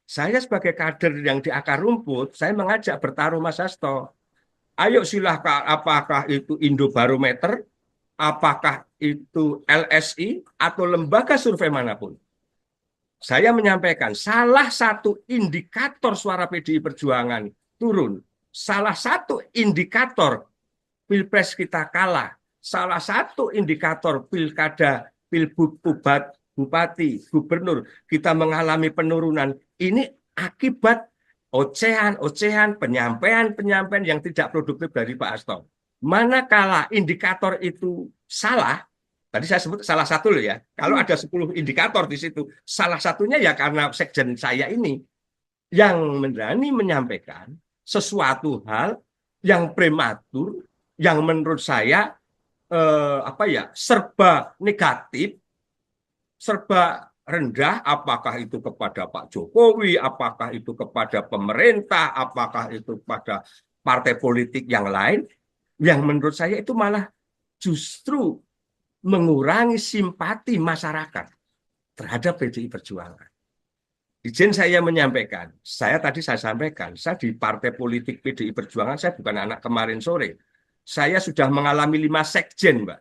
Saya sebagai kader yang di akar rumput, saya mengajak bertaruh Mas Hasto. Ayo silahkan, apakah itu Indobarometer, apakah itu LSI, atau lembaga survei manapun. Saya menyampaikan salah satu indikator suara PDI Perjuangan turun. Salah satu indikator Pilpres kita kalah. Salah satu indikator pilkada, pilbub, bupati, gubernur, kita mengalami penurunan. Ini akibat ocehan-ocehan, penyampaian-penyampaian yang tidak produktif dari Pak Hasto. Manakala indikator itu salah, tadi saya sebut salah satu loh ya, kalau Hmm. ada 10 indikator di situ, salah satunya ya karena sekjen saya ini yang berani menyampaikan sesuatu hal yang prematur, yang menurut saya apa ya serba negatif, serba rendah, apakah itu kepada Pak Jokowi, apakah itu kepada pemerintah, apakah itu kepada partai politik yang lain, yang menurut saya itu malah justru mengurangi simpati masyarakat terhadap PDI Perjuangan. Izin saya menyampaikan, saya sampaikan, saya di partai politik PDI Perjuangan, saya bukan anak kemarin sore. Saya sudah mengalami 5 sekjen, Mbak.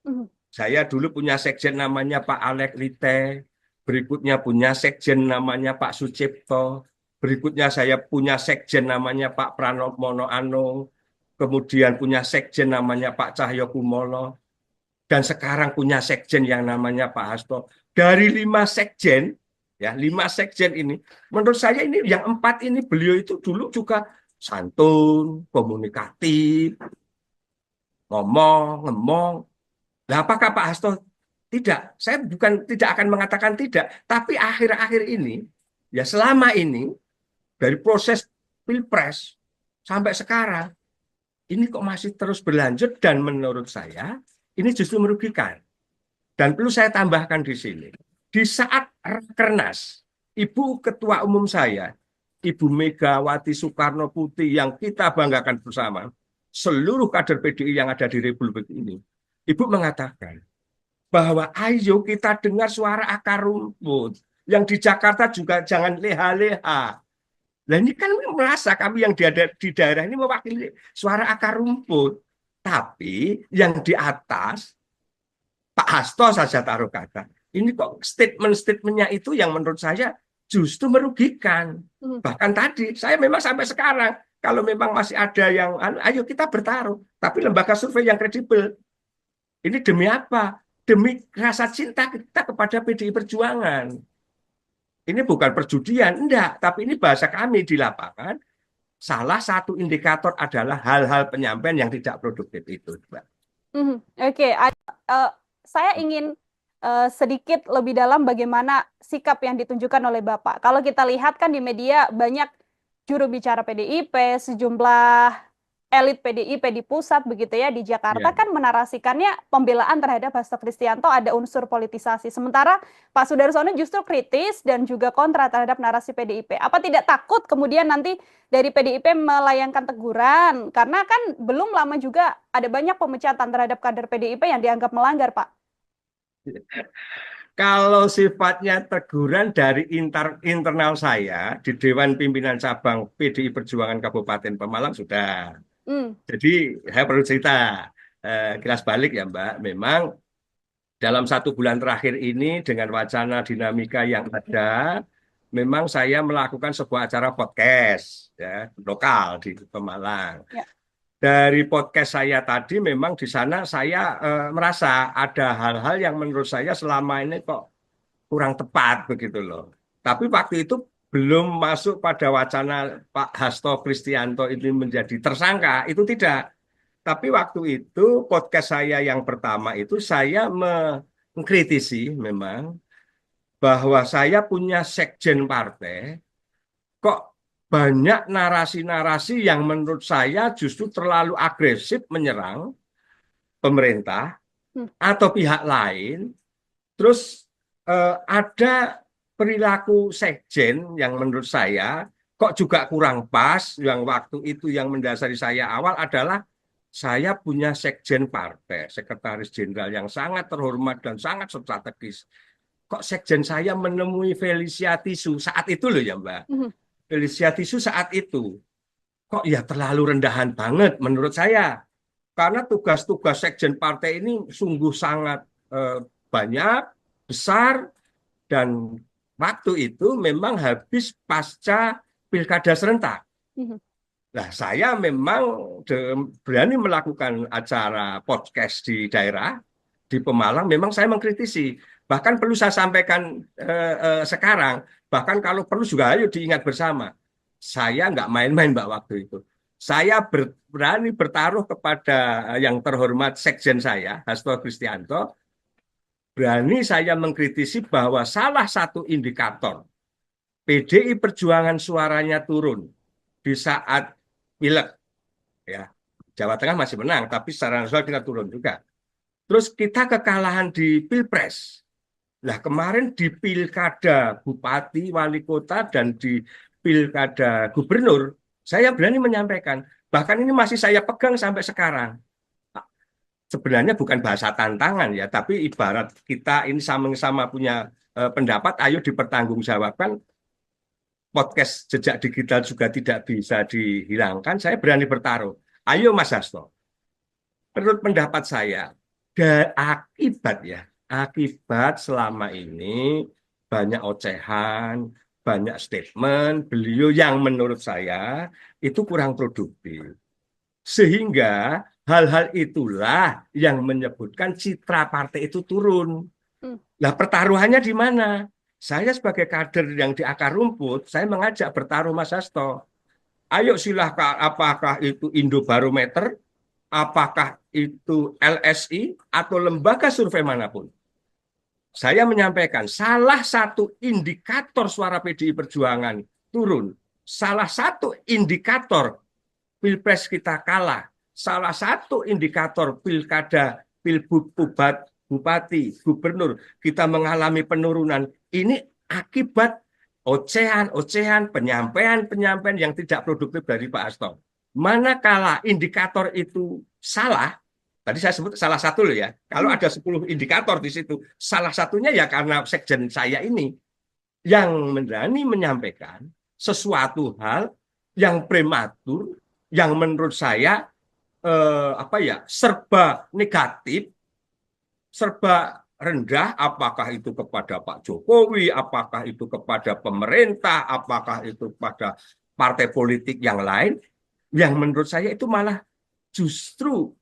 Hmm. Saya dulu punya sekjen namanya Pak Alek Lite, berikutnya punya sekjen namanya Pak Sucipto, berikutnya saya punya sekjen namanya Pak Pranowo Mono Anung, kemudian punya sekjen namanya Pak Cahyo Kumolo, dan sekarang punya sekjen yang namanya Pak Hasto. Dari 5 sekjen, ya 5 sekjen ini, menurut saya ini yang 4 ini beliau itu dulu juga santun, komunikatif, ngomong. Nah, apakah Pak Hasto tidak? Saya bukan tidak akan mengatakan tidak, tapi akhir-akhir ini, ya selama ini dari proses pilpres sampai sekarang, ini kok masih terus berlanjut dan menurut saya ini justru merugikan. Dan perlu saya tambahkan di sini, di saat Rakernas, Ibu Ketua Umum saya, Ibu Megawati Soekarno Putri yang kita banggakan bersama, seluruh kader PDI yang ada di Republik ini, Ibu mengatakan bahwa ayo kita dengar suara akar rumput. Yang di Jakarta juga jangan leha-leha. Nah ini kan merasa kami yang di daerah ini mewakili suara akar rumput. Tapi yang di atas Pak Hasto saja taruh kata. Ini kok statement-statementnya itu yang menurut saya justru merugikan. Hmm. Bahkan tadi, saya memang sampai sekarang, kalau memang masih ada yang, ayo kita bertaruh. Tapi lembaga survei yang kredibel. Ini demi apa? Demi rasa cinta kita kepada PDI Perjuangan. Ini bukan perjudian, enggak. Tapi ini bahasa kami di lapangan, salah satu indikator adalah hal-hal penyampaian yang tidak produktif itu, Mbak. Oke, eh, saya ingin sedikit lebih dalam bagaimana sikap yang ditunjukkan oleh Bapak. Kalau kita lihat kan di media banyak juru bicara PDIP, sejumlah elit PDIP di pusat begitu ya di Jakarta Ya. kan menarasikannya pembelaan terhadap Hasto Kristianto ada unsur politisasi. Sementara Pak Sudarsono justru kritis dan juga kontra terhadap narasi PDIP. Apa tidak takut kemudian nanti dari PDIP melayangkan teguran? Karena kan belum lama juga ada banyak pemecatan terhadap kader PDIP yang dianggap melanggar, Pak. Kalau sifatnya teguran dari internal saya di Dewan Pimpinan Cabang PDI Perjuangan Kabupaten Pemalang sudah. Hmm. Jadi saya perlu cerita kilas balik ya Mbak. Memang dalam 1 bulan terakhir ini dengan wacana dinamika yang ada, memang saya melakukan sebuah acara podcast ya lokal di Pemalang. Ya. Dari podcast saya tadi memang di sana saya merasa ada hal-hal yang menurut saya selama ini kok kurang tepat begitu loh. Tapi waktu itu belum masuk pada wacana Pak Hasto Kristianto ini menjadi tersangka, itu tidak. Tapi waktu itu podcast saya yang pertama itu saya mengkritisi memang bahwa saya punya sekjen partai kok banyak narasi-narasi yang menurut saya justru terlalu agresif menyerang pemerintah Hmm. atau pihak lain. Terus ada perilaku sekjen yang menurut saya kok juga kurang pas. Yang waktu itu yang mendasari saya awal adalah saya punya sekjen partai, sekretaris jenderal yang sangat terhormat dan sangat strategis. kok sekjen saya menemui Felicia Tisu saat itu loh ya Mbak. Mhm. Felicia Tisu saat itu. Kok ya terlalu rendahan banget menurut saya. Karena tugas-tugas sekjen partai ini sungguh sangat banyak, besar, dan waktu itu memang habis pasca pilkada serentak. Mhm. Nah, saya memang berani melakukan acara podcast di daerah, di Pemalang, memang saya mengkritisi. Bahkan perlu saya sampaikan sekarang, bahkan kalau perlu juga ayo diingat bersama. Saya nggak main-main Mbak waktu itu. Saya berani bertaruh kepada yang terhormat sekjen saya, Hasto Kristianto, berani saya mengkritisi bahwa salah satu indikator PDI Perjuangan suaranya turun di saat pileg, ya Jawa Tengah masih menang, tapi secara nasional kita turun juga. Terus kita kekalahan di Pilpres. Nah, kemarin di pilkada bupati, wali kota, dan di pilkada gubernur, saya berani menyampaikan, bahkan ini masih saya pegang sampai sekarang. Sebenarnya bukan bahasa tantangan ya, tapi ibarat kita ini sama-sama punya pendapat, ayo dipertanggungjawabkan. Podcast jejak digital juga tidak bisa dihilangkan. Saya berani bertaruh. Ayo Mas Hasto, menurut pendapat saya, akibat ya, akibat selama ini banyak ocehan, banyak statement beliau yang menurut saya itu kurang produktif. Sehingga hal-hal itulah yang menyebutkan citra partai itu turun. Hmm. Nah, pertaruhannya di mana? Saya sebagai kader yang di akar rumput, saya mengajak bertaruh Mas Hasto. Ayo silahkan, apakah itu Indobarometer, apakah itu LSI, atau lembaga survei manapun. Saya menyampaikan salah satu indikator suara PDI Perjuangan turun, salah satu indikator Pilpres kita kalah, salah satu indikator pilkada, pilbud, bupati, gubernur kita mengalami penurunan. Ini akibat ocehan-ocehan, penyampaian-penyampaian yang tidak produktif dari Pak Hasto. Manakala indikator itu salah, tadi saya sebut salah satu loh ya. Kalau ada 10 indikator di situ, salah satunya ya karena sekjen saya ini yang berani menyampaikan sesuatu hal yang prematur, yang menurut saya serba negatif, serba rendah, apakah itu kepada Pak Jokowi, apakah itu kepada pemerintah, apakah itu kepada partai politik yang lain, yang menurut saya itu malah justru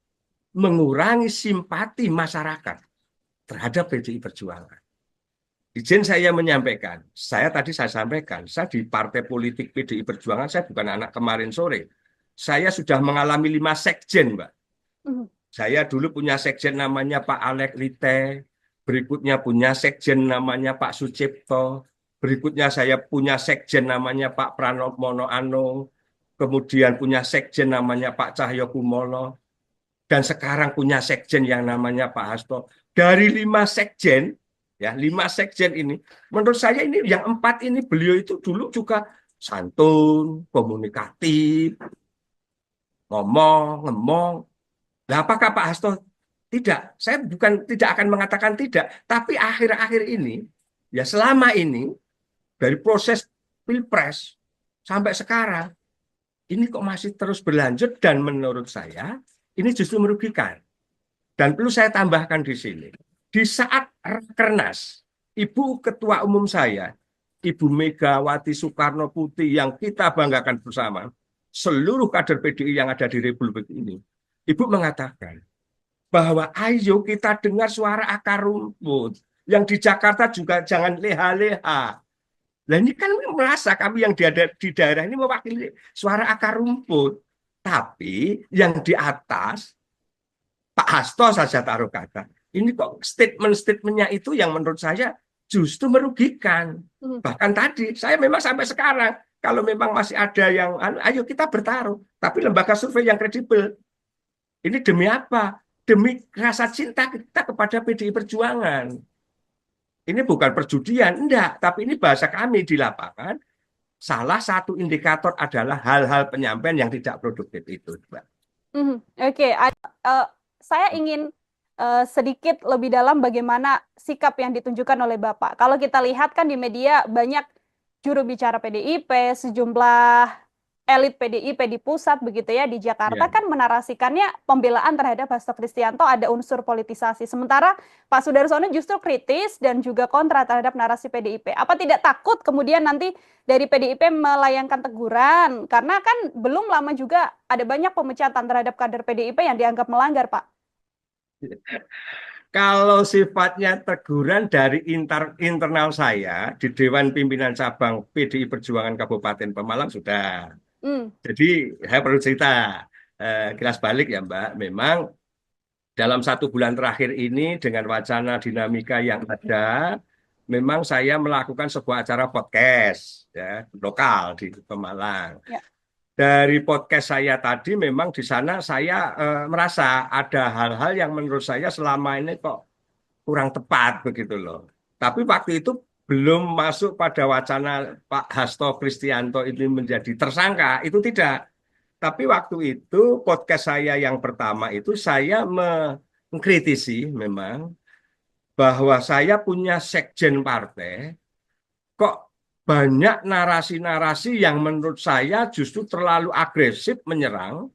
mengurangi simpati masyarakat terhadap PDI Perjuangan. Izin saya menyampaikan, saya sampaikan, saya di partai politik PDI Perjuangan, saya bukan anak kemarin sore. Saya sudah mengalami 5 sekjen, Mbak. Saya dulu punya sekjen namanya Pak Alek Lite, berikutnya punya sekjen namanya Pak Sucipto, berikutnya saya punya sekjen namanya Pak Pranowo Monoano, kemudian punya sekjen namanya Pak Cahyo Kumolo, dan sekarang punya sekjen yang namanya Pak Hasto. Dari 5 sekjen, ya 5 sekjen ini, menurut saya ini yang 4 ini beliau itu dulu juga santun, komunikatif, ngomong. Nah, apakah Pak Hasto tidak? Saya bukan tidak akan mengatakan tidak, tapi akhir-akhir ini, ya selama ini dari proses Pilpres sampai sekarang, ini kok masih terus berlanjut dan menurut saya ini justru merugikan. Dan perlu saya tambahkan di sini, di saat Rakernas, Ibu Ketua Umum saya, Ibu Megawati Soekarno Putri yang kita banggakan bersama, seluruh kader PDI yang ada di Republik ini, Ibu mengatakan bahwa ayo kita dengar suara akar rumput. Yang di Jakarta juga jangan leha-leha. Nah ini kan merasa kami yang di daerah ini mewakili suara akar rumput. Tapi yang di atas, Pak Hasto saja taruh kata. Ini kok statement-statementnya itu yang menurut saya justru merugikan. Bahkan tadi, saya memang sampai sekarang, kalau memang masih ada yang, ayo kita bertaruh. Tapi lembaga survei yang kredibel. Ini demi apa? Demi rasa cinta kita kepada PDI Perjuangan. Ini bukan perjudian, enggak. Tapi ini bahasa kami di lapangan, salah satu indikator adalah hal-hal penyampaian yang tidak produktif itu. Oke, saya ingin sedikit lebih dalam bagaimana sikap yang ditunjukkan oleh Bapak. Kalau kita lihat kan di media banyak juru bicara PDIP, sejumlah elit PDIP di pusat begitu ya di Jakarta Ya. kan menarasikannya pembelaan terhadap Hasto Kristianto ada unsur politisasi. Sementara Pak Sudarsono justru kritis dan juga kontra terhadap narasi PDIP. Apa tidak takut kemudian nanti dari PDIP melayangkan teguran? Karena kan belum lama juga ada banyak pemecatan terhadap kader PDIP yang dianggap melanggar, Pak. Kalau sifatnya teguran dari internal saya di Dewan Pimpinan Cabang PDI Perjuangan Kabupaten Pemalang sudah. Hmm. Jadi saya perlu cerita kilas balik ya Mbak. Memang dalam 1 bulan terakhir ini dengan wacana dinamika yang ada, memang saya melakukan sebuah acara podcast ya lokal di Pemalang. Ya. Dari podcast saya tadi memang di sana saya merasa ada hal-hal yang menurut saya selama ini kok kurang tepat begitu loh. Tapi waktu itu belum masuk pada wacana Pak Hasto Kristianto ini menjadi tersangka, itu tidak. Tapi waktu itu podcast saya yang pertama itu saya mengkritisi memang bahwa saya punya sekjen partai kok banyak narasi-narasi yang menurut saya justru terlalu agresif menyerang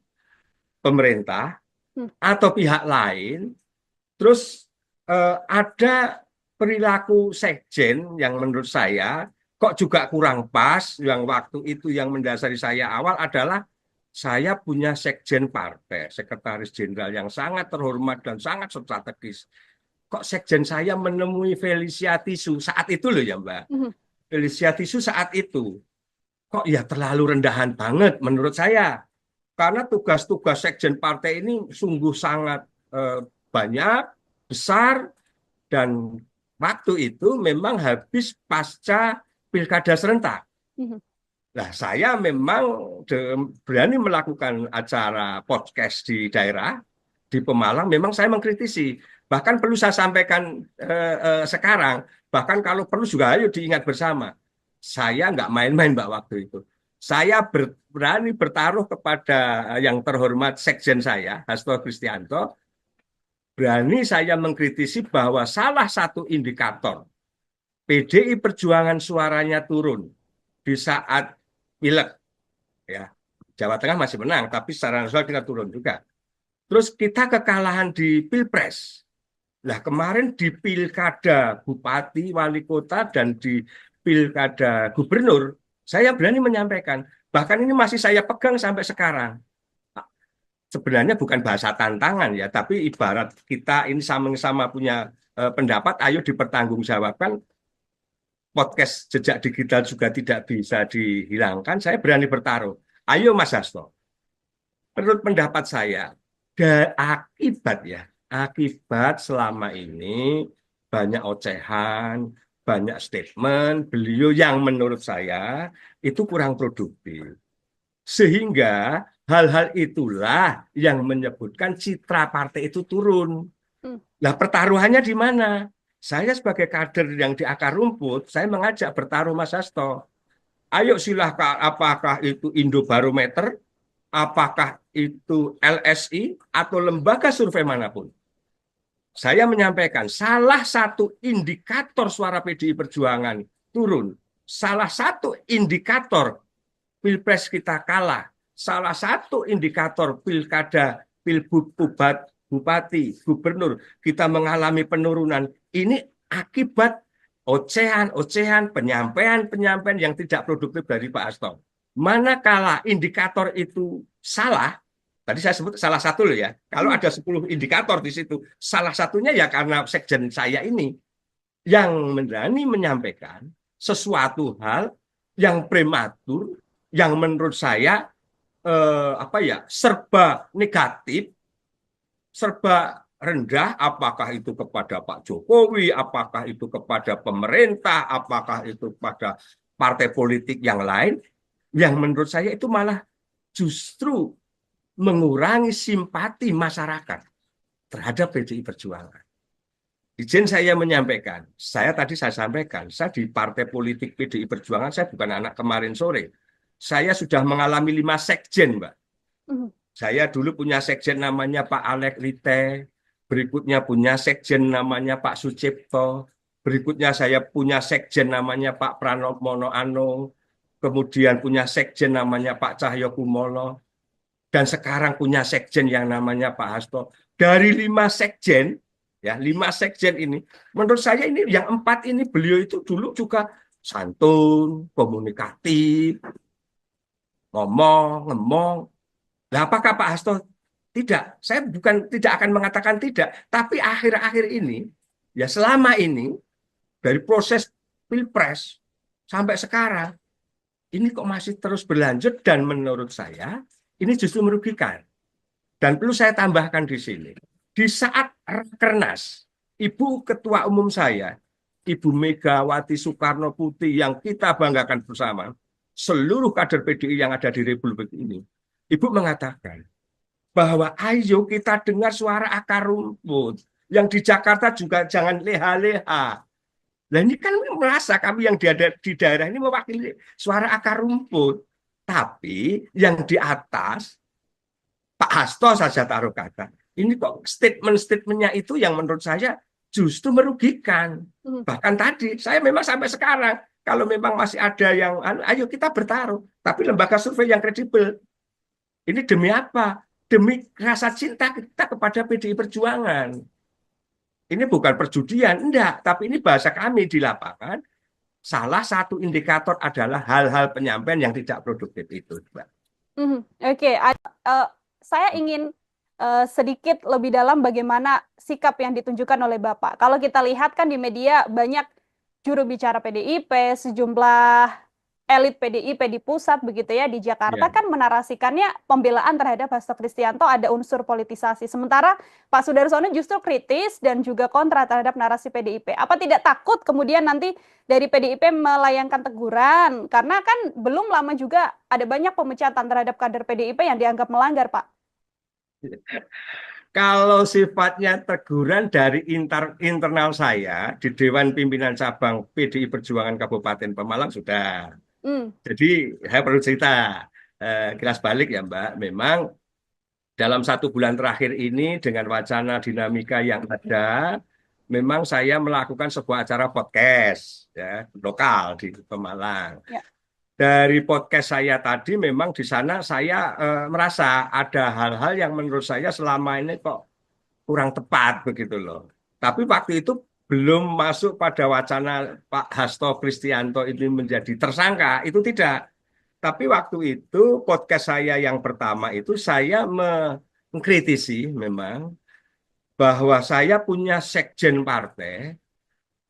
pemerintah atau pihak lain. Terus ada perilaku sekjen yang menurut saya kok juga kurang pas. Yang waktu itu yang mendasari saya awal adalah saya punya sekjen partai, sekretaris jenderal yang sangat terhormat dan sangat strategis. Kok sekjen saya menemui Felicia Tisu saat itu loh ya Mbak. Felicia Tisu saat itu kok ya terlalu rendahan banget menurut saya. Karena tugas-tugas sekjen partai ini sungguh sangat banyak, besar, dan waktu itu memang habis pasca pilkada serentak. Nah, saya memang berani melakukan acara podcast di daerah, di Pemalang, memang saya mengkritisi. Bahkan perlu saya sampaikan sekarang, bahkan kalau perlu juga ayo diingat bersama. Saya nggak main-main Mbak waktu itu. Saya berani bertaruh kepada yang terhormat sekjen saya, Hasto Kristianto, berani saya mengkritisi bahwa salah satu indikator PDI Perjuangan suaranya turun di saat pileg, ya Jawa Tengah masih menang, tapi secara nasional kita turun juga. Terus kita kekalahan di Pilpres. Nah kemarin di pilkada bupati, wali kota, dan di pilkada gubernur, saya berani menyampaikan, bahkan ini masih saya pegang sampai sekarang. Sebenarnya bukan bahasa tantangan ya, tapi ibarat kita ini sama-sama punya pendapat, ayo dipertanggungjawabkan. Podcast jejak digital juga tidak bisa dihilangkan, saya berani bertaruh. Ayo Mas Hasto, menurut pendapat saya, akibat selama ini banyak ocehan, banyak statement beliau yang menurut saya itu kurang produktif. Sehingga hal-hal itulah yang menyebutkan citra partai itu turun. Nah, pertaruhannya di mana? Saya sebagai kader yang di akar rumput, saya mengajak bertaruh Mas Hasto. Ayo silahkan, apakah itu Indobarometer, apakah itu LSI, atau lembaga survei manapun. Saya menyampaikan, salah satu indikator suara PDI Perjuangan turun. Salah satu indikator Pilpres kita kalah. Salah satu indikator pilkada, pilbub, bupati, gubernur, kita mengalami penurunan. Ini akibat ocehan-ocehan, penyampaian-penyampaian yang tidak produktif dari Pak Hasto. Manakala indikator itu salah, tadi saya sebut salah satu loh ya, kalau ada 10 indikator di situ, salah satunya ya karena sekjen saya ini yang berani menyampaikan sesuatu hal yang prematur, yang menurut saya serba negatif, serba rendah, apakah itu kepada Pak Jokowi, apakah itu kepada pemerintah, apakah itu kepada partai politik yang lain, yang menurut saya itu malah justru mengurangi simpati masyarakat terhadap PDI Perjuangan. Izin saya menyampaikan, saya sampaikan, saya di partai politik PDI Perjuangan, saya bukan anak kemarin sore. Saya sudah mengalami 5 sekjen, Mbak. Saya dulu punya sekjen namanya Pak Alex Lite, berikutnya punya sekjen namanya Pak Sucipto, berikutnya saya punya sekjen namanya Pak Pranowo Anung, kemudian punya sekjen namanya Pak Cahyokumolo, dan sekarang punya sekjen yang namanya Pak Hasto. Dari 5 sekjen, ya 5 sekjen ini, menurut saya ini yang 4 ini beliau itu dulu juga santun, komunikatif, ngomong. Nah, apakah Pak Hasto tidak? Saya bukan tidak akan mengatakan tidak, tapi akhir-akhir ini, ya selama ini dari proses pilpres sampai sekarang, ini kok masih terus berlanjut dan menurut saya ini justru merugikan. Dan perlu saya tambahkan di sini, di saat Rakernas, Ibu Ketua Umum saya, Ibu Megawati Soekarno Putri yang kita banggakan bersama, seluruh kader PDI yang ada di Republik ini, Ibu mengatakan bahwa ayo kita dengar suara akar rumput. Yang di Jakarta juga jangan leha-leha. Nah ini kan merasa kami yang di daerah ini mewakili suara akar rumput. Tapi yang di atas, Pak Hasto saja taruh kata. Ini kok statement-statementnya itu yang menurut saya justru merugikan. Bahkan tadi, saya memang sampai sekarang, kalau memang masih ada yang, ayo kita bertaruh. Tapi lembaga survei yang kredibel. Ini demi apa? Demi rasa cinta kita kepada PDI Perjuangan. Ini bukan perjudian, enggak. Tapi ini bahasa kami di lapangan, salah satu indikator adalah hal-hal penyampaian yang tidak produktif itu. Oke, saya ingin sedikit lebih dalam bagaimana sikap yang ditunjukkan oleh Bapak. Kalau kita lihat kan di media banyak juru bicara PDIP, sejumlah elit PDIP di pusat begitu ya di Jakarta kan menarasikannya pembelaan terhadap Hasto Kristianto ada unsur politisasi. Sementara Pak Sudarsono justru kritis dan juga kontra terhadap narasi PDIP. Apa tidak takut kemudian nanti dari PDIP melayangkan teguran? Karena kan belum lama juga ada banyak pemecatan terhadap kader PDIP yang dianggap melanggar, Pak. Kalau sifatnya teguran dari internal saya di Dewan Pimpinan Cabang PDI Perjuangan Kabupaten Pemalang sudah. Jadi saya perlu cerita kilas balik ya Mbak. Memang dalam 1 bulan terakhir ini dengan wacana dinamika yang ada, memang saya melakukan sebuah acara podcast ya, lokal di Pemalang. Ya. Dari podcast saya tadi memang di sana saya merasa ada hal-hal yang menurut saya selama ini kok kurang tepat begitu loh. Tapi waktu itu belum masuk pada wacana Pak Hasto Kristianto ini menjadi tersangka, itu tidak. Tapi waktu itu podcast saya yang pertama itu saya mengkritisi memang bahwa saya punya sekjen partai,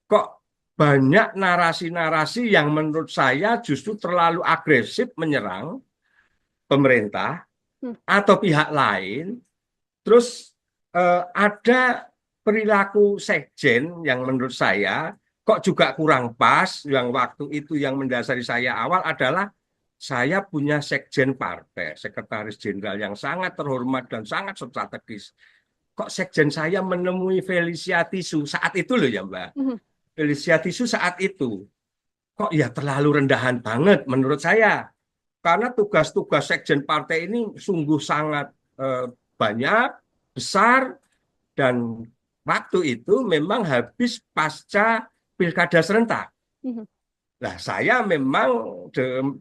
kok banyak narasi-narasi yang menurut saya justru terlalu agresif menyerang pemerintah atau pihak lain, terus ada perilaku sekjen yang menurut saya kok juga kurang pas. Yang waktu itu yang mendasari saya awal adalah saya punya sekjen partai, sekretaris jenderal yang sangat terhormat dan sangat strategis. Kok sekjen saya menemui Felicia Tisu saat itu loh ya Mbak. Felicia Tisu saat itu kok ya terlalu rendahan banget menurut saya. Karena tugas-tugas sekjen partai ini sungguh sangat banyak, besar, dan waktu itu memang habis pasca pilkada serentak. Nah, saya memang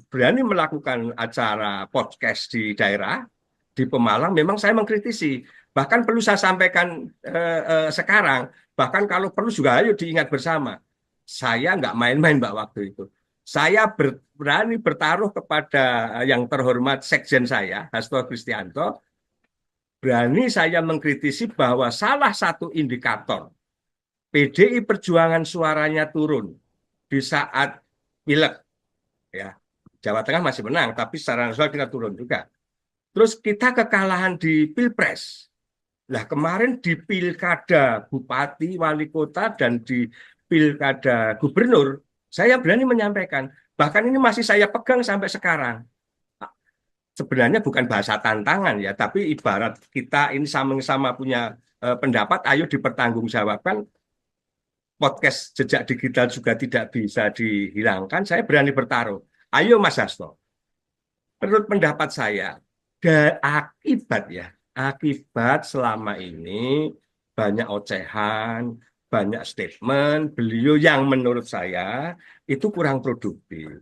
berani melakukan acara podcast di daerah, di Pemalang, memang saya mengkritisi. Bahkan perlu saya sampaikan sekarang, bahkan kalau perlu juga ayo diingat bersama. Saya nggak main-main Mbak waktu itu. Saya berani bertaruh kepada yang terhormat sekjen saya, Hasto Kristianto, berani saya mengkritisi bahwa salah satu indikator PDI Perjuangan suaranya turun di saat pileg, ya Jawa Tengah masih menang, tapi secara nasional kita turun juga. Terus kita kekalahan di Pilpres. Nah kemarin di Pilkada Bupati, Wali Kota, dan di Pilkada Gubernur, saya berani menyampaikan, bahkan ini masih saya pegang sampai sekarang. Sebenarnya bukan bahasa tantangan ya, tapi ibarat kita ini sama-sama punya pendapat, ayo dipertanggungjawabkan. Podcast jejak digital juga tidak bisa dihilangkan. Saya berani bertaruh. Ayo Mas Hasto. Menurut pendapat saya, akibat selama ini banyak ocehan, banyak statement beliau yang menurut saya itu kurang produktif.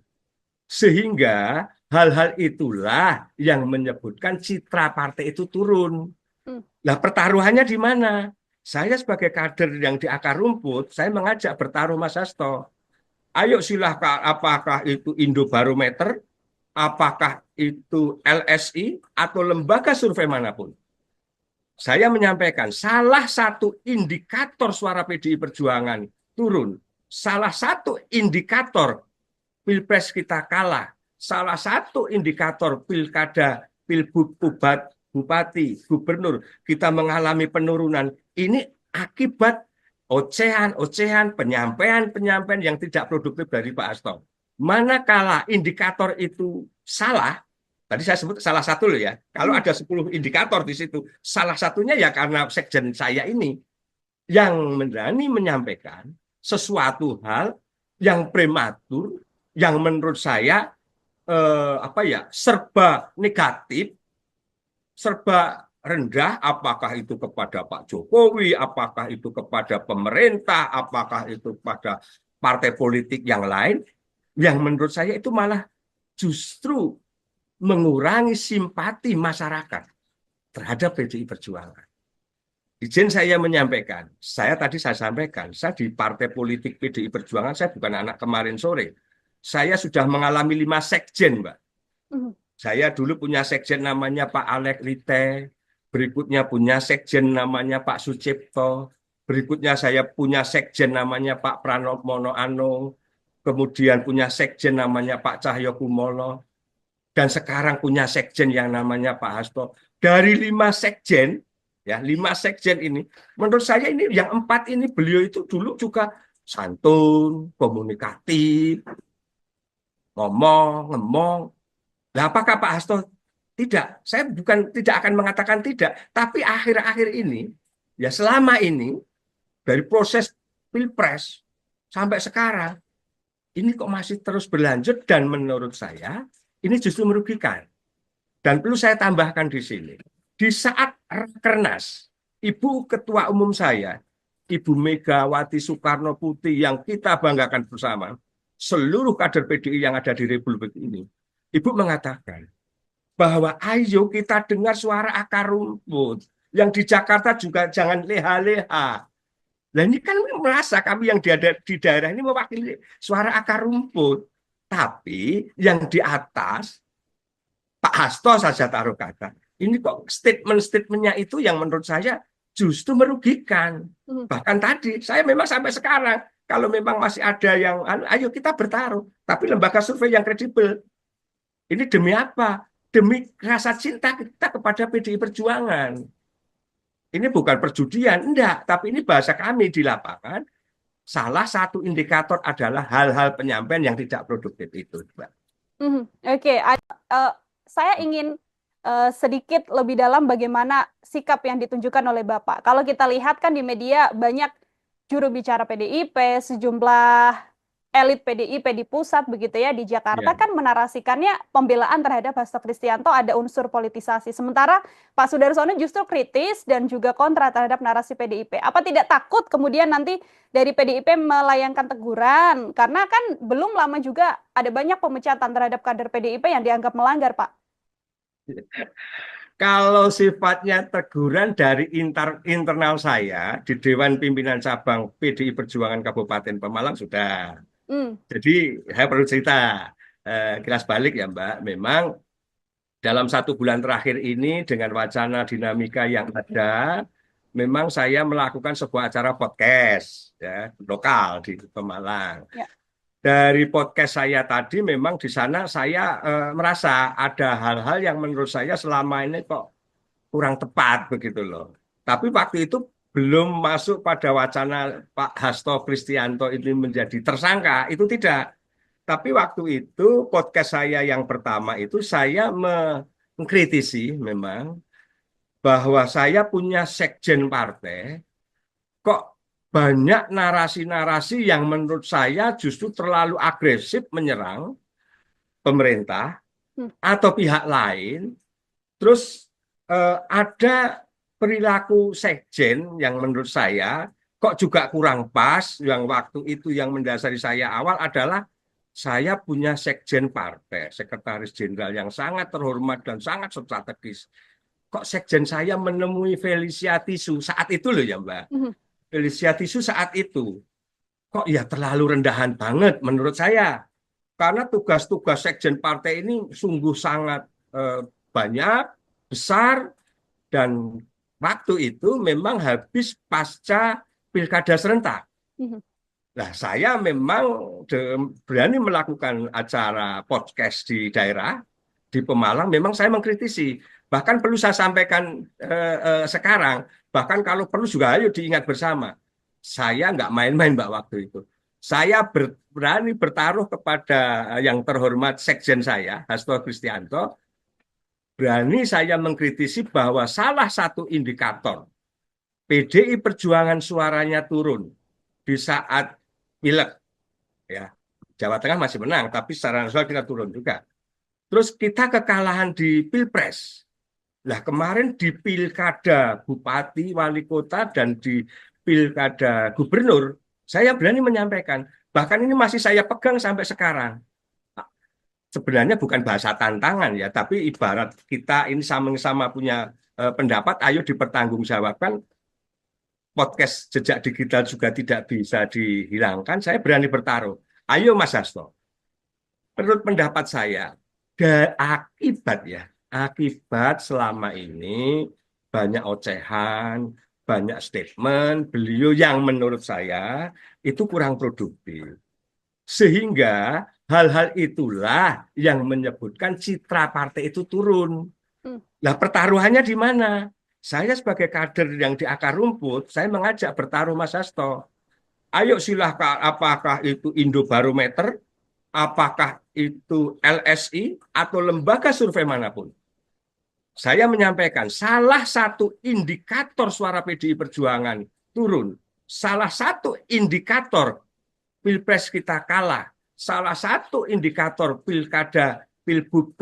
Sehingga hal-hal itulah yang menyebutkan citra partai itu turun. Hmm. Nah, pertaruhannya di mana? Saya sebagai kader yang di akar rumput, saya mengajak bertaruh Mas Hasto. Ayo silahkan, apakah itu Indobarometer, apakah itu LSI, atau lembaga survei manapun. Saya menyampaikan salah satu indikator suara PDI Perjuangan turun. Salah satu indikator Pilpres kita kalah. Salah satu indikator pilkada, pilbub, bupati, gubernur, kita mengalami penurunan. Ini akibat ocehan-ocehan, penyampaian-penyampaian yang tidak produktif dari Pak Hasto. Manakala indikator itu salah, tadi saya sebut salah satu loh ya, kalau ada 10 indikator di situ, salah satunya ya karena sekjen saya ini yang berani menyampaikan sesuatu hal yang prematur, yang menurut saya serba negatif, serba rendah, apakah itu kepada Pak Jokowi, apakah itu kepada pemerintah, apakah itu kepada partai politik yang lain, yang menurut saya itu malah justru mengurangi simpati masyarakat terhadap PDI Perjuangan. Izin saya menyampaikan, saya sampaikan, saya di partai politik PDI Perjuangan, saya bukan anak kemarin sore. Saya sudah mengalami 5 sekjen, Mbak. Saya dulu punya sekjen namanya Pak Alek Lite, berikutnya punya sekjen namanya Pak Sucipto, berikutnya saya punya sekjen namanya Pak Pranowo Anung, kemudian punya sekjen namanya Pak Cahyo Kumolo, dan sekarang punya sekjen yang namanya Pak Hasto. Dari 5 sekjen, ya 5 sekjen ini, menurut saya ini yang 4 ini beliau itu dulu juga santun, komunikatif, ngomong. Nah, apakah Pak Hasto tidak? Saya bukan tidak akan mengatakan tidak, tapi akhir-akhir ini, ya selama ini dari proses Pilpres sampai sekarang, ini kok masih terus berlanjut dan menurut saya ini justru merugikan. Dan perlu saya tambahkan di sini, di saat Rakernas, Ibu Ketua Umum saya, Ibu Megawati Soekarno Putri yang kita banggakan bersama, seluruh kader PDI yang ada di Republik ini, Ibu mengatakan bahwa ayo kita dengar suara akar rumput. Yang di Jakarta juga jangan leha-leha. Nah ini kan merasa kami yang di daerah ini mewakili suara akar rumput. Tapi yang di atas, Pak Hasto saja taruh kata. Ini kok statement-statementnya itu yang menurut saya justru merugikan. Bahkan tadi, saya memang sampai sekarang, kalau memang masih ada yang, ayo kita bertaruh. Tapi lembaga survei yang kredibel. Ini demi apa? Demi rasa cinta kita kepada PDI Perjuangan. Ini bukan perjudian, enggak. Tapi ini bahasa kami di lapangan. Salah satu indikator adalah hal-hal penyampaian yang tidak produktif itu, Mbak. Oke, saya ingin sedikit lebih dalam bagaimana sikap yang ditunjukkan oleh Bapak. Kalau kita lihat kan di media banyak juru bicara PDIP, sejumlah elit PDIP di pusat begitu ya, di Jakarta kan menarasikannya pembelaan terhadap Hasto Kristianto ada unsur politisasi. Sementara Pak Sudarsono justru kritis dan juga kontra terhadap narasi PDIP. Apa tidak takut kemudian nanti dari PDIP melayangkan teguran? Karena kan belum lama juga ada banyak pemecatan terhadap kader PDIP yang dianggap melanggar, Pak. Kalau sifatnya teguran dari internal saya di Dewan Pimpinan Cabang PDI Perjuangan Kabupaten Pemalang sudah. Jadi saya perlu cerita kilas balik ya Mbak. Memang dalam 1 bulan terakhir ini dengan wacana dinamika yang ada, memang saya melakukan sebuah acara podcast ya, lokal di Pemalang. Ya. Dari podcast saya tadi memang di sana saya merasa ada hal-hal yang menurut saya selama ini kok kurang tepat begitu loh. Tapi waktu itu belum masuk pada wacana Pak Hasto Kristianto ini menjadi tersangka, itu tidak. Tapi waktu itu podcast saya yang pertama itu saya mengkritisi memang bahwa saya punya sekjen partai, kok banyak narasi-narasi yang menurut saya justru terlalu agresif menyerang pemerintah atau pihak lain. Terus ada perilaku sekjen yang menurut saya kok juga kurang pas. Yang waktu itu yang mendasari saya awal adalah saya punya sekjen partai, sekretaris jenderal yang sangat terhormat dan sangat strategis. Kok sekjen saya menemui Felicia Tisu saat itu loh ya Mbak. Mhm. Felicia Tisu saat itu kok ya terlalu rendahan banget menurut saya. Karena tugas-tugas sekjen partai ini sungguh sangat banyak, besar, dan waktu itu memang habis pasca pilkada serentak. Mhm. Nah, saya memang berani melakukan acara podcast di daerah, di Pemalang, memang saya mengkritisi. Bahkan perlu saya sampaikan sekarang, bahkan kalau perlu juga ayo diingat bersama. Saya nggak main-main Mbak waktu itu. Saya berani bertaruh kepada yang terhormat sekjen saya, Hasto Kristianto, berani saya mengkritisi bahwa salah satu indikator PDI Perjuangan suaranya turun di saat pileg, ya Jawa Tengah masih menang, tapi secara nasional kita turun juga. Terus kita kekalahan di Pilpres. Lah kemarin di pilkada bupati, wali kota, dan di pilkada gubernur, saya berani menyampaikan, bahkan ini masih saya pegang sampai sekarang. Sebenarnya bukan bahasa tantangan ya, tapi ibarat kita ini sama-sama punya pendapat, ayo dipertanggungjawabkan. Podcast jejak digital juga tidak bisa dihilangkan. Saya berani bertaruh. Ayo Mas Hasto, menurut pendapat saya, akibat ya, akibat selama ini banyak ocehan, banyak statement beliau yang menurut saya itu kurang produktif. Sehingga hal-hal itulah yang menyebutkan citra partai itu turun. Hmm. Nah, pertaruhannya di mana? Saya sebagai kader yang di akar rumput, saya mengajak bertaruh Mas Hasto. Ayo silahkan, apakah itu Indobarometer, apakah itu LSI, atau lembaga survei manapun. Saya menyampaikan salah satu indikator suara PDI Perjuangan turun, salah satu indikator Pilpres kita kalah, salah satu indikator pilkada, pilbud,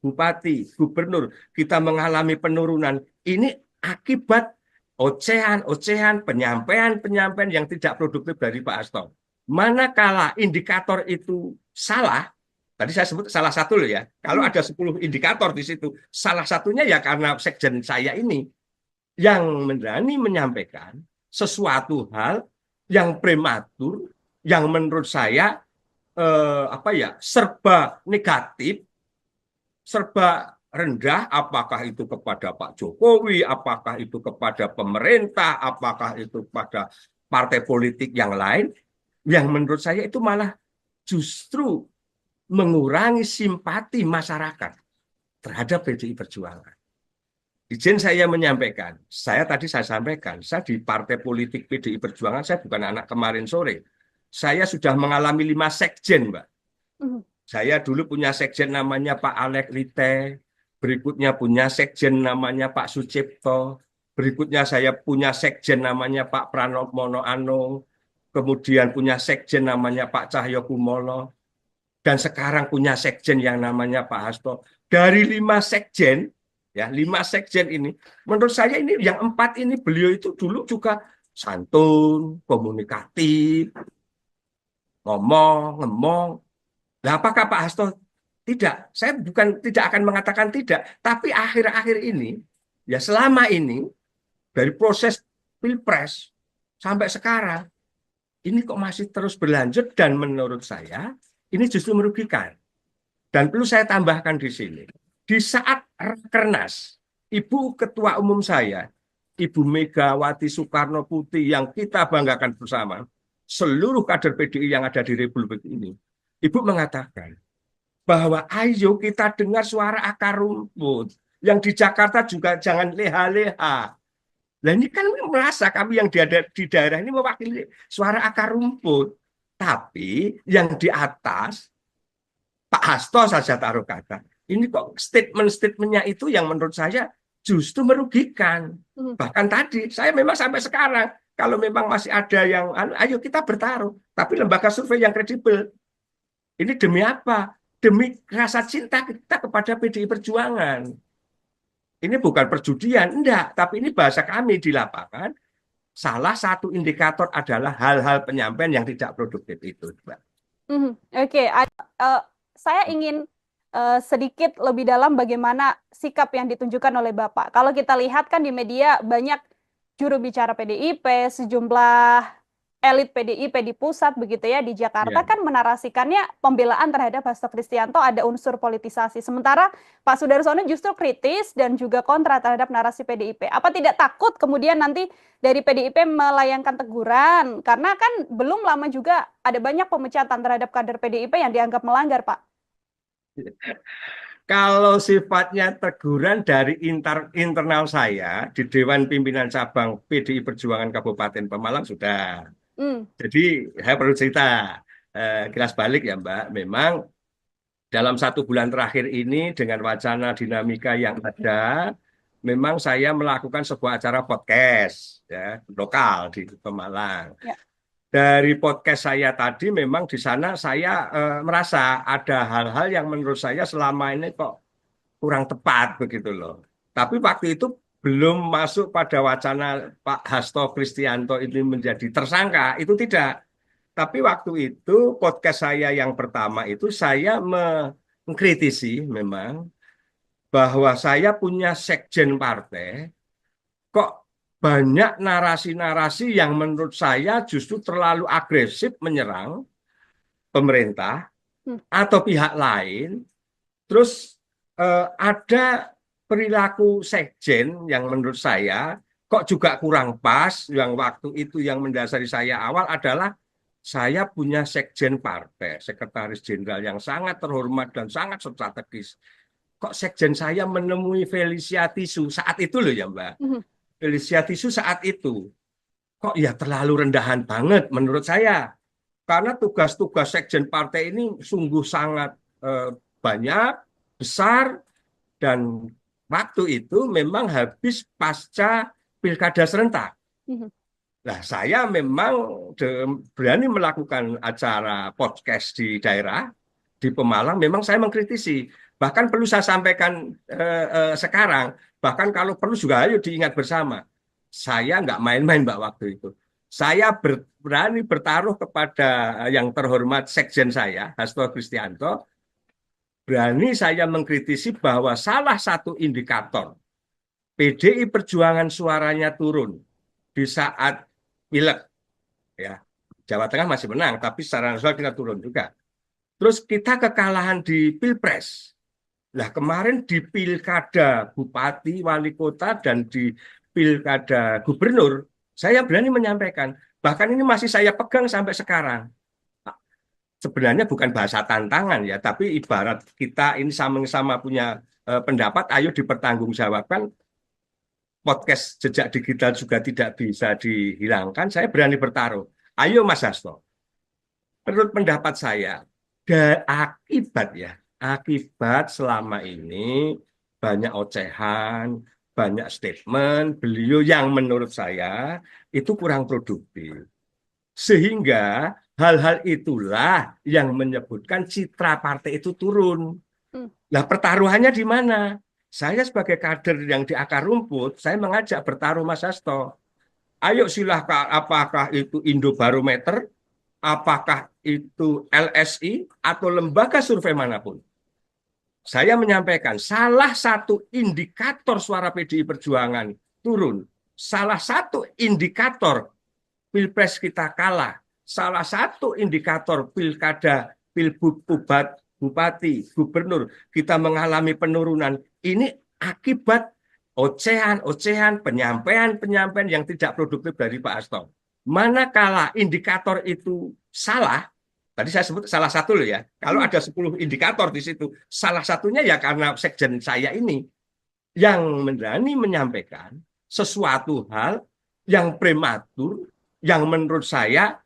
bupati, gubernur kita mengalami penurunan. Ini akibat ocehan-ocehan, penyampaian-penyampaian yang tidak produktif dari Pak Hasto. Manakala indikator itu salah, tadi saya sebut salah satu loh ya. Kalau Mhm. ada 10 indikator di situ, salah satunya ya karena sekjen saya ini yang berani menyampaikan sesuatu hal yang prematur, yang menurut saya apa ya, serba negatif, serba rendah, apakah itu kepada Pak Jokowi, apakah itu kepada pemerintah, apakah itu pada partai politik yang lain, yang menurut saya itu malah justru mengurangi simpati masyarakat terhadap PDI Perjuangan. Izin saya menyampaikan, saya sampaikan, saya di partai politik PDI Perjuangan, saya bukan anak kemarin sore. Saya sudah mengalami 5 sekjen, Mbak. Mhm. Saya dulu punya sekjen namanya Pak Alek Lite, berikutnya punya sekjen namanya Pak Sucipto, berikutnya saya punya sekjen namanya Pak Pranowo Anung, kemudian punya sekjen namanya Pak Cahyo Kumolo, dan sekarang punya sekjen yang namanya Pak Hasto. Dari 5 sekjen, ya 5 sekjen ini, menurut saya ini yang 4 ini beliau itu dulu juga santun, komunikatif, ngomong. Nah, apakah Pak Hasto tidak? Saya bukan tidak akan mengatakan tidak, tapi akhir-akhir ini, ya selama ini dari proses Pilpres sampai sekarang, ini kok masih terus berlanjut dan menurut saya ini justru merugikan. Dan perlu saya tambahkan di sini, di saat Rakernas, Ibu Ketua Umum saya, Ibu Megawati Soekarno Putri yang kita banggakan bersama, seluruh kader PDI yang ada di Republik ini, Ibu mengatakan bahwa ayo kita dengar suara akar rumput. Yang di Jakarta juga jangan leha-leha. Nah ini kan merasa kami yang di daerah ini mewakili suara akar rumput. Tapi yang di atas, Pak Hasto saja taruh kata. Ini kok statement-statementnya itu yang menurut saya justru merugikan. Mhm. Bahkan tadi, saya memang sampai sekarang, kalau memang masih ada yang, ayo kita bertaruh. Tapi lembaga survei yang kredibel. Ini demi apa? Demi rasa cinta kita kepada PDI Perjuangan. Ini bukan perjudian, enggak, tapi ini bahasa kami di lapangan. Salah satu indikator adalah hal-hal penyampaian yang tidak produktif itu, Mbak. Oke, saya ingin sedikit lebih dalam bagaimana sikap yang ditunjukkan oleh Bapak. Kalau kita lihat kan di media banyak juru bicara PDIP, sejumlah elit PDIP di pusat begitu ya di Jakarta Ya. kan menarasikannya pembelaan terhadap Hasto Kristianto ada unsur politisasi. Sementara Pak Sudarsono justru kritis dan juga kontra terhadap narasi PDIP. Apa tidak takut kemudian nanti dari PDIP melayangkan teguran? Karena kan belum lama juga ada banyak pemecatan terhadap kader PDIP yang dianggap melanggar, Pak. Kalau sifatnya teguran dari internal saya di Dewan Pimpinan Cabang PDI Perjuangan Kabupaten Pemalang sudah. Hmm. Jadi saya perlu cerita kilas balik ya Mbak. Memang dalam 1 bulan terakhir ini dengan wacana dinamika yang ada, memang saya melakukan sebuah acara podcast ya lokal di Pemalang. Ya. Dari podcast saya tadi memang di sana saya merasa ada hal-hal yang menurut saya selama ini kok kurang tepat begitu loh. Tapi waktu itu belum masuk pada wacana Pak Hasto Kristianto ini menjadi tersangka, itu tidak. Tapi waktu itu podcast saya yang pertama itu saya mengkritisi memang bahwa saya punya sekjen partai kok banyak narasi-narasi yang menurut saya justru terlalu agresif menyerang pemerintah Hmm. atau pihak lain. Terus ada perilaku sekjen yang menurut saya kok juga kurang pas. Yang waktu itu yang mendasari saya awal adalah saya punya sekjen partai, sekretaris jenderal yang sangat terhormat dan sangat strategis. Kok sekjen saya menemui Felicia Tisu saat itu loh ya Mbak. Hmm. Felicia Tisu saat itu. Kok ya terlalu rendahan banget menurut saya. Karena tugas-tugas sekjen partai ini sungguh sangat banyak, besar, dan waktu itu memang habis pasca pilkada serentak. Hmm. Nah, saya memang berani melakukan acara podcast di daerah, di Pemalang, memang saya mengkritisi. Bahkan perlu saya sampaikan sekarang, bahkan kalau perlu juga ayo diingat bersama. Saya nggak main-main Mbak waktu itu. Saya berani bertaruh kepada yang terhormat sekjen saya, Hasto Kristianto, berani saya mengkritisi bahwa salah satu indikator PDI Perjuangan suaranya turun di saat pileg, ya Jawa Tengah masih menang, tapi secara nasional kita turun juga. Terus kita kekalahan di Pilpres. Nah kemarin di pilkada bupati, wali kota, dan di pilkada gubernur, saya berani menyampaikan. Bahkan ini masih saya pegang sampai sekarang. Sebenarnya bukan bahasa tantangan ya, tapi ibarat kita ini sama-sama punya pendapat, ayo dipertanggungjawabkan. Podcast jejak digital juga tidak bisa dihilangkan. Saya berani bertaruh. Ayo Mas Hasto. Menurut pendapat saya, akibat ya, akibat selama ini banyak ocehan, banyak statement beliau yang menurut saya itu kurang produktif. Sehingga hal-hal itulah yang menyebutkan citra partai itu turun. Hmm. Nah, pertaruhannya di mana? Saya sebagai kader yang di akar rumput, saya mengajak bertaruh Mas Hasto. Ayo silahkan, apakah itu Indobarometer, apakah itu LSI, atau lembaga survei manapun. Saya menyampaikan salah satu indikator suara PDI Perjuangan turun. Salah satu indikator Pilpres kita kalah. Salah satu indikator pilkada, pilbud, bupati, gubernur, kita mengalami penurunan. Ini akibat ocehan-ocehan, penyampaian-penyampaian yang tidak produktif dari Pak Hasto. Manakala indikator itu salah, tadi saya sebut salah satu loh ya, kalau ada 10 indikator di situ, salah satunya ya karena sekjen saya ini yang berani menyampaikan sesuatu hal yang prematur, yang menurut saya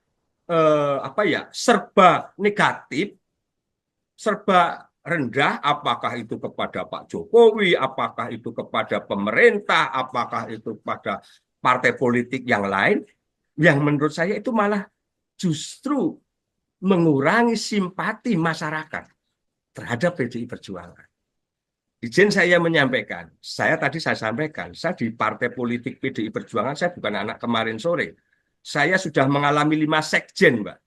serba negatif, serba rendah, apakah itu kepada Pak Jokowi, apakah itu kepada pemerintah, apakah itu kepada partai politik yang lain, yang menurut saya itu malah justru mengurangi simpati masyarakat terhadap PDI Perjuangan. izin saya menyampaikan, saya sampaikan, saya di partai politik PDI Perjuangan, saya bukan anak kemarin sore. Saya sudah mengalami 5 sekjen, Mbak.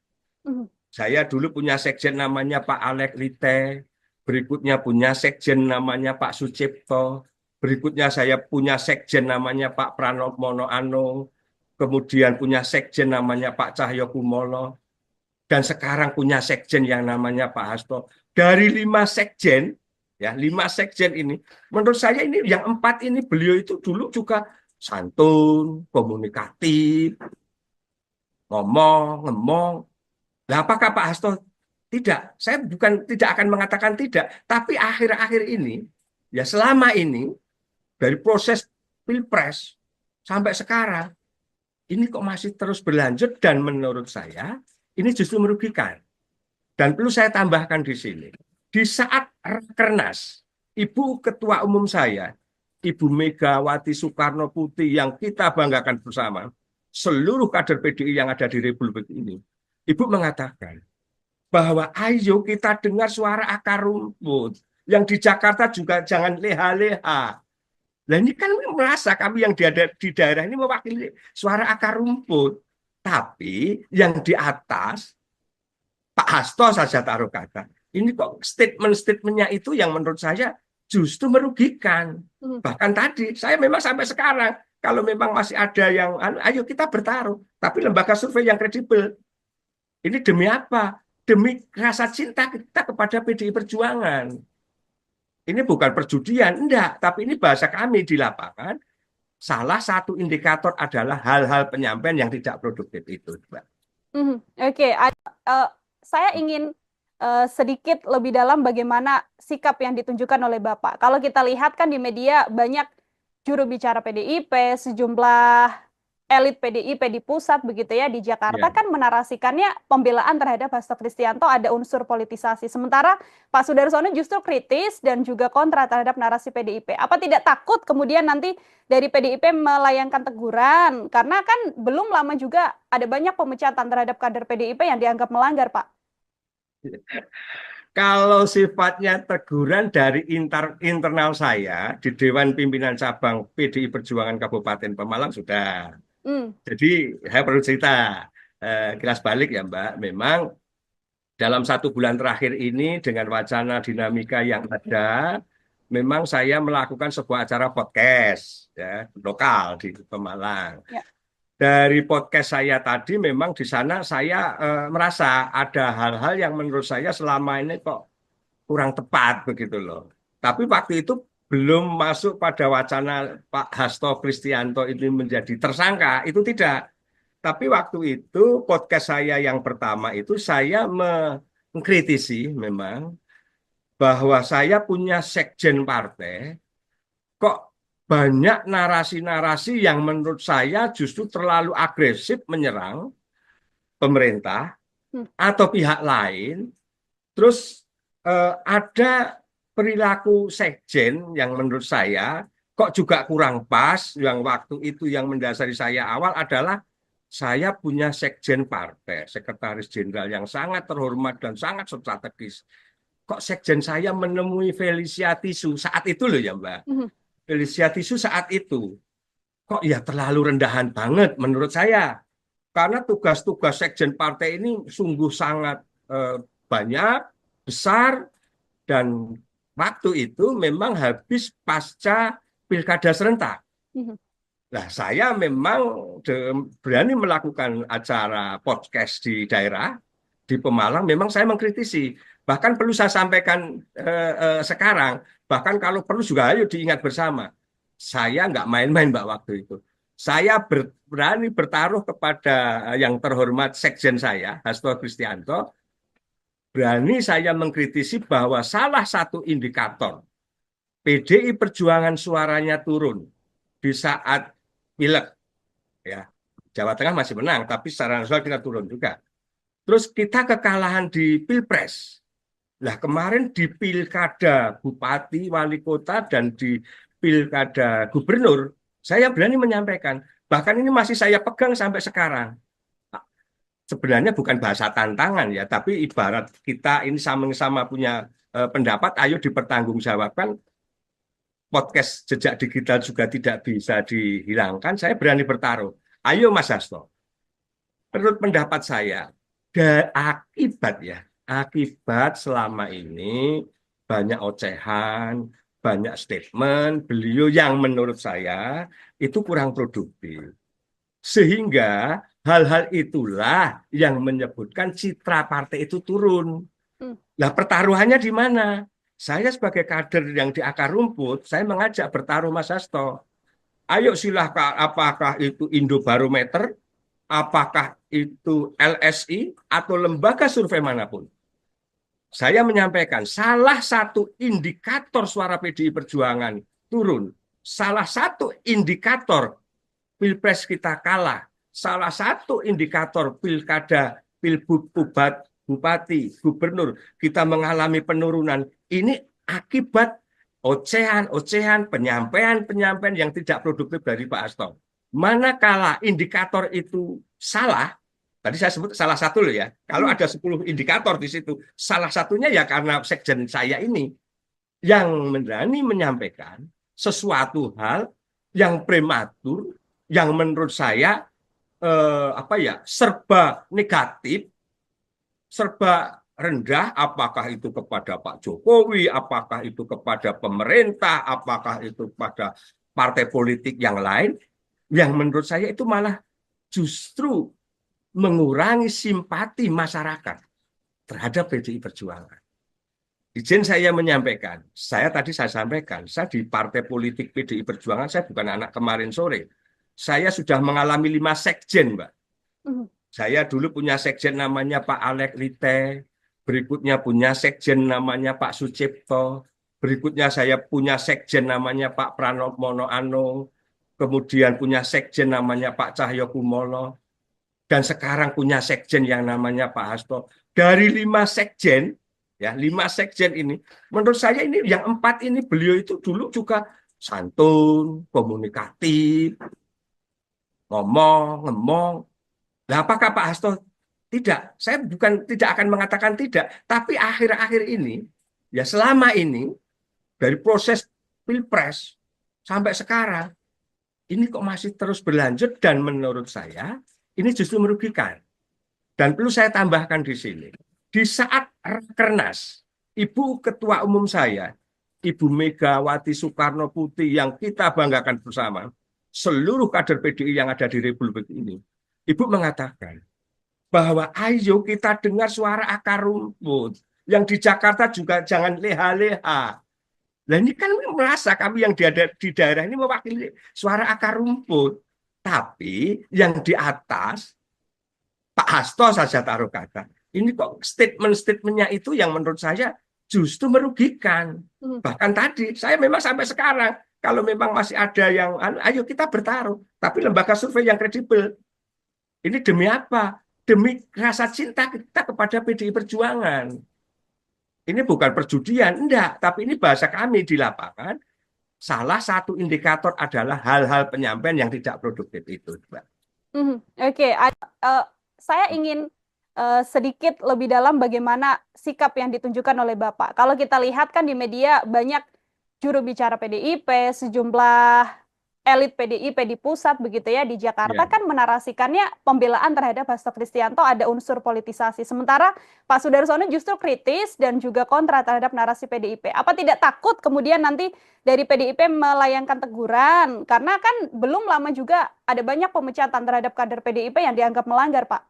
Mhm. Saya dulu punya sekjen namanya Pak Alek Lite, berikutnya punya sekjen namanya Pak Sucipto, berikutnya saya punya sekjen namanya Pak Pranowo Monoano, kemudian punya sekjen namanya Pak Cahyo Kumolo, dan sekarang punya sekjen yang namanya Pak Hasto. Dari 5 sekjen, ya 5 sekjen ini, menurut saya ini yang 4 ini beliau itu dulu juga santun, komunikatif, ngomong. Nah, apakah Pak Hasto tidak? Saya bukan tidak akan mengatakan tidak, tapi akhir-akhir ini, ya selama ini dari proses Pilpres sampai sekarang, ini kok masih terus berlanjut dan menurut saya ini justru merugikan. Dan perlu saya tambahkan di sini, di saat Rakernas, Ibu Ketua Umum saya, Ibu Megawati Soekarno Putri yang kita banggakan bersama, seluruh kader PDI yang ada di Republik ini, Ibu mengatakan bahwa ayo kita dengar suara akar rumput. Yang di Jakarta juga jangan leha-leha. Nah ini kan merasa kami yang di daerah ini mewakili suara akar rumput. Tapi yang di atas, Pak Hasto saja taruh kata. Ini kok statement-statementnya itu yang menurut saya justru merugikan. Bahkan tadi, saya memang sampai sekarang, kalau memang masih ada yang, ayo kita bertaruh. Tapi lembaga survei yang kredibel. Ini demi apa? Demi rasa cinta kita kepada PDI Perjuangan. Ini bukan perjudian, enggak. Tapi ini bahasa kami di lapangan, salah satu indikator adalah hal-hal penyampaian yang tidak produktif itu, Mbak. Oke, saya ingin sedikit lebih dalam bagaimana sikap yang ditunjukkan oleh Bapak. Kalau kita lihat kan di media banyak juru bicara PDIP, sejumlah elit PDIP di pusat begitu ya di Jakarta Ya. kan menarasikannya pembelaan terhadap Hasto Kristianto ada unsur politisasi. Sementara Pak Sudarsono justru kritis dan juga kontra terhadap narasi PDIP. Apa tidak takut kemudian nanti dari PDIP melayangkan teguran? Karena kan belum lama juga ada banyak pemecatan terhadap kader PDIP yang dianggap melanggar, Pak. Kalau sifatnya teguran dari internal saya di Dewan Pimpinan Cabang PDI Perjuangan Kabupaten Pemalang sudah. Jadi saya perlu cerita kilas balik ya Mbak. Memang dalam 1 bulan terakhir ini dengan wacana dinamika yang ada, memang saya melakukan sebuah acara podcast ya lokal di Pemalang. Ya. Dari podcast saya tadi memang di sana saya merasa ada hal-hal yang menurut saya selama ini kok kurang tepat begitu loh. Tapi waktu itu belum masuk pada wacana Pak Hasto Kristianto ini menjadi tersangka, itu tidak. Tapi waktu itu podcast saya yang pertama itu saya mengkritisi memang bahwa saya punya sekjen partai kok banyak narasi-narasi yang menurut saya justru terlalu agresif menyerang pemerintah atau pihak lain. Terus ada perilaku sekjen yang menurut saya kok juga kurang pas. Yang waktu itu yang mendasari saya awal adalah saya punya sekjen partai, sekretaris jenderal yang sangat terhormat dan sangat strategis. Kok sekjen saya menemui Felicia Tisu saat itu loh ya Mbak. Felicia Tisu saat itu. Kok ya terlalu rendahan banget menurut saya. Karena tugas-tugas sekjen partai ini sungguh sangat banyak, besar, dan waktu itu memang habis pasca pilkada serentak. Nah, saya memang berani melakukan acara podcast di daerah, di Pemalang, memang saya mengkritisi. Bahkan perlu saya sampaikan sekarang, bahkan kalau perlu juga ayo diingat bersama. Saya nggak main-main Mbak waktu itu. Saya berani bertaruh kepada yang terhormat sekjen saya, Hasto Kristianto, berani saya mengkritisi bahwa salah satu indikator PDI Perjuangan suaranya turun di saat pileg, ya Jawa Tengah masih menang, tapi secara nasional kita turun juga. Terus kita kekalahan di Pilpres. Nah kemarin di pilkada Bupati, Wali Kota, dan di pilkada Gubernur, saya berani menyampaikan, bahkan ini masih saya pegang sampai sekarang. Sebenarnya bukan bahasa tantangan ya, tapi ibarat kita ini sama-sama punya pendapat, ayo dipertanggungjawabkan. podcast jejak digital juga tidak bisa dihilangkan, saya berani bertaruh. Ayo Mas Hasto, menurut pendapat saya, akibat selama ini banyak ocehan, banyak statement beliau yang menurut saya itu kurang produktif. Sehingga hal-hal itulah yang menyebutkan citra partai itu turun. Hmm. Nah, pertaruhannya di mana? Saya sebagai kader yang di akar rumput, saya mengajak bertaruh Mas Hasto. Ayo silahkan, apakah itu Indobarometer, apakah itu LSI, atau lembaga survei manapun. Saya menyampaikan salah satu indikator suara PDI Perjuangan turun. Salah satu indikator Pilpres kita kalah. Salah satu indikator pilkada, pilbud, bupati, gubernur, kita mengalami penurunan. Ini akibat ocehan-ocehan, penyampaian-penyampaian yang tidak produktif dari Pak Hasto. Manakala indikator itu salah, tadi saya sebut salah satu loh ya, kalau ada 10 indikator di situ, salah satunya ya karena sekjen saya ini yang berani menyampaikan sesuatu hal yang prematur, yang menurut saya serba negatif, serba rendah, apakah itu kepada Pak Jokowi, apakah itu kepada pemerintah, apakah itu kepada partai politik yang lain, yang menurut saya itu malah justru mengurangi simpati masyarakat terhadap PDI Perjuangan. Izin saya menyampaikan, saya sampaikan, saya di partai politik PDI Perjuangan, saya bukan anak kemarin sore. Saya sudah mengalami 5 sekjen, Mbak. Saya dulu punya sekjen namanya Pak Alek Lite, berikutnya punya sekjen namanya Pak Sucipto, berikutnya saya punya sekjen namanya Pak Pranowo Monoano, kemudian punya sekjen namanya Pak Cahyo Kumolo, dan sekarang punya sekjen yang namanya Pak Hasto. Dari 5 sekjen, ya 5 sekjen ini, menurut saya ini yang 4 ini beliau itu dulu juga santun, komunikatif, ngomong. Nah, apakah Pak Hasto tidak? Saya bukan tidak akan mengatakan tidak, tapi akhir-akhir ini, ya selama ini dari proses Pilpres sampai sekarang, ini kok masih terus berlanjut dan menurut saya ini justru merugikan. Dan perlu saya tambahkan di sini, di saat Rakernas, Ibu Ketua Umum saya, Ibu Megawati Soekarno Putri yang kita banggakan bersama, seluruh kader PDI yang ada di Republik ini, Ibu mengatakan bahwa ayo kita dengar suara akar rumput. Yang di Jakarta juga jangan leha-leha. Nah ini kan merasa kami yang di daerah ini mewakili suara akar rumput. Tapi yang di atas, Pak Hasto saja taruh kata, ini kok statement-statementnya itu yang menurut saya justru merugikan. Bahkan tadi, saya memang sampai sekarang, kalau memang masih ada yang, ayo kita bertaruh. Tapi lembaga survei yang kredibel. Ini demi apa? Demi rasa cinta kita kepada PDI Perjuangan. Ini bukan perjudian, enggak. Tapi ini bahasa kami di lapangan, salah satu indikator adalah hal-hal penyampaian yang tidak produktif itu. Oke, saya ingin sedikit lebih dalam bagaimana sikap yang ditunjukkan oleh Bapak. Kalau kita lihat kan di media banyak juru bicara PDIP, sejumlah elit PDIP di pusat begitu ya di Jakarta kan menarasikannya pembelaan terhadap Hasto Kristianto ada unsur politisasi. Sementara Pak Sudarsono justru kritis dan juga kontra terhadap narasi PDIP. Apa tidak takut kemudian nanti dari PDIP melayangkan teguran? Karena kan belum lama juga ada banyak pemecatan terhadap kader PDIP yang dianggap melanggar, Pak.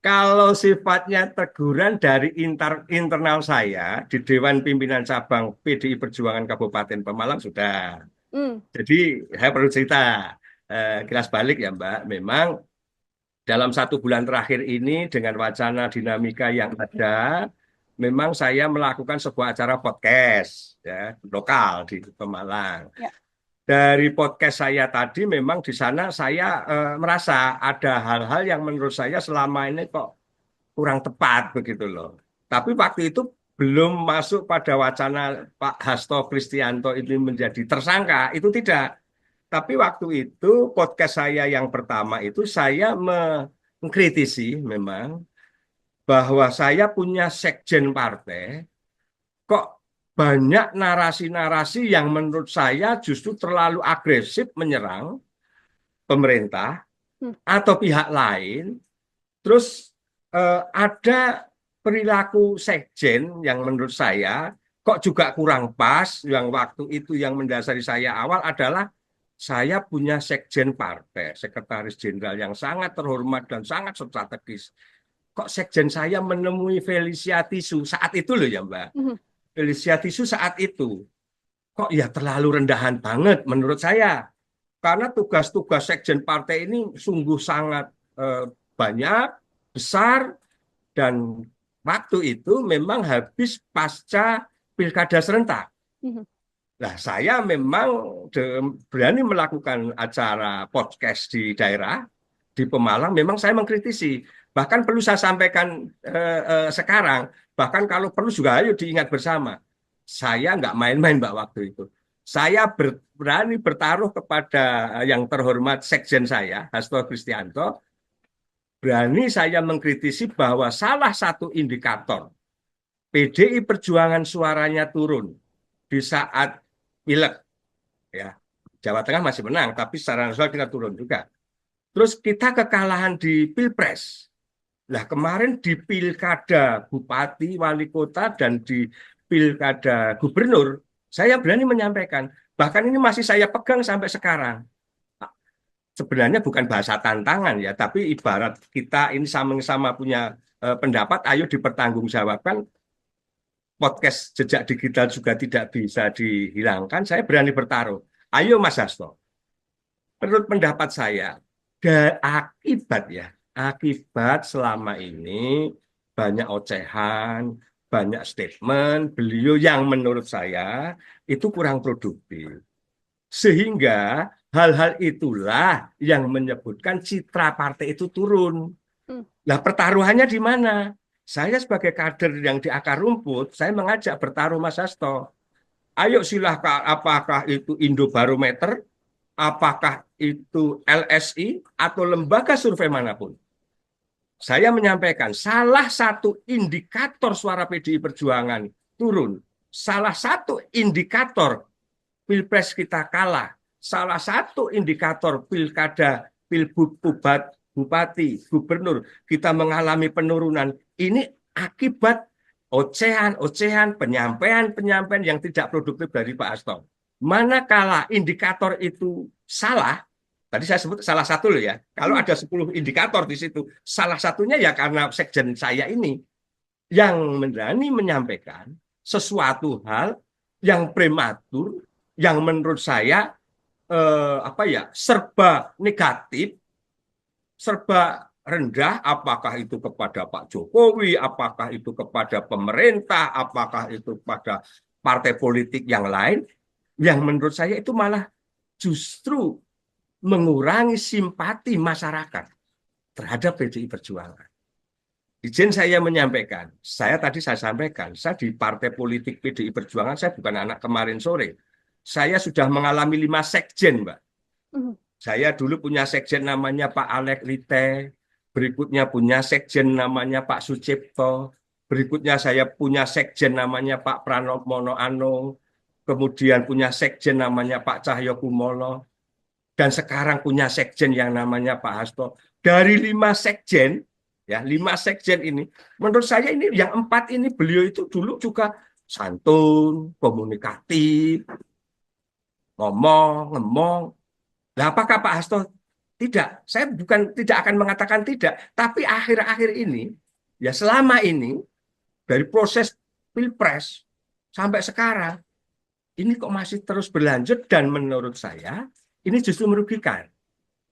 Kalau sifatnya teguran dari internal saya di Dewan Pimpinan Cabang PDI Perjuangan Kabupaten Pemalang sudah. Jadi saya perlu cerita kilas balik ya Mbak. Memang dalam 1 bulan terakhir ini dengan wacana dinamika yang ada, memang saya melakukan sebuah acara podcast ya, lokal di Pemalang. Ya. Dari podcast saya tadi memang di sana saya merasa ada hal-hal yang menurut saya selama ini kok kurang tepat begitu loh. Tapi waktu itu belum masuk pada wacana Pak Hasto Kristianto ini menjadi tersangka, itu tidak. Tapi waktu itu podcast saya yang pertama itu saya mengkritisi memang bahwa saya punya sekjen partai, kok banyak narasi-narasi yang menurut saya justru terlalu agresif menyerang pemerintah atau pihak lain. Terus ada perilaku sekjen yang menurut saya kok juga kurang pas. Yang waktu itu yang mendasari saya awal adalah saya punya sekjen partai, sekretaris jenderal yang sangat terhormat dan sangat strategis. Kok sekjen saya menemui Felicia Tisu saat itu loh ya Mbak. Felicia Tisu saat itu kok ya terlalu rendahan banget menurut saya. Karena tugas-tugas sekjen partai ini sungguh sangat banyak, besar, dan waktu itu memang habis pasca pilkada serentak. Nah, saya memang berani melakukan acara podcast di daerah, di Pemalang, memang saya mengkritisi. Bahkan perlu saya sampaikan sekarang, bahkan kalau perlu juga ayo diingat bersama. Saya nggak main-main Mbak waktu itu. Saya berani bertaruh kepada yang terhormat sekjen saya, Hasto Kristianto, berani saya mengkritisi bahwa salah satu indikator PDI Perjuangan suaranya turun di saat pileg, ya Jawa Tengah masih menang, tapi secara nasional kita turun juga. Terus kita kekalahan di Pilpres. Nah kemarin di pilkada Bupati, Wali Kota, dan di pilkada Gubernur, saya berani menyampaikan, bahkan ini masih saya pegang sampai sekarang. Sebenarnya bukan bahasa tantangan ya, tapi ibarat kita ini sama-sama punya pendapat, ayo dipertanggungjawabkan. Podcast jejak digital juga tidak bisa dihilangkan, saya berani bertaruh. Ayo Mas Hasto, menurut pendapat saya, akibat selama ini banyak ocehan, banyak statement beliau yang menurut saya itu kurang produktif. Sehingga hal-hal itulah yang menyebutkan citra partai itu turun. Nah, pertaruhannya di mana? Saya sebagai kader yang di akar rumput, saya mengajak bertaruh Mas Hasto. Ayo silahkan, apakah itu Indobarometer, apakah itu LSI, atau lembaga survei manapun. Saya menyampaikan, salah satu indikator suara PDI Perjuangan turun. Salah satu indikator Pilpres kita kalah. Salah satu indikator pilkada, pilbub, bupati, gubernur, kita mengalami penurunan. Ini akibat ocehan-ocehan, penyampaian-penyampaian yang tidak produktif dari Pak Hasto. Manakala indikator itu salah, tadi saya sebut salah satu loh ya, kalau ada 10 indikator di situ, salah satunya ya karena sekjen saya ini yang berani menyampaikan sesuatu hal yang prematur, yang menurut saya serba negatif, serba rendah, apakah itu kepada Pak Jokowi, apakah itu kepada pemerintah, apakah itu kepada partai politik yang lain, yang menurut saya itu malah justru mengurangi simpati masyarakat terhadap PDI Perjuangan. Izin saya menyampaikan, saya sampaikan, saya di partai politik PDI Perjuangan, saya bukan anak kemarin sore. Saya sudah mengalami 5 sekjen, Mbak. Saya dulu punya sekjen namanya Pak Alek Lite, berikutnya punya sekjen namanya Pak Sucipto, berikutnya saya punya sekjen namanya Pak Pranowo Anung, kemudian punya sekjen namanya Pak Cahyo Kumolo, dan sekarang punya sekjen yang namanya Pak Hasto. Dari 5 sekjen, ya 5 sekjen ini, menurut saya ini yang 4 ini beliau itu dulu juga santun, komunikatif, ngomong. Nah, apakah Pak Hasto tidak? Saya bukan tidak akan mengatakan tidak, tapi akhir-akhir ini, ya selama ini dari proses Pilpres sampai sekarang, ini kok masih terus berlanjut dan menurut saya ini justru merugikan.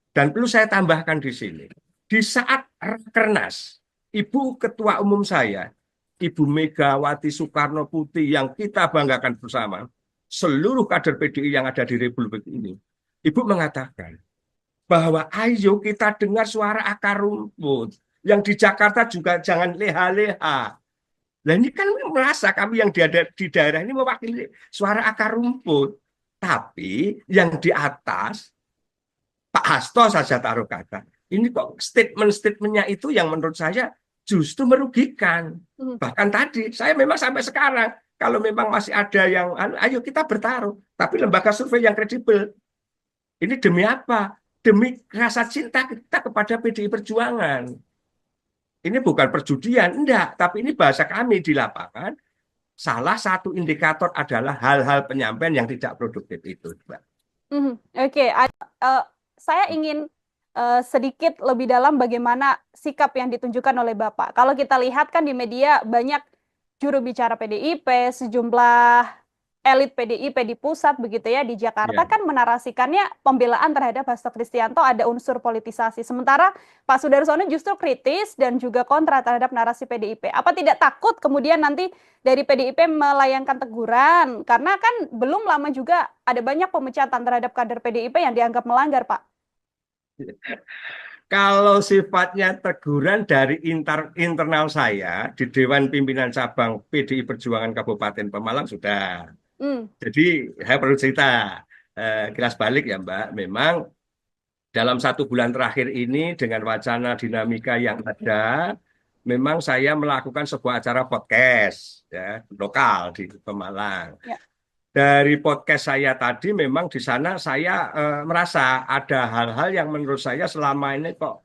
Dan perlu saya tambahkan di sini, di saat Rakernas, Ibu Ketua Umum saya, Ibu Megawati Soekarno Putri yang kita banggakan bersama, seluruh kader PDI yang ada di Republik ini, Ibu mengatakan bahwa ayo kita dengar suara akar rumput. Yang di Jakarta juga jangan leha-leha. Nah ini kan merasa kami yang di daerah ini mewakili suara akar rumput. Tapi yang di atas, Pak Hasto saja taruh kata. Ini kok statement-statementnya itu yang menurut saya justru merugikan. Bahkan tadi, saya memang sampai sekarang, kalau memang masih ada yang, ayo kita bertaruh. Tapi lembaga survei yang kredibel. Ini demi apa? Demi rasa cinta kita kepada PDI Perjuangan. Ini bukan perjudian, enggak. Tapi ini bahasa kami di lapangan. Salah satu indikator adalah hal-hal penyampaian yang tidak produktif itu, Mbak. Oke, saya ingin sedikit lebih dalam bagaimana sikap yang ditunjukkan oleh Bapak. Kalau kita lihat kan di media banyak juru bicara PDIP, sejumlah elit PDIP di pusat begitu ya di Jakarta Ya. kan menarasikannya pembelaan terhadap Hasto Kristianto ada unsur politisasi. Sementara Pak Sudarsono justru kritis dan juga kontra terhadap narasi PDIP. Apa tidak takut kemudian nanti dari PDIP melayangkan teguran? Karena kan belum lama juga ada banyak pemecatan terhadap kader PDIP yang dianggap melanggar, Pak. Kalau sifatnya teguran dari internal saya di Dewan Pimpinan Cabang PDI Perjuangan Kabupaten Pemalang sudah. Jadi saya perlu cerita kilas balik ya Mbak. Memang dalam 1 bulan terakhir ini dengan wacana dinamika yang ada, memang saya melakukan sebuah acara podcast ya lokal di Pemalang. Ya. Dari podcast saya tadi memang di sana saya merasa ada hal-hal yang menurut saya selama ini kok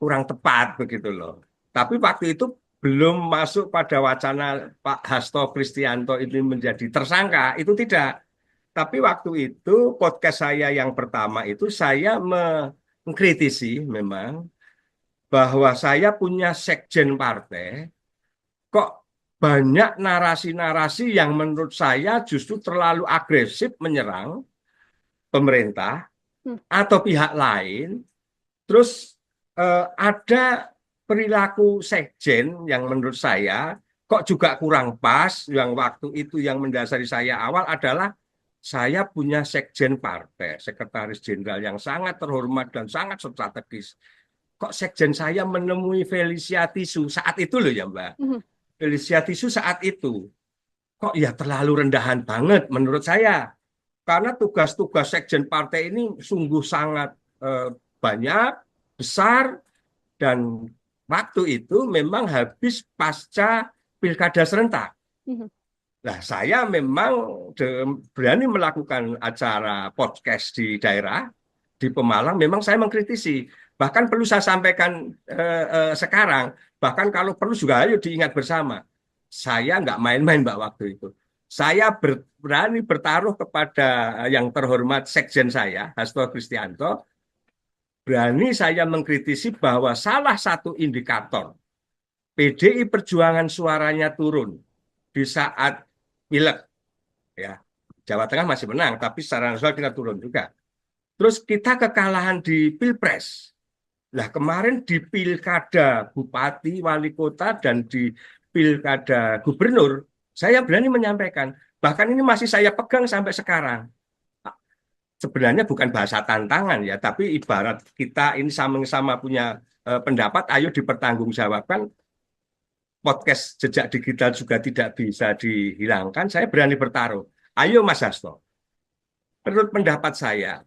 kurang tepat begitu loh. Tapi waktu itu belum masuk pada wacana Pak Hasto Kristianto ini menjadi tersangka, itu tidak. Tapi waktu itu podcast saya yang pertama itu saya mengkritisi memang bahwa saya punya sekjen partai, kok banyak narasi-narasi yang menurut saya justru terlalu agresif menyerang pemerintah atau pihak lain. Terus ada perilaku sekjen yang menurut saya kok juga kurang pas. Yang waktu itu yang mendasari saya awal adalah saya punya sekjen partai, sekretaris jenderal yang sangat terhormat dan sangat strategis. Kok sekjen saya menemui Felicia Tisu saat itu loh ya Mbak. Felicia Tisu saat itu kok ya terlalu rendahan banget menurut saya. Karena tugas-tugas sekjen partai ini sungguh sangat banyak, besar, dan waktu itu memang habis pasca pilkada serentak. Nah, saya memang berani melakukan acara podcast di daerah, di Pemalang, memang saya mengkritisi. Bahkan perlu saya sampaikan sekarang, bahkan kalau perlu juga ayo diingat bersama. Saya nggak main-main Mbak waktu itu. Saya berani bertaruh kepada yang terhormat sekjen saya, Hasto Kristianto, berani saya mengkritisi bahwa salah satu indikator PDI Perjuangan suaranya turun di saat pileg, ya Jawa Tengah masih menang, tapi secara nasional kita turun juga. Terus kita kekalahan di Pilpres. Nah kemarin di pilkada Bupati, Wali Kota, dan di pilkada Gubernur, saya berani menyampaikan, bahkan ini masih saya pegang sampai sekarang. Sebenarnya bukan bahasa tantangan ya, tapi ibarat kita ini sama-sama punya pendapat, ayo dipertanggungjawabkan. Podcast jejak digital juga tidak bisa dihilangkan. Saya berani bertaruh. Ayo Mas Hasto. Menurut pendapat saya,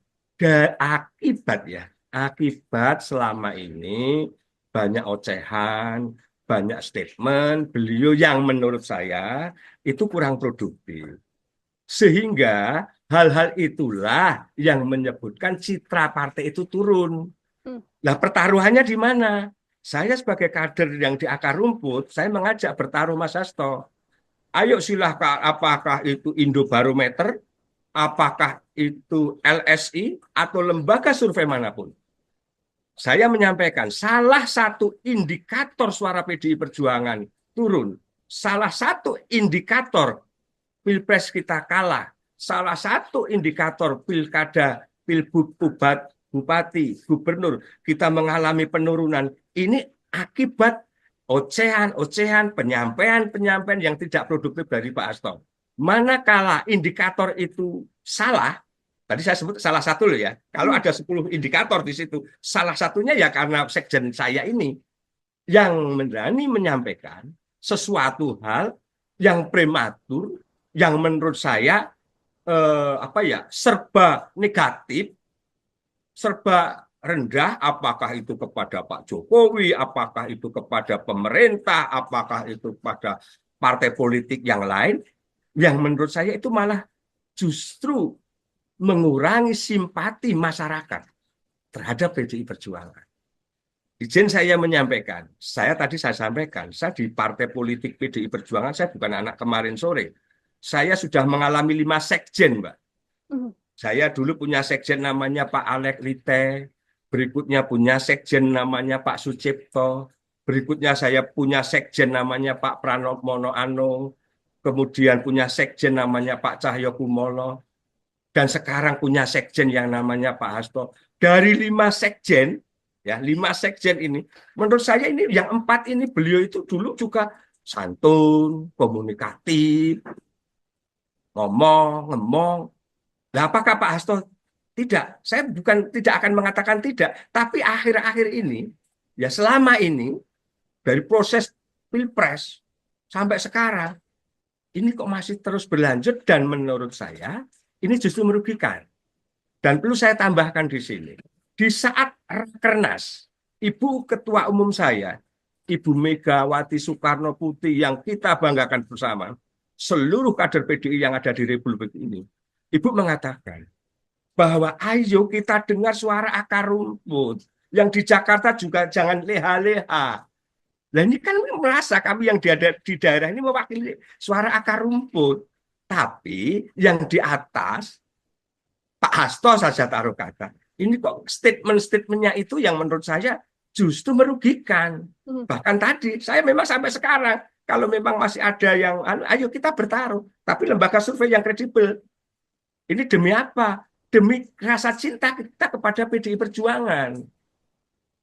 akibat selama ini banyak ocehan, banyak statement beliau yang menurut saya itu kurang produktif. Sehingga hal-hal itulah yang menyebutkan citra partai itu turun. Nah, pertaruhannya di mana? Saya sebagai kader yang di akar rumput, saya mengajak bertaruh Mas Hasto. Ayo silahkan, apakah itu Indobarometer, apakah itu LSI, atau lembaga survei manapun. Saya menyampaikan, salah satu indikator suara PDI Perjuangan turun. Salah satu indikator Pilpres kita kalah. Salah satu indikator pilkada, pilbub, bupati, gubernur, kita mengalami penurunan. Ini akibat ocehan-ocehan, penyampaian-penyampaian yang tidak produktif dari Pak Hasto. Manakala indikator itu salah, tadi saya sebut salah satu loh ya, kalau ada 10 indikator di situ, salah satunya ya karena sekjen saya ini yang berani menyampaikan sesuatu hal yang prematur, yang menurut saya serba negatif, serba rendah, apakah itu kepada Pak Jokowi, apakah itu kepada pemerintah, apakah itu kepada partai politik yang lain. yang menurut saya itu malah justru mengurangi simpati masyarakat terhadap PDI Perjuangan. Izin saya menyampaikan, saya sampaikan, saya di partai politik PDI Perjuangan, saya bukan anak kemarin sore. Saya sudah mengalami 5 sekjen, Mbak. Mhm. Saya dulu punya sekjen namanya Pak Alek Lite, berikutnya punya sekjen namanya Pak Sucipto, berikutnya saya punya sekjen namanya Pak Pranowo Anung, kemudian punya sekjen namanya Pak Cahyo Kumolo, dan sekarang punya sekjen yang namanya Pak Hasto. Dari 5 sekjen, ya 5 sekjen ini, menurut saya ini yang 4 ini beliau itu dulu juga santun, komunikatif, ngomong. Nah, apakah Pak Hasto tidak? Saya bukan tidak akan mengatakan tidak, tapi akhir-akhir ini, ya selama ini dari proses Pilpres sampai sekarang, ini kok masih terus berlanjut dan menurut saya ini justru merugikan. Dan perlu saya tambahkan di sini, di saat Rakernas, Ibu Ketua Umum saya, Ibu Megawati Soekarno Putri yang kita banggakan bersama, seluruh kader PDI yang ada di Republik ini, Ibu mengatakan bahwa ayo kita dengar suara akar rumput. Yang di Jakarta juga jangan leha-leha. Nah ini kan merasa kami yang di daerah ini mewakili suara akar rumput. Tapi yang di atas, Pak Hasto saja taruh kata. Ini kok statement-statementnya itu yang menurut saya justru merugikan. Mhm. Bahkan tadi, saya memang sampai sekarang, kalau memang masih ada yang, ayo kita bertaruh. Tapi lembaga survei yang kredibel. Ini demi apa? Demi rasa cinta kita kepada PDI Perjuangan.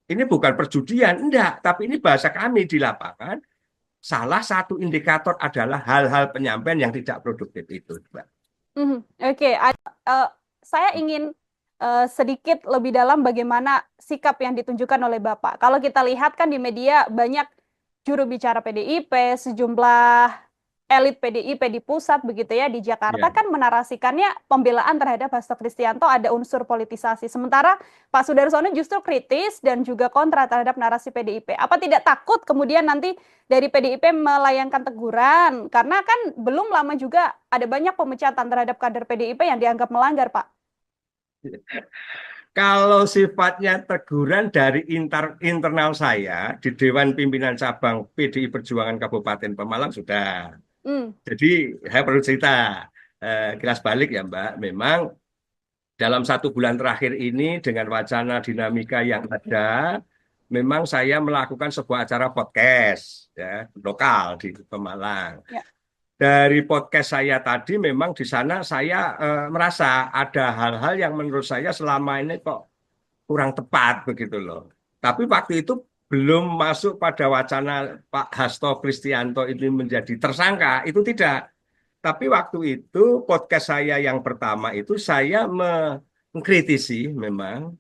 Ini bukan perjudian, enggak. Tapi ini bahasa kami di lapangan. Salah satu indikator adalah hal-hal penyampaian yang tidak produktif itu, Mbak. Oke, saya ingin sedikit lebih dalam bagaimana sikap yang ditunjukkan oleh Bapak. Kalau kita lihat kan di media banyak juru bicara PDIP, sejumlah elit PDIP di pusat begitu ya, di Jakarta Ya. kan menarasikannya pembelaan terhadap Hasto Kristianto ada unsur politisasi. Sementara Pak Sudarsono justru kritis dan juga kontra terhadap narasi PDIP. Apa tidak takut kemudian nanti dari PDIP melayangkan teguran? Karena kan belum lama juga ada banyak pemecatan terhadap kader PDIP yang dianggap melanggar, Pak. Kalau sifatnya teguran dari internal saya di Dewan Pimpinan Cabang PDI Perjuangan Kabupaten Pemalang sudah. Hmm. Jadi saya perlu cerita kilas balik ya Mbak. Memang dalam 1 bulan terakhir ini dengan wacana dinamika yang ada, memang saya melakukan sebuah acara podcast ya lokal di Pemalang. Ya. Dari podcast saya tadi memang di sana saya merasa ada hal-hal yang menurut saya selama ini kok kurang tepat begitu loh. Tapi waktu itu belum masuk pada wacana Pak Hasto Kristianto ini menjadi tersangka, itu tidak. Tapi waktu itu podcast saya yang pertama itu saya mengkritisi memang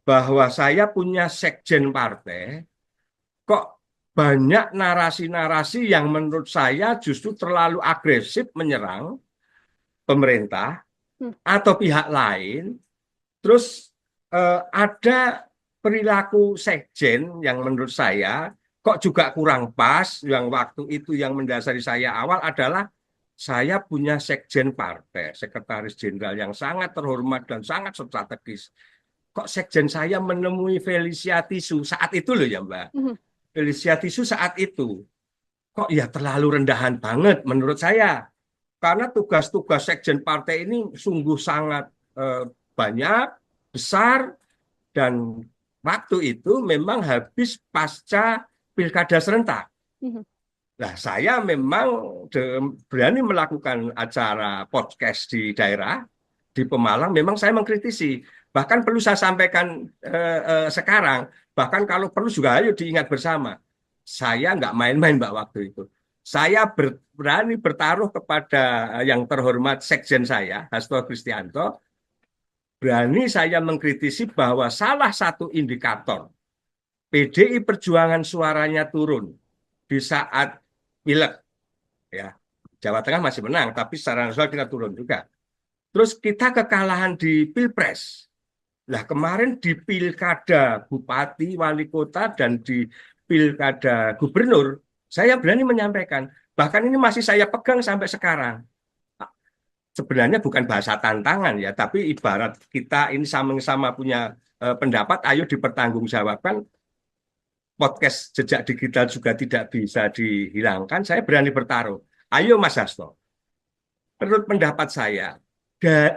bahwa saya punya sekjen partai kok banyak narasi-narasi yang menurut saya justru terlalu agresif menyerang pemerintah Hmm. atau pihak lain. Terus ada perilaku sekjen yang menurut saya kok juga kurang pas. Yang waktu itu yang mendasari saya awal adalah saya punya sekjen partai, sekretaris jenderal yang sangat terhormat dan sangat strategis. Kok sekjen saya menemui Felicia Tisu saat itu loh ya Mbak. Mhm. Felicia Tisu saat itu kok ya terlalu rendahan banget menurut saya. Karena tugas-tugas sekjen partai ini sungguh sangat banyak, besar, dan waktu itu memang habis pasca pilkada serentak. Mhm. Nah, saya memang berani melakukan acara podcast di daerah, di Pemalang, memang saya mengkritisi. Bahkan perlu saya sampaikan sekarang, bahkan kalau perlu juga ayo diingat bersama. Saya nggak main-main Mbak waktu itu. Saya berani bertaruh kepada yang terhormat sekjen saya, Hasto Kristianto, berani saya mengkritisi bahwa salah satu indikator PDI Perjuangan suaranya turun di saat pileg, ya Jawa Tengah masih menang, tapi secara nasional kita turun juga. Terus kita kekalahan di Pilpres. Nah kemarin di pilkada Bupati, Wali Kota, dan di pilkada Gubernur, saya berani menyampaikan Bahkan ini masih saya pegang sampai sekarang. Sebenarnya bukan bahasa tantangan ya, tapi ibarat kita ini sama-sama punya pendapat, ayo dipertanggungjawabkan. Podcast jejak digital juga tidak bisa dihilangkan. Saya berani bertaruh. Ayo Mas Hasto, menurut pendapat saya,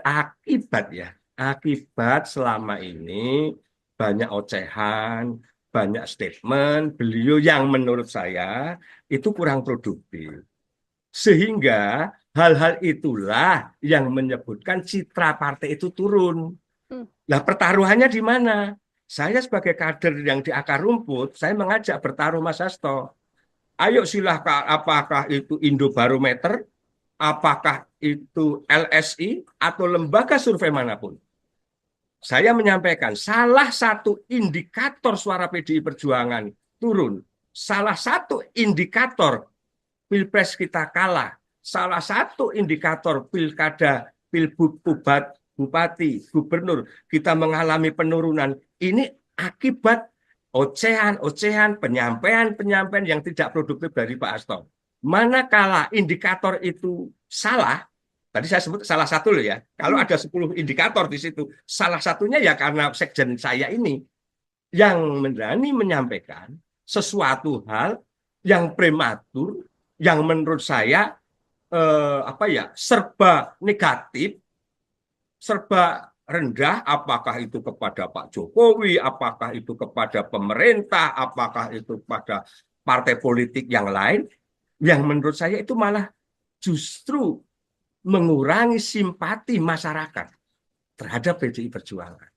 akibat ya, akibat selama ini banyak ocehan, banyak statement beliau yang menurut saya itu kurang produktif. Sehingga hal-hal itulah yang menyebutkan citra partai itu turun. Hmm. Nah, pertaruhannya di mana? Saya sebagai kader yang di akar rumput, saya mengajak bertaruh Mas Hasto. Ayo silahkan, apakah itu Indobarometer, apakah itu LSI, atau lembaga survei manapun. Saya menyampaikan salah satu indikator suara PDI Perjuangan turun. Salah satu indikator Pilpres kita kalah. Salah satu indikator pilkada, pilbud, bupati, gubernur, kita mengalami penurunan. Ini akibat ocehan-ocehan, penyampaian-penyampaian yang tidak produktif dari Pak Hasto. Manakala indikator itu salah, tadi saya sebut salah satu loh ya, kalau ada 10 indikator di situ, salah satunya ya karena sekjen saya ini yang berani menyampaikan sesuatu hal yang prematur, yang menurut saya serba negatif, serba rendah, apakah itu kepada Pak Jokowi, apakah itu kepada pemerintah, apakah itu pada partai politik yang lain, yang menurut saya itu malah justru mengurangi simpati masyarakat terhadap PDI Perjuangan.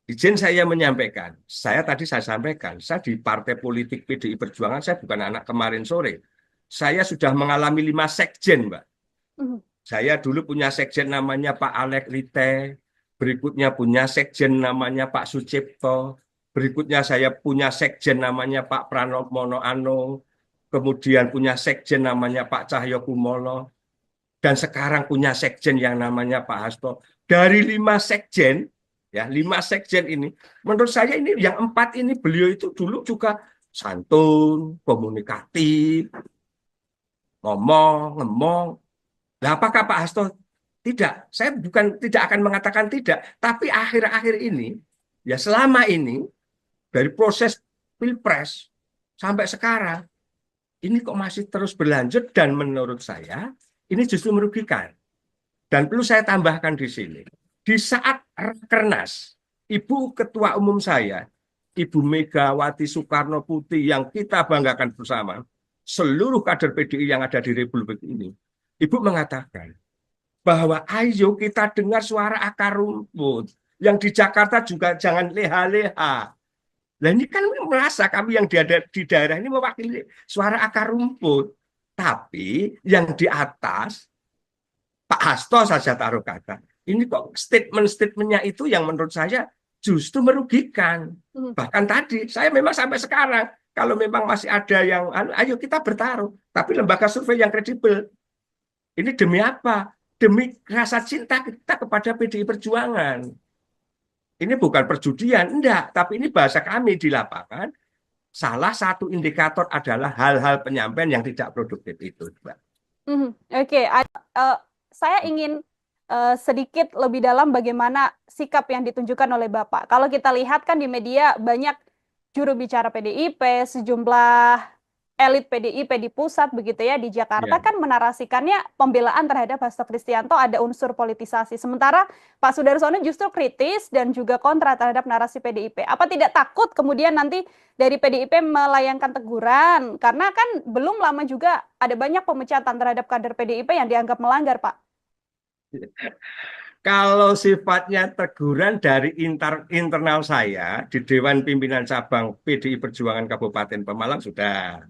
Izin saya menyampaikan, saya sampaikan, saya di partai politik PDI Perjuangan, saya bukan anak kemarin sore. Saya sudah mengalami 5 sekjen, Mbak. Saya dulu punya sekjen namanya Pak Alek Lite, berikutnya punya sekjen namanya Pak Sucipto, berikutnya saya punya sekjen namanya Pak Pranowo Anung, kemudian punya sekjen namanya Pak Cahyo Kumolo, dan sekarang punya sekjen yang namanya Pak Hasto. Dari 5 sekjen, ya 5 sekjen ini, menurut saya ini yang 4 ini beliau itu dulu juga santun, komunikatif, ngomong. Nah, apakah Pak Hasto tidak? Saya bukan tidak akan mengatakan tidak, tapi akhir-akhir ini, ya selama ini dari proses Pilpres sampai sekarang, ini kok masih terus berlanjut dan menurut saya ini justru merugikan. Dan perlu saya tambahkan di sini, di saat Rakernas, Ibu Ketua Umum saya, Ibu Megawati Soekarno Putri yang kita banggakan bersama, seluruh kader PDI yang ada di Republik ini, Ibu mengatakan bahwa ayo kita dengar suara akar rumput. Yang di Jakarta juga jangan leha-leha. Nah ini kan merasa kami yang di daerah ini mewakili suara akar rumput. Tapi yang di atas, Pak Hasto saja taruh kata, ini kok statement-statementnya itu yang menurut saya justru merugikan. Bahkan tadi, saya memang sampai sekarang, kalau memang masih ada yang, ayo kita bertaruh. Tapi lembaga survei yang kredibel. Ini demi apa? Demi rasa cinta kita kepada PDI Perjuangan. Ini bukan perjudian, enggak. Tapi ini bahasa kami di lapangan, salah satu indikator adalah hal-hal penyampaian yang tidak produktif itu, Mbak. Oke, saya ingin sedikit lebih dalam bagaimana sikap yang ditunjukkan oleh Bapak. Kalau kita lihat kan di media banyak juru bicara PDIP, sejumlah elit PDIP di pusat begitu ya di Jakarta kan menarasikannya pembelaan terhadap Hasto Kristianto ada unsur politisasi. Sementara Pak Sudarsono justru kritis dan juga kontra terhadap narasi PDIP. Apa tidak takut kemudian nanti dari PDIP melayangkan teguran? Karena kan belum lama juga ada banyak pemecatan terhadap kader PDIP yang dianggap melanggar, Pak. Kalau sifatnya teguran dari internal saya di Dewan Pimpinan Cabang PDI Perjuangan Kabupaten Pemalang sudah.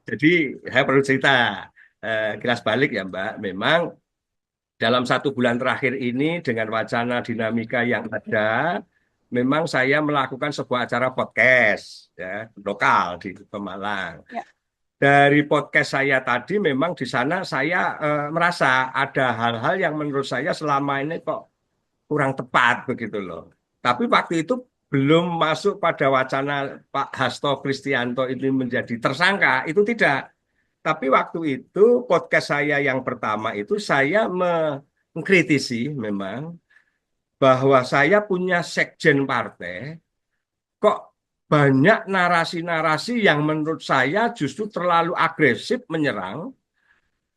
Jadi saya perlu cerita kilas balik ya Mbak. Memang dalam 1 bulan terakhir ini dengan wacana dinamika yang ada, memang saya melakukan sebuah acara podcast ya, lokal di Pemalang. Ya. Dari podcast saya tadi memang di sana saya merasa ada hal-hal yang menurut saya selama ini kok kurang tepat begitu loh. Tapi waktu itu belum masuk pada wacana Pak Hasto Kristianto ini menjadi tersangka, itu tidak. Tapi waktu itu podcast saya yang pertama itu saya mengkritisi memang bahwa saya punya sekjen partai, kok banyak narasi-narasi yang menurut saya justru terlalu agresif menyerang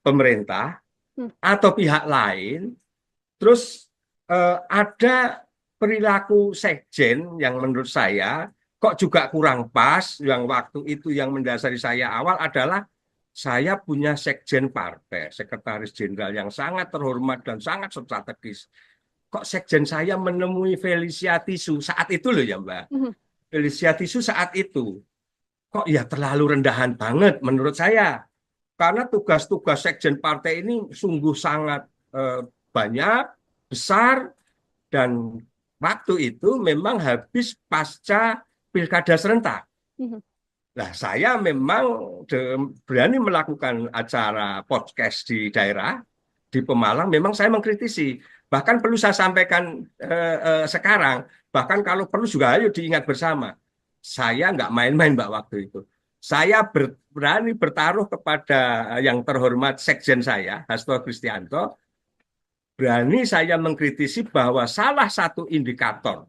pemerintah Hmm. atau pihak lain. Terus ada perilaku sekjen yang menurut saya kok juga kurang pas. Yang waktu itu yang mendasari saya awal adalah saya punya sekjen partai, sekretaris jenderal yang sangat terhormat dan sangat strategis. Kok sekjen saya menemui Felicia Tisu saat itu loh ya Mbak. Mhm. Felicia Tisu saat itu. Kok ya terlalu rendahan banget menurut saya. Karena tugas-tugas sekjen partai ini sungguh sangat banyak, besar, dan waktu itu memang habis pasca pilkada serentak. Mhm. Nah, saya memang berani melakukan acara podcast di daerah, di Pemalang, memang saya mengkritisi. Bahkan perlu saya sampaikan sekarang, bahkan kalau perlu juga ayo diingat bersama. Saya nggak main-main Mbak waktu itu. Saya berani bertaruh kepada yang terhormat sekjen saya, Hasto Kristianto, berani saya mengkritisi bahwa salah satu indikator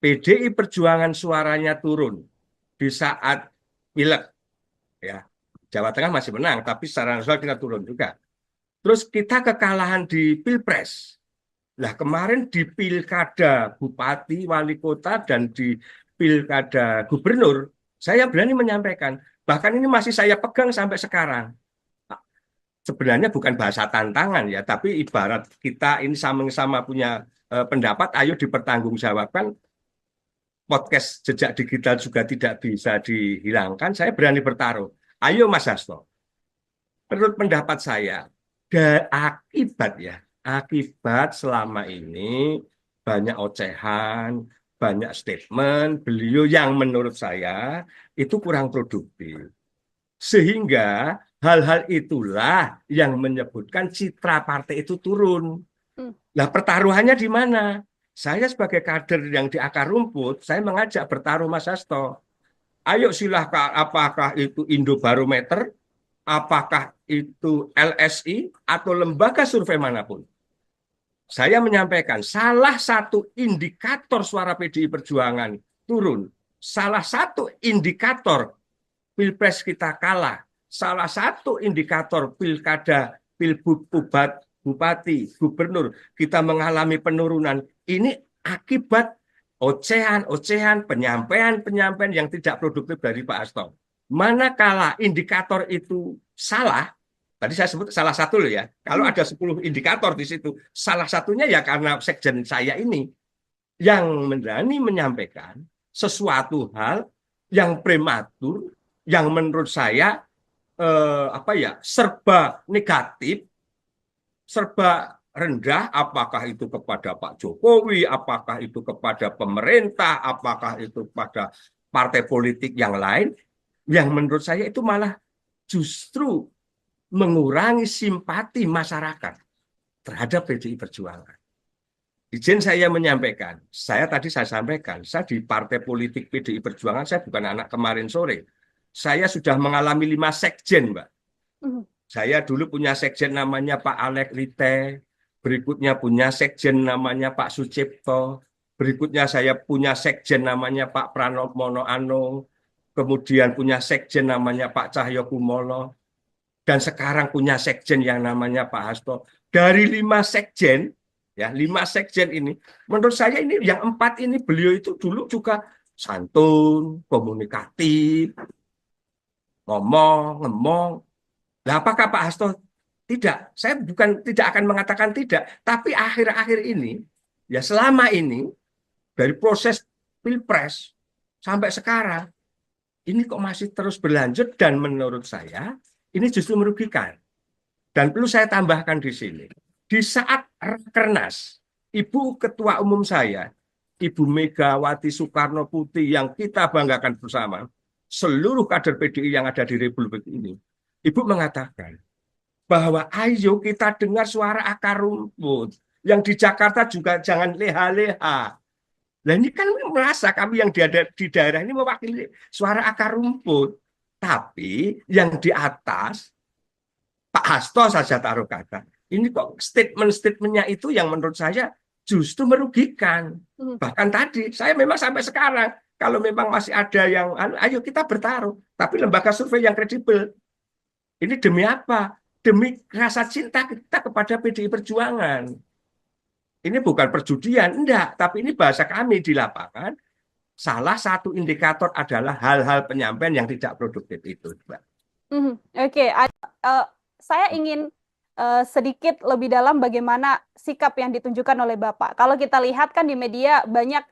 PDI Perjuangan suaranya turun di saat pileg, ya Jawa Tengah masih menang, tapi secara nasional kita turun juga. Terus kita kekalahan di Pilpres. Nah kemarin di pilkada bupati, wali kota, dan di pilkada gubernur, saya berani menyampaikan, bahkan ini masih saya pegang sampai sekarang. Sebenarnya bukan bahasa tantangan ya, tapi ibarat kita ini sama-sama punya pendapat, ayo dipertanggungjawabkan. Podcast jejak digital juga tidak bisa dihilangkan. Saya berani bertaruh. Ayo Mas Hasto, menurut pendapat saya, akibat selama ini banyak ocehan, banyak statement beliau yang menurut saya itu kurang produktif. Sehingga hal-hal itulah yang menyebutkan citra partai itu turun. Hmm. Nah, pertaruhannya di mana? Saya sebagai kader yang di akar rumput, saya mengajak bertaruh Mas Hasto. Ayo silahkan, apakah itu Indobarometer, apakah itu LSI, atau lembaga survei manapun. Saya menyampaikan salah satu indikator suara PDI Perjuangan turun. Salah satu indikator Pilpres kita kalah. Salah satu indikator pilkada, pilbub, bupati, gubernur, kita mengalami penurunan. Ini akibat ocehan-ocehan, penyampaian-penyampaian yang tidak produktif dari Pak Hasto. Manakala indikator itu salah, tadi saya sebut salah satu loh ya, kalau ada 10 indikator di situ, salah satunya ya karena sekjen saya ini yang berani menyampaikan sesuatu hal yang prematur, yang menurut saya serba negatif, serba rendah, apakah itu kepada Pak Jokowi, apakah itu kepada pemerintah, apakah itu pada partai politik yang lain, yang menurut saya itu malah justru mengurangi simpati masyarakat terhadap PDI Perjuangan. Izin saya menyampaikan, saya sampaikan, saya di partai politik PDI Perjuangan, saya bukan anak kemarin sore. Saya sudah mengalami 5 sekjen, Mbak. Saya dulu punya sekjen namanya Pak Alek Lite, berikutnya punya sekjen namanya Pak Sucipto, berikutnya saya punya sekjen namanya Pak Pranowo Mono Anung, kemudian punya sekjen namanya Pak Cahyo Kumolo, dan sekarang punya sekjen yang namanya Pak Hasto. Dari 5 sekjen, ya 5 sekjen ini, menurut saya ini yang 4 ini beliau itu dulu juga santun, komunikatif, ngomong. Nah, apakah Pak Hasto tidak? Saya bukan tidak akan mengatakan tidak, tapi akhir-akhir ini, ya selama ini dari proses Pilpres sampai sekarang, ini kok masih terus berlanjut dan menurut saya ini justru merugikan. Dan perlu saya tambahkan di sini, di saat Rakernas, Ibu Ketua Umum saya, Ibu Megawati Soekarno Putri yang kita banggakan bersama, seluruh kader PDI yang ada di Republik ini, Ibu mengatakan bahwa ayo kita dengar suara akar rumput. Yang di Jakarta juga jangan leha-leha. Nah ini kan merasa kami yang di daerah ini mewakili suara akar rumput. Tapi yang di atas Pak Hasto saja taruh kata. Ini kok statement-statementnya itu yang menurut saya justru merugikan. Bahkan tadi, saya memang sampai sekarang, kalau memang masih ada yang, ayo kita bertaruh. Tapi lembaga survei yang kredibel. Ini demi apa? Demi rasa cinta kita kepada PDI Perjuangan. Ini bukan perjudian, enggak. Tapi ini bahasa kami di lapangan. Salah satu indikator adalah hal-hal penyampaian yang tidak produktif itu, Mbak. Oke, saya ingin sedikit lebih dalam bagaimana sikap yang ditunjukkan oleh Bapak. Kalau kita lihat kan di media banyak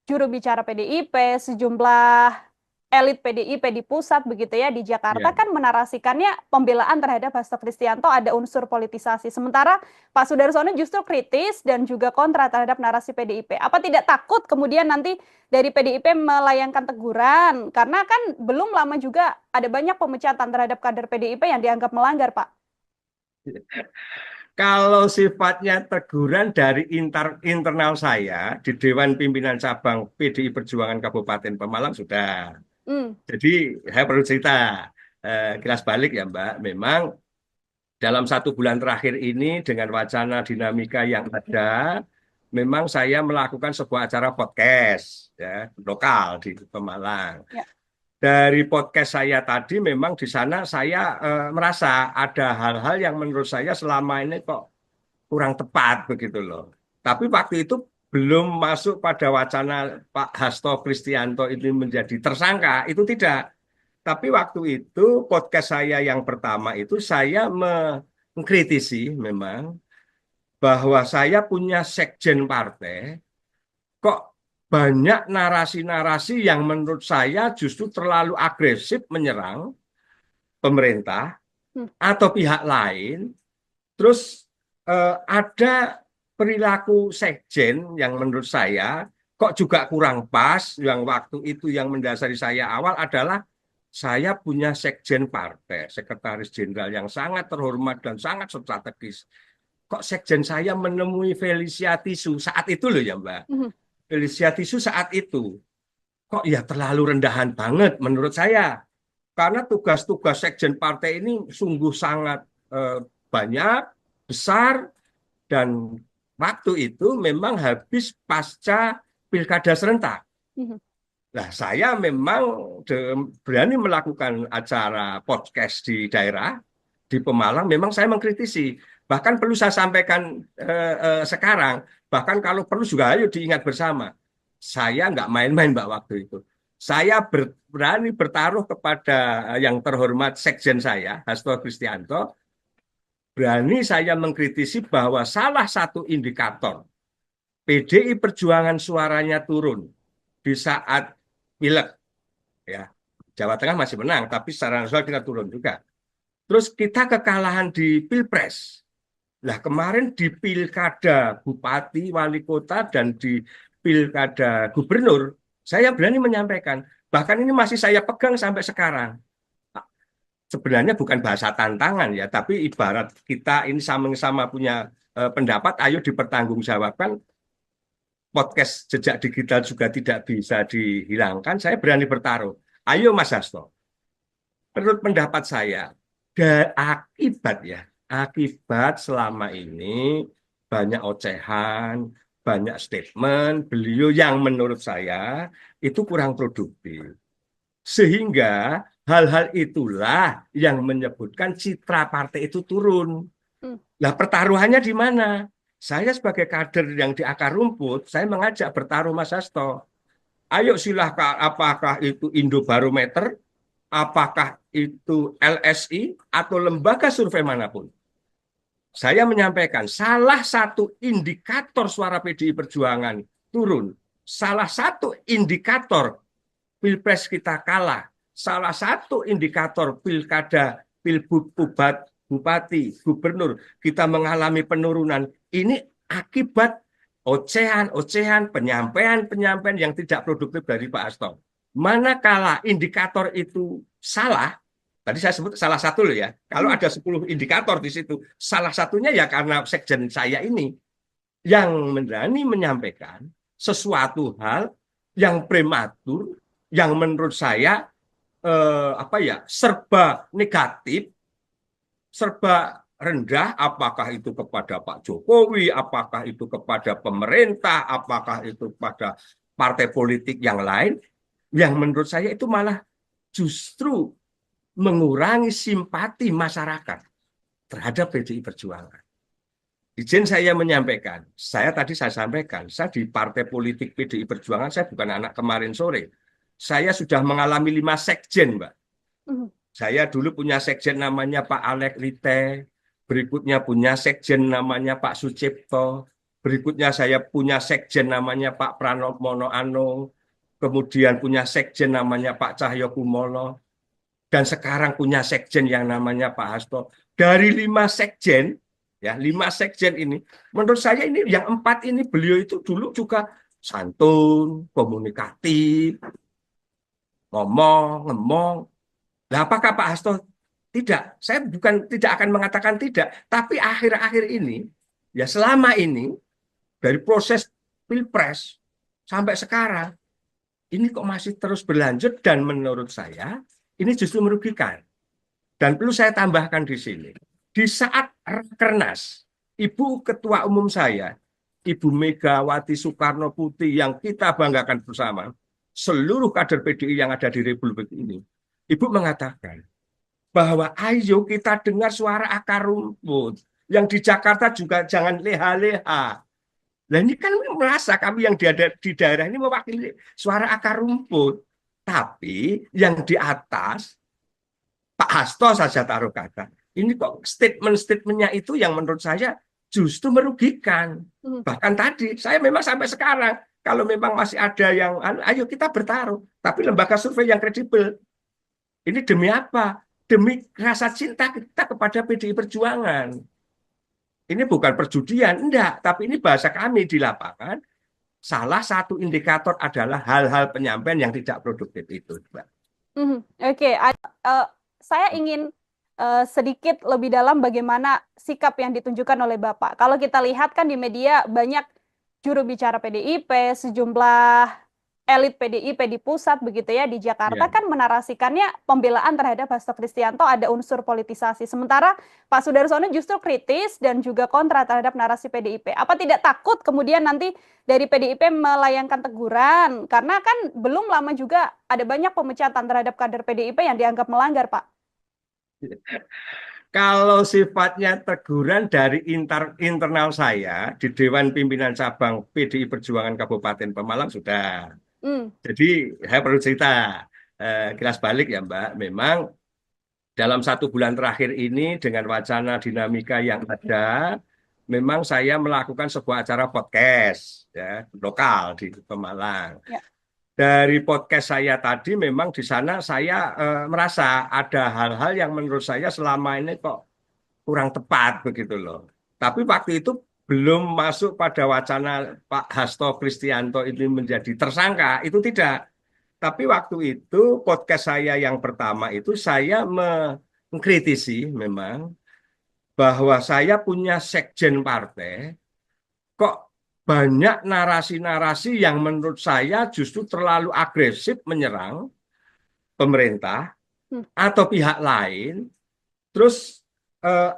juru bicara PDIP, sejumlah elit PDIP di pusat begitu ya di Jakarta kan menarasikannya pembelaan terhadap Hasto Kristianto ada unsur politisasi. Sementara Pak Sudarsono justru kritis dan juga kontra terhadap narasi PDIP. Apa tidak takut kemudian nanti dari PDIP melayangkan teguran? Karena kan belum lama juga ada banyak pemecatan terhadap kader PDIP yang dianggap melanggar, Pak. Kalau sifatnya teguran dari internal saya di Dewan Pimpinan Cabang PDI Perjuangan Kabupaten Pemalang sudah. Jadi saya perlu cerita kilas balik ya Mbak. Memang dalam 1 bulan terakhir ini dengan wacana dinamika yang ada, memang saya melakukan sebuah acara podcast ya, lokal di Pemalang. Ya. Dari podcast saya tadi memang di sana saya merasa ada hal-hal yang menurut saya selama ini kok kurang tepat begitu loh. Tapi waktu itu belum masuk pada wacana Pak Hasto Kristianto ini menjadi tersangka, itu tidak. Tapi waktu itu podcast saya yang pertama itu saya mengkritisi memang bahwa saya punya sekjen partai kok banyak narasi-narasi yang menurut saya justru terlalu agresif menyerang pemerintah atau pihak lain. Terus ada perilaku sekjen yang menurut saya kok juga kurang pas. Yang waktu itu yang mendasari saya awal adalah saya punya sekjen partai, sekretaris jenderal yang sangat terhormat dan sangat strategis. Kok sekjen saya menemui Felicia Tisu saat itu loh ya Mbak. Felicia Tisu saat itu kok ya terlalu rendahan banget menurut saya. Karena tugas-tugas sekjen partai ini sungguh sangat banyak, besar, dan waktu itu memang habis pasca pilkada serentak. Nah, saya memang berani melakukan acara podcast di daerah, di Pemalang, memang saya mengkritisi. Bahkan perlu saya sampaikan sekarang, bahkan kalau perlu juga ayo diingat bersama. Saya nggak main-main Mbak waktu itu. Saya berani bertaruh kepada yang terhormat sekjen saya, Hasto Kristianto, berani saya mengkritisi bahwa salah satu indikator PDI Perjuangan suaranya turun di saat pileg, ya Jawa Tengah masih menang, tapi secara nasional kita turun juga. Terus kita kekalahan di Pilpres. Nah kemarin di pilkada Bupati, Wali Kota, dan di pilkada Gubernur, saya berani menyampaikan, bahkan ini masih saya pegang sampai sekarang. Sebenarnya bukan bahasa tantangan ya, tapi ibarat kita ini sama-sama punya pendapat, ayo dipertanggungjawabkan. Podcast jejak digital juga tidak bisa dihilangkan, saya berani bertaruh. Ayo Mas Hasto, menurut pendapat saya, akibat selama ini banyak ocehan, banyak statement beliau yang menurut saya itu kurang produktif. Sehingga hal-hal itulah yang menyebutkan citra partai itu turun. Nah, pertaruhannya di mana? Saya sebagai kader yang di akar rumput, saya mengajak bertaruh Mas Hasto. Ayo silahkan, apakah itu Indobarometer, apakah itu LSI, atau lembaga survei manapun. Saya menyampaikan, salah satu indikator suara PDI Perjuangan turun. Salah satu indikator Pilpres kita kalah. Salah satu indikator pilkada, pilbud, bupati, gubernur, kita mengalami penurunan. Ini akibat ocehan-ocehan, penyampaian-penyampaian yang tidak produktif dari Pak Hasto. Manakala indikator itu salah, tadi saya sebut salah satu loh ya, kalau ada 10 indikator di situ, salah satunya ya karena sekjen saya ini yang berani menyampaikan sesuatu hal yang prematur, yang menurut saya serba negatif, serba rendah, apakah itu kepada Pak Jokowi, apakah itu kepada pemerintah, apakah itu pada partai politik yang lain, yang menurut saya itu malah justru mengurangi simpati masyarakat terhadap PDI Perjuangan. Izin saya menyampaikan, saya sampaikan, saya di partai politik PDI Perjuangan, saya bukan anak kemarin sore. Saya sudah mengalami 5 sekjen, Mbak. Mhm. Saya dulu punya sekjen namanya Pak Alek Lite, berikutnya punya sekjen namanya Pak Sucipto, berikutnya saya punya sekjen namanya Pak Pranowo Mono Anung, kemudian punya sekjen namanya Pak Cahyo Kumolo, dan sekarang punya sekjen yang namanya Pak Hasto. Dari 5 sekjen, ya 5 sekjen ini, menurut saya ini yang 4 ini beliau itu dulu juga santun, komunikatif, ngomong. Nah, apakah Pak Hasto tidak? Saya bukan tidak akan mengatakan tidak, tapi akhir-akhir ini, ya selama ini dari proses Pilpres sampai sekarang, ini kok masih terus berlanjut dan menurut saya ini justru merugikan. Dan perlu saya tambahkan di sini, di saat Rakernas, Ibu Ketua Umum saya, Ibu Megawati Soekarno Putri yang kita banggakan bersama, seluruh kader PDI yang ada di Republik ini, Ibu mengatakan bahwa ayo kita dengar suara akar rumput. Yang di Jakarta juga jangan leha-leha. Nah ini kan merasa kami yang di daerah ini mewakili suara akar rumput. Tapi yang di atas, Pak Hasto saja taruh kata. Ini kok statement-statementnya itu yang menurut saya justru merugikan. Mhm. Bahkan tadi, saya memang sampai sekarang, kalau memang masih ada yang, ayo kita bertaruh. Tapi lembaga survei yang kredibel. Ini demi apa? Demi rasa cinta kita kepada PDI Perjuangan. Ini bukan perjudian, enggak. Tapi ini bahasa kami di lapangan, salah satu indikator adalah hal-hal penyampaian yang tidak produktif itu, Mbak. Oke, saya ingin sedikit lebih dalam bagaimana sikap yang ditunjukkan oleh Bapak. Kalau kita lihat kan di media banyak juru bicara PDIP, sejumlah elit PDIP di pusat begitu ya di Jakarta Ya. kan menarasikannya pembelaan terhadap Hasto Kristianto ada unsur politisasi. Sementara Pak Sudarsono justru kritis dan juga kontra terhadap narasi PDIP. Apa tidak takut kemudian nanti dari PDIP melayangkan teguran? Karena kan belum lama juga ada banyak pemecatan terhadap kader PDIP yang dianggap melanggar, Pak. Kalau sifatnya teguran dari internal saya di Dewan Pimpinan Cabang PDI Perjuangan Kabupaten Pemalang sudah. Hmm. Jadi saya perlu cerita kilas balik ya Mbak. Memang dalam 1 bulan terakhir ini dengan wacana dinamika yang ada, memang saya melakukan sebuah acara podcast ya lokal di Pemalang. Ya. Dari podcast saya tadi memang di sana saya merasa ada hal-hal yang menurut saya selama ini kok kurang tepat begitu loh. Tapi waktu itu belum masuk pada wacana Pak Hasto Kristianto ini menjadi tersangka, itu tidak. Tapi waktu itu podcast saya yang pertama itu saya mengkritisi memang bahwa saya punya sekjen partai kok banyak narasi-narasi yang menurut saya justru terlalu agresif menyerang pemerintah Hmm. atau pihak lain. Terus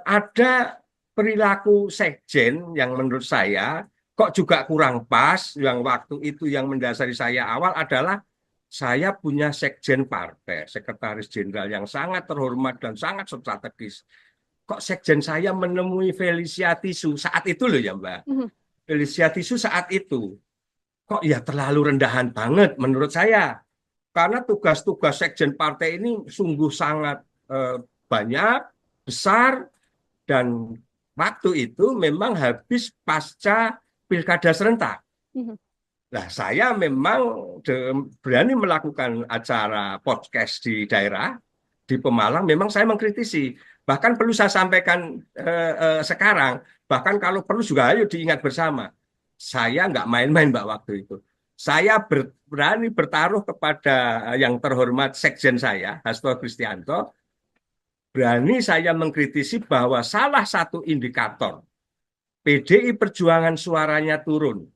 ada perilaku sekjen yang menurut saya kok juga kurang pas. Yang waktu itu yang mendasari saya awal adalah saya punya sekjen partai, sekretaris jenderal yang sangat terhormat dan sangat strategis. Kok sekjen saya menemui Felicia Tisu saat itu loh ya Mbak. Mhm. Felicia Tisu saat itu kok ya terlalu rendahan banget menurut saya. Karena tugas-tugas sekjen partai ini sungguh sangat banyak, besar, dan waktu itu memang habis pasca pilkada serentak. Mhm. Nah, saya memang berani melakukan acara podcast di daerah, di Pemalang, memang saya mengkritisi. Bahkan perlu saya sampaikan sekarang, bahkan kalau perlu juga ayo diingat bersama. Saya nggak main-main Mbak waktu itu. Saya berani bertaruh kepada yang terhormat sekjen saya, Hasto Kristianto, berani saya mengkritisi bahwa salah satu indikator PDI Perjuangan suaranya turun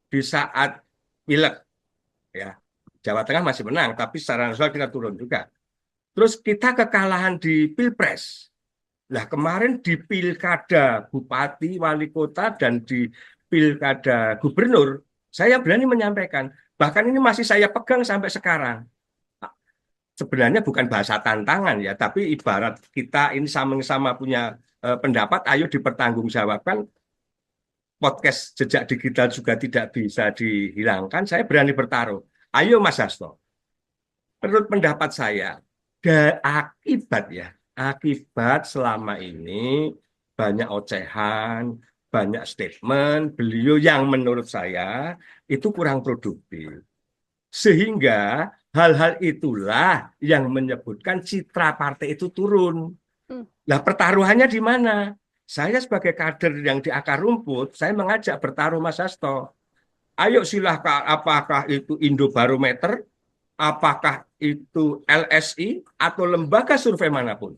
di saat pileg, ya Jawa Tengah masih menang, tapi secara nasional kita turun juga. Terus kita kekalahan di Pilpres, Nah, kemarin di pilkada bupati, wali kota, dan di pilkada gubernur, saya berani menyampaikan. Bahkan ini masih saya pegang sampai sekarang. Sebenarnya bukan bahasa tantangan ya, tapi ibarat kita ini sama-sama punya pendapat, ayo dipertanggungjawabkan. Podcast jejak digital juga tidak bisa dihilangkan. Saya berani bertaruh. Ayo Mas Hasto, menurut pendapat saya, akibat ya, akibat selama ini banyak ocehan, banyak statement beliau yang menurut saya itu kurang produktif. Sehingga hal-hal itulah yang menyebutkan citra partai itu turun. Hmm. Nah, pertaruhannya di mana? Saya sebagai kader yang di akar rumput, saya mengajak bertaruh Mas Hasto. Ayo silahkan, apakah itu Indobarometer, apakah itu LSI, atau lembaga survei manapun.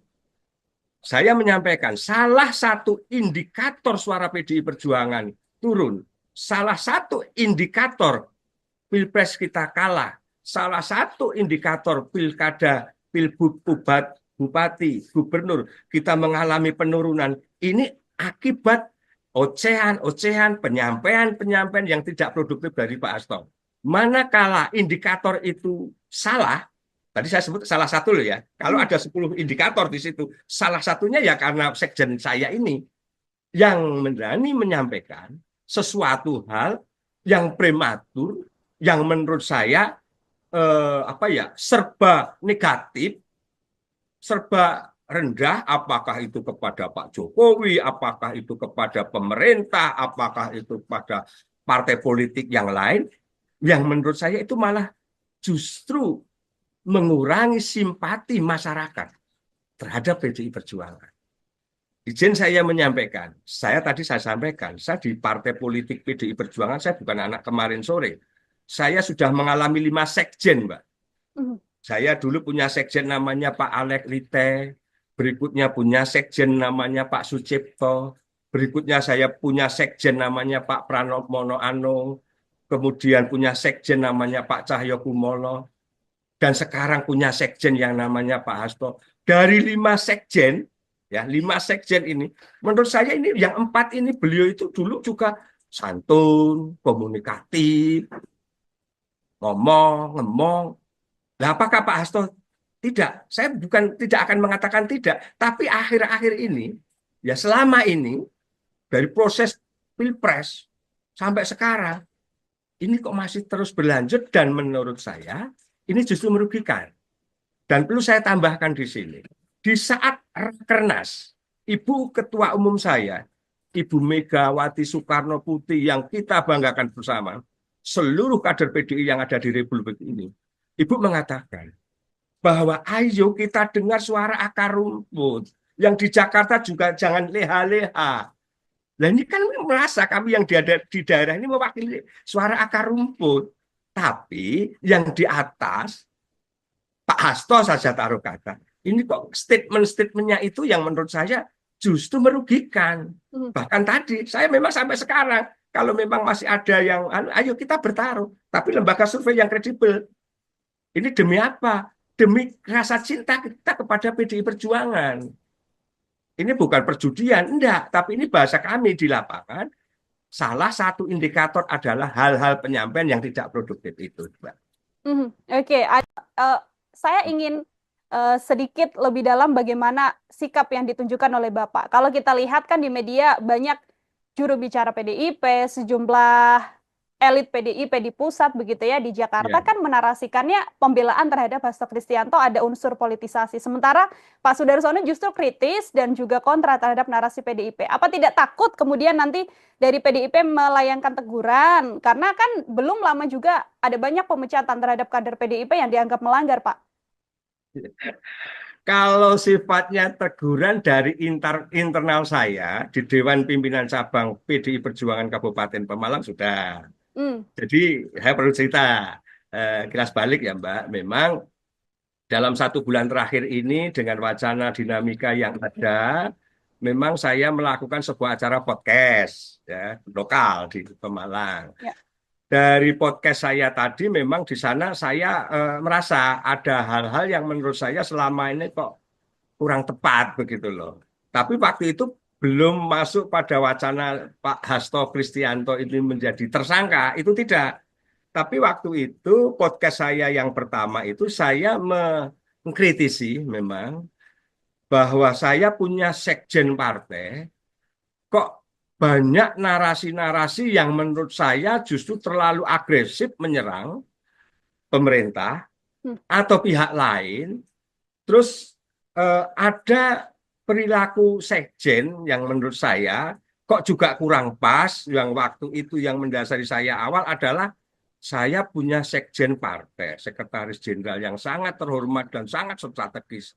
Saya menyampaikan salah satu indikator suara PDI Perjuangan turun. Salah satu indikator Pilpres kita kalah. Salah satu indikator pilkada, pilbub, bupati, gubernur, kita mengalami penurunan. Ini akibat ocehan-ocehan, penyampaian-penyampaian yang tidak produktif dari Pak Hasto. Manakala indikator itu salah, tadi saya sebut salah satu loh ya, kalau ada 10 indikator di situ, salah satunya ya karena sekjen saya ini yang berani menyampaikan sesuatu hal yang prematur, yang menurut saya serba negatif, serba rendah, apakah itu kepada Pak Jokowi, apakah itu kepada pemerintah, apakah itu kepada partai politik yang lain, yang menurut saya itu malah justru mengurangi simpati masyarakat terhadap PDI Perjuangan. Izin saya menyampaikan, saya sampaikan, saya di partai politik PDI Perjuangan, saya bukan anak kemarin sore. Saya sudah mengalami 5 sekjen, Mbak. Saya dulu punya sekjen namanya Pak Alek Lite, berikutnya punya sekjen namanya Pak Sucipto, berikutnya saya punya sekjen namanya Pak Pranowo Anung, kemudian punya sekjen namanya Pak Cahyo Kumolo, dan sekarang punya sekjen yang namanya Pak Hasto. Dari 5 sekjen, ya 5 sekjen ini, menurut saya ini yang 4 ini beliau itu dulu juga santun, komunikatif, ngomong. Nah, apakah Pak Hasto tidak? Saya bukan tidak akan mengatakan tidak, tapi akhir-akhir ini, ya selama ini dari proses Pilpres sampai sekarang, ini kok masih terus berlanjut dan menurut saya ini justru merugikan. Dan perlu saya tambahkan di sini, di saat Rakernas, Ibu Ketua Umum saya, Ibu Megawati Soekarno Putri yang kita banggakan bersama, seluruh kader PDI yang ada di Republik ini, Ibu mengatakan bahwa ayo kita dengar suara akar rumput. Yang di Jakarta juga jangan leha-leha. Nah ini kan merasa kami yang di daerah ini mewakili suara akar rumput. Tapi yang di atas, Pak Hasto saja taruh kata. Ini kok statement-statementnya itu yang menurut saya justru merugikan. Bahkan tadi, saya memang sampai sekarang, kalau memang masih ada yang, ayo kita bertaruh. Tapi lembaga survei yang kredibel. Ini demi apa? Demi rasa cinta kita kepada PDI Perjuangan. Ini bukan perjudian, enggak. Tapi ini bahasa kami di lapangan. Salah satu indikator adalah hal-hal penyampaian yang tidak produktif itu, Mbak. Oke, saya ingin sedikit lebih dalam bagaimana sikap yang ditunjukkan oleh Bapak. Kalau kita lihat kan di media banyak juru bicara PDIP, sejumlah elit PDIP di pusat begitu ya di Jakarta kan menarasikannya pembelaan terhadap Hasto Kristianto ada unsur politisasi. Sementara Pak Sudarsono justru kritis dan juga kontra terhadap narasi PDIP. Apa tidak takut kemudian nanti dari PDIP melayangkan teguran? Karena kan belum lama juga ada banyak pemecatan terhadap kader PDIP yang dianggap melanggar, Pak. Kalau sifatnya teguran dari internal saya di Dewan Pimpinan Cabang PDI Perjuangan Kabupaten Pemalang sudah. Jadi saya perlu cerita kilas balik ya Mbak. Memang dalam 1 bulan terakhir ini dengan wacana dinamika yang ada, memang saya melakukan sebuah acara podcast ya, lokal di Pemalang. Ya. Dari podcast saya tadi memang di sana saya merasa ada hal-hal yang menurut saya selama ini kok kurang tepat begitu loh. Tapi waktu itu belum masuk pada wacana Pak Hasto Kristianto ini menjadi tersangka, itu tidak. Tapi waktu itu podcast saya yang pertama itu saya mengkritisi memang bahwa saya punya sekjen partai, kok banyak narasi-narasi yang menurut saya justru terlalu agresif menyerang pemerintah Hmm. atau pihak lain. Terus ada perilaku sekjen yang menurut saya kok juga kurang pas. Yang waktu itu yang mendasari saya awal adalah saya punya sekjen partai, sekretaris jenderal yang sangat terhormat dan sangat strategis.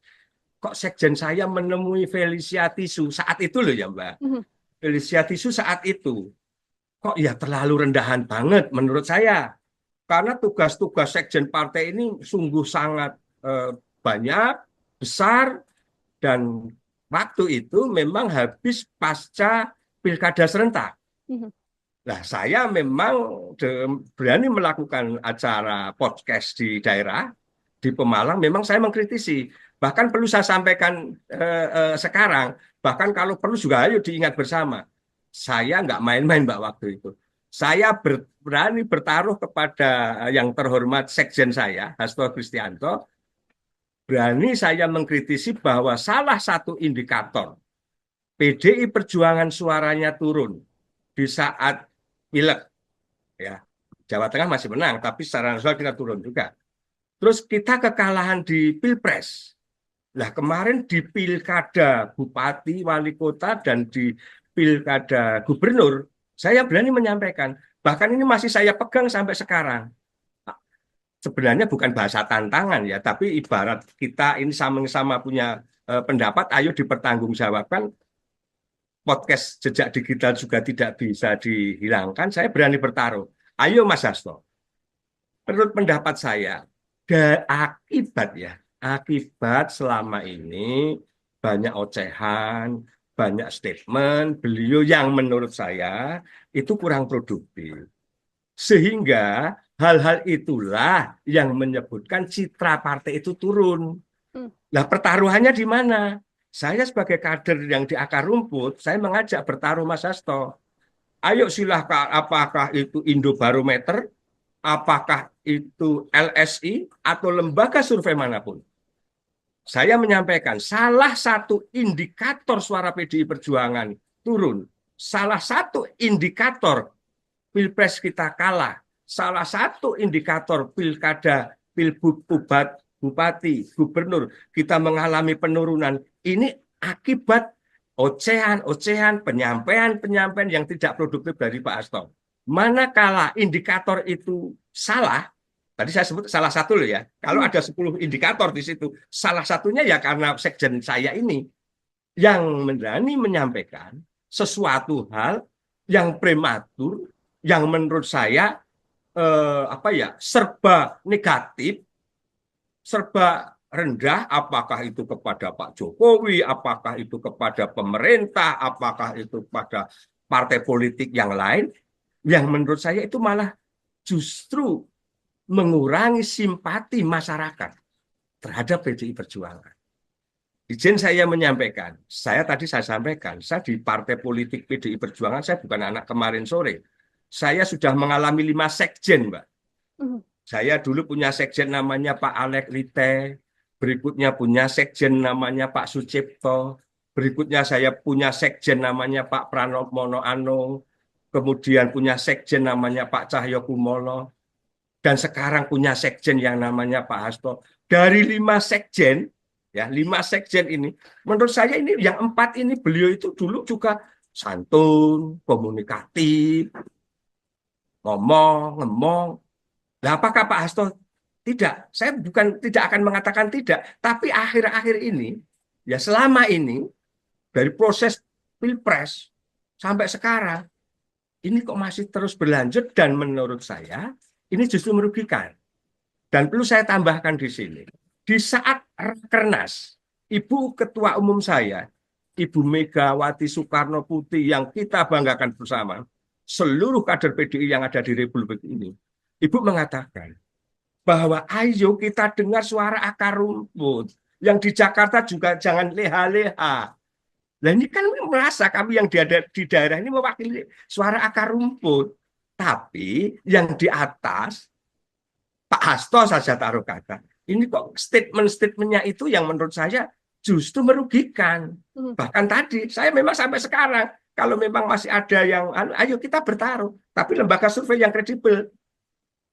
Kok sekjen saya menemui Felicia Tisu saat itu loh ya Mbak. Mhm. Felicia Tisu saat itu kok ya terlalu rendahan banget menurut saya. Karena tugas-tugas sekjen partai ini sungguh sangat banyak, besar, dan waktu itu memang habis pasca pilkada serentak. Mhm. Nah, saya memang berani melakukan acara podcast di daerah, di Pemalang, memang saya mengkritisi. Bahkan perlu saya sampaikan sekarang, bahkan kalau perlu juga ayo diingat bersama. Saya nggak main-main Mbak waktu itu. Saya berani bertaruh kepada yang terhormat sekjen saya, Hasto Kristianto, berani saya mengkritisi bahwa salah satu indikator PDI Perjuangan suaranya turun di saat pileg, ya Jawa Tengah masih menang, tapi secara nasional kita turun juga. Terus kita kekalahan di Pilpres. Nah kemarin di pilkada bupati, wali kota, dan di pilkada gubernur, saya berani menyampaikan, bahkan ini masih saya pegang sampai sekarang. Sebenarnya bukan bahasa tantangan ya, tapi ibarat kita ini sama-sama punya pendapat, ayo dipertanggungjawabkan. Podcast jejak digital juga tidak bisa dihilangkan. Saya berani bertaruh. Ayo Mas Hasto, menurut pendapat saya, akibat selama ini banyak ocehan, banyak statement beliau yang menurut saya itu kurang produktif. Sehingga hal-hal itulah yang menyebutkan citra partai itu turun. Hmm. Nah, pertaruhannya di mana? Saya sebagai kader yang di akar rumput, saya mengajak bertaruh Mas Hasto. Ayo silahkan, apakah itu Indobarometer, apakah itu LSI, atau lembaga survei manapun. Saya menyampaikan salah satu indikator suara PDI Perjuangan turun. Salah satu indikator Pilpres kita kalah. Salah satu indikator pilkada, pilbub, bupati, gubernur, kita mengalami penurunan. Ini akibat ocehan-ocehan, penyampaian-penyampaian yang tidak produktif dari Pak Hasto. Manakala indikator itu salah, tadi saya sebut salah satu loh ya, kalau ada 10 indikator di situ, salah satunya ya karena sekjen saya ini yang berani menyampaikan sesuatu hal yang prematur, yang menurut saya serba negatif, serba rendah, apakah itu kepada Pak Jokowi, apakah itu kepada pemerintah, apakah itu pada partai politik yang lain, yang menurut saya itu malah justru mengurangi simpati masyarakat terhadap PDI Perjuangan. Izin saya menyampaikan, saya sampaikan, saya di partai politik PDI Perjuangan, saya bukan anak kemarin sore. Saya sudah mengalami 5 sekjen, Mbak. Saya dulu punya sekjen namanya Pak Alek Lite, berikutnya punya sekjen namanya Pak Sucipto, berikutnya saya punya sekjen namanya Pak Pranowo Anung, kemudian punya sekjen namanya Pak Cahyo Kumolo, dan sekarang punya sekjen yang namanya Pak Hasto. Dari 5 sekjen, ya 5 sekjen ini, menurut saya ini yang 4 ini beliau itu dulu juga santun, komunikatif, ngomong. Nah, apakah Pak Hasto tidak? Saya bukan tidak akan mengatakan tidak, tapi akhir-akhir ini, ya selama ini dari proses Pilpres sampai sekarang, ini kok masih terus berlanjut dan menurut saya ini justru merugikan. Dan perlu saya tambahkan di sini, di saat Rakernas, Ibu Ketua Umum saya, Ibu Megawati Soekarno Putri yang kita banggakan bersama, seluruh kader PDI yang ada di Republik ini, Ibu mengatakan bahwa ayo kita dengar suara akar rumput. Yang di Jakarta juga jangan leha-leha. Nah ini kan merasa kami yang di daerah ini mewakili suara akar rumput. Tapi yang di atas, Pak Hasto saja taruh kata, ini kok statement-statementnya itu yang menurut saya justru merugikan. Bahkan tadi, saya memang sampai sekarang, kalau memang masih ada yang, ayo kita bertaruh. Tapi lembaga survei yang kredibel.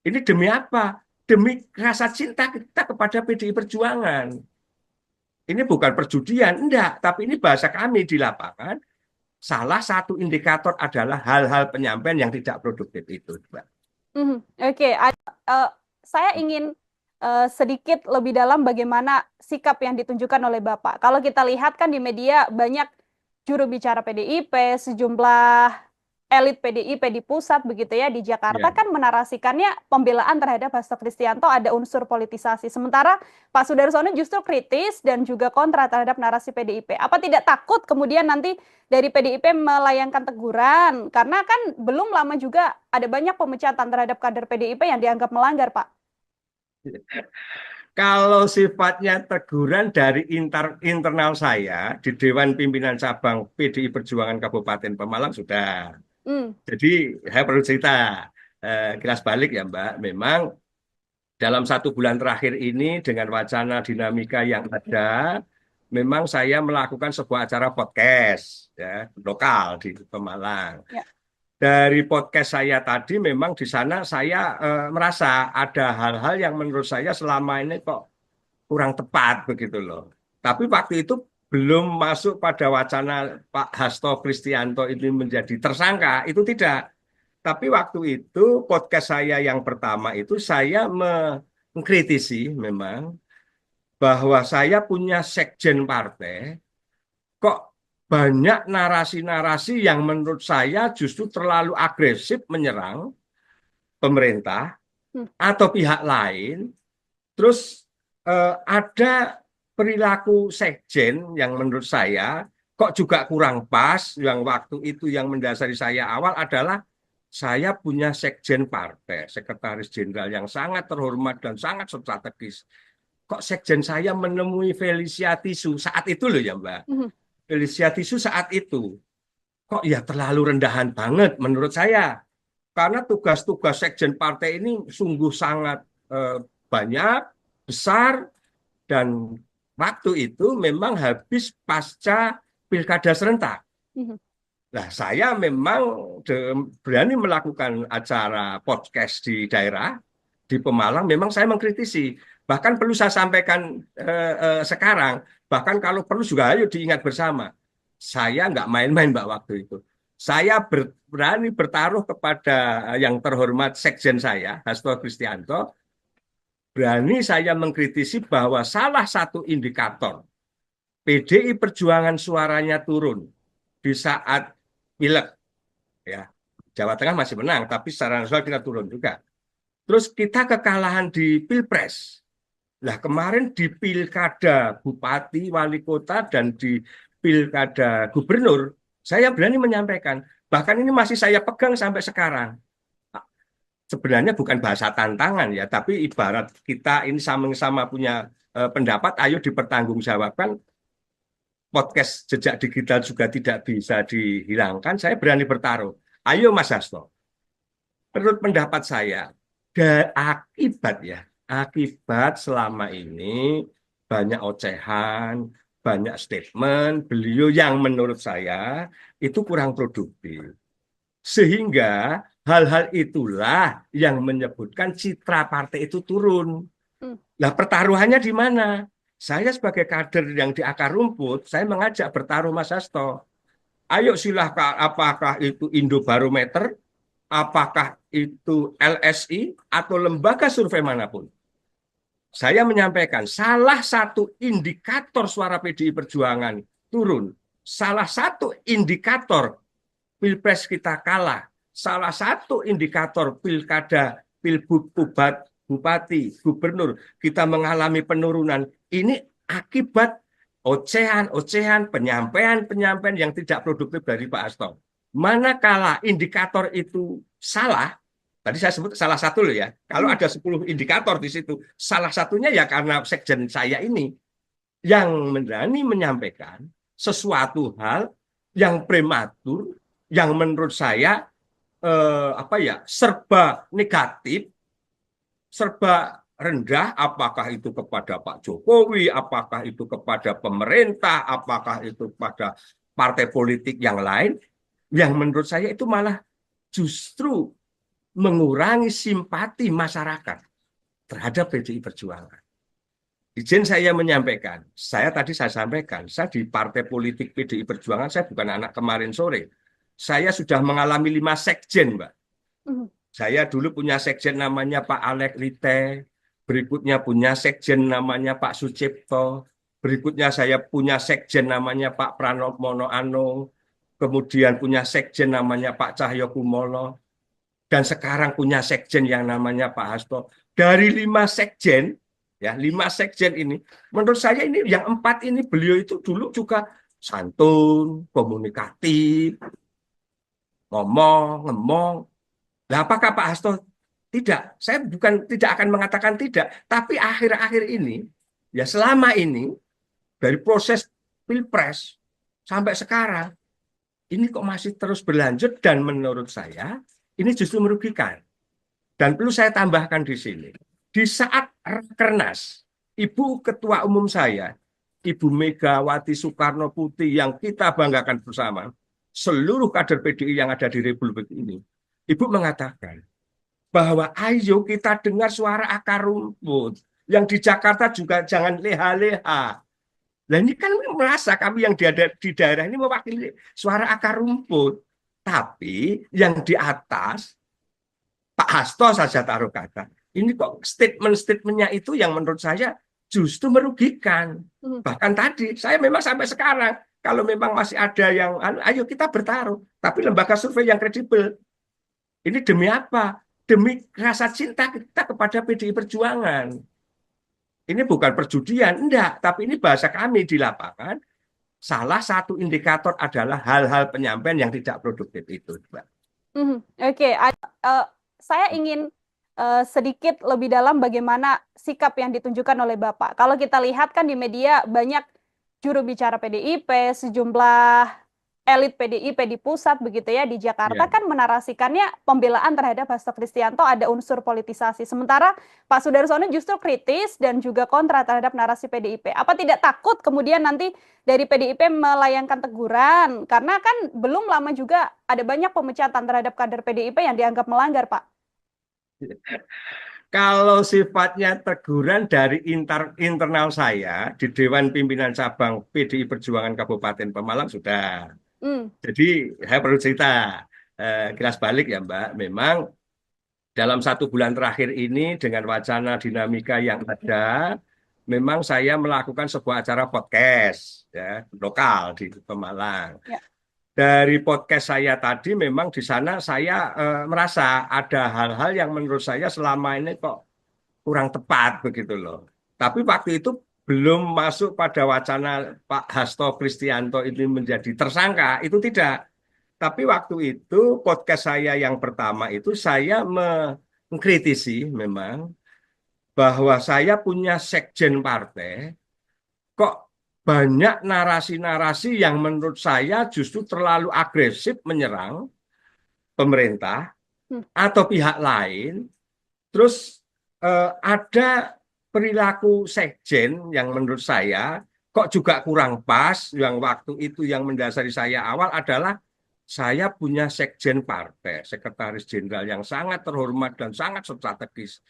Ini demi apa? Demi rasa cinta kita kepada PDI Perjuangan. Ini bukan perjudian, enggak. Tapi ini bahasa kami di lapangan. Salah satu indikator adalah hal-hal penyampaian yang tidak produktif itu, Mbak. Oke, saya ingin sedikit lebih dalam bagaimana sikap yang ditunjukkan oleh Bapak. Kalau kita lihat kan di media banyak juru bicara PDIP, sejumlah elit PDIP di pusat begitu ya di Jakarta kan menarasikannya pembelaan terhadap Hasto Kristianto ada unsur politisasi. Sementara Pak Sudarsono justru kritis dan juga kontra terhadap narasi PDIP. Apa tidak takut kemudian nanti dari PDIP melayangkan teguran? Karena kan belum lama juga ada banyak pemecatan terhadap kader PDIP yang dianggap melanggar, Pak. Kalau sifatnya teguran dari internal saya di Dewan Pimpinan Cabang PDI Perjuangan Kabupaten Pemalang sudah. Jadi saya perlu cerita kilas balik ya Mbak. Memang dalam 1 bulan terakhir ini dengan wacana dinamika yang ada, memang saya melakukan sebuah acara podcast ya, lokal di Pemalang. Ya. Dari podcast saya tadi memang di sana saya merasa ada hal-hal yang menurut saya selama ini kok kurang tepat begitu loh. Tapi waktu itu belum masuk pada wacana Pak Hasto Kristianto ini menjadi tersangka, itu tidak. Tapi waktu itu podcast saya yang pertama itu saya mengkritisi memang bahwa saya punya sekjen partai, kok banyak narasi-narasi yang menurut saya justru terlalu agresif menyerang pemerintah atau pihak lain, terus ada perilaku sekjen yang menurut saya kok juga kurang pas. Yang waktu itu yang mendasari saya awal adalah saya punya sekjen partai, sekretaris jenderal yang sangat terhormat dan sangat strategis. Kok sekjen saya menemui Felicia Tisu saat itu loh ya Mbak. Felicia Tisu saat itu kok ya terlalu rendahan banget menurut saya. Karena tugas-tugas sekjen partai ini sungguh sangat banyak, besar, dan waktu itu memang habis pasca pilkada serentak. Nah, saya memang berani melakukan acara podcast di daerah, di Pemalang, memang saya mengkritisi. Bahkan perlu saya sampaikan sekarang, bahkan kalau perlu juga ayo diingat bersama. Saya nggak main-main Mbak waktu itu. Saya berani bertaruh kepada yang terhormat sekjen saya, Hasto Kristianto, berani saya mengkritisi bahwa salah satu indikator PDI Perjuangan suaranya turun di saat pileg, ya Jawa Tengah masih menang, tapi secara nasional kita turun juga. Terus kita kekalahan di Pilpres. Nah kemarin di pilkada Bupati, Wali Kota, dan di pilkada Gubernur, saya berani menyampaikan, bahkan ini masih saya pegang sampai sekarang. Sebenarnya bukan bahasa tantangan ya, tapi ibarat kita ini sama-sama punya pendapat, ayo dipertanggungjawabkan. Podcast jejak digital juga tidak bisa dihilangkan. Saya berani bertaruh. Ayo Mas Hasto. Menurut pendapat saya, akibat selama ini banyak ocehan, banyak statement beliau yang menurut saya itu kurang produktif. Sehingga hal-hal itulah yang menyebutkan citra partai itu turun. Nah, pertaruhannya di mana? Saya sebagai kader yang di akar rumput, saya mengajak bertaruh Mas Hasto. Ayo silahkan, apakah itu Indobarometer, apakah itu LSI, atau lembaga survei manapun. Saya menyampaikan, salah satu indikator suara PDI Perjuangan turun. Salah satu indikator Pilpres kita kalah. Salah satu indikator pilkada, pilbub, bupati, gubernur, kita mengalami penurunan. Ini akibat ocehan-ocehan, penyampaian-penyampaian yang tidak produktif dari Pak Hasto. Manakala indikator itu salah, tadi saya sebut salah satu loh ya, kalau ada 10 indikator di situ, salah satunya ya karena sekjen saya ini yang berani menyampaikan, sesuatu hal yang prematur, yang menurut saya serba negatif, serba rendah, apakah itu kepada Pak Jokowi, apakah itu kepada pemerintah, apakah itu kepada partai politik yang lain, yang menurut saya itu malah justru mengurangi simpati masyarakat terhadap PDI Perjuangan. Izin saya menyampaikan, saya sampaikan, saya di partai politik PDI Perjuangan, saya bukan anak kemarin sore. Saya sudah mengalami 5 sekjen, Mbak. Saya dulu punya sekjen namanya Pak Alek Lite, berikutnya punya sekjen namanya Pak Sucipto, berikutnya saya punya sekjen namanya Pak Pranowo Anung, kemudian punya sekjen namanya Pak Cahyo Kumolo, dan sekarang punya sekjen yang namanya Pak Hasto. Dari 5 sekjen, ya 5 sekjen ini, menurut saya ini yang 4 ini beliau itu dulu juga santun, komunikatif, ngomong. Nah, apakah Pak Hasto tidak? Saya bukan tidak akan mengatakan tidak, tapi akhir-akhir ini, ya selama ini dari proses Pilpres sampai sekarang, ini kok masih terus berlanjut dan menurut saya ini justru merugikan. Dan perlu saya tambahkan di sini, di saat Rakernas, Ibu Ketua Umum saya, Ibu Megawati Soekarno Putri yang kita banggakan bersama, seluruh kader PDI yang ada di Republik ini, Ibu mengatakan bahwa ayo kita dengar suara akar rumput. Yang di Jakarta juga jangan leha-leha. Nah ini kan merasa kami yang di daerah ini mewakili suara akar rumput. Tapi yang di atas, Pak Hasto saja taruh kata. Ini kok statement-statementnya itu yang menurut saya justru merugikan. Bahkan tadi, saya memang sampai sekarang, kalau memang masih ada yang, ayo kita bertaruh. Tapi lembaga survei yang kredibel. Ini demi apa? Demi rasa cinta kita kepada PDI Perjuangan. Ini bukan perjudian, enggak. Tapi ini bahasa kami di lapangan. Salah satu indikator adalah hal-hal penyampaian yang tidak produktif itu, Mbak. Oke, saya ingin sedikit lebih dalam bagaimana sikap yang ditunjukkan oleh Bapak. Kalau kita lihat kan di media banyak juru bicara PDIP, sejumlah elit PDIP di pusat begitu ya di Jakarta kan menarasikannya pembelaan terhadap Hasto Kristianto ada unsur politisasi. Sementara Pak Sudarsono justru kritis dan juga kontra terhadap narasi PDIP. Apa tidak takut kemudian nanti dari PDIP melayangkan teguran? Karena kan belum lama juga ada banyak pemecatan terhadap kader PDIP yang dianggap melanggar, Pak. Kalau sifatnya teguran dari internal saya di Dewan Pimpinan Cabang PDI Perjuangan Kabupaten Pemalang sudah. Jadi saya perlu cerita kilas balik ya Mbak. Memang dalam 1 bulan terakhir ini dengan wacana dinamika yang ada, memang saya melakukan sebuah acara podcast ya, lokal di Pemalang. Ya. Dari podcast saya tadi memang di sana saya merasa ada hal-hal yang menurut saya selama ini kok kurang tepat begitu loh. Tapi waktu itu belum masuk pada wacana Pak Hasto Kristianto ini menjadi tersangka, itu tidak. Tapi waktu itu podcast saya yang pertama itu saya mengkritisi memang bahwa saya punya sekjen partai, kok banyak narasi-narasi yang menurut saya justru terlalu agresif menyerang pemerintah atau pihak lain. Terus ada perilaku sekjen yang menurut saya kok juga kurang pas. Yang waktu itu yang mendasari saya awal adalah saya punya sekjen partai, sekretaris jenderal yang sangat terhormat dan sangat strategis.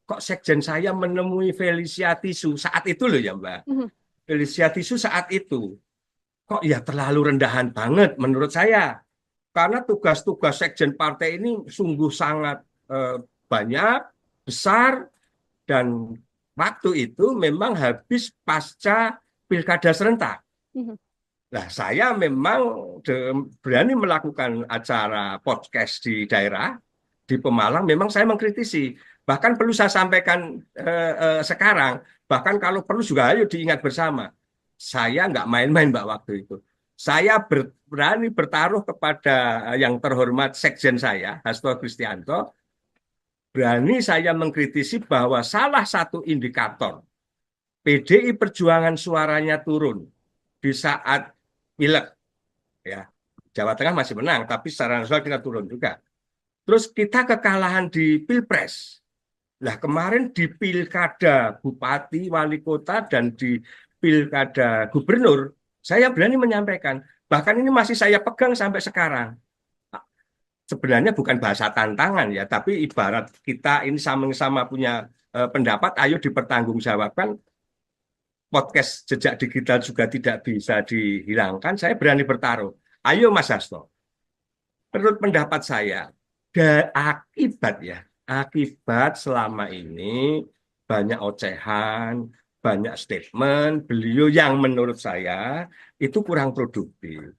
Kok sekjen saya menemui Felicia Tisu saat itu loh ya Mbak. Felicia Tisu saat itu kok ya terlalu rendahan banget menurut saya. Karena tugas-tugas sekjen partai ini sungguh sangat banyak, besar, dan waktu itu memang habis pasca pilkada serentak. Nah, saya memang berani melakukan acara podcast di daerah, di Pemalang, memang saya mengkritisi. Bahkan perlu saya sampaikan sekarang, bahkan kalau perlu juga ayo diingat bersama. Saya nggak main-main Mbak waktu itu. Saya berani bertaruh kepada yang terhormat sekjen saya, Hasto Kristianto, berani saya mengkritisi bahwa salah satu indikator PDI Perjuangan suaranya turun di saat pileg ya. Jawa Tengah masih menang, tapi secara nasional kita turun juga. Terus kita kekalahan di Pilpres. Lah kemarin di pilkada bupati, wali kota, dan di pilkada gubernur, saya berani menyampaikan, bahkan ini masih saya pegang sampai sekarang. Sebenarnya bukan bahasa tantangan ya, tapi ibarat kita ini sama-sama punya pendapat, ayo dipertanggungjawabkan. Podcast jejak digital juga tidak bisa dihilangkan. Saya berani bertaruh. Ayo Mas Hasto, menurut pendapat saya, akibat ya, akibat selama ini banyak ocehan, banyak statement beliau yang menurut saya itu kurang produktif.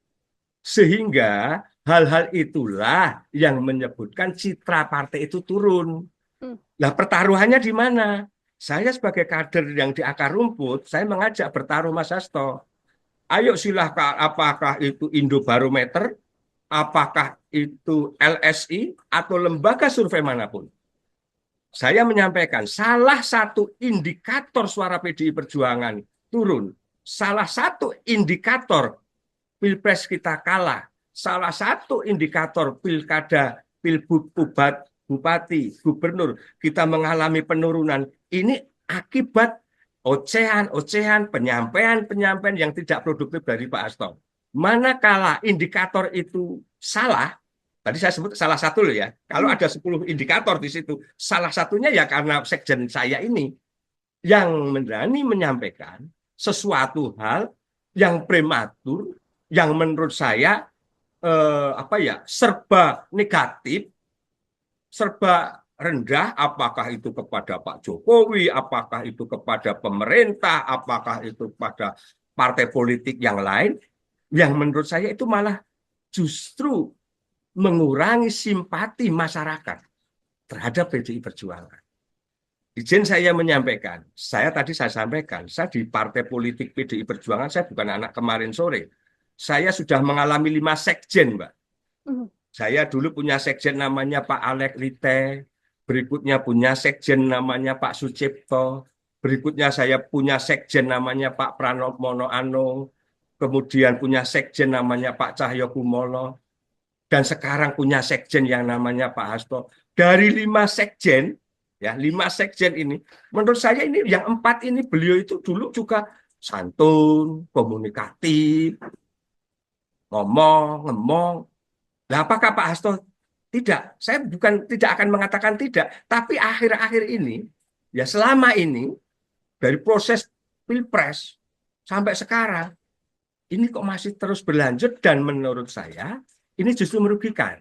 Sehingga hal-hal itulah yang menyebutkan citra partai itu turun. Hmm. Nah, pertaruhannya di mana? Saya sebagai kader yang di akar rumput, saya mengajak bertaruh Mas Hasto. Ayo silahkan, apakah itu Indobarometer, apakah itu LSI, atau lembaga survei manapun. Saya menyampaikan salah satu indikator suara PDI Perjuangan turun, salah satu indikator Pilpres kita kalah, salah satu indikator pilkada, pilbud, bupati, gubernur kita mengalami penurunan. Ini akibat ocehan-ocehan, penyampaian-penyampaian yang tidak produktif dari Pak Hasto. Manakala indikator itu salah, tadi saya sebut salah satu loh ya. Kalau ada 10 indikator di situ, salah satunya ya karena sekjen saya ini yang berani menyampaikan sesuatu hal yang prematur, yang menurut saya serba negatif, serba rendah, apakah itu kepada Pak Jokowi, apakah itu kepada pemerintah, apakah itu kepada partai politik yang lain, yang menurut saya itu malah justru mengurangi simpati masyarakat terhadap PDI Perjuangan. Izin saya menyampaikan, saya sampaikan, saya di partai politik PDI Perjuangan, saya bukan anak kemarin sore. Saya sudah mengalami 5 sekjen, Mbak. Saya dulu punya sekjen namanya Pak Alek Lite, berikutnya punya sekjen namanya Pak Sucipto, berikutnya saya punya sekjen namanya Pak Pranowo Monoano, kemudian punya sekjen namanya Pak Cahyo Kumolo, dan sekarang punya sekjen yang namanya Pak Hasto. Dari 5 sekjen, ya 5 sekjen ini, menurut saya ini yang 4 ini beliau itu dulu juga santun, komunikatif, ngomong. Nah, apakah Pak Hasto tidak? Saya bukan tidak akan mengatakan tidak, tapi akhir-akhir ini, ya selama ini dari proses Pilpres sampai sekarang, ini kok masih terus berlanjut dan menurut saya ini justru merugikan.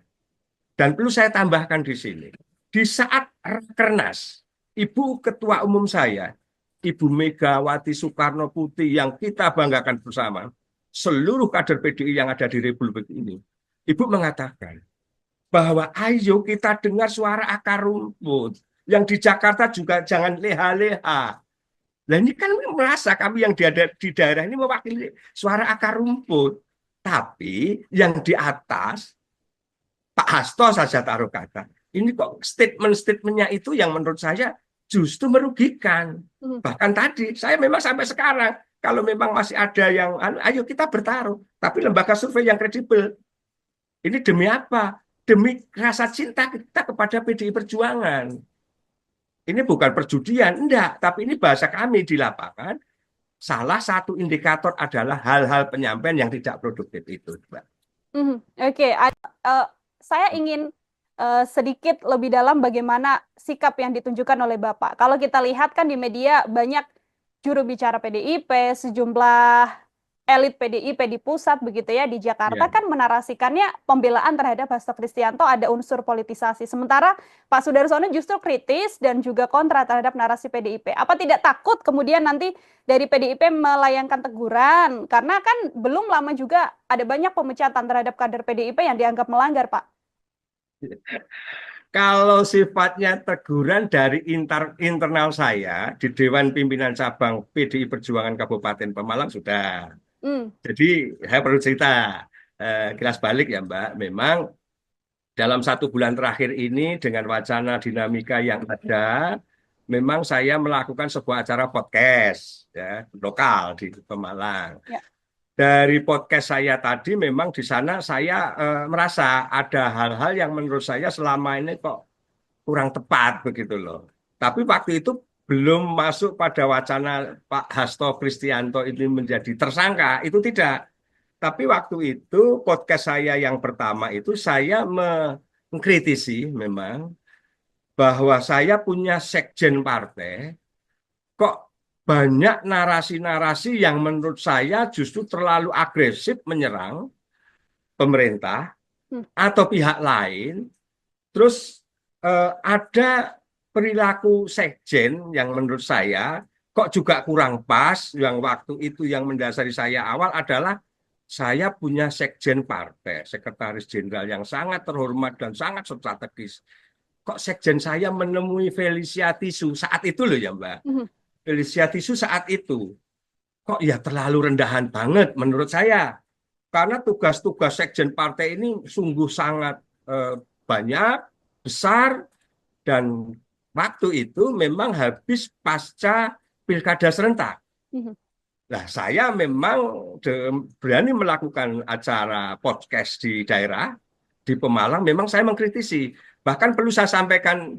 Dan perlu saya tambahkan di sini, di saat Rakernas, Ibu Ketua Umum saya, Ibu Megawati Soekarno Putri yang kita banggakan bersama, seluruh kader PDI yang ada di Republik ini, Ibu mengatakan bahwa ayo kita dengar suara akar rumput. Yang di Jakarta juga jangan leha-leha. Nah ini kan merasa kami yang di daerah ini mewakili suara akar rumput. Tapi yang di atas, Pak Hasto saja taruh kata, ini kok statement-statementnya itu yang menurut saya justru merugikan. Bahkan tadi, saya memang sampai sekarang, kalau memang masih ada yang, ayo kita bertaruh. Tapi lembaga survei yang kredibel. Ini demi apa? Demi rasa cinta kita kepada PDI Perjuangan. Ini bukan perjudian, enggak. Tapi ini bahasa kami di lapangan, salah satu indikator adalah hal-hal penyampaian yang tidak produktif itu, Mbak. Oke, saya ingin sedikit lebih dalam bagaimana sikap yang ditunjukkan oleh Bapak. Kalau kita lihat kan di media banyak juru bicara PDIP, sejumlah elit PDIP di pusat begitu ya di Jakarta kan menarasikannya pembelaan terhadap Hasto Kristianto ada unsur politisasi. Sementara Pak Sudarsono justru kritis dan juga kontra terhadap narasi PDIP. Apa tidak takut kemudian nanti dari PDIP melayangkan teguran? Karena kan belum lama juga ada banyak pemecatan terhadap kader PDIP yang dianggap melanggar, Pak. Kalau sifatnya teguran dari internal saya di Dewan Pimpinan Cabang PDI Perjuangan Kabupaten Pemalang sudah. Jadi saya perlu cerita kilas balik ya Mbak. Memang dalam 1 bulan terakhir ini dengan wacana dinamika yang ada, memang saya melakukan sebuah acara podcast ya, lokal di Pemalang. dari podcast saya tadi memang di sana saya merasa ada hal-hal yang menurut saya selama ini kok kurang tepat begitu loh. Tapi waktu itu belum masuk pada wacana Pak Hasto Kristianto ini menjadi tersangka, itu tidak. Tapi waktu itu podcast saya yang pertama itu saya mengkritisi memang bahwa saya punya sekjen partai kok banyak narasi-narasi yang menurut saya justru terlalu agresif menyerang pemerintah Hmm. atau pihak lain. Terus ada perilaku sekjen yang menurut saya kok juga kurang pas. Yang waktu itu yang mendasari saya awal adalah saya punya sekjen partai, sekretaris jenderal yang sangat terhormat dan sangat strategis. Kok sekjen saya menemui Felicia Tisu saat itu loh ya Mbak. Mhm. Felicia Tisu saat itu kok ya terlalu rendahan banget menurut saya. Karena tugas-tugas sekjen partai ini sungguh sangat banyak, besar, dan waktu itu memang habis pasca pilkada serentak. Mhm. Nah, saya memang berani melakukan acara podcast di daerah, di Pemalang, memang saya mengkritisi. Bahkan perlu saya sampaikan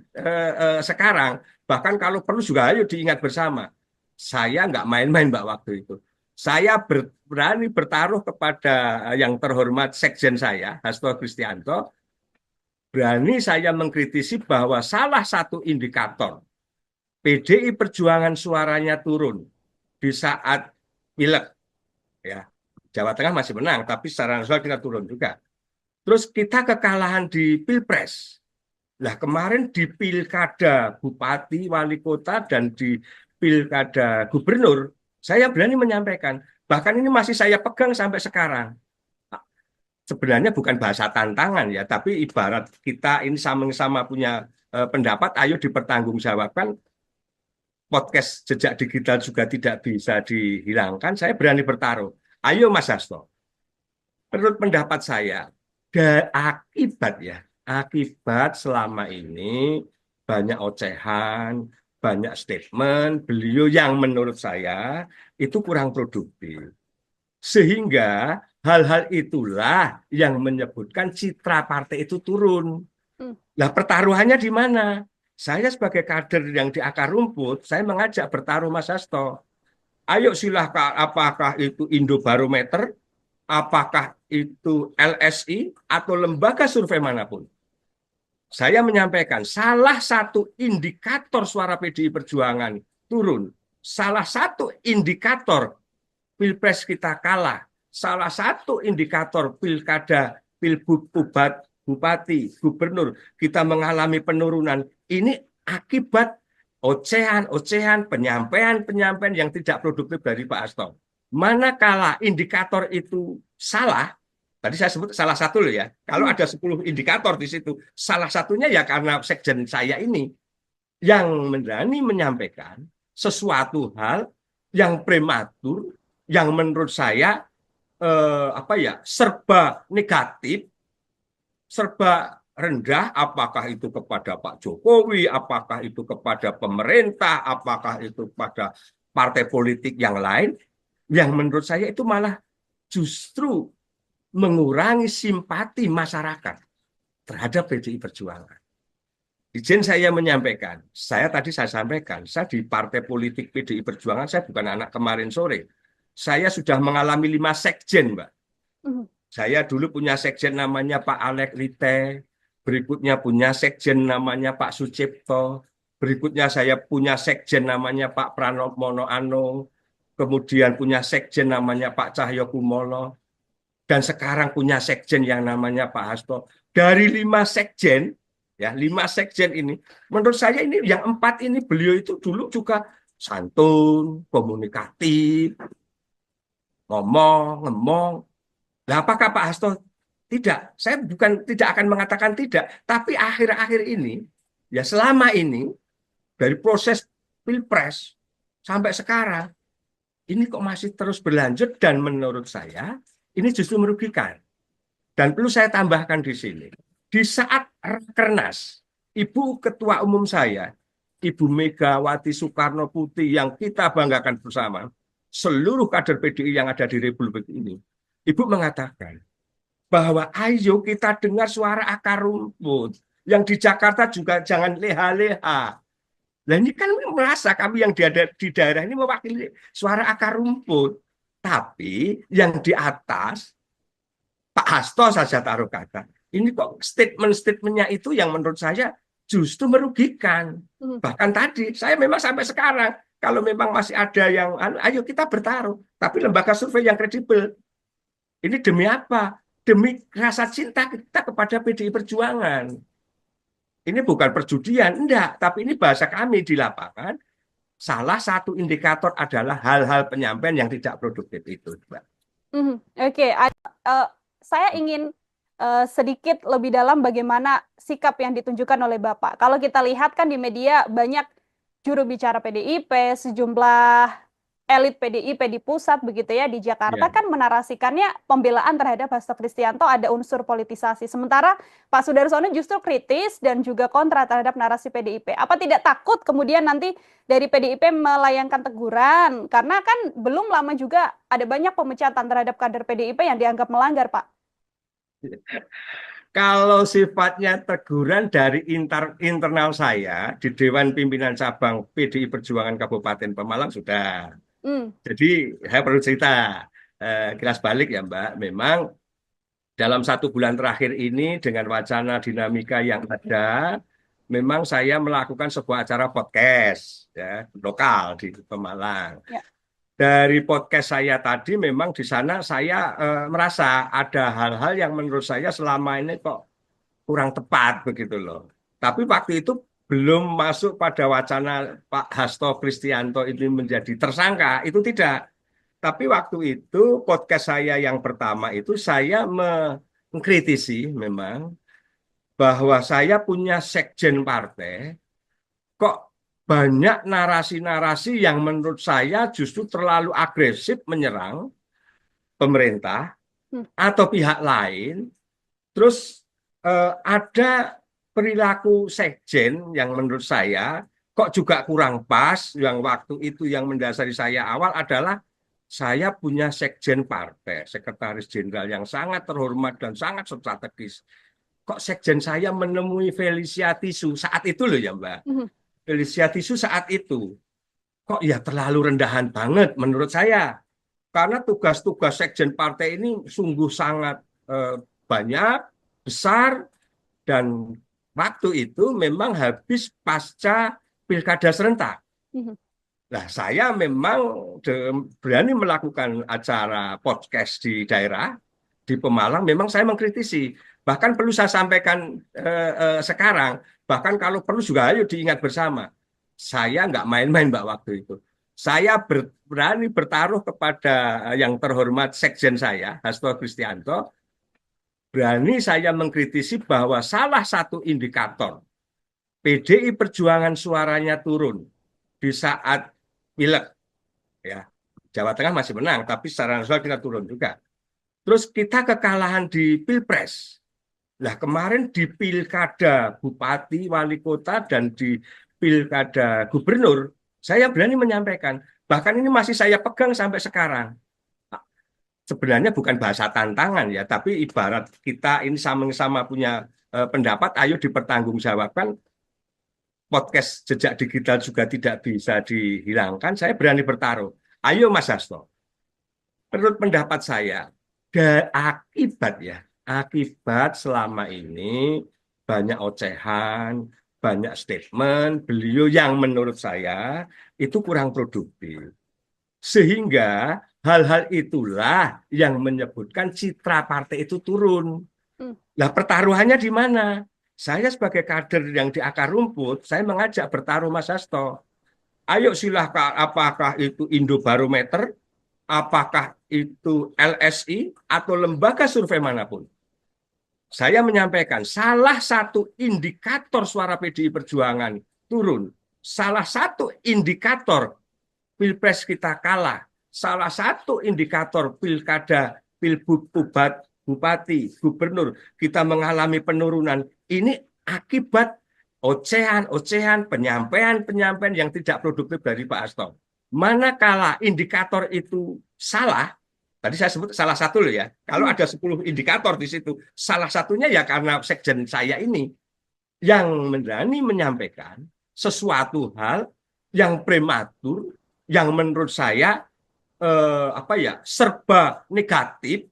sekarang, bahkan kalau perlu juga ayo diingat bersama. Saya nggak main-main Mbak waktu itu. Saya berani bertaruh kepada yang terhormat sekjen saya, Hasto Kristianto, berani saya mengkritisi bahwa salah satu indikator PDI Perjuangan suaranya turun di saat pileg, ya Jawa Tengah masih menang, tapi secara nasional kita turun juga. Terus kita kekalahan di Pilpres. Nah kemarin di pilkada bupati, wali kota, dan di pilkada gubernur, saya berani menyampaikan, bahkan ini masih saya pegang sampai sekarang. Sebenarnya bukan bahasa tantangan ya, tapi ibarat kita ini sama-sama punya pendapat, ayo dipertanggungjawabkan. Podcast jejak digital juga tidak bisa dihilangkan. Saya berani bertaruh. Ayo Mas Hasto, menurut pendapat saya, akibat selama ini banyak ocehan, banyak statement beliau yang menurut saya itu kurang produktif. Sehingga hal-hal itulah yang menyebutkan citra partai itu turun. Hmm. Nah, pertaruhannya di mana? Saya sebagai kader yang di akar rumput, saya mengajak bertaruh Mas Hasto. Ayo silahkan, apakah itu Indobarometer, apakah itu LSI, atau lembaga survei manapun. Saya menyampaikan salah satu indikator suara PDI Perjuangan turun. Salah satu indikator Pilpres kita kalah. Salah satu indikator pilkada, pilbub, bupati, gubernur, kita mengalami penurunan. Ini akibat ocehan-ocehan, penyampaian-penyampaian yang tidak produktif dari Pak Hasto. Manakala indikator itu salah, tadi saya sebut salah satu loh ya, kalau ada 10 indikator di situ, salah satunya ya karena sekjen saya ini yang berani menyampaikan sesuatu hal yang prematur, yang menurut saya serba negatif, serba rendah, apakah itu kepada Pak Jokowi, apakah itu kepada pemerintah, apakah itu pada partai politik yang lain, yang menurut saya itu malah justru mengurangi simpati masyarakat terhadap PDI Perjuangan. Izin saya menyampaikan, saya sampaikan, saya di partai politik PDI Perjuangan, saya bukan anak kemarin sore. Saya sudah mengalami 5 sekjen, Mbak. Saya dulu punya sekjen namanya Pak Alek Lite, berikutnya punya sekjen namanya Pak Sucipto, berikutnya saya punya sekjen namanya Pak Pranowo Anung, kemudian punya sekjen namanya Pak Cahyo Kumolo, dan sekarang punya sekjen yang namanya Pak Hasto. Dari 5 sekjen, ya 5 sekjen ini, menurut saya ini yang 4 ini beliau itu dulu juga santun, komunikatif, ngomong. Nah, apakah Pak Hasto tidak? Saya bukan tidak akan mengatakan tidak, tapi akhir-akhir ini, ya selama ini dari proses Pilpres sampai sekarang, ini kok masih terus berlanjut dan menurut saya ini justru merugikan. Dan perlu saya tambahkan di sini, di saat Rakernas, Ibu Ketua Umum saya, Ibu Megawati Soekarno Putri yang kita banggakan bersama, seluruh kader PDI yang ada di Republik ini, Ibu mengatakan bahwa ayo kita dengar suara akar rumput. Yang di Jakarta juga jangan leha-leha. Nah ini kan merasa kami yang di daerah ini mewakili suara akar rumput. Tapi yang di atas, Pak Hasto saja taruh kata, ini kok statement-statementnya itu yang menurut saya justru merugikan. Bahkan tadi, saya memang sampai sekarang, kalau memang masih ada yang, ayo kita bertaruh. Tapi lembaga survei yang kredibel. Ini demi apa? Demi rasa cinta kita kepada PDI Perjuangan. Ini bukan perjudian, enggak. Tapi ini bahasa kami di lapangan. Salah satu indikator adalah hal-hal penyampaian yang tidak produktif itu, Mbak. Oke, saya ingin sedikit lebih dalam bagaimana sikap yang ditunjukkan oleh Bapak. Kalau kita lihat kan di media banyak juru bicara PDIP, sejumlah elit PDIP di pusat begitu ya di Jakarta kan menarasikannya pembelaan terhadap Hasto Kristianto ada unsur politisasi. Sementara Pak Sudarsono justru kritis dan juga kontra terhadap narasi PDIP. Apa tidak takut kemudian nanti dari PDIP melayangkan teguran? Karena kan belum lama juga ada banyak pemecatan terhadap kader PDIP yang dianggap melanggar, Pak. Kalau sifatnya teguran dari internal saya di Dewan Pimpinan Cabang PDI Perjuangan Kabupaten Pemalang sudah. Jadi saya perlu cerita kilas balik ya Mbak. Memang dalam 1 bulan terakhir ini dengan wacana dinamika yang ada, memang saya melakukan sebuah acara podcast ya, lokal di Pemalang. Ya. Dari podcast saya tadi memang di sana saya merasa ada hal-hal yang menurut saya selama ini kok kurang tepat begitu loh. Tapi waktu itu belum masuk pada wacana Pak Hasto Kristianto ini menjadi tersangka, itu tidak. Tapi waktu itu podcast saya yang pertama itu saya mengkritisi memang bahwa saya punya sekjen partai, kok banyak narasi-narasi yang menurut saya justru terlalu agresif menyerang pemerintah atau pihak lain, terus ada perilaku sekjen yang menurut saya kok juga kurang pas. Yang waktu itu yang mendasari saya awal adalah saya punya sekjen partai, sekretaris jenderal yang sangat terhormat dan sangat strategis. Kok sekjen saya menemui Felicia Tisu saat itu loh ya Mbak. Felicia Tisu saat itu kok ya terlalu rendahan banget menurut saya. Karena tugas-tugas sekjen partai ini sungguh sangat banyak, besar, dan waktu itu memang habis pasca pilkada serentak. Nah, saya memang berani melakukan acara podcast di daerah, di Pemalang, memang saya mengkritisi. Bahkan perlu saya sampaikan sekarang, bahkan kalau perlu juga ayo diingat bersama. Saya nggak main-main Mbak waktu itu. Saya berani bertaruh kepada yang terhormat sekjen saya, Hasto Kristianto, berani saya mengkritisi bahwa salah satu indikator PDI Perjuangan suaranya turun di saat pileg, ya Jawa Tengah masih menang, tapi secara nasional kita turun juga. Terus kita kekalahan di Pilpres. Nah kemarin di Pilkada Bupati, Wali Kota, dan di Pilkada Gubernur, saya berani menyampaikan, bahkan ini masih saya pegang sampai sekarang. Sebenarnya bukan bahasa tantangan ya, tapi ibarat kita ini sama-sama punya pendapat, ayo dipertanggungjawabkan. Podcast Jejak Digital juga tidak bisa dihilangkan, saya berani bertaruh. Ayo Mas Hasto, menurut pendapat saya, akibat selama ini banyak ocehan, banyak statement beliau yang menurut saya itu kurang produktif. Sehingga hal-hal itulah yang menyebutkan citra partai itu turun. Nah, pertaruhannya di mana? Saya sebagai kader yang di akar rumput, saya mengajak bertaruh Mas Hasto. Ayo silahkan, apakah itu Indobarometer, apakah itu LSI, atau lembaga survei manapun. Saya menyampaikan, salah satu indikator suara PDI Perjuangan turun. Salah satu indikator Pilpres kita kalah. Salah satu indikator pilkada, pilbud, bupati, gubernur, kita mengalami penurunan. Ini akibat ocehan-ocehan, penyampaian-penyampaian yang tidak produktif dari Pak Hasto. manakala indikator itu salah, tadi saya sebut salah satu loh ya, kalau ada 10 indikator di situ, salah satunya ya karena sekjen saya ini yang berani menyampaikan sesuatu hal yang prematur, yang menurut saya serba negatif,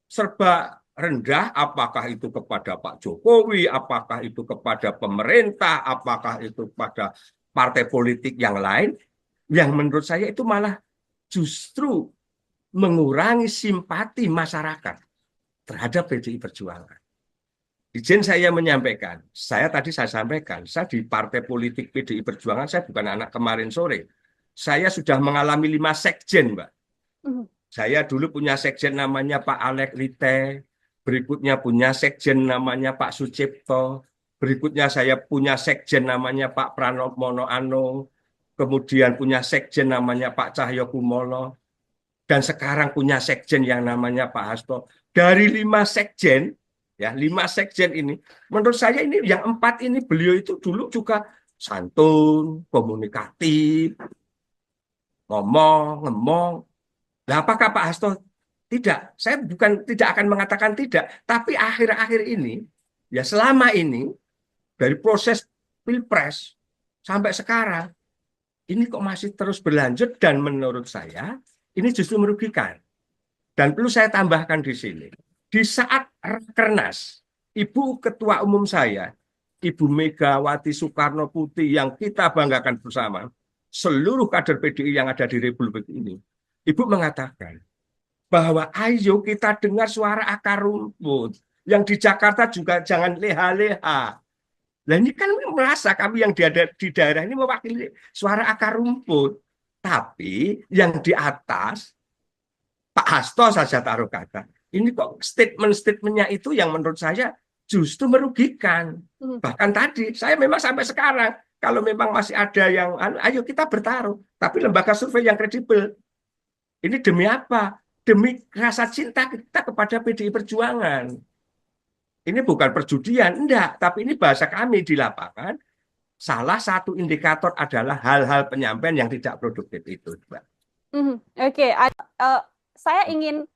serba rendah, apakah itu kepada Pak Jokowi, apakah itu kepada pemerintah, apakah itu kepada partai politik yang lain, yang menurut saya itu malah justru mengurangi simpati masyarakat terhadap PDI Perjuangan. Izin saya menyampaikan, saya sampaikan, saya di partai politik PDI Perjuangan, saya bukan anak kemarin sore. Saya sudah mengalami 5 sekjen, Mbak. Saya dulu punya sekjen namanya Pak Alek Lite, berikutnya punya sekjen namanya Pak Sucipto, berikutnya saya punya sekjen namanya Pak Pranowo Anung, kemudian punya sekjen namanya Pak Cahyo Kumolo, dan sekarang punya sekjen yang namanya Pak Hasto. Dari 5 sekjen, ya 5 sekjen ini, menurut saya ini yang 4 ini beliau itu dulu juga santun, komunikatif, ngomong. Nah, apakah Pak Hasto tidak? Saya bukan tidak akan mengatakan tidak, tapi akhir-akhir ini, ya selama ini dari proses Pilpres sampai sekarang, ini kok masih terus berlanjut dan menurut saya ini justru merugikan. Dan perlu saya tambahkan di sini, di saat Rakernas, Ibu Ketua Umum saya, Ibu Megawati Soekarno Putri yang kita banggakan bersama, seluruh kader PDI yang ada di Republik ini, Ibu mengatakan bahwa ayo kita dengar suara akar rumput. Yang di Jakarta juga jangan leha-leha. Nah ini kan merasa kami yang di daerah ini mewakili suara akar rumput. Tapi yang di atas, Pak Hasto saja taruh kata, ini kok statement-statementnya itu yang menurut saya justru merugikan. Bahkan tadi, saya memang sampai sekarang, kalau memang masih ada yang, ayo kita bertaruh. Tapi lembaga survei yang kredibel. Ini demi apa? Demi rasa cinta kita kepada PDI Perjuangan. Ini bukan perjudian, enggak. Tapi ini bahasa kami di lapangan. Salah satu indikator adalah hal-hal penyampaian yang tidak produktif itu, Mbak. Oke. Saya ingin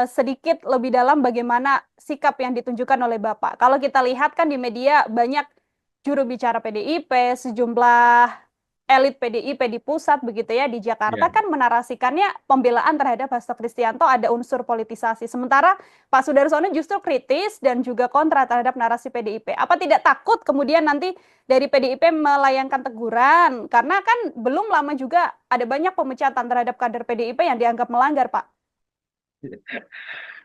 sedikit lebih dalam bagaimana sikap yang ditunjukkan oleh Bapak. Kalau kita lihat kan di media banyak juru bicara PDIP, sejumlah elit PDIP di pusat begitu ya, di Jakarta kan menarasikannya pembelaan terhadap Hasto Kristianto ada unsur politisasi. Sementara Pak Sudarsono justru kritis dan juga kontra terhadap narasi PDIP. Apa tidak takut kemudian nanti dari PDIP melayangkan teguran? Karena kan belum lama juga ada banyak pemecatan terhadap kader PDIP yang dianggap melanggar, Pak.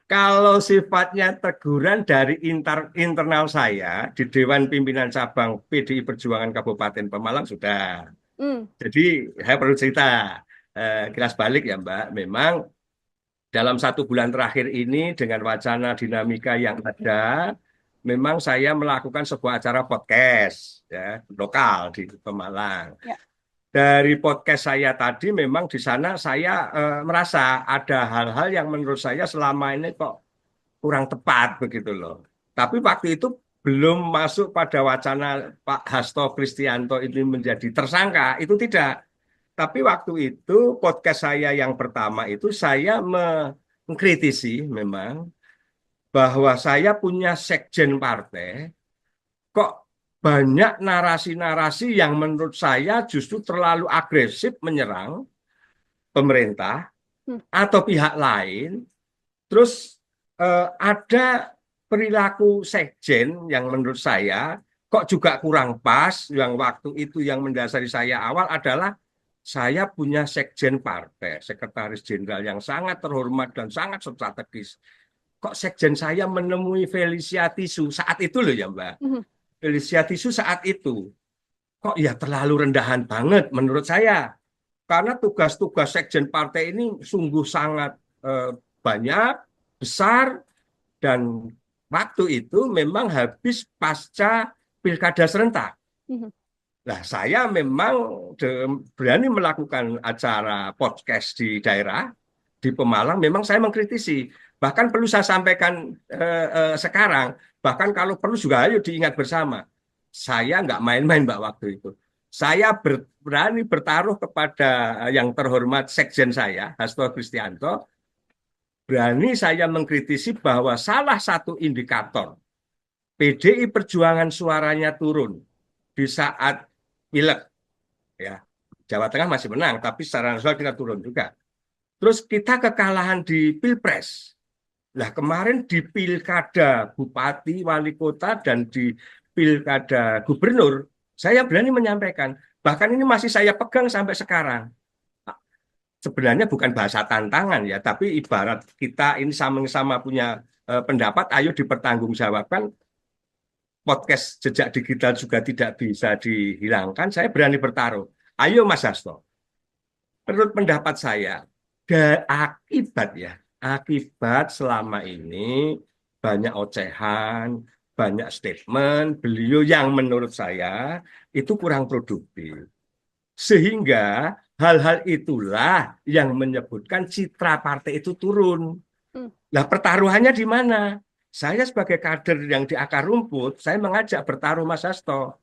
Kalau sifatnya teguran dari internal saya di Dewan Pimpinan Cabang PDI Perjuangan Kabupaten Pemalang sudah. Jadi saya perlu cerita kilas balik ya Mbak. Memang dalam 1 bulan terakhir ini dengan wacana dinamika yang ada, memang saya melakukan sebuah acara podcast ya, lokal di Pemalang. Ya. Dari podcast saya tadi memang di sana saya merasa ada hal-hal yang menurut saya selama ini kok kurang tepat begitu loh. Tapi waktu itu belum masuk pada wacana Pak Hasto Kristianto ini menjadi tersangka, itu tidak. Tapi waktu itu podcast saya yang pertama itu saya mengkritisi memang bahwa saya punya sekjen partai, kok banyak narasi-narasi yang menurut saya justru terlalu agresif menyerang pemerintah atau pihak lain. Terus ada perilaku sekjen yang menurut saya kok juga kurang pas. Yang waktu itu yang mendasari saya awal adalah saya punya sekjen partai, sekretaris jenderal yang sangat terhormat dan sangat strategis. Kok sekjen saya menemui Felicia Tisu saat itu loh ya Mbak. Felicia Tisu saat itu kok ya terlalu rendahan banget menurut saya. Karena tugas-tugas sekjen partai ini sungguh sangat banyak, besar, dan waktu itu memang habis pasca pilkada serentak. Nah, saya memang berani melakukan acara podcast di daerah, di Pemalang, memang saya mengkritisi. Bahkan perlu saya sampaikan sekarang, bahkan kalau perlu juga ayo diingat bersama. Saya nggak main-main Mbak waktu itu. saya berani bertaruh kepada yang terhormat Sekjen saya, Hasto Kristianto, berani saya mengkritisi bahwa salah satu indikator PDI Perjuangan suaranya turun di saat pileg, ya Jawa Tengah masih menang, tapi secara nasional kita turun juga. Terus kita kekalahan di Pilpres. Lah kemarin di pilkada bupati, wali kota, dan di pilkada gubernur, saya berani menyampaikan, bahkan ini masih saya pegang sampai sekarang. Sebenarnya bukan bahasa tantangan ya, tapi ibarat kita ini sama-sama punya pendapat, ayo dipertanggungjawabkan. Podcast jejak digital juga tidak bisa dihilangkan. Saya berani bertaruh. Ayo Mas Hasto, menurut pendapat saya, akibat ya, akibat selama ini banyak ocehan, banyak statement beliau yang menurut saya itu kurang produktif. Sehingga hal-hal itulah yang menyebutkan citra partai itu turun. Hmm. Nah, pertaruhannya di mana? Saya sebagai kader yang di akar rumput, saya mengajak bertaruh Mas Hasto.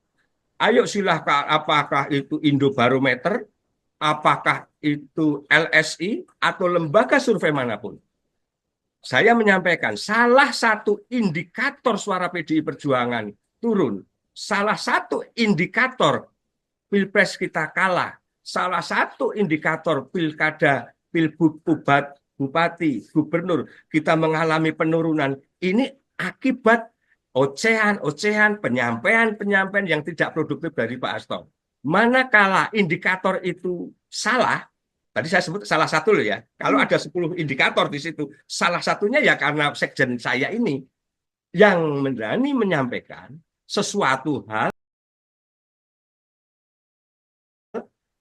Ayo silahkan, apakah itu Indobarometer, apakah itu LSI, atau lembaga survei manapun. Saya menyampaikan salah satu indikator suara PDI Perjuangan turun, salah satu indikator Pilpres kita kalah, salah satu indikator pilkada, pilbud, bupati, gubernur kita mengalami penurunan. Ini akibat ocehan-ocehan, penyampaian-penyampaian yang tidak produktif dari Pak Hasto. Manakala indikator itu salah, tadi saya sebut salah satu loh ya. Kalau ada 10 indikator di situ, salah satunya ya karena sekjen saya ini yang berani menyampaikan sesuatu hal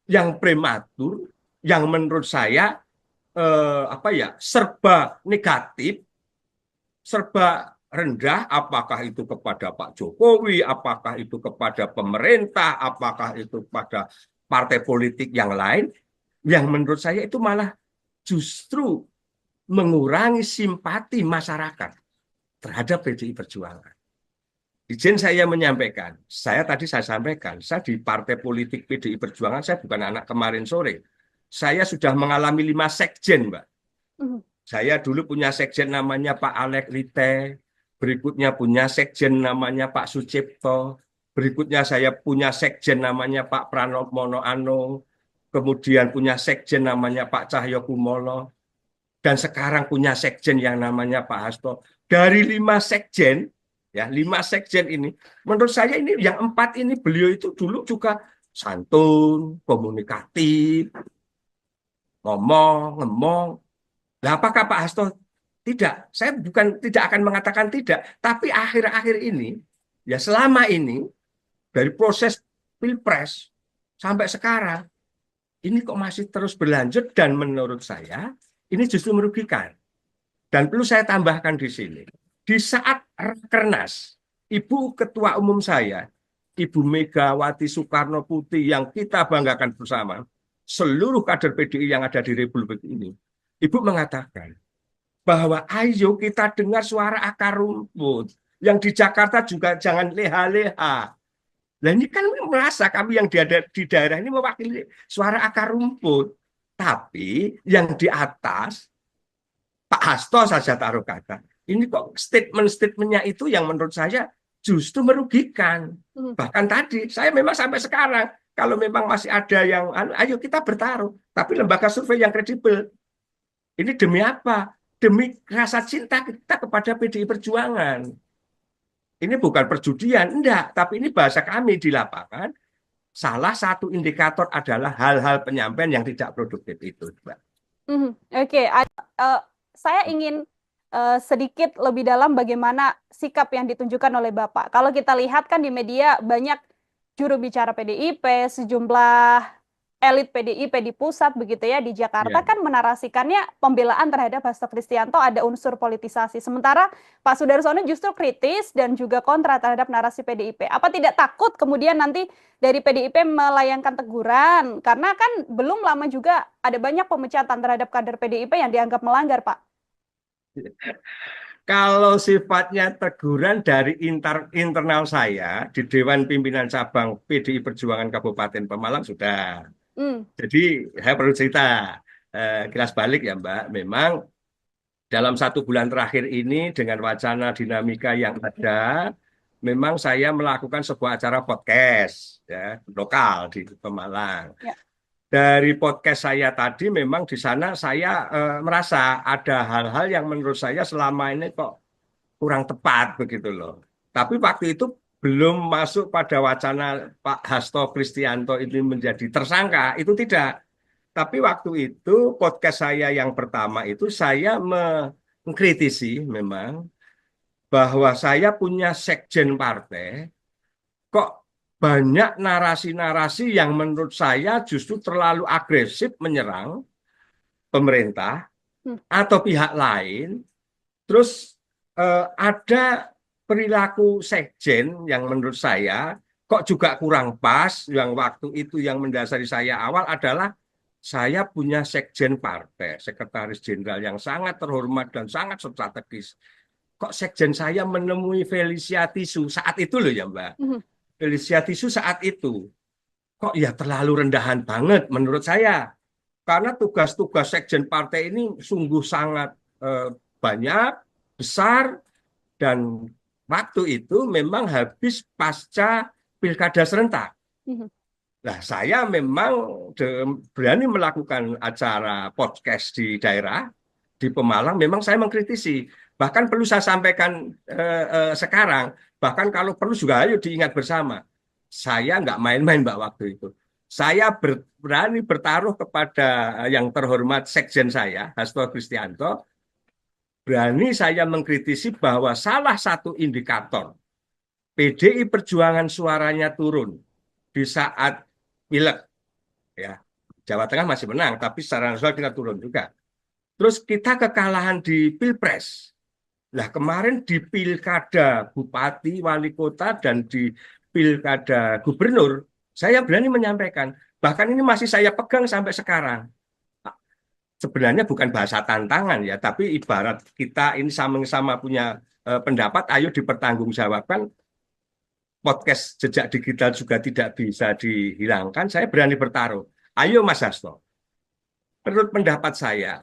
yang prematur, yang menurut saya serba negatif, serba rendah, apakah itu kepada Pak Jokowi, apakah itu kepada pemerintah, apakah itu kepada partai politik yang lain, yang menurut saya itu malah justru mengurangi simpati masyarakat terhadap PDI Perjuangan. Izin saya menyampaikan, saya sampaikan, saya di partai politik PDI Perjuangan, saya bukan anak kemarin sore. Saya sudah mengalami 5 sekjen, Mbak. Saya dulu punya sekjen namanya Pak Alek Lite, berikutnya punya sekjen namanya Pak Sucipto, berikutnya saya punya sekjen namanya Pak Pranowo Mono Anung, kemudian punya sekjen namanya Pak Cahyo Kumolo, dan sekarang punya sekjen yang namanya Pak Hasto. Dari 5 sekjen, ya 5 sekjen ini, menurut saya ini yang 4 ini beliau itu dulu juga santun, komunikatif, ngomong. Nah, apakah Pak Hasto tidak? Saya bukan tidak akan mengatakan tidak, tapi akhir-akhir ini, ya selama ini dari proses Pilpres sampai sekarang, ini kok masih terus berlanjut dan menurut saya ini justru merugikan. Dan perlu saya tambahkan di sini, di saat Rakernas, Ibu Ketua Umum saya, Ibu Megawati Soekarno Putri yang kita banggakan bersama, seluruh kader PDI yang ada di Republik ini, Ibu mengatakan bahwa ayo kita dengar suara akar rumput. Yang di Jakarta juga jangan leha-leha. Nah ini kan merasa kami yang di daerah ini mewakili suara akar rumput. Tapi yang di atas, Pak Hasto saja taruh kata. Ini kok statement-statementnya itu yang menurut saya justru merugikan. Bahkan tadi, saya memang sampai sekarang, kalau memang masih ada yang, ayo kita bertaruh. Tapi lembaga survei yang kredibel. Ini demi apa? Demi rasa cinta kita kepada PDI Perjuangan. Ini bukan perjudian, enggak. Tapi ini bahasa kami di lapangan. Salah satu indikator adalah hal-hal penyampaian yang tidak produktif itu, Mbak. Oke, saya ingin sedikit lebih dalam bagaimana sikap yang ditunjukkan oleh Bapak. Kalau kita lihat kan di media banyak juru bicara PDIP, sejumlah elit PDIP di pusat begitu ya, di Jakarta kan menarasikannya pembelaan terhadap Hasto Kristianto ada unsur politisasi. Sementara Pak Sudarsono justru kritis dan juga kontra terhadap narasi PDIP. Apa tidak takut kemudian nanti dari PDIP melayangkan teguran? Karena kan belum lama juga ada banyak pemecatan terhadap kader PDIP yang dianggap melanggar, Pak. Kalau sifatnya teguran dari internal saya di Dewan Pimpinan Cabang PDI Perjuangan Kabupaten Pemalang sudah. Hmm. Jadi saya perlu cerita kilas balik ya Mbak. Memang dalam 1 bulan terakhir ini dengan wacana dinamika yang ada, memang saya melakukan sebuah acara podcast ya lokal di Pemalang. Ya. Dari podcast saya tadi memang di sana saya merasa ada hal-hal yang menurut saya selama ini kok kurang tepat begitu loh. Tapi waktu itu belum masuk pada wacana Pak Hasto Kristianto ini menjadi tersangka, itu tidak. Tapi waktu itu podcast saya yang pertama itu saya mengkritisi memang bahwa saya punya sekjen partai kok banyak narasi-narasi yang menurut saya justru terlalu agresif menyerang pemerintah Hmm. atau pihak lain. Terus ada perilaku sekjen yang menurut saya kok juga kurang pas. Yang waktu itu yang mendasari saya awal adalah saya punya sekjen partai, sekretaris jenderal yang sangat terhormat dan sangat strategis. Kok sekjen saya menemui Felicia Tisu saat itu loh ya Mbak. Mhm. Felicia Tisu saat itu kok ya terlalu rendahan banget menurut saya. Karena tugas-tugas sekjen partai ini sungguh sangat banyak, besar, dan waktu itu memang habis pasca pilkada serentak. Mhm. Nah, saya memang berani melakukan acara podcast di daerah, di Pemalang, memang saya mengkritisi. Bahkan perlu saya sampaikan sekarang, bahkan kalau perlu juga ayo diingat bersama. Saya nggak main-main Mbak waktu itu. Saya berani bertaruh kepada yang terhormat sekjen saya, Hasto Kristianto, berani saya mengkritisi bahwa salah satu indikator PDI Perjuangan suaranya turun di saat pileg, ya Jawa Tengah masih menang, tapi secara nasional kita turun juga. Terus kita kekalahan di Pilpres. Nah kemarin di Pilkada Bupati, Wali Kota, dan di Pilkada Gubernur, saya berani menyampaikan, bahkan ini masih saya pegang sampai sekarang. Sebenarnya bukan bahasa tantangan ya, tapi ibarat kita ini sama-sama punya pendapat, ayo dipertanggungjawabkan. Podcast jejak digital juga tidak bisa dihilangkan. Saya berani bertaruh. Ayo Mas Hasto, menurut pendapat saya,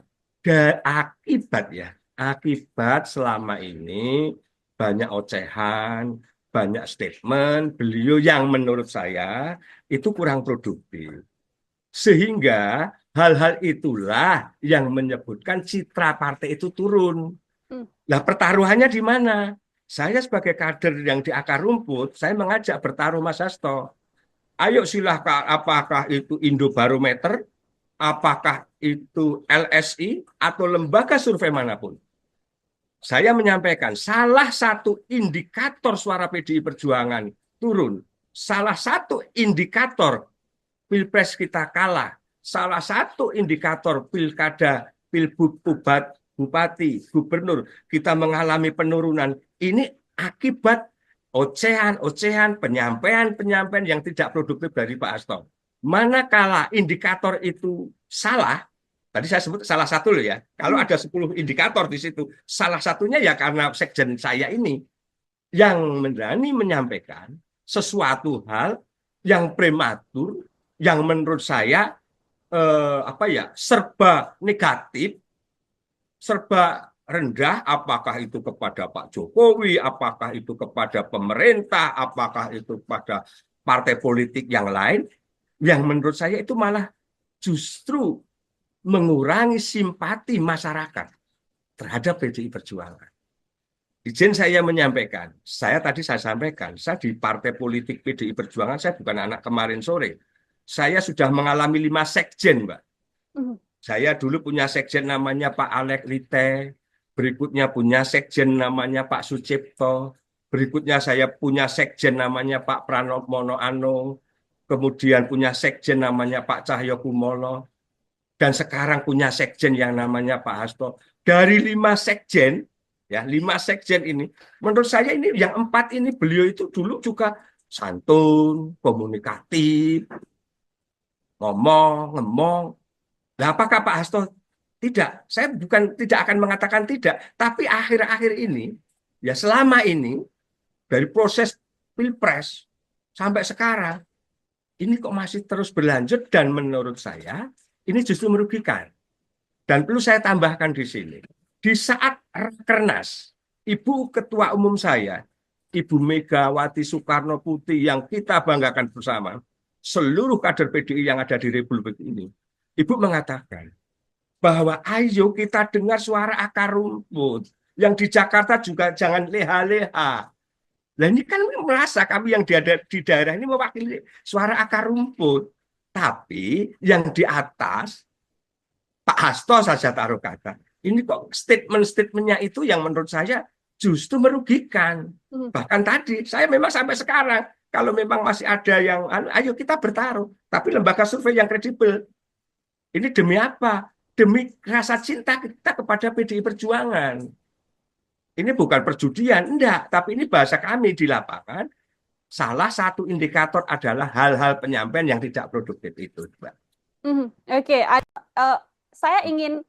akibat selama ini banyak ocehan, banyak statement beliau yang menurut saya itu kurang produktif. Sehingga hal-hal itulah yang menyebutkan citra partai itu turun. Hmm. Nah, pertaruhannya di mana? Saya sebagai kader yang di akar rumput, saya mengajak bertaruh Mas Hasto. Ayo silahkan, apakah itu Indobarometer, apakah itu LSI, atau lembaga survei manapun. Saya menyampaikan salah satu indikator suara PDI Perjuangan turun. Salah satu indikator Pilpres kita kalah. Salah satu indikator pilkada, pilbub, bupati, gubernur, kita mengalami penurunan. Ini akibat ocehan-ocehan, penyampaian-penyampaian yang tidak produktif dari Pak Hasto. Manakala indikator itu salah, tadi saya sebut salah satu loh ya, kalau ada 10 indikator di situ, salah satunya ya karena sekjen saya ini yang berani menyampaikan sesuatu hal yang prematur, yang menurut saya serba negatif, serba rendah, apakah itu kepada Pak Jokowi, apakah itu kepada pemerintah, apakah itu kepada partai politik yang lain, yang menurut saya itu malah justru mengurangi simpati masyarakat terhadap PDI Perjuangan. Izin saya menyampaikan, saya sampaikan, saya di partai politik PDI Perjuangan, saya bukan anak kemarin sore. Saya sudah mengalami 5 sekjen, Mbak. Saya dulu punya sekjen namanya Pak Alek Lite, berikutnya punya sekjen namanya Pak Sucipto, berikutnya saya punya sekjen namanya Pak Pranowo Anung, kemudian punya sekjen namanya Pak Cahyo Kumolo, dan sekarang punya sekjen yang namanya Pak Hasto. Dari 5 sekjen, ya 5 sekjen ini, menurut saya ini yang 4 ini beliau itu dulu juga santun, komunikatif, ngomong. Nah, apakah Pak Hasto tidak. Saya bukan tidak akan mengatakan tidak, tapi akhir-akhir ini, ya selama ini dari proses pilpres sampai sekarang, ini kok masih terus berlanjut dan menurut saya ini justru merugikan. Dan perlu saya tambahkan di sini, di saat Rakernas, Ibu Ketua Umum saya, Ibu Megawati Soekarno Putri yang kita banggakan bersama, seluruh kader PDI yang ada di Republik ini, Ibu mengatakan bahwa ayo kita dengar suara akar rumput. Yang di Jakarta juga jangan leha-leha. Nah ini kan merasa kami yang di daerah ini mewakili suara akar rumput. Tapi yang di atas, Pak Hasto saja taruh kata, ini kok statement-statementnya itu yang menurut saya justru merugikan. Bahkan tadi, saya memang sampai sekarang, kalau memang masih ada yang, ayo kita bertaruh. Tapi lembaga survei yang kredibel. Ini demi apa? Demi rasa cinta kita kepada PDI Perjuangan. Ini bukan perjudian, enggak. Tapi ini bahasa kami di lapangan, salah satu indikator adalah hal-hal penyampaian yang tidak produktif itu, Mbak. Oke, saya ingin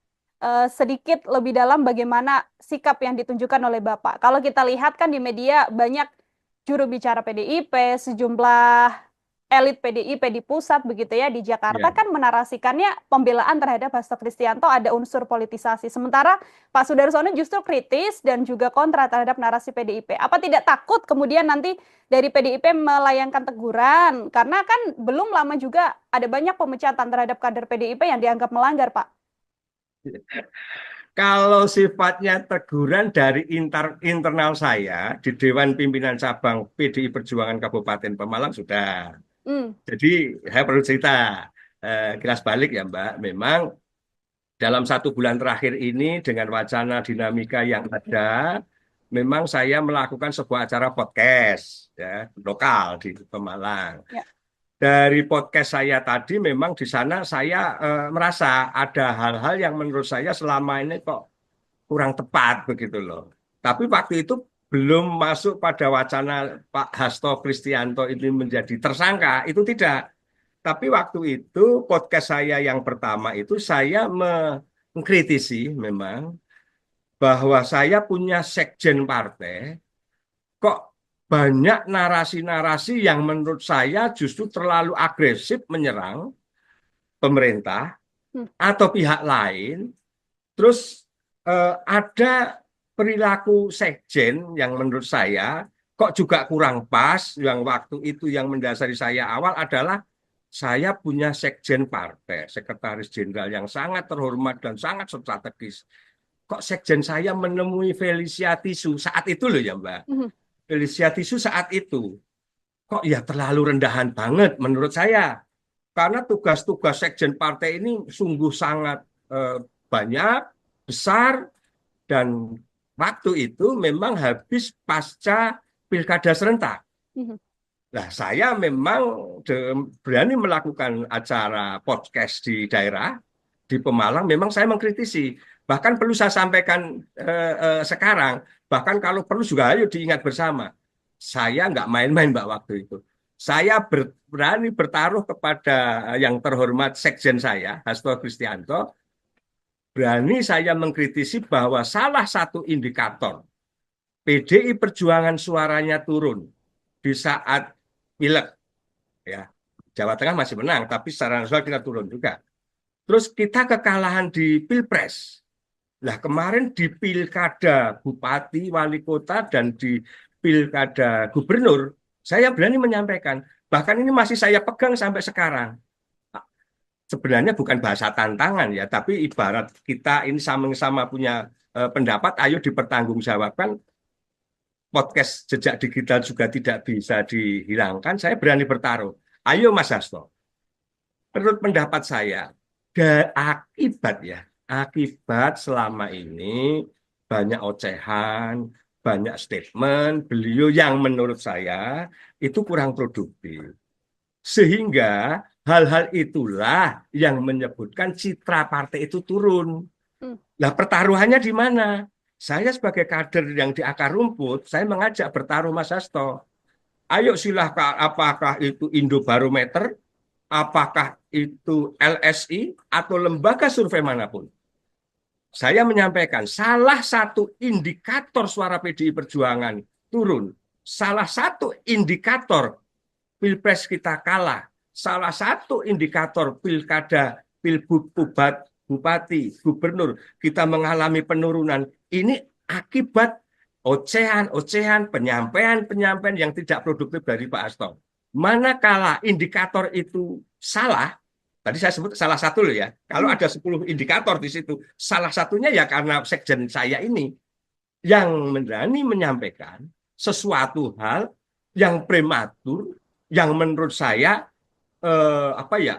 sedikit lebih dalam bagaimana sikap yang ditunjukkan oleh Bapak. Kalau kita lihat kan di media banyak juru bicara PDIP, sejumlah elit PDIP di pusat begitu ya, di Jakarta kan menarasikannya pembelaan terhadap Hasto Kristianto ada unsur politisasi. Sementara Pak Sudarsono justru kritis dan juga kontra terhadap narasi PDIP. Apa tidak takut kemudian nanti dari PDIP melayangkan teguran? Karena kan belum lama juga ada banyak pemecatan terhadap kader PDIP yang dianggap melanggar, Pak. Kalau sifatnya teguran dari internal saya di Dewan Pimpinan Cabang PDI Perjuangan Kabupaten Pemalang sudah. Jadi saya perlu cerita kilas balik ya Mbak. Memang dalam 1 bulan terakhir ini dengan wacana dinamika yang ada, memang saya melakukan sebuah acara podcast ya, lokal di Pemalang. Ya. Dari podcast saya tadi memang di sana saya merasa ada hal-hal yang menurut saya selama ini kok kurang tepat begitu loh. Tapi waktu itu belum masuk pada wacana Pak Hasto Kristianto ini menjadi tersangka, itu tidak. Tapi waktu itu podcast saya yang pertama itu saya mengkritisi memang bahwa saya punya sekjen partai, kok banyak narasi-narasi yang menurut saya justru terlalu agresif menyerang pemerintah atau pihak lain. Terus ada perilaku sekjen yang menurut saya kok juga kurang pas. Yang waktu itu yang mendasari saya awal adalah saya punya sekjen partai, sekretaris jenderal yang sangat terhormat dan sangat strategis. Kok sekjen saya menemui Felicia Tisu saat itu loh ya Mbak. Felicia Tisu saat itu kok ya terlalu rendahan banget menurut saya. Karena tugas-tugas sekjen partai ini sungguh sangat banyak, besar, dan waktu itu memang habis pasca pilkada serentak. Nah, saya memang berani melakukan acara podcast di daerah, di Pemalang, memang saya mengkritisi. Bahkan perlu saya sampaikan sekarang, bahkan kalau perlu juga ayo diingat bersama. Saya nggak main-main Mbak waktu itu. Saya berani bertaruh kepada yang terhormat sekjen saya, Hasto Kristianto, berani saya mengkritisi bahwa salah satu indikator PDI Perjuangan suaranya turun di saat pileg, ya Jawa Tengah masih menang, tapi secara nasional kita turun juga. Terus kita kekalahan di Pilpres. Nah kemarin di Pilkada Bupati, Wali Kota, dan di Pilkada Gubernur, saya berani menyampaikan, bahkan ini masih saya pegang sampai sekarang. Sebenarnya bukan bahasa tantangan ya, tapi ibarat kita ini sama-sama punya pendapat, ayo dipertanggungjawabkan. Podcast jejak digital juga tidak bisa dihilangkan. Saya berani bertaruh. Ayo Mas Hasto. Menurut pendapat saya, akibat selama ini banyak ocehan, banyak statement beliau yang menurut saya itu kurang produktif. Sehingga hal-hal itulah yang menyebutkan citra partai itu turun. Nah, pertaruhannya di mana? Saya sebagai kader yang di akar rumput, saya mengajak bertaruh Mas Hasto. Ayo silahkan, apakah itu Indobarometer, apakah itu LSI, atau lembaga survei manapun. saya menyampaikan salah satu indikator suara PDI Perjuangan turun, salah satu indikator Pilpres kita kalah, salah satu indikator pilkada, pilbub, bupati, gubernur kita mengalami penurunan. Ini akibat ocehan-ocehan, penyampaian-penyampaian yang tidak produktif dari Pak Hasto. Manakala indikator itu salah, tadi saya sebut salah satu loh ya. Kalau ada 10 indikator di situ, salah satunya ya karena sekjen saya ini yang berani menyampaikan sesuatu hal yang prematur, yang menurut saya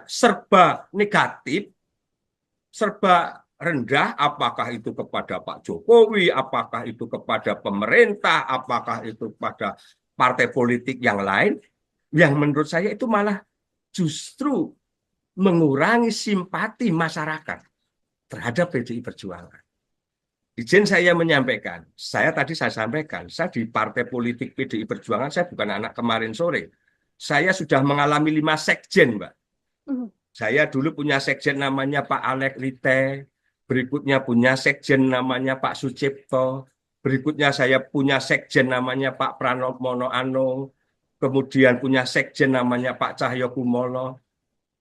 serba negatif, serba rendah, apakah itu kepada Pak Jokowi, apakah itu kepada pemerintah, apakah itu kepada partai politik yang lain, yang menurut saya itu malah justru mengurangi simpati masyarakat terhadap PDI Perjuangan. Izin saya menyampaikan, saya sampaikan, saya di partai politik PDI Perjuangan, saya bukan anak kemarin sore. Saya sudah mengalami 5 sekjen, Mbak. Saya dulu punya sekjen namanya Pak Alek Lite, berikutnya punya sekjen namanya Pak Sucipto, berikutnya saya punya sekjen namanya Pak Pranowo Anung, kemudian punya sekjen namanya Pak Cahyo Kumolo,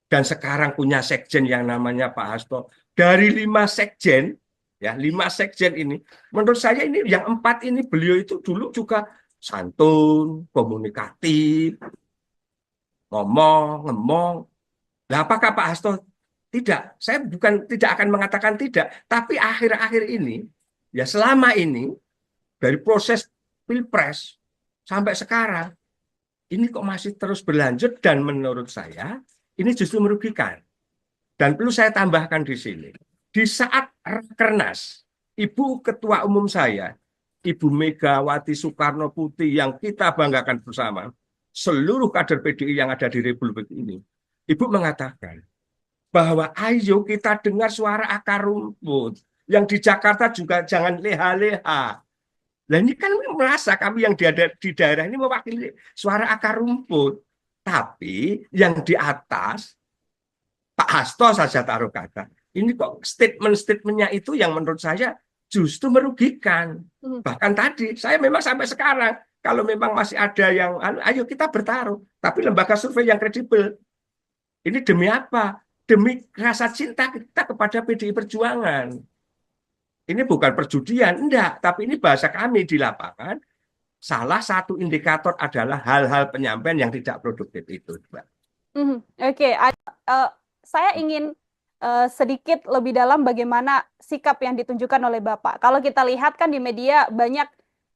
dan sekarang punya sekjen yang namanya Pak Hasto. Dari 5 sekjen, ya 5 sekjen ini, menurut saya ini yang 4 ini beliau itu dulu juga santun, komunikatif, ngomong. Nah, apakah Pak Hasto tidak? Saya bukan tidak akan mengatakan tidak, tapi akhir-akhir ini, ya selama ini dari proses Pilpres sampai sekarang, ini kok masih terus berlanjut dan menurut saya ini justru merugikan. Dan perlu saya tambahkan di sini, di saat Rakernas, Ibu Ketua Umum saya, Ibu Megawati Soekarno Putri yang kita banggakan bersama, seluruh kader PDI yang ada di Republik ini, Ibu mengatakan bahwa ayo kita dengar suara akar rumput. Yang di Jakarta juga jangan leha-leha. Nah ini kan merasa kami yang di daerah ini mewakili suara akar rumput. Tapi yang di atas, Pak Hasto saja taruh kata. Ini kok statement-statementnya itu yang menurut saya justru merugikan. Bahkan tadi, saya memang sampai sekarang, kalau memang masih ada yang, ayo kita bertaruh. Tapi lembaga survei yang kredibel. Ini demi apa? Demi rasa cinta kita kepada PDI Perjuangan. Ini bukan perjudian, enggak. Tapi ini bahasa kami di lapangan, salah satu indikator adalah hal-hal penyampaian yang tidak produktif itu, Mbak. Oke, saya ingin sedikit lebih dalam bagaimana sikap yang ditunjukkan oleh Bapak. Kalau kita lihat kan di media banyak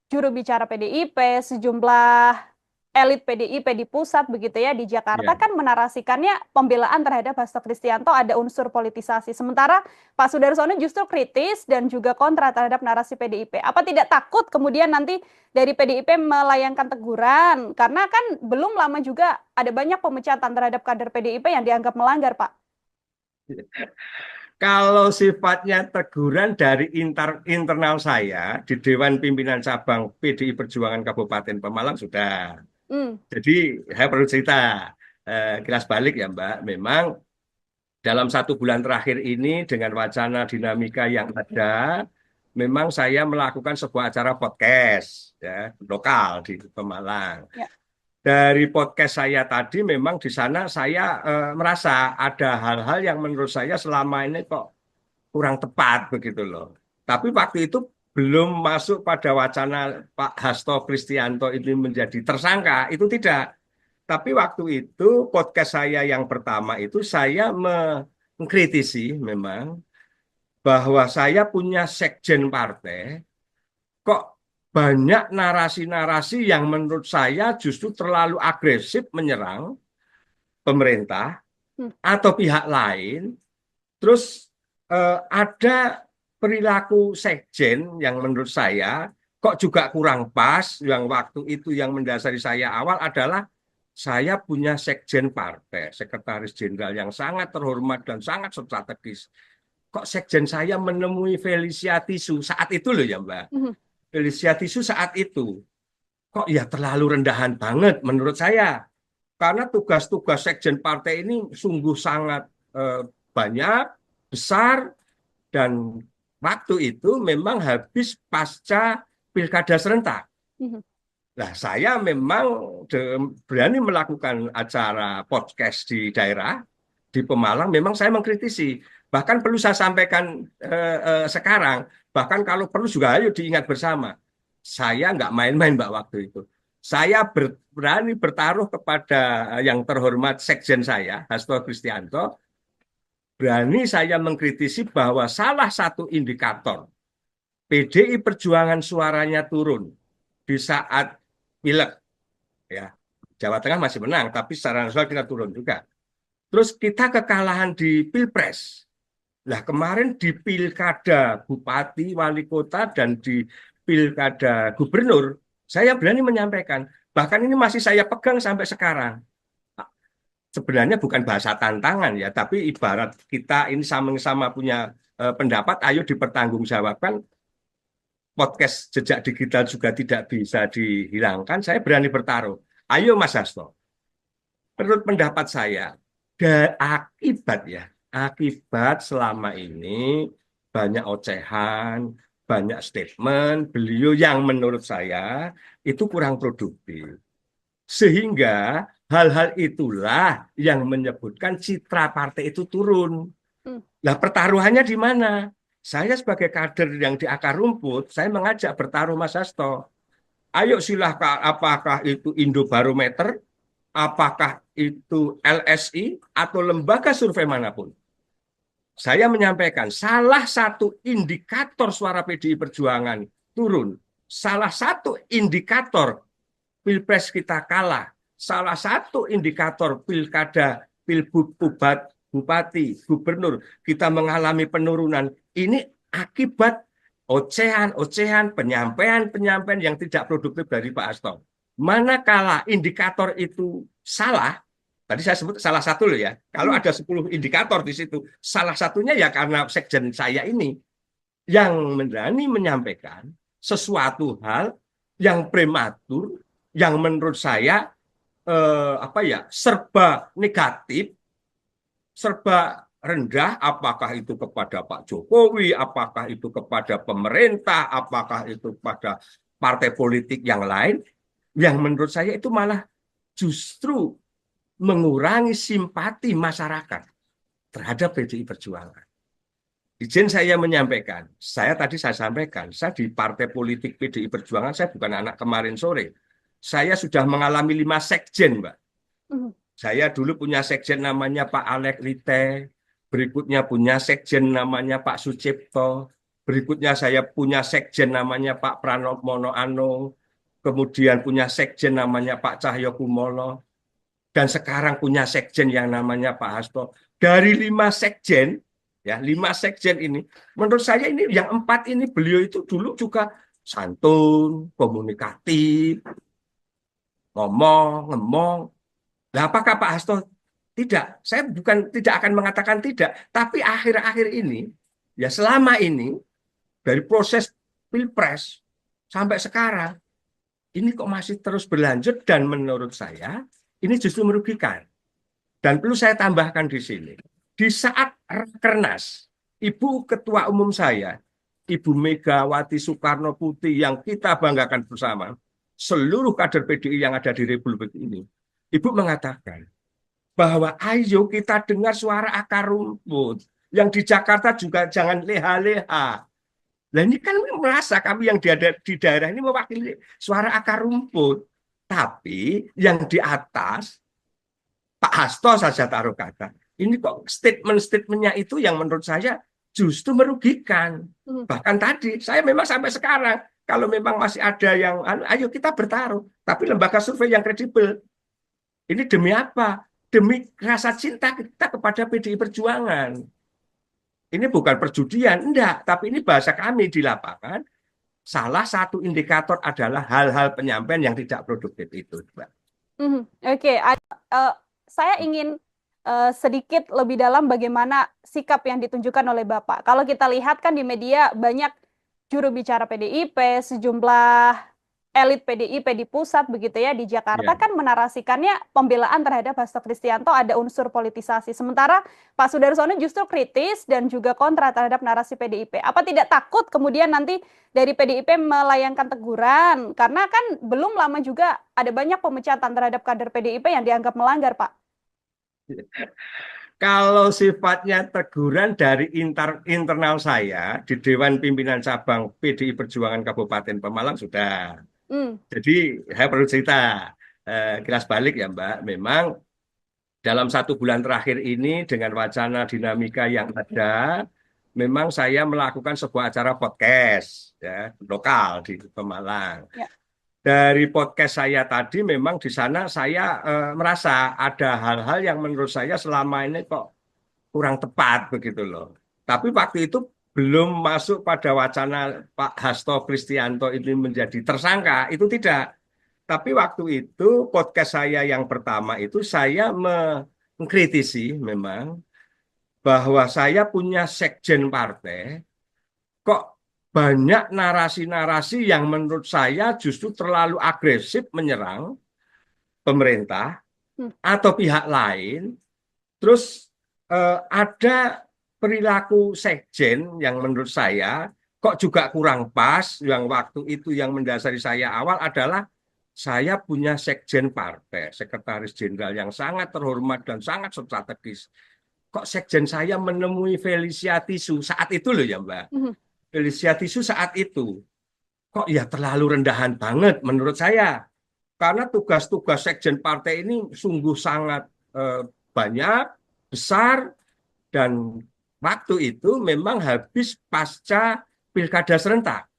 juru bicara PDIP, sejumlah elit PDIP di pusat begitu ya di Jakarta kan menarasikannya pembelaan terhadap Hasto Kristianto ada unsur politisasi. Sementara Pak Sudarsono justru kritis dan juga kontra terhadap narasi PDIP. Apa tidak takut kemudian nanti dari PDIP melayangkan teguran? Karena kan belum lama juga ada banyak pemecatan terhadap kader PDIP yang dianggap melanggar, Pak. Kalau sifatnya teguran dari internal saya di Dewan Pimpinan Cabang PDI Perjuangan Kabupaten Pemalang sudah. Jadi saya perlu cerita kilas balik ya Mbak. Memang dalam 1 bulan terakhir ini dengan wacana dinamika yang ada, memang saya melakukan sebuah acara podcast ya, lokal di Pemalang. Ya. Dari podcast saya tadi memang di sana saya merasa ada hal-hal yang menurut saya selama ini kok kurang tepat begitu loh. Tapi waktu itu belum masuk pada wacana Pak Hasto Kristianto ini menjadi tersangka, itu tidak. Tapi waktu itu podcast saya yang pertama itu saya mengkritisi memang bahwa saya punya sekjen partai, kok banyak narasi-narasi yang menurut saya justru terlalu agresif menyerang pemerintah atau pihak lain, terus ada perilaku sekjen yang menurut saya kok juga kurang pas. Yang waktu itu yang mendasari saya awal adalah saya punya sekjen partai, sekretaris jenderal yang sangat terhormat dan sangat strategis. Kok sekjen saya menemui Felicia Tisu saat itu loh ya Mbak. Felicia Tisu saat itu kok ya terlalu rendahan banget menurut saya. Karena tugas-tugas sekjen partai ini sungguh sangat banyak, besar, dan waktu itu memang habis pasca pilkada serentak. Mhm. Nah, saya memang berani melakukan acara podcast di daerah, di Pemalang, memang saya mengkritisi. Bahkan perlu saya sampaikan sekarang, bahkan kalau perlu juga ayo diingat bersama. Saya nggak main-main Mbak waktu itu. Saya berani bertaruh kepada yang terhormat Sekjen saya, Hasto Kristianto, berani saya mengkritisi bahwa salah satu indikator PDI Perjuangan suaranya turun di saat pileg, ya Jawa Tengah masih menang, tapi secara nasional kita turun juga. Terus kita kekalahan di Pilpres. Nah, kemarin di Pilkada Bupati, Wali Kota, dan di Pilkada Gubernur, saya berani menyampaikan, bahkan ini masih saya pegang sampai sekarang. Sebenarnya bukan bahasa tantangan ya, tapi ibarat kita ini sama-sama punya pendapat, ayo dipertanggungjawabkan. Podcast jejak digital juga tidak bisa dihilangkan. Saya berani bertaruh. Ayo Mas Hasto, menurut pendapat saya, akibat selama ini banyak ocehan, banyak statement beliau yang menurut saya itu kurang produktif. Sehingga hal-hal itulah yang menyebutkan citra partai itu turun. Hmm. Nah, pertaruhannya di mana? Saya sebagai kader yang di akar rumput, saya mengajak bertaruh Mas Hasto. Ayo silahkan, apakah itu Indobarometer, apakah itu LSI, atau lembaga survei manapun. Saya menyampaikan salah satu indikator suara PDI Perjuangan turun. Salah satu indikator Pilpres kita kalah. Salah satu indikator pilkada, pilbub, bupati, gubernur, kita mengalami penurunan. Ini akibat ocehan-ocehan, penyampaian-penyampaian yang tidak produktif dari Pak Hasto. Manakala indikator itu salah, tadi saya sebut salah satu loh ya, kalau ada 10 indikator di situ, salah satunya ya karena sekjen saya ini yang berani menyampaikan sesuatu hal yang prematur, yang menurut saya serba negatif, serba rendah, apakah itu kepada Pak Jokowi, apakah itu kepada pemerintah, apakah itu kepada partai politik yang lain, yang menurut saya itu malah justru mengurangi simpati masyarakat terhadap PDI Perjuangan. Izin saya menyampaikan, saya sampaikan, saya di partai politik PDI Perjuangan, saya bukan anak kemarin sore. Saya sudah mengalami 5 sekjen, Mbak. Saya dulu punya sekjen namanya Pak Alek Lite, berikutnya punya sekjen namanya Pak Sucipto, berikutnya saya punya sekjen namanya Pak Pranowo Anung, kemudian punya sekjen namanya Pak Cahyo Kumolo, dan sekarang punya sekjen yang namanya Pak Hasto. Dari 5 sekjen, ya 5 sekjen ini, menurut saya ini yang 4 ini beliau itu dulu juga santun, komunikatif, ngomong. Nah, apakah Pak Hasto tidak? Saya bukan tidak akan mengatakan tidak, tapi akhir-akhir ini, ya selama ini dari proses Pilpres sampai sekarang, ini kok masih terus berlanjut dan menurut saya ini justru merugikan. Dan perlu saya tambahkan di sini, di saat Rakernas, Ibu Ketua Umum saya, Ibu Megawati Soekarno Putri yang kita banggakan bersama, seluruh kader PDI yang ada di Republik ini, Ibu mengatakan bahwa ayo kita dengar suara akar rumput. Yang di Jakarta juga jangan leha-leha. Nah ini kan merasa kami yang di daerah ini mewakili suara akar rumput. Tapi yang di atas, Pak Hasto saja taruh kata. Ini kok statement-statementnya itu yang menurut saya justru merugikan. Bahkan tadi, saya memang sampai sekarang, kalau memang masih ada yang, ayo kita bertaruh. Tapi lembaga survei yang kredibel. Ini demi apa? Demi rasa cinta kita kepada PDI Perjuangan. Ini bukan perjudian, enggak. Tapi ini bahasa kami di lapangan. Salah satu indikator adalah hal-hal penyampaian yang tidak produktif itu, Mbak. Oke, saya ingin sedikit lebih dalam bagaimana sikap yang ditunjukkan oleh Bapak. Kalau kita lihat kan di media banyak juru bicara PDIP, sejumlah elit PDIP di pusat begitu ya di Jakarta Ya. kan menarasikannya pembelaan terhadap Hasto Kristianto ada unsur politisasi. Sementara Pak Sudarsono justru kritis dan juga kontra terhadap narasi PDIP. Apa tidak takut kemudian nanti dari PDIP melayangkan teguran? Karena kan belum lama juga ada banyak pemecatan terhadap kader PDIP yang dianggap melanggar, Pak. Kalau sifatnya teguran dari internal saya di Dewan Pimpinan Cabang PDI Perjuangan Kabupaten Pemalang sudah. Hmm. Jadi saya perlu cerita kilas balik ya Mbak. Memang dalam 1 bulan terakhir ini dengan wacana dinamika yang ada, memang saya melakukan sebuah acara podcast ya lokal di Pemalang. Ya. Dari podcast saya tadi memang di sana saya merasa ada hal-hal yang menurut saya selama ini kok kurang tepat begitu loh. Tapi waktu itu belum masuk pada wacana Pak Hasto Kristianto ini menjadi tersangka, itu tidak. Tapi waktu itu podcast saya yang pertama itu saya mengkritisi memang bahwa saya punya sekjen partai kok banyak narasi-narasi yang menurut saya justru terlalu agresif menyerang pemerintah atau pihak lain. Terus ada perilaku sekjen yang menurut saya kok juga kurang pas. Yang waktu itu yang mendasari saya awal adalah saya punya sekjen partai, sekretaris jenderal yang sangat terhormat dan sangat strategis. Kok sekjen saya menemui Felicia Tisu saat itu loh ya Mbak. Felicia Tisu saat itu kok ya terlalu rendahan banget menurut saya. Karena tugas-tugas sekjen partai ini sungguh sangat banyak, besar, dan waktu itu memang habis pasca pilkada serentak.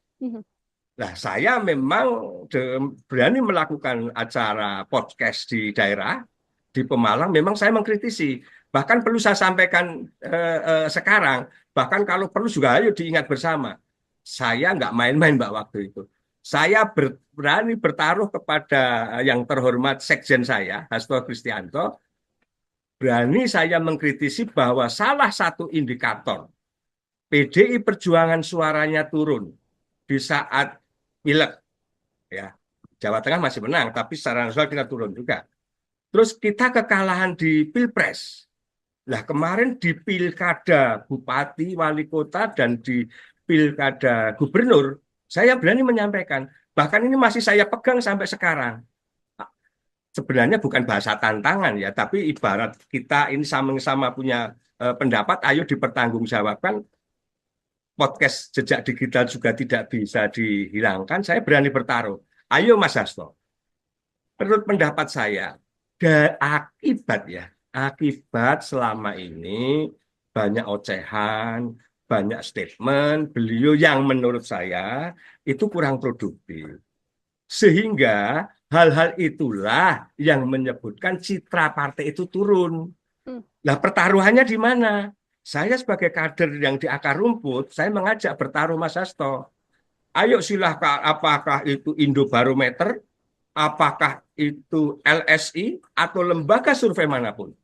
Nah, saya memang berani melakukan acara podcast di daerah, di Pemalang, memang saya mengkritisi. Bahkan perlu saya sampaikan sekarang, bahkan kalau perlu juga ayo diingat bersama. Saya nggak main-main Mbak waktu itu. Saya berani bertaruh kepada yang terhormat sekjen saya, Hasto Kristianto, berani saya mengkritisi bahwa salah satu indikator PDI Perjuangan suaranya turun di saat pileg, ya Jawa Tengah masih menang, tapi secara nasional kita turun juga. Terus kita kekalahan di Pilpres. Nah kemarin di Pilkada Bupati, Wali Kota, dan di Pilkada Gubernur, saya berani menyampaikan, bahkan ini masih saya pegang sampai sekarang. Sebenarnya bukan bahasa tantangan ya, tapi ibarat kita ini sama-sama punya pendapat, ayo dipertanggungjawabkan. Podcast jejak digital juga tidak bisa dihilangkan. Saya berani bertaruh. Ayo Mas Hasto. Menurut pendapat saya, akibat selama ini banyak ocehan, banyak statement beliau yang menurut saya itu kurang produktif. Sehingga hal-hal itulah yang menyebutkan citra partai itu turun. Nah, pertaruhannya di mana? Saya sebagai kader yang di akar rumput, saya mengajak bertaruh Mas Hasto. Ayo silahkan, apakah itu Indobarometer, apakah itu LSI, atau lembaga survei manapun.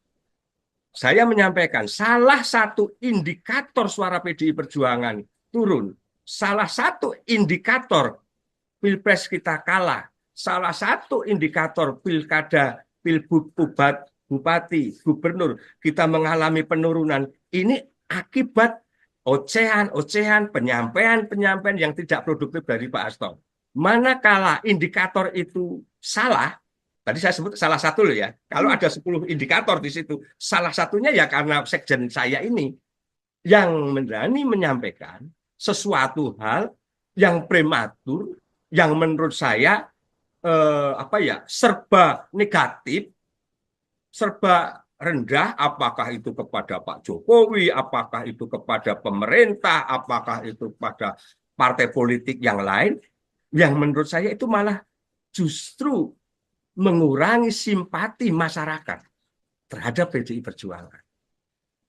Saya menyampaikan, salah satu indikator suara PDI Perjuangan turun. Salah satu indikator Pilpres kita kalah. Salah satu indikator pilkada, pilbub, bupati, gubernur, kita mengalami penurunan. Ini akibat ocehan-ocehan, penyampaian-penyampaian yang tidak produktif dari Pak Hasto. Manakala indikator itu salah, tadi saya sebut salah satu loh ya, kalau ada 10 indikator di situ, salah satunya ya karena sekjen saya ini yang berani menyampaikan sesuatu hal yang prematur, yang menurut saya serba negatif, serba rendah, apakah itu kepada Pak Jokowi, apakah itu kepada pemerintah, apakah itu kepada partai politik yang lain, yang menurut saya itu malah justru mengurangi simpati masyarakat terhadap PDI Perjuangan.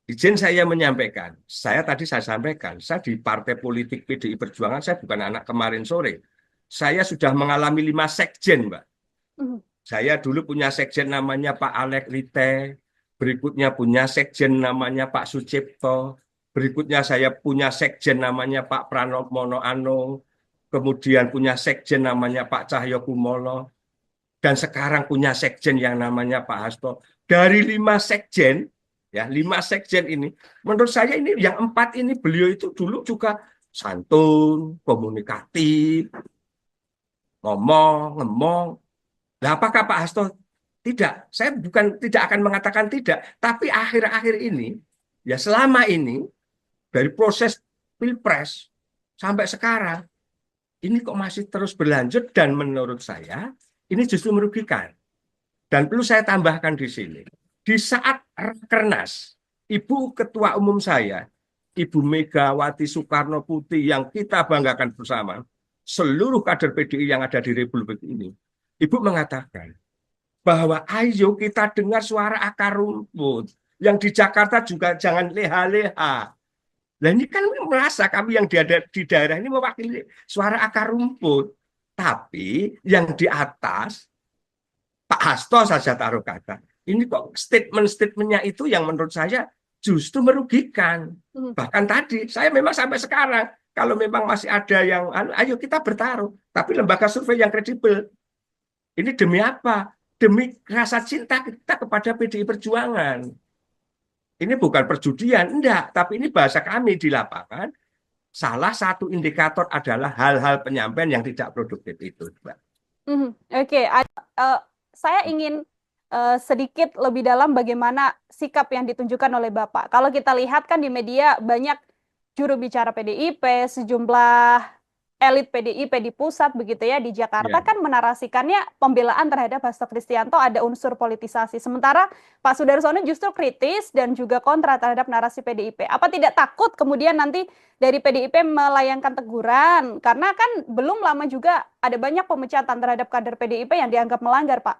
Izin saya menyampaikan, saya sampaikan, saya di partai politik PDI Perjuangan, saya bukan anak kemarin sore. Saya sudah mengalami 5 sekjen, Mbak. Saya dulu punya sekjen namanya Pak Alek Lite, berikutnya punya sekjen namanya Pak Sucipto, berikutnya saya punya sekjen namanya Pak Pranowo Mono Anung, kemudian punya sekjen namanya Pak Cahyokumolo, dan sekarang punya sekjen yang namanya Pak Hasto. Dari 5 sekjen, ya 5 sekjen ini, menurut saya ini yang 4 ini beliau itu dulu juga santun, komunikatif, ngomong. Nah, apakah Pak Hasto tidak? Saya bukan tidak akan mengatakan tidak, tapi akhir-akhir ini, ya selama ini dari proses pilpres sampai sekarang, ini kok masih terus berlanjut dan menurut saya ini justru merugikan. Dan perlu saya tambahkan di sini, di saat Rakernas, Ibu Ketua Umum saya, Ibu Megawati Soekarno Putri yang kita banggakan bersama, seluruh kader PDI yang ada di Republik ini, Ibu mengatakan bahwa ayo kita dengar suara akar rumput. Yang di Jakarta juga jangan leha-leha. Nah ini kan merasa kami yang di daerah ini mewakili suara akar rumput. Tapi yang di atas, Pak Hasto saja taruh kata. Ini kok statement-statementnya itu yang menurut saya justru merugikan. Bahkan tadi, saya memang sampai sekarang, kalau memang masih ada yang, ayo kita bertaruh. Tapi lembaga survei yang kredibel. Ini demi apa? Demi rasa cinta kita kepada PDI Perjuangan. Ini bukan perjudian, enggak. Tapi ini bahasa kami di lapangan, salah satu indikator adalah hal-hal penyampaian yang tidak produktif itu, Mbak. Oke, saya ingin sedikit lebih dalam bagaimana sikap yang ditunjukkan oleh Bapak. Kalau kita lihat kan di media banyak juru bicara PDIP, sejumlah elit PDIP di pusat begitu ya, di Jakarta kan menarasikannya pembelaan terhadap Hasto Kristianto ada unsur politisasi. Sementara Pak Sudarsono justru kritis dan juga kontra terhadap narasi PDIP. Apa tidak takut kemudian nanti dari PDIP melayangkan teguran? Karena kan belum lama juga ada banyak pemecatan terhadap kader PDIP yang dianggap melanggar, Pak.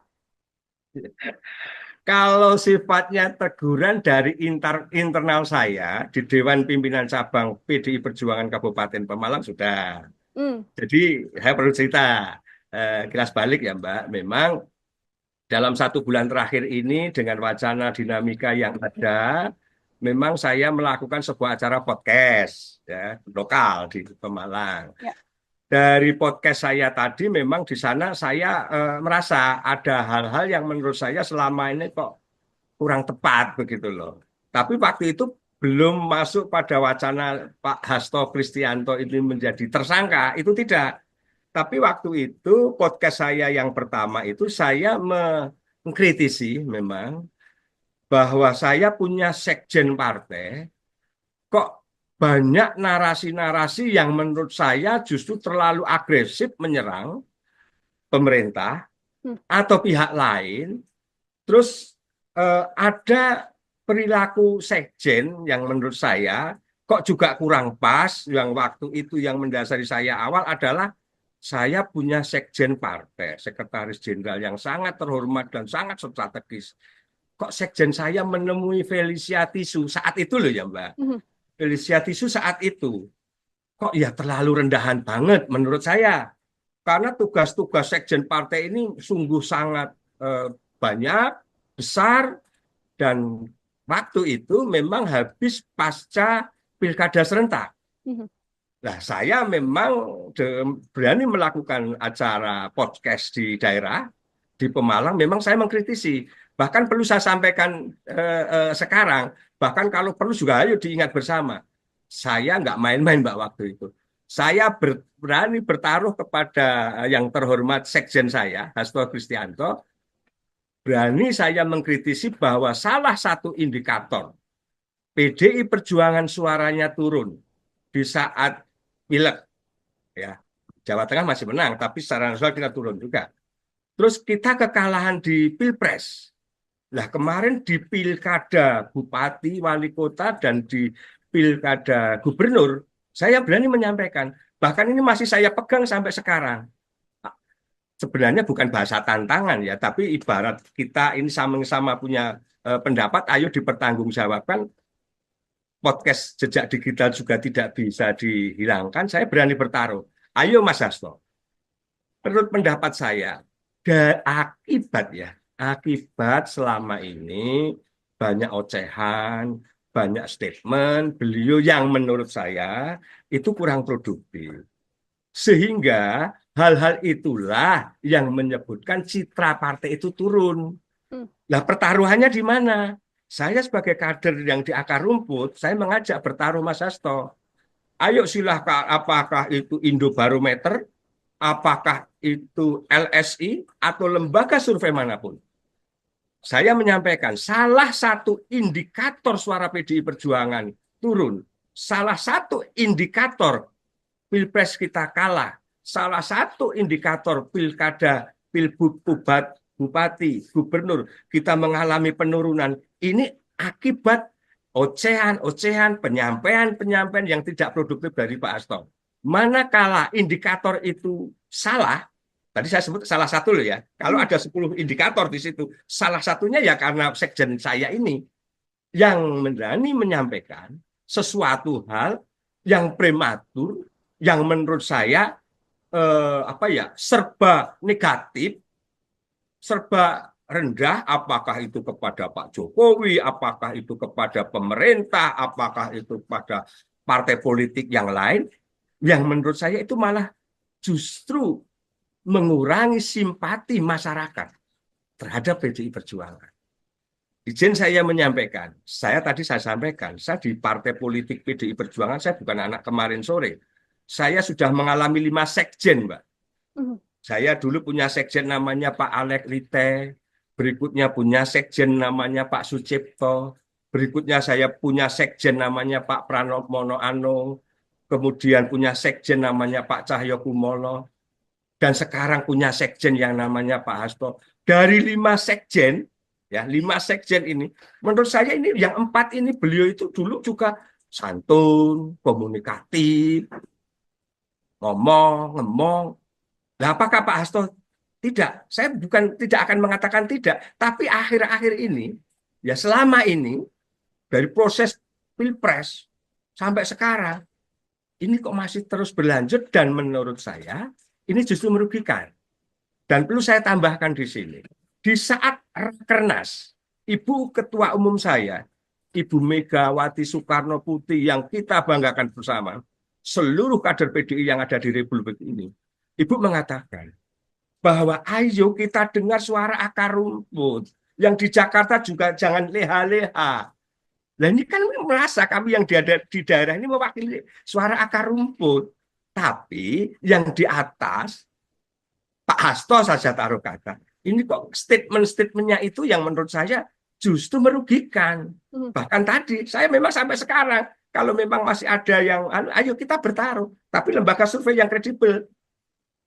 Kalau sifatnya teguran dari internal saya di Dewan Pimpinan Cabang PDI Perjuangan Kabupaten Pemalang sudah. Jadi saya perlu cerita kilas balik ya Mbak. Memang dalam 1 bulan terakhir ini dengan wacana dinamika yang ada, memang saya melakukan sebuah acara podcast ya, lokal di Pemalang. Dari podcast saya tadi memang di sana saya merasa ada hal-hal yang menurut saya selama ini kok kurang tepat begitu loh. Tapi waktu itu belum masuk pada wacana Pak Hasto Kristianto ini menjadi tersangka, itu tidak. Tapi waktu itu podcast saya yang pertama itu saya mengkritisi memang bahwa saya punya sekjen partai, kok banyak narasi-narasi yang menurut saya justru terlalu agresif menyerang pemerintah atau pihak lain. Terus ada perilaku sekjen yang menurut saya kok juga kurang pas. Yang waktu itu yang mendasari saya awal adalah saya punya sekjen partai, sekretaris jenderal yang sangat terhormat dan sangat strategis. Kok sekjen saya menemui Felicia Tisu saat itu loh ya Mbak. Felicia Tisu saat itu kok ya terlalu rendahan banget menurut saya. Karena tugas-tugas sekjen partai ini sungguh sangat banyak, besar, dan waktu itu memang habis pasca pilkada serentak. Nah, saya memang berani melakukan acara podcast di daerah, di Pemalang, memang saya mengkritisi. Bahkan perlu saya sampaikan sekarang, bahkan kalau perlu juga ayo diingat bersama. Saya nggak main-main Mbak waktu itu. Saya berani bertaruh kepada yang terhormat sekjen saya, Hasto Kristianto, berani saya mengkritisi bahwa salah satu indikator PDI Perjuangan suaranya turun di saat pileg, ya Jawa Tengah masih menang, tapi secara nasional kita turun juga. Terus kita kekalahan di Pilpres. Nah kemarin di pilkada Bupati, Wali Kota, dan di pilkada Gubernur, saya berani menyampaikan, bahkan ini masih saya pegang sampai sekarang. Sebenarnya bukan bahasa tantangan ya, tapi ibarat kita ini sama-sama punya pendapat, ayo dipertanggungjawabkan. Podcast jejak digital juga tidak bisa dihilangkan. Saya berani bertaruh. Ayo Mas Hasto. Menurut pendapat saya, akibat selama ini banyak ocehan, banyak statement beliau yang menurut saya itu kurang produktif. Sehingga hal-hal itulah yang menyebutkan citra partai itu turun. Hmm. Nah, pertaruhannya di mana? Saya sebagai kader yang di akar rumput, saya mengajak bertaruh Mas Hasto. Ayo silahkan, apakah itu Indobarometer, apakah itu LSI, atau lembaga survei manapun. Saya menyampaikan salah satu indikator suara PDI Perjuangan turun. Salah satu indikator Pilpres kita kalah. Salah satu indikator pilkada, pilbud, bupati, gubernur, kita mengalami penurunan. Ini akibat ocehan-ocehan, penyampaian-penyampaian yang tidak produktif dari Pak Hasto. Manakala indikator itu salah, tadi saya sebut salah satu loh ya, kalau ada 10 indikator di situ, salah satunya ya karena sekjen saya ini yang berani menyampaikan sesuatu hal yang prematur, yang menurut saya serba negatif, serba rendah, apakah itu kepada Pak Jokowi, apakah itu kepada pemerintah, apakah itu pada partai politik yang lain, yang menurut saya itu malah justru mengurangi simpati masyarakat terhadap PDI Perjuangan. Izin saya menyampaikan, saya sampaikan, saya di partai politik PDI Perjuangan, saya bukan anak kemarin sore. Saya sudah mengalami 5 sekjen, Mbak. Saya dulu punya sekjen namanya Pak Alek Lite, berikutnya punya sekjen namanya Pak Sucipto, berikutnya saya punya sekjen namanya Pak Pranowo Anung, kemudian punya sekjen namanya Pak Cahyo Kumolo, dan sekarang punya sekjen yang namanya Pak Hasto. Dari 5 sekjen, ya 5 sekjen ini, menurut saya ini yang 4 ini beliau itu dulu juga santun, komunikatif, ngomong. Nah, apakah Pak Hasto tidak? Saya bukan tidak akan mengatakan tidak, tapi akhir-akhir ini, ya selama ini dari proses Pilpres sampai sekarang, ini kok masih terus berlanjut dan menurut saya ini justru merugikan. Dan perlu saya tambahkan di sini, di saat Rakernas, Ibu Ketua Umum saya, Ibu Megawati Soekarno Putri yang kita banggakan bersama, seluruh kader PDI yang ada di Republik ini, Ibu mengatakan bahwa ayo kita dengar suara akar rumput. Yang di Jakarta juga jangan leha-leha. Nah ini kan merasa kami yang di daerah ini mewakili suara akar rumput. Tapi yang di atas, Pak Hasto saja taruh kata, ini kok statement-statementnya itu yang menurut saya justru merugikan. Bahkan tadi, saya memang sampai sekarang, kalau memang masih ada yang, ayo kita bertaruh. Tapi lembaga survei yang kredibel.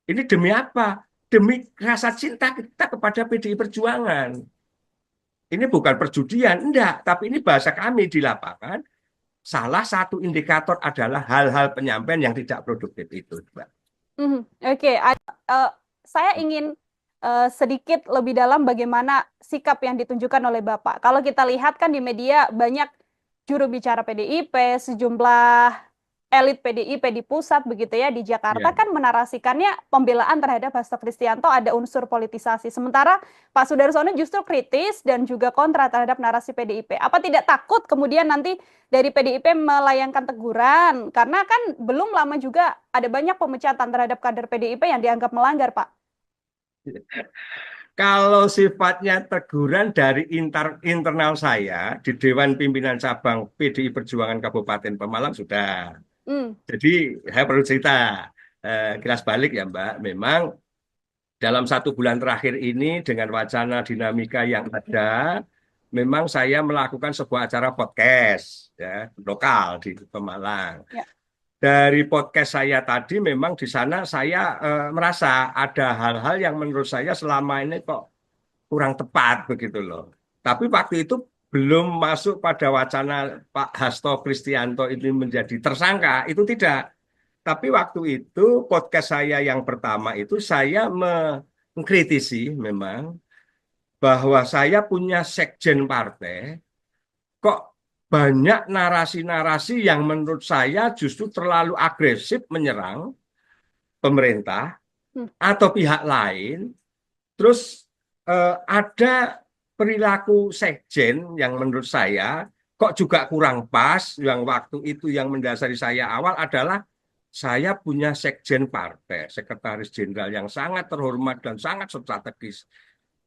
Ini demi apa? Demi rasa cinta kita kepada PDI Perjuangan. Ini bukan perjudian, enggak. Tapi ini bahasa kami di lapangan, salah satu indikator adalah hal-hal penyampaian yang tidak produktif itu, Mbak. Oke, saya ingin sedikit lebih dalam bagaimana sikap yang ditunjukkan oleh Bapak. Kalau kita lihat kan di media banyak juru bicara PDIP, sejumlah elit PDIP di pusat begitu ya di Jakarta kan menarasikannya pembelaan terhadap Hasto Kristianto ada unsur politisasi. Sementara Pak Sudarsono justru kritis dan juga kontra terhadap narasi PDIP. Apa tidak takut kemudian nanti dari PDIP melayangkan teguran? Karena kan belum lama juga ada banyak pemecatan terhadap kader PDIP yang dianggap melanggar, Pak. Kalau sifatnya teguran dari internal saya di Dewan Pimpinan Cabang PDI Perjuangan Kabupaten Pemalang sudah. Jadi saya perlu cerita kilas balik ya Mbak. Memang dalam 1 bulan terakhir ini dengan wacana dinamika yang ada, memang saya melakukan sebuah acara podcast ya lokal di Pemalang. Ya. Dari podcast saya tadi memang di sana saya merasa ada hal-hal yang menurut saya selama ini kok kurang tepat begitu loh. Tapi waktu itu belum masuk pada wacana Pak Hasto Kristianto ini menjadi tersangka, itu tidak. Tapi waktu itu podcast saya yang pertama itu saya mengkritisi memang bahwa saya punya sekjen partai, kok banyak narasi-narasi yang menurut saya justru terlalu agresif menyerang pemerintah atau pihak lain. Terus ada perilaku sekjen yang menurut saya kok juga kurang pas, yang waktu itu yang mendasari saya awal adalah saya punya sekjen partai, sekretaris jenderal yang sangat terhormat dan sangat strategis.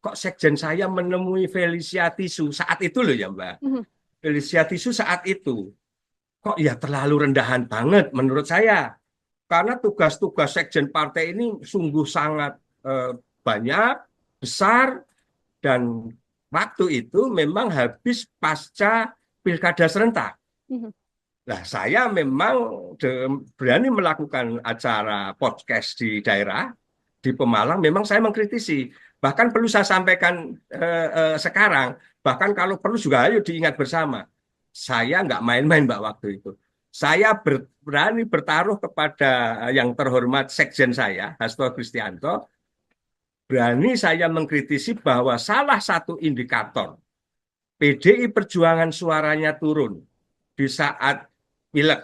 Kok sekjen saya menemui Felicia Tisu saat itu loh ya Mbak. Mhm. Felicia Tisu saat itu. Kok ya terlalu rendahan banget menurut saya. Karena tugas-tugas sekjen partai ini sungguh sangat banyak, besar, dan waktu itu memang habis pasca pilkada serentak. Mhm. Nah, saya memang berani melakukan acara podcast di daerah, di Pemalang, memang saya mengkritisi. Bahkan perlu saya sampaikan sekarang, bahkan kalau perlu juga ayo diingat bersama. Saya nggak main-main Mbak waktu itu. Saya berani bertaruh kepada yang terhormat sekjen saya, Hasto Kristianto, berani saya mengkritisi bahwa salah satu indikator PDI Perjuangan suaranya turun di saat pileg,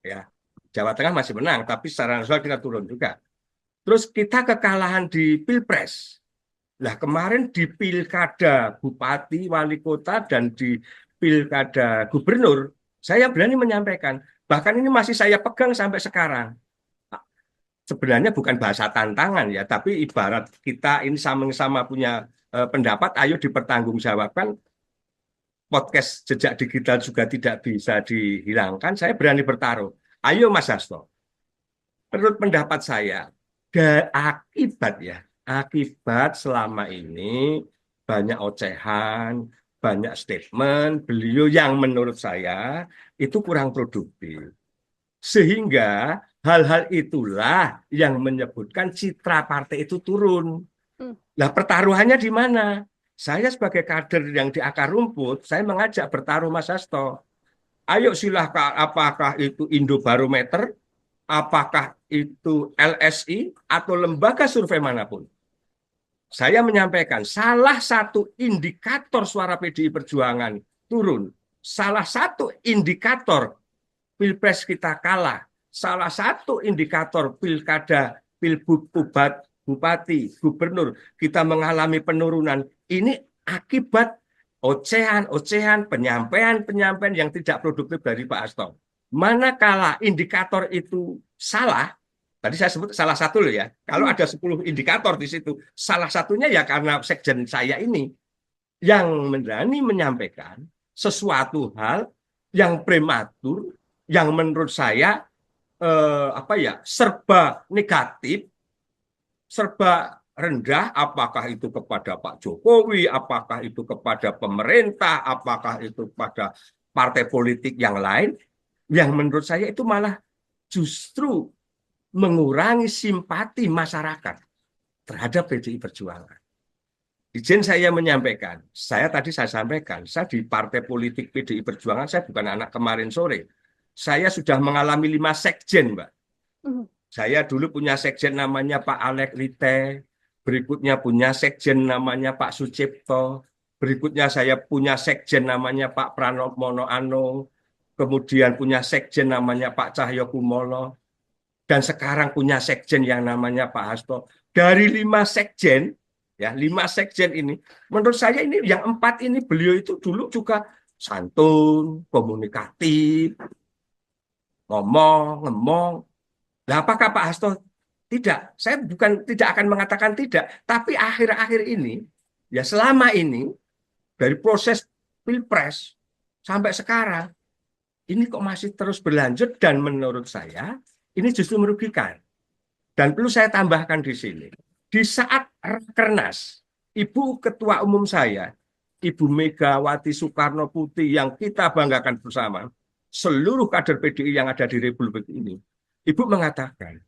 ya Jawa Tengah masih menang, tapi secara nasional kita turun juga. Terus kita kekalahan di Pilpres. Nah, kemarin di pilkada bupati, wali kota, dan di pilkada gubernur, saya berani menyampaikan, bahkan ini masih saya pegang sampai sekarang. Sebenarnya bukan bahasa tantangan ya, tapi ibarat kita ini sama-sama punya pendapat, ayo dipertanggungjawabkan. Podcast jejak digital juga tidak bisa dihilangkan. Saya berani bertaruh. Ayo Mas Hasto, menurut pendapat saya, akibat ya, akibat selama ini banyak ocehan, banyak statement beliau yang menurut saya itu kurang produktif. Sehingga hal-hal itulah yang menyebutkan citra partai itu turun. Hmm. Nah, pertaruhannya di mana? Saya sebagai kader yang di akar rumput, saya mengajak bertaruh Mas Hasto. Ayo silahkan, apakah itu Indobarometer, apakah itu LSI, atau lembaga survei manapun. Saya menyampaikan salah satu indikator suara PDI Perjuangan turun, salah satu indikator Pilpres kita kalah, salah satu indikator pilkada, pilbud, bupati, gubernur kita mengalami penurunan. Ini akibat ocehan-ocehan, penyampaian-penyampaian yang tidak produktif dari Pak Hasto. Manakala indikator itu salah, tadi saya sebut salah satu loh ya. Kalau ada 10 indikator di situ, salah satunya ya karena sekjen saya ini yang berani menyampaikan sesuatu hal yang prematur, yang menurut saya serba negatif, serba rendah, apakah itu kepada Pak Jokowi, apakah itu kepada pemerintah, apakah itu kepada partai politik yang lain, yang menurut saya itu malah justru mengurangi simpati masyarakat terhadap PDI Perjuangan. Izin saya menyampaikan, saya sampaikan, saya di partai politik PDI Perjuangan, saya bukan anak kemarin sore. Saya sudah mengalami 5 sekjen, Mbak. Saya dulu punya sekjen namanya Pak Alek Lite, berikutnya punya sekjen namanya Pak Sucipto, berikutnya saya punya sekjen namanya Pak Pranowo Mono Anung, kemudian punya sekjen namanya Pak Cahyo Kumolo, dan sekarang punya sekjen yang namanya Pak Hasto. Dari 5 sekjen, ya 5 sekjen ini, menurut saya ini yang 4 ini beliau itu dulu juga santun, komunikatif, ngomong. Nah, apakah Pak Hasto tidak? Saya bukan tidak akan mengatakan tidak, tapi akhir-akhir ini, ya selama ini dari proses Pilpres sampai sekarang, ini kok masih terus berlanjut dan menurut saya ini justru merugikan. Dan perlu saya tambahkan di sini, di saat Rakernas, Ibu Ketua Umum saya, Ibu Megawati Soekarno Putri yang kita banggakan bersama, seluruh kader PDI yang ada di Republik ini, Ibu mengatakan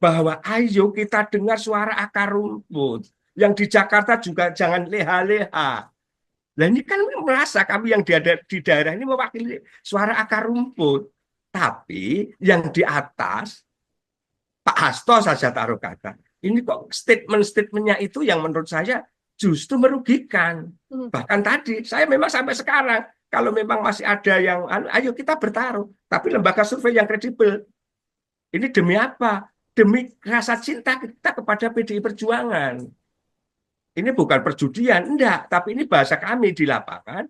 bahwa ayo kita dengar suara akar rumput. Yang di Jakarta juga jangan leha-leha. Nah ini kan merasa kami yang di daerah ini mewakili suara akar rumput. Tapi yang di atas, Pak Hasto saja taruh kata, ini kok statement-statementnya itu yang menurut saya justru merugikan. Bahkan tadi, saya memang sampai sekarang, kalau memang masih ada yang, ayo kita bertaruh. Tapi lembaga survei yang kredibel. Ini demi apa? Demi rasa cinta kita kepada PDI Perjuangan. Ini bukan perjudian, enggak. Tapi ini bahasa kami di lapangan,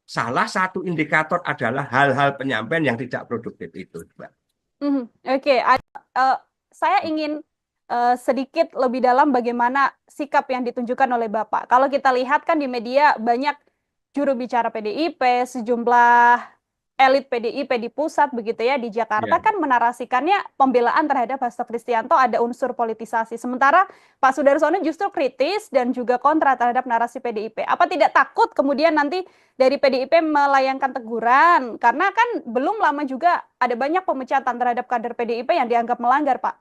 salah satu indikator adalah hal-hal penyampaian yang tidak produktif itu, Mbak. Oke, saya ingin sedikit lebih dalam bagaimana sikap yang ditunjukkan oleh Bapak. Kalau kita lihat kan di media banyak juru bicara PDIP, sejumlah elit PDIP di pusat begitu ya, di Jakarta Ya. kan menarasikannya pembelaan terhadap Hasto Kristianto ada unsur politisasi. Sementara Pak Sudarsono justru kritis dan juga kontra terhadap narasi PDIP. Apa tidak takut kemudian nanti dari PDIP melayangkan teguran? Karena kan belum lama juga ada banyak pemecatan terhadap kader PDIP yang dianggap melanggar, Pak.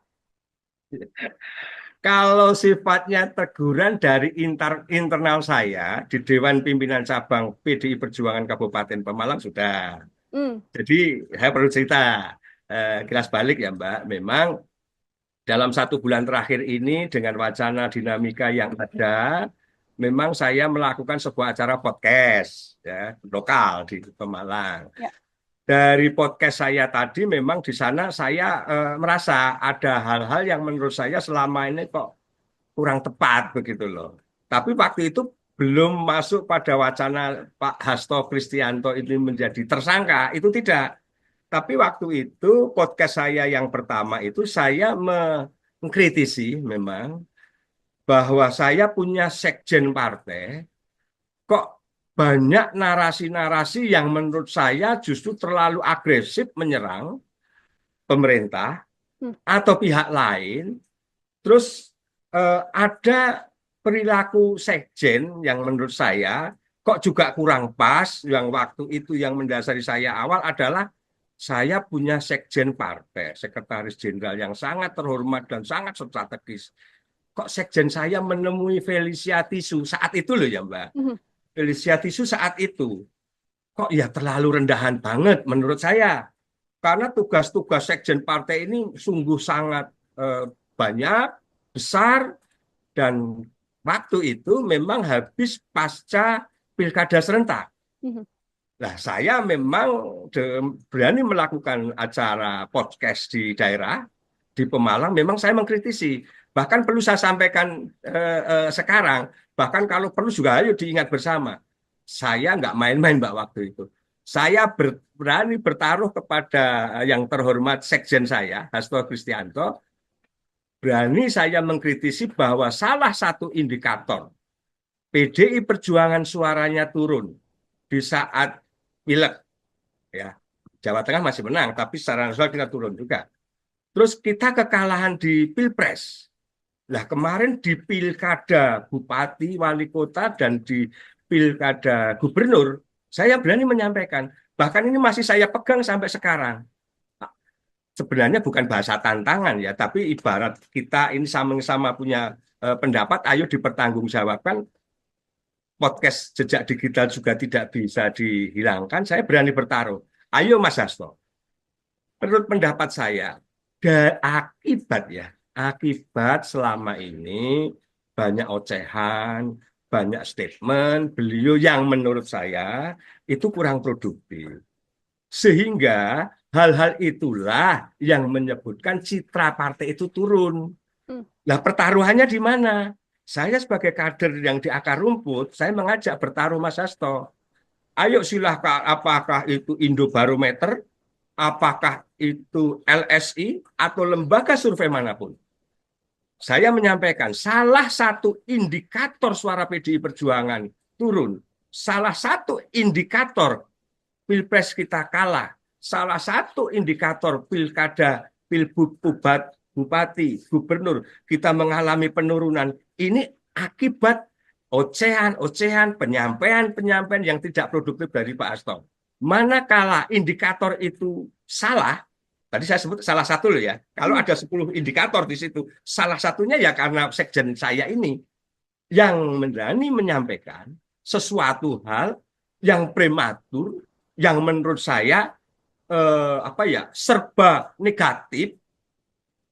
Kalau sifatnya teguran dari internal saya di Dewan Pimpinan Cabang PDI Perjuangan Kabupaten Pemalang sudah. Hmm, Jadi saya perlu cerita kilas balik ya Mbak. Memang dalam 1 bulan terakhir ini dengan wacana dinamika yang ada, memang saya melakukan sebuah acara podcast ya lokal di Pemalang. ya. Dari podcast saya tadi memang di sana saya merasa ada hal-hal yang menurut saya selama ini kok kurang tepat begitu loh. Tapi waktu itu belum masuk pada wacana Pak Hasto Kristianto ini menjadi tersangka, itu tidak. Tapi waktu itu podcast saya yang pertama itu saya mengkritisi memang bahwa saya punya sekjen partai kok banyak narasi-narasi yang menurut saya justru terlalu agresif menyerang pemerintah Hmm, atau pihak lain. Terus ada perilaku sekjen yang menurut saya kok juga kurang pas. Yang waktu itu yang mendasari saya awal adalah saya punya sekjen partai, sekretaris jenderal yang sangat terhormat dan sangat strategis. Kok sekjen saya menemui Felicia Tisu saat itu loh ya Mbak. hmm, Felicia Tisu saat itu kok ya terlalu rendahan banget menurut saya. Karena tugas-tugas sekjen partai ini sungguh sangat banyak, besar, dan waktu itu memang habis pasca pilkada serentak. hmm, Nah, saya memang berani melakukan acara podcast di daerah, di Pemalang, memang saya mengkritisi. Bahkan perlu saya sampaikan sekarang, bahkan kalau perlu juga ayo diingat bersama. Saya nggak main-main Mbak waktu itu. Saya berani bertaruh kepada yang terhormat sekjen saya, Hasto Kristianto, berani saya mengkritisi bahwa salah satu indikator PDI Perjuangan suaranya turun di saat pileg ya. Jawa Tengah masih menang, tapi secara nasional kita turun juga. Terus kita kekalahan di Pilpres. Lah kemarin di Pilkada Bupati, Wali Kota, dan di Pilkada Gubernur, saya berani menyampaikan. Bahkan ini masih saya pegang sampai sekarang. Sebenarnya bukan bahasa tantangan ya, tapi ibarat kita ini sama-sama punya pendapat, ayo dipertanggungjawabkan. Podcast jejak digital juga tidak bisa dihilangkan. Saya berani bertaruh. Ayo Mas Hasto, menurut pendapat saya, akibat ya, akibat selama ini banyak ocehan, banyak statement beliau yang menurut saya itu kurang produktif. Sehingga hal-hal itulah yang menyebutkan citra partai itu turun. hmm, Nah, pertaruhannya di mana? Saya sebagai kader yang di akar rumput, saya mengajak bertaruh Mas Hasto. Ayo silahkan, apakah itu Indobarometer, apakah itu LSI, atau lembaga survei manapun. Saya menyampaikan salah satu indikator suara PDI Perjuangan turun. Salah satu indikator Pilpres kita kalah. Salah satu indikator pilkada, pilbud, bupati, gubernur, kita mengalami penurunan. Ini akibat ocehan-ocehan, penyampaian-penyampaian yang tidak produktif dari Pak Hasto. Manakala indikator itu salah, tadi saya sebut salah satu loh ya, kalau hmm, ada 10 indikator di situ, salah satunya ya karena sekjen saya ini yang berani menyampaikan sesuatu hal yang prematur, yang menurut saya apa ya serba negatif,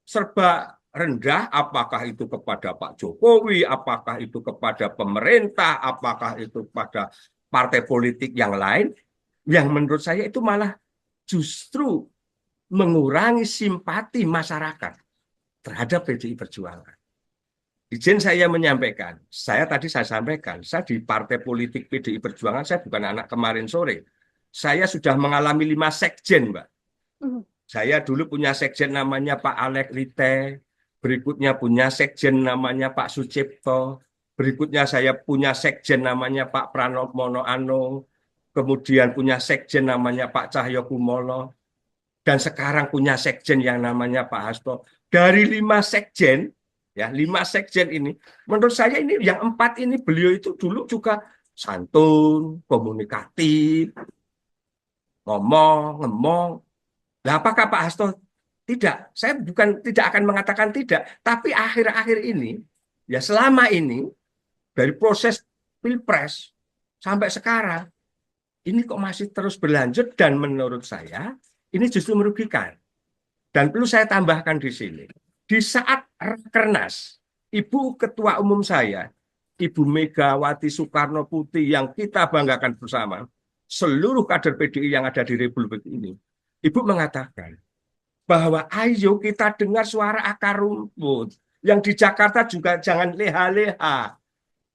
serba rendah, apakah itu kepada Pak Jokowi, apakah itu kepada pemerintah, apakah itu pada partai politik yang lain, yang menurut saya itu malah justru mengurangi simpati masyarakat terhadap PDI Perjuangan. Izin saya menyampaikan, saya sampaikan, saya di partai politik PDI Perjuangan, saya bukan anak kemarin sore. Saya sudah mengalami 5 sekjen, Mbak. hmm. Saya dulu punya sekjen namanya Pak Alek Lite, berikutnya punya sekjen namanya Pak Sucipto, berikutnya saya punya sekjen namanya Pak Pranowo Mono Anung, kemudian punya sekjen namanya Pak Cahyo Kumolo, dan sekarang punya sekjen yang namanya Pak Hasto. Dari 5 sekjen, ya 5 sekjen ini, menurut saya ini yang 4 ini beliau itu dulu juga santun, komunikatif, ngomong. Nah, apakah Pak Hasto tidak? Saya bukan tidak akan mengatakan tidak, tapi akhir-akhir ini, ya selama ini dari proses pilpres sampai sekarang, ini kok masih terus berlanjut dan menurut saya ini justru merugikan. Dan perlu saya tambahkan di sini, di saat Rakernas, Ibu Ketua Umum saya, Ibu Megawati Soekarno Putri yang kita banggakan bersama, seluruh kader PDI yang ada di Republik ini, Ibu mengatakan bahwa ayo kita dengar suara akar rumput. Yang di Jakarta juga jangan leha-leha.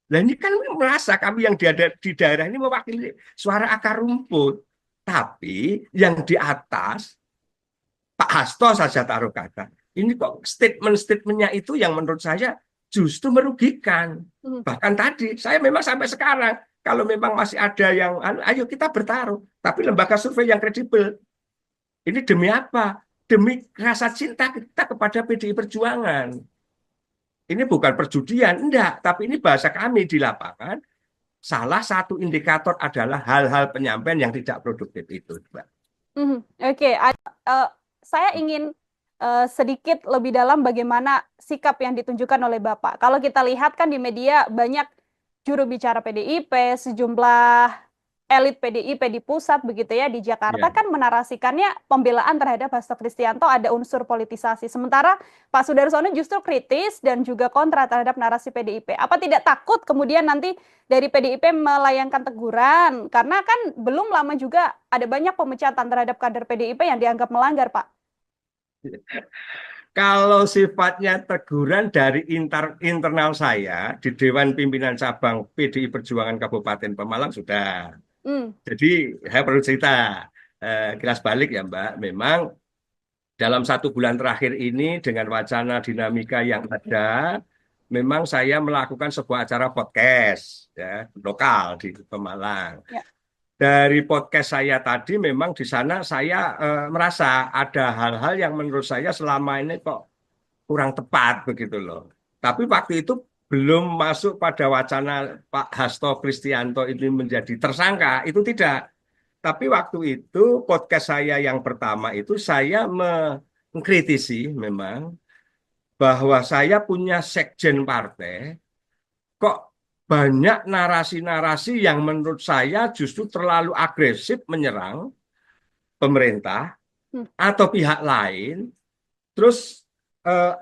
Nah ini kan merasa kami yang di daerah ini mewakili suara akar rumput. Tapi yang di atas, Pak Hasto saja taruh kata. Ini kok statement-statementnya itu yang menurut saya justru merugikan. Bahkan tadi, saya memang sampai sekarang, kalau memang masih ada yang, ayo kita bertaruh. Tapi lembaga survei yang kredibel. Ini demi apa? Demi rasa cinta kita kepada PDI Perjuangan. Ini bukan perjudian, enggak. Tapi ini bahasa kami di lapangan, salah satu indikator adalah hal-hal penyampaian yang tidak produktif itu, Mbak. Oke, saya ingin sedikit lebih dalam bagaimana sikap yang ditunjukkan oleh Bapak. Kalau kita lihat kan di media banyak juru bicara PDIP, sejumlah elit PDIP di pusat begitu ya di Jakarta kan menarasikannya pembelaan terhadap Hasto Kristianto ada unsur politisasi. Sementara Pak Sudarsono justru kritis dan juga kontra terhadap narasi PDIP. Apa tidak takut kemudian nanti dari PDIP melayangkan teguran? Karena kan belum lama juga ada banyak pemecatan terhadap kader PDIP yang dianggap melanggar, Pak. Kalau sifatnya teguran dari internal saya di Dewan Pimpinan Cabang PDI Perjuangan Kabupaten Pemalang sudah. Jadi saya perlu cerita kilas balik ya Mbak. Memang dalam 1 bulan terakhir ini dengan wacana dinamika yang ada, memang saya melakukan sebuah acara podcast ya lokal di Pemalang. Ya. Dari podcast saya tadi memang di sana saya merasa ada hal-hal yang menurut saya selama ini kok kurang tepat begitu loh. Tapi waktu itu belum masuk pada wacana Pak Hasto Kristianto ini menjadi tersangka, itu tidak. Tapi waktu itu podcast saya yang pertama itu saya mengkritisi memang bahwa saya punya sekjen partai, kok banyak narasi-narasi yang menurut saya justru terlalu agresif menyerang pemerintah atau pihak lain. Terus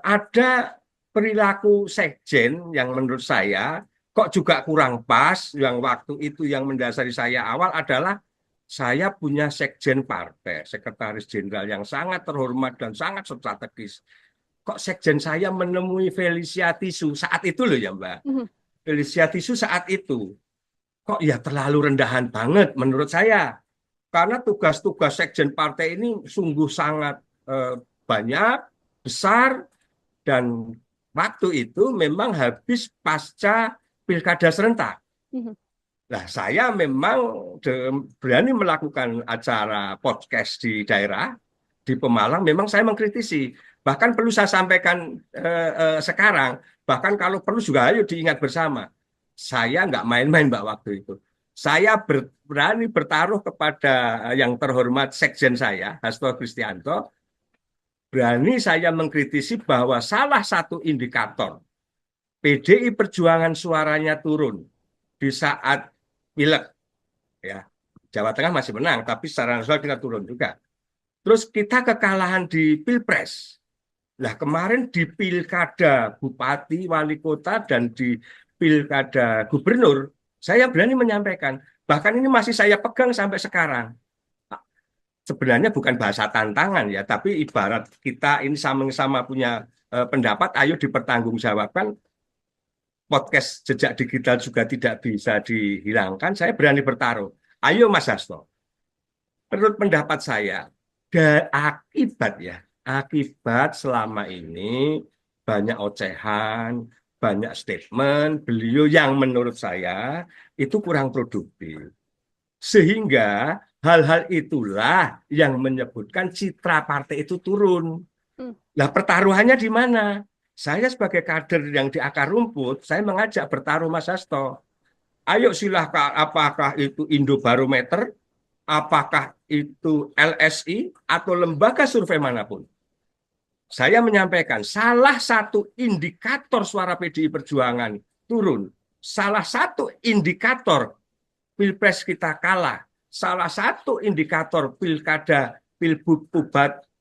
ada perilaku sekjen yang menurut saya kok juga kurang pas. Yang waktu itu yang mendasari saya awal adalah saya punya sekjen partai, sekretaris jenderal yang sangat terhormat dan sangat strategis. Kok sekjen saya menemui Felicia Tisu saat itu loh ya Mbak. Felicia Tisu saat itu. Kok ya terlalu rendahan banget menurut saya. Karena tugas-tugas sekjen partai ini sungguh sangat banyak, besar, dan waktu itu memang habis pasca pilkada serentak. Nah, saya memang berani melakukan acara podcast di daerah, di Pemalang, memang saya mengkritisi. Bahkan perlu saya sampaikan sekarang, bahkan kalau perlu juga ayo diingat bersama. Saya nggak main-main Mbak waktu itu. Saya berani bertaruh kepada yang terhormat sekjen saya, Hasto Kristianto, berani saya mengkritisi bahwa salah satu indikator PDI Perjuangan suaranya turun di saat pileg, ya Jawa Tengah masih menang, tapi secara nasional kita turun juga. Terus kita kekalahan di Pilpres. Nah kemarin di pilkada Bupati, Wali Kota, dan di pilkada Gubernur, saya berani menyampaikan, bahkan ini masih saya pegang sampai sekarang. Sebenarnya bukan bahasa tantangan ya, tapi ibarat kita ini sama-sama punya pendapat, ayo dipertanggungjawabkan. Podcast jejak digital juga tidak bisa dihilangkan, saya berani bertaruh. Ayo Mas Hasto, menurut pendapat saya, Akibat ya, akibat selama ini banyak ocehan, banyak statement beliau yang menurut saya itu kurang produktif. Sehingga hal-hal itulah yang menyebutkan citra partai itu turun. Hmm. Nah, pertaruhannya di mana? Saya sebagai kader yang di akar rumput, saya mengajak bertaruh Mas Hasto. Ayo silahkan, apakah itu Indobarometer, apakah itu LSI, atau lembaga survei manapun. Saya menyampaikan salah satu indikator suara PDI Perjuangan turun, salah satu indikator Pilpres kita kalah, salah satu indikator pilkada, pilbud,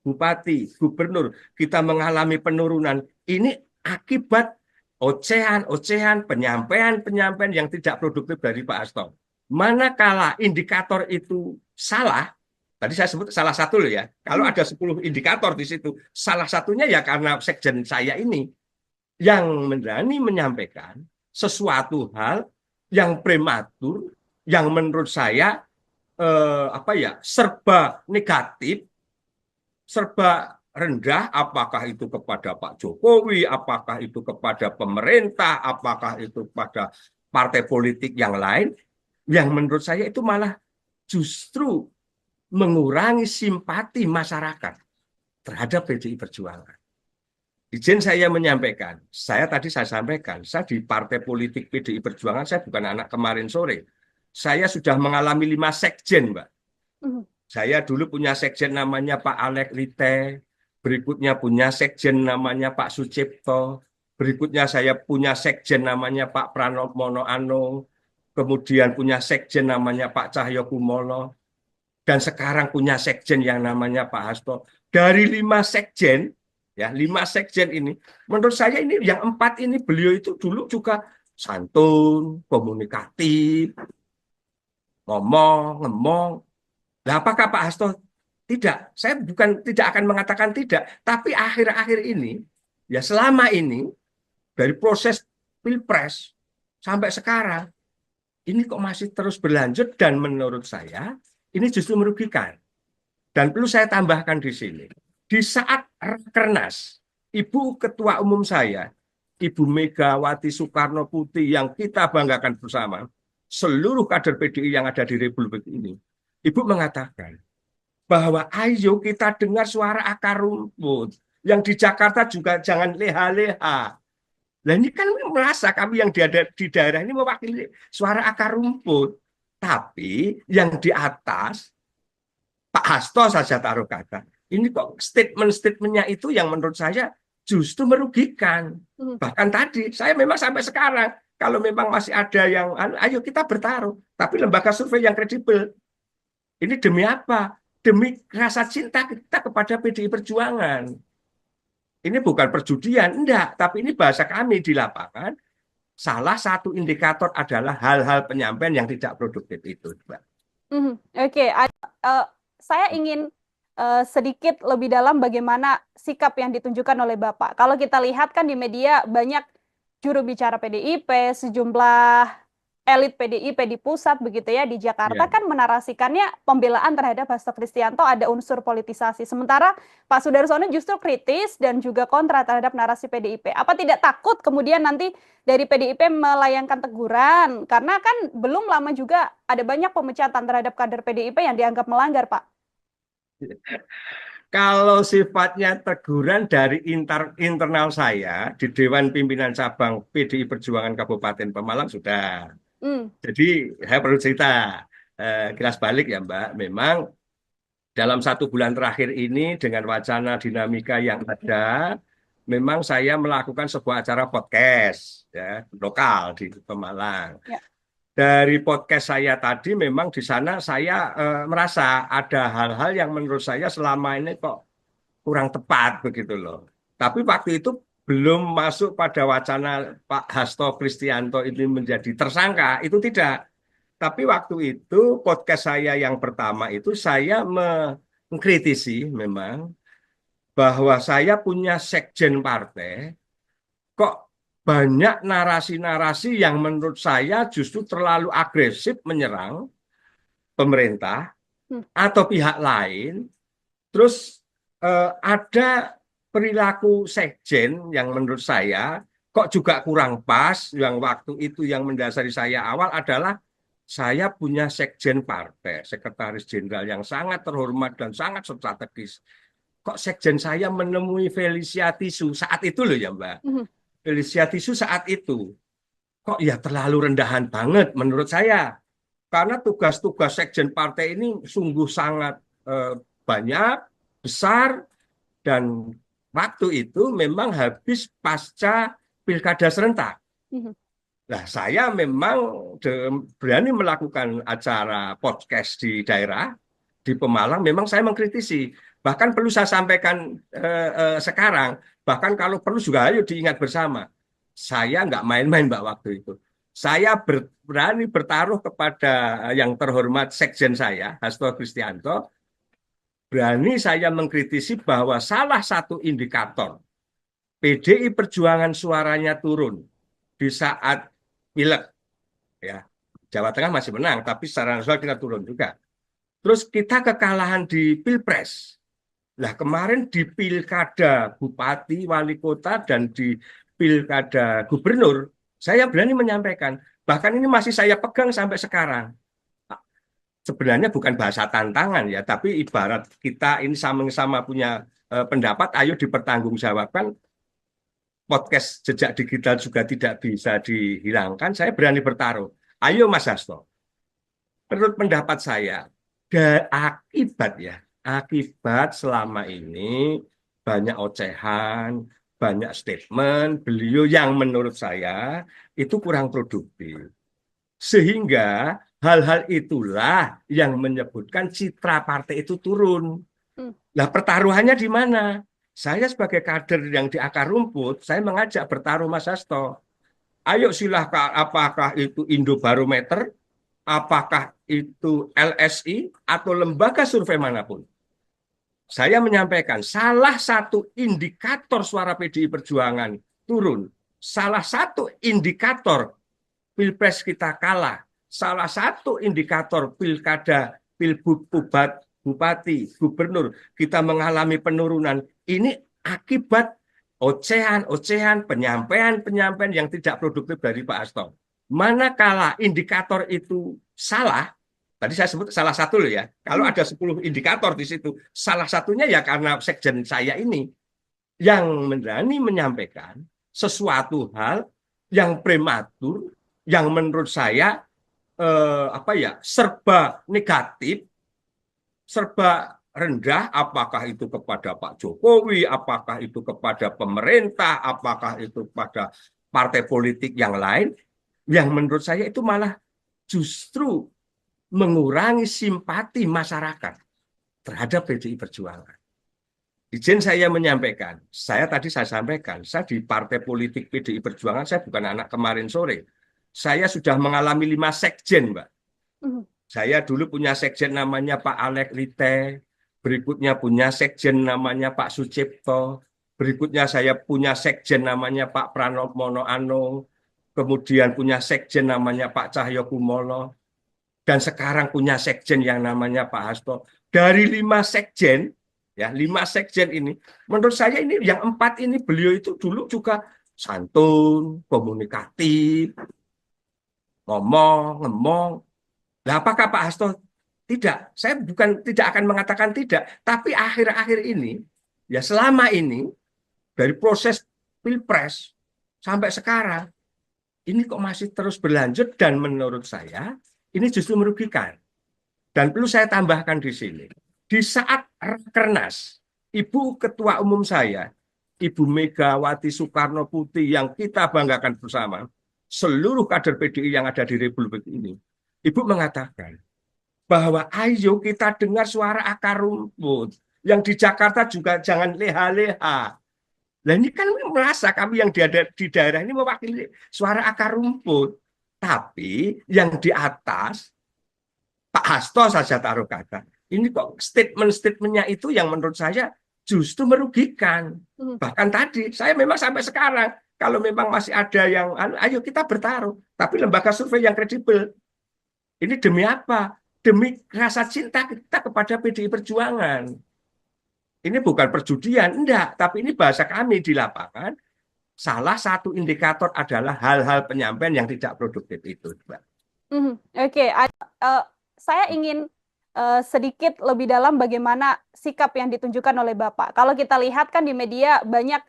bupati, gubernur kita mengalami penurunan. Ini akibat ocehan-ocehan, penyampaian-penyampaian yang tidak produktif dari Pak Hasto. Manakala indikator itu salah, tadi saya sebut salah satu loh ya. Kalau ada 10 indikator di situ, salah satunya ya karena sekjen saya ini yang berani menyampaikan sesuatu hal yang prematur, yang menurut saya serba negatif, serba rendah, apakah itu kepada Pak Jokowi, apakah itu kepada pemerintah, apakah itu kepada partai politik yang lain, yang menurut saya itu malah justru mengurangi simpati masyarakat terhadap PDI Perjuangan. Izin saya menyampaikan, saya sampaikan, saya di partai politik PDI Perjuangan, saya bukan anak kemarin sore. Saya sudah mengalami 5 sekjen, Mbak. Saya dulu punya sekjen namanya Pak Alek Lite, berikutnya punya sekjen namanya Pak Sucipto, berikutnya saya punya sekjen namanya Pak Pranowo Monoano, kemudian punya sekjen namanya Pak Cahyo Kumolo, dan sekarang punya sekjen yang namanya Pak Hasto. Dari 5 sekjen, ya 5 sekjen ini, menurut saya ini yang 4 ini beliau itu dulu juga santun, komunikatif, ngomong. Nah, apakah Pak Hasto tidak? Saya bukan tidak akan mengatakan tidak, tapi akhir-akhir ini, ya selama ini dari proses Pilpres sampai sekarang, ini kok masih terus berlanjut dan menurut saya ini justru merugikan. Dan perlu saya tambahkan di sini, di saat Rakernas, Ibu Ketua Umum saya, Ibu Megawati Soekarno Putri yang kita banggakan bersama, seluruh kader PDI yang ada di Republik ini, Ibu mengatakan bahwa ayo kita dengar suara akar rumput. Yang di Jakarta juga jangan leha-leha. Nah ini kan merasa kami yang di daerah ini mewakili suara akar rumput. Tapi yang di atas, Pak Hasto saja taruh kata, ini kok statement-statementnya itu yang menurut saya justru merugikan. Bahkan tadi, saya memang sampai sekarang, kalau memang masih ada yang, ayo kita bertaruh. Tapi lembaga survei yang kredibel. Ini demi apa? Demi rasa cinta kita kepada PDI Perjuangan. Ini bukan perjudian, enggak. Tapi ini bahasa kami di lapangan, salah satu indikator adalah hal-hal penyampaian yang tidak produktif itu, Mbak. Oke, saya ingin sedikit lebih dalam bagaimana sikap yang ditunjukkan oleh Bapak. Kalau kita lihat kan di media banyak juru bicara PDIP, sejumlah elit PDIP di pusat begitu ya di Jakarta kan menarasikannya pembelaan terhadap Hasto Kristianto ada unsur politisasi. Sementara Pak Sudarsono justru kritis dan juga kontra terhadap narasi PDIP. Apa tidak takut kemudian nanti dari PDIP melayangkan teguran? Karena kan belum lama juga ada banyak pemecatan terhadap kader PDIP yang dianggap melanggar, Pak. Kalau sifatnya teguran dari internal saya di Dewan Pimpinan Cabang PDI Perjuangan Kabupaten Pemalang sudah. Jadi saya perlu cerita kilas balik ya Mbak. Memang dalam 1 bulan terakhir ini dengan wacana dinamika yang ada, memang saya melakukan sebuah acara podcast ya lokal di Pemalang. Ya. Dari podcast saya tadi memang di sana saya merasa ada hal-hal yang menurut saya selama ini kok kurang tepat begitu loh. Tapi waktu itu belum masuk pada wacana Pak Hasto Kristianto ini menjadi tersangka, itu tidak. Tapi waktu itu podcast saya yang pertama itu saya mengkritisi memang bahwa saya punya sekjen partai, kok banyak narasi-narasi yang menurut saya justru terlalu agresif menyerang pemerintah atau pihak lain Terus ada perilaku sekjen yang menurut saya kok juga kurang pas. Yang waktu itu yang mendasari saya awal adalah saya punya sekjen partai, sekretaris jenderal yang sangat terhormat dan sangat strategis. Kok sekjen saya menemui Felicia Tisu saat itu loh ya Mbak. Mhm. Felicia Tisu saat itu. Kok ya terlalu rendahan banget menurut saya. Karena tugas-tugas sekjen partai ini sungguh sangat banyak, besar, dan waktu itu memang habis pasca pilkada serentak. Mhm. Nah, saya memang berani melakukan acara podcast di daerah, di Pemalang, memang saya mengkritisi. Bahkan perlu saya sampaikan sekarang, bahkan kalau perlu juga ayo diingat bersama. Saya nggak main-main Mbak waktu itu. Saya berani bertaruh kepada yang terhormat sekjen saya, Hasto Kristianto, berani saya mengkritisi bahwa salah satu indikator PDI Perjuangan suaranya turun di saat pileg, ya Jawa Tengah masih menang, tapi secara nasional kita turun juga. Terus kita kekalahan di Pilpres. Nah kemarin di pilkada bupati, wali kota, dan di pilkada gubernur, saya berani menyampaikan, bahkan ini masih saya pegang sampai sekarang. Sebenarnya bukan bahasa tantangan ya, tapi ibarat kita ini sama-sama punya pendapat, ayo dipertanggungjawabkan. Podcast jejak digital juga tidak bisa dihilangkan. Saya berani bertaruh. Ayo Mas Hasto, menurut pendapat saya, akibat ya, akibat selama ini banyak ocehan, banyak statement beliau yang menurut saya itu kurang produktif. Sehingga hal-hal itulah yang menyebutkan citra partai itu turun. Hmm. Nah, pertaruhannya di mana? Saya sebagai kader yang di akar rumput, saya mengajak bertaruh Mas Hasto. Ayo silahkan, apakah itu Indobarometer, apakah itu LSI, atau lembaga survei manapun. Saya menyampaikan salah satu indikator suara PDI Perjuangan turun, salah satu indikator Pilpres kita kalah, salah satu indikator pilkada, pilbud, bupati, gubernur kita mengalami penurunan. Ini akibat ocehan-ocehan, penyampaian-penyampaian yang tidak produktif dari Pak Hasto. Manakala indikator itu salah, tadi saya sebut salah satu loh ya. Kalau ada 10 indikator di situ, salah satunya ya karena sekjen saya ini yang berani menyampaikan sesuatu hal yang prematur, yang menurut saya serba negatif, serba rendah, apakah itu kepada Pak Jokowi, apakah itu kepada pemerintah, apakah itu kepada partai politik yang lain, yang menurut saya itu malah justru mengurangi simpati masyarakat terhadap PDI Perjuangan. Izin saya menyampaikan, saya sampaikan, saya di partai politik PDI Perjuangan, saya bukan anak kemarin sore. Saya sudah mengalami 5 sekjen, Mbak. Saya dulu punya sekjen namanya Pak Alek Lite, berikutnya punya sekjen namanya Pak Sucipto, berikutnya saya punya sekjen namanya Pak Pranowo Monoano, kemudian punya sekjen namanya Pak Cahyo Kumolo, dan sekarang punya sekjen yang namanya Pak Hasto. Dari 5 sekjen, ya 5 sekjen ini, menurut saya ini yang 4 ini beliau itu dulu juga santun, komunikatif, ngomong. Nah, apakah Pak Hasto tidak? Saya bukan tidak akan mengatakan tidak, tapi akhir-akhir ini, ya selama ini dari proses Pilpres sampai sekarang, ini kok masih terus berlanjut dan menurut saya ini justru merugikan. Dan perlu saya tambahkan di sini, di saat Rakernas, Ibu Ketua Umum saya, Ibu Megawati Soekarno Putri yang kita banggakan bersama, seluruh kader PDI yang ada di Republik ini, Ibu mengatakan bahwa ayo kita dengar suara akar rumput. Yang di Jakarta juga jangan leha-leha. Nah ini kan merasa kami yang di daerah ini mewakili suara akar rumput. Tapi yang di atas, Pak Hasto saja taruh kata. Ini kok statement-statementnya itu yang menurut saya justru merugikan. Bahkan tadi, saya memang sampai sekarang, kalau memang masih ada yang, ayo kita bertaruh. Tapi lembaga survei yang kredibel. Ini demi apa? Demi rasa cinta kita kepada PDI Perjuangan. Ini bukan perjudian, enggak, tapi ini bahasa kami di lapangan. Salah satu indikator adalah hal-hal penyampaian yang tidak produktif itu, Mbak. Oke, saya ingin sedikit lebih dalam bagaimana sikap yang ditunjukkan oleh Bapak. Kalau kita lihat kan di media banyak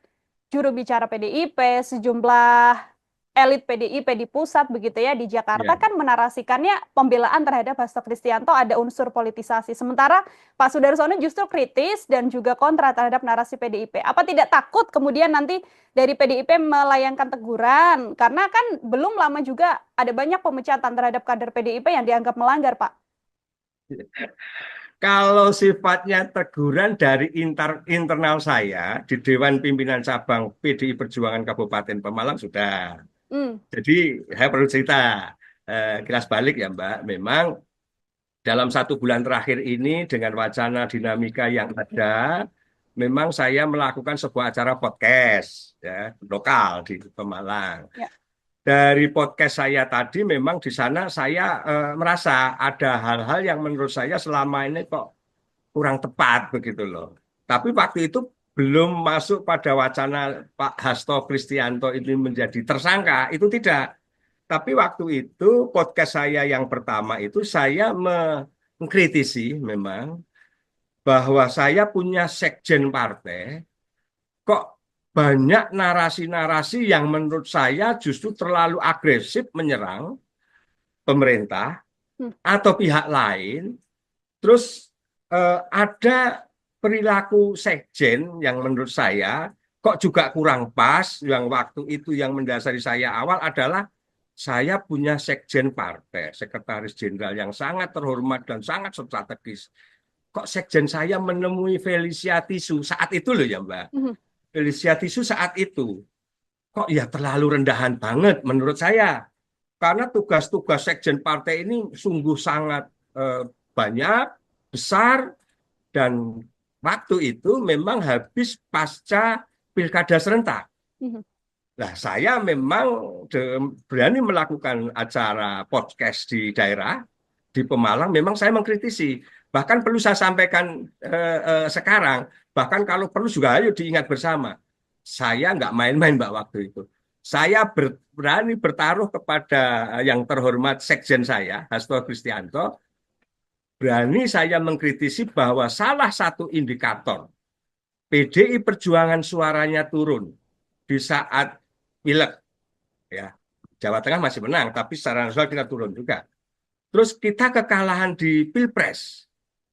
juru bicara PDIP, sejumlah elit PDIP di pusat begitu ya di Jakarta Ya. kan menarasikannya pembelaan terhadap Hasto Kristianto ada unsur politisasi. Sementara Pak Sudarsono justru kritis dan juga kontra terhadap narasi PDIP. Apa tidak takut kemudian nanti dari PDIP melayangkan teguran? Karena kan belum lama juga ada banyak pemecatan terhadap kader PDIP yang dianggap melanggar, Pak. Kalau sifatnya teguran dari internal saya di Dewan Pimpinan Cabang PDI Perjuangan Kabupaten Pemalang sudah. Hmm. Jadi saya perlu cerita kilas balik ya Mbak. Memang dalam 1 bulan terakhir ini dengan wacana dinamika yang ada, memang saya melakukan sebuah acara podcast ya lokal di Pemalang. Ya. Dari podcast saya tadi memang di sana saya merasa ada hal-hal yang menurut saya selama ini kok kurang tepat begitu loh. Tapi waktu itu belum masuk pada wacana Pak Hasto Kristianto ini menjadi tersangka, itu tidak. Tapi waktu itu podcast saya yang pertama itu saya mengkritisi memang bahwa saya punya sekjen partai kok banyak narasi-narasi yang menurut saya justru terlalu agresif menyerang pemerintah atau pihak lain. Terus ada perilaku sekjen yang menurut saya kok juga kurang pas. Yang waktu itu yang mendasari saya awal adalah saya punya sekjen partai, sekretaris jenderal yang sangat terhormat dan sangat strategis. Kok sekjen saya menemui Felicia Tisu saat itu loh ya Mbak. Felicia Tisu saat itu kok ya terlalu rendahan banget menurut saya. Karena tugas-tugas sekjen partai ini sungguh sangat banyak, besar, dan waktu itu memang habis pasca pilkada serentak. Nah, saya memang berani melakukan acara podcast di daerah, di Pemalang, memang saya mengkritisi. Bahkan perlu saya sampaikan sekarang, bahkan kalau perlu juga ayo diingat bersama. Saya nggak main-main Mbak waktu itu. Saya berani bertaruh kepada yang terhormat sekjen saya, Hasto Kristianto, berani saya mengkritisi bahwa salah satu indikator PDI Perjuangan suaranya turun di saat pileg, ya Jawa Tengah masih menang, tapi secara nasional kita turun juga. Terus kita kekalahan di Pilpres.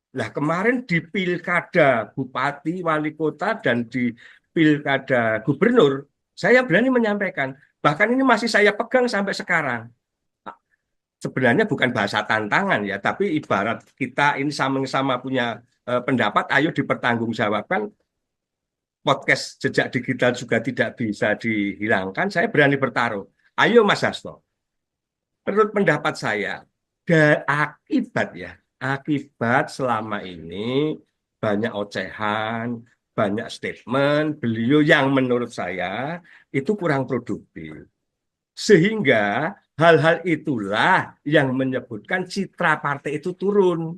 Nah kemarin di pilkada bupati, wali kota, dan di pilkada gubernur, saya berani menyampaikan, bahkan ini masih saya pegang sampai sekarang. Sebenarnya bukan bahasa tantangan ya, tapi ibarat kita ini sama-sama punya pendapat, ayo dipertanggungjawabkan. Podcast jejak digital juga tidak bisa dihilangkan, saya berani bertaruh. Ayo Mas Hasto, menurut pendapat saya, akibat selama ini banyak ocehan, banyak statement beliau yang menurut saya itu kurang produktif. Sehingga hal-hal itulah yang menyebutkan citra partai itu turun.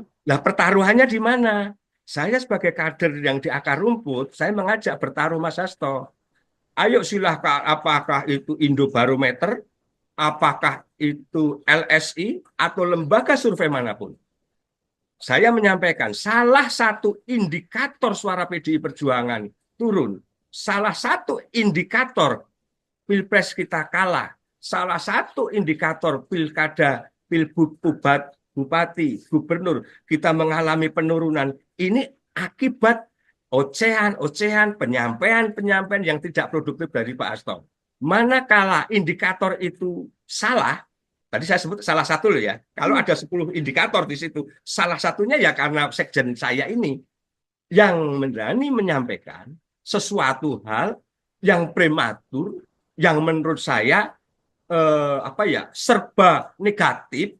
Nah, pertaruhannya di mana? Saya sebagai kader yang di akar rumput, saya mengajak bertaruh Mas Hasto. Ayo silahkan, apakah itu Indobarometer, apakah itu LSI, atau lembaga survei manapun. Saya menyampaikan, salah satu indikator suara PDI Perjuangan turun. Salah satu indikator Pilpres kita kalah. Salah satu indikator pilkada, pilbub, bupati, gubernur, kita mengalami penurunan. Ini akibat ocehan-ocehan, penyampaian-penyampaian yang tidak produktif dari Pak Hasto. Manakala indikator itu salah, tadi saya sebut salah satu loh ya, kalau ada 10 indikator di situ, salah satunya ya karena sekjen saya ini yang berani menyampaikan sesuatu hal yang prematur, yang menurut saya serba negatif,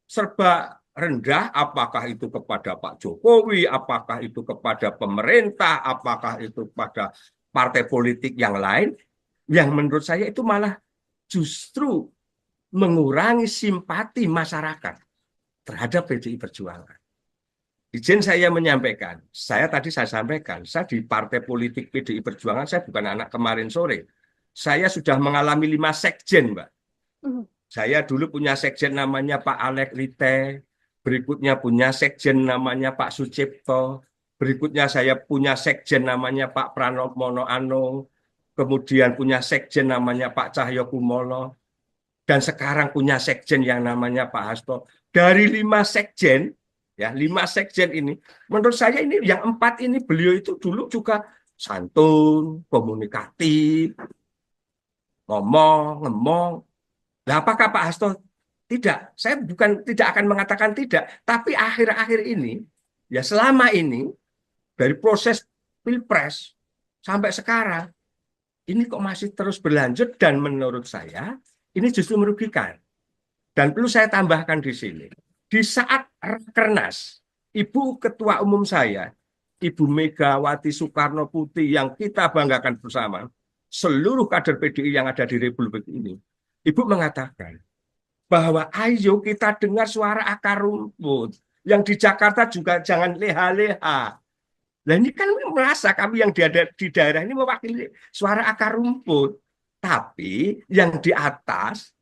serba rendah, apakah itu kepada Pak Jokowi, apakah itu kepada pemerintah, apakah itu kepada partai politik yang lain, yang menurut saya itu malah justru mengurangi simpati masyarakat terhadap PDI Perjuangan. izin saya menyampaikan, saya sampaikan, saya di partai politik PDI Perjuangan, saya bukan anak kemarin sore. Saya sudah mengalami 5 sekjen, Mbak. Mhm. Saya dulu punya sekjen namanya Pak Alek Lite, berikutnya punya sekjen namanya Pak Sucipto, berikutnya saya punya sekjen namanya Pak Pranowo Anung, kemudian punya sekjen namanya Pak Cahyo Kumolo, dan sekarang punya sekjen yang namanya Pak Hasto. Dari 5 sekjen, ya 5 sekjen ini, menurut saya ini yang 4 ini beliau itu dulu juga santun, komunikatif, ngomong. Nah, apakah Pak Hasto tidak? Saya bukan tidak akan mengatakan tidak, tapi akhir-akhir ini, ya selama ini dari proses pilpres sampai sekarang, ini kok masih terus berlanjut dan menurut saya ini justru merugikan. Dan perlu saya tambahkan di sini, di saat Rakernas, Ibu Ketua Umum saya, Ibu Megawati Soekarno Putri yang kita banggakan bersama, seluruh kader PDI yang ada di Republik ini, Ibu mengatakan bahwa ayo kita dengar suara akar rumput. Yang di Jakarta juga jangan leha-leha. Nah ini kan merasa kami yang di daerah ini mewakili suara akar rumput. Tapi yang di atas,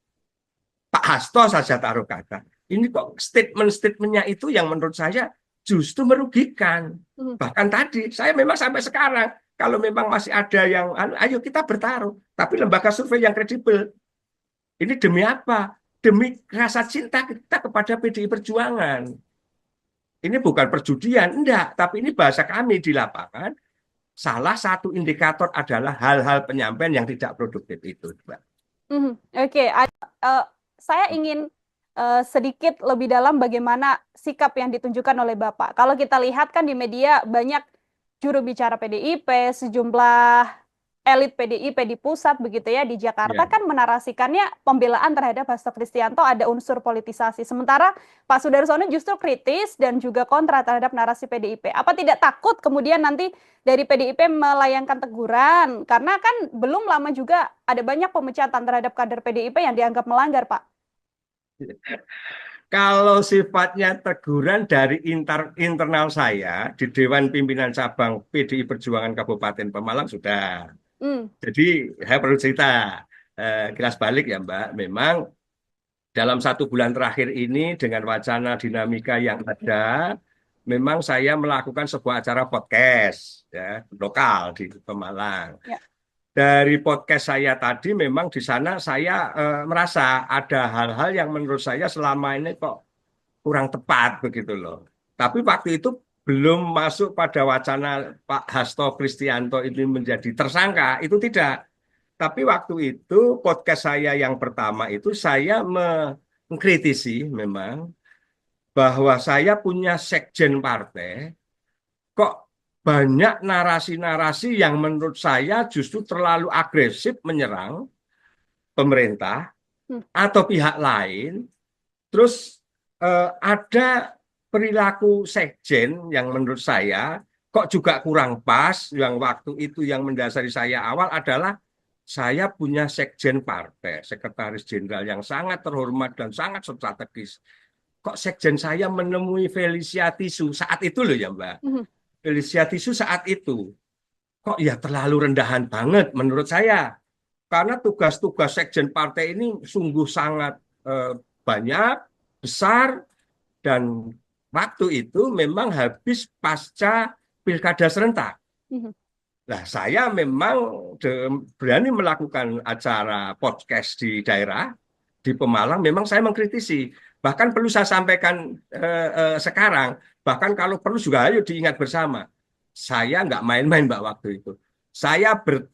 Pak Hasto saja taruh kata. Ini kok statement-statementnya itu yang menurut saya justru merugikan. Mhm. Bahkan tadi, saya memang sampai sekarang, kalau memang masih ada yang, ayo kita bertaruh. Tapi lembaga survei yang kredibel. Ini demi apa? Demi rasa cinta kita kepada PDI Perjuangan. Ini bukan perjudian, enggak. Tapi ini bahasa kami di lapangan. Salah satu indikator adalah hal-hal penyampaian yang tidak produktif itu, Mbak. Oke, saya ingin sedikit lebih dalam bagaimana sikap yang ditunjukkan oleh Bapak. Kalau kita lihat kan di media banyak juru bicara PDIP, sejumlah elit PDIP di pusat begitu ya di Jakarta Ya. kan menarasikannya pembelaan terhadap Hasto Kristianto ada unsur politisasi. Sementara Pak Sudarsono justru kritis dan juga kontra terhadap narasi PDIP. Apa tidak takut kemudian nanti dari PDIP melayangkan teguran? Karena kan belum lama juga ada banyak pemecatan terhadap kader PDIP yang dianggap melanggar, Pak. Kalau sifatnya teguran dari internal saya di Dewan Pimpinan Cabang PDI Perjuangan Kabupaten Pemalang sudah. Hmm. Jadi saya perlu cerita kilas balik ya Mbak. Memang dalam 1 bulan terakhir ini dengan wacana dinamika yang ada, memang saya melakukan sebuah acara podcast ya lokal di Pemalang. Ya. Dari podcast saya tadi memang di sana saya merasa ada hal-hal yang menurut saya selama ini kok kurang tepat begitu loh. Tapi waktu itu belum masuk pada wacana Pak Hasto Kristianto ini menjadi tersangka, itu tidak. Tapi waktu itu podcast saya yang pertama itu saya mengkritisi memang bahwa saya punya sekjen partai kok banyak narasi-narasi yang menurut saya justru terlalu agresif menyerang pemerintah atau pihak lain. Terus ada perilaku sekjen yang menurut saya kok juga kurang pas. Yang waktu itu yang mendasari saya awal adalah saya punya sekjen partai, sekretaris jenderal yang sangat terhormat dan sangat strategis. Kok sekjen saya menemui Felicia Tisu saat itu loh ya Mbak. Felicia Tisu saat itu kok ya terlalu rendahan banget menurut saya. Karena tugas-tugas sekjen partai ini sungguh sangat banyak, besar, dan waktu itu memang habis pasca pilkada serentak. Nah, saya memang berani melakukan acara podcast di daerah, di Pemalang, memang saya mengkritisi. Bahkan perlu saya sampaikan sekarang, bahkan kalau perlu juga ayo diingat bersama. Saya nggak main-main Mbak waktu itu. Saya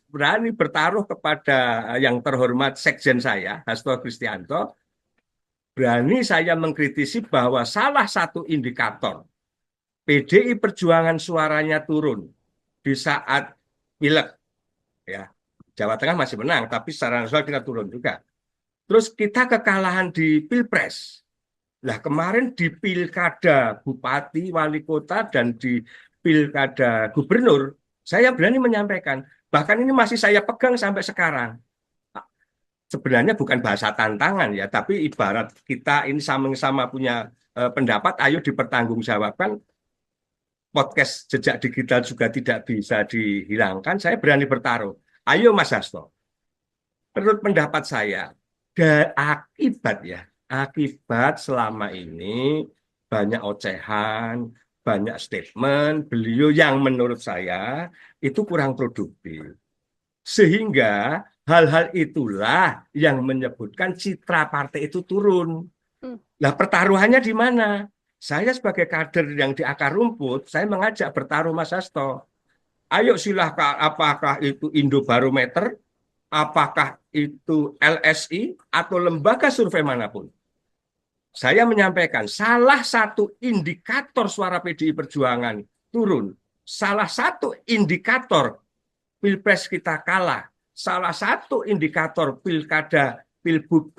berani bertaruh kepada yang terhormat sekjen saya, Hasto Kristianto, berani saya mengkritisi bahwa salah satu indikator PDI Perjuangan suaranya turun di saat pileg, ya Jawa Tengah masih menang, tapi secara nasional kita turun juga. Terus kita kekalahan di Pilpres. Nah kemarin di pilkada bupati, wali kota, dan di pilkada gubernur, saya berani menyampaikan, bahkan ini masih saya pegang sampai sekarang. Sebenarnya bukan bahasa tantangan ya, tapi ibarat kita ini sama-sama punya pendapat, ayo dipertanggungjawabkan. podcast jejak digital juga tidak bisa dihilangkan, saya berani bertaruh. Ayo Mas Hasto, menurut pendapat saya, akibat selama ini banyak ocehan, banyak statement beliau yang menurut saya itu kurang produktif. Sehingga hal-hal itulah yang menyebutkan citra partai itu turun. Nah, pertaruhannya di mana? Saya sebagai kader yang di akar rumput, saya mengajak bertaruh Mas Hasto. Ayo silahkan, apakah itu Indobarometer, apakah itu LSI, atau lembaga survei manapun. Saya menyampaikan salah satu indikator suara PDI Perjuangan turun, salah satu indikator Pilpres kita kalah, salah satu indikator pilkada, pilbub,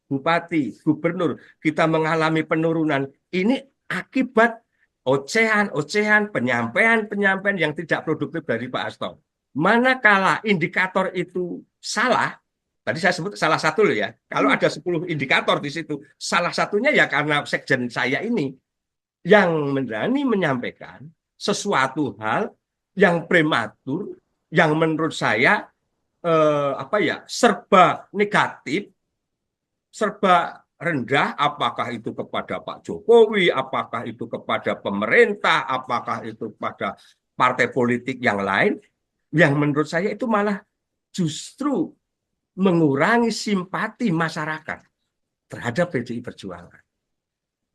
bupati, gubernur kita mengalami penurunan. Ini akibat ocehan-ocehan, penyampaian-penyampaian yang tidak produktif dari Pak Hasto. Manakala indikator itu salah, tadi saya sebut salah satu loh ya. Kalau ada 10 indikator di situ, salah satunya ya karena sekjen saya ini yang berani menyampaikan sesuatu hal yang prematur, yang menurut saya serba negatif, serba rendah, apakah itu kepada Pak Jokowi, apakah itu kepada pemerintah, apakah itu kepada partai politik yang lain, yang menurut saya itu malah justru mengurangi simpati masyarakat terhadap PDI Perjuangan.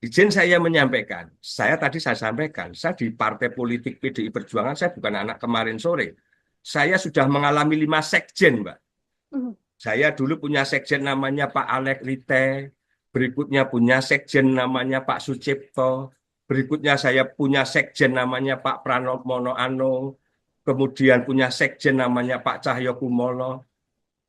Izin saya menyampaikan, saya sampaikan, saya di partai politik PDI Perjuangan, saya bukan anak kemarin sore. Saya sudah mengalami 5 sekjen, Mbak. Saya dulu punya sekjen namanya Pak Alek Lite, berikutnya punya sekjen namanya Pak Sucipto, berikutnya saya punya sekjen namanya Pak Pranowo Anung, kemudian punya sekjen namanya Pak Cahyo Kumolo,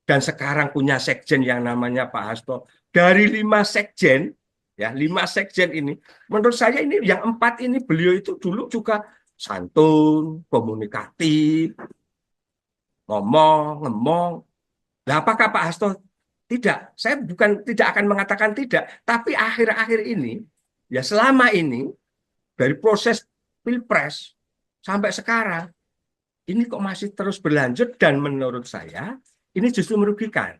dan sekarang punya sekjen yang namanya Pak Hasto. Dari 5 sekjen, ya 5 sekjen ini, menurut saya ini yang 4 ini beliau itu dulu juga santun, komunikatif, ngomong. Nah, apakah Pak Hasto tidak? Saya bukan tidak akan mengatakan tidak, tapi akhir-akhir ini, ya selama ini dari proses Pilpres sampai sekarang, ini kok masih terus berlanjut dan menurut saya ini justru merugikan.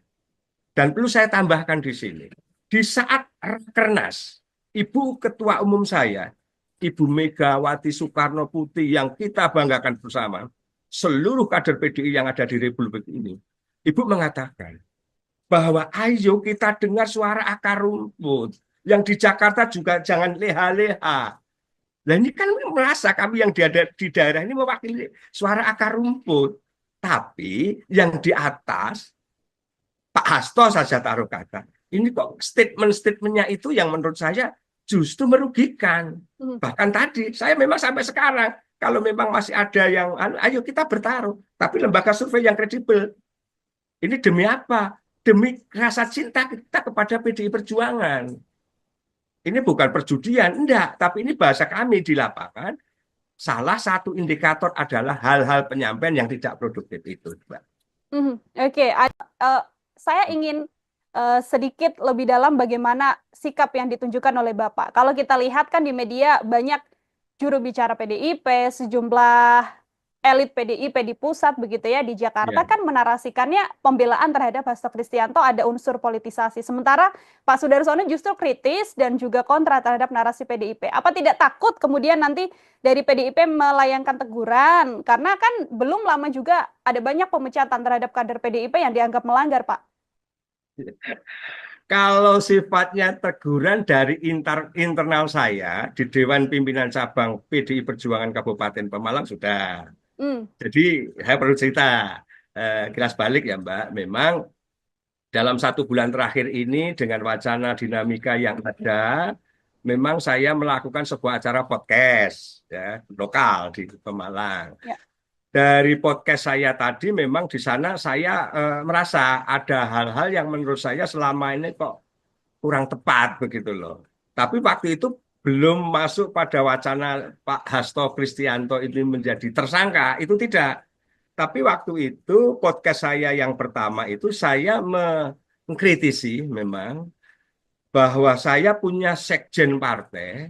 Dan perlu saya tambahkan di sini, di saat Rakernas, Ibu Ketua Umum saya, Ibu Megawati Soekarno Putri yang kita banggakan bersama, seluruh kader PDI yang ada di Republik ini, Ibu mengatakan bahwa ayo kita dengar suara akar rumput. Yang di Jakarta juga jangan leha-leha. Nah ini kan merasa kami yang di daerah ini mewakili suara akar rumput. Tapi yang di atas, Pak Hasto saja taruh kata, ini kok statement-statementnya itu yang menurut saya justru merugikan. Bahkan tadi, saya memang sampai sekarang, kalau memang masih ada yang, ayo kita bertaruh. Tapi lembaga survei yang kredibel. Ini demi apa? Demi rasa cinta kita kepada PDI Perjuangan. Ini bukan perjudian, enggak. Tapi ini bahasa kami di lapangan. Salah satu indikator adalah hal-hal penyampaian yang tidak produktif itu. Oke. Saya ingin sedikit lebih dalam bagaimana sikap yang ditunjukkan oleh Bapak. Kalau kita lihat kan di media banyak juru bicara PDIP, sejumlah elit PDIP di pusat begitu ya di Jakarta kan menarasikannya pembelaan terhadap Hasto Kristianto ada unsur politisasi. Sementara Pak Sudarsono justru kritis dan juga kontra terhadap narasi PDIP. Apa tidak takut kemudian nanti dari PDIP melayangkan teguran? Karena kan belum lama juga ada banyak pemecatan terhadap kader PDIP yang dianggap melanggar, Pak. Kalau sifatnya teguran dari internal saya di Dewan Pimpinan Cabang PDI Perjuangan Kabupaten Pemalang sudah. Jadi saya perlu cerita kilas balik ya Mbak. Memang dalam 1 bulan terakhir ini dengan wacana dinamika yang ada, memang saya melakukan sebuah acara podcast ya, lokal di Pemalang. Ya. Dari podcast saya tadi memang di sana saya merasa ada hal-hal yang menurut saya selama ini kok kurang tepat begitu loh. Tapi waktu itu belum masuk pada wacana Pak Hasto Kristianto ini menjadi tersangka, itu tidak. Tapi waktu itu podcast saya yang pertama itu saya mengkritisi memang bahwa saya punya sekjen partai,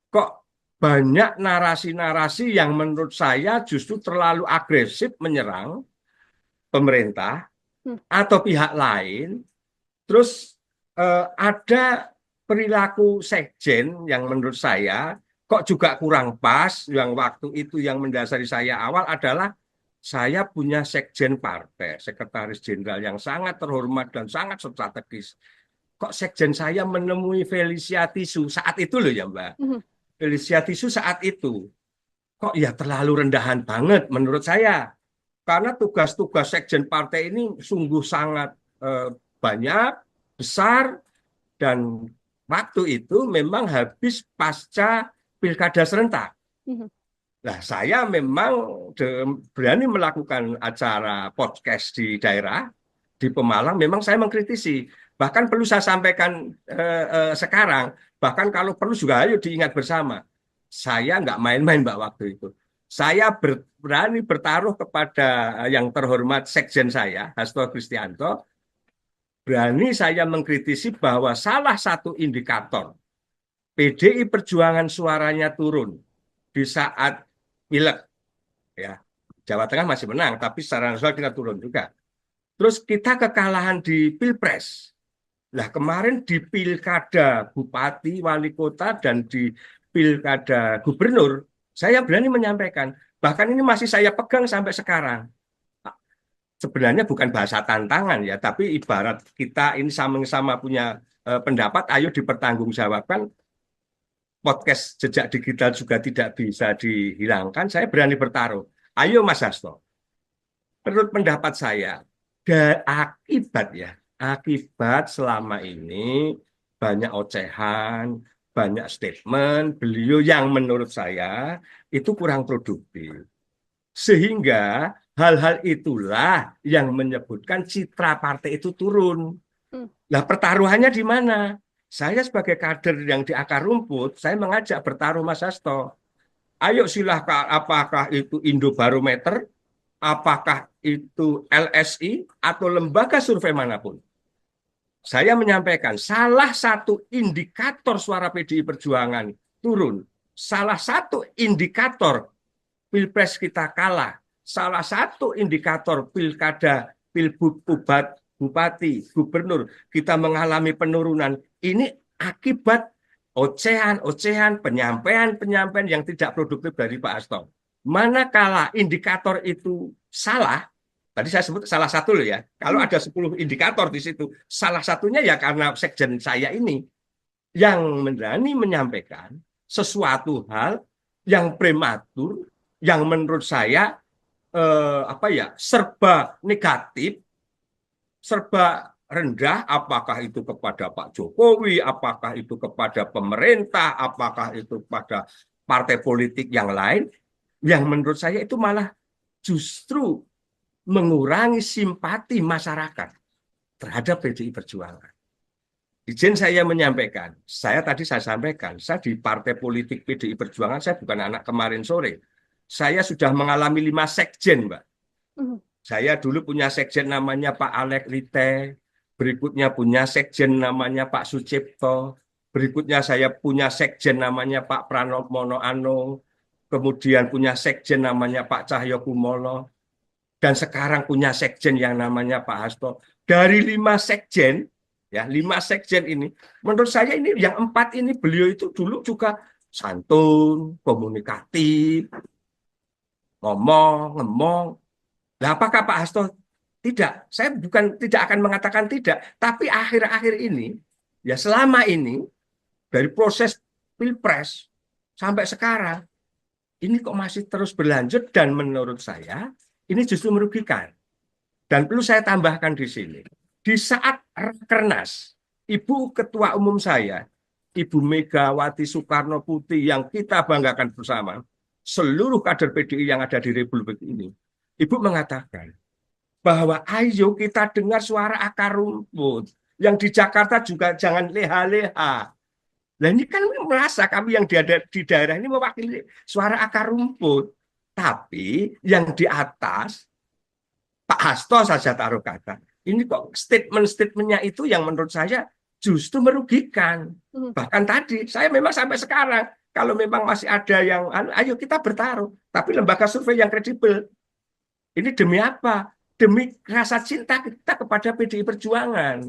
kok banyak narasi-narasi yang menurut saya justru terlalu agresif menyerang pemerintah atau pihak lain. Terus ada perilaku sekjen yang menurut saya kok juga kurang pas. Yang waktu itu yang mendasari saya awal adalah saya punya sekjen partai, sekretaris jenderal yang sangat terhormat dan sangat strategis. Kok sekjen saya menemui Felicia Tisu saat itu loh ya Mbak. Felicia Tisu saat itu kok ya terlalu rendahan banget menurut saya. Karena tugas-tugas sekjen partai ini sungguh sangat banyak, besar, dan waktu itu memang habis pasca pilkada serentak. Nah, saya memang berani melakukan acara podcast di daerah, di Pemalang, memang saya mengkritisi. Bahkan perlu saya sampaikan sekarang, bahkan kalau perlu juga ayo diingat bersama. Saya nggak main-main Mbak waktu itu. Saya berani bertaruh kepada yang terhormat sekjen saya, Hasto Kristianto, berani saya mengkritisi bahwa salah satu indikator PDI Perjuangan suaranya turun di saat pileg, ya Jawa Tengah masih menang, tapi secara nasional kita turun juga. Terus kita kekalahan di Pilpres. Nah kemarin di pilkada Bupati, Wali Kota, dan di pilkada Gubernur, saya berani menyampaikan, bahkan ini masih saya pegang sampai sekarang. Sebenarnya bukan bahasa tantangan ya, tapi ibarat kita ini sama-sama punya pendapat, ayo dipertanggungjawabkan. Podcast jejak digital juga tidak bisa dihilangkan, saya berani bertaruh. Ayo Mas Hasto, menurut pendapat saya, akibat selama ini banyak ocehan, banyak statement beliau yang menurut saya itu kurang produktif. Sehingga hal-hal itulah yang menyebutkan citra partai itu turun. Nah, pertaruhannya di mana? Saya sebagai kader yang di akar rumput, saya mengajak bertaruh Mas Hasto. Ayo silahkan, apakah itu Indobarometer, apakah itu LSI, atau lembaga survei manapun. Saya menyampaikan, salah satu indikator suara PDI Perjuangan turun, salah satu indikator Pilpres kita kalah, salah satu indikator pilkada, pilbub, bupati, gubernur, kita mengalami penurunan. Ini akibat ocehan-ocehan, penyampaian-penyampaian yang tidak produktif dari Pak Hasto. Manakala indikator itu salah, tadi saya sebut salah satu loh ya, kalau ada 10 indikator di situ, salah satunya ya karena sekjen saya ini yang berani menyampaikan sesuatu hal yang prematur, yang menurut saya serba negatif, serba rendah, apakah itu kepada Pak Jokowi, apakah itu kepada pemerintah, apakah itu kepada partai politik yang lain, yang menurut saya itu malah justru mengurangi simpati masyarakat terhadap PDI Perjuangan. Izin saya menyampaikan, saya sampaikan, saya di partai politik PDI Perjuangan, saya bukan anak kemarin sore. Saya sudah mengalami 5 sekjen, Mbak. Saya dulu punya sekjen namanya Pak Alek Lite, berikutnya punya sekjen namanya Pak Sucipto, berikutnya saya punya sekjen namanya Pak Pranowo Anung, kemudian punya sekjen namanya Pak Cahyo Kumolo, dan sekarang punya sekjen yang namanya Pak Hasto. Dari 5 sekjen, ya 5 sekjen ini, menurut saya ini yang 4 ini beliau itu dulu juga santun, komunikatif, ngomong. Nah, apakah Pak Hasto tidak? Saya bukan tidak akan mengatakan tidak, tapi akhir-akhir ini, ya selama ini, dari proses Pilpres sampai sekarang, ini kok masih terus berlanjut dan menurut saya ini justru merugikan. Dan perlu saya tambahkan di sini, di saat Rakernas, Ibu Ketua Umum saya, Ibu Megawati Soekarno Putri yang kita banggakan bersama, seluruh kader PDI yang ada di Republik ini, Ibu mengatakan bahwa ayo kita dengar suara akar rumput. Yang di Jakarta juga jangan leha-leha. Nah ini kan merasa kami yang di daerah ini mewakili suara akar rumput. Tapi yang di atas, Pak Hasto saja taruh kata. Ini kok statement-statementnya itu yang menurut saya justru merugikan. Bahkan tadi, saya memang sampai sekarang, Kalau memang masih ada yang, ayo kita bertaruh. Tapi lembaga survei yang kredibel. Ini demi apa? Demi rasa cinta kita kepada PDI Perjuangan.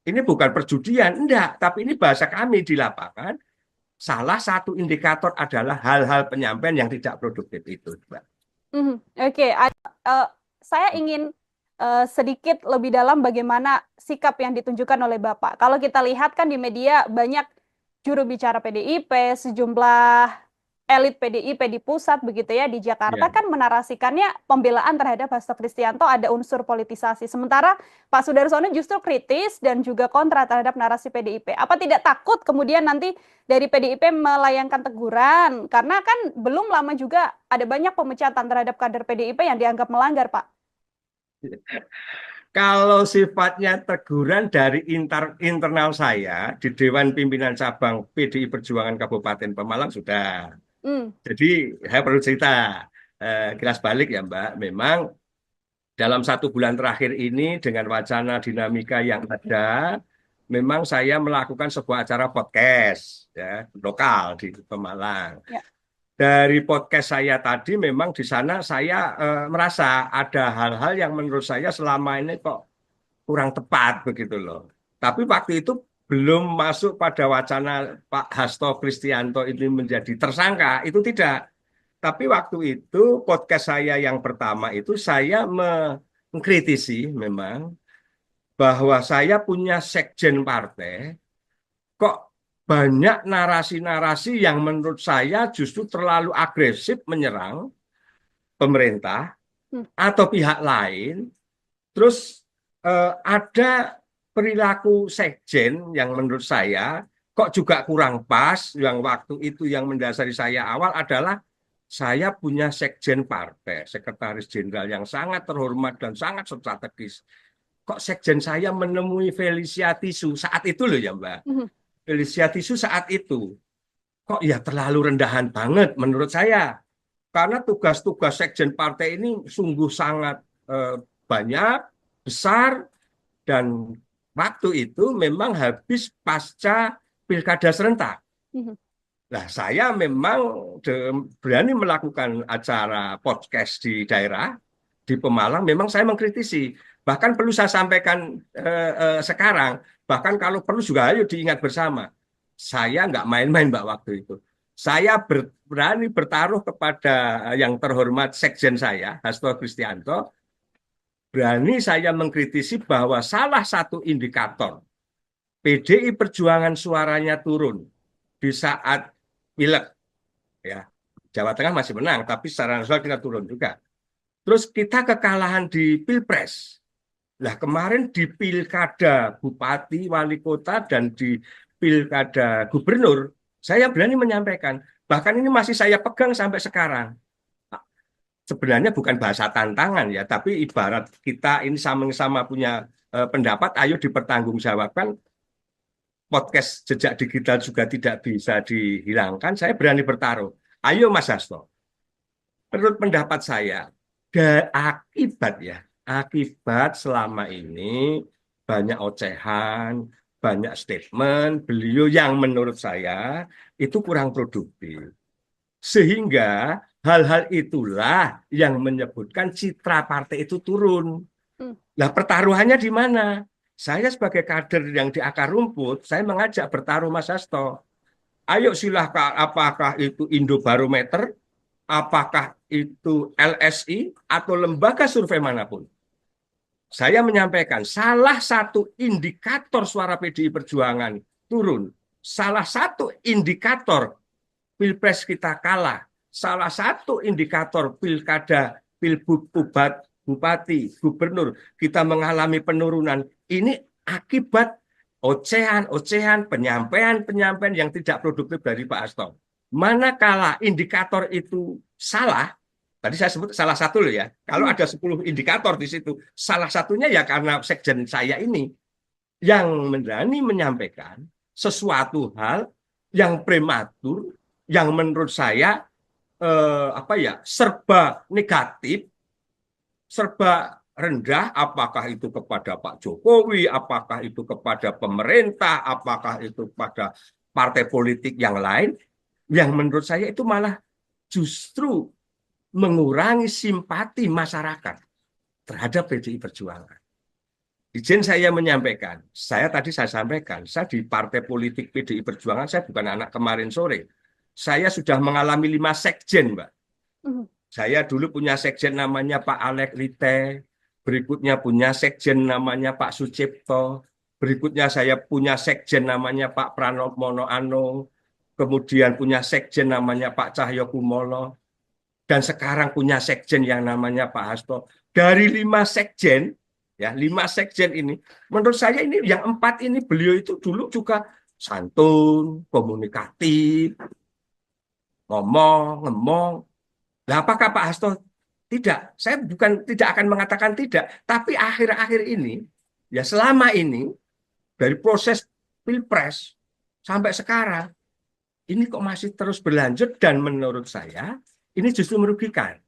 Ini bukan perjudian, enggak. Tapi ini bahasa kami di lapangan. Salah satu indikator adalah hal-hal penyampaian yang tidak produktif itu, Mbak. Oke, saya ingin sedikit lebih dalam bagaimana sikap yang ditunjukkan oleh Bapak. Kalau kita lihat kan di media banyak juru bicara PDIP, sejumlah elit PDIP di pusat begitu ya di Jakarta Ya. kan menarasikannya pembelaan terhadap Hasto Kristianto ada unsur politisasi. Sementara Pak Sudarsono justru kritis dan juga kontra terhadap narasi PDIP. Apa tidak takut kemudian nanti dari PDIP melayangkan teguran? Karena kan belum lama juga ada banyak pemecatan terhadap kader PDIP yang dianggap melanggar, Pak. Kalau sifatnya teguran dari internal saya di Dewan Pimpinan Cabang PDI Perjuangan Kabupaten Pemalang sudah. Hmm. Jadi saya perlu cerita kilas balik ya Mbak. Memang dalam 1 bulan terakhir ini dengan wacana dinamika yang ada, memang saya melakukan sebuah acara podcast ya lokal di Pemalang. Ya. Dari podcast saya tadi memang di sana saya merasa ada hal-hal yang menurut saya selama ini kok kurang tepat begitu loh. Tapi waktu itu belum masuk pada wacana Pak Hasto Kristianto ini menjadi tersangka, itu tidak. Tapi waktu itu podcast saya yang pertama itu saya mengkritisi memang bahwa saya punya sekjen partai kok banyak narasi-narasi yang menurut saya justru terlalu agresif menyerang pemerintah atau pihak lain. Terus ada perilaku sekjen yang menurut saya kok juga kurang pas. Yang waktu itu yang mendasari saya awal adalah saya punya sekjen partai, sekretaris jenderal yang sangat terhormat dan sangat strategis. Kok sekjen saya menemui Felicia Tisu saat itu loh ya Mbak. Felicia Tisu saat itu kok ya terlalu rendahan banget menurut saya. Karena tugas-tugas sekjen partai ini sungguh sangat banyak, besar, dan waktu itu memang habis pasca pilkada serentak. Nah, saya memang berani melakukan acara podcast di daerah, di Pemalang, memang saya mengkritisi. Bahkan perlu saya sampaikan sekarang, bahkan kalau perlu juga ayo diingat bersama. Saya nggak main-main Mbak waktu itu. Saya berani bertaruh kepada yang terhormat sekjen saya, Hasto Kristianto, berani saya mengkritisi bahwa salah satu indikator PDI Perjuangan suaranya turun di saat pileg, ya Jawa Tengah masih menang, tapi secara nasional kita turun juga. Terus kita kekalahan di Pilpres. Nah kemarin di pilkada Bupati, Wali Kota, dan di pilkada Gubernur, saya berani menyampaikan, bahkan ini masih saya pegang sampai sekarang. Sebenarnya bukan bahasa tantangan ya, tapi ibarat kita ini sama-sama punya pendapat, ayo dipertanggungjawabkan. Podcast jejak digital juga tidak bisa dihilangkan, saya berani bertaruh. Ayo Mas Hasto, menurut pendapat saya, akibat selama ini banyak ocehan, banyak statement beliau yang menurut saya itu kurang produktif. Sehingga hal-hal itulah yang menyebutkan citra partai itu turun. Nah, pertaruhannya di mana? Saya sebagai kader yang di akar rumput, saya mengajak bertaruh Mas Hasto. Ayo silahkan, apakah itu Indobarometer, apakah itu LSI, atau lembaga survei manapun. Saya menyampaikan, salah satu indikator suara PDI Perjuangan turun. Salah satu indikator Pilpres kita kalah. Salah satu indikator pilkada, pilbub, bupati, gubernur, kita mengalami penurunan. Ini akibat ocehan-ocehan, penyampaian-penyampaian yang tidak produktif dari Pak Hasto. Manakala indikator itu salah, tadi saya sebut salah satu loh ya, kalau ada 10 indikator di situ, salah satunya ya karena sekjen saya ini yang berani menyampaikan sesuatu hal yang prematur, yang menurut saya serba negatif, serba rendah, apakah itu kepada Pak Jokowi, apakah itu kepada pemerintah, apakah itu pada partai politik yang lain, yang menurut saya itu malah justru mengurangi simpati masyarakat terhadap PDI Perjuangan. Izin saya menyampaikan, saya sampaikan, saya di partai politik PDI Perjuangan, saya bukan anak kemarin sore. Saya sudah mengalami 5 sekjen, Mbak. Mhm. Saya dulu punya sekjen namanya Pak Alek Lite, berikutnya punya sekjen namanya Pak Sucipto, berikutnya saya punya sekjen namanya Pak Pranowo Anung, kemudian punya sekjen namanya Pak Cahyo Kumolo, dan sekarang punya sekjen yang namanya Pak Hasto. Dari 5 sekjen, ya 5 sekjen ini, menurut saya ini yang 4 ini beliau itu dulu juga santun, komunikatif, ngomong. Nah, apakah Pak Hasto tidak? Saya bukan tidak akan mengatakan tidak, tapi akhir-akhir ini, ya selama ini dari proses pilpres sampai sekarang, ini kok masih terus berlanjut dan menurut saya ini justru merugikan.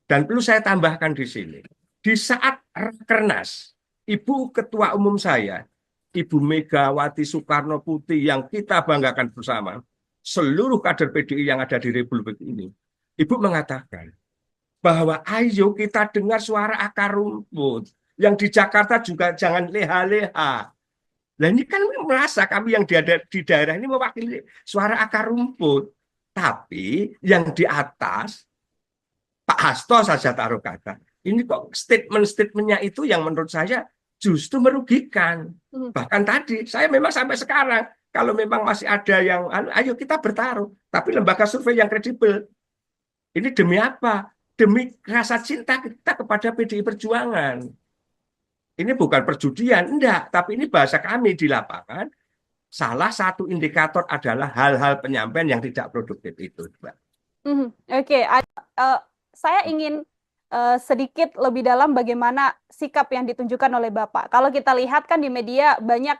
Dan perlu saya tambahkan di sini, di saat Rakernas, Ibu Ketua Umum saya, Ibu Megawati Soekarno Putri yang kita banggakan bersama, seluruh kader PDI yang ada di Republik ini, Ibu mengatakan bahwa ayo kita dengar suara akar rumput. Yang di Jakarta juga jangan leha-leha. Nah ini kan merasa kami yang di daerah ini mewakili suara akar rumput. Tapi yang di atas, Pak Hasto saja taruh kata. Ini kok statement-statementnya itu yang menurut saya justru merugikan. Mhm. Bahkan tadi, saya memang sampai sekarang, kalau memang masih ada yang, ayo kita bertaruh. Tapi lembaga survei yang kredibel. Ini demi apa? Demi rasa cinta kita kepada PDI Perjuangan. Ini bukan perjudian, enggak. Tapi ini bahasa kami di lapangan. Salah satu indikator adalah hal-hal penyampaian yang tidak produktif itu, Mbak. Oke, saya ingin sedikit lebih dalam bagaimana sikap yang ditunjukkan oleh Bapak. Kalau kita lihat kan di media banyak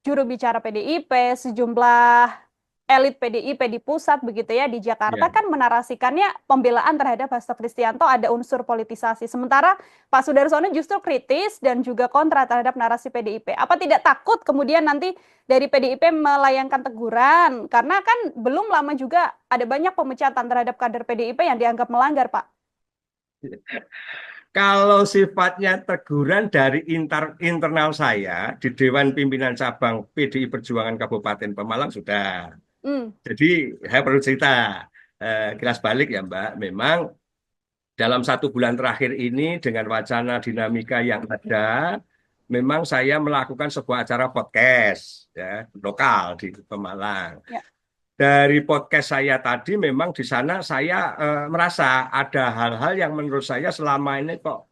juru bicara PDIP, sejumlah elit PDIP di pusat begitu ya di Jakarta Ya. kan menarasikannya pembelaan terhadap Hasto Kristianto ada unsur politisasi. Sementara Pak Sudarsono justru kritis dan juga kontra terhadap narasi PDIP. Apa tidak takut kemudian nanti dari PDIP melayangkan teguran? Karena kan belum lama juga ada banyak pemecatan terhadap kader PDIP yang dianggap melanggar, Pak. Kalau sifatnya teguran dari internal saya di Dewan Pimpinan Cabang PDI Perjuangan Kabupaten Pemalang sudah. Hmm. Jadi saya perlu cerita kilas balik ya Mbak. Memang dalam 1 bulan terakhir ini dengan wacana dinamika yang ada, memang saya melakukan sebuah acara podcast ya lokal di Pemalang. Ya. Dari podcast saya tadi memang di sana saya merasa ada hal-hal yang menurut saya selama ini kok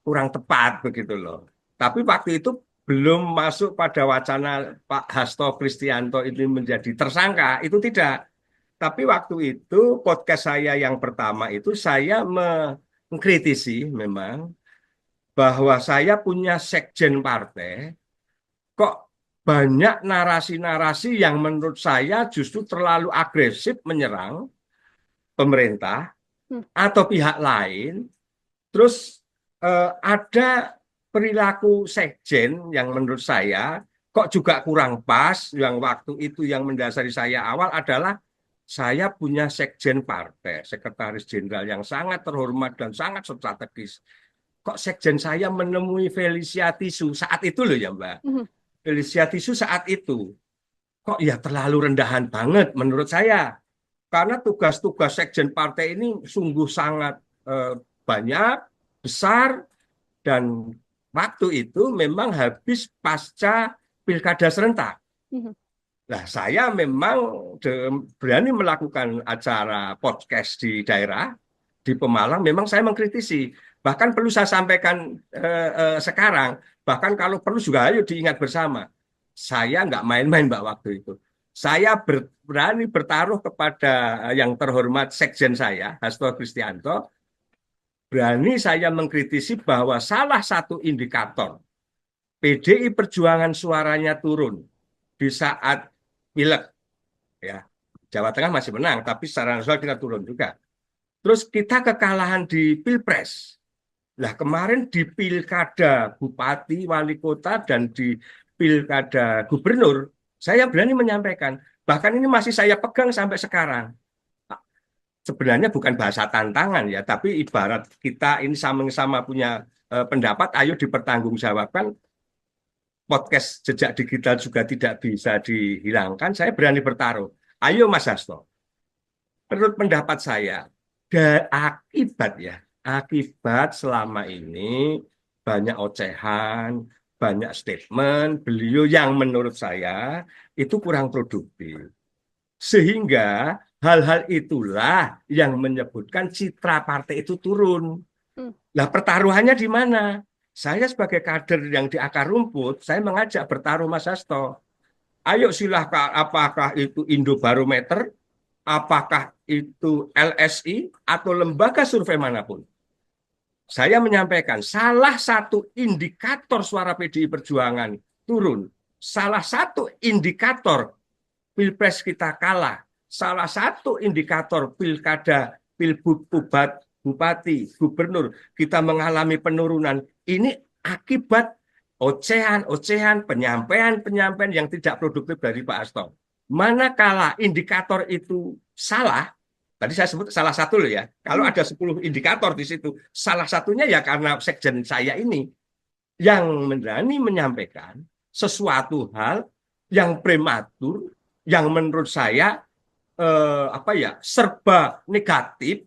kurang tepat begitu loh. Tapi waktu itu belum masuk pada wacana Pak Hasto Kristianto ini menjadi tersangka, itu tidak. Tapi waktu itu podcast saya yang pertama itu saya mengkritisi memang bahwa saya punya sekjen partai kok banyak narasi-narasi yang menurut saya justru terlalu agresif menyerang pemerintah Hmm. atau pihak lain. Terus ada perilaku sekjen yang menurut saya kok juga kurang pas. Yang waktu itu yang mendasari saya awal adalah saya punya sekjen partai, sekretaris jenderal yang sangat terhormat dan sangat strategis. Kok sekjen saya menemui Felicia Tisu saat itu loh ya Mbak. Mhm. Felicia Tisu saat itu kok ya terlalu rendahan banget menurut saya. Karena tugas-tugas sekjen partai ini sungguh sangat banyak, besar, dan waktu itu memang habis pasca pilkada serentak. Mhm. Nah, saya memang berani melakukan acara podcast di daerah, di Pemalang, memang saya mengkritisi. Bahkan perlu saya sampaikan sekarang, bahkan kalau perlu juga ayo diingat bersama. Saya nggak main-main Mbak waktu itu. Saya berani bertaruh kepada yang terhormat sekjen saya, Hasto Kristianto, berani saya mengkritisi bahwa salah satu indikator PDI Perjuangan suaranya turun di saat pileg, ya Jawa Tengah masih menang, tapi secara nasional kita turun juga. Terus kita kekalahan di Pilpres. Nah kemarin di Pilkada Bupati, Wali Kota, dan di Pilkada Gubernur, saya berani menyampaikan Bahkan ini masih saya pegang sampai sekarang. Sebenarnya bukan bahasa tantangan ya, tapi ibarat kita ini sama-sama punya pendapat, ayo dipertanggungjawabkan. Podcast jejak digital juga tidak bisa dihilangkan. Saya berani bertaruh. Ayo Mas Hasto, menurut pendapat saya, akibat ya, akibat selama ini banyak ocehan, banyak statement beliau yang menurut saya itu kurang produktif. Sehingga hal-hal itulah yang menyebutkan citra partai itu turun. Hmm. Nah, pertaruhannya di mana? Saya sebagai kader yang di akar rumput, saya mengajak bertaruh Mas Hasto. Ayo silahkan, apakah itu Indobarometer, apakah itu LSI, atau lembaga survei manapun. Saya menyampaikan salah satu indikator suara PDI Perjuangan turun. Salah satu indikator Pilpres kita kalah. Salah satu indikator pilkada, pilbud, bupati, gubernur, kita mengalami penurunan. Ini akibat ocehan-ocehan, penyampaian-penyampaian yang tidak produktif dari Pak Hasto. Manakala indikator itu salah, tadi saya sebut salah satu loh ya, kalau ada 10 indikator di situ, salah satunya ya karena sekjen saya ini yang berani menyampaikan sesuatu hal yang prematur, yang menurut saya serba negatif,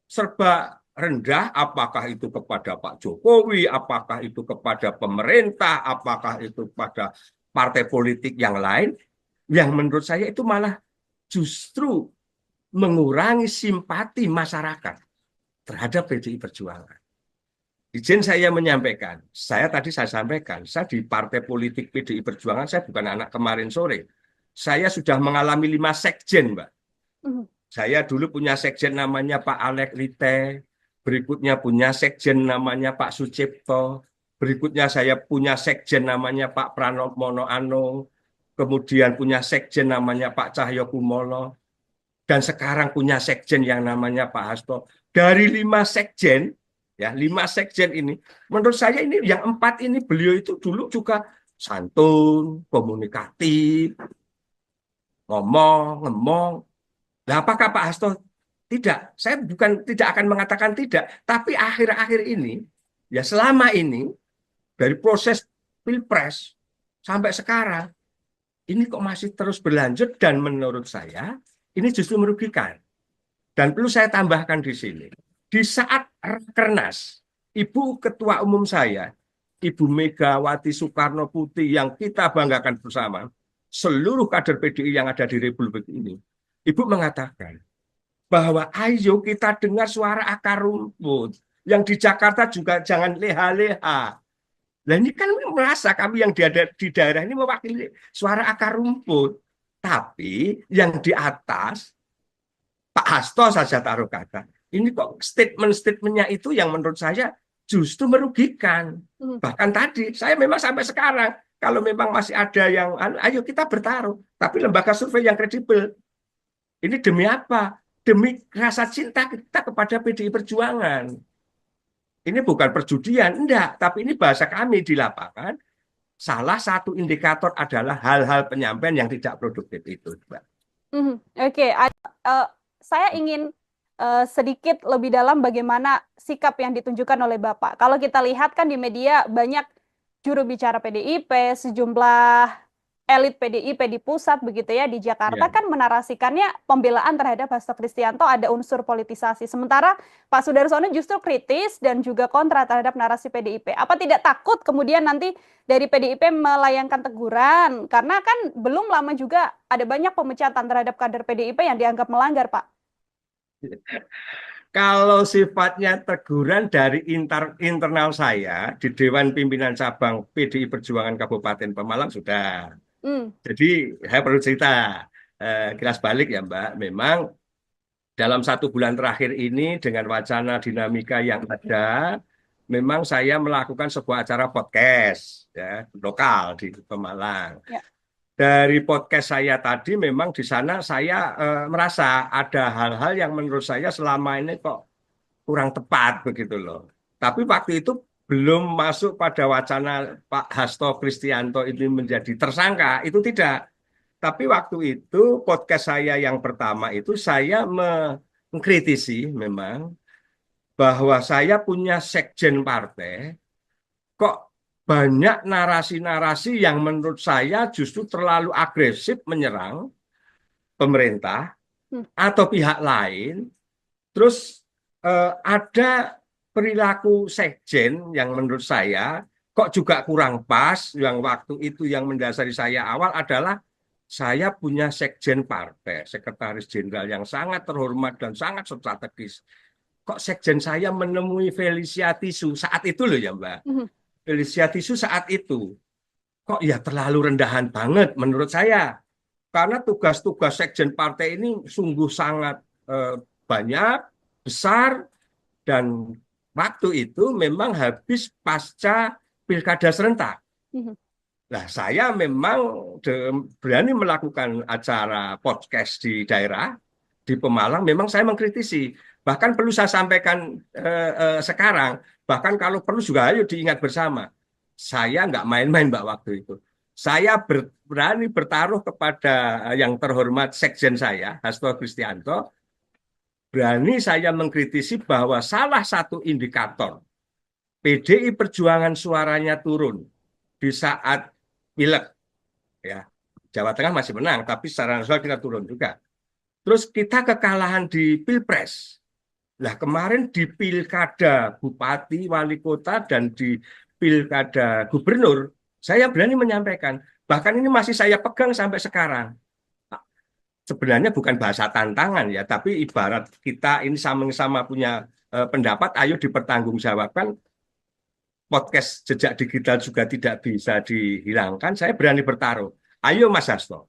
serba rendah, apakah itu kepada Pak Jokowi, apakah itu kepada pemerintah, apakah itu pada partai politik yang lain, yang menurut saya itu malah justru mengurangi simpati masyarakat terhadap PDI Perjuangan. Izin saya menyampaikan, saya sampaikan, saya di partai politik PDI Perjuangan, saya bukan anak kemarin sore. Saya sudah mengalami 5 sekjen, Mbak. Saya dulu punya sekjen namanya Pak Alek Lite, berikutnya punya sekjen namanya Pak Sucipto, berikutnya saya punya sekjen namanya Pak Pranowo Anung, kemudian punya sekjen namanya Pak Cahyo Kumolo, dan sekarang punya sekjen yang namanya Pak Hasto. Dari 5 sekjen, ya 5 sekjen ini, menurut saya ini yang 4 ini beliau itu dulu juga santun, komunikatif, ngomong. Nah, apakah Pak Hasto tidak? Saya bukan tidak akan mengatakan tidak, tapi akhir-akhir ini, ya selama ini dari proses Pilpres sampai sekarang, ini kok masih terus berlanjut dan menurut saya ini justru merugikan. Dan perlu saya tambahkan di sini, di saat Rakernas, Ibu Ketua Umum saya, Ibu Megawati Soekarno Putri yang kita banggakan bersama, seluruh kader PDI yang ada di Republik ini, Ibu mengatakan bahwa ayo kita dengar suara akar rumput. Yang di Jakarta juga jangan leha-leha. Nah ini kan merasa kami yang di daerah ini mewakili suara akar rumput. Tapi yang di atas, Pak Hasto saja taruh kata. Ini kok statement-statementnya itu yang menurut saya justru merugikan. Bahkan tadi, saya memang sampai sekarang, kalau memang masih ada yang, ayo kita bertaruh. Tapi lembaga survei yang kredibel. Ini demi apa? Demi rasa cinta kita kepada PDI Perjuangan. Ini bukan perjudian, enggak. Tapi ini bahasa kami di lapangan. Salah satu indikator adalah hal-hal penyampaian yang tidak produktif itu, Mbak. Oke, saya ingin sedikit lebih dalam bagaimana sikap yang ditunjukkan oleh Bapak. Kalau kita lihat kan di media banyak juru bicara PDIP, sejumlah elit PDIP di pusat begitu ya di Jakarta kan menarasikannya pembelaan terhadap Hasto Kristianto ada unsur politisasi. Sementara Pak Sudarsono justru kritis dan juga kontra terhadap narasi PDIP. Apa tidak takut kemudian nanti dari PDIP melayangkan teguran? Karena kan belum lama juga ada banyak pemecatan terhadap kader PDIP yang dianggap melanggar, Pak. Kalau sifatnya teguran dari internal saya di Dewan Pimpinan Cabang PDI Perjuangan Kabupaten Pemalang sudah. Jadi saya perlu cerita kilas balik ya Mbak. Memang dalam 1 bulan terakhir ini dengan wacana dinamika yang ada, memang saya melakukan sebuah acara podcast ya, lokal di Pemalang. Ya. Dari podcast saya tadi memang di sana saya merasa ada hal-hal yang menurut saya selama ini kok kurang tepat begitu loh. Tapi waktu itu belum masuk pada wacana Pak Hasto Kristianto ini menjadi tersangka, itu tidak. Tapi waktu itu podcast saya yang pertama itu saya mengkritisi memang bahwa saya punya sekjen partai, kok banyak narasi-narasi yang menurut saya justru terlalu agresif menyerang pemerintah Hmm. atau pihak lain. Terus ada perilaku sekjen yang menurut saya kok juga kurang pas. Yang waktu itu yang mendasari saya awal adalah saya punya sekjen partai, sekretaris jenderal yang sangat terhormat dan sangat strategis. Kok sekjen saya menemui Felicia Tisu saat itu loh ya Mbak. Mhm. Felicia Tisu saat itu kok ya terlalu rendahan banget menurut saya. Karena tugas-tugas sekjen partai ini sungguh sangat banyak, besar, dan waktu itu memang habis pasca pilkada serentak. Mhm. Nah, saya memang berani melakukan acara podcast di daerah, di Pemalang, memang saya mengkritisi. Bahkan perlu saya sampaikan sekarang, bahkan kalau perlu juga ayo diingat bersama. Saya nggak main-main Mbak waktu itu. Saya berani bertaruh kepada yang terhormat sekjen saya, Hasto Kristianto, berani saya mengkritisi bahwa salah satu indikator PDI Perjuangan suaranya turun di saat pileg, ya Jawa Tengah masih menang, tapi secara nasional kita turun juga. Terus kita kekalahan di Pilpres. Nah kemarin di pilkada Bupati, Wali Kota, dan di pilkada Gubernur, saya berani menyampaikan, bahkan ini masih saya pegang sampai sekarang. Sebenarnya bukan bahasa tantangan ya, tapi ibarat kita ini sama-sama punya pendapat, ayo dipertanggungjawabkan. Podcast jejak digital juga tidak bisa dihilangkan. Saya berani bertaruh. Ayo Mas Hasto,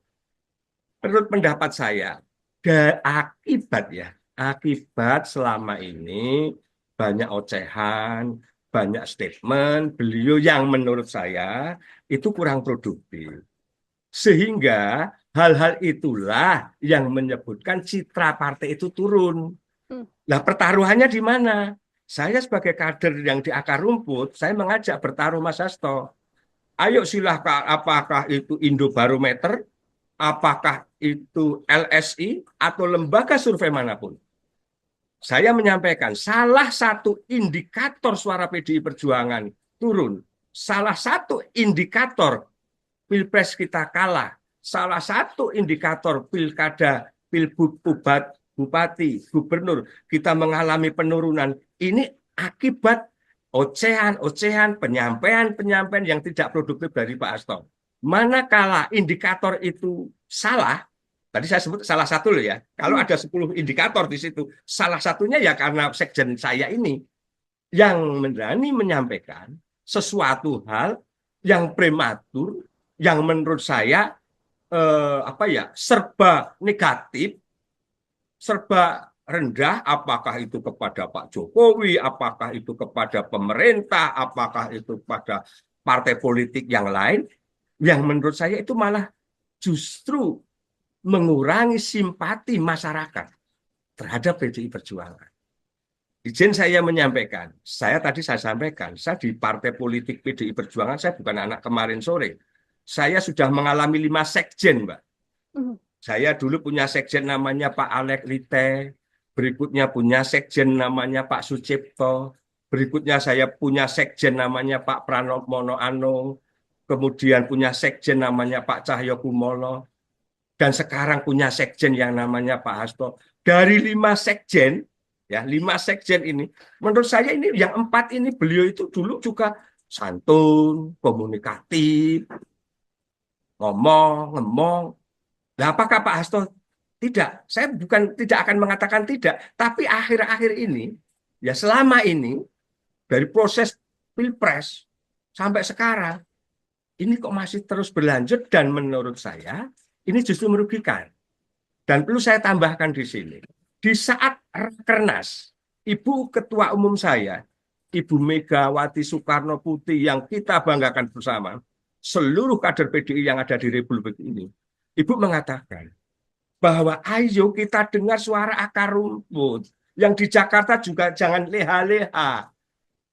menurut pendapat saya, akibat selama ini banyak ocehan, banyak statement beliau yang menurut saya itu kurang produktif. Sehingga hal-hal itulah yang menyebutkan citra partai itu turun. Hmm. Nah, pertaruhannya di mana? Saya sebagai kader yang di akar rumput, saya mengajak bertaruh Mas Hasto. Ayo silahkan, apakah itu Indobarometer, apakah itu LSI, atau lembaga survei manapun. Saya menyampaikan salah satu indikator suara PDI Perjuangan turun. Salah satu indikator Pilpres kita kalah. Salah satu indikator pilkada, pilbud, bupati, gubernur, kita mengalami penurunan. Ini akibat ocehan-ocehan, penyampaian-penyampaian yang tidak produktif dari Pak Hasto. Manakala indikator itu salah, tadi saya sebut salah satu loh ya, kalau ada 10 indikator di situ, salah satunya ya karena sekjen saya ini yang berani menyampaikan sesuatu hal yang prematur, yang menurut saya serba negatif, serba rendah, apakah itu kepada Pak Jokowi, apakah itu kepada pemerintah, apakah itu pada partai politik yang lain, yang menurut saya itu malah justru mengurangi simpati masyarakat terhadap PDI Perjuangan. Izin saya menyampaikan, saya sampaikan, saya di partai politik PDI Perjuangan, saya bukan anak kemarin sore. Saya sudah mengalami 5 sekjen, Mbak. Saya dulu punya sekjen namanya Pak Alek Lite, berikutnya punya sekjen namanya Pak Sucipto, berikutnya saya punya sekjen namanya Pak Pranowo Anung, kemudian punya sekjen namanya Pak Cahyo Kumolo, dan sekarang punya sekjen yang namanya Pak Hasto. Dari 5 sekjen, ya 5 sekjen ini, menurut saya ini yang 4 ini beliau itu dulu juga santun, komunikatif, ngomong. Nah, apakah Pak Hasto tidak? Saya bukan tidak akan mengatakan tidak, tapi akhir-akhir ini, ya selama ini dari proses Pilpres sampai sekarang, ini kok masih terus berlanjut dan menurut saya ini justru merugikan. Dan perlu saya tambahkan di sini, di saat Rakernas, Ibu Ketua Umum saya, Ibu Megawati Soekarno Putri yang kita banggakan bersama, seluruh kader PDI yang ada di Republik ini, Ibu mengatakan bahwa ayo kita dengar suara akar rumput. Yang di Jakarta juga jangan leha-leha.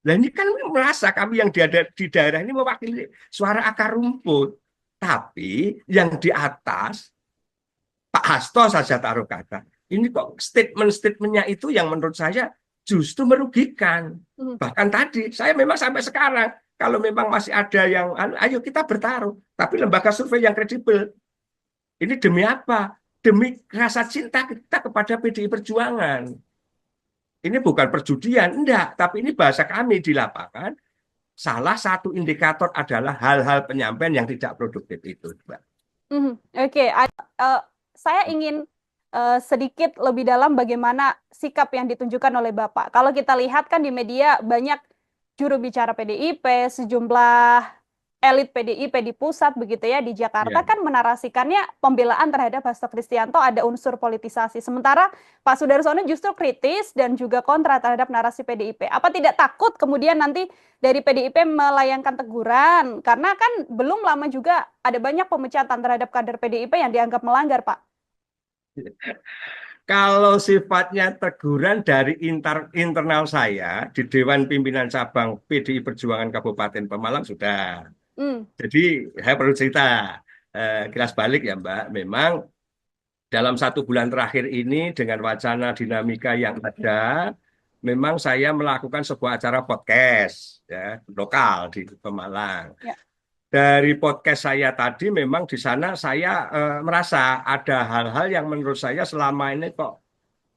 Nah ini kan merasa kami yang di daerah ini mewakili suara akar rumput. Tapi yang di atas, Pak Hasto saja taruh kata, ini kok statement-statementnya itu yang menurut saya justru merugikan. Bahkan tadi, saya memang sampai sekarang, kalau memang masih ada yang, ayo kita bertaruh. Tapi lembaga survei yang kredibel. Ini demi apa? Demi rasa cinta kita kepada PDI Perjuangan. Ini bukan perjudian, enggak. Tapi ini bahasa kami di lapangan. Salah satu indikator adalah hal-hal penyampaian yang tidak produktif itu, Mbak. Oke, saya ingin sedikit lebih dalam bagaimana sikap yang ditunjukkan oleh Bapak. Kalau kita lihat kan di media banyak juru bicara PDIP, sejumlah elit PDIP di pusat begitu ya di Jakarta Ya. kan menarasikannya pembelaan terhadap Hasto Kristianto ada unsur politisasi. Sementara Pak Sudarsono justru kritis dan juga kontra terhadap narasi PDIP. Apa tidak takut kemudian nanti dari PDIP melayangkan teguran? Karena kan belum lama juga ada banyak pemecatan terhadap kader PDIP yang dianggap melanggar, Pak. Kalau sifatnya teguran dari internal saya di Dewan Pimpinan Cabang PDI Perjuangan Kabupaten Pemalang sudah. Jadi saya perlu cerita kilas balik ya Mbak. Memang dalam 1 bulan terakhir ini dengan wacana dinamika yang ada, memang saya melakukan sebuah acara podcast ya lokal di Pemalang. Ya. Dari podcast saya tadi memang di sana saya merasa ada hal-hal yang menurut saya selama ini kok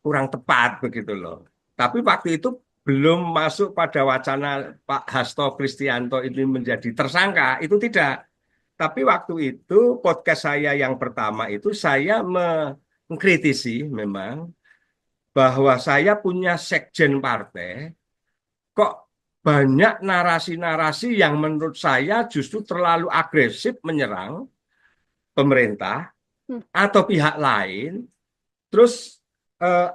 kurang tepat begitu loh. Tapi waktu itu belum masuk pada wacana Pak Hasto Kristianto ini menjadi tersangka, itu tidak. Tapi waktu itu podcast saya yang pertama itu saya mengkritisi memang bahwa saya punya sekjen partai kok banyak narasi-narasi yang menurut saya justru terlalu agresif menyerang pemerintah atau pihak lain. Terus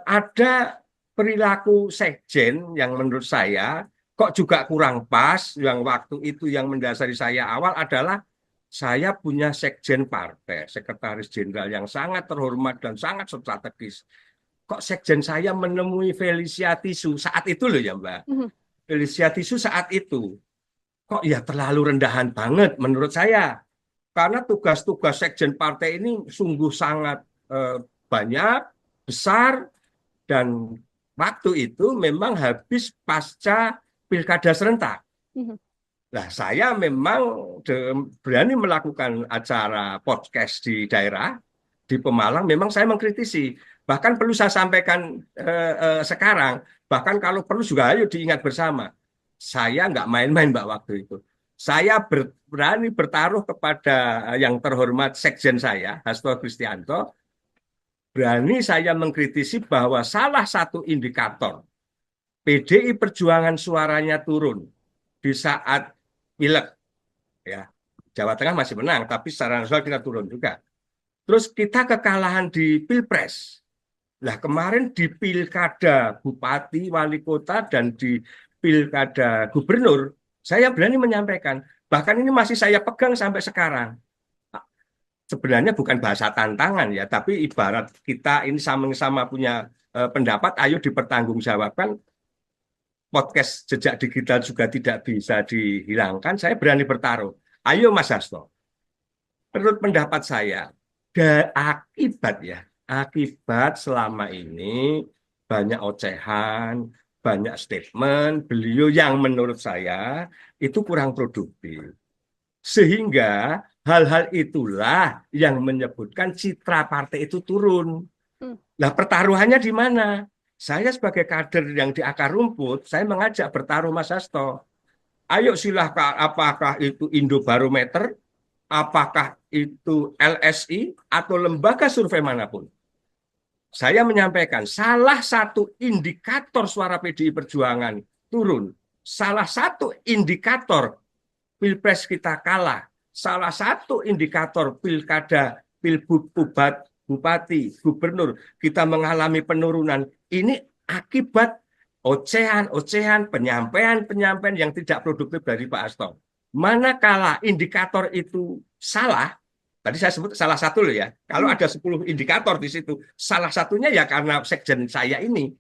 ada perilaku sekjen yang menurut saya kok juga kurang pas. Yang waktu itu yang mendasari saya awal adalah saya punya sekjen partai, sekretaris jenderal yang sangat terhormat dan sangat strategis. Kok sekjen saya menemui Felicia Tisu saat itu loh ya Mbak. Felicia Tisu saat itu. Kok ya terlalu rendahan banget menurut saya. Karena tugas-tugas sekjen partai ini sungguh sangat banyak, besar, dan waktu itu memang habis pasca pilkada serentak. Nah, saya memang berani melakukan acara podcast di daerah, di Pemalang, memang saya mengkritisi. Bahkan perlu saya sampaikan sekarang, bahkan kalau perlu juga ayo diingat bersama. Saya nggak main-main Mbak waktu itu. Saya berani bertaruh kepada yang terhormat sekjen saya, Hasto Kristianto, berani saya mengkritisi bahwa salah satu indikator PDI Perjuangan suaranya turun di saat pileg, ya Jawa Tengah masih menang, tapi secara nasional kita turun juga. Terus kita kekalahan di Pilpres. Nah kemarin di pilkada Bupati, Wali Kota, dan di pilkada Gubernur, saya berani menyampaikan, bahkan ini masih saya pegang sampai sekarang. Sebenarnya bukan bahasa tantangan ya, tapi ibarat kita ini sama-sama punya pendapat, ayo dipertanggungjawabkan. Podcast jejak digital juga tidak bisa dihilangkan, saya berani bertaruh. Ayo Mas Hasto, menurut pendapat saya, akibat selama ini banyak ocehan, banyak statement beliau yang menurut saya itu kurang produktif. Sehingga hal-hal itulah yang menyebutkan citra partai itu turun. Nah, pertaruhannya di mana? Saya sebagai kader yang di akar rumput, saya mengajak bertaruh Mas Hasto. Ayo silahkan, apakah itu Indobarometer, apakah itu LSI, atau lembaga survei manapun. Saya menyampaikan, salah satu indikator suara PDI Perjuangan turun, salah satu indikator Pilpres kita kalah, salah satu indikator pilkada, pilbud, bupati, gubernur, kita mengalami penurunan. Ini akibat ocehan-ocehan, penyampaian-penyampaian yang tidak produktif dari Pak Hasto. Manakala indikator itu salah, tadi saya sebut salah satu loh ya, kalau ada 10 indikator di situ, salah satunya ya karena sekjen saya ini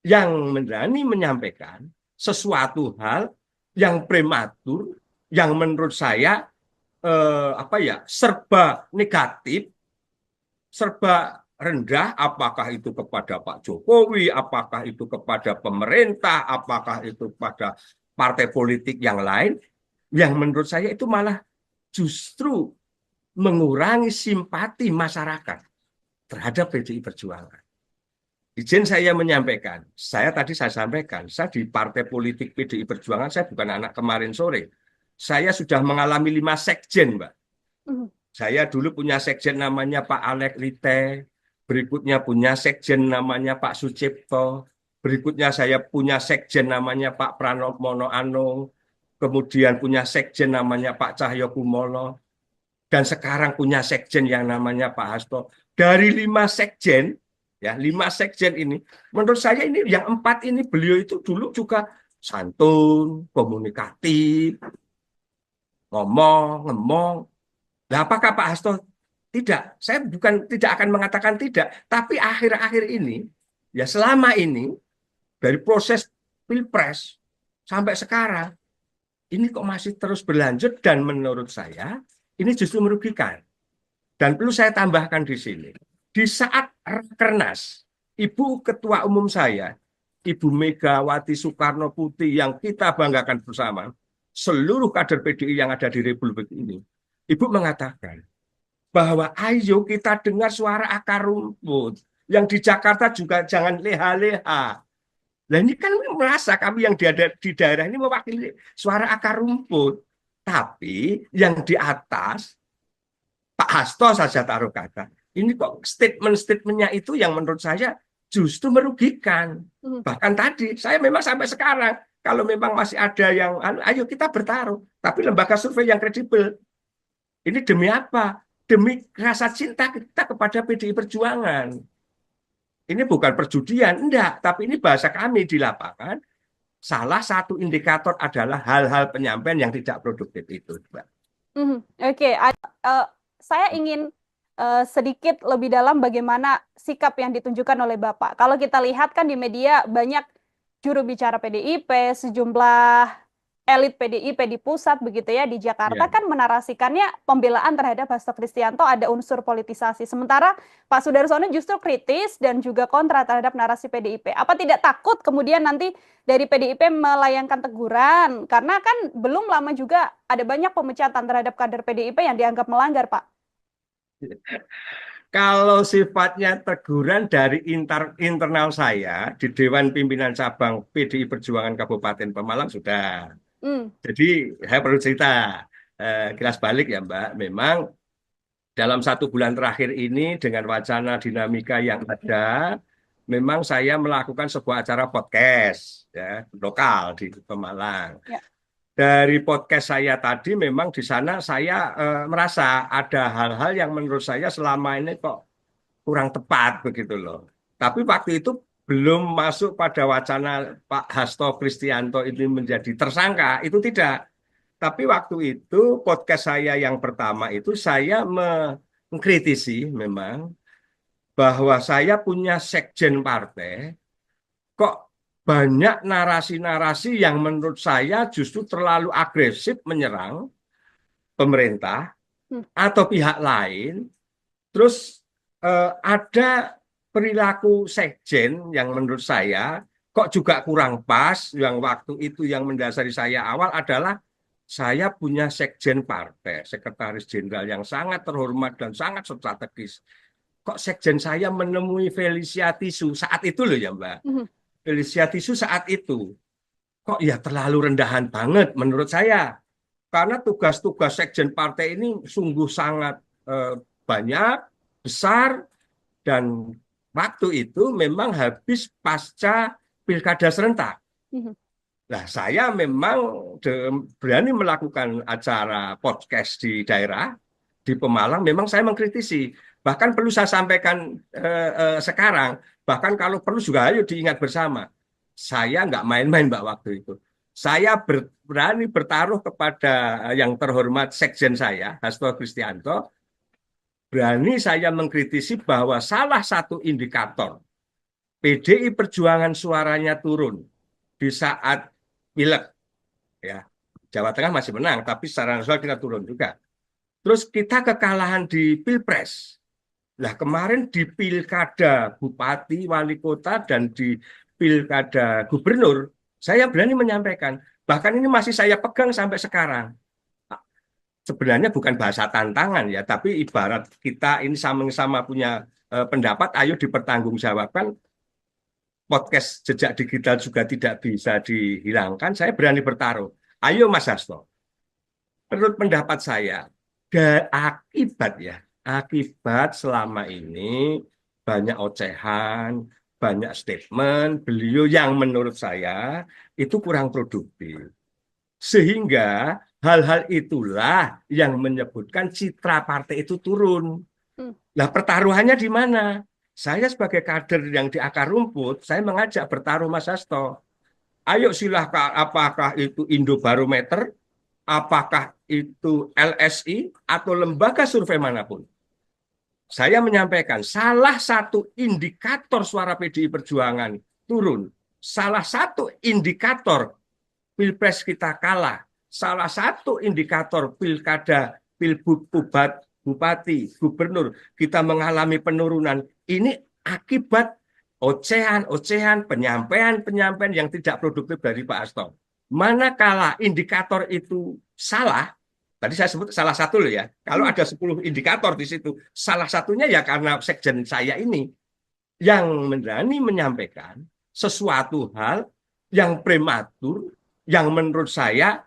yang berani menyampaikan sesuatu hal yang prematur, yang menurut saya apa ya, serba negatif, serba rendah, apakah itu kepada Pak Jokowi, apakah itu kepada pemerintah, apakah itu pada partai politik yang lain, yang menurut saya itu malah justru mengurangi simpati masyarakat terhadap PDI Perjuangan. Izin saya menyampaikan, saya sampaikan, saya di partai politik PDI Perjuangan, saya bukan anak kemarin sore. Saya sudah mengalami 5 sekjen, Mbak. Mhm. Saya dulu punya sekjen namanya Pak Alek Lite, berikutnya punya sekjen namanya Pak Sucipto, berikutnya saya punya sekjen namanya Pak Pranowo Mono Anung, kemudian punya sekjen namanya Pak Cahyo Kumolo, dan sekarang punya sekjen yang namanya Pak Hasto. Dari 5 sekjen, ya 5 sekjen ini, menurut saya ini yang 4 ini beliau itu dulu juga santun, komunikatif, ngomong. Nah, apakah Pak Hasto tidak? Saya bukan tidak akan mengatakan tidak, tapi akhir-akhir ini, ya selama ini dari proses pilpres sampai sekarang, ini kok masih terus berlanjut dan menurut saya ini justru merugikan. Dan perlu saya tambahkan di sini, di saat Rakernas, Ibu Ketua Umum saya, Ibu Megawati Soekarno Putri yang kita banggakan bersama, seluruh kader PDI yang ada di Republik ini, Ibu mengatakan bahwa ayo kita dengar suara akar rumput. Yang di Jakarta juga jangan leha-leha. Nah ini kan merasa kami yang di daerah ini mewakili suara akar rumput. Tapi yang di atas, Pak Hasto saja taruh kata, ini kok statement-statementnya itu yang menurut saya justru merugikan. Bahkan tadi, saya memang sampai sekarang, kalau memang masih ada yang, ayo kita bertaruh. Tapi lembaga survei yang kredibel. Ini demi apa? Demi rasa cinta kita kepada PDI Perjuangan. Ini bukan perjudian, enggak. Tapi ini bahasa kami di lapangan, salah satu indikator adalah hal-hal penyampaian yang tidak produktif itu, Mbak. Oke, saya ingin sedikit lebih dalam bagaimana sikap yang ditunjukkan oleh Bapak. Kalau kita lihat kan di media banyak juru bicara PDIP, sejumlah elit PDIP di pusat begitu ya di Jakarta Ya. kan menarasikannya pembelaan terhadap Hasto Kristianto ada unsur politisasi. Sementara Pak Sudarsono justru kritis dan juga kontra terhadap narasi PDIP. Apa tidak takut kemudian nanti dari PDIP melayangkan teguran? Karena kan belum lama juga ada banyak pemecatan terhadap kader PDIP yang dianggap melanggar, Pak. Kalau sifatnya teguran dari internal saya di Dewan Pimpinan Cabang PDI Perjuangan Kabupaten Pemalang sudah. Jadi saya perlu cerita kilas balik ya Mbak. Memang dalam 1 bulan terakhir ini dengan wacana dinamika yang ada, memang saya melakukan sebuah acara podcast ya lokal di Pemalang. Ya. Dari podcast saya tadi memang di sana saya merasa ada hal-hal yang menurut saya selama ini kok kurang tepat begitu loh. Tapi waktu itu belum masuk pada wacana Pak Hasto Kristianto ini menjadi tersangka, itu tidak. Tapi waktu itu podcast saya yang pertama itu saya mengkritisi memang bahwa saya punya sekjen partai kok banyak narasi-narasi yang menurut saya justru terlalu agresif menyerang pemerintah atau pihak lain. Terus ada perilaku sekjen yang menurut saya kok juga kurang pas. Yang waktu itu yang mendasari saya awal adalah saya punya sekjen partai, sekretaris jenderal yang sangat terhormat dan sangat strategis. Kok sekjen saya menemui Felicia Tisu saat itu loh ya Mbak. Felicia Tisu saat itu kok ya terlalu rendahan banget menurut saya. Karena tugas-tugas sekjen partai ini sungguh sangat banyak, besar, dan waktu itu memang habis pasca pilkada serentak. Nah, saya memang berani melakukan acara podcast di daerah, di Pemalang, memang saya mengkritisi. Bahkan perlu saya sampaikan sekarang, bahkan kalau perlu juga ayo diingat bersama. Saya nggak main-main Mbak waktu itu. Saya berani bertaruh kepada yang terhormat sekjen saya, Hasto Kristianto, berani saya mengkritisi bahwa salah satu indikator PDI Perjuangan suaranya turun di saat pileg, ya Jawa Tengah masih menang, tapi secara nasional kita turun juga. Terus kita kekalahan di Pilpres. Nah, kemarin di pilkada bupati, wali kota, dan di pilkada gubernur, saya berani menyampaikan. Bahkan ini masih saya pegang sampai sekarang. Sebenarnya bukan bahasa tantangan ya, tapi ibarat kita ini sama-sama punya pendapat, ayo dipertanggungjawabkan. Podcast jejak digital juga tidak bisa dihilangkan. Saya berani bertaruh. Ayo Mas Hasto. Menurut pendapat saya, akibat selama ini banyak ocehan, banyak statement beliau yang menurut saya itu kurang produktif. Sehingga hal-hal itulah yang menyebutkan citra partai itu turun. Hmm. Nah, pertaruhannya di mana? Saya sebagai kader yang di akar rumput, saya mengajak bertaruh Mas Hasto. Ayo silahkan, apakah itu Indobarometer, apakah itu LSI atau lembaga survei manapun. Saya menyampaikan salah satu indikator suara PDI Perjuangan turun. Salah satu indikator Pilpres kita kalah. Salah satu indikator pilkada, pilbub, bupati, gubernur kita mengalami penurunan. Ini akibat ocehan-ocehan, penyampaian-penyampaian yang tidak produktif dari Pak Hasto. Manakala indikator itu salah, tadi saya sebut salah satu loh ya. Kalau ada 10 indikator di situ, salah satunya ya karena sekjen saya ini yang berani menyampaikan sesuatu hal yang prematur, yang menurut saya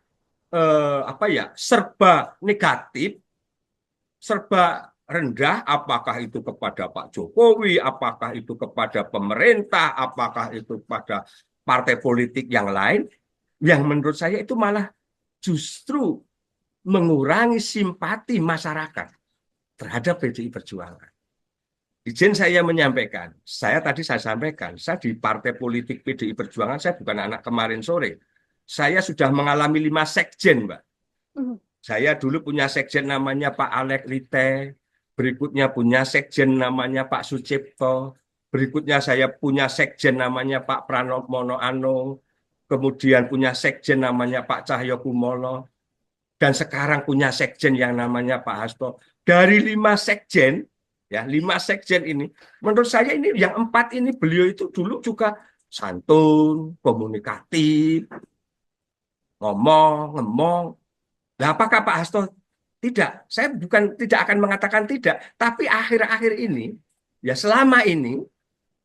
serba negatif, serba rendah, apakah itu kepada Pak Jokowi, apakah itu kepada pemerintah, apakah itu kepada partai politik yang lain, yang menurut saya itu malah justru mengurangi simpati masyarakat terhadap PDI Perjuangan. Izin saya menyampaikan, saya sampaikan, saya di partai politik PDI Perjuangan, saya bukan anak kemarin sore. Saya sudah mengalami 5 sekjen, Mbak. Saya dulu punya sekjen namanya Pak Alek Lite, berikutnya punya sekjen namanya Pak Sucipto, berikutnya saya punya sekjen namanya Pak Pranowo Anung, kemudian punya sekjen namanya Pak Cahyo Kumolo, dan sekarang punya sekjen yang namanya Pak Hasto. Dari 5 sekjen, ya 5 sekjen ini, menurut saya ini yang 4 ini beliau itu dulu juga santun, komunikatif, ngomong. Nah, apakah Pak Hasto tidak? Saya bukan tidak akan mengatakan tidak, tapi akhir-akhir ini, ya selama ini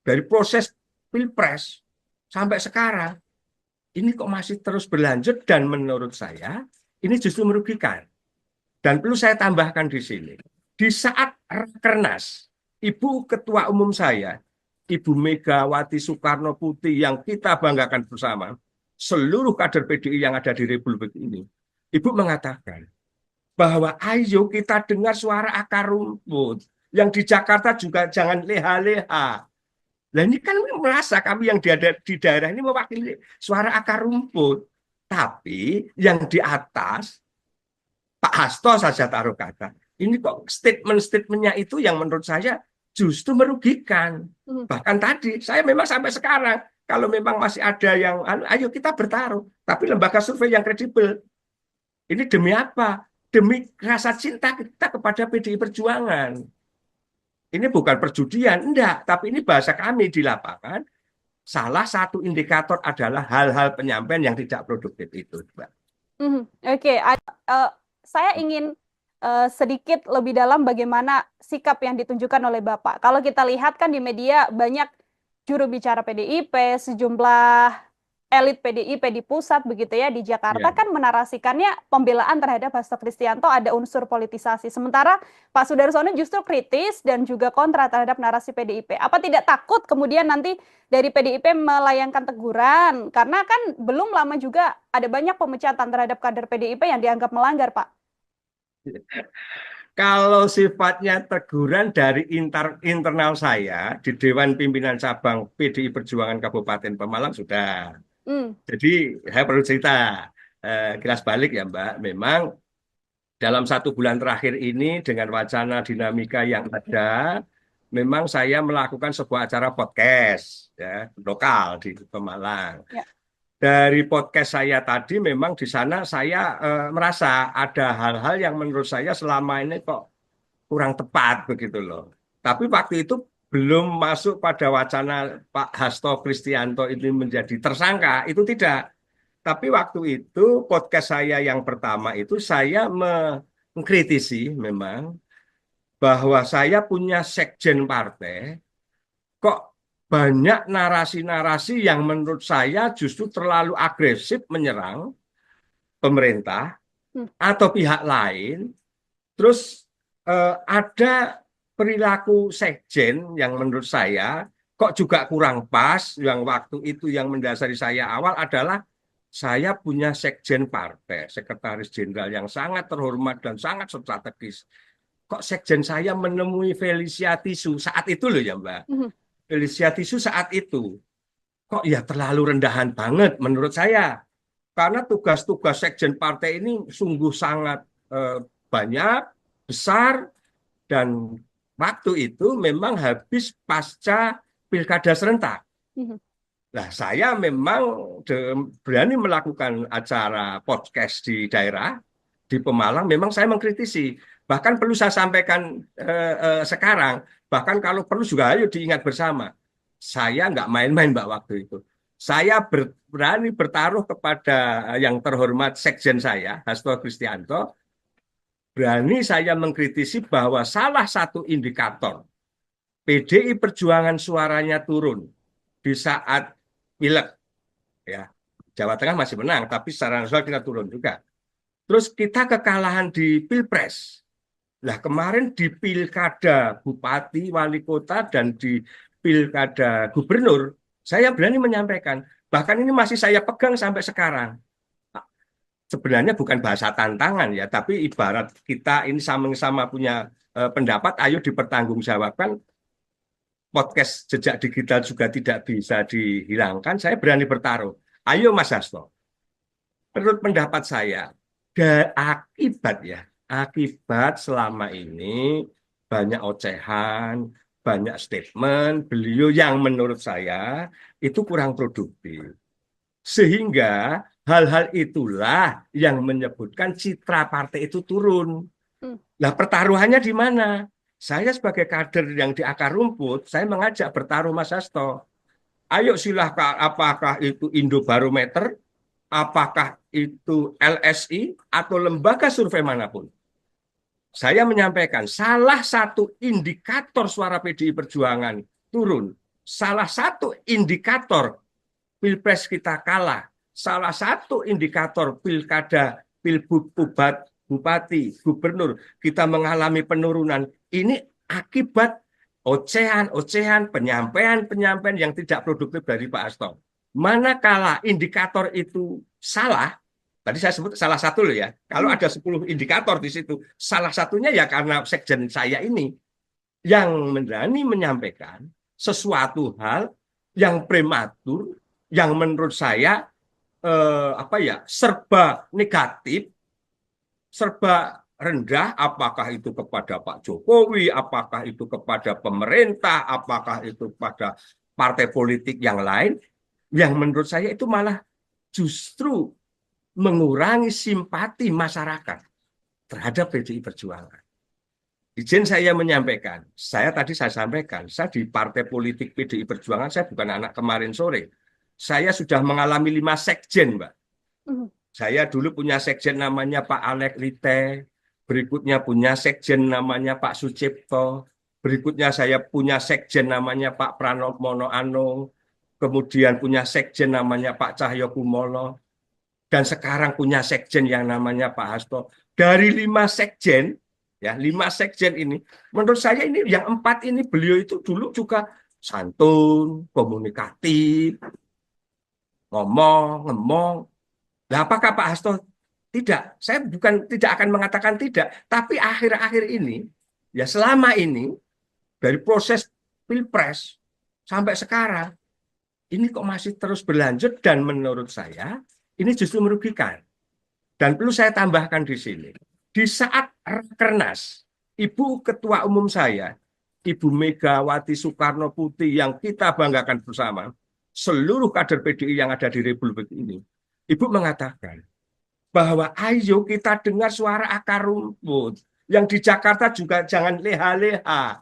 dari proses Pilpres sampai sekarang, ini kok masih terus berlanjut dan menurut saya ini justru merugikan. Dan perlu saya tambahkan di sini, di saat Rakernas, Ibu Ketua Umum saya, Ibu Megawati Soekarno Putri yang kita banggakan bersama, seluruh kader PDI yang ada di Republik ini, Ibu mengatakan bahwa ayo kita dengar suara akar rumput. Yang di Jakarta juga jangan leha-leha. Nah ini kan merasa kami yang di daerah ini mewakili suara akar rumput. Tapi yang di atas, Pak Hasto saja taruh kata. Ini kok statement-statementnya itu yang menurut saya justru merugikan. Bahkan tadi, saya memang sampai sekarang, kalau memang masih ada yang, ayo kita bertaruh. Tapi lembaga survei yang kredibel. Ini demi apa? Demi rasa cinta kita kepada PDI Perjuangan. Ini bukan perjudian, enggak. Tapi ini bahasa kami di lapangan. Salah satu indikator adalah hal-hal penyampaian yang tidak produktif itu, Mbak. Oke. Saya ingin sedikit lebih dalam bagaimana sikap yang ditunjukkan oleh Bapak. Kalau kita lihat kan di media banyak juru bicara PDIP, sejumlah elit PDIP di pusat begitu ya di Jakarta kan menarasikannya pembelaan terhadap Hasto Kristianto ada unsur politisasi. Sementara Pak Sudarsono justru kritis dan juga kontra terhadap narasi PDIP. Apa tidak takut kemudian nanti dari PDIP melayangkan teguran? Karena kan belum lama juga ada banyak pemecatan terhadap kader PDIP yang dianggap melanggar, Pak. Kalau sifatnya teguran dari internal saya di Dewan Pimpinan Cabang PDI Perjuangan Kabupaten Pemalang sudah. Jadi saya perlu cerita kilas balik ya Mbak. Memang dalam 1 bulan terakhir ini dengan wacana dinamika yang ada, memang saya melakukan sebuah acara podcast ya lokal di Pemalang. dari podcast saya tadi memang di sana saya merasa ada hal-hal yang menurut saya selama ini kok kurang tepat begitu loh. Tapi waktu itu belum masuk pada wacana Pak Hasto Kristianto ini menjadi tersangka, itu tidak. Tapi waktu itu podcast saya yang pertama itu saya mengkritisi memang bahwa saya punya sekjen partai kok banyak narasi-narasi yang menurut saya justru terlalu agresif menyerang pemerintah Hmm. atau pihak lain. Terus ada perilaku sekjen yang menurut saya kok juga kurang pas. Yang waktu itu yang mendasari saya awal adalah saya punya sekjen partai, sekretaris jenderal yang sangat terhormat dan sangat strategis. Kok sekjen saya menemui Felicia Tisu saat itu loh ya Mbak. Mhm. Felicia Tisu saat itu kok ya terlalu rendahan banget menurut saya. Karena tugas-tugas sekjen partai ini sungguh sangat banyak, besar, dan waktu itu memang habis pasca pilkada serentak. Mhm. Nah, saya memang berani melakukan acara podcast di daerah, di Pemalang, memang saya mengkritisi. Bahkan perlu saya sampaikan sekarang, bahkan kalau perlu juga ayo diingat bersama. Saya nggak main-main Mbak waktu itu. Saya berani bertaruh kepada yang terhormat sekjen saya, Hasto Kristianto, berani saya mengkritisi bahwa salah satu indikator PDI Perjuangan suaranya turun di saat pileg, ya Jawa Tengah masih menang, tapi secara nasional kita turun juga. Terus kita kekalahan di Pilpres. Nah, kemarin di pilkada bupati, wali kota, dan di pilkada gubernur, saya berani menyampaikan. Bahkan ini masih saya pegang sampai sekarang. Sebenarnya bukan bahasa tantangan ya, tapi ibarat kita ini sama-sama punya pendapat, ayo dipertanggungjawabkan. Podcast jejak digital juga tidak bisa dihilangkan. Saya berani bertaruh. Ayo Mas Hasto, menurut pendapat saya, akibat ya, akibat selama ini banyak ocehan, banyak statement beliau yang menurut saya itu kurang produktif. Sehingga hal-hal itulah yang menyebutkan citra partai itu turun. Hmm. Nah, pertaruhannya di mana? Saya sebagai kader yang di akar rumput, saya mengajak bertaruh Mas Hasto. Ayo silahkan, apakah itu Indobarometer, apakah itu LSI, atau lembaga survei manapun. Saya menyampaikan salah satu indikator suara PDI Perjuangan turun. Salah satu indikator Pilpres kita kalah. Salah satu indikator pilkada, pilbud, bupati, gubernur, kita mengalami penurunan. Ini akibat ocehan-ocehan, penyampaian-penyampaian yang tidak produktif dari Pak Hasto. Manakala indikator itu salah, tadi saya sebut salah satu loh ya, kalau Mhm. ada 10 indikator di situ, salah satunya ya karena sekjen saya ini yang berani menyampaikan sesuatu hal yang prematur, yang menurut saya apa ya, serba negatif, serba rendah, apakah itu kepada Pak Jokowi, apakah itu kepada pemerintah, apakah itu pada partai politik yang lain, yang menurut saya itu malah justru mengurangi simpati masyarakat terhadap PDI Perjuangan. Izin saya menyampaikan, saya sampaikan, saya di partai politik PDI Perjuangan, saya bukan anak kemarin sore. Saya sudah mengalami 5 sekjen, Mbak. Mhm. Saya dulu punya sekjen namanya Pak Alek Lite, berikutnya punya sekjen namanya Pak Sucipto, berikutnya saya punya sekjen namanya Pak Pranowo Anung, kemudian punya sekjen namanya Pak Cahyo Kumolo, dan sekarang punya sekjen yang namanya Pak Hasto. Dari 5 sekjen, ya 5 sekjen ini, menurut saya ini yang 4 ini beliau itu dulu juga santun, komunikatif, ngomong. Nah, apakah Pak Hasto tidak? Saya bukan tidak akan mengatakan tidak, tapi akhir-akhir ini, ya selama ini, dari proses Pilpres sampai sekarang, ini kok masih terus berlanjut dan menurut saya ini justru merugikan. Dan perlu saya tambahkan di sini, di saat Rakernas, Ibu Ketua Umum saya, Ibu Megawati Soekarno Putri yang kita banggakan bersama, seluruh kader PDI yang ada di Republik ini, Ibu mengatakan bahwa ayo kita dengar suara akar rumput. Yang di Jakarta juga jangan leha-leha.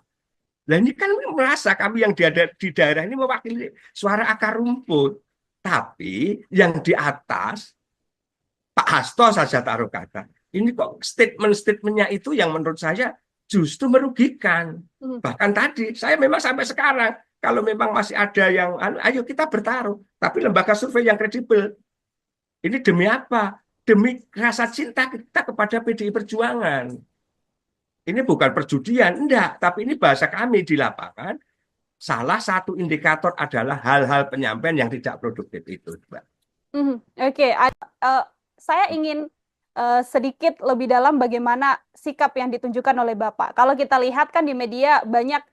Nah ini kan merasa kami yang di daerah ini mewakili suara akar rumput. Tapi yang di atas, Pak Hasto saja taruh kata, ini kok statement-statementnya itu yang menurut saya justru merugikan. Bahkan tadi, saya memang sampai sekarang, kalau memang masih ada yang, ayo kita bertaruh. Tapi lembaga survei yang kredibel. Ini demi apa? Demi rasa cinta kita kepada PDI Perjuangan. Ini bukan perjudian, enggak. Tapi ini bahasa kami di lapangan. Salah satu indikator adalah hal-hal penyampaian yang tidak produktif itu, Mbak. Oke, saya ingin sedikit lebih dalam bagaimana sikap yang ditunjukkan oleh Bapak. Kalau kita lihat kan di media banyak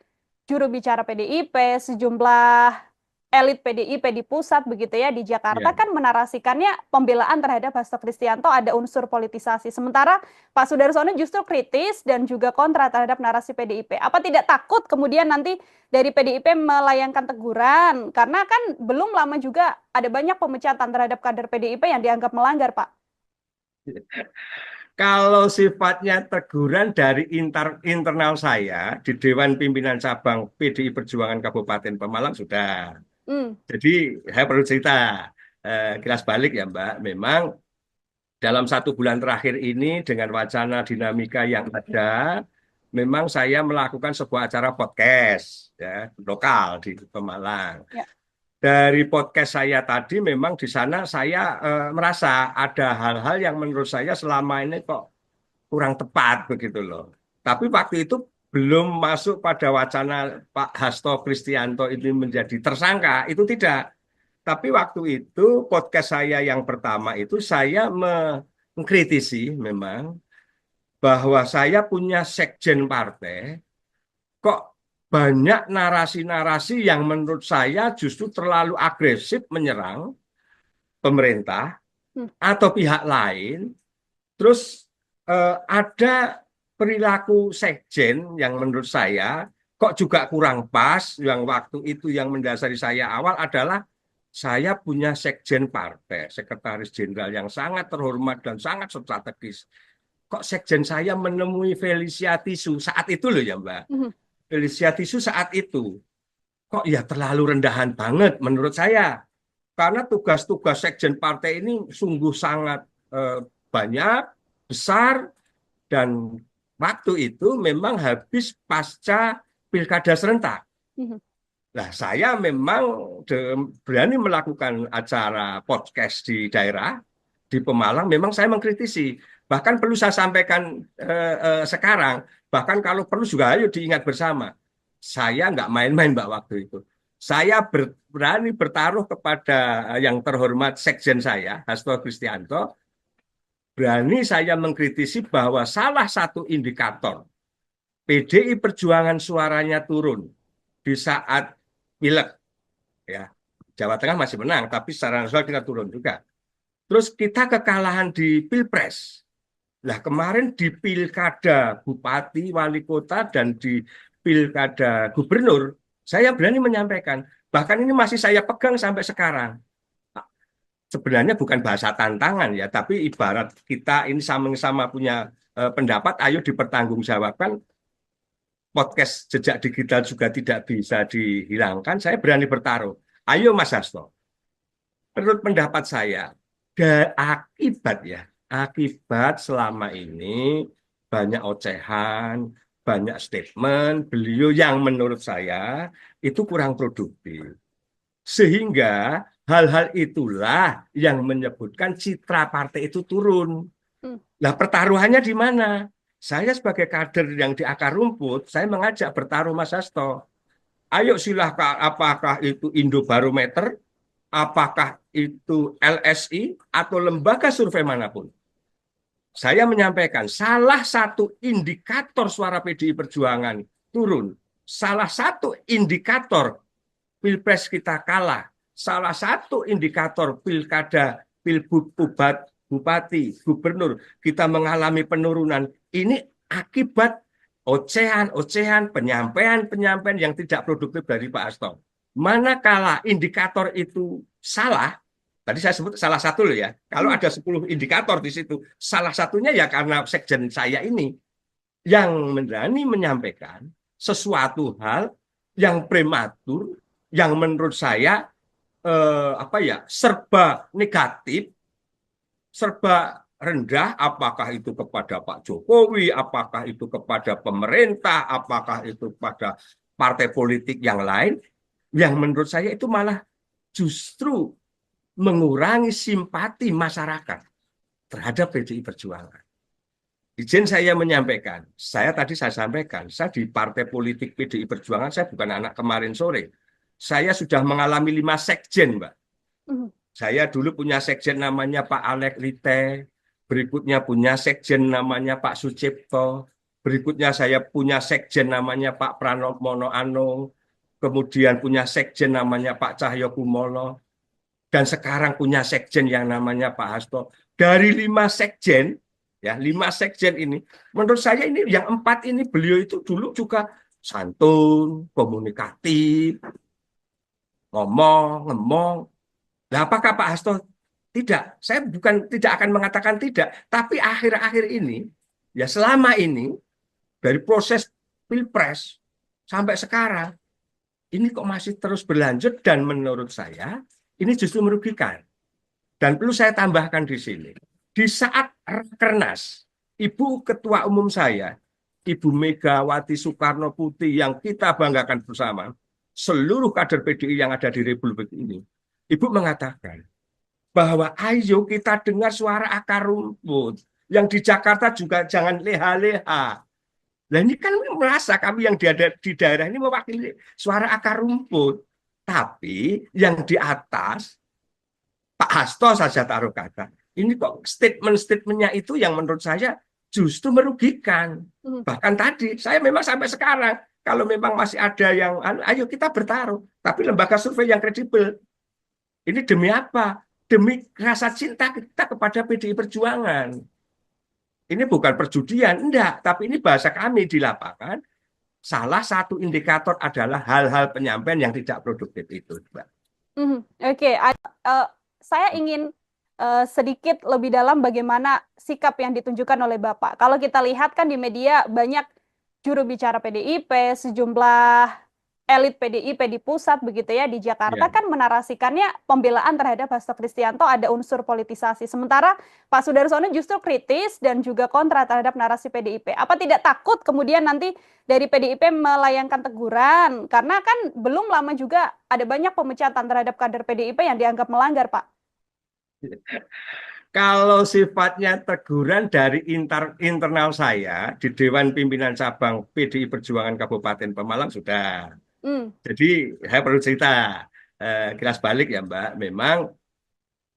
juru bicara PDIP, sejumlah elit PDIP di pusat begitu ya di Jakarta kan menarasikannya pembelaan terhadap Hasto Kristianto ada unsur politisasi. Sementara Pak Sudarsono justru kritis dan juga kontra terhadap narasi PDIP. Apa tidak takut kemudian nanti dari PDIP melayangkan teguran? Karena kan belum lama juga ada banyak pemecatan terhadap kader PDIP yang dianggap melanggar, Pak. Kalau sifatnya teguran dari internal saya di Dewan Pimpinan Cabang PDI Perjuangan Kabupaten Pemalang sudah. Jadi saya perlu cerita kilas balik ya Mbak. Memang dalam 1 bulan terakhir ini dengan wacana dinamika yang ada, memang saya melakukan sebuah acara podcast ya, lokal di Pemalang. Ya. Dari podcast saya tadi memang di sana saya merasa ada hal-hal yang menurut saya selama ini kok kurang tepat begitu loh. Tapi waktu itu belum masuk pada wacana Pak Hasto Kristianto ini menjadi tersangka, itu tidak. Tapi waktu itu podcast saya yang pertama itu saya mengkritisi memang bahwa saya punya sekjen partai kok banyak narasi-narasi yang menurut saya justru terlalu agresif menyerang pemerintah atau pihak lain. Terus ada perilaku sekjen yang menurut saya kok juga kurang pas. Yang waktu itu yang mendasari saya awal adalah saya punya sekjen partai, sekretaris jenderal yang sangat terhormat dan sangat strategis. Kok sekjen saya menemui Felicia Tisu saat itu loh ya Mbak. Felicia Tisu saat itu kok ya terlalu rendahan banget menurut saya. Karena tugas-tugas sekjen partai ini sungguh sangat banyak, besar, dan waktu itu memang habis pasca pilkada serentak. Nah, saya memang berani melakukan acara podcast di daerah, di Pemalang, memang saya mengkritisi. Bahkan perlu saya sampaikan sekarang, bahkan kalau perlu juga ayo diingat bersama. Saya nggak main-main Mbak waktu itu. Saya berani bertaruh kepada yang terhormat sekjen saya, Hasto Kristianto, berani saya mengkritisi bahwa salah satu indikator PDI Perjuangan suaranya turun di saat pileg, ya Jawa Tengah masih menang, tapi secara nasional kita turun juga. Terus kita kekalahan di Pilpres. Nah kemarin di pilkada Bupati, Wali Kota, dan di pilkada Gubernur, saya berani menyampaikan, bahkan ini masih saya pegang sampai sekarang. Sebenarnya bukan bahasa tantangan ya, tapi ibarat kita ini sama-sama punya pendapat, ayo dipertanggungjawabkan. Podcast jejak digital juga tidak bisa dihilangkan, saya berani bertaruh. Ayo Mas Hasto, menurut pendapat saya, akibat selama ini banyak ocehan, banyak statement beliau yang menurut saya itu kurang produktif. Sehingga hal-hal itulah yang menyebutkan citra partai itu turun. Nah, pertaruhannya di mana? Saya sebagai kader yang di akar rumput, saya mengajak bertaruh Mas Hasto. Ayo silahkan, apakah itu Indobarometer, apakah itu LSI, atau lembaga survei manapun. Saya menyampaikan, salah satu indikator suara PDI Perjuangan turun. Salah satu indikator Pilpres kita kalah. Salah satu indikator pilkada, pilbub, bupati, gubernur, kita mengalami penurunan. Ini akibat ocehan-ocehan, penyampaian yang tidak produktif dari Pak Hasto. Manakala indikator itu salah, tadi saya sebut salah satu loh ya. Kalau ada 10 indikator di situ, salah satunya ya karena sekjen saya ini yang berani menyampaikan sesuatu hal yang prematur, yang menurut saya serba negatif, serba rendah, apakah itu kepada Pak Jokowi, apakah itu kepada pemerintah, apakah itu pada partai politik yang lain, yang menurut saya itu malah justru mengurangi simpati masyarakat terhadap PDI Perjuangan. Izin saya menyampaikan, saya sampaikan, saya di partai politik PDI Perjuangan, saya bukan anak kemarin sore. Saya sudah mengalami 5 sekjen, Mbak. Saya dulu punya sekjen namanya Pak Alek Lite, berikutnya punya sekjen namanya Pak Sucipto, berikutnya saya punya sekjen namanya Pak Pranowo Anung, kemudian punya sekjen namanya Pak Cahyo Kumolo, dan sekarang punya sekjen yang namanya Pak Hasto. Dari 5 sekjen, ya 5 sekjen ini, menurut saya ini yang 4 ini beliau itu dulu juga santun, komunikatif, ngomong. Nah, apakah Pak Hasto tidak? Saya bukan tidak akan mengatakan tidak, tapi akhir-akhir ini, ya selama ini dari proses Pilpres sampai sekarang, ini kok masih terus berlanjut dan menurut saya ini justru merugikan. Dan perlu saya tambahkan di sini, di saat Rakernas, Ibu Ketua Umum saya, Ibu Megawati Soekarno Putri yang kita banggakan bersama, seluruh kader PDI yang ada di Republik ini, Ibu mengatakan bahwa ayo kita dengar suara akar rumput. Yang di Jakarta juga jangan leha-leha. Nah ini kan merasa kami yang di daerah ini mewakili suara akar rumput. Tapi yang di atas, Pak Hasto saja taruh kata. Ini kok statement-statementnya itu yang menurut saya justru merugikan. Bahkan tadi, saya memang sampai sekarang, kalau memang masih ada yang, ayo kita bertaruh. Tapi lembaga survei yang kredibel. Ini demi apa? Demi rasa cinta kita kepada PDI Perjuangan. Ini bukan perjudian, enggak. Tapi ini bahasa kami di lapangan. Salah satu indikator adalah hal-hal penyampaian yang tidak produktif itu, Mbak. Oke. Saya ingin sedikit lebih dalam bagaimana sikap yang ditunjukkan oleh Bapak. Kalau kita lihat kan di media banyak juru bicara PDIP, sejumlah elit PDIP di pusat begitu ya di Jakarta kan menarasikannya pembelaan terhadap Hasto Kristianto ada unsur politisasi. Sementara Pak Sudarsono justru kritis dan juga kontra terhadap narasi PDIP. Apa tidak takut kemudian nanti dari PDIP melayangkan teguran? Karena kan belum lama juga ada banyak pemecatan terhadap kader PDIP yang dianggap melanggar, Pak. Kalau sifatnya teguran dari internal saya di Dewan Pimpinan Cabang PDI Perjuangan Kabupaten Pemalang sudah. Jadi saya perlu cerita kilas balik ya Mbak. Memang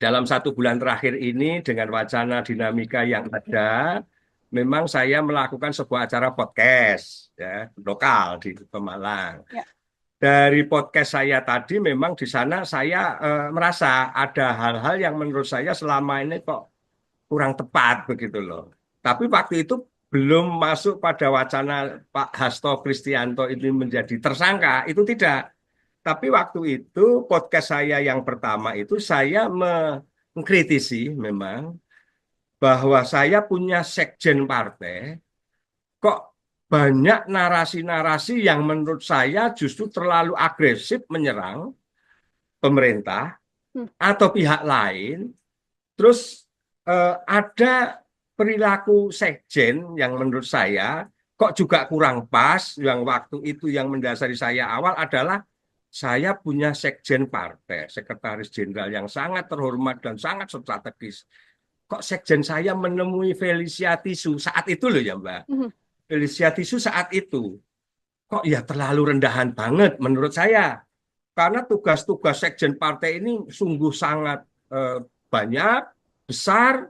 dalam 1 bulan terakhir ini dengan wacana dinamika yang ada, memang saya melakukan sebuah acara podcast ya, lokal di Pemalang. Ya. Dari podcast saya tadi memang di sana saya merasa ada hal-hal yang menurut saya selama ini kok kurang tepat begitu loh. Tapi waktu itu belum masuk pada wacana Pak Hasto Kristianto ini menjadi tersangka, itu tidak. Tapi waktu itu podcast saya yang pertama itu saya mengkritisi memang bahwa saya punya sekjen partai, kok banyak narasi-narasi yang menurut saya justru terlalu agresif menyerang pemerintah atau pihak lain. Terus ada perilaku sekjen yang menurut saya kok juga kurang pas. Yang waktu itu yang mendasari saya awal adalah saya punya sekjen partai, sekretaris jenderal yang sangat terhormat dan sangat strategis. Kok sekjen saya menemui Felicia Tisu saat itu loh ya Mbak. Felicia Tisu saat itu kok ya terlalu rendahan banget menurut saya. Karena tugas-tugas sekjen partai ini sungguh sangat banyak, besar,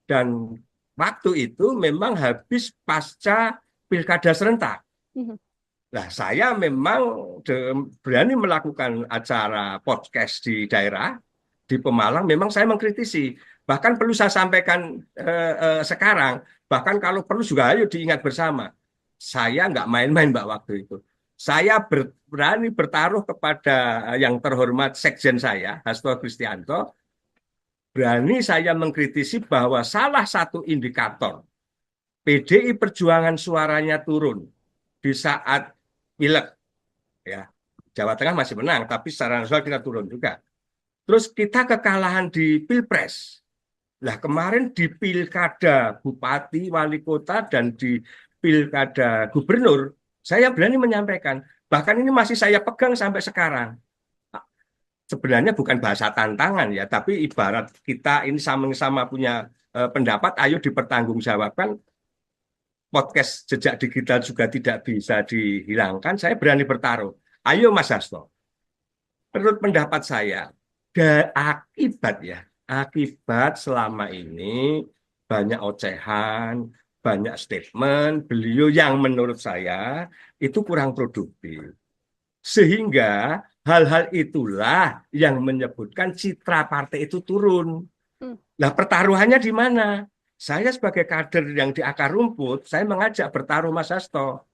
dan waktu itu memang habis pasca pilkada serentak. Nah, saya memang berani melakukan acara podcast di daerah, di Pemalang, memang saya mengkritisi. Bahkan perlu saya sampaikan sekarang, bahkan kalau perlu juga ayo diingat bersama. Saya nggak main-main Mbak waktu itu. Saya berani bertaruh kepada yang terhormat Sekjen saya, Hasto Kristianto, berani saya mengkritisi bahwa salah satu indikator PDI Perjuangan suaranya turun di saat pileg, ya. Jawa Tengah masih menang, tapi secara nasional kita turun juga. Terus kita kekalahan di Pilpres. Lah kemarin di Pilkada Bupati, Wali Kota, dan di Pilkada Gubernur, saya berani menyampaikan, bahkan ini masih saya pegang sampai sekarang. Sebenarnya bukan bahasa tantangan ya, tapi ibarat kita ini sama-sama punya pendapat, ayo dipertanggungjawabkan. Podcast jejak digital juga tidak bisa dihilangkan. Saya berani bertaruh. Ayo Mas Hasto, menurut pendapat saya, akibat selama ini banyak ocehan, banyak statement beliau yang menurut saya itu kurang produktif. Sehingga hal-hal itulah yang menyebutkan citra partai itu turun. Nah, pertaruhannya di mana? Saya sebagai kader yang di akar rumput, saya mengajak bertaruh Mas Hasto.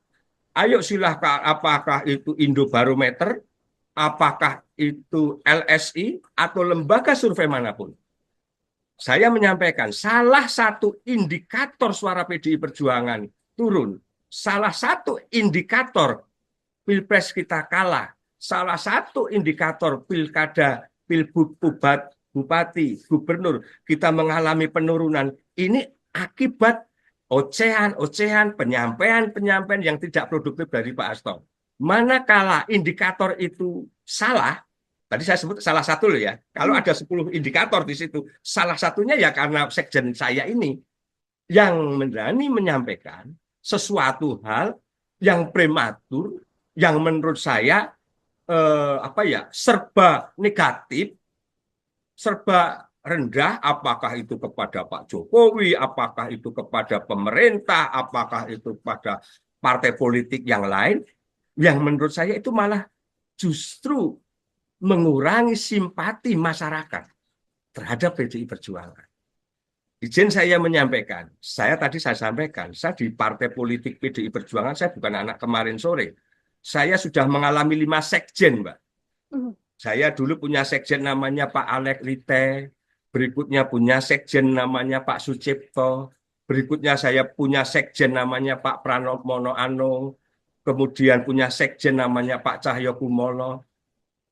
Ayo silahkan, apakah itu Indobarometer, apakah itu LSI, atau lembaga survei manapun. Saya menyampaikan, salah satu indikator suara PDI Perjuangan turun, salah satu indikator Pilpres kita kalah, salah satu indikator pilkada, pilbub, bupati, gubernur, kita mengalami penurunan. Ini akibat ocehan-ocehan, penyampaian-penyampaian yang tidak produktif dari Pak Hasto. Manakala indikator itu salah, tadi saya sebut salah satu loh ya, kalau ada 10 indikator di situ, salah satunya ya karena sekjen saya ini yang berani menyampaikan sesuatu hal yang prematur, yang menurut saya serba negatif, serba rendah, apakah itu kepada Pak Jokowi, apakah itu kepada pemerintah, apakah itu pada partai politik yang lain, yang menurut saya itu malah justru mengurangi simpati masyarakat terhadap PDI Perjuangan. Izin saya menyampaikan, saya sampaikan, saya di partai politik PDI Perjuangan, saya bukan anak kemarin sore. Saya sudah mengalami 5 sekjen, Mbak. Saya dulu punya sekjen namanya Pak Alek Lite, berikutnya punya sekjen namanya Pak Sucipto, berikutnya saya punya sekjen namanya Pak Pranowo Anung, kemudian punya sekjen namanya Pak Cahyo Kumolo,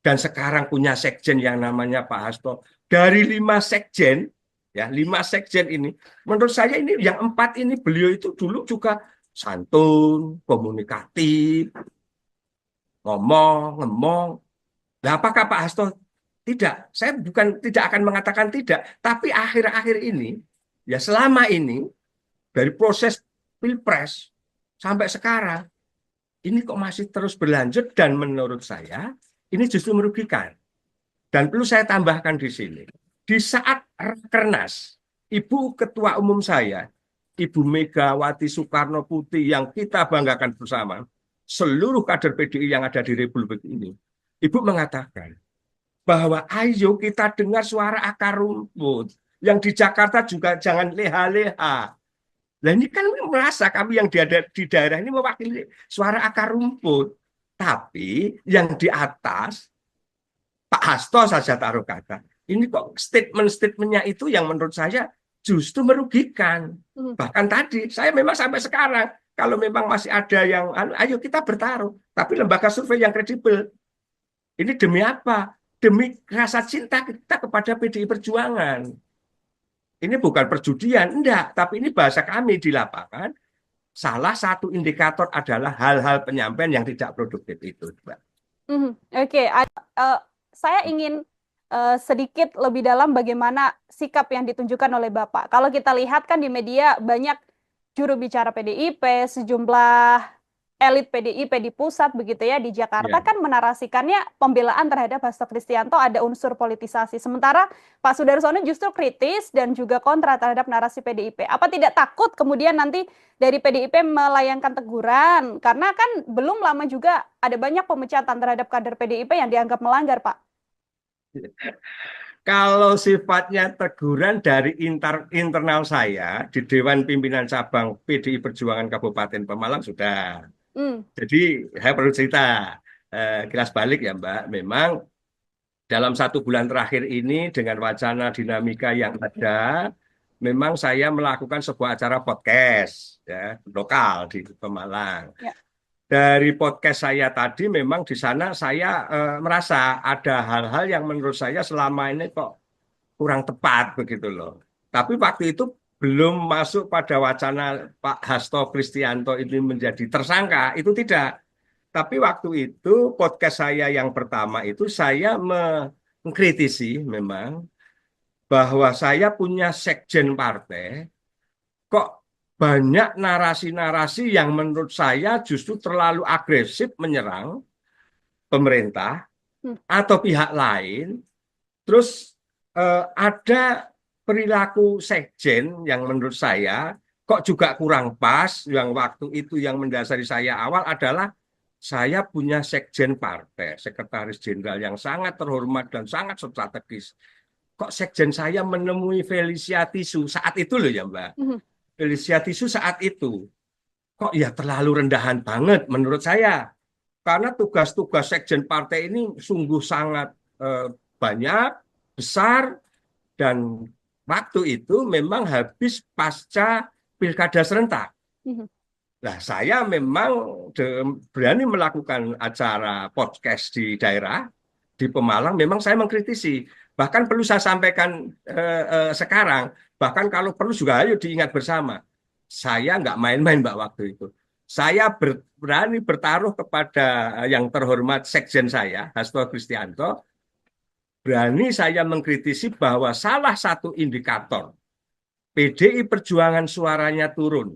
dan sekarang punya sekjen yang namanya Pak Hasto. Dari 5 sekjen, ya 5 sekjen ini, menurut saya ini yang 4 ini beliau itu dulu juga santun, komunikatif, ngomong. Nah, apakah Pak Hasto tidak? Saya bukan tidak akan mengatakan tidak, tapi akhir-akhir ini, ya selama ini dari proses Pilpres sampai sekarang, ini kok masih terus berlanjut dan menurut saya ini justru merugikan. Dan perlu saya tambahkan di sini, di saat Rakernas, Ibu Ketua Umum saya, Ibu Megawati Soekarno Putri yang kita banggakan bersama, seluruh kader PDI yang ada di Republik ini, Ibu mengatakan bahwa ayo kita dengar suara akar rumput. Yang di Jakarta juga jangan leha-leha. Nah ini kan merasa kami yang di daerah ini mewakili suara akar rumput. Tapi yang di atas, Pak Hasto saja taruh kata. Ini kok statement-statementnya itu yang menurut saya justru merugikan. Bahkan tadi, saya memang sampai sekarang, kalau memang masih ada yang, ayo kita bertaruh. Tapi lembaga survei yang kredibel. Ini demi apa? Demi rasa cinta kita kepada PDI Perjuangan. Ini bukan perjudian, enggak. Tapi ini bahasa kami di lapangan. Salah satu indikator adalah hal-hal penyampaian yang tidak produktif itu, Mbak. Oke, saya ingin sedikit lebih dalam bagaimana sikap yang ditunjukkan oleh Bapak. Kalau kita lihat kan di media banyak juru bicara PDIP, sejumlah elit PDIP di pusat begitu ya di Jakarta kan menarasikannya pembelaan terhadap Hasto Kristianto ada unsur politisasi. Sementara Pak Sudarsono justru kritis dan juga kontra terhadap narasi PDIP. Apa tidak takut kemudian nanti dari PDIP melayangkan teguran? Karena kan belum lama juga ada banyak pemecatan terhadap kader PDIP yang dianggap melanggar, Pak. Kalau sifatnya teguran dari internal saya di Dewan Pimpinan Cabang PDI Perjuangan Kabupaten Pemalang sudah. Jadi saya perlu cerita. kilas balik ya Mbak. Memang dalam 1 bulan terakhir ini dengan wacana dinamika yang ada, memang saya melakukan sebuah acara podcast ya lokal di Pemalang. Ya. Dari podcast saya tadi memang di sana saya merasa ada hal-hal yang menurut saya selama ini kok kurang tepat begitu loh. Tapi waktu itu belum masuk pada wacana Pak Hasto Kristianto ini menjadi tersangka, itu tidak. Tapi waktu itu podcast saya yang pertama itu saya mengkritisi memang bahwa saya punya sekjen partai kok banyak narasi-narasi yang menurut saya justru terlalu agresif menyerang pemerintah atau pihak lain. Terus ada perilaku sekjen yang menurut saya kok juga kurang pas. Yang waktu itu yang mendasari saya awal adalah saya punya sekjen partai, sekretaris jenderal yang sangat terhormat dan sangat strategis. Kok sekjen saya menemui Felicia Tisu saat itu loh ya Mbak. Felicia Tisu saat itu kok ya terlalu rendahan banget menurut saya. Karena tugas-tugas sekjen partai ini sungguh sangat banyak, besar, dan waktu itu memang habis pasca pilkada serentak. Nah, saya memang berani melakukan acara podcast di daerah, di Pemalang, memang saya mengkritisi. Bahkan perlu saya sampaikan sekarang, bahkan kalau perlu juga ayo diingat bersama. Saya nggak main-main Mbak waktu itu. Saya berani bertaruh kepada yang terhormat sekjen saya, Hasto Kristianto, berani saya mengkritisi bahwa salah satu indikator PDI Perjuangan suaranya turun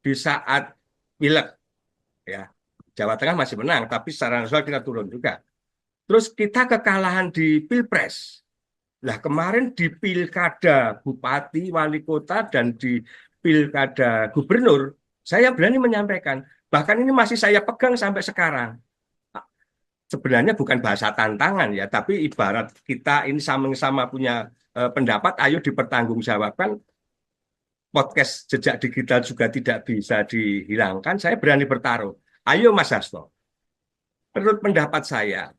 di saat pileg, ya Jawa Tengah masih menang, tapi secara nasional kita turun juga. Terus kita kekalahan di Pilpres. Nah kemarin di pilkada bupati, wali kota, dan di pilkada gubernur, saya berani menyampaikan, bahkan ini masih saya pegang sampai sekarang. Sebenarnya bukan bahasa tantangan ya, tapi ibarat kita ini sama-sama punya pendapat, ayo dipertanggungjawabkan. Podcast jejak digital juga tidak bisa dihilangkan, saya berani bertaruh. Ayo Mas Hasto, menurut pendapat saya,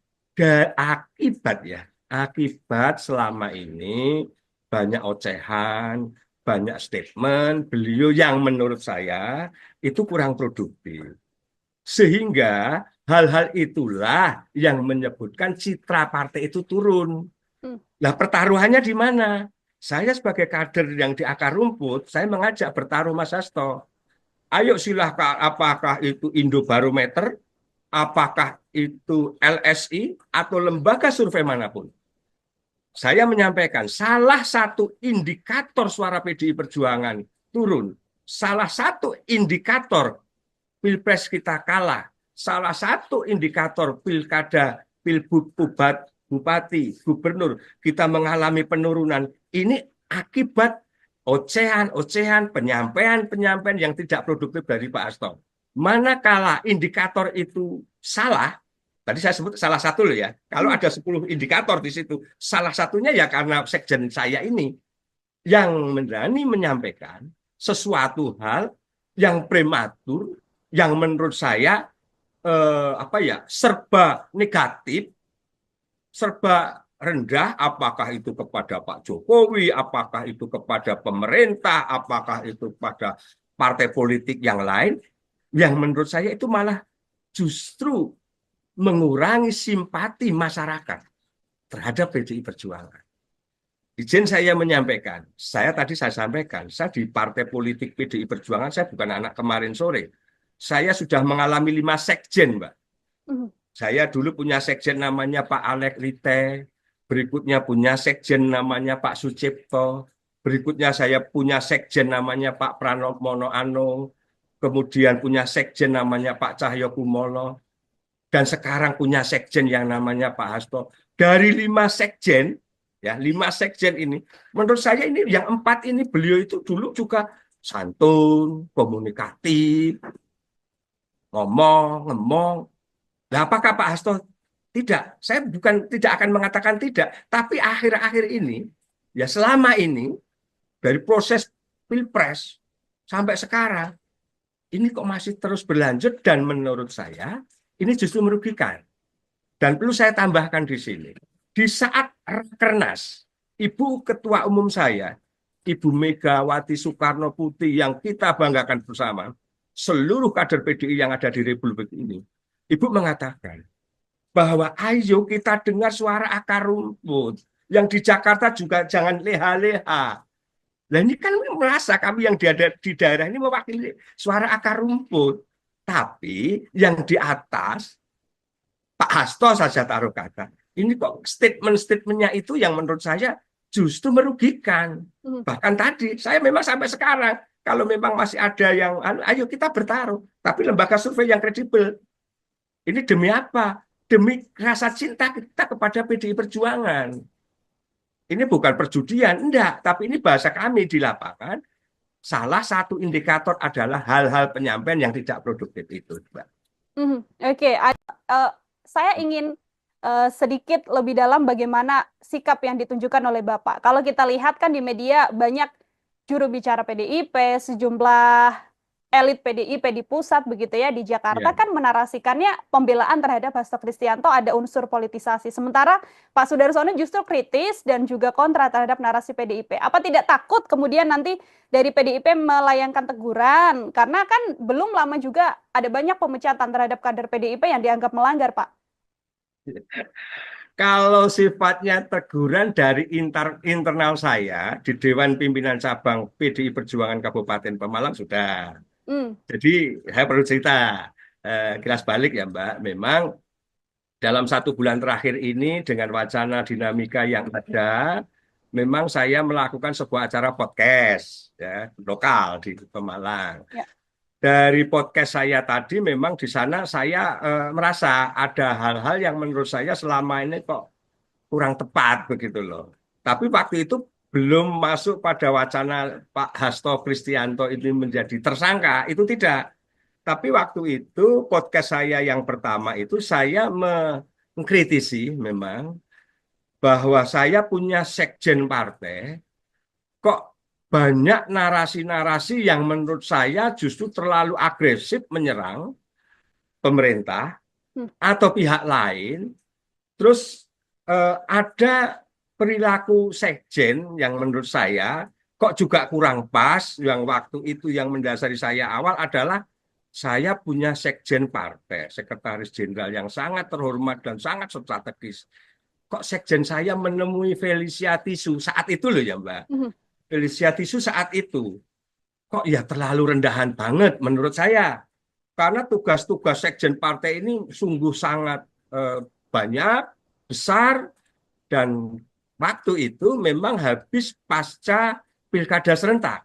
akibat selama ini banyak ocehan, banyak statement beliau yang menurut saya itu kurang produktif. Sehingga hal-hal itulah yang menyebutkan citra partai itu turun. Nah, pertaruhannya di mana? Saya sebagai kader yang di akar rumput, saya mengajak bertaruh Mas Hasto. Ayo silahkan, apakah itu Indobarometer, apakah itu LSI, atau lembaga survei manapun. Saya menyampaikan, salah satu indikator suara PDI Perjuangan turun, salah satu indikator Pilpres kita kalah, salah satu indikator pilkada, pilbud, bupati, gubernur, kita mengalami penurunan. Ini akibat ocehan-ocehan, penyampaian-penyampaian yang tidak produktif dari Pak Hasto. Manakala indikator itu salah, tadi saya sebut salah satu loh ya, kalau ada 10 indikator di situ, salah satunya ya karena sekjen saya ini yang berani menyampaikan sesuatu hal yang prematur, yang menurut saya serba negatif, serba rendah, apakah itu kepada Pak Jokowi, apakah itu kepada pemerintah, apakah itu kepada partai politik yang lain, yang menurut saya itu malah justru mengurangi simpati masyarakat terhadap PDI Perjuangan. Izin saya menyampaikan, saya sampaikan, saya di partai politik PDI Perjuangan, saya bukan anak kemarin sore. Saya sudah mengalami 5 sekjen, Mbak. Saya dulu punya sekjen namanya Pak Alek Lite, berikutnya punya sekjen namanya Pak Sucipto, berikutnya saya punya sekjen namanya Pak Pranowo Monoanung, kemudian punya sekjen namanya Pak Cahyo Kumolo, dan sekarang punya sekjen yang namanya Pak Hasto. Dari 5 sekjen, ya 5 sekjen ini, menurut saya ini yang 4 ini beliau itu dulu juga santun, komunikatif, ngomong. Nah, apakah Pak Hasto tidak? Saya bukan tidak akan mengatakan tidak, tapi akhir-akhir ini, ya selama ini, dari proses Pilpres sampai sekarang, ini kok masih terus berlanjut dan menurut saya ini justru merugikan. Dan perlu saya tambahkan di sini, di saat Rakernas, Ibu Ketua Umum saya, Ibu Megawati Soekarno Putri yang kita banggakan bersama, seluruh kader PDI yang ada di Republik ini, Ibu mengatakan bahwa ayo kita dengar suara akar rumput. Yang di Jakarta juga jangan leha-leha. Nah ini kan merasa kami yang di daerah ini mewakili suara akar rumput. Tapi yang di atas, Pak Hasto saja taruh kata. Ini kok statement-statementnya itu yang menurut saya justru merugikan. Bahkan tadi, saya memang sampai sekarang, kalau memang masih ada yang, ayo kita bertaruh. Tapi lembaga survei yang kredibel. Ini demi apa? Demi rasa cinta kita kepada PDI Perjuangan. Ini bukan perjudian, enggak. Tapi ini bahasa kami di lapangan. Salah satu indikator adalah hal-hal penyampaian yang tidak produktif itu, Mbak. Oke, saya ingin sedikit lebih dalam bagaimana sikap yang ditunjukkan oleh Bapak. Kalau kita lihat kan di media banyak juru bicara PDIP, sejumlah elit PDIP di pusat begitu ya di Jakarta kan menarasikannya pembelaan terhadap Hasto Kristianto ada unsur politisasi. Sementara Pak Sudarsono justru kritis dan juga kontra terhadap narasi PDIP. Apa tidak takut kemudian nanti dari PDIP melayangkan teguran? Karena kan belum lama juga ada banyak pemecatan terhadap kader PDIP yang dianggap melanggar, Pak. Kalau sifatnya teguran dari internal saya di Dewan Pimpinan Cabang PDI Perjuangan Kabupaten Pemalang sudah. Jadi saya perlu cerita kilas balik ya Mbak. Memang dalam 1 bulan terakhir ini dengan wacana dinamika yang ada, memang saya melakukan sebuah acara podcast ya, lokal di Pemalang. Ya. Dari podcast saya tadi memang di sana saya merasa ada hal-hal yang menurut saya selama ini kok kurang tepat begitu loh. Tapi waktu itu belum masuk pada wacana Pak Hasto Kristianto ini menjadi tersangka, itu tidak. Tapi waktu itu podcast saya yang pertama itu saya mengkritisi memang bahwa saya punya sekjen partai, kok banyak narasi-narasi yang menurut saya justru terlalu agresif menyerang pemerintah atau pihak lain. Terus ada perilaku sekjen yang menurut saya kok juga kurang pas. Yang waktu itu yang mendasari saya awal adalah saya punya sekjen partai, sekretaris jenderal yang sangat terhormat dan sangat strategis. Kok sekjen saya menemui Felicia Tisu saat itu loh ya Mbak. Felicia Tisu saat itu. Kok ya terlalu rendahan banget menurut saya. Karena tugas-tugas sekjen partai ini sungguh sangat banyak, besar, dan waktu itu memang habis pasca pilkada serentak.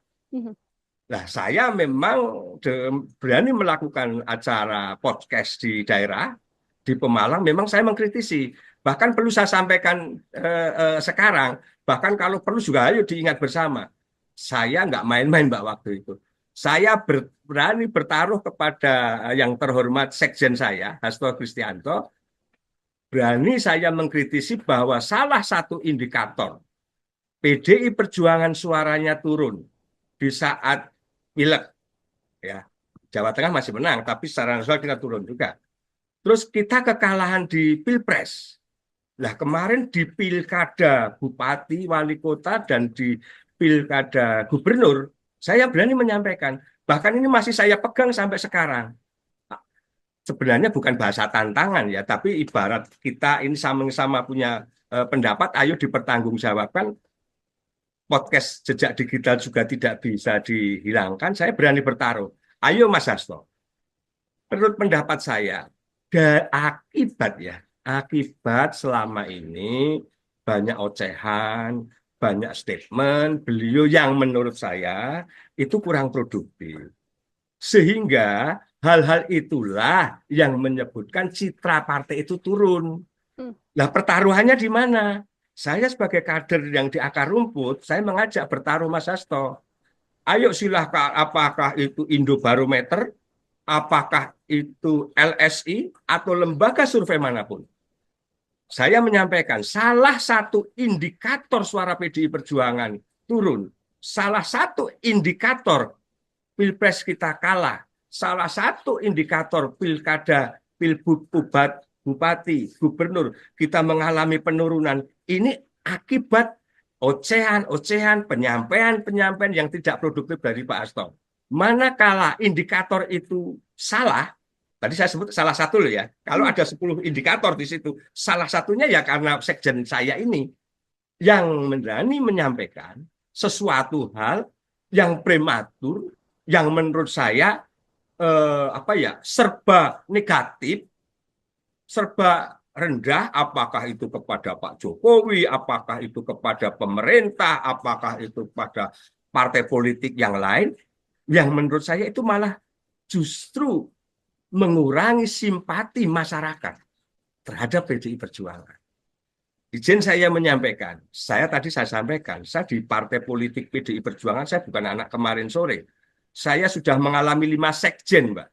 Nah, saya memang berani melakukan acara podcast di daerah, di Pemalang, memang saya mengkritisi. Bahkan perlu saya sampaikan sekarang, bahkan kalau perlu juga ayo diingat bersama. Saya nggak main-main Mbak waktu itu. Saya berani bertaruh kepada yang terhormat sekjen saya, Hasto Kristianto, berani saya mengkritisi bahwa salah satu indikator PDI Perjuangan suaranya turun di saat pileg, ya Jawa Tengah masih menang, tapi secara nasional kita turun juga. Terus kita kekalahan di Pilpres. Nah kemarin di pilkada Bupati, Wali Kota, dan di pilkada Gubernur, saya berani menyampaikan, bahkan ini masih saya pegang sampai sekarang. Sebenarnya bukan bahasa tantangan ya, tapi ibarat kita ini sama-sama punya pendapat, ayo dipertanggungjawabkan. Podcast jejak digital juga tidak bisa dihilangkan. Saya berani bertaruh. Ayo Mas Hasto. Menurut pendapat saya, akibat selama ini banyak ocehan, banyak statement beliau yang menurut saya itu kurang produktif. Sehingga hal-hal itulah yang menyebutkan citra partai itu turun. Nah, pertaruhannya di mana? Saya sebagai kader yang di akar rumput, saya mengajak bertaruh Mas Hasto. Ayo silahkan, apakah itu Indobarometer, apakah itu LSI, atau lembaga survei manapun. Saya menyampaikan, salah satu indikator suara PDI Perjuangan turun. Salah satu indikator Pilpres kita kalah. Salah satu indikator pilkada, pilbud, pubat, bupati, gubernur, kita mengalami penurunan. Ini akibat ocehan-ocehan, penyampaian-penyampaian yang tidak produktif dari Pak Hasto. Manakala indikator itu salah, tadi saya sebut salah satu loh ya, kalau ada 10 indikator di situ, salah satunya ya karena sekjen saya ini yang berani menyampaikan sesuatu hal yang prematur, yang menurut saya serba negatif, serba rendah, apakah itu kepada Pak Jokowi, apakah itu kepada pemerintah, apakah itu kepada partai politik yang lain, yang menurut saya itu malah justru mengurangi simpati masyarakat terhadap PDI Perjuangan. Izin saya menyampaikan, saya sampaikan, saya di partai politik PDI Perjuangan, saya bukan anak kemarin sore. Saya sudah mengalami 5 sekjen, Mbak.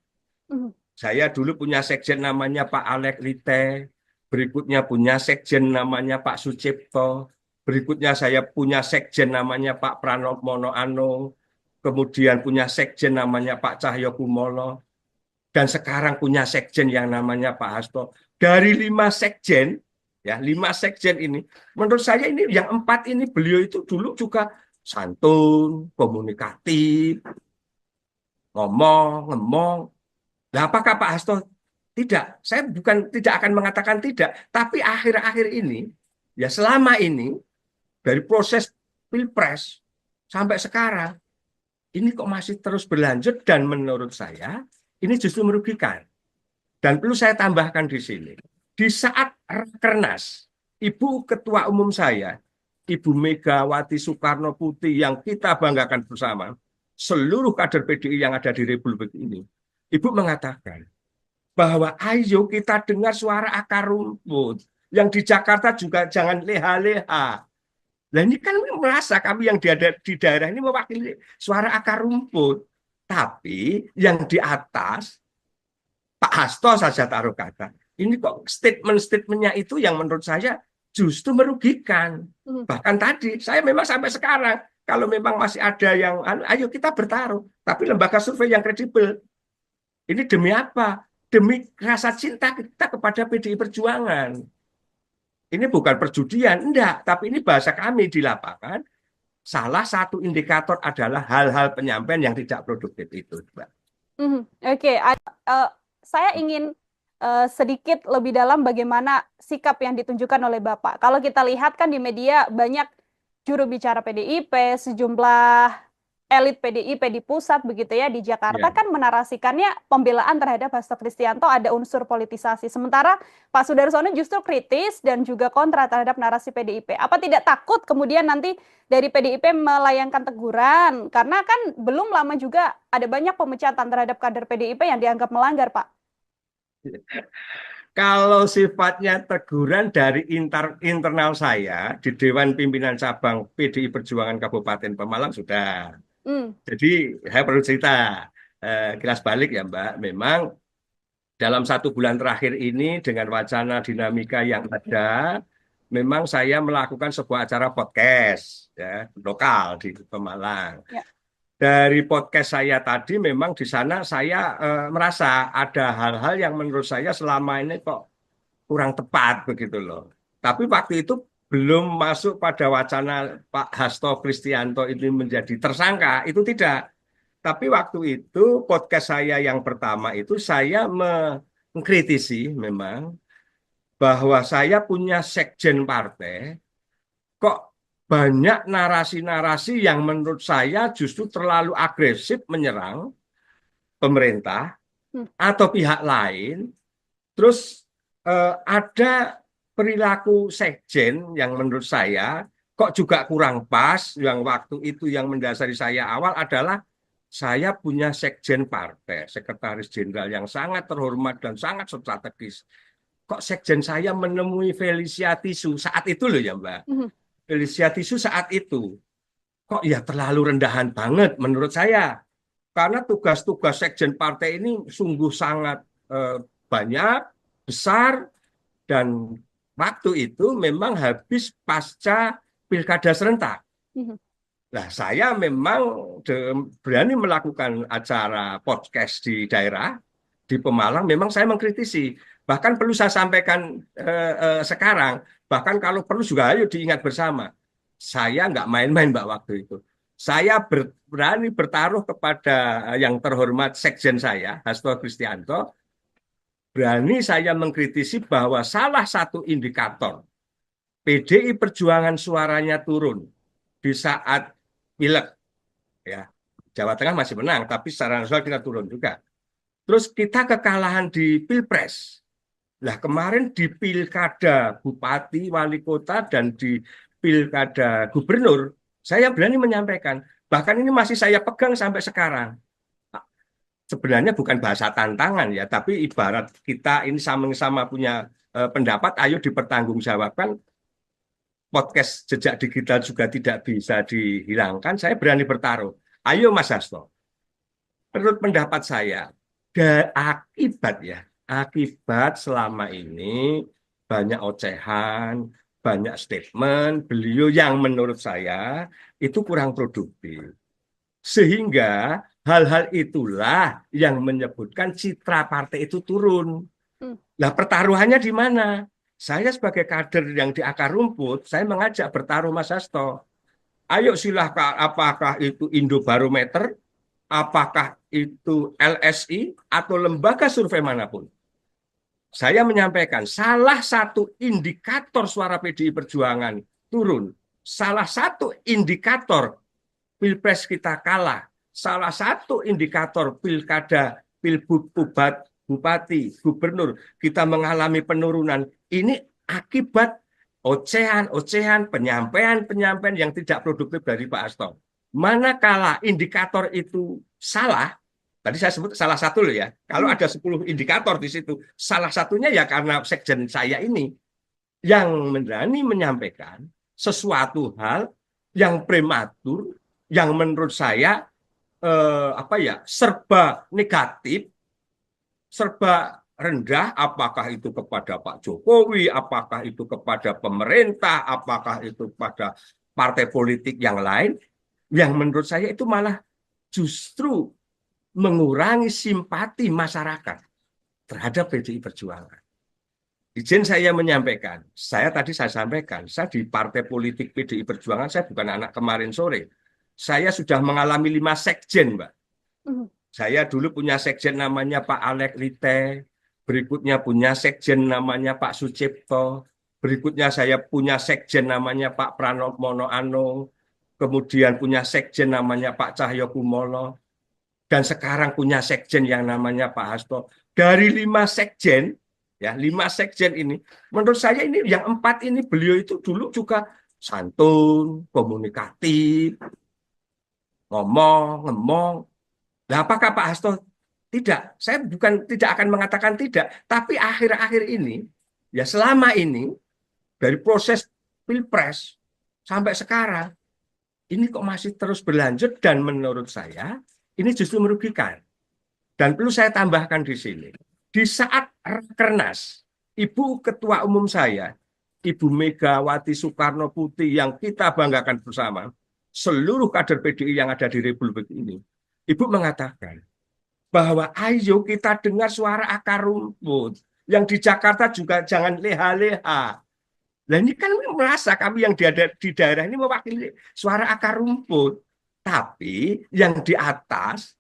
Saya dulu punya sekjen namanya Pak Alek Lite, berikutnya punya sekjen namanya Pak Sucipto, berikutnya saya punya sekjen namanya Pak Pranowo Monoano, kemudian punya sekjen namanya Pak Cahyo Kumolo, dan sekarang punya sekjen yang namanya Pak Hasto. Dari 5 sekjen, ya 5 sekjen ini, menurut saya ini yang 4 ini beliau itu dulu juga santun, komunikatif, ngomong. Nah, apakah Pak Hasto tidak? Saya bukan tidak akan mengatakan tidak, tapi akhir-akhir ini, ya selama ini dari proses Pilpres sampai sekarang, ini kok masih terus berlanjut dan menurut saya ini justru merugikan. Dan perlu saya tambahkan di sini, di saat Rakernas, Ibu Ketua Umum saya, Ibu Megawati Soekarno Putri yang kita banggakan bersama, seluruh kader PDI yang ada di Republik ini, Ibu mengatakan bahwa ayo kita dengar suara akar rumput. Yang di Jakarta juga jangan leha-leha. Nah ini kan merasa kami yang di daerah ini mewakili suara akar rumput. Tapi yang di atas, Pak Hasto saja taruh kata, ini kok statement-statementnya itu yang menurut saya justru merugikan. Bahkan tadi, saya memang sampai sekarang, kalau memang masih ada yang, ayo kita bertaruh. Tapi lembaga survei yang kredibel. Ini demi apa? Demi rasa cinta kita kepada PDI Perjuangan. Ini bukan perjudian, enggak. Tapi ini bahasa kami di lapangan, salah satu indikator adalah hal-hal penyampaian yang tidak produktif itu, Mbak. Oke, saya ingin sedikit lebih dalam bagaimana sikap yang ditunjukkan oleh Bapak. Kalau kita lihat kan di media banyak juru bicara PDIP, sejumlah elit PDIP di pusat begitu ya di Jakarta kan menarasikannya pembelaan terhadap Hasto Kristianto ada unsur politisasi. Sementara Pak Sudarsono justru kritis dan juga kontra terhadap narasi PDIP. Apa tidak takut kemudian nanti dari PDIP melayangkan teguran? Karena kan belum lama juga ada banyak pemecatan terhadap kader PDIP yang dianggap melanggar, Pak. Kalau sifatnya teguran dari internal saya di Dewan Pimpinan Cabang PDI Perjuangan Kabupaten Pemalang sudah. Jadi saya perlu cerita kilas balik ya Mbak. Memang dalam 1 bulan terakhir ini dengan wacana dinamika yang ada, memang saya melakukan sebuah acara podcast ya, lokal di Pemalang. Ya. Dari podcast saya tadi memang di sana saya merasa ada hal-hal yang menurut saya selama ini kok kurang tepat begitu loh. Tapi waktu itu belum masuk pada wacana Pak Hasto Kristianto ini menjadi tersangka, itu tidak. Tapi waktu itu podcast saya yang pertama itu saya mengkritisi memang bahwa saya punya sekjen partai, kok banyak narasi-narasi yang menurut saya justru terlalu agresif menyerang pemerintah atau pihak lain, terus ada perilaku sekjen yang menurut saya kok juga kurang pas. Yang waktu itu yang mendasari saya awal adalah saya punya sekjen partai, sekretaris jenderal yang sangat terhormat dan sangat strategis. Kok sekjen saya menemui Felicia Tisu saat itu loh ya Mbak. Felicia Tisu saat itu kok ya terlalu rendahan banget menurut saya. Karena tugas-tugas sekjen partai ini sungguh sangat banyak, besar, dan waktu itu memang habis pasca pilkada serentak. Nah, saya memang berani melakukan acara podcast di daerah, di Pemalang, memang saya mengkritisi Bahkan perlu saya sampaikan sekarang, bahkan kalau perlu juga ayo diingat bersama. Saya nggak main-main Mbak waktu itu. Saya berani bertaruh kepada yang terhormat Sekjen saya, Hasto Kristianto, berani saya mengkritisi bahwa salah satu indikator PDI Perjuangan suaranya turun di saat pileg, ya Jawa Tengah masih menang, tapi secara nasional kita turun juga. Terus kita kekalahan di Pilpres. Nah, kemarin di pilkada bupati, wali kota, dan di pilkada gubernur, saya berani menyampaikan, bahkan ini masih saya pegang sampai sekarang. Sebenarnya bukan bahasa tantangan ya, tapi ibarat kita ini sama-sama punya pendapat, ayo dipertanggungjawabkan. Podcast jejak digital juga tidak bisa dihilangkan. Saya berani bertaruh. Ayo Mas Hasto, menurut pendapat saya, akibat ya, akibat selama ini banyak ocehan, banyak statement beliau yang menurut saya itu kurang produktif. Sehingga hal-hal itulah yang menyebutkan citra partai itu turun. Hmm. Nah, pertaruhannya di mana? Saya sebagai kader yang di akar rumput, saya mengajak bertaruh Mas Hasto. Ayo silahkan, apakah itu Indobarometer, apakah itu LSI, atau lembaga survei manapun. Saya menyampaikan salah satu indikator suara PDI Perjuangan turun. Salah satu indikator Pilpres kita kalah. Salah satu indikator pilkada, pilbub, bupati, gubernur, kita mengalami penurunan. Ini akibat ocehan-ocehan, penyampaian-penyampaian yang tidak produktif dari Pak Hasto. Manakala indikator itu salah, tadi saya sebut salah satu loh ya, kalau ada 10 indikator di situ, salah satunya ya karena sekjen saya ini yang berani menyampaikan sesuatu hal yang prematur, yang menurut saya serba negatif, serba rendah, apakah itu kepada Pak Jokowi, apakah itu kepada pemerintah, apakah itu kepada partai politik yang lain, yang menurut saya itu malah justru mengurangi simpati masyarakat terhadap PDI Perjuangan. Izin saya menyampaikan, saya sampaikan, saya di partai politik PDI Perjuangan, saya bukan anak kemarin sore. Saya sudah mengalami 5 sekjen, Mbak. Saya dulu punya sekjen namanya Pak Alek Lite, berikutnya punya sekjen namanya Pak Sucipto, berikutnya saya punya sekjen namanya Pak Pranowo Anung, kemudian punya sekjen namanya Pak Cahyo Kumolo, dan sekarang punya sekjen yang namanya Pak Hasto. Dari 5 sekjen, ya 5 sekjen ini, menurut saya ini yang 4 ini beliau itu dulu juga santun, komunikatif, ngomong. Nah, apakah Pak Hasto tidak? Saya bukan tidak akan mengatakan tidak, tapi akhir-akhir ini, ya selama ini, dari proses Pilpres sampai sekarang, ini kok masih terus berlanjut dan menurut saya ini justru merugikan. Dan perlu saya tambahkan di sini, di saat Rakernas, Ibu Ketua Umum saya, Ibu Megawati Soekarno Putri yang kita banggakan bersama, seluruh kader PDI yang ada di Republik ini, Ibu mengatakan bahwa ayo kita dengar suara akar rumput. Yang di Jakarta juga jangan leha-leha. Nah ini kan merasa kami yang di daerah ini mewakili suara akar rumput. Tapi yang di atas,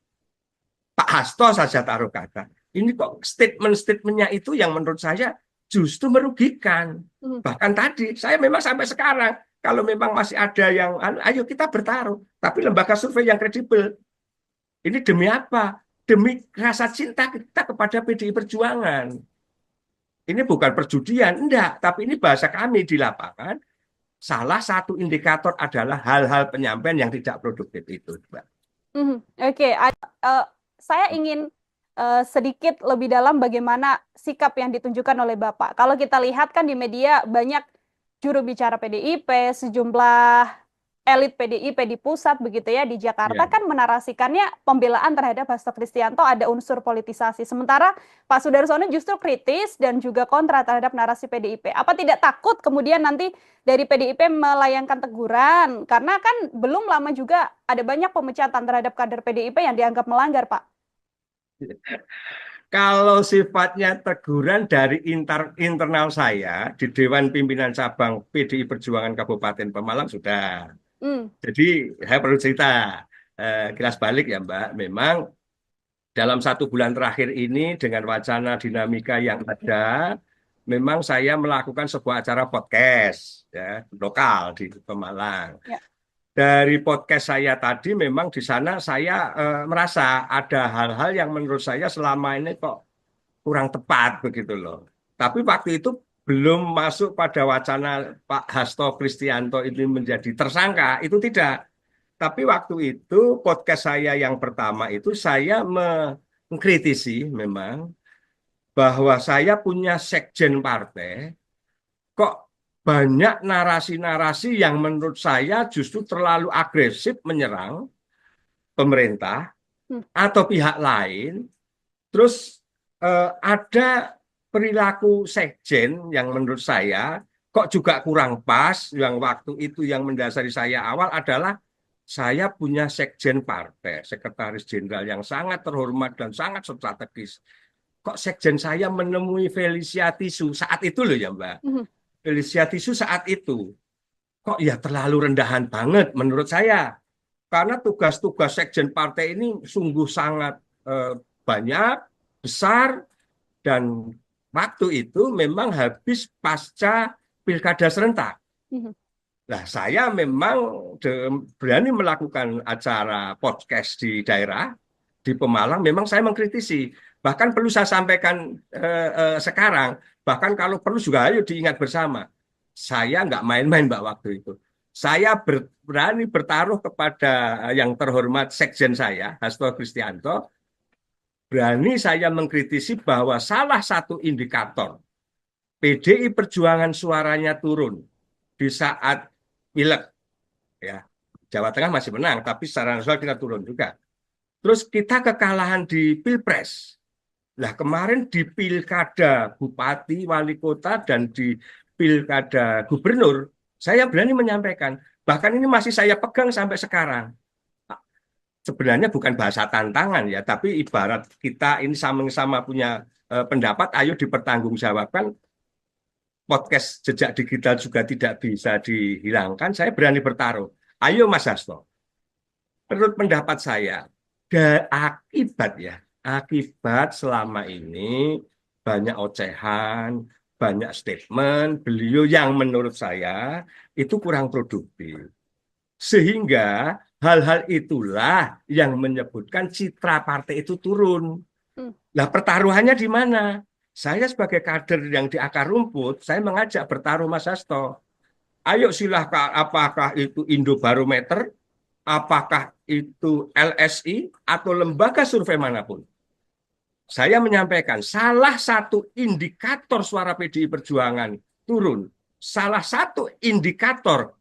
Pak Hasto saja taruh kata. Ini kok statement-statementnya itu yang menurut saya justru merugikan. Bahkan tadi, saya memang sampai sekarang, kalau memang masih ada yang, ayo kita bertaruh. Tapi lembaga survei yang kredibel. Ini demi apa? Demi rasa cinta kita kepada PDI Perjuangan. Ini bukan perjudian, enggak. Tapi ini bahasa kami di lapangan. Salah satu indikator adalah hal-hal penyampaian yang tidak produktif itu, Mbak. Oke, saya ingin sedikit lebih dalam bagaimana sikap yang ditunjukkan oleh Bapak. Kalau kita lihat kan di media banyak juru bicara PDIP, sejumlah elit PDIP di pusat begitu ya, di Jakarta kan menarasikannya pembelaan terhadap Hasto Kristianto ada unsur politisasi. Sementara Pak Sudarsono justru kritis dan juga kontra terhadap narasi PDIP. Apa tidak takut kemudian nanti dari PDIP melayangkan teguran? Karena kan belum lama juga ada banyak pemecatan terhadap kader PDIP yang dianggap melanggar, Pak. Kalau sifatnya teguran dari internal saya di Dewan Pimpinan Cabang PDI Perjuangan Kabupaten Pemalang sudah. Hmm. Jadi saya perlu cerita kilas balik ya Mbak. Memang dalam 1 bulan terakhir ini dengan wacana dinamika yang ada, memang saya melakukan sebuah acara podcast ya lokal di Pemalang. Ya. Dari podcast saya tadi memang di sana saya merasa ada hal-hal yang menurut saya selama ini kok kurang tepat begitu loh. Tapi waktu itu belum masuk pada wacana Pak Hasto Kristianto ini menjadi tersangka, itu tidak. Tapi waktu itu podcast saya yang pertama itu saya mengkritisi memang bahwa saya punya sekjen partai kok banyak narasi-narasi yang menurut saya justru terlalu agresif menyerang pemerintah Hmm. atau pihak lain. Terus ada perilaku sekjen yang menurut saya kok juga kurang pas. Yang waktu itu yang mendasari saya awal adalah saya punya sekjen partai, sekretaris jenderal yang sangat terhormat dan sangat strategis. Kok sekjen saya menemui Felicia Tisu saat itu loh ya Mbak. Mhm. Felicia Tisu saat itu kok ya terlalu rendahan banget menurut saya. Karena tugas-tugas sekjen partai ini sungguh sangat banyak, besar, dan waktu itu memang habis pasca pilkada serentak. Mhm. Nah, saya memang berani melakukan acara podcast di daerah, di Pemalang, memang saya mengkritisi. Bahkan perlu saya sampaikan sekarang, bahkan kalau perlu juga ayo diingat bersama. Saya nggak main-main Mbak waktu itu. Saya berani bertaruh kepada yang terhormat sekjen saya, Hasto Kristianto, berani saya mengkritisi bahwa salah satu indikator PDI Perjuangan suaranya turun di saat pileg, ya Jawa Tengah masih menang, tapi secara nasional kita turun juga. Terus kita kekalahan di Pilpres. Nah kemarin di pilkada bupati, wali kota, dan di pilkada gubernur, saya berani menyampaikan, bahkan ini masih saya pegang sampai sekarang. Sebenarnya bukan bahasa tantangan ya, tapi ibarat kita ini sama-sama punya pendapat, ayo dipertanggungjawabkan. Podcast jejak digital juga tidak bisa dihilangkan. Saya berani bertaruh. Ayo Mas Hasto, menurut pendapat saya, akibat ya, akibat selama ini banyak ocehan, banyak statement beliau yang menurut saya itu kurang produktif. Sehingga hal-hal itulah yang menyebutkan citra partai itu turun. Hmm. Nah, pertaruhannya di mana? Saya sebagai kader yang di akar rumput, saya mengajak bertaruh Mas Hasto. Ayo silahkan, apakah itu Indobarometer, apakah itu LSI, atau lembaga survei manapun. Saya menyampaikan salah satu indikator suara PDI Perjuangan turun. Salah satu indikator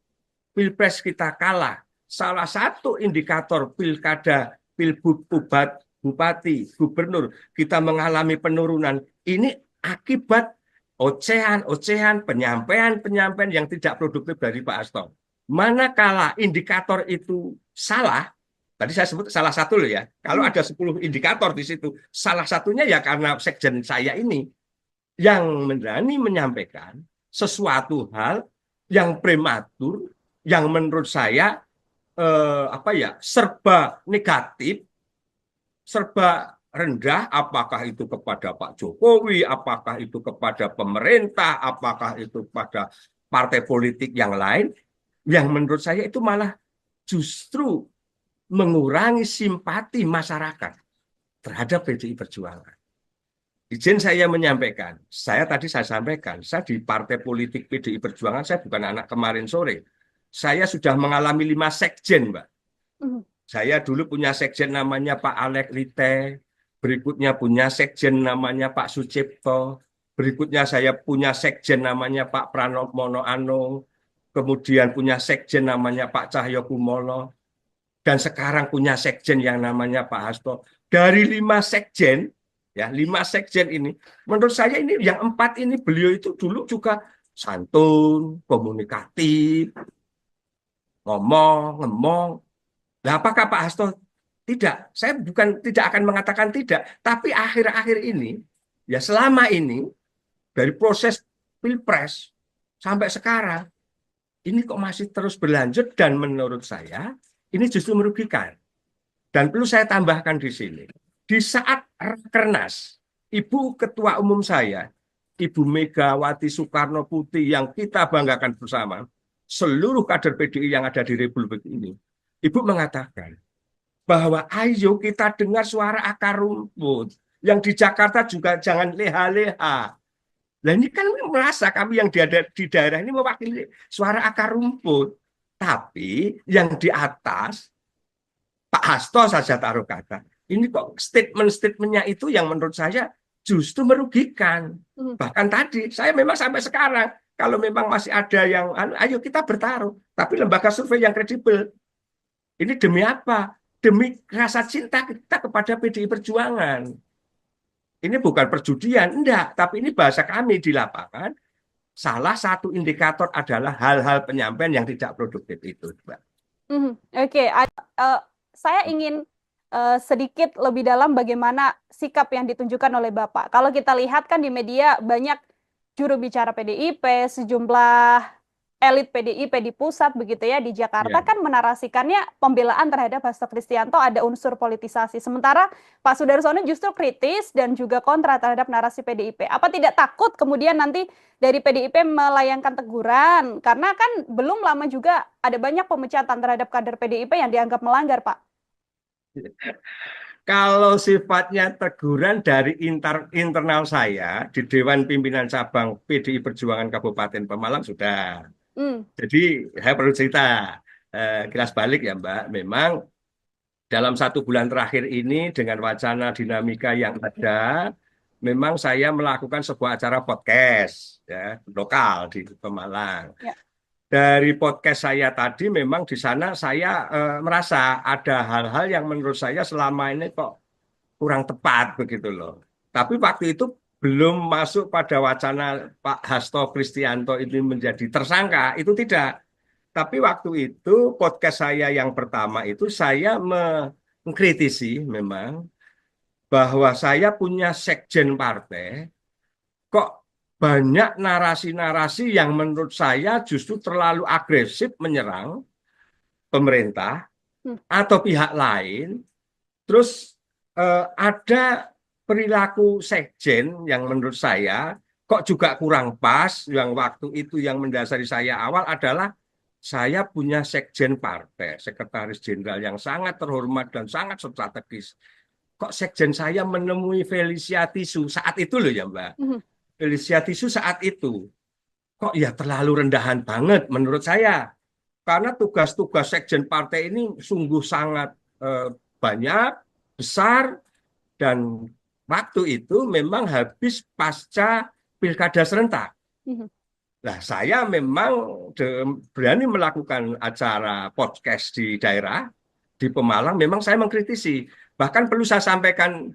Pilpres kita kalah. Salah satu indikator pilkada, pilbud, bupati, gubernur, kita mengalami penurunan. Ini akibat ocehan-ocehan, penyampaian-penyampaian yang tidak produktif dari Pak Hasto. Manakala indikator itu salah, tadi saya sebut salah satu loh ya, kalau ada 10 indikator di situ, salah satunya ya karena sekjen saya ini yang berani menyampaikan sesuatu hal yang prematur, yang menurut saya serba negatif, serba rendah, apakah itu kepada Pak Jokowi, apakah itu kepada pemerintah, apakah itu pada partai politik yang lain, yang menurut saya itu malah justru mengurangi simpati masyarakat terhadap PDI Perjuangan. Izin saya menyampaikan, saya sampaikan, saya di partai politik PDI Perjuangan, saya bukan anak kemarin sore. Saya sudah mengalami 5 sekjen, Mbak. Saya dulu punya sekjen namanya Pak Alek Lite, berikutnya punya sekjen namanya Pak Sucipto, berikutnya saya punya sekjen namanya Pak Pranowo Anung, kemudian punya sekjen namanya Pak Cahyo Kumolo, dan sekarang punya sekjen yang namanya Pak Hasto. Dari 5 sekjen, ya 5 sekjen ini, menurut saya ini yang 4 ini beliau itu dulu juga santun, komunikatif, ngomong. Nah, apakah Pak Hasto tidak. Saya bukan tidak akan mengatakan tidak, tapi akhir-akhir ini, ya selama ini dari proses pilpres sampai sekarang, ini kok masih terus berlanjut dan menurut saya ini justru merugikan. Dan perlu saya tambahkan di sini, di saat Rakernas, Ibu Ketua Umum saya, Ibu Megawati Soekarno Putri yang kita banggakan bersama, seluruh kader PDI yang ada di Republik ini, Ibu mengatakan bahwa ayo kita dengar suara akar rumput. Yang di Jakarta juga jangan leha-leha. Nah ini kan merasa kami yang di daerah ini mewakili suara akar rumput. Tapi yang di atas, Pak Hasto saja taruh kata, ini kok statement-statementnya itu yang menurut saya justru merugikan. Bahkan tadi, saya memang sampai sekarang, kalau memang masih ada yang, ayo kita bertaruh. Tapi lembaga survei yang kredibel. Ini demi apa? Demi rasa cinta kita kepada PDI Perjuangan. Ini bukan perjudian, enggak. Tapi ini bahasa kami di lapangan, salah satu indikator adalah hal-hal penyampaian yang tidak produktif itu, Mbak. Oke, saya ingin sedikit lebih dalam bagaimana sikap yang ditunjukkan oleh Bapak. Kalau kita lihat kan di media banyak juru bicara PDIP, sejumlah elit PDIP di pusat begitu ya di Jakarta kan menarasikannya pembelaan terhadap Hasto Kristianto ada unsur politisasi. Sementara Pak Sudarsono justru kritis dan juga kontra terhadap narasi PDIP. Apa tidak takut kemudian nanti dari PDIP melayangkan teguran? Karena kan belum lama juga ada banyak pemecatan terhadap kader PDIP yang dianggap melanggar, Pak. Kalau sifatnya teguran dari internal saya di Dewan Pimpinan Cabang PDI Perjuangan Kabupaten Pemalang sudah. Jadi saya perlu cerita kilas balik ya Mbak. Memang dalam 1 bulan terakhir ini dengan wacana dinamika yang ada, memang saya melakukan sebuah acara podcast ya, lokal di Pemalang. Ya. Dari podcast saya tadi memang di sana saya merasa ada hal-hal yang menurut saya selama ini kok kurang tepat begitu loh. Tapi waktu itu belum masuk pada wacana Pak Hasto Kristianto ini menjadi tersangka, itu tidak. Tapi waktu itu podcast saya yang pertama itu saya mengkritisi memang bahwa saya punya sekjen partai kok banyak narasi-narasi yang menurut saya justru terlalu agresif menyerang pemerintah atau pihak lain. Terus ada perilaku sekjen yang menurut saya kok juga kurang pas. Yang waktu itu yang mendasari saya awal adalah saya punya sekjen partai, sekretaris jenderal yang sangat terhormat dan sangat strategis. Kok sekjen saya menemui Felicia Tisu saat itu loh ya Mbak. Felicia Tisu saat itu kok ya terlalu rendahan banget menurut saya. Karena tugas-tugas sekjen partai ini sungguh sangat banyak, besar, dan waktu itu memang habis pasca pilkada serentak. Nah, saya memang berani melakukan acara podcast di daerah, di Pemalang, memang saya mengkritisi. Bahkan perlu saya sampaikan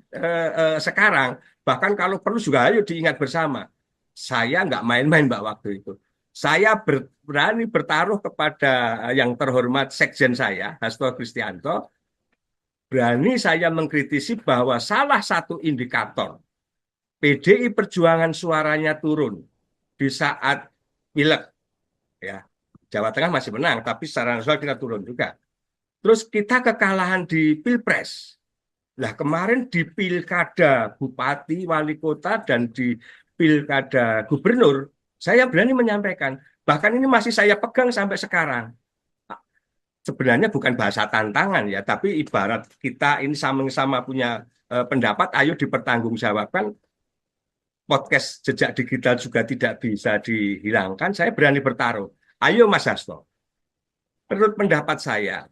sekarang, bahkan kalau perlu juga ayo diingat bersama. Saya nggak main-main Mbak waktu itu. Saya berani bertaruh kepada yang terhormat sekjen saya, Hasto Kristianto, berani saya mengkritisi bahwa salah satu indikator PDI Perjuangan suaranya turun di saat pileg, ya Jawa Tengah masih menang, tapi secara nasional kita turun juga. Terus kita kekalahan di Pilpres. Nah kemarin di Pilkada Bupati, Wali Kota, dan di Pilkada Gubernur, saya berani menyampaikan, bahkan ini masih saya pegang sampai sekarang. Sebenarnya bukan bahasa tantangan ya, tapi ibarat kita ini sama-sama punya pendapat, ayo dipertanggungjawabkan. Podcast jejak digital juga tidak bisa dihilangkan. Saya berani bertaruh. Ayo Mas Hasto. Menurut pendapat saya,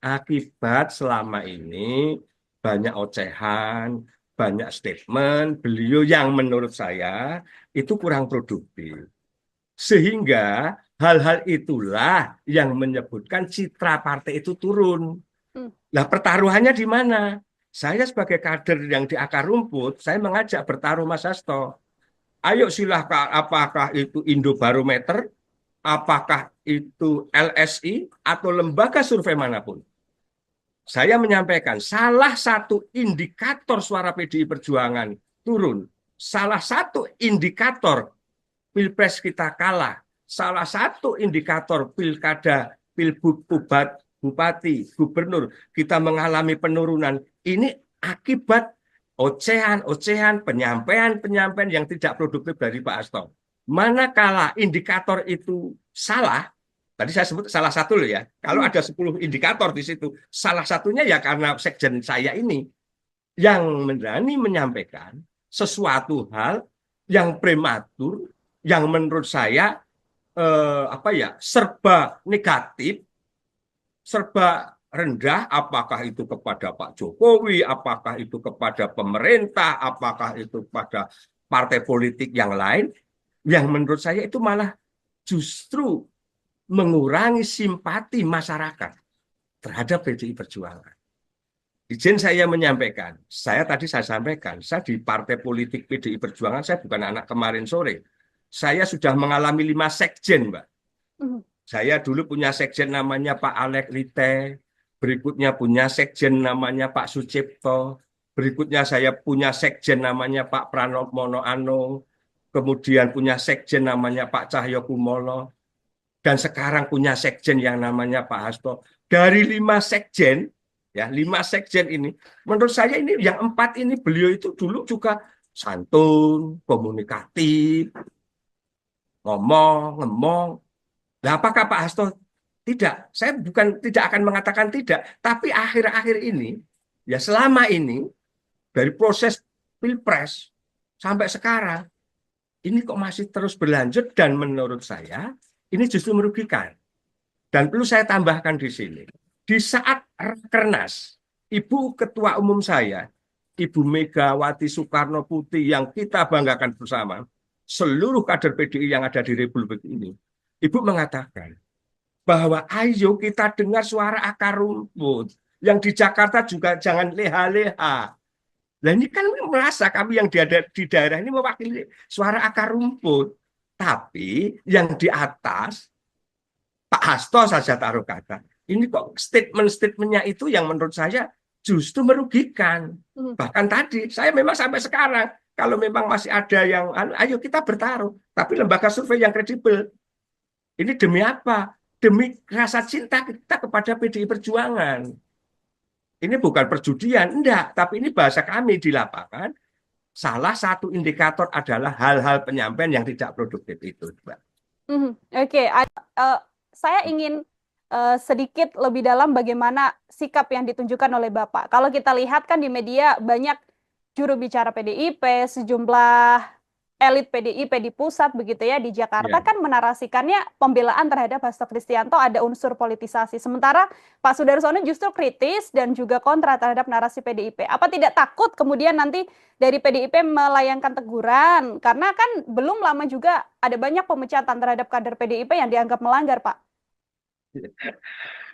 akibat selama ini banyak ocehan, banyak statement beliau yang menurut saya itu kurang produktif. Sehingga hal-hal itulah yang menyebutkan citra partai itu turun. Nah, pertaruhannya di mana? Saya sebagai kader yang di akar rumput, saya mengajak bertaruh Mas Hasto. Ayo silahkan, apakah itu Indobarometer, apakah itu LSI, atau lembaga survei manapun. saya menyampaikan salah satu indikator suara PDI Perjuangan turun, salah satu indikator Pilpres kita kalah, salah satu indikator pilkada, pilbub, bupati, gubernur kita mengalami penurunan. Ini akibat ocehan-ocehan, penyampaian-penyampaian yang tidak produktif dari Pak Hasto. Manakala indikator itu salah, tadi saya sebut salah satu loh ya, kalau ada 10 indikator di situ, salah satunya ya karena sekjen saya ini yang berani menyampaikan sesuatu hal yang prematur, yang menurut saya serba negatif, serba rendah, apakah itu kepada Pak Jokowi, apakah itu kepada pemerintah, apakah itu pada partai politik yang lain, yang menurut saya itu malah justru mengurangi simpati masyarakat terhadap PDI Perjuangan. Izin saya menyampaikan, saya sampaikan, saya di partai politik PDI Perjuangan, saya bukan anak kemarin sore. Saya sudah mengalami 5 sekjen, Mbak. Saya dulu punya sekjen namanya Pak Alek Lite, berikutnya punya sekjen namanya Pak Sucipto, berikutnya saya punya sekjen namanya Pak Pranowo Anung, kemudian punya sekjen namanya Pak Cahyo Kumolo, dan sekarang punya sekjen yang namanya Pak Hasto. Dari 5 sekjen, ya 5 sekjen ini, menurut saya ini yang 4 ini beliau itu dulu juga santun, komunikatif, ngomong. Nah, apakah Pak Hasto tidak? Saya bukan tidak akan mengatakan tidak, tapi akhir-akhir ini, ya selama ini dari proses Pilpres sampai sekarang, ini kok masih terus berlanjut dan menurut saya ini justru merugikan. Dan perlu saya tambahkan di sini, di saat Rakernas, Ibu Ketua Umum saya, Ibu Megawati Soekarno Putri yang kita banggakan bersama, seluruh kader PDI yang ada di Republik ini, Ibu mengatakan bahwa ayo kita dengar suara akar rumput. Yang di Jakarta juga jangan leha-leha. Nah ini kan merasa kami yang di daerah ini mewakili suara akar rumput. Tapi yang di atas, Pak Hasto saja taruh kata. Ini kok statement-statementnya itu yang menurut saya justru merugikan. Bahkan tadi, saya memang sampai sekarang, kalau memang masih ada yang, ayo kita bertaruh. Tapi lembaga survei yang kredibel. Ini demi apa? Demi rasa cinta kita kepada PDI Perjuangan. Ini bukan perjudian, enggak. Tapi ini bahasa kami di lapangan. Salah satu indikator adalah hal-hal penyampaian yang tidak produktif itu, Mbak. Oke, saya ingin sedikit lebih dalam bagaimana sikap yang ditunjukkan oleh Bapak. Kalau kita lihat kan di media banyak juru bicara PDIP, sejumlah elit PDIP di pusat begitu ya di Jakarta kan menarasikannya pembelaan terhadap Hasto Kristianto ada unsur politisasi. Sementara Pak Sudarsono justru kritis dan juga kontra terhadap narasi PDIP. Apa tidak takut kemudian nanti dari PDIP melayangkan teguran? Karena kan belum lama juga ada banyak pemecatan terhadap kader PDIP yang dianggap melanggar, Pak.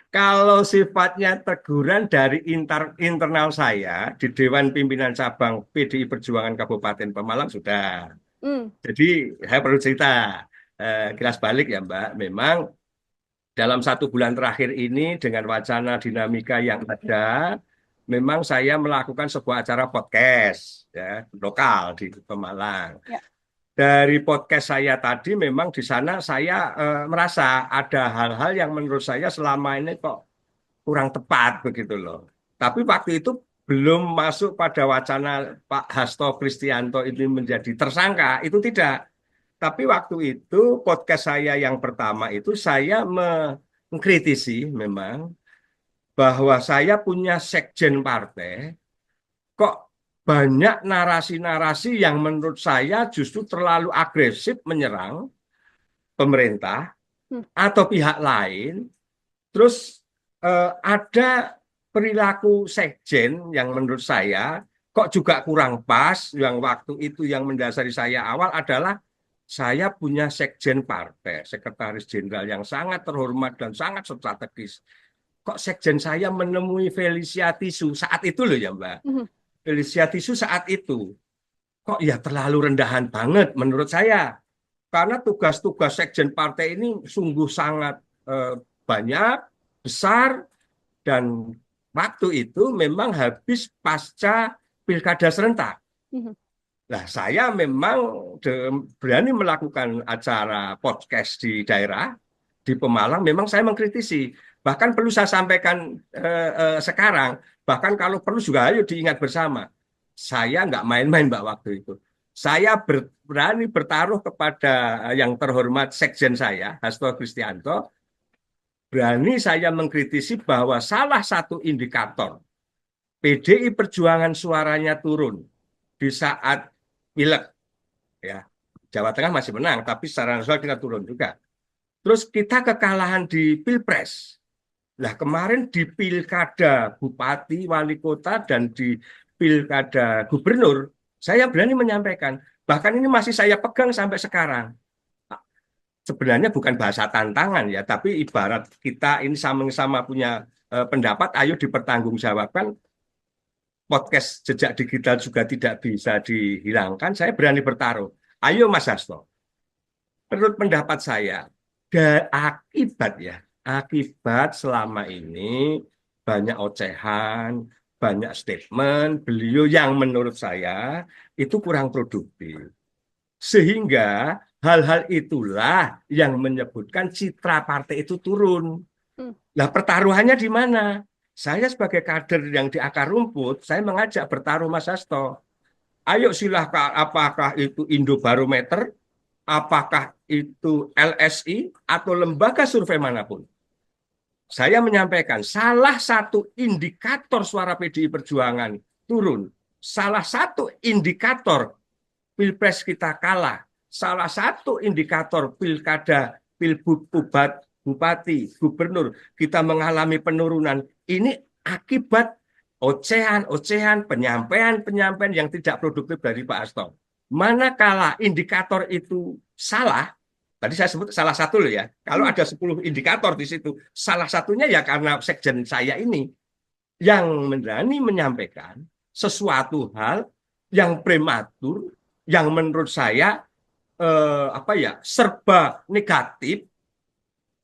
Kalau sifatnya teguran dari internal saya di Dewan Pimpinan Cabang PDI Perjuangan Kabupaten Pemalang sudah. Jadi saya perlu cerita kilas balik ya Mbak. Memang dalam 1 bulan terakhir ini dengan wacana dinamika yang ada, memang saya melakukan sebuah acara podcast ya, lokal di Pemalang. Ya. Dari podcast saya tadi memang di sana saya merasa ada hal-hal yang menurut saya selama ini kok kurang tepat begitu loh. Tapi waktu itu belum masuk pada wacana Pak Hasto Kristianto ini menjadi tersangka, itu tidak. Tapi waktu itu podcast saya yang pertama itu saya mengkritisi memang bahwa saya punya sekjen partai, kok banyak narasi-narasi yang menurut saya justru terlalu agresif menyerang pemerintah atau pihak lain, terus ada perilaku sekjen yang menurut saya kok juga kurang pas. Yang waktu itu yang mendasari saya awal adalah saya punya sekjen partai, sekretaris jenderal yang sangat terhormat dan sangat strategis. Kok sekjen saya menemui Felicia Tisu saat itu loh ya Mbak. Felicia Tisu saat itu kok ya terlalu rendahan banget menurut saya. Karena tugas-tugas sekjen partai ini sungguh sangat banyak, besar, dan waktu itu memang habis pasca pilkada serentak. Mhm. Nah, saya memang berani melakukan acara podcast di daerah, di Pemalang, memang saya mengkritisi. Bahkan perlu saya sampaikan sekarang, bahkan kalau perlu juga ayo diingat bersama. Saya nggak main-main Mbak waktu itu. Saya berani bertaruh kepada yang terhormat Sekjen saya, Hasto Kristianto, berani saya mengkritisi bahwa salah satu indikator PDI Perjuangan suaranya turun di saat pileg, ya Jawa Tengah masih menang, tapi secara nasional kita turun juga. Terus kita kekalahan di Pilpres. Nah, kemarin di Pilkada Bupati, Wali Kota, dan di Pilkada Gubernur, saya berani menyampaikan, bahkan ini masih saya pegang sampai sekarang. Sebenarnya bukan bahasa tantangan ya, tapi ibarat kita ini sama-sama punya pendapat, ayo dipertanggungjawabkan. Podcast jejak digital juga tidak bisa dihilangkan. Saya berani bertaruh. Ayo Mas Hasto, menurut pendapat saya, akibat ya, akibat selama ini banyak ocehan, banyak statement beliau yang menurut saya itu kurang produktif. Sehingga hal-hal itulah yang menyebutkan citra partai itu turun. Hmm. Nah, pertaruhannya di mana? Saya sebagai kader yang di akar rumput, saya mengajak bertaruh Mas Hasto. Ayo silahkan, apakah itu Indobarometer, apakah itu LSI, atau lembaga survei manapun. Saya menyampaikan salah satu indikator suara PDI Perjuangan turun. Salah satu indikator Pilpres kita kalah. Salah satu indikator pilkada, pilbub, bupati, gubernur, kita mengalami penurunan. Ini akibat ocehan-ocehan, penyampaian-penyampaian yang tidak produktif dari Pak Hasto. Manakala indikator itu salah, tadi saya sebut salah satu loh ya, kalau ada 10 indikator di situ, salah satunya ya karena sekjen saya ini yang berani menyampaikan sesuatu hal yang prematur, yang menurut saya serba negatif,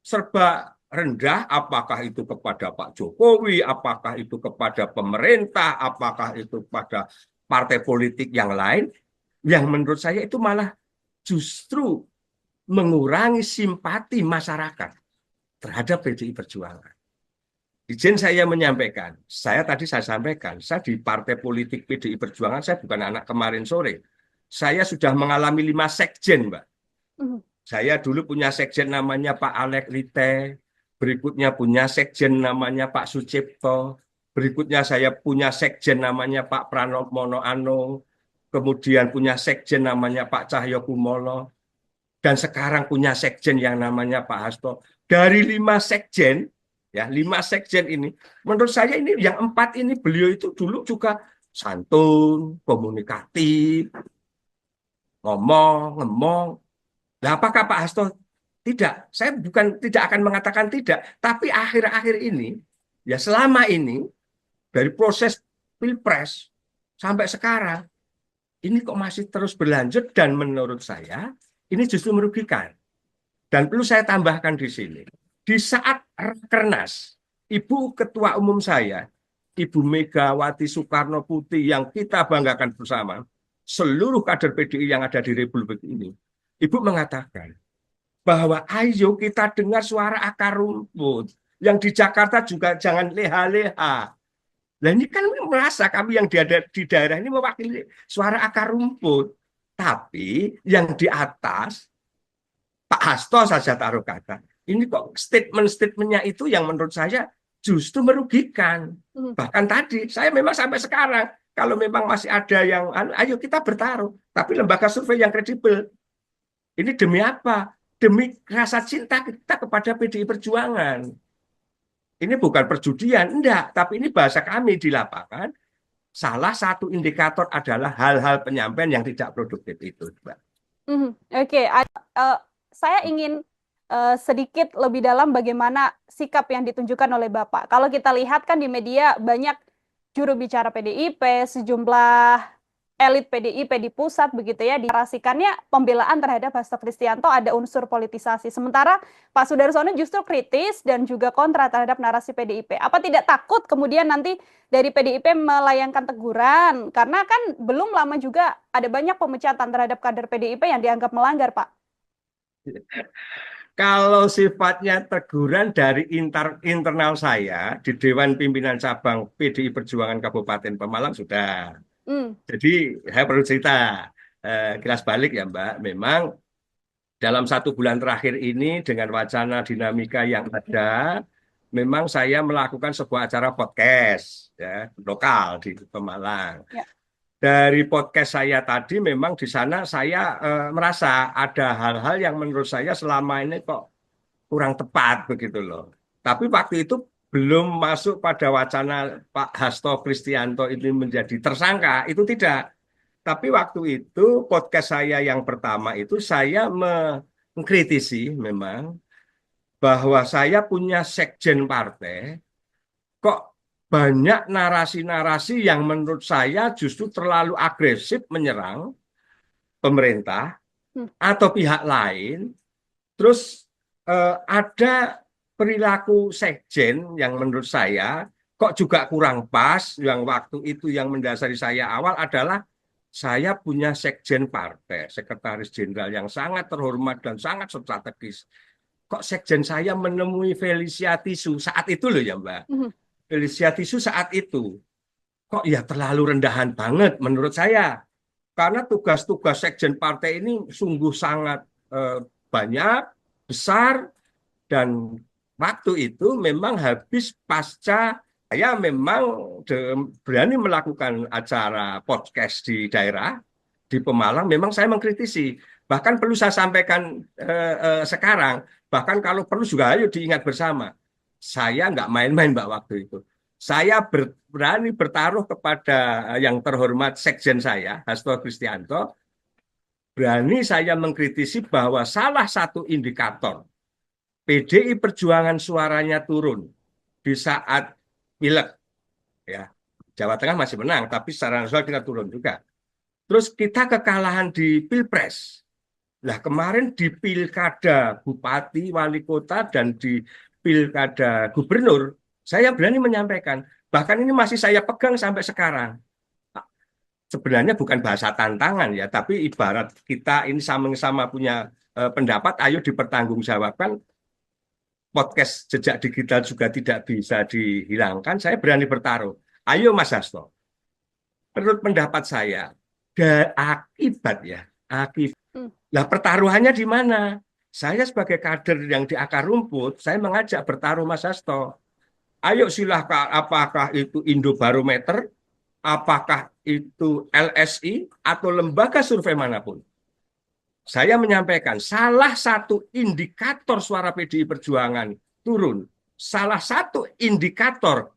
serba rendah, apakah itu kepada Pak Jokowi, apakah itu kepada pemerintah, apakah itu pada partai politik yang lain, yang menurut saya itu malah justru mengurangi simpati masyarakat terhadap PDI Perjuangan. Izin saya menyampaikan, saya sampaikan, saya di partai politik PDI Perjuangan, saya bukan anak kemarin sore. Saya sudah mengalami 5 sekjen, Mbak. Saya dulu punya sekjen namanya Pak Alek Lite, berikutnya punya sekjen namanya Pak Sucipto, berikutnya saya punya sekjen namanya Pak Pranowo Anung, kemudian punya sekjen namanya Pak Cahyo Kumolo, dan sekarang punya sekjen yang namanya Pak Hasto. Dari 5 sekjen, ya 5 sekjen ini, menurut saya ini yang 4 ini beliau itu dulu juga santun, komunikatif, ngomong. Nah, apakah Pak Hasto tidak? Saya bukan tidak akan mengatakan tidak, tapi akhir-akhir ini, ya selama ini dari proses Pilpres sampai sekarang, ini kok masih terus berlanjut dan menurut saya ini justru merugikan. Dan perlu saya tambahkan di sini, di saat Rakernas, Ibu Ketua Umum saya, Ibu Megawati Soekarno Putri yang kita banggakan bersama, seluruh kader PDI yang ada di Republik ini, Ibu mengatakan bahwa ayo kita dengar suara akar rumput. Yang di Jakarta juga jangan leha-leha. Nah ini kan merasa kami yang di daerah ini mewakili suara akar rumput. Tapi yang di atas, Pak Hasto saja taruh kata. Ini kok statement-statementnya itu yang menurut saya justru merugikan. Bahkan tadi, saya memang sampai sekarang, kalau memang masih ada yang, ayo kita bertaruh. Tapi lembaga survei yang kredibel. Ini demi apa? Demi rasa cinta kita kepada PDI Perjuangan. Ini bukan perjudian, enggak. Tapi ini bahasa kami di lapangan, salah satu indikator adalah hal-hal penyampaian yang tidak produktif itu, Mbak. Oke, saya ingin sedikit lebih dalam bagaimana sikap yang ditunjukkan oleh Bapak. Kalau kita lihat kan di media banyak juru bicara PDIP, sejumlah elit PDIP di pusat begitu ya, dinarasikannya pembelaan terhadap Hasto Kristianto ada unsur politisasi. Sementara Pak Sudarsono justru kritis dan juga kontra terhadap narasi PDIP. Apa tidak takut kemudian nanti dari PDIP melayangkan teguran? Karena kan belum lama juga ada banyak pemecatan terhadap kader PDIP yang dianggap melanggar, Pak. Kalau sifatnya teguran dari internal saya di Dewan Pimpinan Cabang PDI Perjuangan Kabupaten Pemalang sudah. Jadi saya perlu cerita kilas balik ya Mbak. Memang dalam 1 bulan terakhir ini dengan wacana dinamika yang ada, memang saya melakukan sebuah acara podcast ya, lokal di Pemalang. Ya. Dari podcast saya tadi memang di sana saya merasa ada hal-hal yang menurut saya selama ini kok kurang tepat begitu loh. Tapi waktu itu belum masuk pada wacana Pak Hasto Kristianto ini menjadi tersangka, itu tidak. Tapi waktu itu podcast saya yang pertama itu saya mengkritisi memang bahwa saya punya sekjen partai kok banyak narasi-narasi yang menurut saya justru terlalu agresif menyerang pemerintah atau pihak lain. Terus ada perilaku sekjen yang menurut saya kok juga kurang pas. Yang waktu itu yang mendasari saya awal adalah saya punya sekjen partai, sekretaris jenderal yang sangat terhormat dan sangat strategis. Kok sekjen saya menemui Felicia Tisu saat itu loh ya Mbak. Felicia Tisu saat itu kok ya terlalu rendahan banget menurut saya. Karena tugas-tugas sekjen partai ini sungguh sangat banyak, besar, dan waktu itu memang habis pasca saya memang berani melakukan acara podcast di daerah, di Pemalang, memang saya mengkritisi. Bahkan perlu saya sampaikan sekarang, bahkan kalau perlu juga ayo diingat bersama. Saya nggak main-main Mbak waktu itu. Saya berani bertaruh kepada yang terhormat sekjen saya, Hasto Kristianto, berani saya mengkritisi bahwa salah satu indikator PDI Perjuangan suaranya turun di saat pileg, ya Jawa Tengah masih menang, tapi secara nasional kita turun juga. Terus kita kekalahan di Pilpres. Nah kemarin di pilkada bupati, wali kota, dan di pilkada gubernur, saya berani menyampaikan, bahkan ini masih saya pegang sampai sekarang. Sebenarnya bukan bahasa tantangan ya, tapi ibarat kita ini sama-sama punya pendapat, ayo dipertanggungjawabkan. Podcast jejak digital juga tidak bisa dihilangkan. Saya berani bertaruh. Ayo Mas Hasto, menurut pendapat saya, akibat ya, akibat. Nah pertaruhannya di mana? Saya sebagai kader yang di akar rumput, saya mengajak bertaruh Mas Hasto. Ayo silahkan, apakah itu Indobarometer, apakah itu LSI, atau lembaga survei manapun. Saya menyampaikan salah satu indikator suara PDI Perjuangan turun, salah satu indikator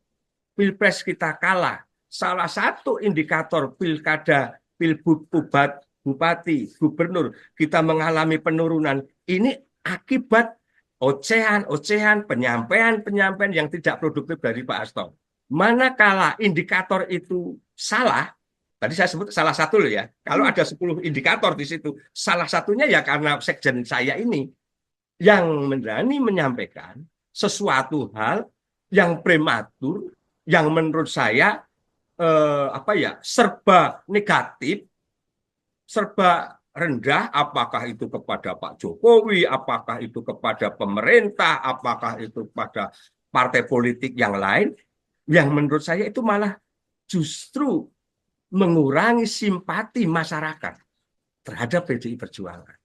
Pilpres kita kalah, salah satu indikator pilkada, pilbub, bupati, gubernur kita mengalami penurunan. Ini akibat ocehan-ocehan, penyampaian-penyampaian yang tidak produktif dari Pak Hasto. Manakala indikator itu salah, tadi saya sebut salah satu loh ya. Kalau ada 10 indikator di situ, salah satunya ya karena sekjen saya ini yang berani menyampaikan sesuatu hal yang prematur, yang menurut saya serba negatif, serba rendah, apakah itu kepada Pak Jokowi, apakah itu kepada pemerintah, apakah itu kepada partai politik yang lain, yang menurut saya itu malah justru mengurangi simpati masyarakat terhadap PDI Perjuangan.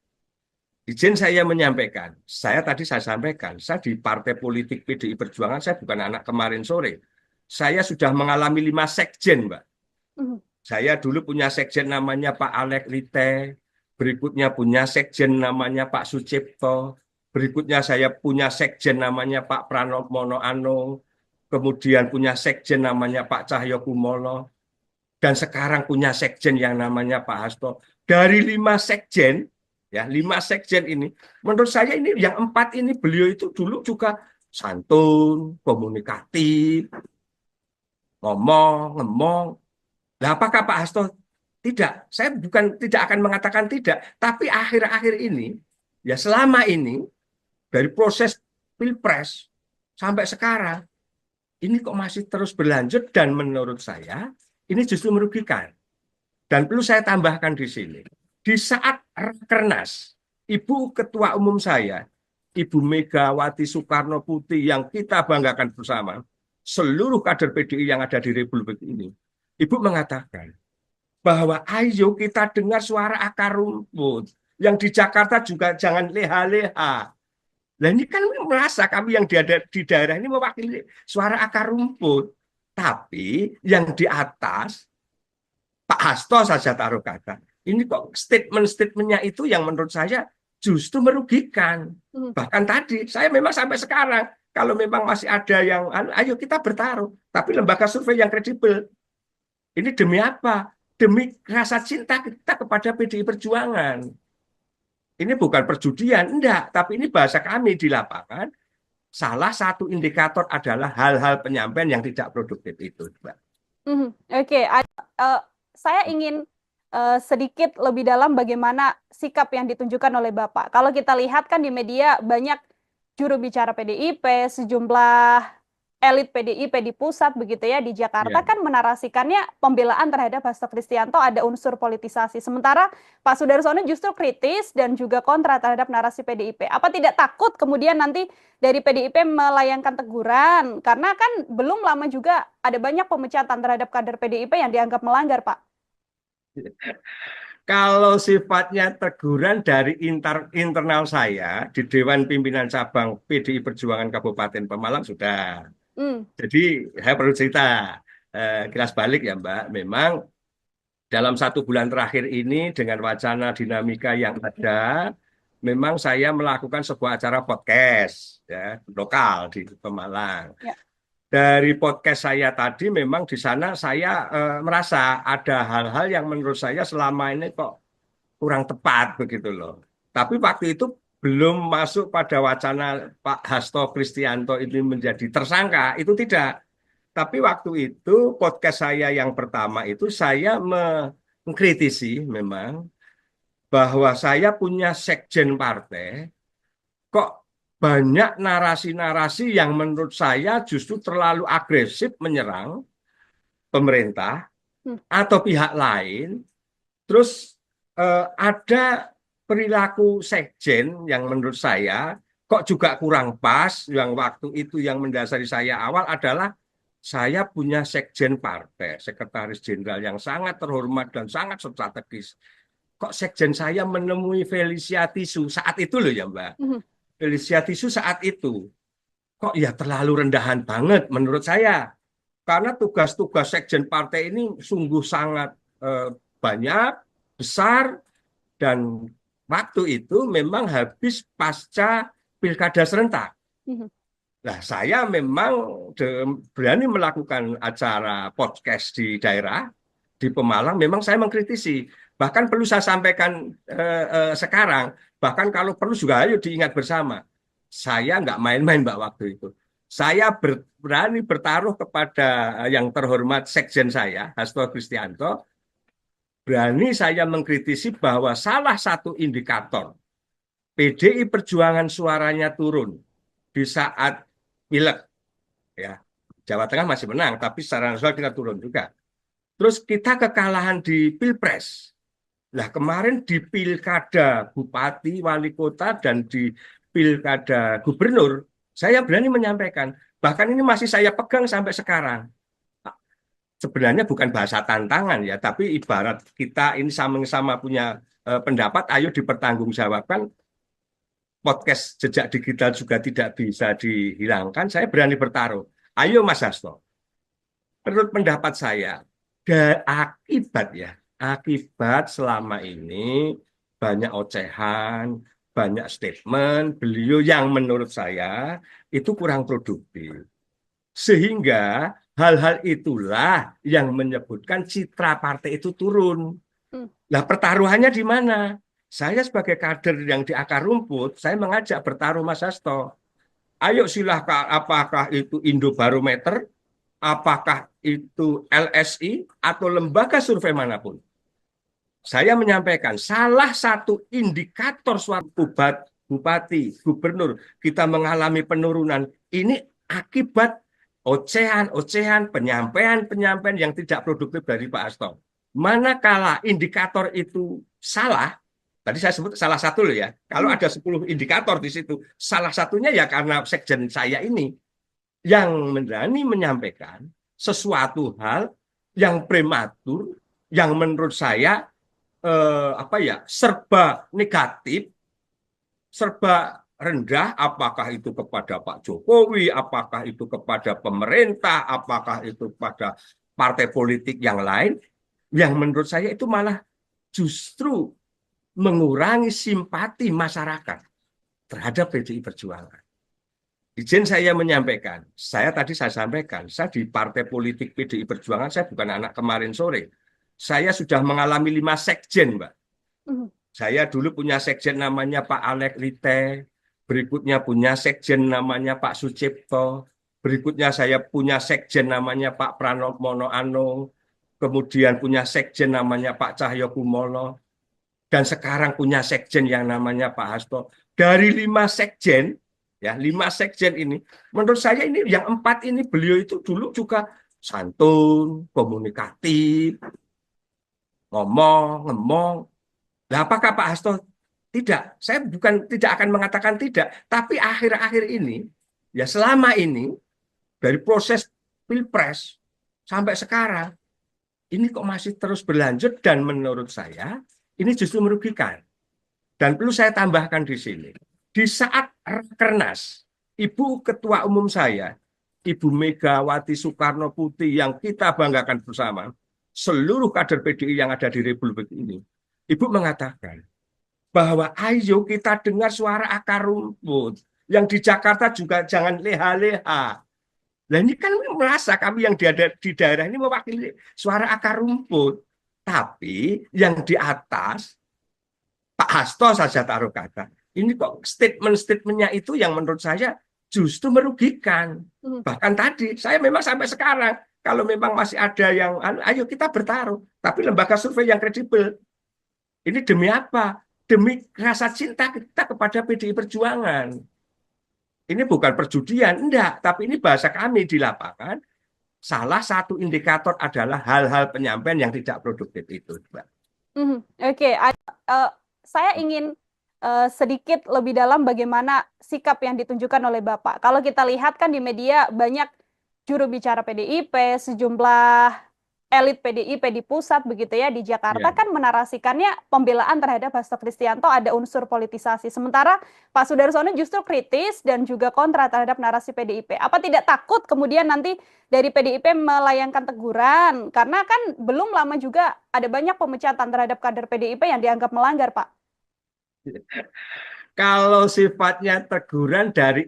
Izin saya menyampaikan, saya sampaikan, saya di partai politik PDI Perjuangan, saya bukan anak kemarin sore. Saya sudah mengalami 5 sekjen, Mbak. Saya dulu punya sekjen namanya Pak Alek Lite, berikutnya punya sekjen namanya Pak Sucipto, berikutnya saya punya sekjen namanya Pak Pranowo Anung, kemudian punya sekjen namanya Pak Cahyo Kumolo, dan sekarang punya sekjen yang namanya Pak Hasto. Dari 5 sekjen, ya 5 sekjen ini, menurut saya ini yang 4 ini beliau itu dulu juga santun, komunikatif, ngomong. Nah, apakah Pak Hasto tidak. Saya bukan tidak akan mengatakan tidak, tapi akhir-akhir ini, ya selama ini dari proses pilpres sampai sekarang, ini kok masih terus berlanjut dan menurut saya ini justru merugikan. Dan perlu saya tambahkan di sini, di saat Rakernas, Ibu Ketua Umum saya, Ibu Megawati Soekarno Putri yang kita banggakan bersama, seluruh kader PDI yang ada di Republik ini, Ibu mengatakan bahwa ayo kita dengar suara akar rumput. Yang di Jakarta juga jangan leha-leha. Nah ini kan merasa kami yang di daerah ini mewakili suara akar rumput. Tapi yang di atas, Pak Hasto saja taruh kata. Ini kok statement-statementnya itu yang menurut saya justru merugikan. Bahkan tadi, saya memang sampai sekarang, kalau memang masih ada yang, ayo kita bertaruh. Tapi lembaga survei yang kredibel. Ini demi apa? Demi rasa cinta kita kepada PDI Perjuangan. Ini bukan perjudian, enggak. Tapi ini bahasa kami di lapangan. Salah satu indikator adalah hal-hal penyampaian yang tidak produktif itu, Mbak. Oke, saya ingin sedikit lebih dalam bagaimana sikap yang ditunjukkan oleh Bapak. Kalau kita lihat kan di media banyak juru bicara PDIP, sejumlah elit PDIP di pusat begitu ya di Jakarta kan menarasikannya pembelaan terhadap Hasto Kristianto ada unsur politisasi. Sementara Pak Sudarsono justru kritis dan juga kontra terhadap narasi PDIP. Apa tidak takut kemudian nanti dari PDIP melayangkan teguran? Karena kan belum lama juga ada banyak pemecatan terhadap kader PDIP yang dianggap melanggar, Pak. Kalau sifatnya teguran dari internal saya di Dewan Pimpinan Cabang PDI Perjuangan Kabupaten Pemalang sudah. Jadi saya perlu cerita kilas balik ya Mbak. Memang dalam 1 bulan terakhir ini dengan wacana dinamika yang ada, memang saya melakukan sebuah acara podcast ya, lokal di Pemalang. Ya. Dari podcast saya tadi memang di sana saya merasa ada hal-hal yang menurut saya selama ini kok kurang tepat begitu loh. Tapi waktu itu belum masuk pada wacana Pak Hasto Kristianto ini menjadi tersangka, itu tidak. Tapi waktu itu podcast saya yang pertama itu saya mengkritisi memang bahwa saya punya sekjen partai, kok banyak narasi-narasi yang menurut saya justru terlalu agresif menyerang pemerintah atau pihak lain, terus ada perilaku sekjen yang menurut saya kok juga kurang pas. Yang waktu itu yang mendasari saya awal adalah saya punya sekjen partai, sekretaris jenderal yang sangat terhormat dan sangat strategis. Kok sekjen saya menemui Felicia Tisu saat itu loh ya Mbak. Felicia Tisu saat itu kok ya terlalu rendahan banget menurut saya. Karena tugas-tugas sekjen partai ini sungguh sangat banyak, besar, dan waktu itu memang habis pasca pilkada serentak. Nah, saya memang berani melakukan acara podcast di daerah, di Pemalang, memang saya mengkritisi. Bahkan perlu saya sampaikan sekarang, bahkan kalau perlu juga ayo diingat bersama. Saya nggak main-main Mbak waktu itu. Saya berani bertaruh kepada yang terhormat sekjen saya, Hasto Kristianto, berani saya mengkritisi bahwa salah satu indikator PDI Perjuangan suaranya turun di saat pileg, ya Jawa Tengah masih menang, tapi secara nasional kita turun juga. Terus kita kekalahan di Pilpres. Nah kemarin di Pilkada Bupati, Wali Kota, dan di Pilkada Gubernur, saya berani menyampaikan, bahkan ini masih saya pegang sampai sekarang. Sebenarnya bukan bahasa tantangan ya, tapi ibarat kita ini sama-sama punya pendapat, ayo dipertanggungjawabkan. Podcast jejak digital juga tidak bisa dihilangkan. Saya berani bertaruh. Ayo Mas Hasto. Menurut pendapat saya, akibat selama ini banyak ocehan, banyak statement beliau yang menurut saya itu kurang produktif. Sehingga hal-hal itulah yang menyebutkan citra partai itu turun. Nah, pertaruhannya di mana? Saya sebagai kader yang di akar rumput, saya mengajak bertaruh Mas Hasto. Ayo silahkan, apakah itu Indobarometer, apakah itu LSI, atau lembaga survei manapun. saya menyampaikan salah satu indikator suatu bupati, gubernur kita mengalami penurunan ini akibat ocehan-ocehan, penyampaian-penyampaian yang tidak produktif dari Pak Hasto. Manakala indikator itu salah, tadi saya sebut salah satu loh ya. Kalau ada 10 indikator di situ, salah satunya ya karena sekjen saya ini yang berani menyampaikan sesuatu hal yang prematur, yang menurut saya serba negatif, serba rendah, apakah itu kepada Pak Jokowi, apakah itu kepada pemerintah, apakah itu pada partai politik yang lain, yang menurut saya itu malah justru mengurangi simpati masyarakat terhadap PDI Perjuangan. Izin saya menyampaikan, saya sampaikan, saya di partai politik PDI Perjuangan, saya bukan anak kemarin sore. Saya sudah mengalami 5 sekjen, Mbak. Saya dulu punya sekjen namanya Pak Alek Lite, berikutnya punya sekjen namanya Pak Sucipto, berikutnya saya punya sekjen namanya Pak Pranowo Anung, kemudian punya sekjen namanya Pak Cahyo Kumolo, dan sekarang punya sekjen yang namanya Pak Hasto. Dari 5 sekjen, ya 5 sekjen ini, menurut saya ini yang 4 ini beliau itu dulu juga santun, komunikatif, ngomong. Nah, apakah Pak Hasto tidak? Saya bukan tidak akan mengatakan tidak, tapi akhir-akhir ini, ya selama ini dari proses Pilpres sampai sekarang, ini kok masih terus berlanjut dan menurut saya ini justru merugikan. Dan perlu saya tambahkan di sini, di saat Rakernas, Ibu Ketua Umum saya, Ibu Megawati Soekarno Putri yang kita banggakan bersama, seluruh kader PDI yang ada di Republik ini, Ibu mengatakan bahwa ayo kita dengar suara akar rumput. Yang di Jakarta juga jangan leha-leha. Nah ini kan merasa kami yang di daerah ini mewakili suara akar rumput. Tapi yang di atas, Pak Hasto saja taruh kata. Ini kok statement-statementnya itu yang menurut saya justru merugikan. Bahkan tadi, saya memang sampai sekarang, kalau memang masih ada yang, ayo kita bertaruh. Tapi lembaga survei yang kredibel. Ini demi apa? Demi rasa cinta kita kepada PDI Perjuangan. Ini bukan perjudian, enggak. Tapi ini bahasa kami di lapangan. Salah satu indikator adalah hal-hal penyampaian yang tidak produktif itu, Mbak. Oke, saya ingin sedikit lebih dalam bagaimana sikap yang ditunjukkan oleh Bapak. Kalau kita lihat kan di media banyak juru bicara PDIP, sejumlah elit PDIP di pusat begitu ya di Jakarta kan menarasikannya pembelaan terhadap Hasto Kristianto ada unsur politisasi. Sementara Pak Sudarsono justru kritis dan juga kontra terhadap narasi PDIP. Apa tidak takut kemudian nanti dari PDIP melayangkan teguran? Karena kan belum lama juga ada banyak pemecatan terhadap kader PDIP yang dianggap melanggar, Pak. Kalau sifatnya teguran dari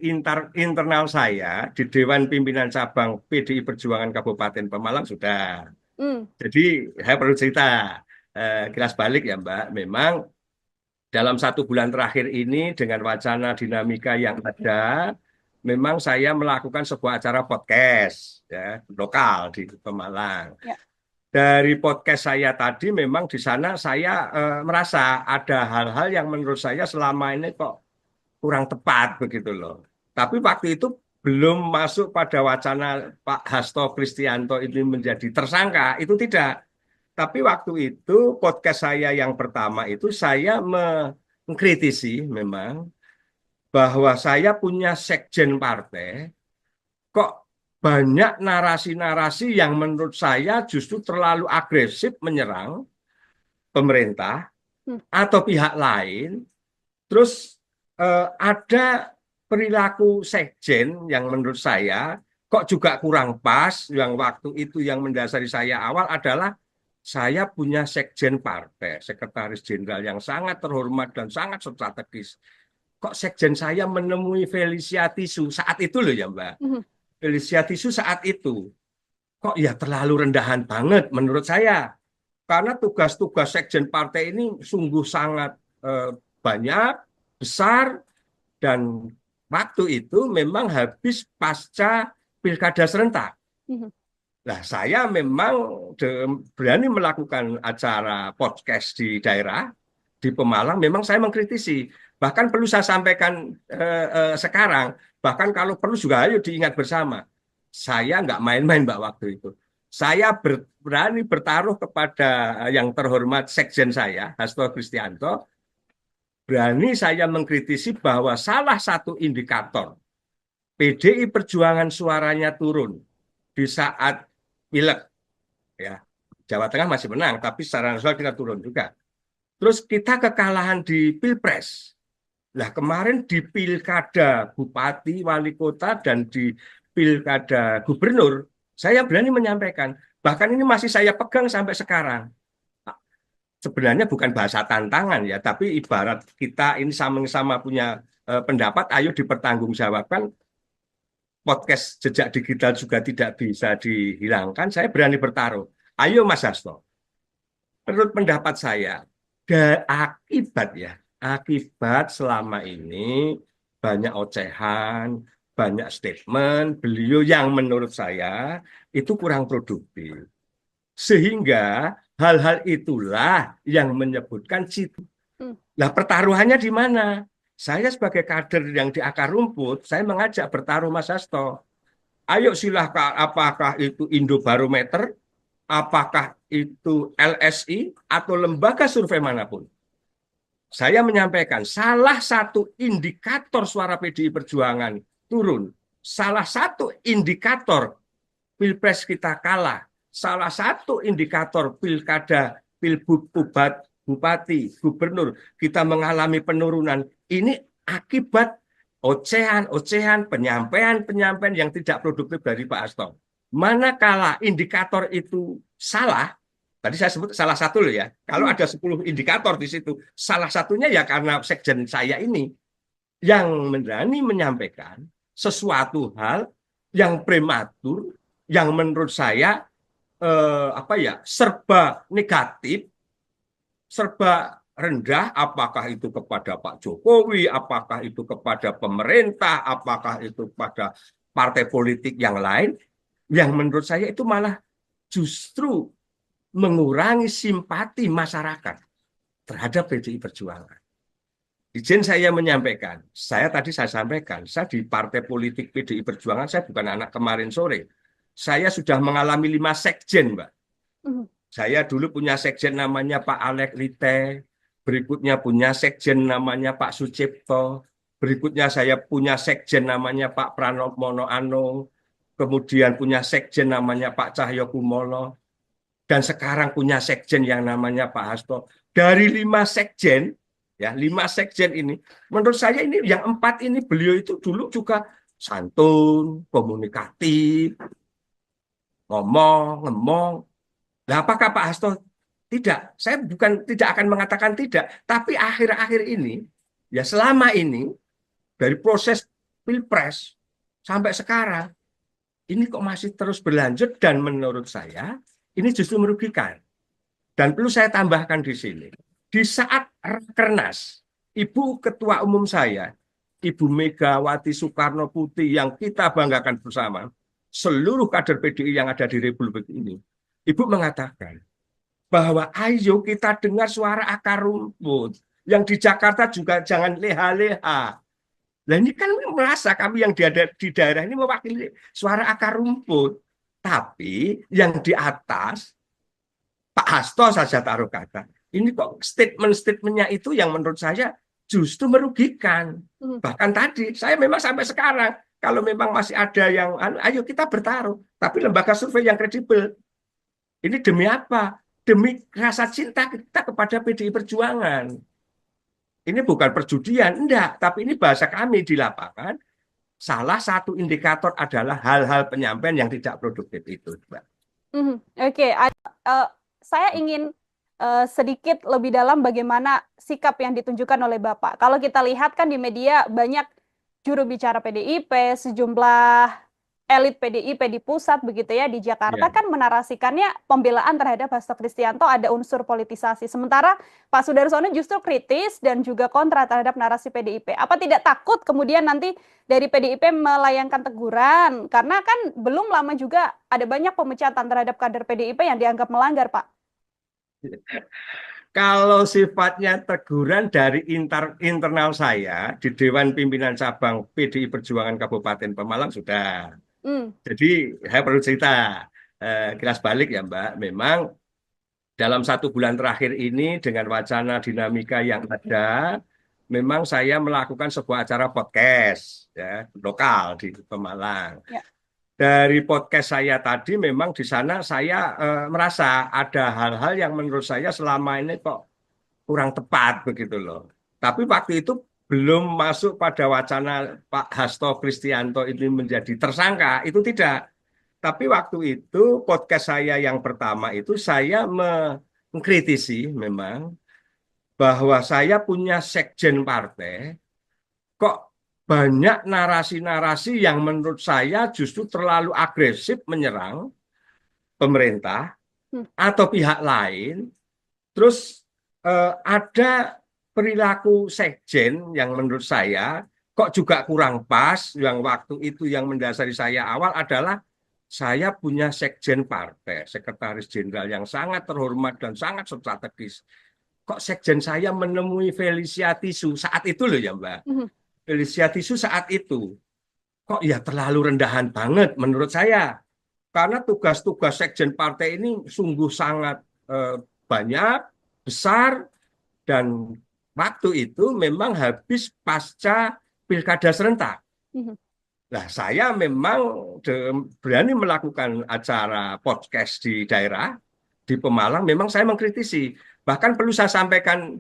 internal saya di Dewan Pimpinan Cabang PDI Perjuangan Kabupaten Pemalang sudah. Jadi saya perlu cerita kilas balik ya Mbak. Memang dalam 1 bulan terakhir ini dengan wacana dinamika yang ada, memang saya melakukan sebuah acara podcast ya, lokal di Pemalang. Ya. Dari podcast saya tadi memang di sana saya merasa ada hal-hal yang menurut saya selama ini kok kurang tepat begitu loh. Tapi waktu itu belum masuk pada wacana Pak Hasto Kristianto ini menjadi tersangka, itu tidak. Tapi waktu itu podcast saya yang pertama itu saya mengkritisi memang bahwa saya punya sekjen partai, kok banyak narasi-narasi yang menurut saya justru terlalu agresif menyerang pemerintah atau pihak lain, terus ada perilaku sekjen yang menurut saya kok juga kurang pas. Yang waktu itu yang mendasari saya awal adalah saya punya sekjen partai, sekretaris jenderal yang sangat terhormat dan sangat strategis. Kok sekjen saya menemui Felicia Tisu saat itu loh ya Mbak. Felicia Tisu saat itu kok ya terlalu rendahan banget menurut saya. Karena tugas-tugas sekjen partai ini sungguh sangat banyak, besar, dan waktu itu memang habis pasca pilkada serentak. Nah, saya memang berani melakukan acara podcast di daerah, di Pemalang, memang saya mengkritisi. Bahkan perlu saya sampaikan sekarang, bahkan kalau perlu juga ayo diingat bersama. Saya nggak main-main Mbak waktu itu. Saya berani bertaruh kepada yang terhormat Sekjen saya, Hasto Kristianto, berani saya mengkritisi bahwa salah satu indikator PDI Perjuangan suaranya turun di saat pileg, ya Jawa Tengah masih menang, tapi secara nasional kita turun juga. Terus kita kekalahan di Pilpres. Nah, kemarin di Pilkada Bupati, Wali Kota, dan di Pilkada Gubernur, saya berani menyampaikan, bahkan ini masih saya pegang sampai sekarang. Sebenarnya bukan bahasa tantangan ya, tapi ibarat kita ini sama-sama punya pendapat, ayo dipertanggungjawabkan. Podcast jejak digital juga tidak bisa dihilangkan. Saya berani bertaruh. Ayo Mas Hasto, menurut pendapat saya, akibat ya, akibat selama ini banyak ocehan, banyak statement beliau yang menurut saya itu kurang produktif. Sehingga hal-hal itulah yang menyebutkan cita. Hmm. Nah, pertaruhannya di mana? Saya sebagai kader yang di akar rumput, saya mengajak bertaruh Mas Hasto. Ayo silahkan, apakah itu Indobarometer, apakah itu LSI, atau lembaga survei manapun. Saya menyampaikan salah satu indikator suara PDI Perjuangan turun, salah satu indikator Pilpres kita kalah, salah satu indikator pilkada, pilbub, bupati, gubernur, kita mengalami penurunan. Ini akibat ocehan-ocehan, penyampaian-penyampaian yang tidak produktif dari Pak Hasto. Manakala indikator itu salah, tadi saya sebut salah satu loh ya, kalau ada 10 indikator di situ, salah satunya ya karena sekjen saya ini yang berani menyampaikan sesuatu hal yang prematur, yang menurut saya serba negatif, serba rendah, apakah itu kepada Pak Jokowi, apakah itu kepada pemerintah, apakah itu kepada partai politik yang lain, yang menurut saya itu malah justru mengurangi simpati masyarakat terhadap PDI Perjuangan. Izin saya menyampaikan, saya sampaikan, saya di partai politik PDI Perjuangan, saya bukan anak kemarin sore. Saya sudah mengalami 5 sekjen, Mbak. Saya dulu punya sekjen namanya Pak Alek Lite, berikutnya punya sekjen namanya Pak Sucipto, berikutnya saya punya sekjen namanya Pak Pranowo Mono Anung, kemudian punya sekjen namanya Pak Cahyo Kumolo, dan sekarang punya sekjen yang namanya Pak Hasto. Dari 5 sekjen, ya 5 sekjen ini, menurut saya ini yang 4 ini beliau itu dulu juga santun, komunikatif, ngomong. Nah, apakah Pak Hasto tidak? Saya bukan tidak akan mengatakan tidak, tapi akhir-akhir ini, ya selama ini dari proses Pilpres sampai sekarang, ini kok masih terus berlanjut dan menurut saya ini justru merugikan. Dan perlu saya tambahkan di sini, di saat Rakernas, Ibu Ketua Umum saya, Ibu Megawati Soekarno Putri yang kita banggakan bersama, seluruh kader PDI yang ada di Republik ini, Ibu mengatakan bahwa ayo kita dengar suara akar rumput. Yang di Jakarta juga jangan leha-leha. Nah ini kan merasa kami yang di daerah ini mewakili suara akar rumput. Tapi yang di atas, Pak Hasto saja taruh kata. Ini kok statement-statementnya itu yang menurut saya justru merugikan. Bahkan tadi, saya memang sampai sekarang, kalau memang masih ada yang, ayo kita bertaruh. Tapi lembaga survei yang kredibel. Ini demi apa? Demi rasa cinta kita kepada PDI Perjuangan. Ini bukan perjudian, enggak. Tapi ini bahasa kami di lapangan, salah satu indikator adalah hal-hal penyampaian yang tidak produktif itu. Oke, saya ingin sedikit lebih dalam bagaimana sikap yang ditunjukkan oleh Bapak. Kalau kita lihat kan di media banyak juru bicara PDIP, sejumlah elit PDIP di pusat begitu ya di Jakarta Ya. kan menarasikannya pembelaan terhadap Hasto Kristianto ada unsur politisasi. Sementara Pak Sudarsono justru kritis dan juga kontra terhadap narasi PDIP. Apa tidak takut kemudian nanti dari PDIP melayangkan teguran? Karena kan belum lama juga ada banyak pemecatan terhadap kader PDIP yang dianggap melanggar, Pak. Kalau sifatnya teguran dari internal saya di Dewan Pimpinan Cabang PDI Perjuangan Kabupaten Pemalang sudah. Hmm. Jadi saya perlu cerita kilas balik ya Mbak. Memang dalam 1 bulan terakhir ini dengan wacana dinamika yang ada, memang saya melakukan sebuah acara podcast ya lokal di Pemalang. Ya. Dari podcast saya tadi memang di sana saya merasa ada hal-hal yang menurut saya selama ini kok kurang tepat begitu loh. Tapi waktu itu belum masuk pada wacana Pak Hasto Kristianto ini menjadi tersangka, itu tidak. Tapi waktu itu podcast saya yang pertama itu saya mengkritisi memang bahwa saya punya sekjen partai kok banyak narasi-narasi yang menurut saya justru terlalu agresif menyerang pemerintah Hmm. atau pihak lain. Terus ada perilaku sekjen yang menurut saya kok juga kurang pas. Yang waktu itu yang mendasari saya awal adalah saya punya sekjen partai, sekretaris jenderal yang sangat terhormat dan sangat strategis. Kok sekjen saya menemui Felicia Tisu saat itu loh ya Mbak. Hmm. Felicia Tisu saat itu kok ya terlalu rendahan banget menurut saya. Karena tugas-tugas sekjen partai ini sungguh sangat banyak, besar, dan waktu itu memang habis pasca pilkada serentak. Hmm. Nah, saya memang berani melakukan acara podcast di daerah, di Pemalang, memang saya mengkritisi. Bahkan perlu saya sampaikan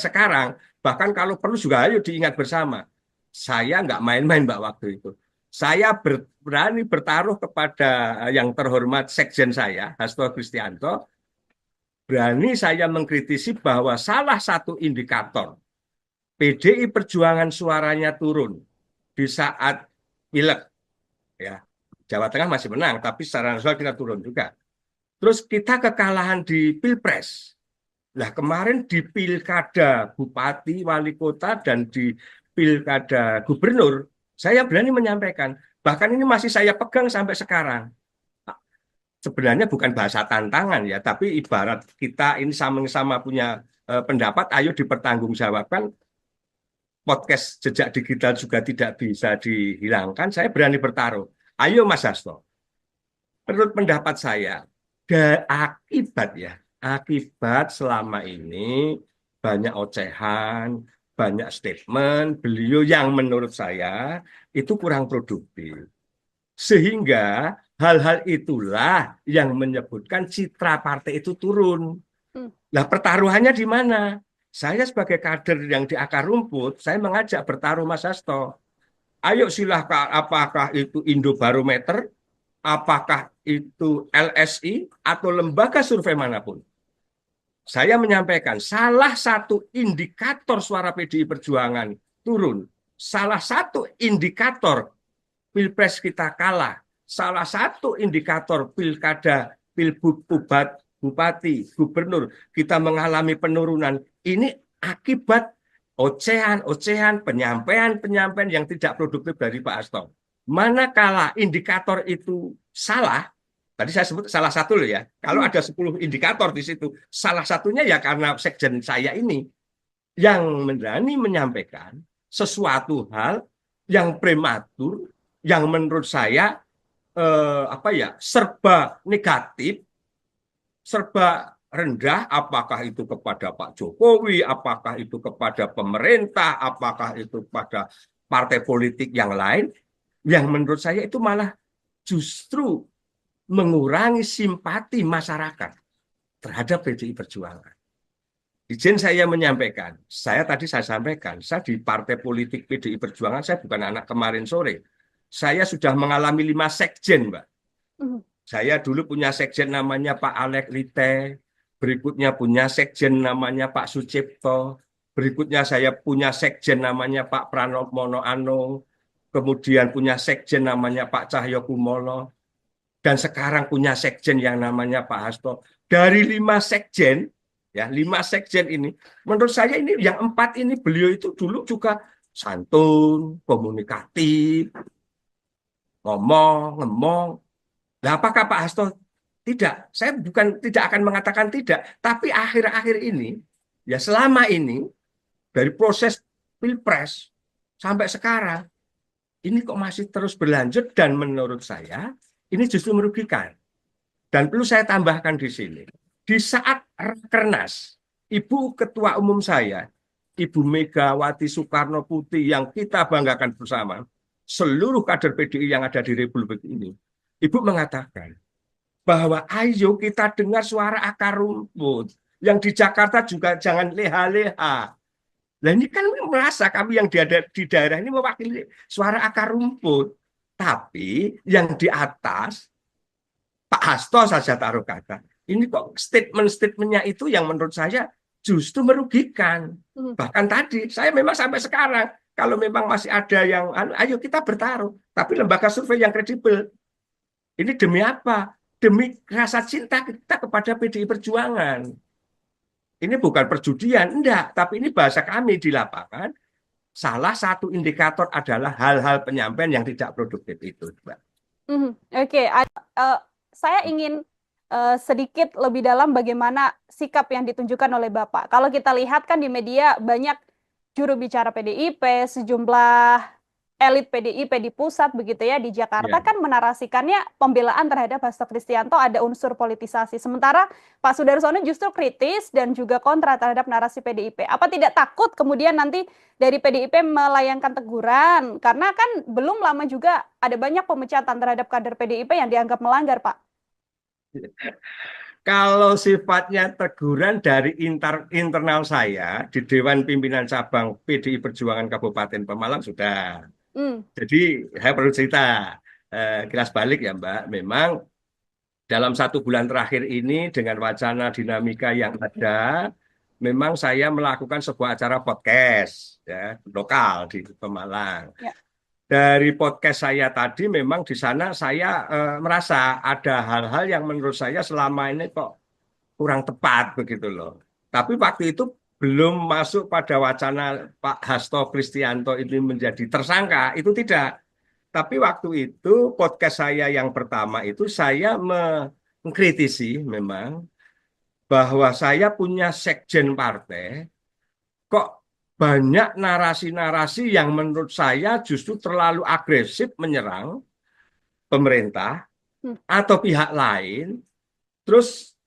sekarang, bahkan kalau perlu juga ayo diingat bersama. Saya nggak main-main Mbak waktu itu. Saya berani bertaruh kepada yang terhormat sekjen saya, Hasto Kristianto, berani saya mengkritisi bahwa salah satu indikator PDI Perjuangan suaranya turun di saat pileg, ya Jawa Tengah masih menang, tapi secara nasional kita turun juga. Terus kita kekalahan di Pilpres. Nah kemarin di pilkada bupati, wali kota, dan di pilkada gubernur, saya berani menyampaikan, bahkan ini masih saya pegang sampai sekarang. Sebenarnya bukan bahasa tantangan ya, tapi ibarat kita ini sama-sama punya pendapat, ayo dipertanggungjawabkan. Podcast jejak digital juga tidak bisa dihilangkan. Saya berani bertaruh. Ayo Mas Hasto. Menurut pendapat saya, akibat ya, akibat selama ini banyak ocehan, banyak statement beliau yang menurut saya itu kurang produktif. Sehingga hal-hal itulah yang menyebutkan citra partai itu turun. Hmm. Nah, pertaruhannya di mana? Saya sebagai kader yang di akar rumput, saya mengajak bertaruh Mas Hasto. Ayo silahkan, apakah itu Indobarometer, apakah itu LSI, atau lembaga survei manapun. Saya menyampaikan, salah satu indikator suara PDI Perjuangan turun. Salah satu indikator Pilpres kita kalah. Salah satu indikator pilkada, pilbub, bupati, gubernur, kita mengalami penurunan. Ini akibat ocehan-ocehan, penyampaian-penyampaian yang tidak produktif dari Pak Hasto. Manakala indikator itu salah, tadi saya sebut salah satu loh ya, kalau ada 10 indikator di situ, salah satunya ya karena sekjen saya ini yang berani menyampaikan sesuatu hal yang prematur, yang menurut saya serba negatif, serba rendah, apakah itu kepada Pak Jokowi, apakah itu kepada pemerintah, apakah itu kepada partai politik yang lain, yang menurut saya itu malah justru mengurangi simpati masyarakat terhadap PDI Perjuangan. Izin saya menyampaikan, saya sampaikan, saya di partai politik PDI Perjuangan, saya bukan anak kemarin sore. Saya sudah mengalami 5 sekjen, Mbak. Saya dulu punya sekjen namanya Pak Alek Lite, berikutnya punya sekjen namanya Pak Sucipto, berikutnya saya punya sekjen namanya Pak Pranowo Mono Anung, kemudian punya sekjen namanya Pak Cahyokumolo, dan sekarang punya sekjen yang namanya Pak Hasto. Dari 5 sekjen, ya 5 sekjen ini, menurut saya ini yang 4 ini beliau itu dulu juga santun, komunikatif, ngomong. Nah, apakah Pak Hasto tidak? Saya bukan tidak akan mengatakan tidak, tapi akhir-akhir ini, ya selama ini dari proses pilpres sampai sekarang, ini kok masih terus berlanjut dan menurut saya ini justru merugikan. Dan perlu saya tambahkan di sini, di saat Rakernas, Ibu Ketua Umum saya, Ibu Megawati Soekarno Putri yang kita banggakan bersama, seluruh kader PDI yang ada di Republik ini, Ibu mengatakan bahwa ayo kita dengar suara akar rumput. Yang di Jakarta juga jangan leha-leha. Nah ini kan merasa kami yang di daerah ini mewakili suara akar rumput. Tapi yang di atas, Pak Hasto saja taruh kata. Ini kok statement-statementnya itu yang menurut saya justru merugikan. Bahkan tadi, saya memang sampai sekarang, kalau memang masih ada yang, ayo kita bertaruh. Tapi lembaga survei yang kredibel. Ini demi apa? Demi rasa cinta kita kepada PDI Perjuangan. Ini bukan perjudian, enggak. Tapi ini bahasa kami di lapangan. Salah satu indikator adalah hal-hal penyampaian yang tidak produktif itu, Mbak. Oke, saya ingin sedikit lebih dalam bagaimana sikap yang ditunjukkan oleh Bapak. Kalau kita lihat kan di media banyak juru bicara PDIP, sejumlah elit PDIP di pusat begitu ya di Jakarta Ya. kan menarasikannya pembelaan terhadap Hasto Kristianto ada unsur politisasi. Sementara Pak Sudarsono justru kritis dan juga kontra terhadap narasi PDIP. Apa tidak takut kemudian nanti dari PDIP melayangkan teguran? Karena kan belum lama juga ada banyak pemecatan terhadap kader PDIP yang dianggap melanggar, Pak. Kalau sifatnya teguran dari internal saya di Dewan Pimpinan Cabang PDI Perjuangan Kabupaten Pemalang sudah. Jadi saya perlu cerita kilas balik ya Mbak. Memang dalam 1 bulan terakhir ini dengan wacana dinamika yang ada, memang saya melakukan sebuah acara podcast ya lokal di Pemalang. Ya. Dari podcast saya tadi memang di sana saya merasa ada hal-hal yang menurut saya selama ini kok kurang tepat begitu loh. Tapi waktu itu belum masuk pada wacana Pak Hasto Kristianto ini menjadi tersangka, itu tidak. Tapi waktu itu podcast saya yang pertama itu saya mengkritisi memang bahwa saya punya sekjen partai kok banyak narasi-narasi yang menurut saya justru terlalu agresif menyerang pemerintah atau pihak lain. Terus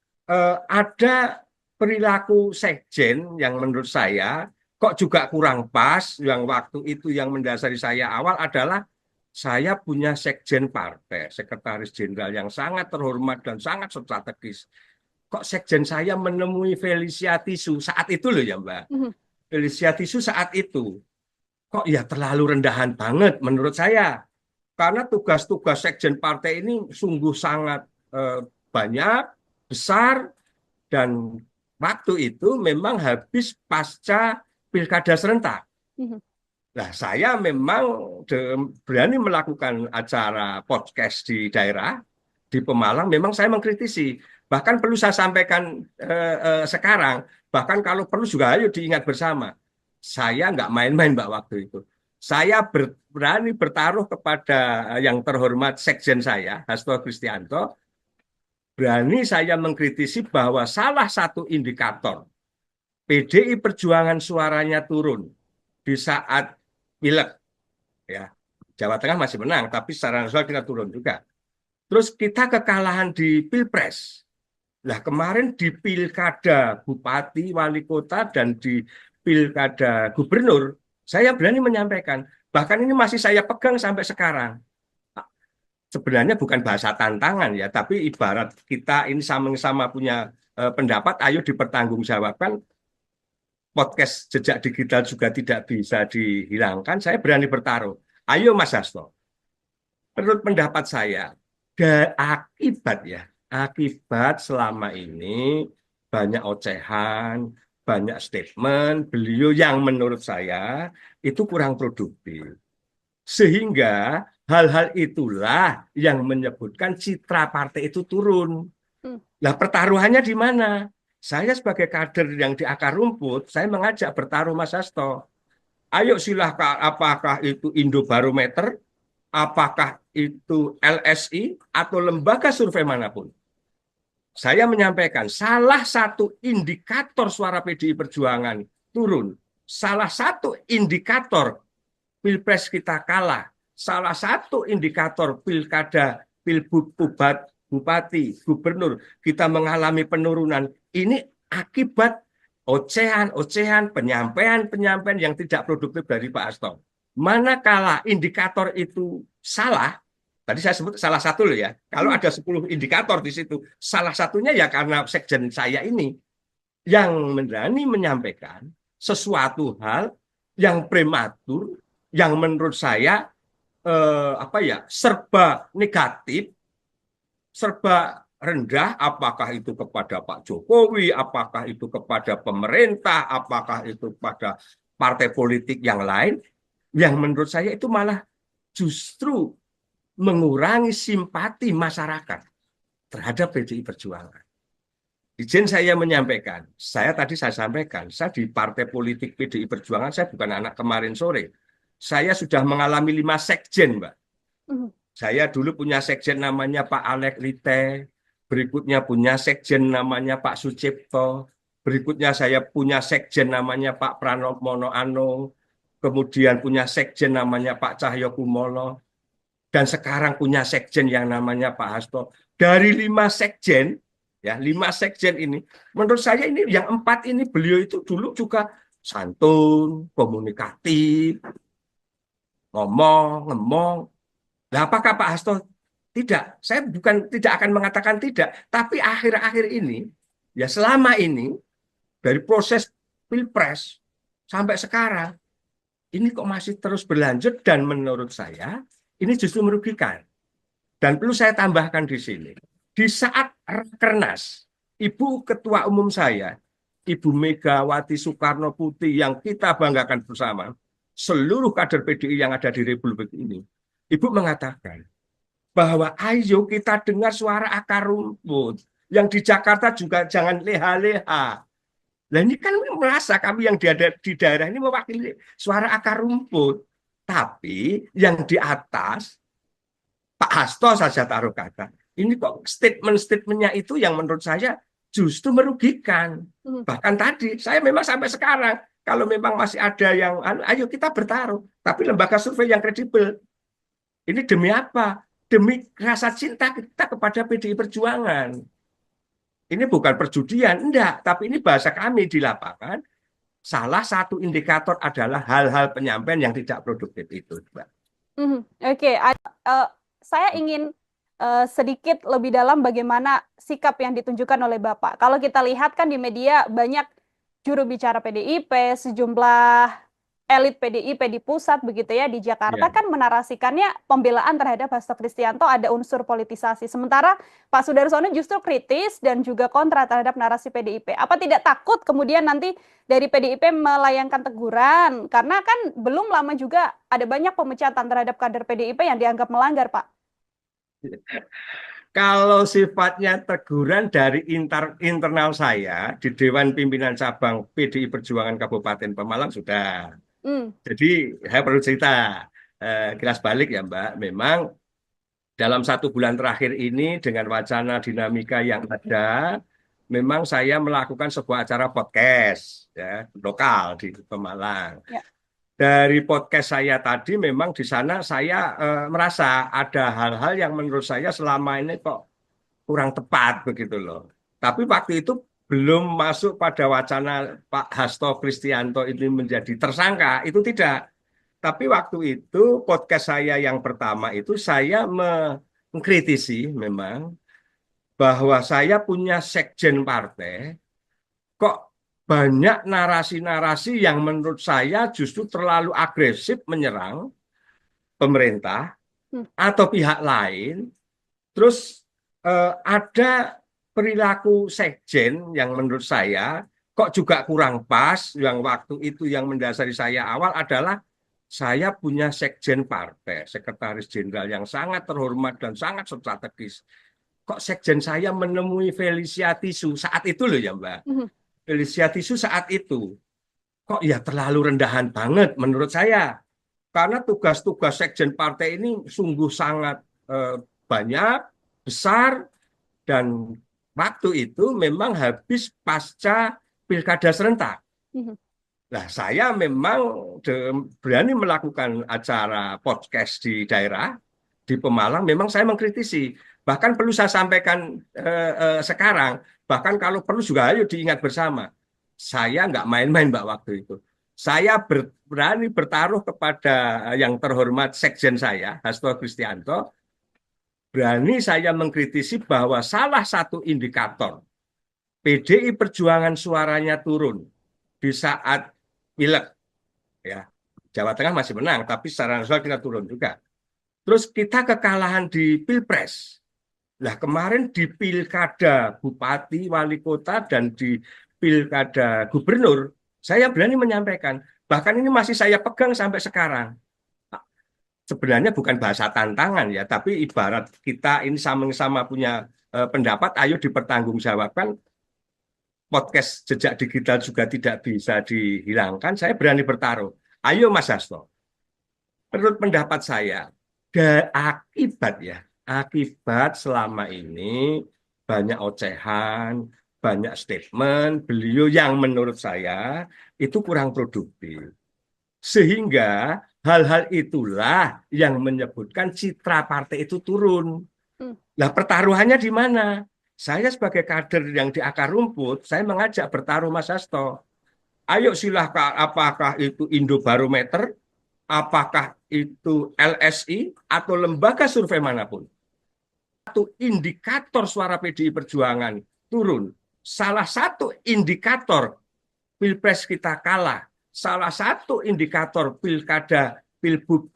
ada perilaku sekjen yang menurut saya kok juga kurang pas. Yang waktu itu yang mendasari saya awal adalah saya punya sekjen partai, sekretaris jenderal yang sangat terhormat dan sangat strategis. Kok sekjen saya menemui Felicia Tisu saat itu loh ya Mbak. Felicia Tisu saat itu kok ya terlalu rendahan banget menurut saya. Karena tugas-tugas sekjen partai ini sungguh sangat banyak, besar, dan waktu itu memang habis pasca pilkada serentak. Nah, saya memang berani melakukan acara podcast di daerah, di Pemalang, memang saya mengkritisi. Bahkan perlu saya sampaikan sekarang, bahkan kalau perlu juga ayo diingat bersama. Saya nggak main-main Mbak waktu itu. Saya berani bertaruh kepada yang terhormat sekjen saya, Hasto Kristianto, berani saya mengkritisi bahwa salah satu indikator PDI Perjuangan suaranya turun di saat pileg, ya Jawa Tengah masih menang, tapi secara nasional kita turun juga. Terus kita kekalahan di Pilpres. Nah kemarin di Pilkada Bupati, Wali Kota, dan di Pilkada Gubernur, saya berani menyampaikan, bahkan ini masih saya pegang sampai sekarang. Sebenarnya bukan bahasa tantangan ya, tapi ibarat kita ini sama-sama punya pendapat, ayo dipertanggungjawabkan. Podcast jejak digital juga tidak bisa dihilangkan, saya berani bertaruh. Ayo Mas Hasto, menurut pendapat saya, akibat selama ini banyak ocehan, banyak statement beliau yang menurut saya itu kurang produktif. Sehingga hal-hal itulah yang menyebutkan citra partai itu turun. Hmm. Nah, pertaruhannya di mana? Saya sebagai kader yang di akar rumput, saya mengajak bertaruh Mas Hasto. Ayo silahkan, apakah itu Indobarometer, apakah itu LSI, atau lembaga survei manapun. Saya menyampaikan salah satu indikator suara PDI Perjuangan turun. Salah satu indikator Pilpres kita kalah. Salah satu indikator pilkada, pilbub, bupati, gubernur, kita mengalami penurunan. Ini akibat ocehan-ocehan, penyampaian-penyampaian yang tidak produktif dari Pak Hasto. Manakala indikator itu salah, tadi saya sebut salah satu loh ya, kalau ada 10 indikator di situ, salah satunya ya karena sekjen saya ini yang berani menyampaikan sesuatu hal yang prematur, yang menurut saya serba negatif, serba rendah, apakah itu kepada Pak Jokowi, apakah itu kepada pemerintah, apakah itu kepada partai politik yang lain, yang menurut saya itu malah justru mengurangi simpati masyarakat terhadap PDI Perjuangan. Izin saya menyampaikan, saya sampaikan, saya di partai politik PDI Perjuangan, saya bukan anak kemarin sore. Saya sudah mengalami 5 sekjen, Mbak. Saya dulu punya sekjen namanya Pak Alek Lite, berikutnya punya sekjen namanya Pak Sucipto, berikutnya saya punya sekjen namanya Pak Pranowo Anung, kemudian punya sekjen namanya Pak Cahyo Kumolo, dan sekarang punya sekjen yang namanya Pak Hasto. Dari 5 sekjen, ya 5 sekjen ini, menurut saya ini yang 4 ini beliau itu dulu juga santun, komunikatif, ngomong. Nah, apakah Pak Hasto tidak? Saya bukan tidak akan mengatakan tidak, tapi akhir-akhir ini, ya selama ini, dari proses Pilpres sampai sekarang, ini kok masih terus berlanjut dan menurut saya ini justru merugikan. Dan perlu saya tambahkan di sini, di saat Rakernas, Ibu Ketua Umum saya, Ibu Megawati Soekarno Putri yang kita banggakan bersama, seluruh kader PDI yang ada di Republik ini, Ibu mengatakan bahwa ayo kita dengar suara akar rumput. Yang di Jakarta juga jangan leha-leha. Nah ini kan merasa kami yang di daerah ini mewakili suara akar rumput. Tapi yang di atas, Pak Hasto saja taruh kata. Ini kok statement-statementnya itu yang menurut saya justru merugikan. Bahkan tadi, saya memang sampai sekarang, kalau memang masih ada yang, ayo kita bertaruh. Tapi lembaga survei yang kredibel. Ini demi apa? Demi rasa cinta kita kepada PDI Perjuangan. Ini bukan perjudian, enggak. Tapi ini bahasa kami di lapangan. Salah satu indikator adalah hal-hal penyampaian yang tidak produktif itu, Mbak. Oke, saya ingin sedikit lebih dalam bagaimana sikap yang ditunjukkan oleh Bapak. Kalau kita lihat kan di media banyak juru bicara PDIP, sejumlah elit PDIP di pusat begitu ya, di Jakarta kan menarasikannya pembelaan terhadap Hasto Kristianto ada unsur politisasi. Sementara Pak Sudarsono justru kritis dan juga kontra terhadap narasi PDIP. Apa tidak takut kemudian nanti dari PDIP melayangkan teguran? Karena kan belum lama juga ada banyak pemecatan terhadap kader PDIP yang dianggap melanggar, Pak. Kalau sifatnya teguran dari internal saya di Dewan Pimpinan Cabang PDI Perjuangan Kabupaten Pemalang sudah. Jadi saya perlu cerita kilas balik ya Mbak. Memang dalam 1 bulan terakhir ini dengan wacana dinamika yang ada, memang saya melakukan sebuah acara podcast ya, lokal di Pemalang. Ya. Dari podcast saya tadi memang di sana saya merasa ada hal-hal yang menurut saya selama ini kok kurang tepat begitu loh. Tapi waktu itu belum masuk pada wacana Pak Hasto Kristianto ini menjadi tersangka, itu tidak. Tapi waktu itu podcast saya yang pertama itu saya mengkritisi memang bahwa saya punya sekjen partai, kok banyak narasi-narasi yang menurut saya justru terlalu agresif menyerang pemerintah atau pihak lain. Terus ada perilaku sekjen yang menurut saya kok juga kurang pas, yang waktu itu yang mendasari saya awal adalah saya punya sekjen partai, sekretaris jenderal yang sangat terhormat dan sangat strategis. Kok sekjen saya menemui Felicia Tisu saat itu loh ya Mbak. Felicia Tisu saat itu. Kok ya terlalu rendahan banget menurut saya. Karena tugas-tugas sekjen partai ini sungguh sangat banyak, besar, dan waktu itu memang habis pasca pilkada serentak. Nah, saya memang berani melakukan acara podcast di daerah, di Pemalang, memang saya mengkritisi. Bahkan perlu saya sampaikan sekarang, bahkan kalau perlu juga ayo diingat bersama. Saya nggak main-main Mbak waktu itu. Saya berani bertaruh kepada yang terhormat sekjen saya, Hasto Kristianto, berani saya mengkritisi bahwa salah satu indikator PDI Perjuangan suaranya turun di saat pileg, ya Jawa Tengah masih menang, tapi secara nasional kita turun juga. Terus kita kekalahan di Pilpres. Nah kemarin di pilkada bupati, wali kota, dan di pilkada gubernur, saya berani menyampaikan, bahkan ini masih saya pegang sampai sekarang. Sebenarnya bukan bahasa tantangan ya, tapi ibarat kita ini sama-sama punya pendapat, ayo dipertanggungjawabkan. Podcast jejak digital juga tidak bisa dihilangkan, saya berani bertaruh. Ayo Mas Hasto, menurut pendapat saya, akibat selama ini banyak ocehan, banyak statement beliau yang menurut saya itu kurang produktif. Sehingga hal-hal itulah yang menyebutkan citra partai itu turun. Nah, pertaruhannya di mana? Saya sebagai kader yang di akar rumput, saya mengajak bertaruh Mas Hasto. Ayo silahkan, apakah itu Indobarometer, apakah itu LSI, atau lembaga survei manapun. Satu indikator suara PDI Perjuangan turun. Salah satu indikator Pilpres kita kalah. Salah satu indikator pilkada, pilbud,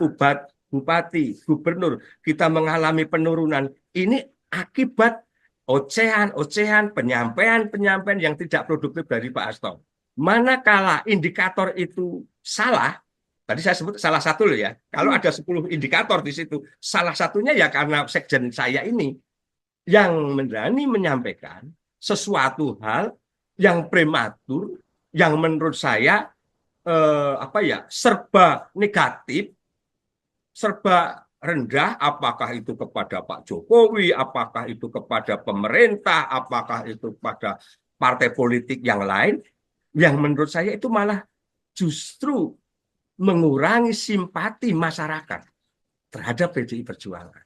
bupati, gubernur, kita mengalami penurunan. Ini akibat ocehan-ocehan, penyampaian-penyampaian yang tidak produktif dari Pak Hasto. Manakala indikator itu salah, tadi saya sebut salah satu loh ya, kalau ada 10 indikator di situ, salah satunya ya karena sekjen saya ini yang berani menyampaikan sesuatu hal yang prematur, yang menurut saya serba negatif, serba rendah, apakah itu kepada Pak Jokowi, apakah itu kepada pemerintah, apakah itu kepada partai politik yang lain, yang menurut saya itu malah justru mengurangi simpati masyarakat terhadap PDI Perjuangan.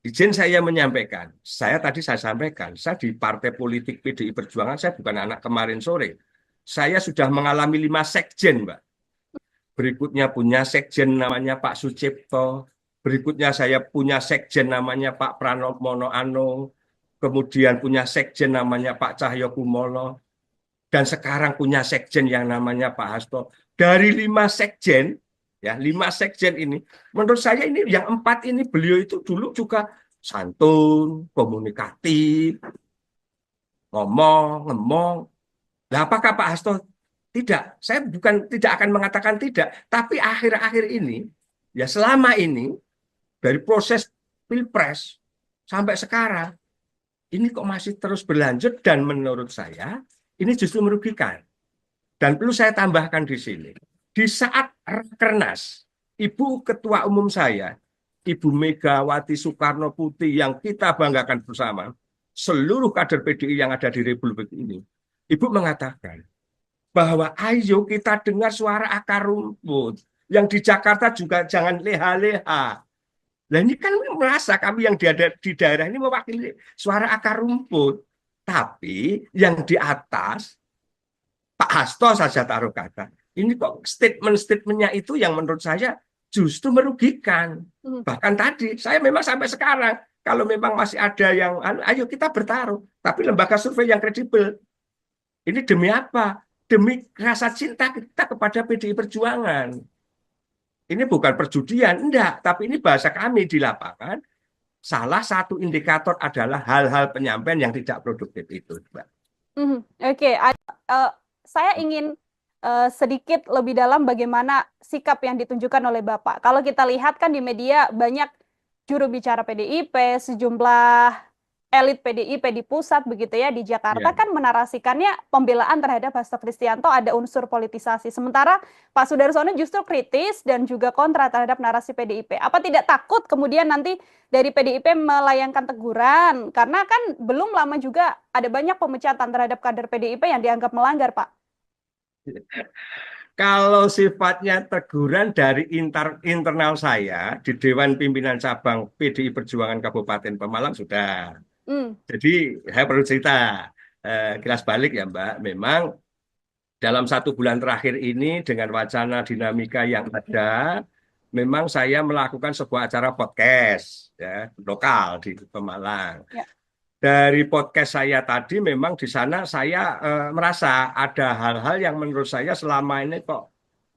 Izin saya menyampaikan, saya sampaikan, saya di partai politik PDI Perjuangan, saya bukan anak kemarin sore. Saya sudah mengalami 5 sekjen, Mbak. Berikutnya punya sekjen namanya Pak Sucipto. Berikutnya saya punya sekjen namanya Pak Pranowo Anung. Kemudian punya sekjen namanya Pak Cahyokumolo. Dan sekarang punya sekjen yang namanya Pak Hasto. Dari 5 sekjen, ya 5 sekjen ini, menurut saya ini yang 4 ini beliau itu dulu juga santun, komunikatif, ngomong. Nah, apakah Pak Hasto tidak? Saya bukan tidak akan mengatakan tidak, tapi akhir-akhir ini, ya selama ini, dari proses Pilpres sampai sekarang, ini kok masih terus berlanjut dan menurut saya ini justru merugikan. Dan perlu saya tambahkan di sini, di saat Rakernas, Ibu Ketua Umum saya, Ibu Megawati Soekarno Putri yang kita banggakan bersama, seluruh kader PDI yang ada di Republik ini, Ibu mengatakan bahwa ayo kita dengar suara akar rumput. Yang di Jakarta juga jangan leha-leha. Nah ini kan merasa kami yang di daerah ini mewakili suara akar rumput. Tapi yang di atas, Pak Hasto saja taruh kata. Ini kok statement-statementnya itu yang menurut saya justru merugikan. Bahkan tadi, saya memang sampai sekarang, kalau memang masih ada yang, ayo kita bertaruh. Tapi lembaga survei yang kredibel. Ini demi apa? Demi rasa cinta kita kepada PDI Perjuangan. Ini bukan perjudian, enggak. Tapi ini bahasa kami di lapangan. Salah satu indikator adalah hal-hal penyampaian yang tidak produktif itu, Mbak. Oke, saya ingin sedikit lebih dalam bagaimana sikap yang ditunjukkan oleh Bapak. Kalau kita lihat kan di media banyak juru bicara PDIP, sejumlah elit PDIP di pusat begitu ya di Jakarta Ya. kan menarasikannya pembelaan terhadap Hasto Kristianto ada unsur politisasi. Sementara Pak Sudarsono justru kritis dan juga kontra terhadap narasi PDIP. Apa tidak takut kemudian nanti dari PDIP melayangkan teguran? Karena kan belum lama juga ada banyak pemecatan terhadap kader PDIP yang dianggap melanggar, Pak. Kalau sifatnya teguran dari internal saya di Dewan Pimpinan Cabang PDI Perjuangan Kabupaten Pemalang sudah. Hmm. Jadi saya perlu cerita kilas balik ya Mbak. Memang dalam 1 bulan terakhir ini dengan wacana dinamika yang ada, memang saya melakukan sebuah acara podcast ya lokal di Pemalang. Ya. Dari podcast saya tadi memang di sana saya merasa ada hal-hal yang menurut saya selama ini kok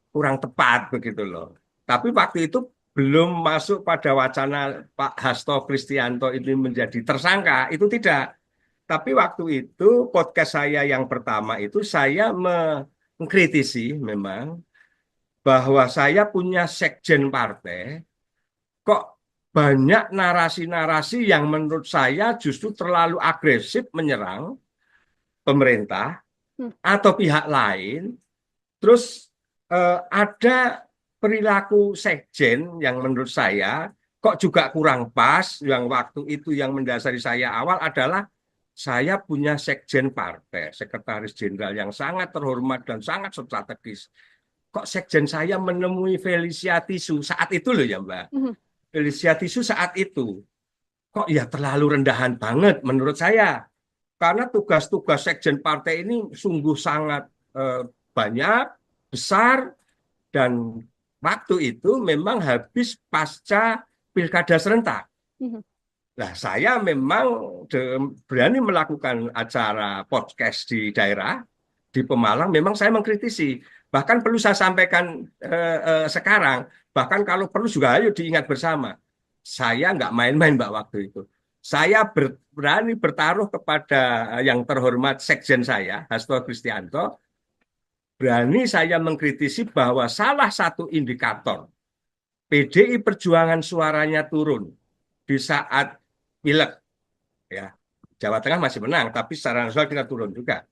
kurang tepat begitu loh. Tapi waktu itu belum masuk pada wacana Pak Hasto Kristianto ini menjadi tersangka, itu tidak. Tapi waktu itu podcast saya yang pertama itu saya mengkritisi memang bahwa saya punya sekjen partai kok banyak narasi-narasi yang menurut saya justru terlalu agresif menyerang pemerintah atau pihak lain. Terus ada perilaku sekjen yang menurut saya kok juga kurang pas. Yang waktu itu yang mendasari saya awal adalah saya punya sekjen partai, sekretaris jenderal yang sangat terhormat dan sangat strategis. Kok sekjen saya menemui Felicia Tisu saat itu loh ya Mbak. Felicia Tisu saat itu kok ya terlalu rendahan banget menurut saya. Karena tugas-tugas sekjen partai ini sungguh sangat banyak, besar, dan waktu itu memang habis pasca pilkada serentak. Nah, saya memang berani melakukan acara podcast di daerah, di Pemalang, memang saya mengkritisi. Bahkan perlu saya sampaikan sekarang, bahkan kalau perlu juga ayo diingat bersama. Saya nggak main-main Mbak waktu itu. Saya berani bertaruh kepada yang terhormat sekjen saya, Hasto Kristianto, berani saya mengkritisi bahwa salah satu indikator PDI Perjuangan suaranya turun di saat pileg, ya Jawa Tengah masih menang, tapi secara nasional kita turun juga.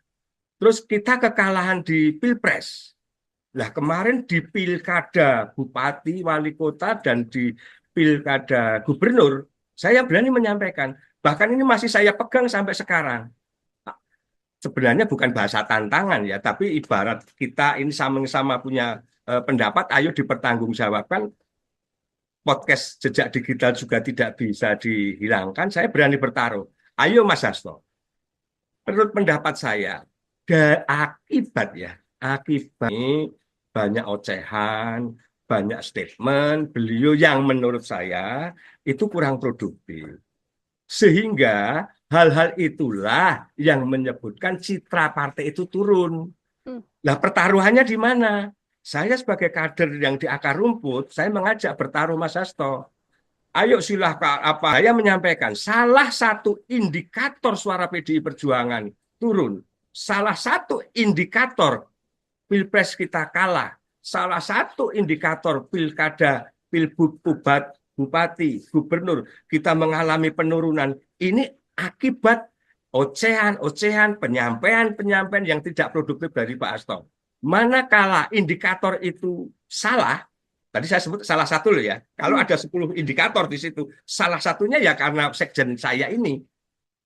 Terus kita kekalahan di Pilpres. Nah kemarin di Pilkada Bupati, Wali Kota, dan di Pilkada Gubernur, saya berani menyampaikan, bahkan ini masih saya pegang sampai sekarang. Sebenarnya bukan bahasa tantangan ya, tapi ibarat kita ini sama-sama punya pendapat, ayo dipertanggungjawabkan. Podcast jejak digital juga tidak bisa dihilangkan, saya berani bertaruh. Ayo Mas Hasto, menurut pendapat saya, akibat ini banyak ocehan, banyak statement beliau yang menurut saya itu kurang produktif. Sehingga hal-hal itulah yang menyebutkan citra partai itu turun. Nah, pertaruhannya di mana? Saya sebagai kader yang di akar rumput, saya mengajak bertaruh Mas Hasto. Ayo silahkan apa saya menyampaikan salah satu indikator suara PDI Perjuangan turun. Salah satu indikator Pilpres kita kalah. Salah satu indikator pilkada, pilbud, bupati, gubernur kita mengalami penurunan. Ini akibat ocehan-ocehan, penyampaian-penyampaian yang tidak produktif dari Pak Hasto. Manakala indikator itu salah, tadi saya sebut salah satu loh ya, kalau ada 10 indikator di situ, salah satunya ya karena sekjen saya ini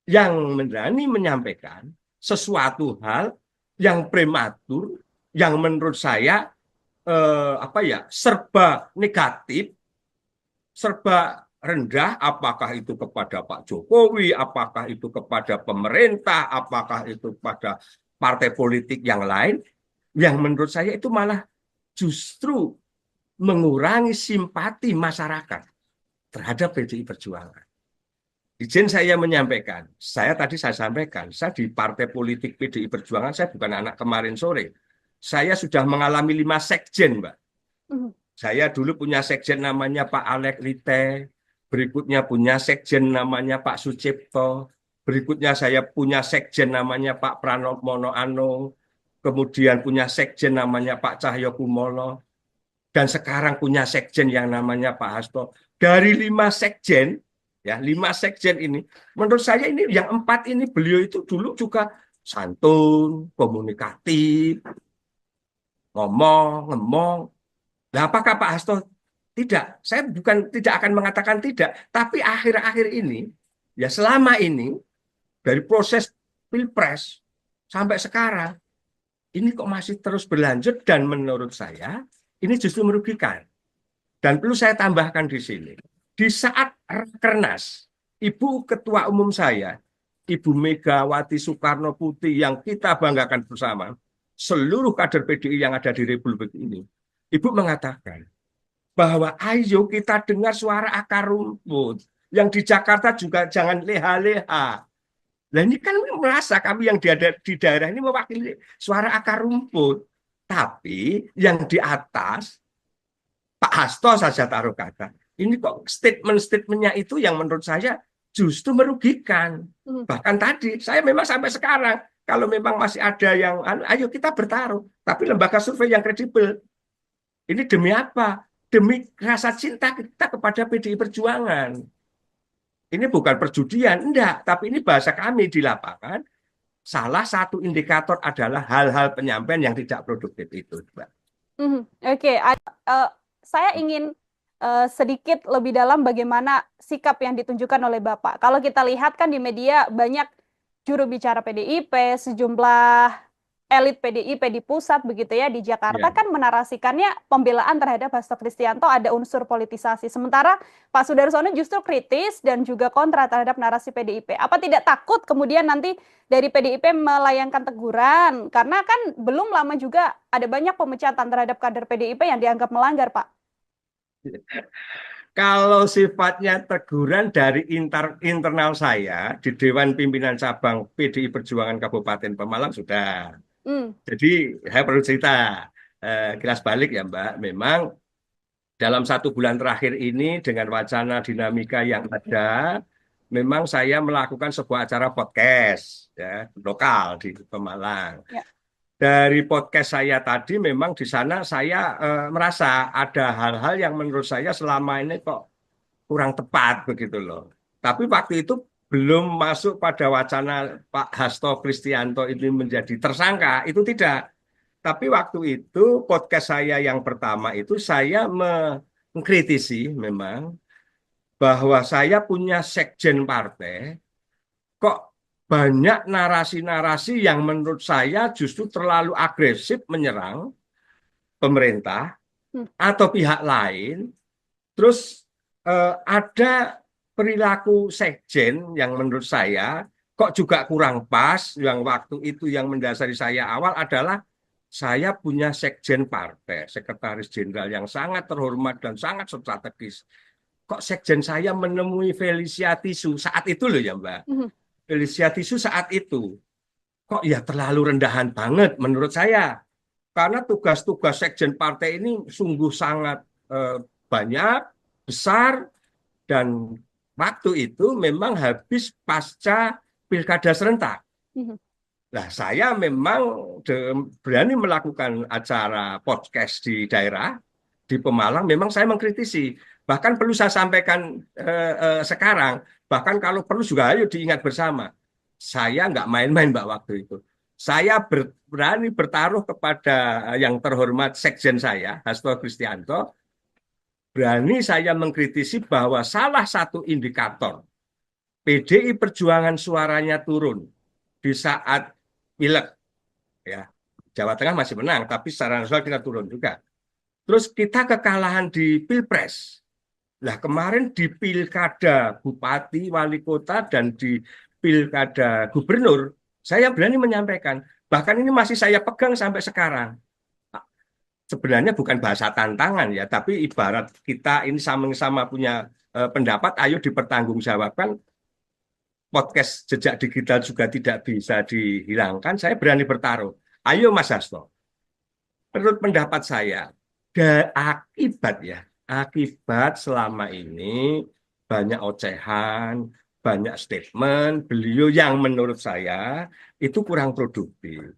yang berani menyampaikan sesuatu hal yang prematur, yang menurut saya serba negatif, serba rendah, apakah itu kepada Pak Jokowi, apakah itu kepada pemerintah, apakah itu kepada partai politik yang lain, yang menurut saya itu malah justru mengurangi simpati masyarakat terhadap PDI Perjuangan. Izin saya menyampaikan, saya sampaikan, saya di partai politik PDI Perjuangan, saya bukan anak kemarin sore. Saya sudah mengalami 5 sekjen, Mbak. Saya dulu punya sekjen namanya Pak Alek Lite, berikutnya punya sekjen namanya Pak Sucipto, berikutnya saya punya sekjen namanya Pak Pranowo Mono Anung, kemudian punya sekjen namanya Pak Cahyokumolo, dan sekarang punya sekjen yang namanya Pak Hasto. Dari 5 sekjen, ya 5 sekjen ini, menurut saya ini yang 4 ini beliau itu dulu juga santun, komunikatif, ngomong. Nah, apakah Pak Hasto tidak? Saya bukan tidak akan mengatakan tidak, tapi akhir-akhir ini, ya selama ini dari proses pilpres sampai sekarang, ini kok masih terus berlanjut dan menurut saya ini justru merugikan. Dan perlu saya tambahkan di sini, di saat Rakernas, Ibu Ketua Umum saya, Ibu Megawati Soekarno Putri yang kita banggakan bersama, seluruh kader PDI yang ada di Republik ini, Ibu mengatakan bahwa ayo kita dengar suara akar rumput. Yang di Jakarta juga jangan leha-leha. Nah ini kan merasa kami yang di daerah ini mewakili suara akar rumput. Tapi yang di atas, Pak Hasto saja taruh kata. Ini kok statement-statementnya itu yang menurut saya justru merugikan. Bahkan tadi, saya memang sampai sekarang, kalau memang masih ada yang, ayo kita bertaruh. Tapi lembaga survei yang kredibel. Ini demi apa? Demi rasa cinta kita kepada PDI Perjuangan. Ini bukan perjudian, enggak. Tapi ini bahasa kami di lapangan. Salah satu indikator adalah hal-hal penyampaian yang tidak produktif itu, Mbak. Oke, saya ingin sedikit lebih dalam bagaimana sikap yang ditunjukkan oleh Bapak. Kalau kita lihat kan di media banyak juru bicara PDIP, sejumlah elit PDIP di pusat begitu ya di Jakarta Ya. kan menarasikannya pembelaan terhadap Hasto Kristianto ada unsur politisasi. Sementara Pak Sudarsono justru kritis dan juga kontra terhadap narasi PDIP. Apa tidak takut kemudian nanti dari PDIP melayangkan teguran? Karena kan belum lama juga ada banyak pemecatan terhadap kader PDIP yang dianggap melanggar, Pak. Kalau sifatnya teguran dari internal saya di Dewan Pimpinan Cabang PDI Perjuangan Kabupaten Pemalang sudah. Jadi saya perlu cerita kilas balik ya Mbak. Memang dalam 1 bulan terakhir ini dengan wacana dinamika yang ada, memang saya melakukan sebuah acara podcast ya lokal di Pemalang. Ya. Dari podcast saya tadi memang di sana saya merasa ada hal-hal yang menurut saya selama ini kok kurang tepat begitu loh. Tapi waktu itu belum masuk pada wacana Pak Hasto Kristianto ini menjadi tersangka, itu tidak. Tapi waktu itu podcast saya yang pertama itu saya mengkritisi memang bahwa saya punya sekjen partai kok banyak narasi-narasi yang menurut saya justru terlalu agresif menyerang pemerintah atau pihak lain. Terus ada perilaku sekjen yang menurut saya kok juga kurang pas. Yang waktu itu yang mendasari saya awal adalah saya punya sekjen partai, sekretaris jenderal yang sangat terhormat dan sangat strategis. Kok sekjen saya menemui Felicia Tisu saat itu loh ya Mbak. Felicia Tisu saat itu kok ya terlalu rendahan banget menurut saya. Karena tugas-tugas sekjen partai ini sungguh sangat banyak, besar, dan waktu itu memang habis pasca pilkada serentak. Nah, saya memang berani melakukan acara podcast di daerah, di Pemalang, memang saya mengkritisi. Bahkan perlu saya sampaikan sekarang, bahkan kalau perlu juga ayo diingat bersama. Saya nggak main-main Mbak waktu itu. Saya berani bertaruh kepada yang terhormat sekjen saya, Hasto Kristianto, berani saya mengkritisi bahwa salah satu indikator PDI Perjuangan suaranya turun di saat pileg, ya Jawa Tengah masih menang, tapi secara nasional kita turun juga. Terus kita kekalahan di Pilpres. Nah kemarin di Pilkada Bupati, Wali Kota, dan di Pilkada Gubernur, saya berani menyampaikan, bahkan ini masih saya pegang sampai sekarang. Sebenarnya bukan bahasa tantangan ya, tapi ibarat kita ini sama-sama punya pendapat, ayo dipertanggungjawabkan. Podcast jejak digital juga tidak bisa dihilangkan, saya berani bertaruh. Ayo Mas Hasto, menurut pendapat saya, akibat selama ini banyak ocehan, banyak statement beliau yang menurut saya itu kurang produktif.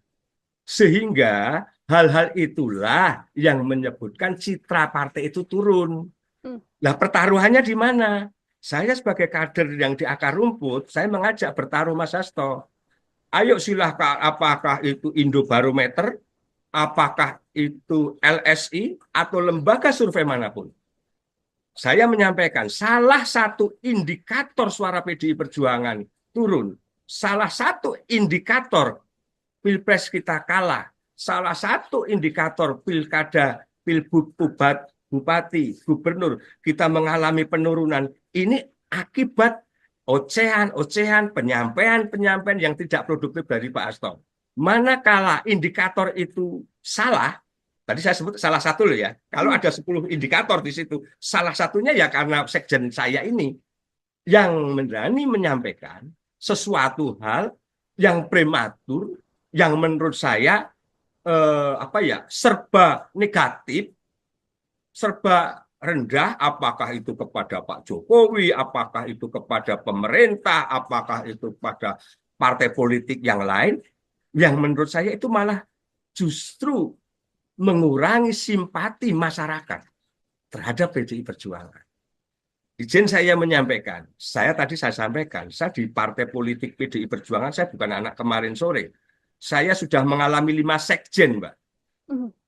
Sehingga hal-hal itulah yang menyebutkan citra partai itu turun. Hmm. Nah, pertaruhannya di mana? Saya sebagai kader yang di akar rumput, saya mengajak bertaruh Mas Hasto. Ayo silahkan, apakah itu Indobarometer, apakah itu LSI, atau lembaga survei manapun. Saya menyampaikan salah satu indikator suara PDI Perjuangan turun. Salah satu indikator Pilpres kita kalah. Salah satu indikator pilkada, pilbub, bupati, gubernur, kita mengalami penurunan. Ini akibat ocehan-ocehan, penyampaian-penyampaian yang tidak produktif dari Pak Hasto. Manakala indikator itu salah, tadi saya sebut salah satu loh ya, kalau ada 10 indikator di situ, salah satunya ya karena sekjen saya ini yang berani menyampaikan sesuatu hal yang prematur, yang menurut saya serba negatif, serba rendah, apakah itu kepada Pak Jokowi, apakah itu kepada pemerintah, apakah itu pada partai politik yang lain, yang menurut saya itu malah justru mengurangi simpati masyarakat terhadap PDI Perjuangan. Izin saya menyampaikan, saya sampaikan, saya di partai politik PDI Perjuangan, saya bukan anak kemarin sore. Saya sudah mengalami 5 sekjen, Mbak.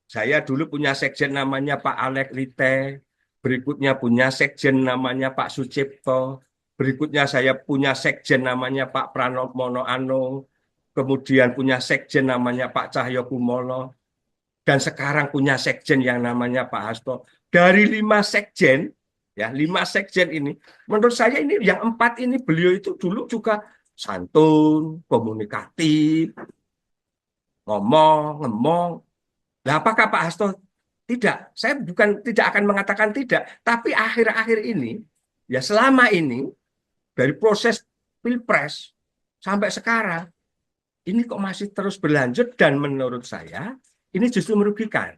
Saya dulu punya sekjen namanya Pak Alek Lite, berikutnya punya sekjen namanya Pak Sucipto, berikutnya saya punya sekjen namanya Pak Pranowo Anung, kemudian punya sekjen namanya Pak Cahyo Kumolo, dan sekarang punya sekjen yang namanya Pak Hasto. Dari 5 sekjen, ya 5 sekjen ini, menurut saya ini yang 4 ini beliau itu dulu juga santun, komunikatif, ngomong. Nah, apakah Pak Hasto tidak? Saya bukan tidak akan mengatakan tidak, tapi akhir-akhir ini, ya selama ini dari proses Pilpres sampai sekarang, ini kok masih terus berlanjut dan menurut saya ini justru merugikan.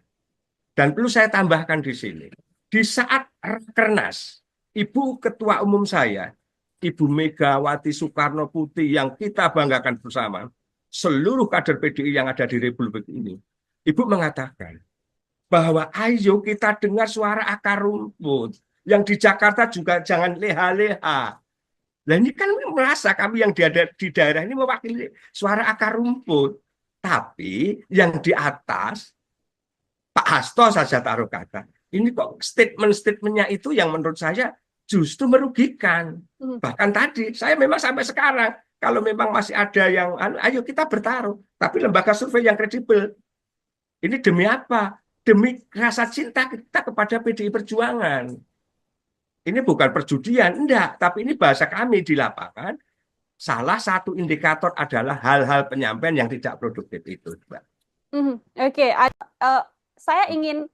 Dan perlu saya tambahkan di sini, di saat Rakernas, Ibu Ketua Umum saya, Ibu Megawati Soekarno Putri yang kita banggakan bersama, seluruh kader PDI yang ada di Republik ini, Ibu mengatakan bahwa ayo kita dengar suara akar rumput. Yang di Jakarta juga jangan leha-leha. Nah ini kan merasa kami yang di daerah ini mewakili suara akar rumput. Tapi yang di atas, Pak Hasto saja taruh kata. Ini kok statement-statementnya itu yang menurut saya justru merugikan. Bahkan tadi, saya memang sampai sekarang, kalau memang masih ada yang, ayo kita bertaruh. Tapi lembaga survei yang kredibel. Ini demi apa? Demi rasa cinta kita kepada PDI Perjuangan. Ini bukan perjudian, enggak. Tapi ini bahasa kami di lapangan. Salah satu indikator adalah hal-hal penyampaian yang tidak produktif itu, Mbak. Oke. Saya ingin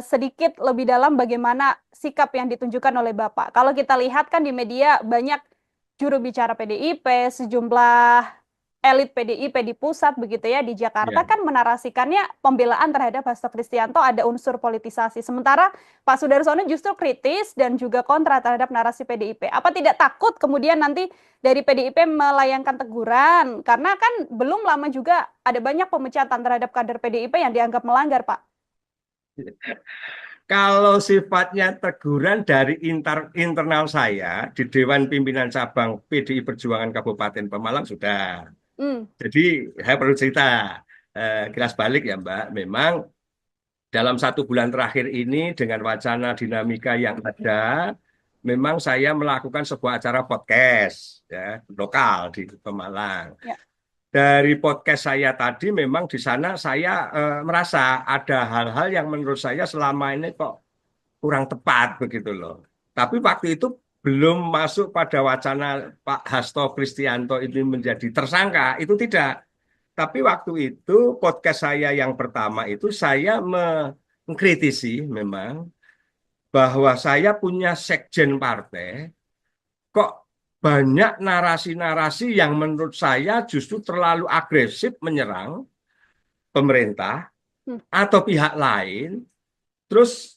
sedikit lebih dalam bagaimana sikap yang ditunjukkan oleh Bapak. Kalau kita lihat kan di media banyak juru bicara PDIP, sejumlah elit PDIP di pusat begitu ya di Jakarta kan menarasikannya pembelaan terhadap Hasto Kristianto ada unsur politisasi. Sementara Pak Sudarsono justru kritis dan juga kontra terhadap narasi PDIP. Apa tidak takut kemudian nanti dari PDIP melayangkan teguran? Karena kan belum lama juga ada banyak pemecatan terhadap kader PDIP yang dianggap melanggar, Pak. Kalau sifatnya teguran dari internal saya di Dewan Pimpinan Cabang PDI Perjuangan Kabupaten Pemalang sudah. Jadi saya perlu cerita kilas balik ya Mbak. Memang dalam 1 bulan terakhir ini dengan wacana dinamika yang ada, memang saya melakukan sebuah acara podcast ya, lokal di Pemalang. Ya. Dari podcast saya tadi memang di sana saya merasa ada hal-hal yang menurut saya selama ini kok kurang tepat begitu loh. Tapi waktu itu belum masuk pada wacana Pak Hasto Kristianto ini menjadi tersangka, itu tidak. Tapi waktu itu podcast saya yang pertama itu saya mengkritisi memang bahwa saya punya sekjen partai, kok banyak narasi-narasi yang menurut saya justru terlalu agresif menyerang pemerintah atau pihak lain, terus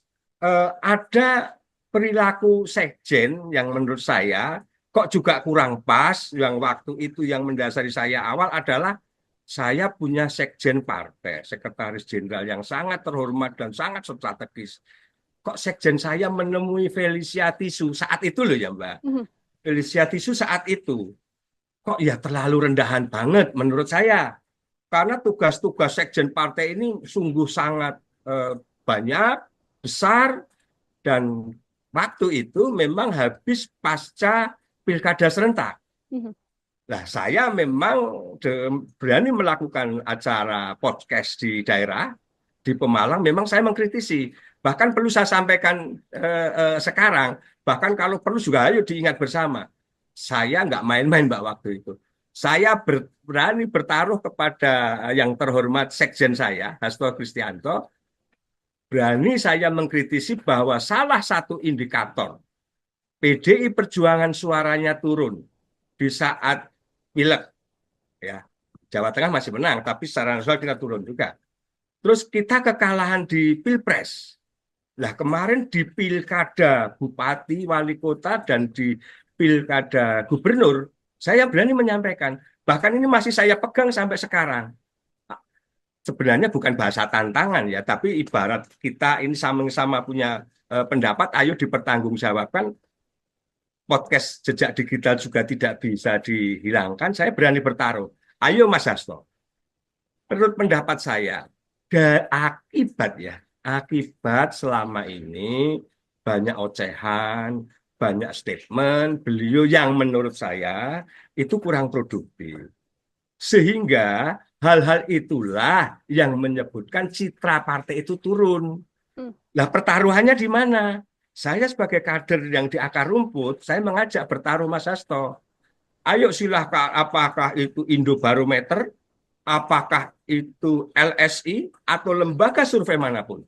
ada perilaku sekjen yang menurut saya kok juga kurang pas. Yang waktu itu yang mendasari saya awal adalah saya punya sekjen partai, sekretaris jenderal yang sangat terhormat dan sangat strategis. Kok sekjen saya menemui Felicia Tisu saat itu loh ya Mbak. Mhm. Felicia Tisu saat itu. Kok ya terlalu rendahan banget menurut saya. Karena tugas-tugas sekjen partai ini sungguh sangat banyak, besar, dan waktu itu memang habis pasca pilkada serentak. Mhm. Nah, saya memang berani melakukan acara podcast di daerah, di Pemalang, memang saya mengkritisi. Bahkan perlu saya sampaikan sekarang, bahkan kalau perlu juga ayo diingat bersama. Saya nggak main-main Mbak waktu itu. Saya berani bertaruh kepada yang terhormat sekjen saya, Hasto Kristianto, berani saya mengkritisi bahwa salah satu indikator PDI Perjuangan suaranya turun di saat pileg, ya Jawa Tengah masih menang, tapi secara nasional kita turun juga. Terus kita kekalahan di Pilpres. Nah kemarin di pilkada Bupati, Wali Kota, dan di pilkada Gubernur, saya berani menyampaikan, bahkan ini masih saya pegang sampai sekarang. Sebenarnya bukan bahasa tantangan ya, tapi ibarat kita ini sama-sama punya pendapat, ayo dipertanggungjawabkan. Podcast jejak digital juga tidak bisa dihilangkan. Saya berani bertaruh. Ayo Mas Hasto, menurut pendapat saya, akibat selama ini banyak ocehan, banyak statement beliau yang menurut saya itu kurang produktif. Sehingga hal-hal itulah yang menyebutkan citra partai itu turun. Hmm. Nah, pertaruhannya di mana? Saya sebagai kader yang di akar rumput, saya mengajak bertaruh Mas Hasto. Ayo silahkan, apakah itu Indobarometer, apakah itu LSI, atau lembaga survei manapun.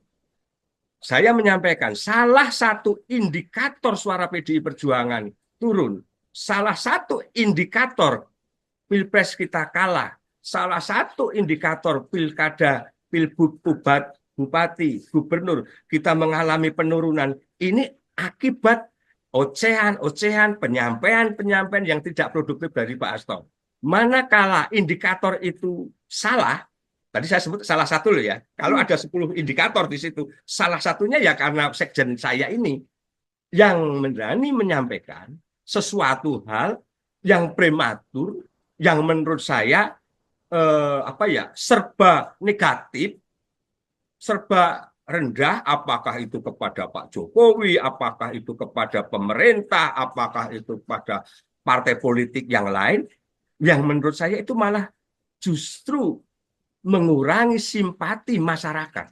Saya menyampaikan salah satu indikator suara PDI Perjuangan turun. Salah satu indikator Pilpres kita kalah. Salah satu indikator pilkada, pilbud, bupati, gubernur, kita mengalami penurunan. Ini akibat ocehan-ocehan, penyampaian-penyampaian yang tidak produktif dari Pak Hasto. Manakala indikator itu salah, tadi saya sebut salah satu loh ya, kalau ada 10 indikator di situ, salah satunya ya karena sekjen saya ini yang berani menyampaikan sesuatu hal yang prematur, yang menurut saya serba negatif, serba rendah, apakah itu kepada Pak Jokowi, apakah itu kepada pemerintah, apakah itu pada partai politik yang lain, yang menurut saya itu malah justru mengurangi simpati masyarakat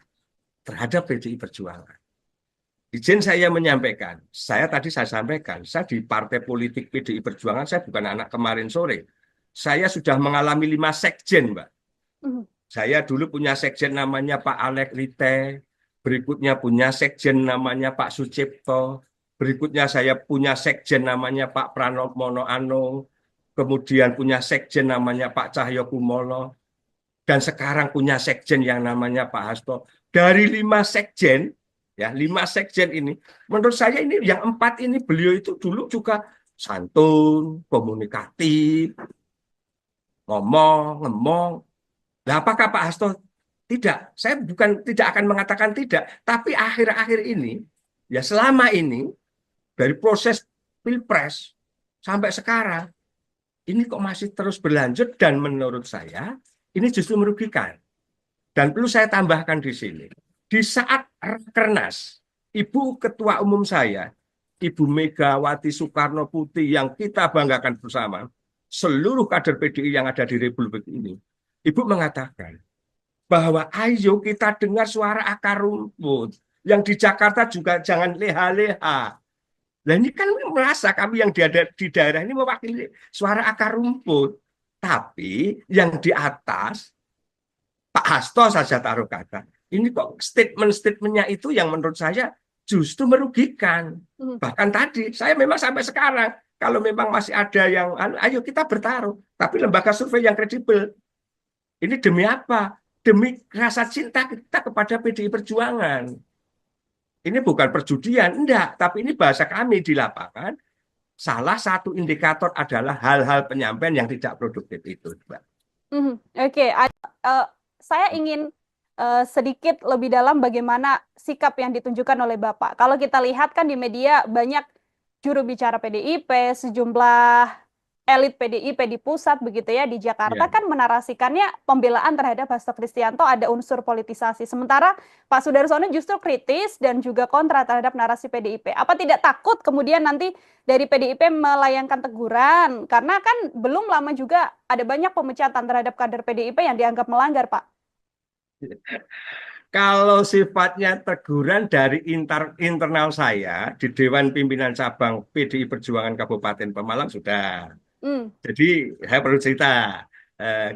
terhadap PDI Perjuangan. Izin saya menyampaikan, saya sampaikan, saya di partai politik PDI Perjuangan, saya bukan anak kemarin sore. Saya sudah mengalami 5 sekjen, Mbak. Saya dulu punya sekjen namanya Pak Alek Lite, berikutnya punya sekjen namanya Pak Sucipto, berikutnya saya punya sekjen namanya Pak Pranowo Anung, kemudian punya sekjen namanya Pak Cahyo Kumolo, dan sekarang punya sekjen yang namanya Pak Hasto. Dari 5 sekjen, ya 5 sekjen ini, menurut saya ini yang 4 ini beliau itu dulu juga santun, komunikatif, ngomong. Nah, apakah Pak Hasto tidak? Saya bukan tidak akan mengatakan tidak, tapi akhir-akhir ini, ya selama ini dari proses Pilpres sampai sekarang, ini kok masih terus berlanjut dan menurut saya ini justru merugikan. Dan perlu saya tambahkan di sini, di saat Rakernas, Ibu Ketua Umum saya, Ibu Megawati Soekarno Putri yang kita banggakan bersama, seluruh kader PDI yang ada di Republik ini, Ibu mengatakan bahwa ayo kita dengar suara akar rumput. Yang di Jakarta juga jangan leha-leha. Nah ini kan merasa kami yang di daerah ini mewakili suara akar rumput. Tapi yang di atas, Pak Hasto saja taruh kata. Ini kok statement-statementnya itu yang menurut saya justru merugikan. Bahkan tadi, saya memang sampai sekarang, kalau memang masih ada yang, ayo kita bertaruh. Tapi lembaga survei yang kredibel. Ini demi apa? Demi rasa cinta kita kepada PDI Perjuangan. Ini bukan perjudian, enggak. Tapi ini bahasa kami di lapangan. Salah satu indikator adalah hal-hal penyampaian yang tidak produktif itu, Mbak. Oke, saya ingin sedikit lebih dalam bagaimana sikap yang ditunjukkan oleh Bapak. Kalau kita lihat kan di media banyak juru bicara PDIP, sejumlah elit PDIP di pusat begitu ya di Jakarta Ya. kan menarasikannya pembelaan terhadap Hasto Kristianto ada unsur politisasi. Sementara Pak Sudarsono justru kritis dan juga kontra terhadap narasi PDIP. Apa tidak takut kemudian nanti dari PDIP melayangkan teguran? Karena kan belum lama juga ada banyak pemecatan terhadap kader PDIP yang dianggap melanggar, Pak. Kalau sifatnya teguran dari internal saya di Dewan Pimpinan Cabang PDI Perjuangan Kabupaten Pemalang sudah. Hmm. Jadi saya perlu cerita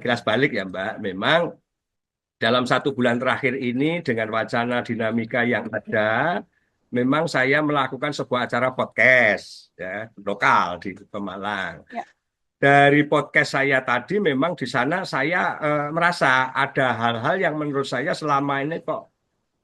kilas balik ya Mbak. Memang dalam 1 bulan terakhir ini dengan wacana dinamika yang ada, memang saya melakukan sebuah acara podcast ya lokal di Pemalang. Ya. Dari podcast saya tadi memang di sana saya merasa ada hal-hal yang menurut saya selama ini kok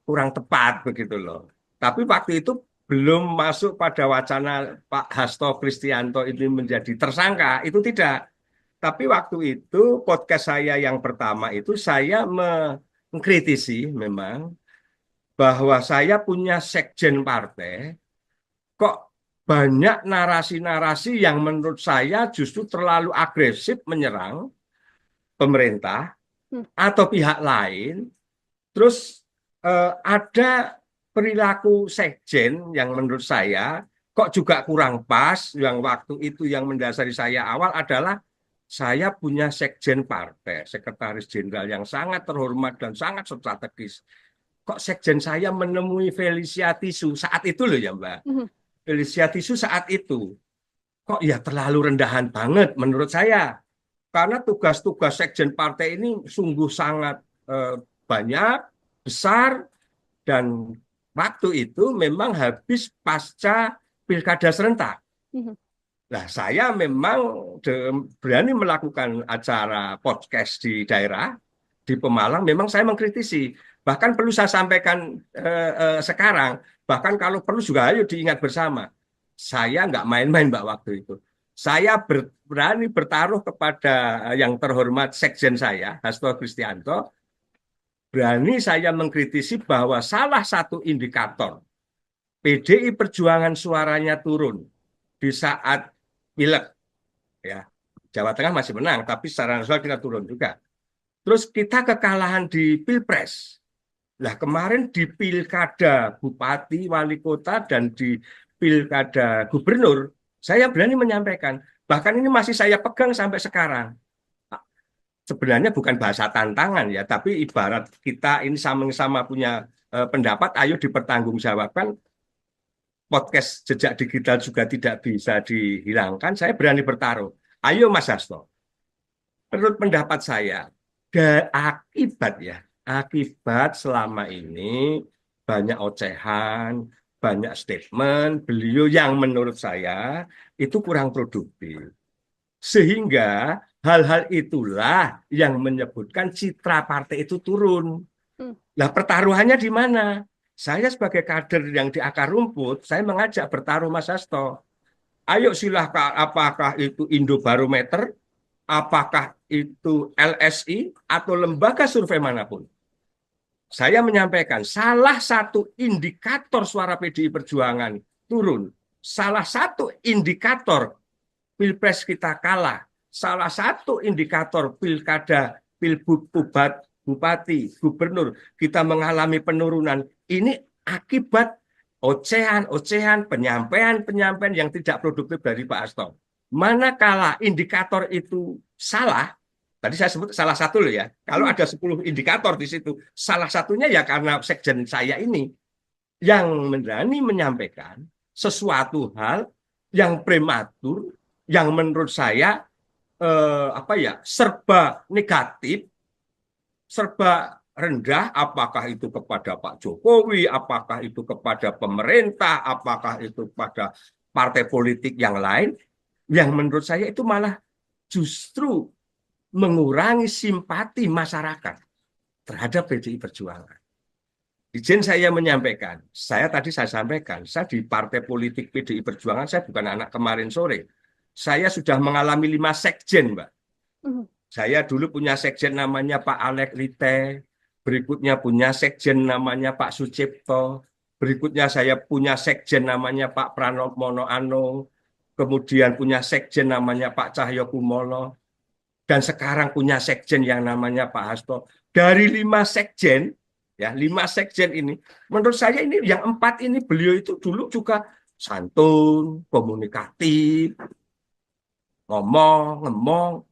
kurang tepat begitu loh. Tapi waktu itu belum masuk pada wacana Pak Hasto Kristianto ini menjadi tersangka, itu tidak. Tapi waktu itu podcast saya yang pertama itu saya mengkritisi memang bahwa saya punya sekjen partai kok banyak narasi-narasi yang menurut saya justru terlalu agresif menyerang pemerintah Hmm. atau pihak lain. Terus ada perilaku sekjen yang menurut saya kok juga kurang pas. Yang waktu itu yang mendasari saya awal adalah saya punya sekjen partai, sekretaris jenderal yang sangat terhormat dan sangat strategis. Kok sekjen saya menemui Felicia Tisu saat itu loh ya Mbak. Mhm. Felicia Tisu saat itu kok ya terlalu rendahan banget menurut saya. Karena tugas-tugas sekjen partai ini sungguh sangat banyak, besar, dan waktu itu memang habis pasca pilkada serentak. Mhm. Nah, saya memang berani melakukan acara podcast di daerah, di Pemalang, memang saya mengkritisi. Bahkan perlu saya sampaikan sekarang, bahkan kalau perlu juga ayo diingat bersama. Saya nggak main-main Mbak waktu itu. Saya berani bertaruh kepada yang terhormat sekjen saya, Hasto Kristianto, berani saya mengkritisi bahwa salah satu indikator PDI Perjuangan suaranya turun di saat pileg, ya Jawa Tengah masih menang, tapi secara nasional kita turun juga. Terus kita kekalahan di Pilpres. Nah kemarin di Pilkada Bupati, Wali Kota, dan di Pilkada Gubernur, saya berani menyampaikan, bahkan ini masih saya pegang sampai sekarang. Sebenarnya bukan bahasa tantangan ya, tapi ibarat kita ini sama-sama punya pendapat, ayo dipertanggungjawabkan. Podcast jejak digital juga tidak bisa dihilangkan. Saya berani bertaruh. Ayo Mas Hasto, menurut pendapat saya, akibat selama ini banyak ocehan, banyak statement beliau yang menurut saya itu kurang produktif. Sehingga hal-hal itulah yang menyebutkan citra partai itu turun. Hmm. Nah, pertaruhannya di mana? Saya sebagai kader yang di akar rumput, saya mengajak bertaruh Mas Hasto. Ayo silahkan, apakah itu Indobarometer, apakah itu LSI, atau lembaga survei manapun. Saya menyampaikan salah satu indikator suara PDI Perjuangan turun. Salah satu indikator Pilpres kita kalah. Salah satu indikator pilkada, pilbub, bupati, gubernur, kita mengalami penurunan. Ini akibat ocehan-ocehan, penyampaian-penyampaian yang tidak produktif dari Pak Hasto. Manakala indikator itu salah, tadi saya sebut salah satu loh ya, kalau Mhm. ada 10 indikator di situ, salah satunya ya karena sekjen saya ini yang berani menyampaikan sesuatu hal yang prematur, yang menurut saya serba negatif, serba rendah, apakah itu kepada Pak Jokowi, apakah itu kepada pemerintah, apakah itu pada partai politik yang lain, yang menurut saya itu malah justru mengurangi simpati masyarakat terhadap PDI Perjuangan. Izin saya menyampaikan, saya sampaikan, saya di partai politik PDI Perjuangan, saya bukan anak kemarin sore. Saya sudah mengalami 5 sekjen, Mbak. Mhm. Saya dulu punya sekjen namanya Pak Alek Lite, berikutnya punya sekjen namanya Pak Sucipto, berikutnya saya punya sekjen namanya Pak Pranowo Anung, kemudian punya sekjen namanya Pak Cahyo Kumolo, dan sekarang punya sekjen yang namanya Pak Hasto. Dari 5 sekjen, ya 5 sekjen ini, menurut saya ini yang 4 ini beliau itu dulu juga santun, komunikatif, ngomong.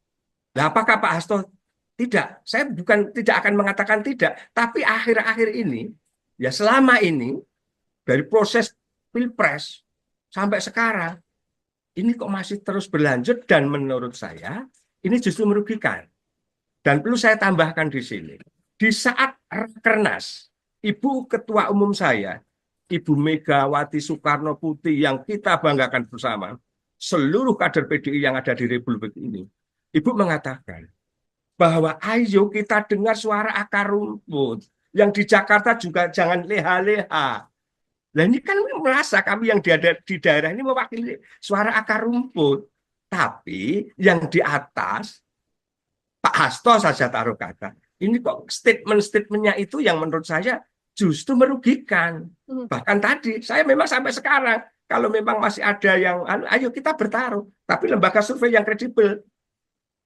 Nah, apakah Pak Hasto tidak? Saya bukan tidak akan mengatakan tidak, tapi akhir-akhir ini, ya selama ini dari proses pilpres sampai sekarang, ini kok masih terus berlanjut dan menurut saya ini justru merugikan. Dan perlu saya tambahkan di sini, di saat Rakernas, Ibu Ketua Umum saya, Ibu Megawati Soekarno Putri yang kita banggakan bersama, seluruh kader PDI yang ada di Republik ini, Ibu mengatakan bahwa ayo kita dengar suara akar rumput. Yang di Jakarta juga jangan leha-leha. Nah ini kan merasa kami yang di daerah ini mewakili suara akar rumput. Tapi yang di atas, Pak Hasto saja taruh kata. Ini kok statement-statementnya itu yang menurut saya justru merugikan. Bahkan tadi, saya memang sampai sekarang, kalau memang masih ada yang, ayo kita bertaruh. Tapi lembaga survei yang kredibel.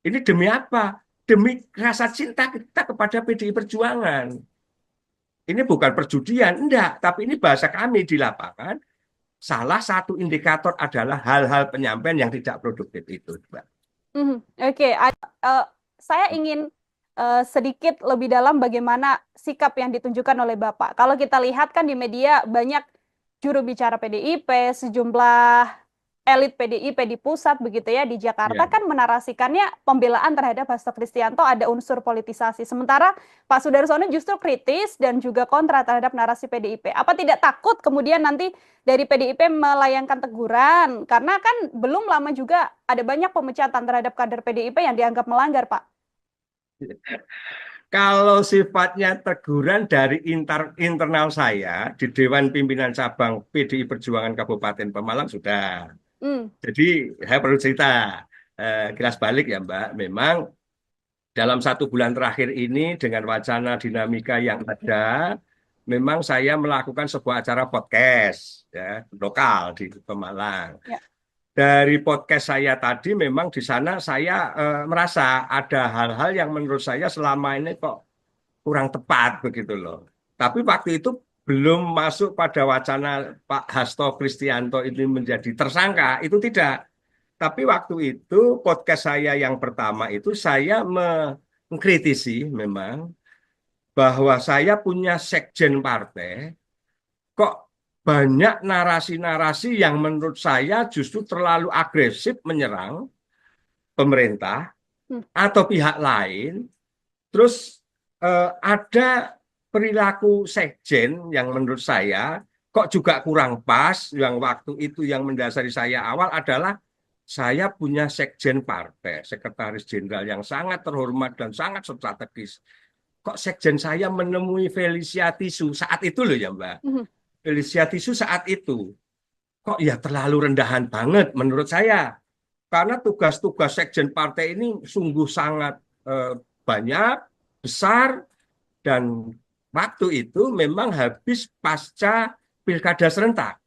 Ini demi apa? Demi rasa cinta kita kepada PDI Perjuangan. Ini bukan perjudian, enggak. Tapi ini bahasa kami di lapangan. Salah satu indikator adalah hal-hal penyampaian yang tidak produktif itu, Mbak. Oke, saya ingin sedikit lebih dalam bagaimana sikap yang ditunjukkan oleh Bapak. Kalau kita lihat kan di media banyak juru bicara PDIP, sejumlah elit PDIP di pusat begitu ya di Jakarta Ya. kan menarasikannya pembelaan terhadap Hasto Kristianto ada unsur politisasi. Sementara Pak Sudarsono justru kritis dan juga kontra terhadap narasi PDIP. Apa tidak takut kemudian nanti dari PDIP melayangkan teguran? Karena kan belum lama juga ada banyak pemecatan terhadap kader PDIP yang dianggap melanggar, Pak. Kalau sifatnya teguran dari internal saya di Dewan Pimpinan Cabang PDI Perjuangan Kabupaten Pemalang sudah. Jadi saya perlu cerita kilas balik ya Mbak. Memang dalam 1 bulan terakhir ini dengan wacana dinamika yang ada, memang saya melakukan sebuah acara podcast ya lokal di Pemalang. Ya. Dari podcast saya tadi memang di sana saya merasa ada hal-hal yang menurut saya selama ini kok kurang tepat begitu loh. Tapi waktu itu belum masuk pada wacana Pak Hasto Kristianto ini menjadi tersangka, itu tidak. Tapi waktu itu podcast saya yang pertama itu saya mengkritisi memang bahwa saya punya sekjen partai kok banyak narasi-narasi yang menurut saya justru terlalu agresif menyerang pemerintah atau pihak lain. Terus ada perilaku sekjen yang menurut saya kok juga kurang pas. Yang waktu itu yang mendasari saya awal adalah saya punya sekjen partai, sekretaris jenderal yang sangat terhormat dan sangat strategis. Kok sekjen saya menemui Felicia Tisu saat itu loh ya Mbak. Felicia Tisu saat itu. Kok ya terlalu rendahan banget menurut saya. Karena tugas-tugas sekjen partai ini sungguh sangat banyak, besar, dan waktu itu memang habis pasca pilkada serentak.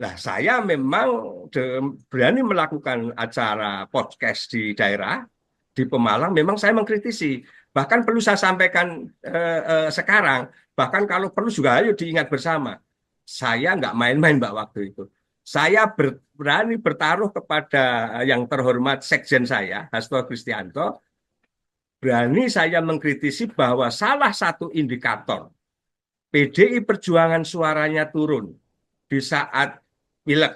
Nah, saya memang berani melakukan acara podcast di daerah, di Pemalang, memang saya mengkritisi. Bahkan perlu saya sampaikan sekarang, bahkan kalau perlu juga ayo diingat bersama. Saya nggak main-main Mbak waktu itu. Saya berani bertaruh kepada yang terhormat sekjen saya, Hasto Kristianto, berani saya mengkritisi bahwa salah satu indikator PDI Perjuangan suaranya turun di saat pileg,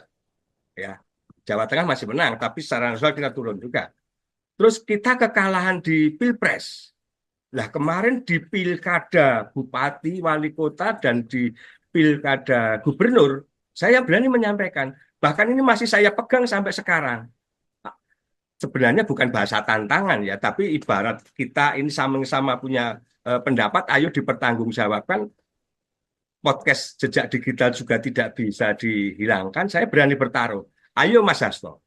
ya Jawa Tengah masih menang, tapi secara nasional kita turun juga. Terus kita kekalahan di Pilpres. Nah kemarin di pilkada Bupati, Wali Kota, dan di pilkada Gubernur, saya berani menyampaikan, bahkan ini masih saya pegang sampai sekarang. Sebenarnya bukan bahasa tantangan ya, tapi ibarat kita ini sama-sama punya pendapat, ayo dipertanggungjawabkan. Podcast jejak digital juga tidak bisa dihilangkan, saya berani bertaruh. Ayo Mas Hasto,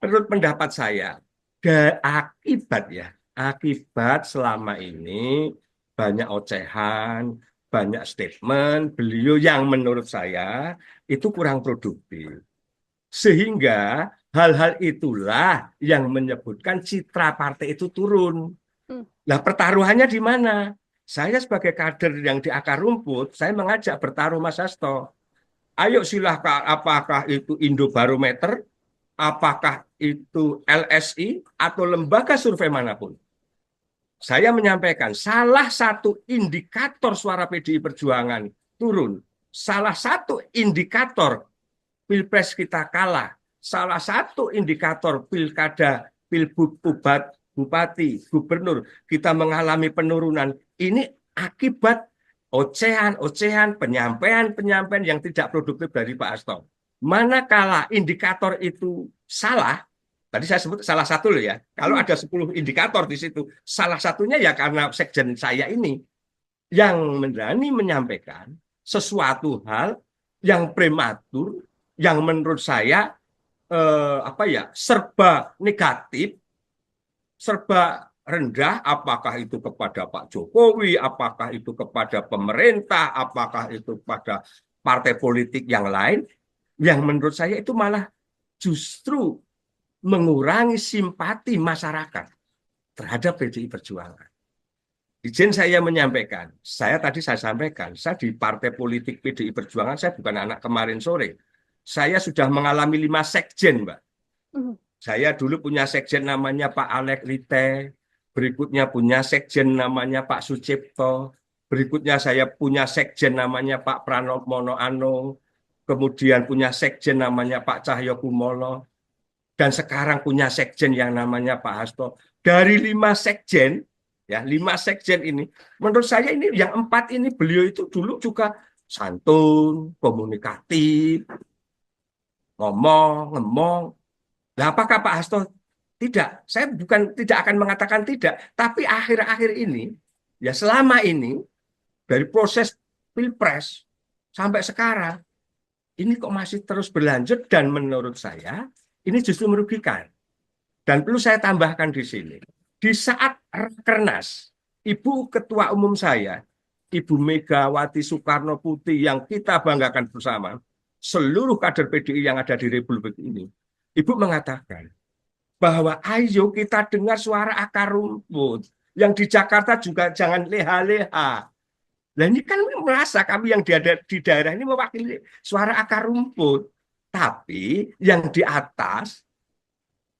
menurut pendapat saya, Akibat ya, akibat selama ini banyak ocehan, banyak statement beliau yang menurut saya itu kurang produktif. Sehingga hal-hal itulah yang menyebutkan citra partai itu turun. Hmm. Nah, pertaruhannya di mana? Saya sebagai kader yang di akar rumput, saya mengajak bertaruh Mas Hasto. Ayo silahkan, apakah itu Indobarometer, apakah itu LSI, atau lembaga survei manapun. Saya menyampaikan salah satu indikator suara PDI Perjuangan turun, salah satu indikator Pilpres kita kalah, salah satu indikator pilkada, pilbud, bupati, gubernur kita mengalami penurunan. Ini akibat ocehan-ocehan, penyampaian-penyampaian yang tidak produktif dari Pak Hasto. Manakala indikator itu salah, tadi saya sebut salah satu loh ya. Kalau ada 10 indikator di situ, salah satunya ya karena sekjen saya ini yang berani menyampaikan sesuatu hal yang prematur, yang menurut saya serba negatif, serba rendah, apakah itu kepada Pak Jokowi, apakah itu kepada pemerintah, apakah itu kepada partai politik yang lain, yang menurut saya itu malah justru mengurangi simpati masyarakat terhadap PDI Perjuangan. Izin saya menyampaikan, saya sampaikan, saya di partai politik PDI Perjuangan, saya bukan anak kemarin sore. Saya sudah mengalami 5 sekjen, Mbak. Saya dulu punya sekjen namanya Pak Alek Lite, berikutnya punya sekjen namanya Pak Sucipto, berikutnya saya punya sekjen namanya Pak Pranowo Monoano, kemudian punya sekjen namanya Pak Cahyo Kumolo, dan sekarang punya sekjen yang namanya Pak Hasto. Dari 5 sekjen, ya 5 sekjen ini, menurut saya ini yang 4 ini beliau itu dulu juga santun, komunikatif, ngomong. Nah, apakah Pak Hasto tidak? Saya bukan tidak akan mengatakan tidak, tapi akhir-akhir ini, ya selama ini dari proses Pilpres sampai sekarang, ini kok masih terus berlanjut dan menurut saya ini justru merugikan. Dan perlu saya tambahkan di sini, di saat Rakernas, Ibu Ketua Umum saya, Ibu Megawati Soekarno Putri yang kita banggakan bersama, seluruh kader PDI yang ada di Republik ini, Ibu mengatakan bahwa ayo kita dengar suara akar rumput. Yang di Jakarta juga jangan leha-leha. Nah ini kan merasa kami yang di daerah ini mewakili suara akar rumput. Tapi yang di atas,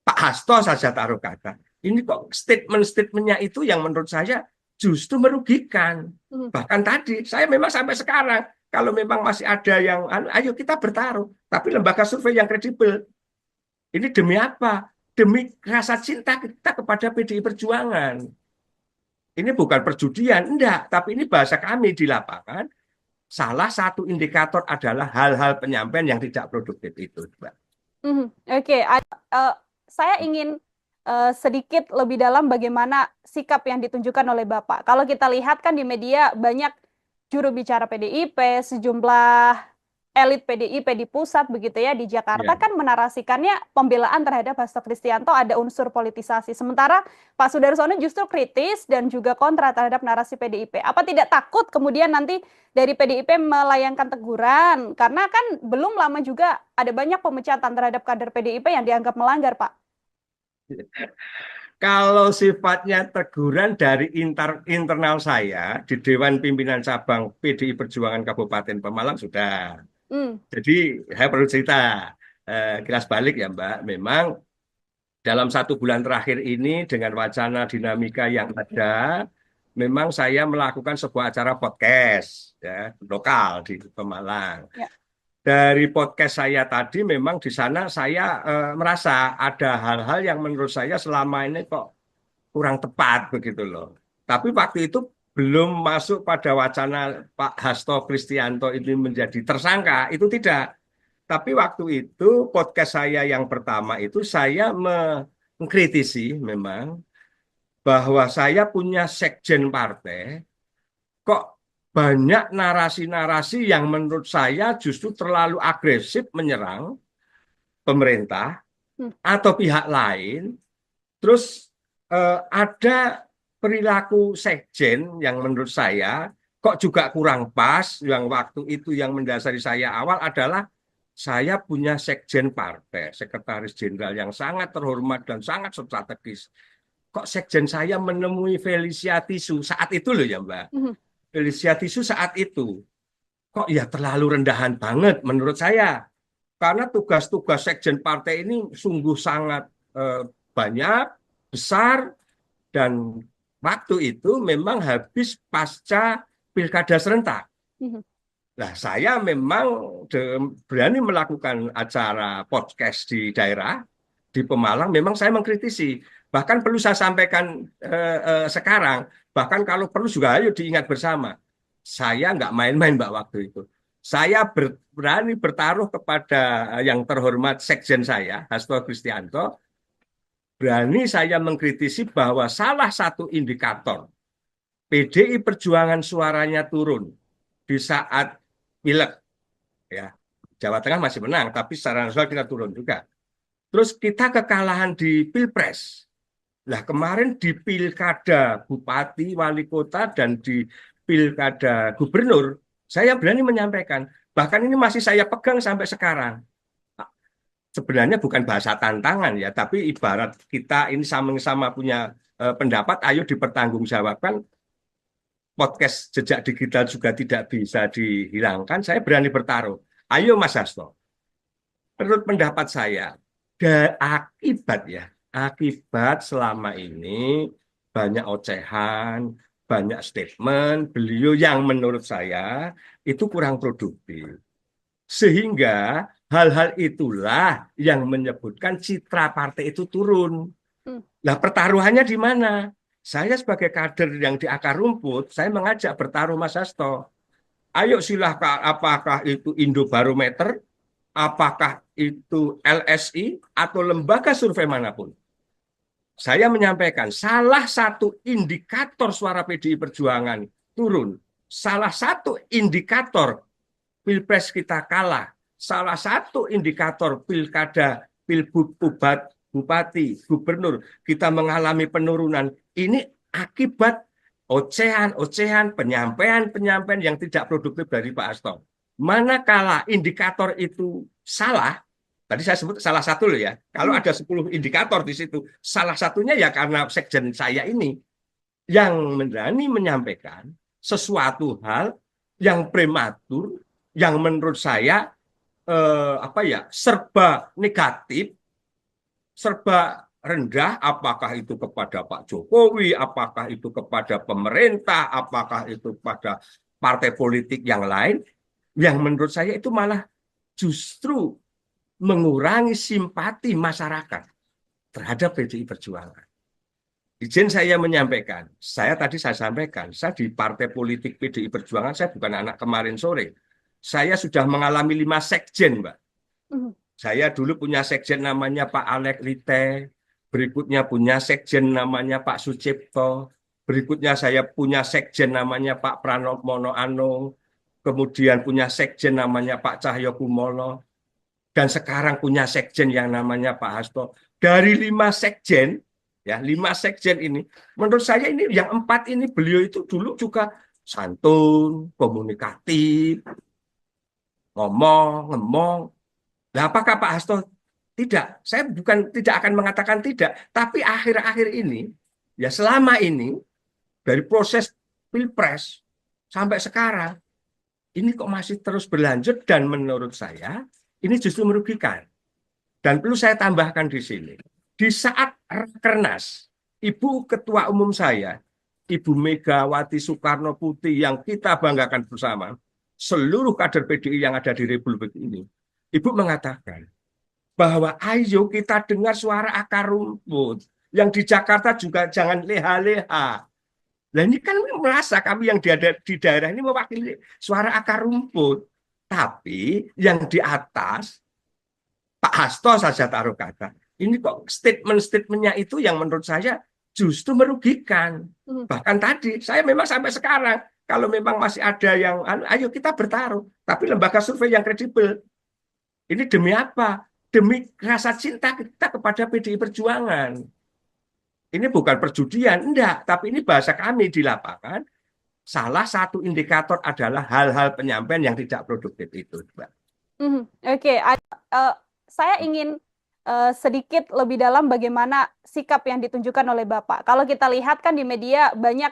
Pak Hasto saja taruh kata. Ini kok statement-statementnya itu yang menurut saya justru merugikan. Bahkan tadi, saya memang sampai sekarang, kalau memang masih ada yang, ayo kita bertaruh. Tapi lembaga survei yang kredibel. Ini demi apa? Demi rasa cinta kita kepada PDI Perjuangan. Ini bukan perjudian, enggak. Tapi ini bahasa kami di lapangan. Salah satu indikator adalah hal-hal penyampaian yang tidak produktif itu, Mbak. Oke, saya ingin sedikit lebih dalam bagaimana sikap yang ditunjukkan oleh Bapak. Kalau kita lihat kan di media banyak juru bicara PDIP, sejumlah elit PDIP di pusat begitu ya di Jakarta kan menarasikannya pembelaan terhadap Hasto Kristianto ada unsur politisasi. Sementara Pak Sudarsono justru kritis dan juga kontra terhadap narasi PDIP. Apa tidak takut kemudian nanti dari PDIP melayangkan teguran? Karena kan belum lama juga ada banyak pemecatan terhadap kader PDIP yang dianggap melanggar, Pak. Kalau sifatnya teguran dari internal saya di Dewan Pimpinan Cabang PDI Perjuangan Kabupaten Pemalang sudah. Jadi saya perlu cerita kilas balik ya Mbak. Memang dalam 1 bulan terakhir ini dengan wacana dinamika yang ada, memang saya melakukan sebuah acara podcast ya, lokal di Pemalang. Ya. Dari podcast saya tadi memang di sana saya merasa ada hal-hal yang menurut saya selama ini kok kurang tepat begitu loh. Tapi waktu itu belum masuk pada wacana Pak Hasto Kristianto ini menjadi tersangka, itu tidak. Tapi waktu itu podcast saya yang pertama itu saya mengkritisi memang bahwa saya punya sekjen partai, kok banyak narasi-narasi yang menurut saya justru terlalu agresif menyerang pemerintah atau pihak lain, Terus ada perilaku sekjen yang menurut saya kok juga kurang pas. Yang waktu itu yang mendasari saya awal adalah saya punya sekjen partai, sekretaris jenderal yang sangat terhormat dan sangat strategis. Kok sekjen saya menemui Felicia Tisu saat itu loh ya Mbak. Mhm. Felicia Tisu saat itu kok ya terlalu rendahan banget menurut saya. Karena tugas-tugas sekjen partai ini sungguh sangat banyak, besar, dan waktu itu memang habis pasca pilkada serentak. Mhm. Nah, saya memang berani melakukan acara podcast di daerah, di Pemalang, memang saya mengkritisi. Bahkan perlu saya sampaikan sekarang, bahkan kalau perlu juga ayo diingat bersama. Saya nggak main-main Mbak waktu itu. Saya berani bertaruh kepada yang terhormat sekjen saya, Hasto Kristianto, berani saya mengkritisi bahwa salah satu indikator PDI Perjuangan suaranya turun di saat pileg, ya Jawa Tengah masih menang, tapi secara nasional kita turun juga. Terus kita kekalahan di Pilpres. Nah kemarin di Pilkada Bupati, Wali Kota, dan di Pilkada Gubernur, saya berani menyampaikan, bahkan ini masih saya pegang sampai sekarang. Sebenarnya bukan bahasa tantangan ya, tapi ibarat kita ini sama-sama punya pendapat, ayo dipertanggungjawabkan. Podcast jejak digital juga tidak bisa dihilangkan. Saya berani bertaruh. Ayo Mas Hasto, menurut pendapat saya, akibat selama ini banyak ocehan, banyak statement beliau yang menurut saya itu kurang produktif. Sehingga hal-hal itulah yang menyebutkan citra partai itu turun. Hmm. Nah, pertaruhannya di mana? Saya sebagai kader yang di akar rumput, saya mengajak bertaruh Mas Hasto. Ayo silahkan, apakah itu Indobarometer, apakah itu LSI, atau lembaga survei manapun. Saya menyampaikan salah satu indikator suara PDI Perjuangan turun. Salah satu indikator Pilpres kita kalah. Salah satu indikator pilkada, pilbub, bupati, gubernur, kita mengalami penurunan. Ini akibat ocehan-ocehan, penyampaian-penyampaian yang tidak produktif dari Pak Hasto. Manakala indikator itu salah, tadi saya sebut salah satu loh ya, kalau ada 10 indikator di situ, salah satunya ya karena sekjen saya ini yang berani menyampaikan sesuatu hal yang prematur, yang menurut saya serba negatif, serba rendah, apakah itu kepada Pak Jokowi, apakah itu kepada pemerintah, apakah itu pada partai politik yang lain, yang menurut saya itu malah justru mengurangi simpati masyarakat terhadap PDI Perjuangan. Izin saya menyampaikan, saya sampaikan, saya di partai politik PDI Perjuangan, saya bukan anak kemarin sore. Saya sudah mengalami 5 sekjen, Mbak. Saya dulu punya sekjen namanya Pak Alek Lite, berikutnya punya sekjen namanya Pak Sucipto, berikutnya saya punya sekjen namanya Pak Pranowo Anung, kemudian punya sekjen namanya Pak Cahyo Kumolo, dan sekarang punya sekjen yang namanya Pak Hasto. Dari 5 sekjen, ya 5 sekjen ini, menurut saya ini yang 4 ini beliau itu dulu juga santun, komunikatif, ngomong. Nah, apakah Pak Hasto tidak? Saya bukan tidak akan mengatakan tidak, tapi akhir-akhir ini, ya selama ini, dari proses Pilpres sampai sekarang, ini kok masih terus berlanjut dan menurut saya ini justru merugikan. Dan perlu saya tambahkan di sini, di saat Rakernas, Ibu Ketua Umum saya, Ibu Megawati Soekarno Putri yang kita banggakan bersama, seluruh kader PDI yang ada di Republik ini, Ibu mengatakan bahwa ayo kita dengar suara akar rumput. Yang di Jakarta juga jangan leha-leha. Nah ini kan merasa kami yang di daerah ini mewakili suara akar rumput. Tapi yang di atas, Pak Hasto saja taruh kata. Ini kok statement-statementnya itu yang menurut saya justru merugikan. Bahkan tadi, saya memang sampai sekarang, kalau memang masih ada yang, ayo kita bertaruh. Tapi lembaga survei yang kredibel. Ini demi apa? Demi rasa cinta kita kepada PDI Perjuangan. Ini bukan perjudian, enggak, tapi ini bahasa kami di lapangan. Salah satu indikator adalah hal-hal penyampaian yang tidak produktif itu, Mbak. Oke, saya ingin sedikit lebih dalam bagaimana sikap yang ditunjukkan oleh Bapak. Kalau kita lihat kan di media banyak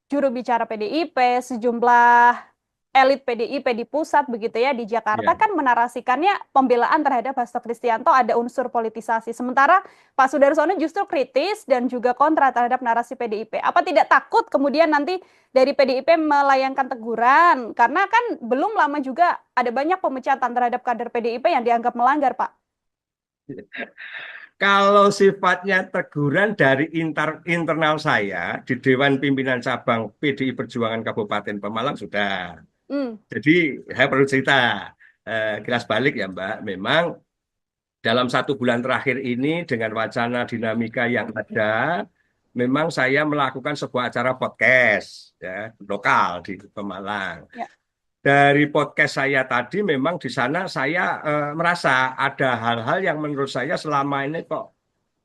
juru bicara PDIP, sejumlah elit PDIP di pusat begitu ya di Jakarta Ya. kan menarasikannya pembelaan terhadap Hasto Kristianto ada unsur politisasi. Sementara Pak Sudarsono justru kritis dan juga kontra terhadap narasi PDIP. Apa tidak takut kemudian nanti dari PDIP melayangkan teguran? Karena kan belum lama juga ada banyak pemecatan terhadap kader PDIP yang dianggap melanggar, Pak. Kalau sifatnya teguran dari internal saya di Dewan Pimpinan Cabang PDI Perjuangan Kabupaten Pemalang sudah. Hmm. Jadi saya perlu cerita kilas balik ya Mbak. Memang dalam 1 bulan terakhir ini dengan wacana dinamika yang ada, memang saya melakukan sebuah acara podcast ya lokal di Pemalang. Ya. Dari podcast saya tadi memang di sana saya merasa ada hal-hal yang menurut saya selama ini kok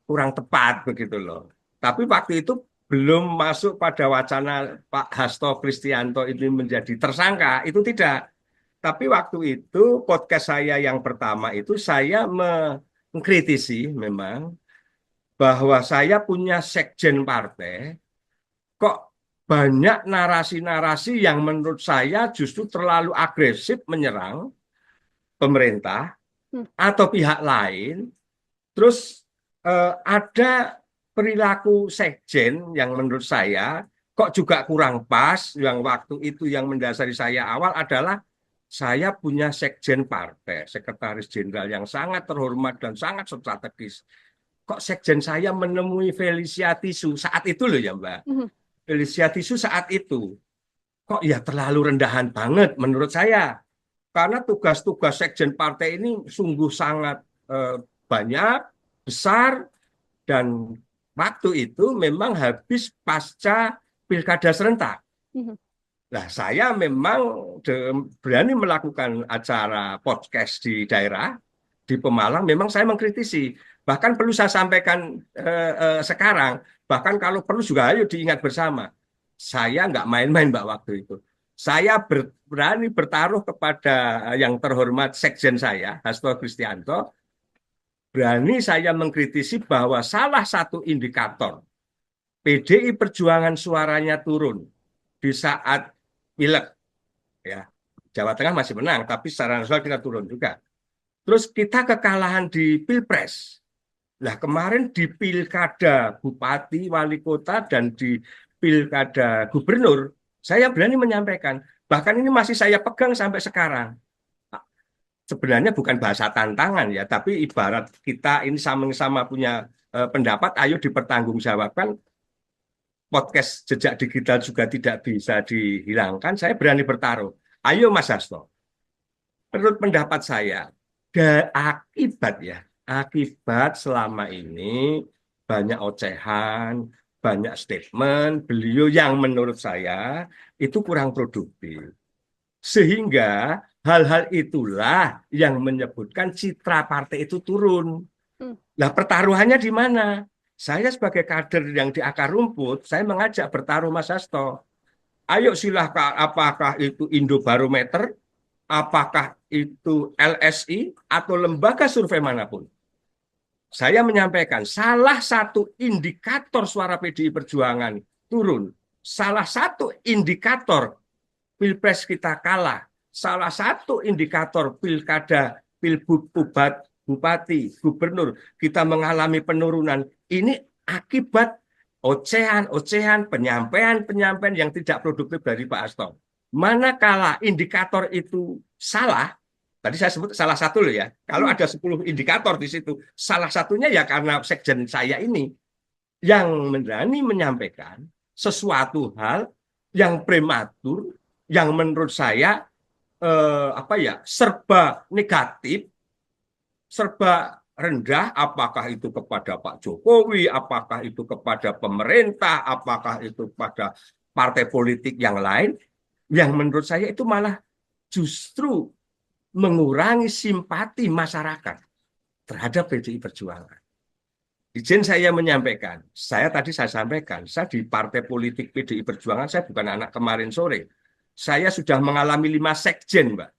kurang tepat begitu loh. Tapi waktu itu belum masuk pada wacana Pak Hasto Kristianto ini menjadi tersangka, itu tidak. Tapi waktu itu podcast saya yang pertama itu saya mengkritisi memang bahwa saya punya sekjen partai kok banyak narasi-narasi yang menurut saya justru terlalu agresif menyerang pemerintah atau pihak lain. Terus ada perilaku sekjen yang menurut saya kok juga kurang pas. Yang waktu itu yang mendasari saya awal adalah saya punya sekjen partai, sekretaris jenderal yang sangat terhormat dan sangat strategis. Kok sekjen saya menemui Felicia Tisu saat itu loh ya Mbak. Felicia Tisu saat itu kok ya terlalu rendahan banget menurut saya. Karena tugas-tugas sekjen partai ini sungguh sangat banyak, besar, dan waktu itu memang habis pasca pilkada serentak. Nah, saya memang berani melakukan acara podcast di daerah, di Pemalang, memang saya mengkritisi. Bahkan perlu saya sampaikan sekarang, bahkan kalau perlu juga ayo diingat bersama. Saya nggak main-main Mbak waktu itu. Saya berani bertaruh kepada yang terhormat sekjen saya, Hasto Kristianto, berani saya mengkritisi bahwa salah satu indikator PDI Perjuangan suaranya turun di saat pileg, ya Jawa Tengah masih menang, tapi secara nasional kita turun juga. Terus kita kekalahan di Pilpres. Nah kemarin di pilkada bupati, wali kota, dan di pilkada gubernur, saya berani menyampaikan, bahkan ini masih saya pegang sampai sekarang. Sebenarnya bukan bahasa tantangan ya, tapi ibarat kita ini sama-sama punya pendapat, ayo dipertanggungjawabkan. Podcast jejak digital juga tidak bisa dihilangkan. Saya berani bertaruh. Ayo Mas Hasto. Menurut pendapat saya, akibat selama ini banyak ocehan, banyak statement beliau yang menurut saya itu kurang produktif. Sehingga hal-hal itulah yang menyebutkan citra partai itu turun. Nah, pertaruhannya di mana? Saya sebagai kader yang di akar rumput, saya mengajak bertaruh Mas Hasto. Ayo silahkan, apakah itu Indobarometer, apakah itu LSI, atau lembaga survei manapun. Saya menyampaikan, salah satu indikator suara PDI Perjuangan turun. Salah satu indikator Pilpres kita kalah. Salah satu indikator pilkada, pilbub, bupati, gubernur, kita mengalami penurunan. Ini akibat ocehan-ocehan, penyampaian-penyampaian yang tidak produktif dari Pak Hasto. Manakala indikator itu salah, tadi saya sebut salah satu loh ya, kalau ada 10 indikator di situ, salah satunya ya karena sekjen saya ini yang berani menyampaikan sesuatu hal yang prematur, yang menurut saya serba negatif, serba rendah, apakah itu kepada Pak Jokowi, apakah itu kepada pemerintah, apakah itu kepada partai politik yang lain, yang menurut saya itu malah justru mengurangi simpati masyarakat terhadap PDI Perjuangan. izin saya menyampaikan, saya sampaikan, saya di Partai Politik PDI Perjuangan, saya bukan anak kemarin sore. Saya sudah mengalami 5 sekjen, Mbak.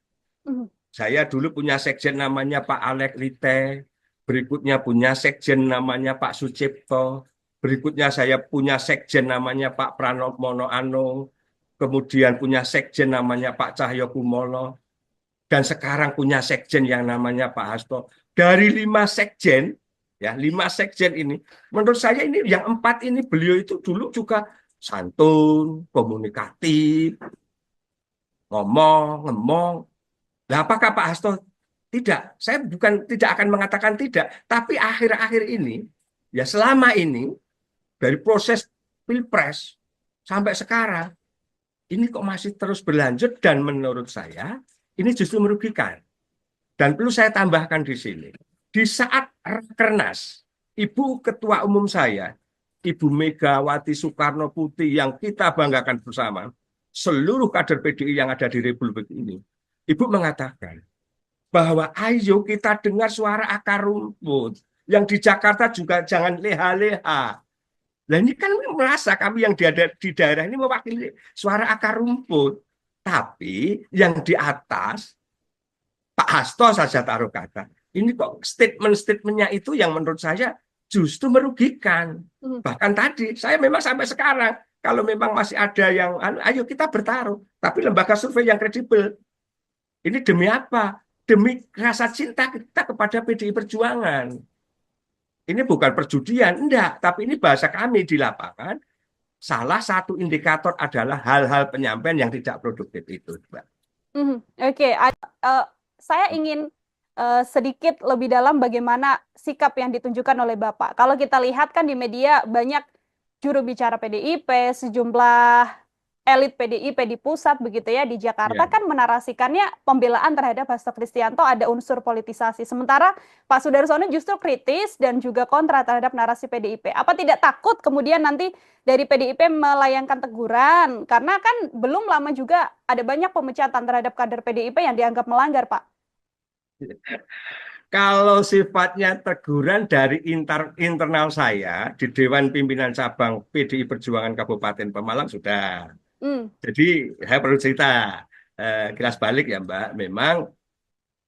Mhm. Saya dulu punya sekjen namanya Pak Alek Lite, berikutnya punya sekjen namanya Pak Sucipto, berikutnya saya punya sekjen namanya Pak Pranowo Mono Anung, kemudian punya sekjen namanya Pak Cahyo Kumolo, dan sekarang punya sekjen yang namanya Pak Hasto. Dari 5 sekjen, ya 5 sekjen ini, menurut saya ini yang 4 ini beliau itu dulu juga santun, komunikatif, ngomong. Nah, apakah Pak Hasto tidak? Saya bukan tidak akan mengatakan tidak, tapi akhir-akhir ini, ya selama ini dari proses pilpres sampai sekarang, ini kok masih terus berlanjut dan menurut saya ini justru merugikan. Dan perlu saya tambahkan di sini, di saat Rakernas, Ibu Ketua Umum saya, Ibu Megawati Soekarno Putri yang kita banggakan bersama, seluruh kader PDI yang ada di Republik ini, Ibu mengatakan bahwa ayo kita dengar suara akar rumput. Yang di Jakarta juga jangan leha-leha. Nah ini kan merasa kami yang di daerah ini mewakili suara akar rumput. Tapi yang di atas, Pak Hasto saja taruh kata. Ini kok statement-statementnya itu yang menurut saya justru merugikan. Bahkan tadi, saya memang sampai sekarang, kalau memang masih ada yang, ayo kita bertaruh. Tapi lembaga survei yang kredibel. Ini demi apa? Demi rasa cinta kita kepada PDI Perjuangan. Ini bukan perjudian, enggak. Tapi ini bahasa kami di lapangan, salah satu indikator adalah hal-hal penyampaian yang tidak produktif itu, Mbak. Oke, saya ingin sedikit lebih dalam bagaimana sikap yang ditunjukkan oleh Bapak. Kalau kita lihat kan di media banyak juru bicara PDIP, sejumlah elit PDIP di pusat begitu ya, di Jakarta kan menarasikannya pembelaan terhadap Hasto Kristianto ada unsur politisasi. Sementara Pak Sudarsono justru kritis dan juga kontra terhadap narasi PDIP. Apa tidak takut kemudian nanti dari PDIP melayangkan teguran? Karena kan belum lama juga ada banyak pemecatan terhadap kader PDIP yang dianggap melanggar, Pak. Kalau sifatnya teguran dari internal saya di Dewan Pimpinan Cabang PDI Perjuangan Kabupaten Pemalang sudah. Jadi saya perlu cerita kilas balik ya Mbak. Memang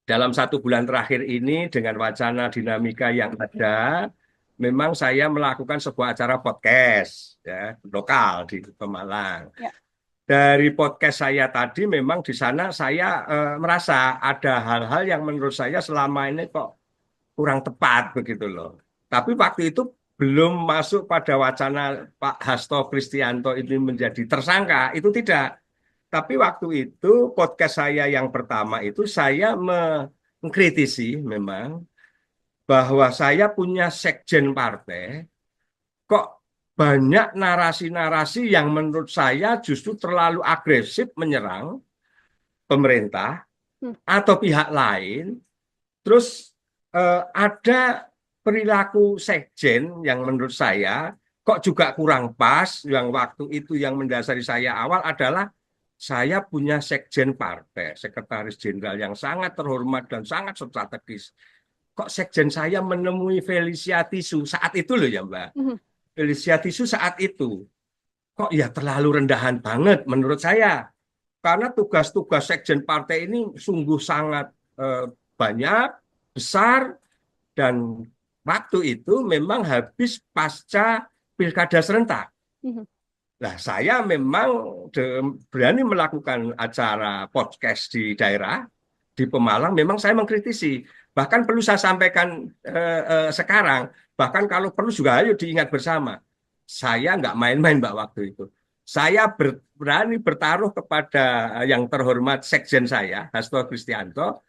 dalam 1 bulan terakhir ini dengan wacana dinamika yang ada, memang saya melakukan sebuah acara podcast ya lokal di Pemalang. Ya. Dari podcast saya tadi memang di sana saya merasa ada hal-hal yang menurut saya selama ini kok kurang tepat begitu loh. Tapi waktu itu belum masuk pada wacana Pak Hasto Kristianto ini menjadi tersangka, itu tidak. Tapi waktu itu podcast saya yang pertama itu saya mengkritisi memang bahwa saya punya sekjen partai, kok banyak narasi-narasi yang menurut saya justru terlalu agresif menyerang pemerintah atau pihak lain. Terus ada perilaku sekjen yang menurut saya kok juga kurang pas. Yang waktu itu yang mendasari saya awal adalah saya punya sekjen partai, sekretaris jenderal yang sangat terhormat dan sangat strategis. Kok sekjen saya menemui Felicia Tisu saat itu loh ya Mbak. Felicia Tisu saat itu kok ya terlalu rendahan banget menurut saya. Karena tugas-tugas sekjen partai ini sungguh sangat banyak, besar, dan waktu itu memang habis pasca pilkada serentak. Nah, saya memang berani melakukan acara podcast di daerah, di Pemalang, memang saya mengkritisi. Bahkan perlu saya sampaikan sekarang, bahkan kalau perlu juga ayo diingat bersama. Saya nggak main-main Mbak waktu itu. Saya berani bertaruh kepada yang terhormat sekjen saya, Hasto Kristianto,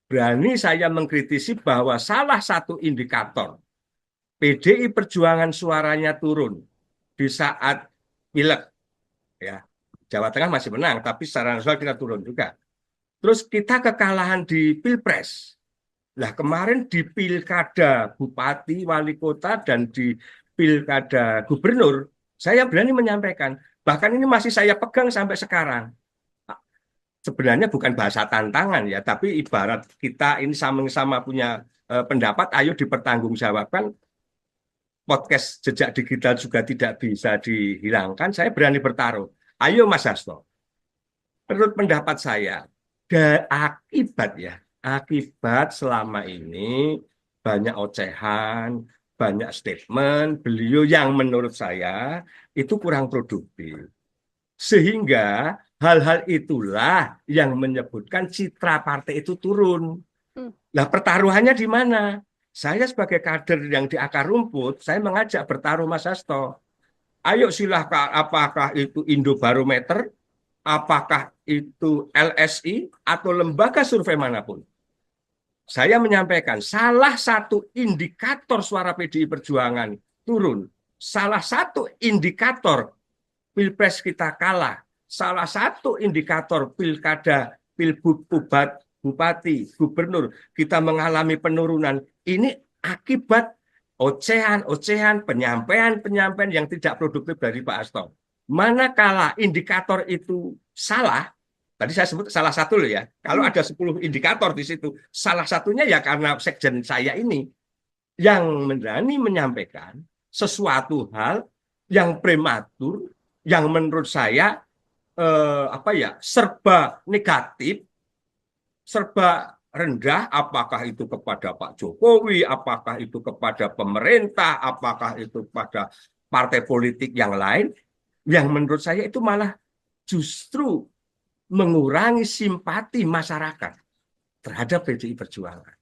berani saya mengkritisi bahwa salah satu indikator PDI Perjuangan suaranya turun di saat pileg, ya Jawa Tengah masih menang, tapi secara nasional kita turun juga. Terus kita kekalahan di Pilpres. Nah kemarin di pilkada Bupati, Wali Kota, dan di pilkada Gubernur, saya berani menyampaikan, bahkan ini masih saya pegang sampai sekarang. Sebenarnya bukan bahasa tantangan ya, tapi ibarat kita ini sama-sama punya pendapat, ayo dipertanggungjawabkan podcast jejak digital juga tidak bisa dihilangkan, saya berani bertaruh. Ayo Mas Hasto, menurut pendapat saya, akibat selama ini banyak ocehan, banyak statement beliau yang menurut saya itu kurang produktif. Sehingga hal-hal itulah yang menyebutkan citra partai itu turun. Hmm. Nah, pertaruhannya di mana? Saya sebagai kader yang di akar rumput, saya mengajak bertaruh Mas Hasto. Ayo silahkan, apakah itu Indobarometer, apakah itu LSI, atau lembaga survei manapun. Saya menyampaikan salah satu indikator suara PDI Perjuangan turun. Salah satu indikator Pilpres kita kalah. Salah satu indikator pilkada, pilbud, bupati, gubernur, kita mengalami penurunan. Ini akibat ocehan-ocehan, penyampaian-penyampaian yang tidak produktif dari Pak Hasto. Manakala indikator itu salah, tadi saya sebut salah satu loh ya, kalau ada 10 indikator di situ, salah satunya ya karena sekjen saya ini yang berani menyampaikan sesuatu hal yang prematur, yang menurut saya serba negatif, serba rendah, apakah itu kepada Pak Jokowi, apakah itu kepada pemerintah, apakah itu kepada partai politik yang lain, yang menurut saya itu malah justru mengurangi simpati masyarakat terhadap PDI Perjuangan.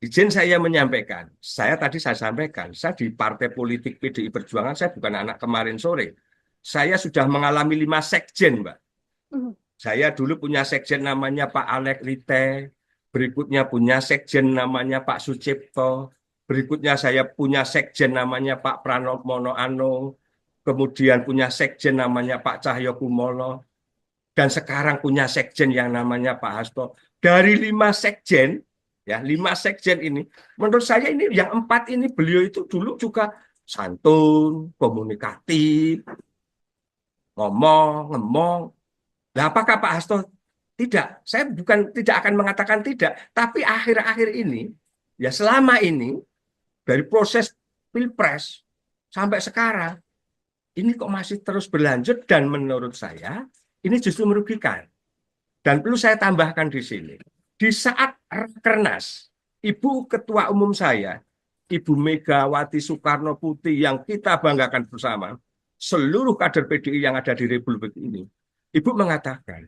Izin saya menyampaikan, saya sampaikan, saya di partai politik PDI Perjuangan, saya bukan anak kemarin sore. Saya sudah mengalami 5 sekjen, Mbak. Saya dulu punya sekjen namanya Pak Alek Lite, berikutnya punya sekjen namanya Pak Sucipto, berikutnya saya punya sekjen namanya Pak Pranowo Monoano, kemudian punya sekjen namanya Pak Cahyo Kumolo, dan sekarang punya sekjen yang namanya Pak Hasto. Dari 5 sekjen, ya 5 sekjen ini, menurut saya ini yang 4 ini beliau itu dulu juga santun, komunikatif, ngomong. Nah, apakah Pak Hasto tidak? Saya bukan tidak akan mengatakan tidak, tapi akhir-akhir ini, ya selama ini dari proses Pilpres sampai sekarang, ini kok masih terus berlanjut dan menurut saya ini justru merugikan. Dan perlu saya tambahkan di sini, di saat Rakernas, Ibu Ketua Umum saya, Ibu Megawati Soekarno Putri yang kita banggakan bersama, seluruh kader PDI yang ada di Republik ini, Ibu mengatakan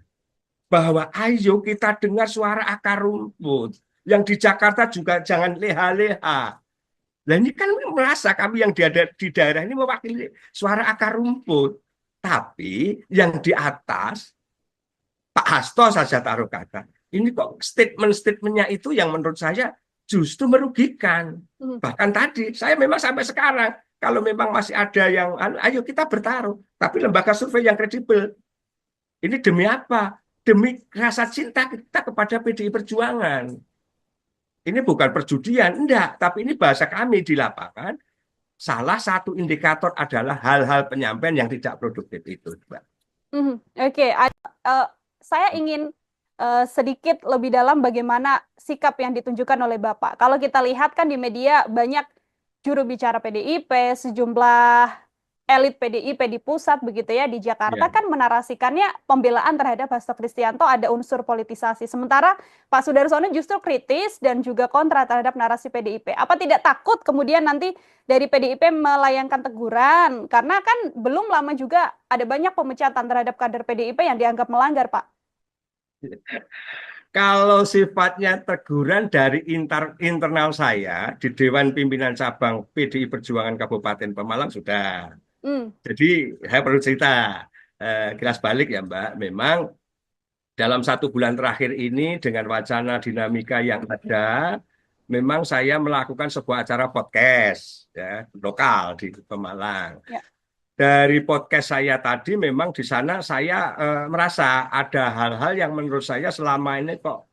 bahwa ayo kita dengar suara akar rumput. Yang di Jakarta juga jangan leha-leha. Nah ini kan merasa kami yang di daerah ini mewakili suara akar rumput. Tapi yang di atas, Pak Hasto saja taruh kata, ini kok statement-statementnya itu yang menurut saya justru merugikan. Bahkan tadi, saya memang sampai sekarang, kalau memang masih ada yang, ayo kita bertaruh. Tapi lembaga survei yang kredibel. Ini demi apa? Demi rasa cinta kita kepada PDI Perjuangan. Ini bukan perjudian, enggak. Tapi ini bahasa kami di lapangan, salah satu indikator adalah hal-hal penyampaian yang tidak produktif itu, Mbak. Oke, saya ingin sedikit lebih dalam bagaimana sikap yang ditunjukkan oleh Bapak. Kalau kita lihat kan di media banyak juru bicara PDIP, sejumlah elit PDIP di pusat begitu ya, di Jakarta kan menarasikannya pembelaan terhadap Hasto Kristianto ada unsur politisasi. Sementara Pak Sudarsono justru kritis dan juga kontra terhadap narasi PDIP. Apa tidak takut kemudian nanti dari PDIP melayangkan teguran? Karena kan belum lama juga ada banyak pemecatan terhadap kader PDIP yang dianggap melanggar, Pak. Kalau sifatnya teguran dari internal saya di Dewan Pimpinan Cabang PDI Perjuangan Kabupaten Pemalang sudah. Jadi saya perlu cerita kilas balik ya Mbak. Memang dalam 1 bulan terakhir ini dengan wacana dinamika yang ada, memang saya melakukan sebuah acara podcast ya, lokal di Pemalang. Ya. Dari podcast saya tadi memang di sana saya merasa ada hal-hal yang menurut saya selama ini kok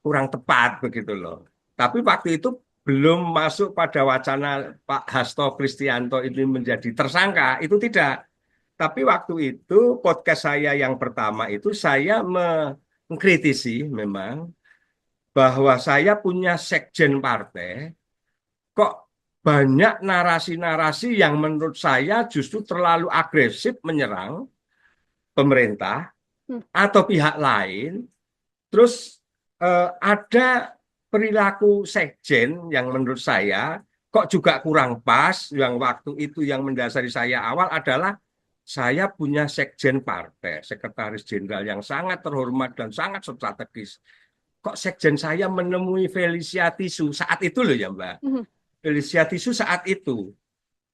kurang tepat begitu loh. Tapi waktu itu belum masuk pada wacana Pak Hasto Kristianto ini menjadi tersangka, itu tidak. Tapi waktu itu podcast saya yang pertama itu saya mengkritisi memang bahwa saya punya sekjen partai, kok banyak narasi-narasi yang menurut saya justru terlalu agresif menyerang pemerintah atau pihak lain. Terus ada perilaku sekjen yang menurut saya kok juga kurang pas. Yang waktu itu yang mendasari saya awal adalah saya punya sekjen partai, sekretaris jenderal yang sangat terhormat dan sangat strategis. Kok sekjen saya menemui Felicia Tisu saat itu loh ya Mbak. Felicia Tisu saat itu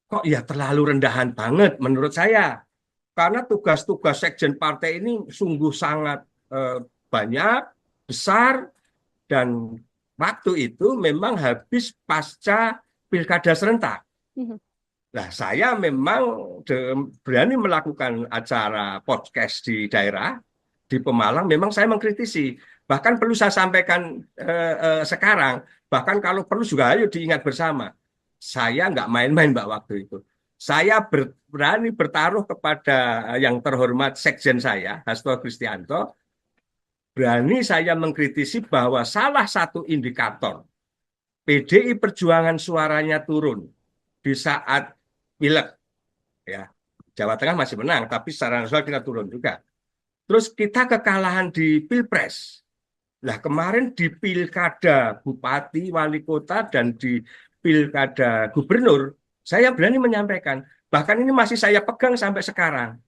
kok ya terlalu rendahan banget menurut saya. Karena tugas-tugas sekjen partai ini sungguh sangat banyak, besar, dan waktu itu memang habis pasca pilkada serentak. Nah, saya memang berani melakukan acara podcast di daerah, di Pemalang, memang saya mengkritisi. Bahkan perlu saya sampaikan sekarang, bahkan kalau perlu juga ayo diingat bersama. Saya nggak main-main Mbak waktu itu. Saya berani bertaruh kepada yang terhormat sekjen saya, Hasto Kristianto, berani saya mengkritisi bahwa salah satu indikator PDI Perjuangan suaranya turun di saat pileg, ya Jawa Tengah masih menang, tapi secara nasional kita turun juga. Terus kita kekalahan di Pilpres. Nah kemarin di pilkada bupati, wali kota, dan di pilkada gubernur, saya berani menyampaikan, bahkan ini masih saya pegang sampai sekarang.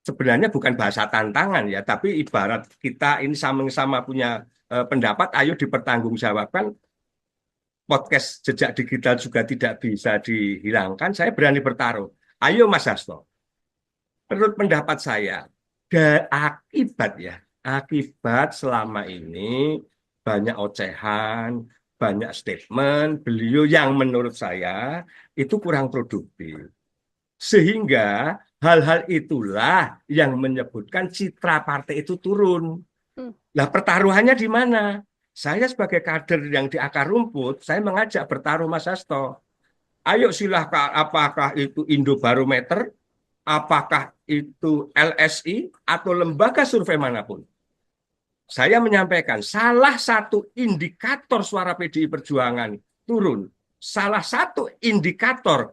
Sebenarnya bukan bahasa tantangan ya, tapi ibarat kita ini sama-sama punya pendapat, ayo dipertanggungjawabkan. Podcast jejak digital juga tidak bisa dihilangkan. Saya berani bertaruh. Ayo Mas Hasto, menurut pendapat saya, akibat selama ini banyak ocehan, banyak statement beliau yang menurut saya itu kurang produktif. Sehingga hal-hal itulah yang menyebutkan citra partai itu turun. Nah, pertaruhannya di mana? Saya sebagai kader yang di akar rumput, saya mengajak bertaruh Mas Hasto. Ayo silahkan, apakah itu Indobarometer, apakah itu LSI, atau lembaga survei manapun. Saya menyampaikan, salah satu indikator suara PDI Perjuangan turun, salah satu indikator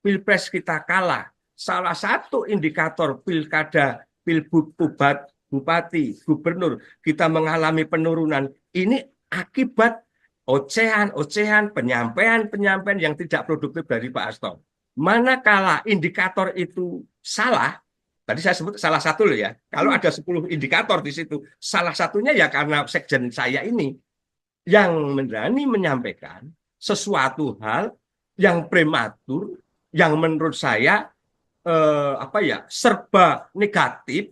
Pilpres kita kalah, salah satu indikator pilkada, pilbud, bupati, gubernur, kita mengalami penurunan. Ini akibat ocehan-ocehan, penyampaian-penyampaian yang tidak produktif dari Pak Hasto. Manakala indikator itu salah, tadi saya sebut salah satu loh ya, kalau ada 10 indikator di situ, salah satunya ya karena sekjen saya ini yang berani menyampaikan sesuatu hal yang prematur, yang menurut saya serba negatif,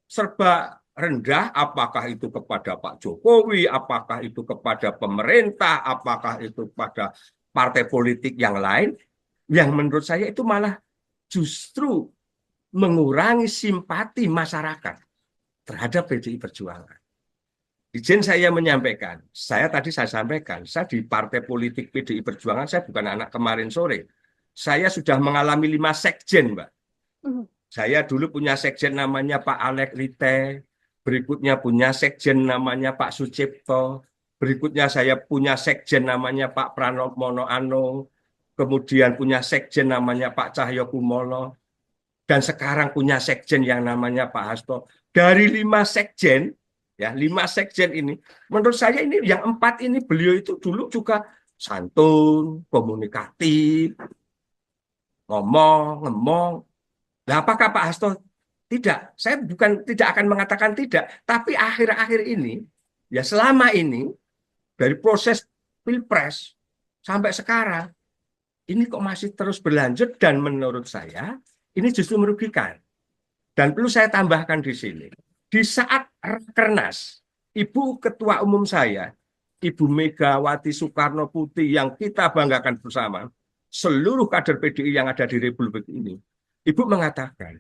serba rendah, apakah itu kepada Pak Jokowi, apakah itu kepada pemerintah, apakah itu kepada partai politik yang lain, yang menurut saya itu malah justru mengurangi simpati masyarakat terhadap PDI Perjuangan. Izin saya menyampaikan, saya sampaikan, saya di partai politik PDI Perjuangan, saya bukan anak kemarin sore. Saya sudah mengalami 5 sekjen, Mbak. Saya dulu punya sekjen namanya Pak Alek Lite, berikutnya punya sekjen namanya Pak Sucipto, berikutnya saya punya sekjen namanya Pak Pranowo Anung, kemudian punya sekjen namanya Pak Cahyo Kumolo, dan sekarang punya sekjen yang namanya Pak Hasto. Dari 5 sekjen, ya 5 sekjen ini, menurut saya ini yang 4 ini beliau itu dulu juga santun, komunikatif, ngomong. Nah, apakah Pak Hasto tidak? Saya bukan tidak akan mengatakan tidak, tapi akhir-akhir ini, ya selama ini, dari proses Pilpres sampai sekarang, ini kok masih terus berlanjut dan menurut saya ini justru merugikan. Dan perlu saya tambahkan di sini, di saat Rakernas, Ibu Ketua Umum saya, Ibu Megawati Soekarno Putri yang kita banggakan bersama, seluruh kader PDI yang ada di Republik ini, Ibu mengatakan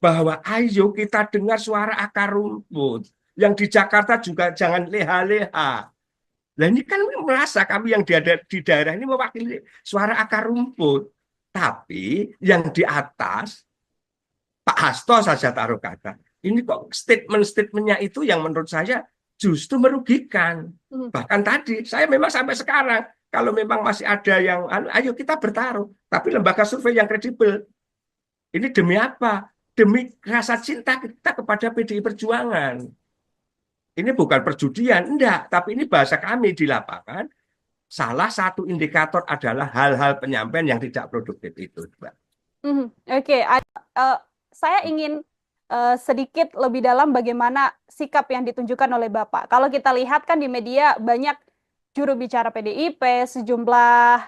bahwa ayo kita dengar suara akar rumput. Yang di Jakarta juga jangan leha-leha. Nah ini kan merasa kami yang di daerah ini mewakili suara akar rumput. Tapi yang di atas, Pak Hasto saja taruh kata. Ini kok statement-statementnya itu yang menurut saya justru merugikan. Bahkan tadi, saya memang sampai sekarang Kalau memang masih ada yang, ayo kita bertaruh. Tapi lembaga survei yang kredibel. Ini demi apa? Demi rasa cinta kita kepada PDI Perjuangan. Ini bukan perjudian, enggak. Tapi ini bahasa kami di lapangan. Salah satu indikator adalah hal-hal penyampaian yang tidak produktif itu, Mbak. Oke, saya ingin sedikit lebih dalam bagaimana sikap yang ditunjukkan oleh Bapak. Kalau kita lihat kan di media banyak juru bicara PDIP, sejumlah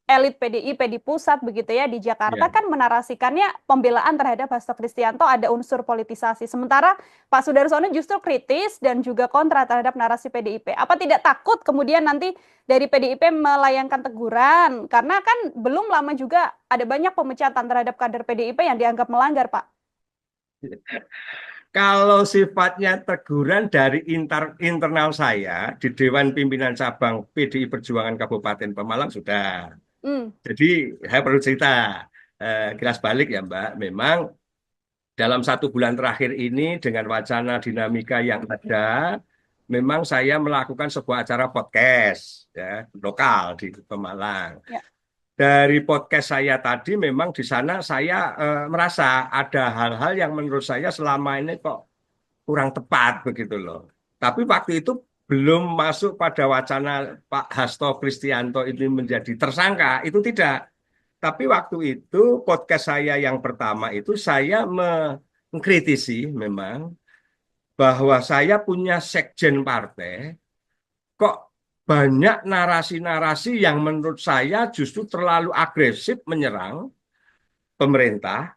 elit PDIP di pusat begitu ya di Jakarta Ya. kan menarasikannya pembelaan terhadap Hasto Kristianto ada unsur politisasi. Sementara Pak Sudarsono justru kritis dan juga kontra terhadap narasi PDIP. Apa tidak takut kemudian nanti dari PDIP melayangkan teguran? Karena kan belum lama juga ada banyak pemecatan terhadap kader PDIP yang dianggap melanggar, Pak. Kalau sifatnya teguran dari internal saya di Dewan Pimpinan Cabang PDI Perjuangan Kabupaten Pemalang sudah. Jadi saya perlu cerita kilas balik ya Mbak. Memang dalam 1 bulan terakhir ini dengan wacana dinamika yang ada, memang saya melakukan sebuah acara podcast ya, lokal di Pemalang. Ya. Dari podcast saya tadi memang di sana saya merasa ada hal-hal yang menurut saya selama ini kok kurang tepat begitu loh. Tapi waktu itu belum masuk pada wacana Pak Hasto Kristianto ini menjadi tersangka, itu tidak. Tapi waktu itu podcast saya yang pertama itu saya mengkritisi memang bahwa saya punya sekjen partai, kok banyak narasi-narasi yang menurut saya justru terlalu agresif menyerang pemerintah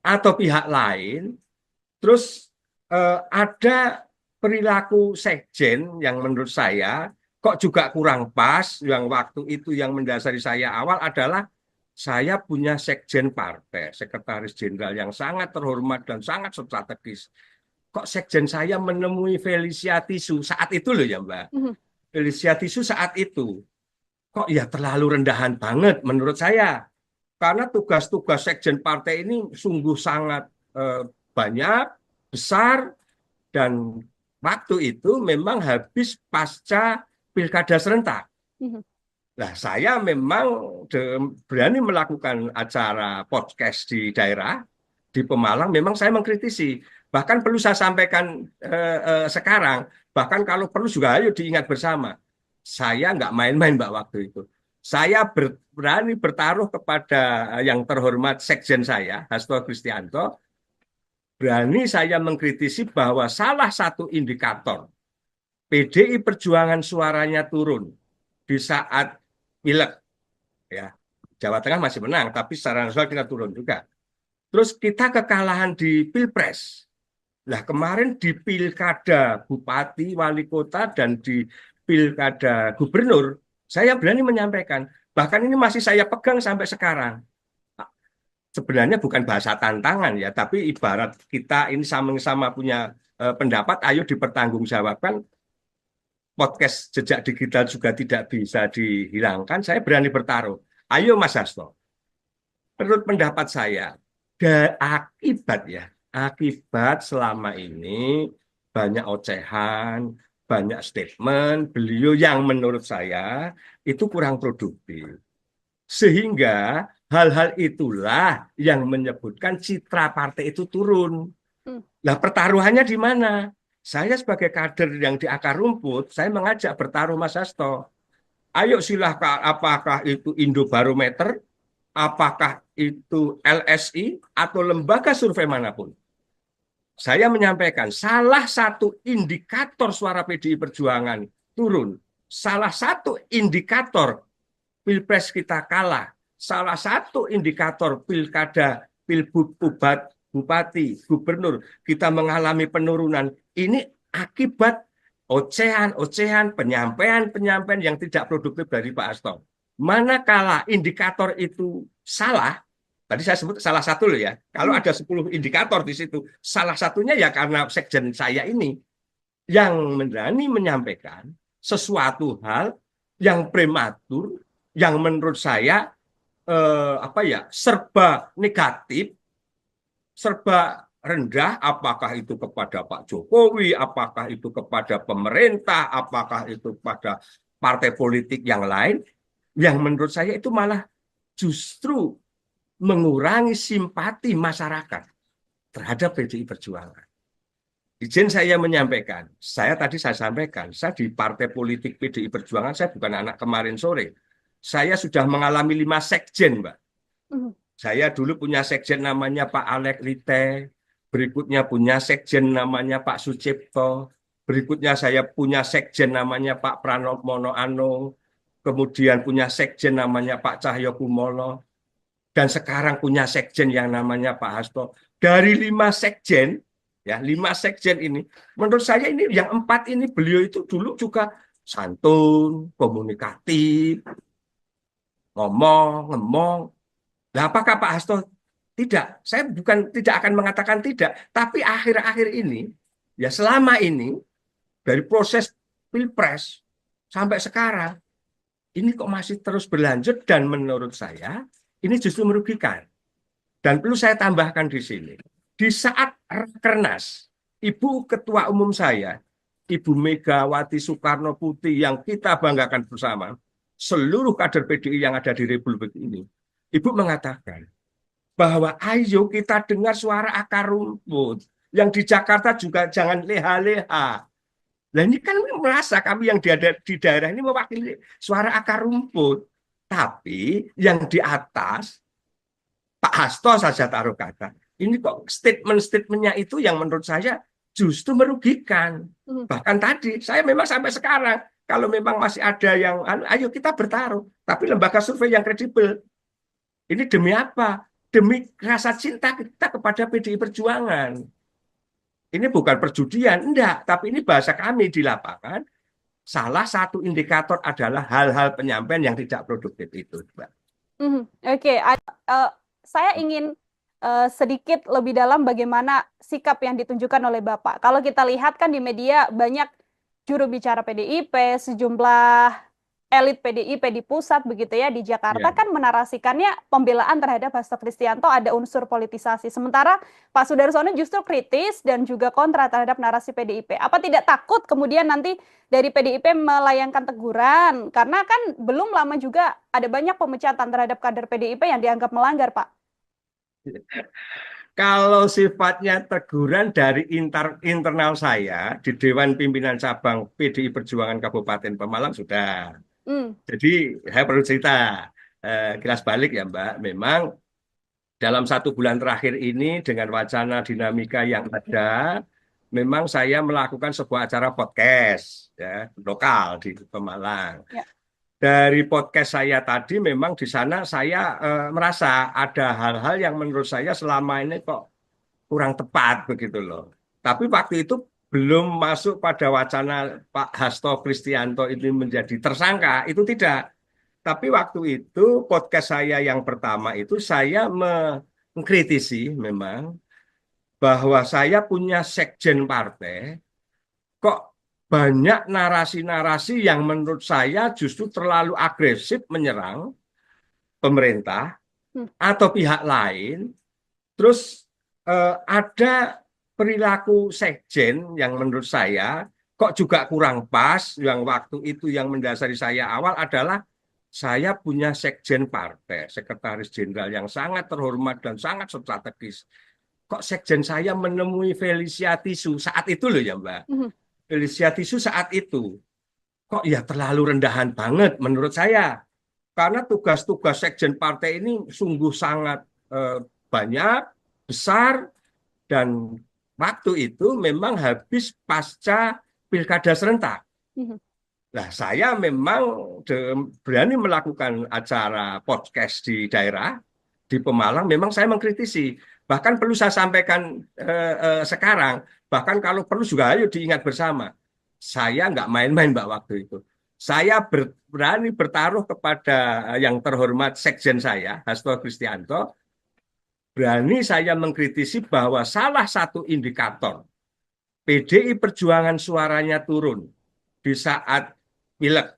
atau pihak lain. Terus ada perilaku sekjen yang menurut saya kok juga kurang pas. Yang waktu itu yang mendasari saya awal adalah saya punya sekjen partai, sekretaris jenderal yang sangat terhormat dan sangat strategis. Kok sekjen saya menemui Felicia Tisu saat itu loh ya Mbak. Felicia Tisu saat itu. Kok ya terlalu rendahan banget menurut saya. Karena tugas-tugas sekjen partai ini sungguh sangat banyak, besar, dan waktu itu memang habis pasca pilkada serentak. Nah, saya memang berani melakukan acara podcast di daerah, di Pemalang, memang saya mengkritisi. Bahkan perlu saya sampaikan sekarang, bahkan kalau perlu juga ayo diingat bersama. Saya nggak main-main Mbak waktu itu. Saya berani bertaruh kepada yang terhormat sekjen saya, Hasto Kristianto, berani saya mengkritisi bahwa salah satu indikator PDI Perjuangan suaranya turun di saat pileg, ya Jawa Tengah masih menang, tapi secara nasional kita turun juga. Terus kita kekalahan di Pilpres. Nah kemarin di pilkada Bupati, Wali Kota, dan di pilkada Gubernur, saya berani menyampaikan, bahkan ini masih saya pegang sampai sekarang. Sebenarnya bukan bahasa tantangan ya, tapi ibarat kita ini sama-sama punya pendapat, ayo dipertanggungjawabkan. Podcast jejak digital juga tidak bisa dihilangkan. Saya berani bertaruh. Ayo Mas Hasto. Menurut pendapat saya, akibat selama ini banyak ocehan, banyak statement beliau yang menurut saya itu kurang produktif. Sehingga hal-hal itulah yang menyebutkan citra partai itu turun. Nah, pertaruhannya di mana? Saya sebagai kader yang di akar rumput, saya mengajak bertaruh Mas Hasto. Ayo silahkan, apakah itu Indobarometer, apakah itu LSI, atau lembaga survei manapun. Saya menyampaikan, salah satu indikator suara PDI Perjuangan turun. Salah satu indikator Pilpres kita kalah. Salah satu indikator pilkada, pilbud, bupati, gubernur, kita mengalami penurunan. Ini akibat ocehan-ocehan, penyampaian-penyampaian yang tidak produktif dari Pak Hasto. Manakala indikator itu salah, tadi saya sebut salah satu loh ya, kalau ada 10 indikator di situ, salah satunya ya karena sekjen saya ini yang berani menyampaikan sesuatu hal yang prematur, yang menurut saya serba negatif, serba rendah, apakah itu kepada Pak Jokowi, apakah itu kepada pemerintah, apakah itu kepada partai politik yang lain, yang menurut saya itu malah justru mengurangi simpati masyarakat terhadap PDI Perjuangan. Izin saya menyampaikan, saya sampaikan, saya di partai politik PDI Perjuangan, saya bukan anak kemarin sore. Saya sudah mengalami 5 sekjen, Mbak. Mhm. Saya dulu punya sekjen namanya Pak Alek Lite, berikutnya punya sekjen namanya Pak Sucipto, berikutnya saya punya sekjen namanya Pak Pranowo Mono Anung, kemudian punya sekjen namanya Pak Cahyo Kumolo, dan sekarang punya sekjen yang namanya Pak Hasto. Dari 5 sekjen, ya 5 sekjen ini, menurut saya ini yang 4 ini beliau itu dulu juga santun, komunikatif, ngomong. Nah, apakah Pak Hasto tidak? Saya bukan tidak akan mengatakan tidak, tapi akhir-akhir ini, ya selama ini dari proses pilpres sampai sekarang, ini kok masih terus berlanjut dan menurut saya ini justru merugikan. Dan perlu saya tambahkan di sini, di saat Rakernas, Ibu Ketua Umum saya, Ibu Megawati Soekarno Putri yang kita banggakan bersama, seluruh kader PDI yang ada di Republik ini, Ibu mengatakan bahwa ayo kita dengar suara akar rumput. Yang di Jakarta juga jangan leha-leha. Nah ini kan merasa kami yang di daerah ini mewakili suara akar rumput. Tapi yang di atas, Pak Hasto saja taruh kata. Ini kok statement-statementnya itu yang menurut saya justru merugikan. Bahkan tadi, saya memang sampai sekarang, kalau memang masih ada yang, ayo kita bertaruh. Tapi lembaga survei yang kredibel. Ini demi apa? Demi rasa cinta kita kepada PDI Perjuangan. Ini bukan perjudian, enggak. Tapi ini bahasa kami di lapangan. Salah satu indikator adalah hal-hal penyampaian yang tidak produktif itu, Mbak. Oke, saya ingin sedikit lebih dalam bagaimana sikap yang ditunjukkan oleh Bapak. Kalau kita lihat kan di media banyak juru bicara PDIP, sejumlah elit PDIP di pusat begitu ya di Jakarta Ya. kan menarasikannya pembelaan terhadap Hasto Kristianto ada unsur politisasi. Sementara Pak Sudarsono justru kritis dan juga kontra terhadap narasi PDIP. Apa tidak takut kemudian nanti dari PDIP melayangkan teguran? Karena kan belum lama juga ada banyak pemecatan terhadap kader PDIP yang dianggap melanggar, Pak. Kalau sifatnya teguran dari internal saya di Dewan Pimpinan Cabang PDI Perjuangan Kabupaten Pemalang sudah. Jadi saya perlu cerita kilas balik ya Mbak. Memang dalam 1 bulan terakhir ini dengan wacana dinamika yang ada, memang saya melakukan sebuah acara podcast ya lokal di Pemalang. Ya. Dari podcast saya tadi memang di sana saya merasa ada hal-hal yang menurut saya selama ini kok kurang tepat begitu loh. Tapi waktu itu belum masuk pada wacana Pak Hasto Kristianto ini menjadi tersangka, itu tidak. Tapi waktu itu podcast saya yang pertama itu saya mengkritisi memang bahwa saya punya sekjen partai kok banyak narasi-narasi yang menurut saya justru terlalu agresif menyerang pemerintah atau pihak lain. Terus ada perilaku sekjen yang menurut saya kok juga kurang pas. Yang waktu itu yang mendasari saya awal adalah saya punya sekjen partai, sekretaris jenderal yang sangat terhormat dan sangat strategis. Kok sekjen saya menemui Felicia Tisu saat itu loh ya Mbak. Felicia Tisu saat itu kok ya terlalu rendahan banget menurut saya. Karena tugas-tugas sekjen partai ini sungguh sangat banyak, besar, dan waktu itu memang habis pasca pilkada serentak. Nah, saya memang berani melakukan acara podcast di daerah, di Pemalang, memang saya mengkritisi. Bahkan perlu saya sampaikan sekarang, bahkan kalau perlu juga ayo diingat bersama. Saya nggak main-main Mbak waktu itu. Saya berani bertaruh kepada yang terhormat sekjen saya, Hasto Kristianto, berani saya mengkritisi bahwa salah satu indikator PDI Perjuangan suaranya turun di saat pileg,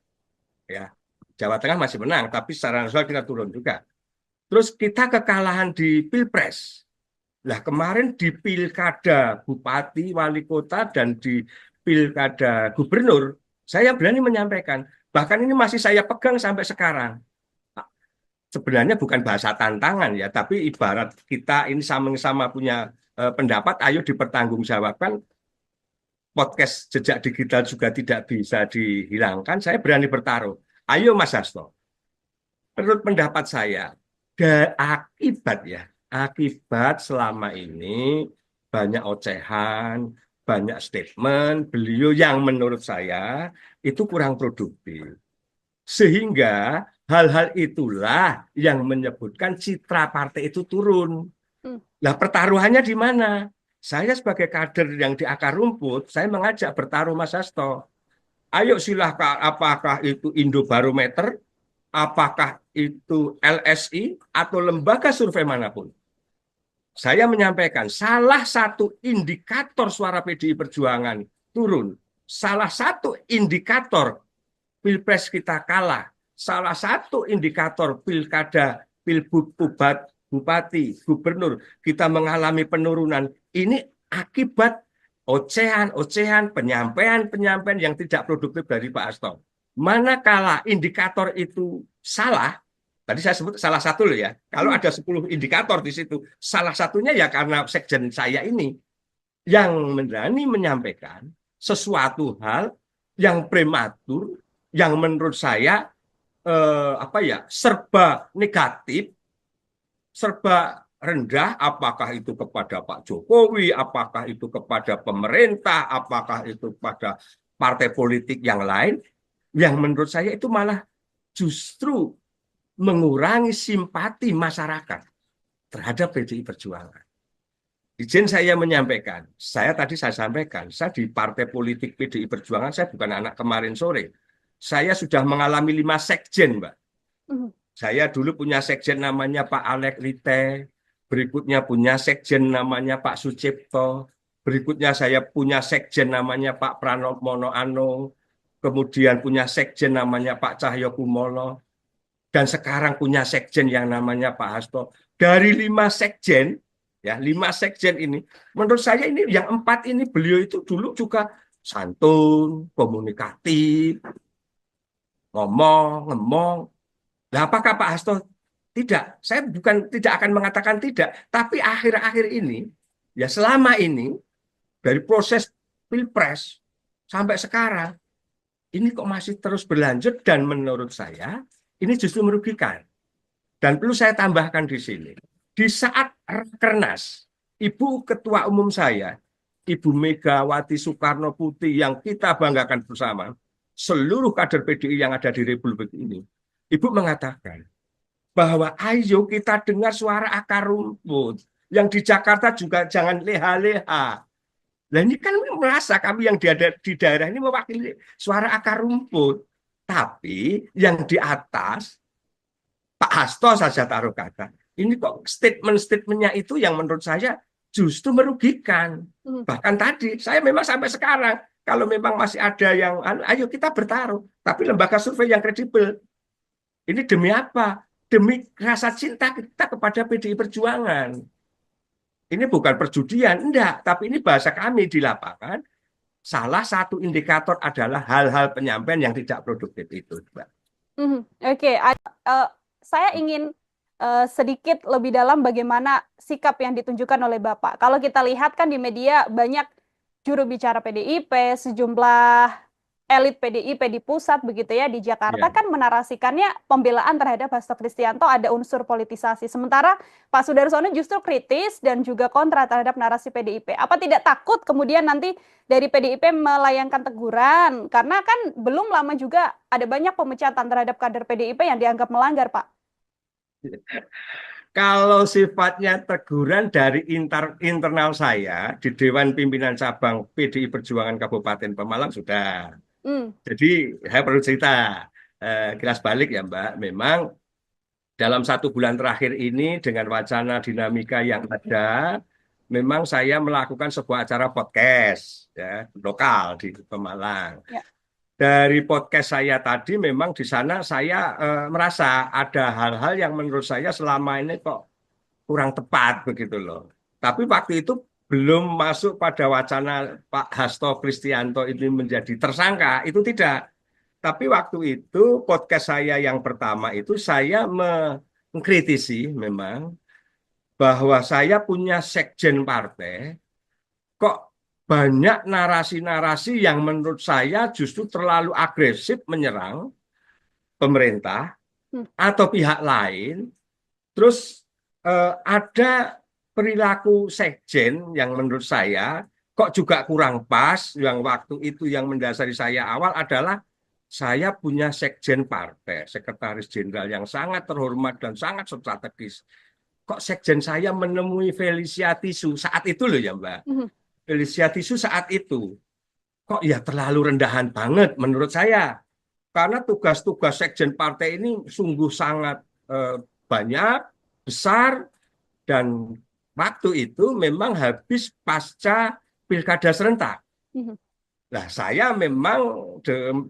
ya Jawa Tengah masih menang, tapi secara nasional kita turun juga. Terus kita kekalahan di Pilpres. Nah kemarin di Pilkada Bupati, Wali Kota, dan di Pilkada Gubernur, saya berani menyampaikan, bahkan ini masih saya pegang sampai sekarang. sebenarnya bukan bahasa tantangan ya, tapi ibarat kita ini sama-sama punya pendapat, ayo dipertanggungjawabkan. Podcast jejak digital juga tidak bisa dihilangkan. Saya berani bertaruh. Ayo Mas Hasto, menurut pendapat saya, akibat ya, akibat selama ini banyak ocehan, banyak statement beliau yang menurut saya itu kurang produktif. Sehingga hal-hal itulah yang menyebutkan citra partai itu turun. Hmm. Nah, pertaruhannya di mana? Saya sebagai kader yang di akar rumput, saya mengajak bertaruh Mas Hasto. Ayo silahkan, apakah itu Indobarometer, apakah itu LSI, atau lembaga survei manapun. Saya menyampaikan salah satu indikator suara PDI Perjuangan turun. Salah satu indikator Pilpres kita kalah. Salah satu indikator pilkada, pilbud, bupati, gubernur, kita mengalami penurunan. Ini akibat ocehan-ocehan, penyampaian-penyampaian yang tidak produktif dari Pak Hasto. Manakala indikator itu salah, tadi saya sebut salah satu loh ya, kalau ada 10 indikator di situ, salah satunya ya karena sekjen saya ini yang berani menyampaikan sesuatu hal yang prematur, yang menurut saya serba negatif, serba rendah, apakah itu kepada Pak Jokowi, apakah itu kepada pemerintah, apakah itu pada partai politik yang lain, yang menurut saya itu malah justru mengurangi simpati masyarakat terhadap PDI Perjuangan. Izin saya menyampaikan, saya sampaikan, saya di partai politik PDI Perjuangan, saya bukan anak kemarin sore. Saya sudah mengalami 5 sekjen, Mbak. Saya dulu punya sekjen namanya Pak Alek Lite, berikutnya punya sekjen namanya Pak Sucipto, berikutnya saya punya sekjen namanya Pak Pranowo Anung, kemudian punya sekjen namanya Pak Cahyo Kumolo, dan sekarang punya sekjen yang namanya Pak Hasto. Dari 5 sekjen, ya 5 sekjen ini, menurut saya ini yang 4 ini beliau itu dulu juga santun, komunikatif, ngomong. Nah, apakah Pak Hasto tidak? Saya bukan tidak akan mengatakan tidak, tapi akhir-akhir ini, ya selama ini dari proses Pilpres sampai sekarang, ini kok masih terus berlanjut dan menurut saya ini justru merugikan. Dan perlu saya tambahkan di sini, di saat Rakernas, Ibu Ketua Umum saya, Ibu Megawati Soekarno Putri yang kita banggakan bersama, seluruh kader PDI yang ada di Republik ini, Ibu mengatakan bahwa ayo kita dengar suara akar rumput. Yang di Jakarta juga jangan leha-leha. Nah ini kan merasa kami yang di daerah ini mewakili suara akar rumput. Tapi yang di atas, Pak Hasto saja taruh kata. Ini kok statement-statementnya itu yang menurut saya justru merugikan. Bahkan tadi, saya memang sampai sekarang, kalau memang masih ada yang, ayo kita bertaruh. Tapi lembaga survei yang kredibel. Ini demi apa? Demi rasa cinta kita kepada PDI Perjuangan. Ini bukan perjudian, enggak. Tapi ini bahasa kami di lapangan. Salah satu indikator adalah hal-hal penyampaian yang tidak produktif itu, Mbak. Oke. Saya ingin sedikit lebih dalam bagaimana sikap yang ditunjukkan oleh Bapak. Kalau kita lihat kan di media banyak juru bicara PDIP, sejumlah elit PDIP di pusat begitu ya di Jakarta kan menarasikannya pembelaan terhadap Hasto Kristianto ada unsur politisasi. Sementara Pak Sudarsono justru kritis dan juga kontra terhadap narasi PDIP. Apa tidak takut kemudian nanti dari PDIP melayangkan teguran? Karena kan belum lama juga ada banyak pemecatan terhadap kader PDIP yang dianggap melanggar, Pak. Kalau sifatnya teguran dari internal saya di Dewan Pimpinan Cabang PDI Perjuangan Kabupaten Pemalang sudah. Jadi saya perlu cerita kilas balik ya Mbak. Memang dalam 1 bulan terakhir ini dengan wacana dinamika yang ada, memang saya melakukan sebuah acara podcast ya, lokal di Pemalang. Ya. Dari podcast saya tadi memang di sana saya merasa ada hal-hal yang menurut saya selama ini kok kurang tepat begitu loh. Tapi waktu itu belum masuk pada wacana Pak Hasto Kristianto ini menjadi tersangka, itu tidak. Tapi waktu itu podcast saya yang pertama itu saya mengkritisi memang bahwa saya punya sekjen partai, kok banyak narasi-narasi yang menurut saya justru terlalu agresif menyerang pemerintah Hmm. atau pihak lain. Terus ada perilaku sekjen yang menurut saya kok juga kurang pas. Yang waktu itu yang mendasari saya awal adalah saya punya sekjen partai, sekretaris jenderal yang sangat terhormat dan sangat strategis. Kok sekjen saya menemui Felicia Tisu saat itu loh ya Mbak. Mhm. Felicia Tisu saat itu kok ya terlalu rendahan banget menurut saya. Karena tugas-tugas sekjen partai ini sungguh sangat banyak, besar, dan waktu itu memang habis pasca pilkada serentak. Mhm. Nah, saya memang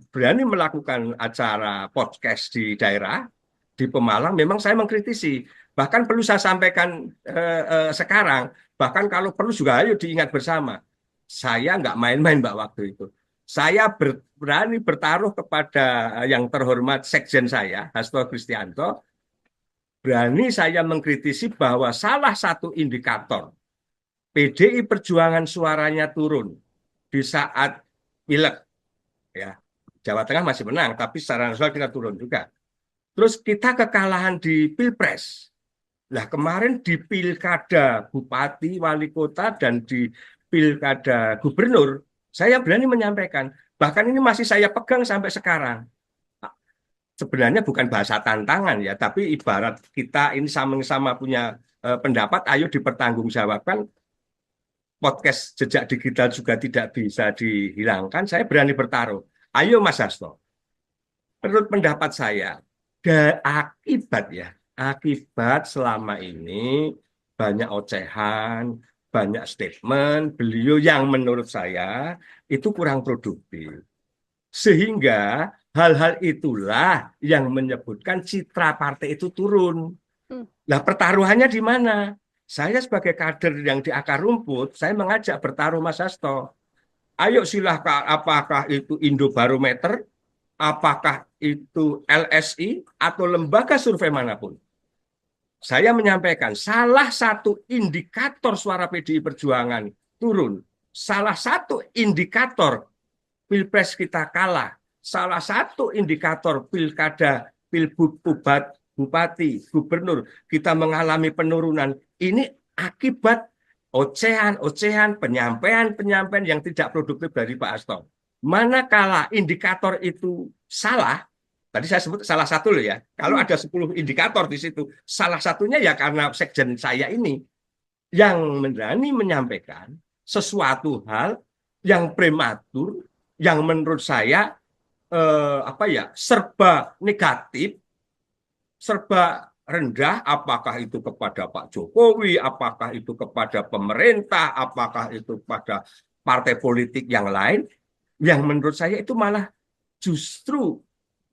berani melakukan acara podcast di daerah, di Pemalang, memang saya mengkritisi. Bahkan perlu saya sampaikan sekarang, bahkan kalau perlu juga ayo diingat bersama. Saya nggak main-main Mbak waktu itu. Saya berani bertaruh kepada yang terhormat sekjen saya, Hasto Kristianto, berani saya mengkritisi bahwa salah satu indikator PDI Perjuangan suaranya turun di saat pileg, ya Jawa Tengah masih menang, tapi secara nasional kita turun juga. Terus kita kekalahan di Pilpres. Nah kemarin di pilkada bupati, wali kota, dan di pilkada gubernur, saya berani menyampaikan, bahkan ini masih saya pegang sampai sekarang. Sebenarnya bukan bahasa tantangan ya, tapi ibarat kita ini sama-sama punya pendapat, ayo dipertanggungjawabkan. Podcast jejak digital juga tidak bisa dihilangkan. Saya berani bertaruh. Ayo Mas Hasto, menurut pendapat saya, akibat selama ini banyak ocehan, banyak statement beliau yang menurut saya itu kurang produktif. Sehingga hal-hal itulah yang menyebutkan citra partai itu turun. Hmm. Nah, pertaruhannya di mana? Saya sebagai kader yang di akar rumput, saya mengajak bertaruh Mas Hasto. Ayo silahkan, apakah itu Indobarometer, apakah itu LSI, atau lembaga survei manapun. Saya menyampaikan salah satu indikator suara PDI Perjuangan turun. Salah satu indikator Pilpres kita kalah. Salah satu indikator pilkada, pilbub, bupati, gubernur, kita mengalami penurunan. Ini akibat ocehan-ocehan, penyampaian-penyampaian yang tidak produktif dari Pak Hasto. Manakala indikator itu salah, tadi saya sebut salah satu loh ya, kalau ada 10 indikator di situ, salah satunya ya karena sekjen saya ini yang berani menyampaikan sesuatu hal yang prematur, yang menurut saya serba negatif, serba rendah, apakah itu kepada Pak Jokowi, apakah itu kepada pemerintah, apakah itu pada partai politik yang lain, yang menurut saya itu malah justru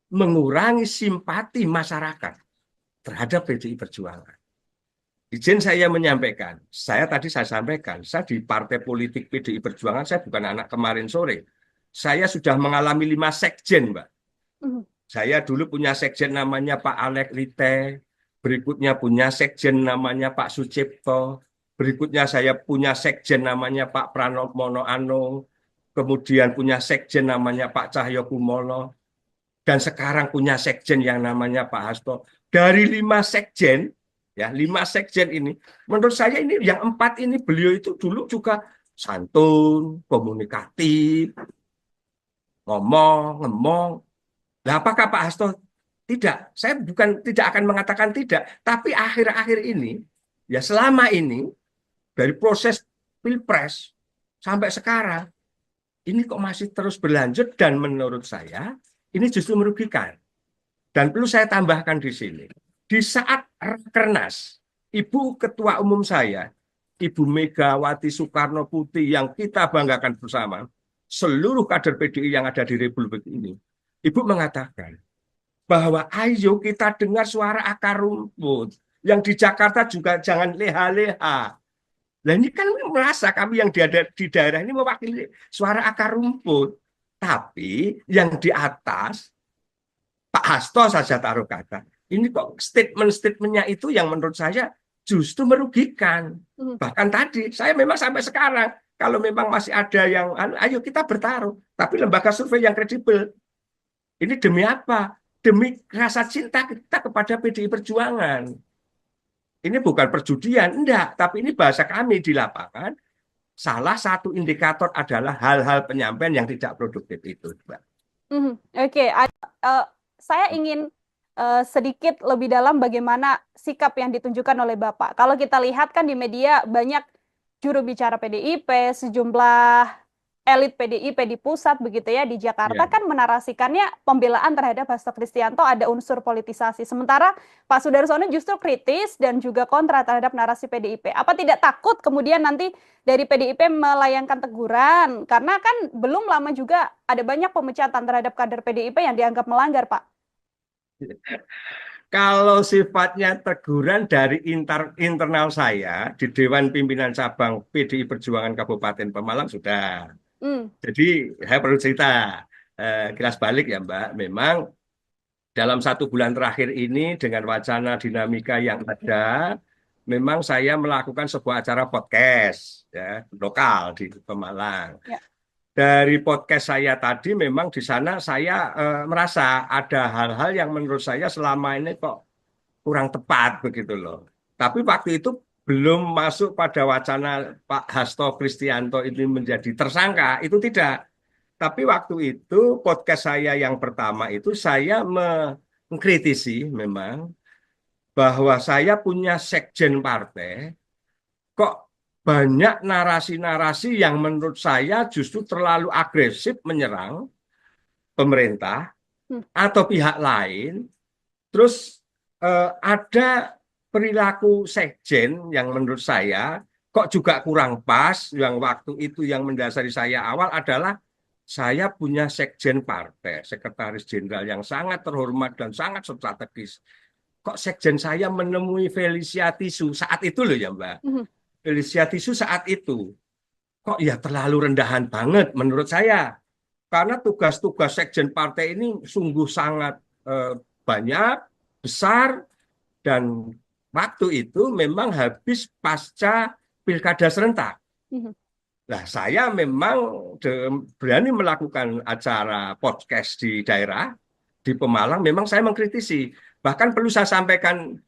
mengurangi simpati masyarakat terhadap PDI Perjuangan. Izin saya menyampaikan, saya sampaikan, saya di partai politik PDI Perjuangan, saya bukan anak kemarin sore. Saya sudah mengalami 5 sekjen, Mbak. Saya dulu punya sekjen namanya Pak Alek Lite, berikutnya punya sekjen namanya Pak Sucipto, berikutnya saya punya sekjen namanya Pak Pranowo Anung, kemudian punya sekjen namanya Pak Cahyo Kumolo, dan sekarang punya sekjen yang namanya Pak Hasto. Dari 5 sekjen, ya 5 sekjen ini, menurut saya ini yang 4 ini beliau itu dulu juga santun, komunikatif, ngomong. Nah, apakah Pak Hasto tidak? Saya bukan tidak akan mengatakan tidak, tapi akhir-akhir ini, ya selama ini dari proses Pilpres sampai sekarang, ini kok masih terus berlanjut dan menurut saya ini justru merugikan. Dan perlu saya tambahkan di sini, di saat Rakernas, Ibu Ketua Umum saya, Ibu Megawati Soekarno Putri yang kita banggakan bersama, seluruh kader PDI yang ada di Republik ini, Ibu mengatakan bahwa ayo kita dengar suara akar rumput. Yang di Jakarta juga jangan leha-leha. Nah ini kan merasa kami yang di daerah ini mewakili suara akar rumput. Tapi yang di atas, Pak Hasto saja taruh kata, Ini kok statement-statementnya itu yang menurut saya justru merugikan. Bahkan tadi, saya memang sampai sekarang, kalau memang masih ada yang, ayo kita bertaruh. Tapi lembaga survei yang kredibel. Ini demi apa? Demi rasa cinta kita kepada PDI Perjuangan. Ini bukan perjudian, enggak. Tapi ini bahasa kami di lapangan. Salah satu indikator adalah hal-hal penyampaian yang tidak produktif itu, Mbak. Oke, saya ingin sedikit lebih dalam bagaimana sikap yang ditunjukkan oleh Bapak. Kalau kita lihat kan di media banyak juru bicara PDIP, sejumlah elit PDIP di pusat begitu ya di Jakarta kan menarasikannya pembelaan terhadap Hasto Kristianto ada unsur politisasi. Sementara Pak Sudarsono justru kritis dan juga kontra terhadap narasi PDIP. Apa tidak takut kemudian nanti dari PDIP melayangkan teguran? Karena kan belum lama juga ada banyak pemecatan terhadap kader PDIP yang dianggap melanggar, Pak. Kalau sifatnya teguran dari internal saya di Dewan Pimpinan Cabang PDI Perjuangan Kabupaten Pemalang sudah. Jadi saya perlu cerita kilas balik ya Mbak. Memang dalam 1 bulan terakhir ini dengan wacana dinamika yang ada, memang saya melakukan sebuah acara podcast ya, lokal di Pemalang. Ya. Dari podcast saya tadi memang di sana saya merasa ada hal-hal yang menurut saya selama ini kok kurang tepat begitu loh. Tapi waktu itu belum masuk pada wacana Pak Hasto Kristianto ini menjadi tersangka, itu tidak. Tapi waktu itu podcast saya yang pertama itu saya mengkritisi memang bahwa saya punya sekjen partai kok banyak narasi-narasi yang menurut saya justru terlalu agresif menyerang pemerintah atau pihak lain. Terus ada perilaku sekjen yang menurut saya kok juga kurang pas. Yang waktu itu yang mendasari saya awal adalah saya punya sekjen partai, sekretaris jenderal yang sangat terhormat dan sangat strategis. Kok sekjen saya menemui Felicia Tisu saat itu loh ya Mbak. Felicia Tisu saat itu kok ya terlalu rendahan banget menurut saya. Karena tugas-tugas sekjen partai ini sungguh sangat banyak, besar, dan waktu itu memang habis pasca pilkada serentak. Nah, saya memang berani melakukan acara podcast di daerah, di Pemalang, memang saya mengkritisi. Bahkan perlu saya sampaikan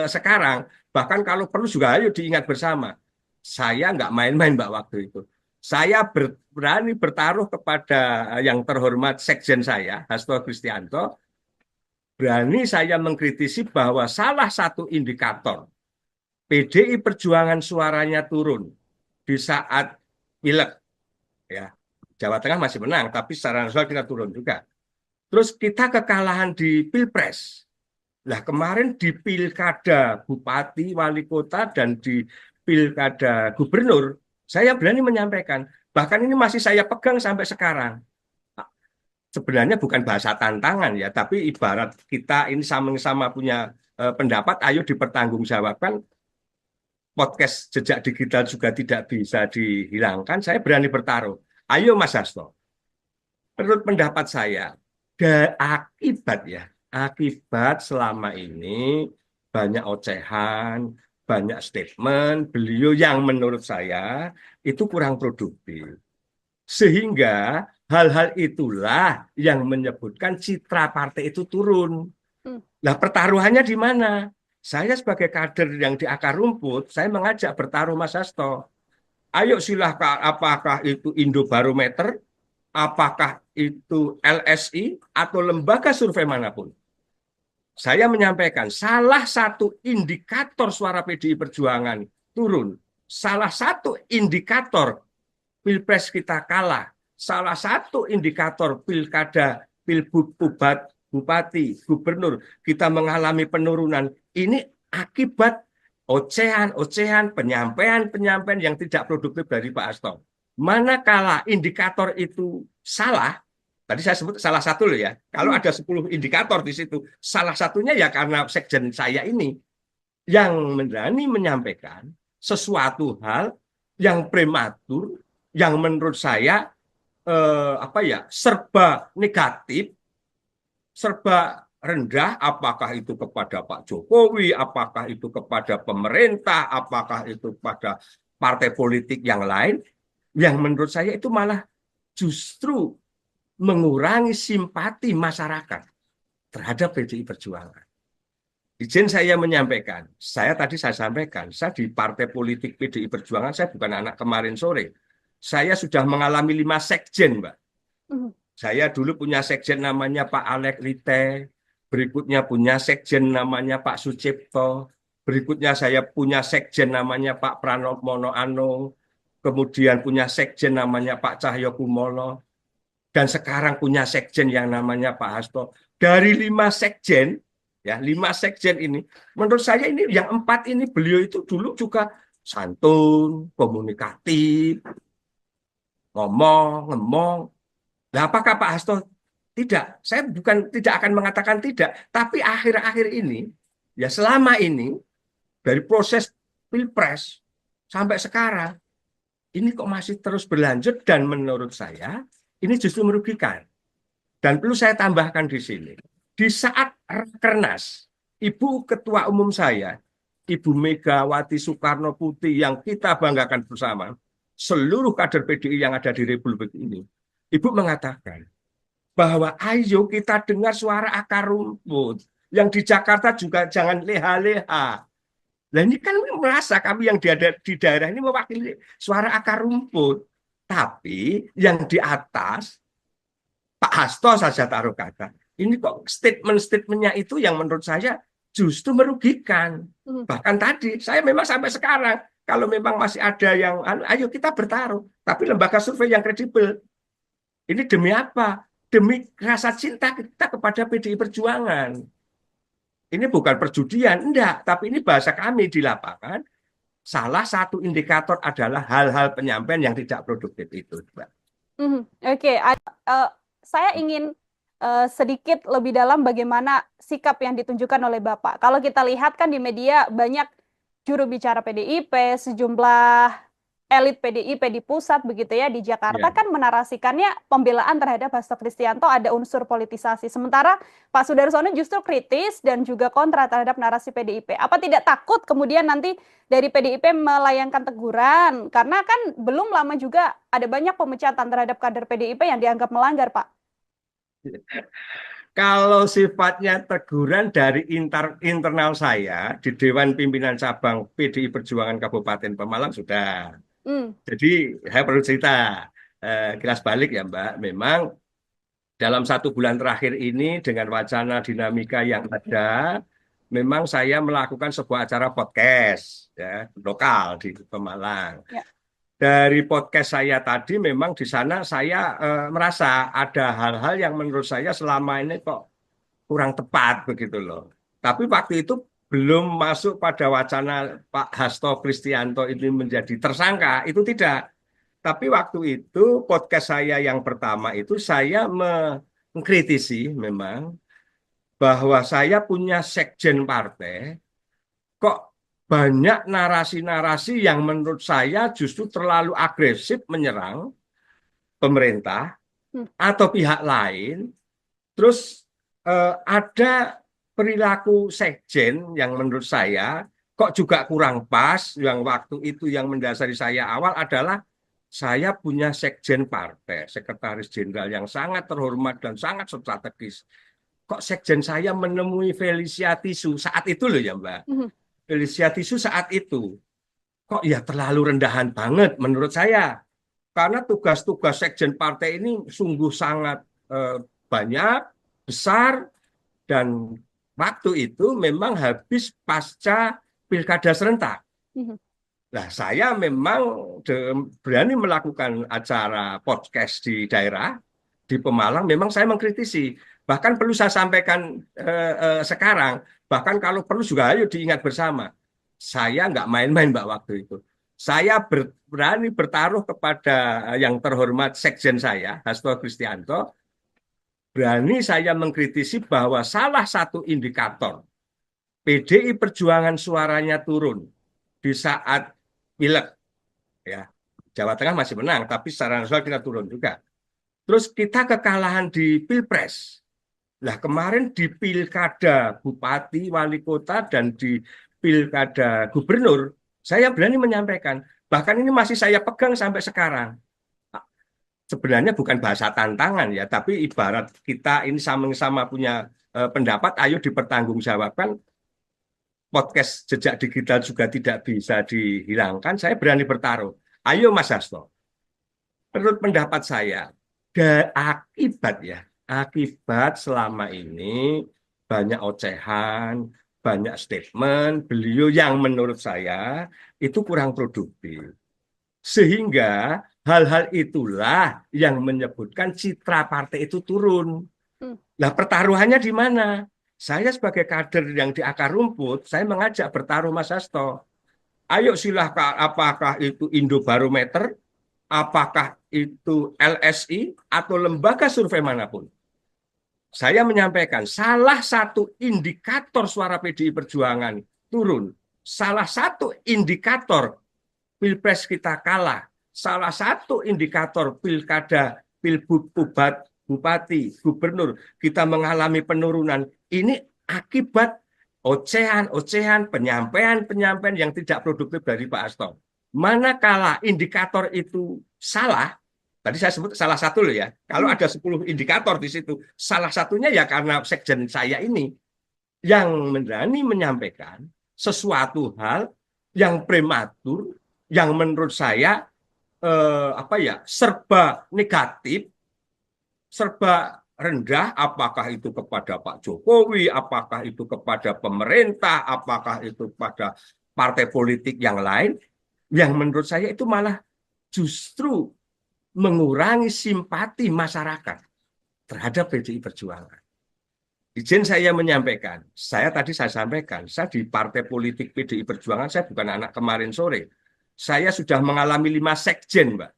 sekarang, bahkan kalau perlu juga ayo diingat bersama. Saya nggak main-main Mbak waktu itu. Saya berani bertaruh kepada yang terhormat sekjen saya, Hasto Kristianto, berani saya mengkritisi bahwa salah satu indikator PDI Perjuangan suaranya turun di saat pileg, ya Jawa Tengah masih menang, tapi secara nasional kita turun juga. Terus kita kekalahan di Pilpres. Nah kemarin di pilkada Bupati, Wali Kota, dan di pilkada Gubernur, saya berani menyampaikan, bahkan ini masih saya pegang sampai sekarang. Sebenarnya bukan bahasa tantangan ya, tapi ibarat kita ini sama-sama punya pendapat, ayo dipertanggungjawabkan. Podcast jejak digital juga tidak bisa dihilangkan. Saya berani bertaruh. Ayo Mas Hasto. Menurut pendapat saya, akibat selama ini banyak ocehan, banyak statement beliau yang menurut saya itu kurang produktif. Sehingga hal-hal itulah yang menyebutkan citra partai itu turun. Nah, pertaruhannya di mana? Saya sebagai kader yang di akar rumput, saya mengajak bertaruh Mas Hasto. Ayo silahkan, apakah itu Indobarometer, apakah itu LSI, atau lembaga survei manapun. Saya menyampaikan, salah satu indikator suara PDI Perjuangan turun. Salah satu indikator Pilpres kita kalah. Salah satu indikator pilkada, pilbud, bupati, gubernur, kita mengalami penurunan. Ini akibat ocehan-ocehan, penyampaian-penyampaian yang tidak produktif dari Pak Hasto. Manakala indikator itu salah, tadi saya sebut salah satu loh ya, kalau ada 10 indikator di situ, salah satunya ya karena sekjen saya ini yang berani menyampaikan sesuatu hal yang prematur, yang menurut saya serba negatif, serba rendah, apakah itu kepada Pak Jokowi, apakah itu kepada pemerintah, apakah itu kepada partai politik yang lain, yang menurut saya itu malah justru mengurangi simpati masyarakat terhadap PDI Perjuangan. Izin saya menyampaikan, saya sampaikan, saya di partai politik PDI Perjuangan, saya bukan anak kemarin sore. Saya sudah mengalami 5 sekjen, Mbak. Saya dulu punya sekjen namanya Pak Alek Lite, berikutnya punya sekjen namanya Pak Sucipto, berikutnya saya punya sekjen namanya Pak Pranowo Anung, kemudian punya sekjen namanya Pak Cahyo Kumolo, dan sekarang punya sekjen yang namanya Pak Hasto. Dari 5 sekjen, ya 5 sekjen ini, menurut saya ini yang 4 ini beliau itu dulu juga santun, komunikatif, ngomong. Nah, apakah Pak Hasto tidak? Saya bukan tidak akan mengatakan tidak, tapi akhir-akhir ini, ya selama ini dari proses Pilpres sampai sekarang, ini kok masih terus berlanjut dan menurut saya ini justru merugikan. Dan perlu saya tambahkan di sini, di saat Rakernas, Ibu Ketua Umum saya, Ibu Megawati Soekarno Putri yang kita banggakan bersama, seluruh kader PDI yang ada di Republik ini, Ibu mengatakan bahwa ayo kita dengar suara akar rumput. Yang di Jakarta juga jangan leha-leha. Nah ini kan merasa kami yang di daerah ini mewakili suara akar rumput. Tapi yang di atas, Pak Hasto saja taruh kata. Ini kok statement-statementnya itu yang menurut saya justru merugikan. Bahkan tadi, saya memang sampai sekarang, kalau memang masih ada yang, ayo kita bertaruh. Tapi lembaga survei yang kredibel. Ini demi apa? Demi rasa cinta kita kepada PDI Perjuangan. Ini bukan perjudian, enggak. Tapi ini bahasa kami di lapangan. Salah satu indikator adalah hal-hal penyampaian yang tidak produktif itu, Mbak. Oke, saya ingin sedikit lebih dalam bagaimana sikap yang ditunjukkan oleh Bapak. Kalau kita lihat kan di media banyak juru bicara PDIP, sejumlah elit PDIP di pusat begitu ya di Jakarta kan menarasikannya pembelaan terhadap Hasto Kristianto ada unsur politisasi. Sementara Pak Sudarsono justru kritis dan juga kontra terhadap narasi PDIP. Apa tidak takut kemudian nanti dari PDIP melayangkan teguran? Karena kan belum lama juga ada banyak pemecatan terhadap kader PDIP yang dianggap melanggar, Pak. Kalau sifatnya teguran dari internal saya di Dewan Pimpinan Cabang PDI Perjuangan Kabupaten Pemalang sudah. Jadi saya perlu cerita kilas balik ya Mbak. Memang dalam 1 bulan terakhir ini dengan wacana dinamika yang ada, memang saya melakukan sebuah acara podcast ya lokal di Pemalang. Ya. Dari podcast saya tadi memang di sana saya merasa ada hal-hal yang menurut saya selama ini kok kurang tepat begitu loh. Tapi waktu itu belum masuk pada wacana Pak Hasto Kristianto ini menjadi tersangka, itu tidak. Tapi waktu itu podcast saya yang pertama itu saya mengkritisi memang bahwa saya punya sekjen partai, kok banyak narasi-narasi yang menurut saya justru terlalu agresif menyerang pemerintah atau pihak lain, terus ada perilaku sekjen yang menurut saya kok juga kurang pas. Yang waktu itu yang mendasari saya awal adalah saya punya sekjen partai, sekretaris jenderal yang sangat terhormat dan sangat strategis. Kok sekjen saya menemui Felicia Tisu saat itu loh ya Mbak. Felicia Tisu saat itu kok ya terlalu rendahan banget menurut saya. Karena tugas-tugas sekjen partai ini sungguh sangat banyak, besar, dan waktu itu memang habis pasca pilkada serentak. Nah, saya memang berani melakukan acara podcast di daerah, di Pemalang, memang saya mengkritisi. Bahkan perlu saya sampaikan sekarang, bahkan kalau perlu juga ayo diingat bersama. Saya nggak main-main Mbak waktu itu. Saya berani bertaruh kepada yang terhormat sekjen saya, Hasto Kristianto, berani saya mengkritisi bahwa salah satu indikator PDI Perjuangan suaranya turun di saat pileg, ya Jawa Tengah masih menang, tapi secara nasional kita turun juga. Terus kita kekalahan di Pilpres, Lah kemarin di pilkada bupati, wali kota, dan di pilkada gubernur, saya berani menyampaikan. Bahkan ini masih saya pegang sampai sekarang. Sebenarnya bukan bahasa tantangan ya, tapi ibarat kita ini sama-sama punya pendapat, ayo dipertanggungjawabkan. Podcast jejak digital juga tidak bisa dihilangkan. Saya berani bertaruh. Ayo Mas Hasto, menurut pendapat saya, akibat ya, akibat selama ini banyak ocehan, banyak statement beliau yang menurut saya itu kurang produktif. Sehingga hal-hal itulah yang menyebutkan citra partai itu turun. Hmm. Nah, pertaruhannya di mana? Saya sebagai kader yang di akar rumput, saya mengajak bertaruh Mas Hasto. Ayo silahkan, apakah itu Indobarometer, apakah itu LSI, atau lembaga survei manapun. Saya menyampaikan salah satu indikator suara PDI Perjuangan turun, salah satu indikator Pilpres kita kalah, salah satu indikator pilkada, pilbud, bupati, gubernur kita mengalami penurunan. Ini akibat ocehan-ocehan, penyampaian-penyampaian yang tidak produktif dari Pak Hasto. Manakala indikator itu salah, tadi saya sebut salah satu loh ya. Kalau ada 10 indikator di situ, salah satunya ya karena sekjen saya ini yang berani menyampaikan sesuatu hal yang prematur, yang menurut saya serba negatif, serba rendah, apakah itu kepada Pak Jokowi, apakah itu kepada pemerintah, apakah itu kepada partai politik yang lain, yang menurut saya itu malah justru mengurangi simpati masyarakat terhadap PDI Perjuangan. Izin saya menyampaikan, saya sampaikan, saya di partai politik PDI Perjuangan, saya bukan anak kemarin sore. Saya sudah mengalami 5 sekjen, Mbak.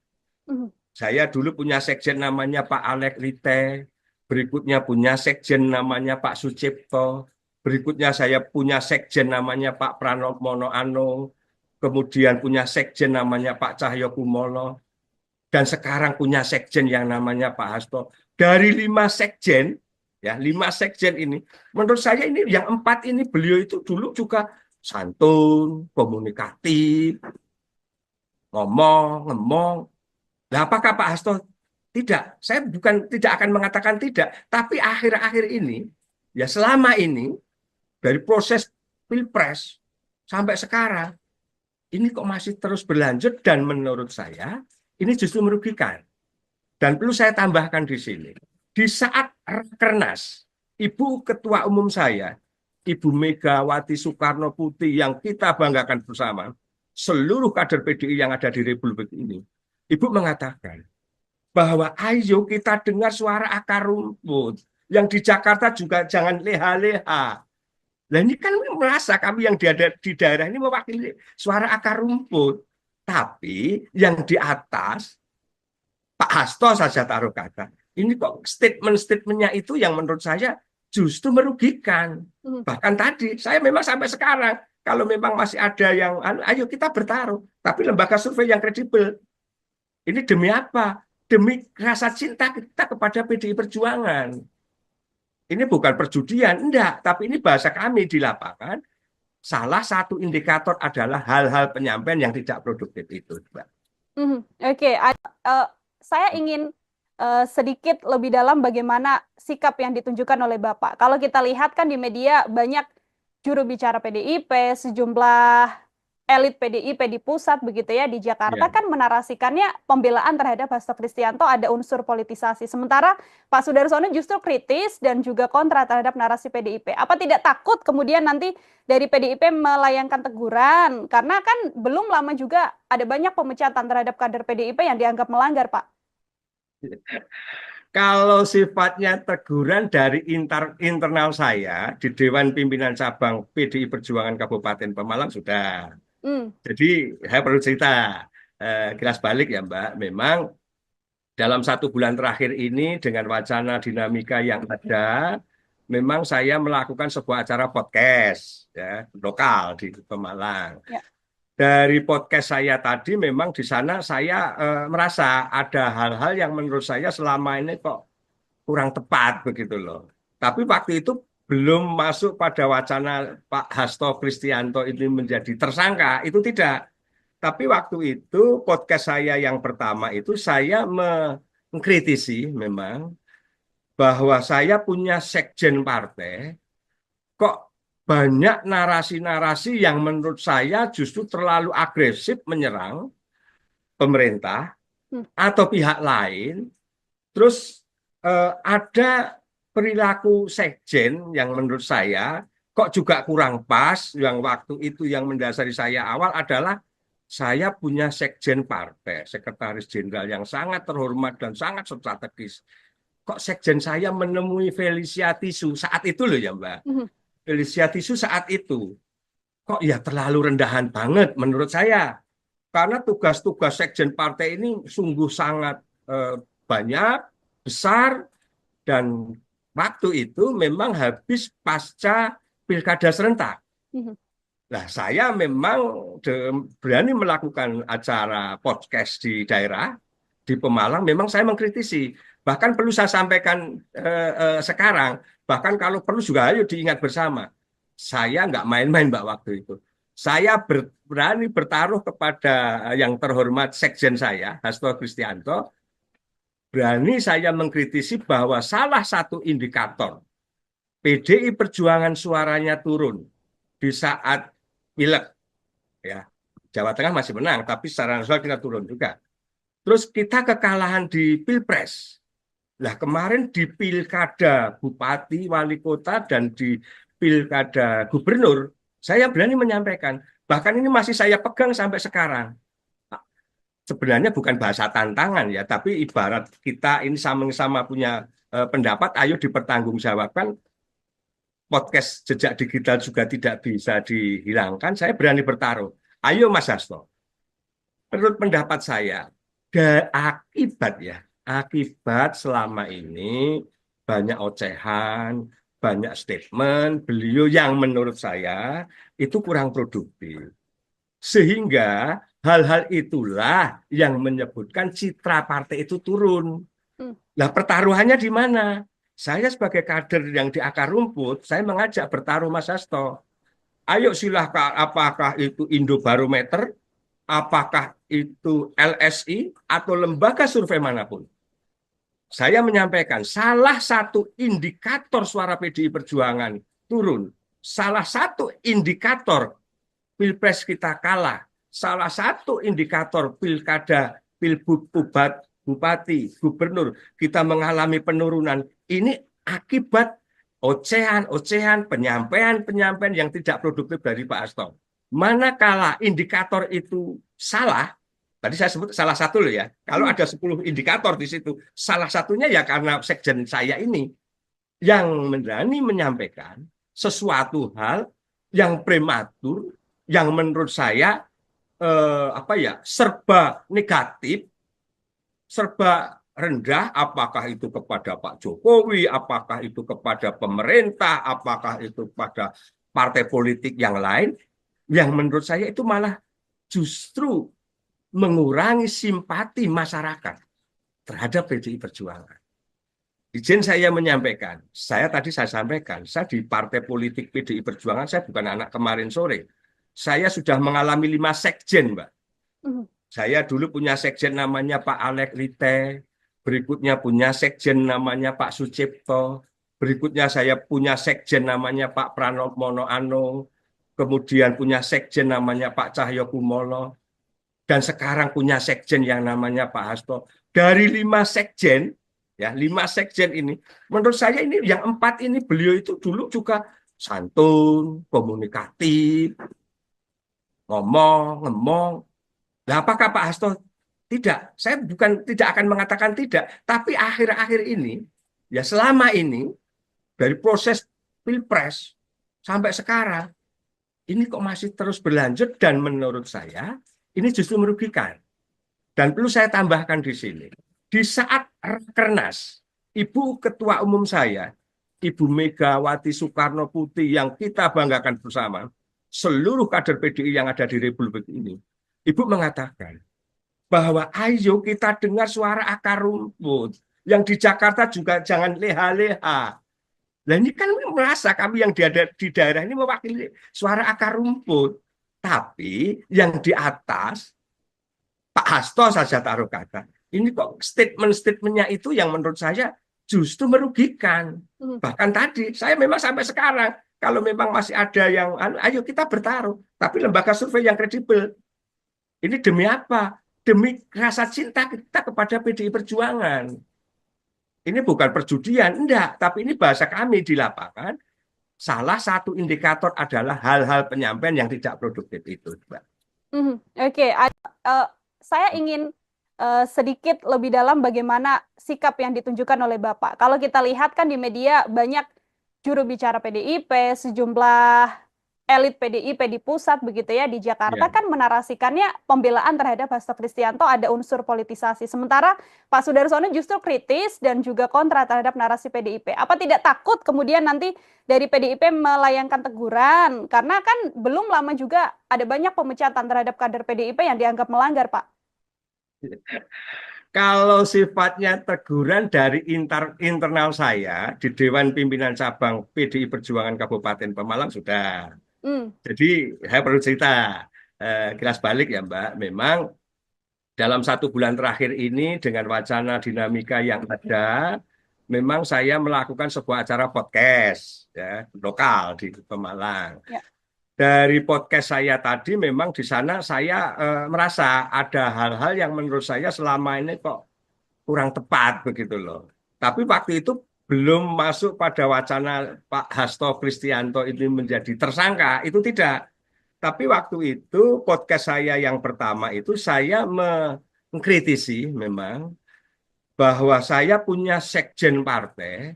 Saya dulu punya sekjen namanya Pak Alek Lite, berikutnya punya sekjen namanya Pak Sucipto, berikutnya saya punya sekjen namanya Pak Pranowo Monoano, kemudian punya sekjen namanya Pak Cahyo Kumolo, dan sekarang punya sekjen yang namanya Pak Hasto. Dari 5 sekjen, ya 5 sekjen ini, menurut saya ini yang 4 ini beliau itu dulu juga santun, komunikatif, ngomong. Nah, apakah Pak Hasto tidak? Saya bukan tidak akan mengatakan tidak, tapi akhir-akhir ini, ya selama ini dari proses pilpres sampai sekarang, ini kok masih terus berlanjut dan menurut saya ini justru merugikan. Dan perlu saya tambahkan di sini, di saat Rakernas, Ibu Ketua Umum saya, Ibu Megawati Soekarno Putri yang kita banggakan bersama, seluruh kader PDI yang ada di Republik ini, Ibu mengatakan bahwa ayo kita dengar suara akar rumput. Yang di Jakarta juga jangan leha-leha. Nah ini kan merasa kami yang di daerah ini mewakili suara akar rumput. Tapi yang di atas, Pak Hasto saja taruh kata. Ini kok statement-statementnya itu yang menurut saya justru merugikan. Bahkan tadi, saya memang sampai sekarang, kalau memang masih ada yang, ayo kita bertaruh. Tapi lembaga survei yang kredibel. Ini demi apa? Demi rasa cinta kita kepada PDI Perjuangan. Ini bukan perjudian, enggak. Tapi ini bahasa kami di lapangan. Salah satu indikator adalah hal-hal penyampaian yang tidak produktif itu, Mbak. Oke, saya ingin sedikit lebih dalam bagaimana sikap yang ditunjukkan oleh Bapak. Kalau kita lihat kan di media banyak juru bicara PDIP, sejumlah elit PDIP di pusat begitu ya di Jakarta kan menarasikannya pembelaan terhadap Hasto Kristianto ada unsur politisasi. Sementara Pak Sudarsono justru kritis dan juga kontra terhadap narasi PDIP. Apa tidak takut kemudian nanti dari PDIP melayangkan teguran? Karena kan belum lama juga ada banyak pemecatan terhadap kader PDIP yang dianggap melanggar, Pak. Kalau sifatnya teguran dari internal saya di Dewan Pimpinan Cabang PDI Perjuangan Kabupaten Pemalang sudah. Jadi saya perlu cerita kilas balik ya Mbak. Memang dalam 1 bulan terakhir ini dengan wacana dinamika yang ada, memang saya melakukan sebuah acara podcast ya, lokal di Pemalang. Ya. Dari podcast saya tadi memang di sana saya merasa ada hal-hal yang menurut saya selama ini kok kurang tepat begitu loh. Tapi waktu itu belum masuk pada wacana Pak Hasto Kristianto ini menjadi tersangka, itu tidak. Tapi waktu itu podcast saya yang pertama itu saya mengkritisi memang bahwa saya punya sekjen partai, kok banyak narasi-narasi yang menurut saya justru terlalu agresif menyerang pemerintah Hmm. atau pihak lain. Terus ada perilaku sekjen yang menurut saya kok juga kurang pas. Yang waktu itu yang mendasari saya awal adalah saya punya sekjen partai, sekretaris jenderal yang sangat terhormat dan sangat strategis. Kok sekjen saya menemui Felicia Tisu saat itu loh ya Mbak. Mhm. Felicia Tisu saat itu. Kok ya terlalu rendahan banget menurut saya. Karena tugas-tugas sekjen partai ini sungguh sangat banyak, besar, dan waktu itu memang habis pasca pilkada serentak. Mhm. Nah, saya memang berani melakukan acara podcast di daerah, di Pemalang, memang saya mengkritisi. Bahkan perlu saya sampaikan sekarang, bahkan kalau perlu juga ayo diingat bersama. Saya nggak main-main Mbak waktu itu. Saya berani bertaruh kepada yang terhormat sekjen saya, Hasto Kristianto, berani saya mengkritisi bahwa salah satu indikator PDI Perjuangan suaranya turun di saat pileg, ya Jawa Tengah masih menang, tapi secara nasional kita turun juga. Terus kita kekalahan di Pilpres. Nah kemarin di Pilkada Bupati, Wali Kota, dan di Pilkada Gubernur, saya berani menyampaikan, bahkan ini masih saya pegang sampai sekarang. Sebenarnya bukan bahasa tantangan ya, tapi ibarat kita ini sama-sama punya pendapat, ayo dipertanggungjawabkan. Podcast jejak digital juga tidak bisa dihilangkan. Saya berani bertaruh. Ayo Mas Hasto, menurut pendapat saya, akibat ya, akibat selama ini banyak ocehan, banyak statement beliau yang menurut saya itu kurang produktif. Sehingga hal-hal itulah yang menyebutkan citra partai itu turun. Hmm. Nah, pertaruhannya di mana? Saya sebagai kader yang di akar rumput, saya mengajak bertaruh Mas Hasto. Ayo silahkan, apakah itu Indobarometer, apakah itu LSI, atau lembaga survei manapun. Saya menyampaikan salah satu indikator suara PDI Perjuangan turun. Salah satu indikator Pilpres kita kalah. Salah satu indikator pilkada, pilbub, bupati, gubernur, kita mengalami penurunan. Ini akibat ocehan-ocehan, penyampaian-penyampaian yang tidak produktif dari Pak Hasto. Manakala indikator itu salah, tadi saya sebut salah satu loh ya, kalau ada 10 indikator di situ, salah satunya ya karena sekjen saya ini yang berani menyampaikan sesuatu hal yang prematur, yang menurut saya serba negatif, serba rendah, apakah itu kepada Pak Jokowi, apakah itu kepada pemerintah, apakah itu pada partai politik yang lain, yang menurut saya itu malah justru mengurangi simpati masyarakat terhadap PDI Perjuangan. Izin saya menyampaikan, saya sampaikan, saya di partai politik PDI Perjuangan, saya bukan anak kemarin sore. Saya sudah mengalami 5 sekjen, Mbak. Saya dulu punya sekjen namanya Pak Alek Lite, berikutnya punya sekjen namanya Pak Sucipto, berikutnya saya punya sekjen namanya Pak Pranowo Anung, kemudian punya sekjen namanya Pak Cahyo Kumolo, dan sekarang punya sekjen yang namanya Pak Hasto. Dari 5 sekjen, ya 5 sekjen ini, menurut saya ini yang 4 ini beliau itu dulu juga santun, komunikatif, ngomong. Nah, apakah Pak Hasto tidak? Saya bukan tidak akan mengatakan tidak, tapi akhir-akhir ini, ya selama ini dari proses Pilpres sampai sekarang, ini kok masih terus berlanjut dan menurut saya ini justru merugikan. Dan perlu saya tambahkan di sini, di saat Rakernas, Ibu Ketua Umum saya, Ibu Megawati Soekarno Putri yang kita banggakan bersama, seluruh kader PDI yang ada di Republik ini, Ibu mengatakan bahwa ayo kita dengar suara akar rumput. Yang di Jakarta juga jangan leha-leha. Nah ini kan merasa kami yang di daerah ini mewakili suara akar rumput. Tapi yang di atas, Pak Hasto saja taruh kata. Ini kok statement-statementnya itu yang menurut saya justru merugikan. Bahkan tadi, saya memang sampai sekarang, kalau memang masih ada yang, ayo kita bertaruh. Tapi lembaga survei yang kredibel. Ini demi apa? Demi rasa cinta kita kepada PDI Perjuangan. Ini bukan perjudian, enggak. Tapi ini bahasa kami di lapangan. Salah satu indikator adalah hal-hal penyampaian yang tidak produktif itu, Mbak. Oke, saya ingin sedikit lebih dalam bagaimana sikap yang ditunjukkan oleh Bapak. Kalau kita lihat kan di media banyak juru bicara PDIP, sejumlah elit PDIP di pusat begitu ya di Jakarta kan menarasikannya pembelaan terhadap Hasto Kristianto ada unsur politisasi. Sementara Pak Sudarsono justru kritis dan juga kontra terhadap narasi PDIP. Apa tidak takut kemudian nanti dari PDIP melayangkan teguran? Karena kan belum lama juga ada banyak pemecatan terhadap kader PDIP yang dianggap melanggar, Pak. Kalau sifatnya teguran dari internal saya di Dewan Pimpinan Cabang PDI Perjuangan Kabupaten Pemalang sudah. Jadi saya perlu cerita kilas balik ya Mbak. Memang dalam 1 bulan terakhir ini dengan wacana dinamika yang ada, memang saya melakukan sebuah acara podcast ya, lokal di Pemalang. Ya. Dari podcast saya tadi memang di sana saya merasa ada hal-hal yang menurut saya selama ini kok kurang tepat begitu loh. Tapi waktu itu belum masuk pada wacana Pak Hasto Kristianto ini menjadi tersangka, itu tidak. Tapi waktu itu podcast saya yang pertama itu saya mengkritisi memang bahwa saya punya sekjen partai,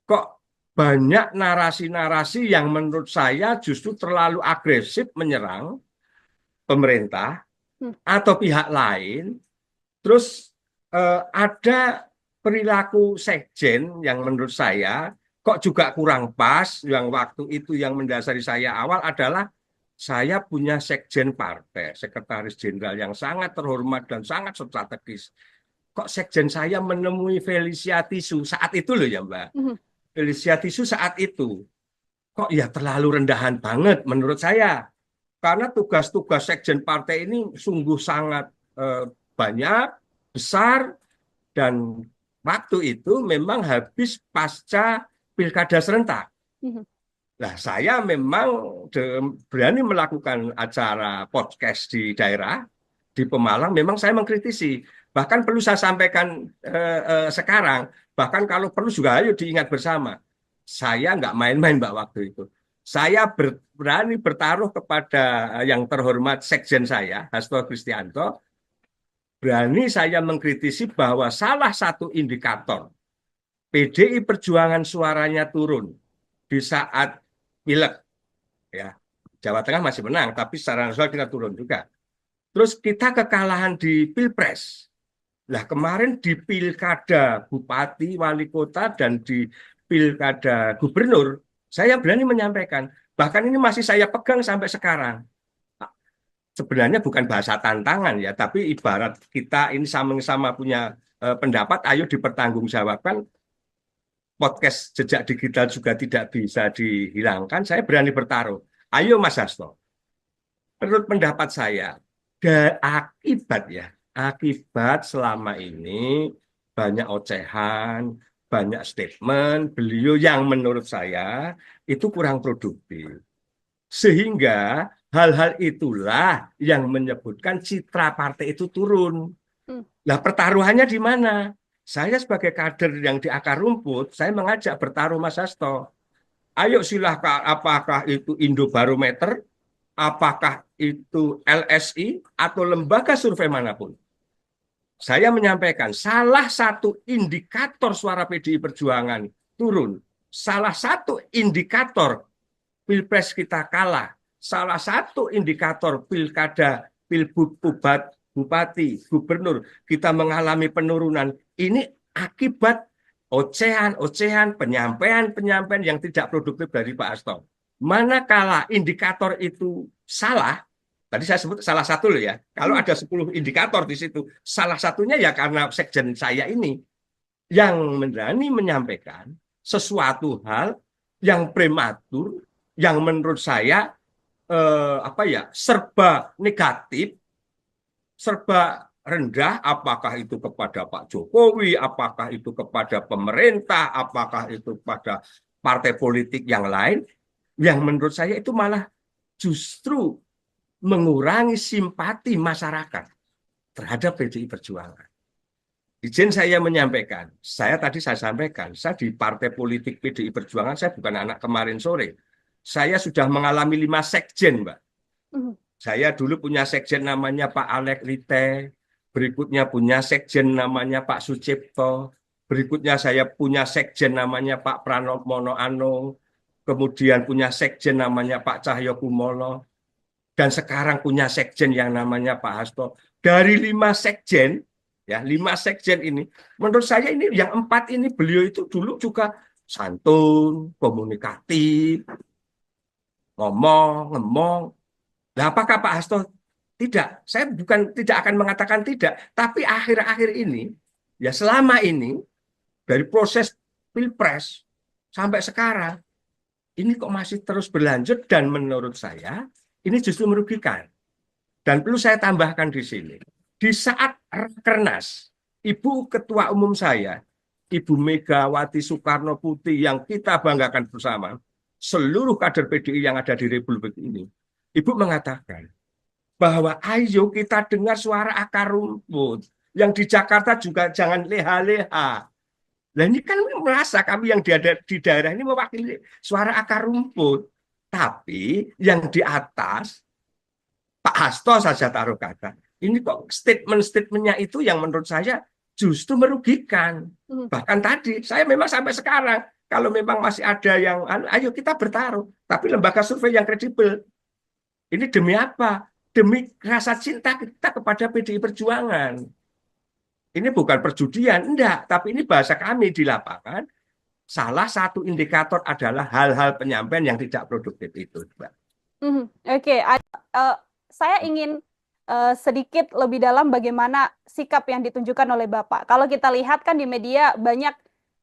kok banyak narasi-narasi yang menurut saya justru terlalu agresif menyerang pemerintah atau pihak lain, terus ada perilaku sekjen yang menurut saya kok juga kurang pas. Yang waktu itu yang mendasari saya awal adalah saya punya sekjen partai, sekretaris jenderal yang sangat terhormat dan sangat strategis. Kok sekjen saya menemui Felicia Tisu saat itu loh ya Mbak. Felicia Tisu saat itu kok ya terlalu rendahan banget menurut saya. Karena tugas-tugas sekjen partai ini sungguh sangat banyak, besar, dan waktu itu memang habis pasca pilkada serentak. Nah, saya memang berani melakukan acara podcast di daerah, di Pemalang, memang saya mengkritisi. Bahkan perlu saya sampaikan sekarang, bahkan kalau perlu juga ayo diingat bersama. Saya nggak main-main Mbak waktu itu. Saya berani bertaruh kepada yang terhormat sekjen saya, Hasto Kristianto, berani saya mengkritisi bahwa salah satu indikator PDI Perjuangan suaranya turun di saat pileg, ya Jawa Tengah masih menang, tapi secara nasional kita turun juga. Terus kita kekalahan di Pilpres. Nah kemarin di Pilkada Bupati, Wali Kota, dan di Pilkada Gubernur, saya berani menyampaikan, bahkan ini masih saya pegang sampai sekarang. Sebenarnya bukan bahasa tantangan ya, tapi ibarat kita ini sama-sama punya pendapat, ayo dipertanggungjawabkan. Podcast jejak digital juga tidak bisa dihilangkan, saya berani bertaruh. Ayo Mas Hasto, menurut pendapat saya, akibat selama ini banyak ocehan, banyak statement beliau yang menurut saya itu kurang produktif. Sehingga hal-hal itulah yang menyebutkan citra partai itu turun. Nah, pertaruhannya di mana? Saya sebagai kader yang di akar rumput, saya mengajak bertaruh Mas Hasto. Ayo silahkan, apakah itu Indobarometer, apakah itu LSI, atau lembaga survei manapun. Saya menyampaikan, salah satu indikator suara PDI Perjuangan turun. Salah satu indikator Pilpres kita kalah. Salah satu indikator pilkada, pilbub, bupati, gubernur, kita mengalami penurunan. Ini akibat ocehan-ocehan, penyampaian-penyampaian yang tidak produktif dari Pak Hasto. Manakala indikator itu salah, tadi saya sebut salah satu loh ya, kalau ada 10 indikator di situ, salah satunya ya karena sekjen saya ini yang berani menyampaikan, sesuatu hal yang prematur, yang menurut saya serba negatif, serba rendah, apakah itu kepada Pak Jokowi, apakah itu kepada pemerintah, apakah itu kepada partai politik yang lain, yang menurut saya itu malah justru mengurangi simpati masyarakat terhadap PDI Perjuangan. Izin saya menyampaikan, saya sampaikan, saya di partai politik PDI Perjuangan, saya bukan anak kemarin sore. Saya sudah mengalami 5 sekjen, Mbak. Saya dulu punya sekjen namanya Pak Alek Lite, berikutnya punya sekjen namanya Pak Sucipto, berikutnya saya punya sekjen namanya Pak Pranowo Anung, kemudian punya sekjen namanya Pak Cahyo Kumolo, dan sekarang punya sekjen yang namanya Pak Hasto. Dari 5 sekjen, ya 5 sekjen ini, menurut saya ini yang 4 ini beliau itu dulu juga santun, komunikatif, ngomong. Nah, apakah Pak Hasto tidak? Saya bukan tidak akan mengatakan tidak, tapi akhir-akhir ini, ya selama ini dari proses Pilpres sampai sekarang, ini kok masih terus berlanjut dan menurut saya ini justru merugikan. Dan perlu saya tambahkan di sini, di saat Rakernas, Ibu Ketua Umum saya, Ibu Megawati Soekarno Putri yang kita banggakan bersama, seluruh kader PDI yang ada di Republik ini, Ibu mengatakan bahwa ayo kita dengar suara akar rumput. Yang di Jakarta juga jangan leha-leha. Nah ini kan merasa kami yang di daerah ini mewakili suara akar rumput. Tapi yang di atas, Pak Hasto saja taruh kata. Ini kok statement-statementnya itu yang menurut saya justru merugikan. Bahkan tadi, saya memang sampai sekarang, kalau memang masih ada yang, ayo kita bertaruh. Tapi lembaga survei yang kredibel. Ini demi apa? Demi rasa cinta kita kepada PDI Perjuangan. Ini bukan perjudian, enggak. Tapi ini bahasa kami di lapangan. Salah satu indikator adalah hal-hal penyampaian yang tidak produktif itu, Mbak. Oke, saya ingin sedikit lebih dalam bagaimana sikap yang ditunjukkan oleh Bapak. Kalau kita lihat kan di media banyak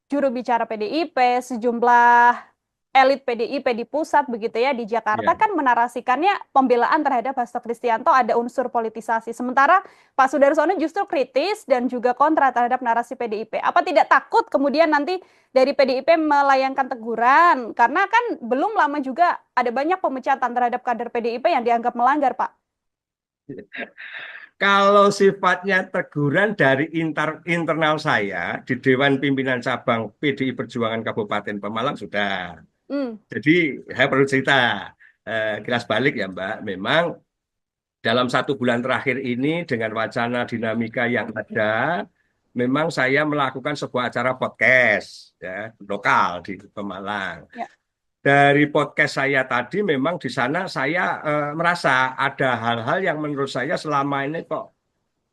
juru bicara PDIP, sejumlah elit PDIP di pusat begitu ya di Jakarta kan menarasikannya pembelaan terhadap Hasto Kristianto ada unsur politisasi. Sementara Pak Sudarsono justru kritis dan juga kontra terhadap narasi PDIP. Apa tidak takut kemudian nanti dari PDIP melayangkan teguran? Karena kan belum lama juga ada banyak pemecatan terhadap kader PDIP yang dianggap melanggar, Pak. Kalau sifatnya teguran dari internal saya di Dewan Pimpinan Cabang PDI Perjuangan Kabupaten Pemalang sudah. Jadi saya perlu cerita kilas balik ya Mbak. Memang dalam 1 bulan terakhir ini dengan wacana dinamika yang ada, memang saya melakukan sebuah acara podcast ya, lokal di Pemalang. Ya. Dari podcast saya tadi memang di sana saya merasa ada hal-hal yang menurut saya selama ini kok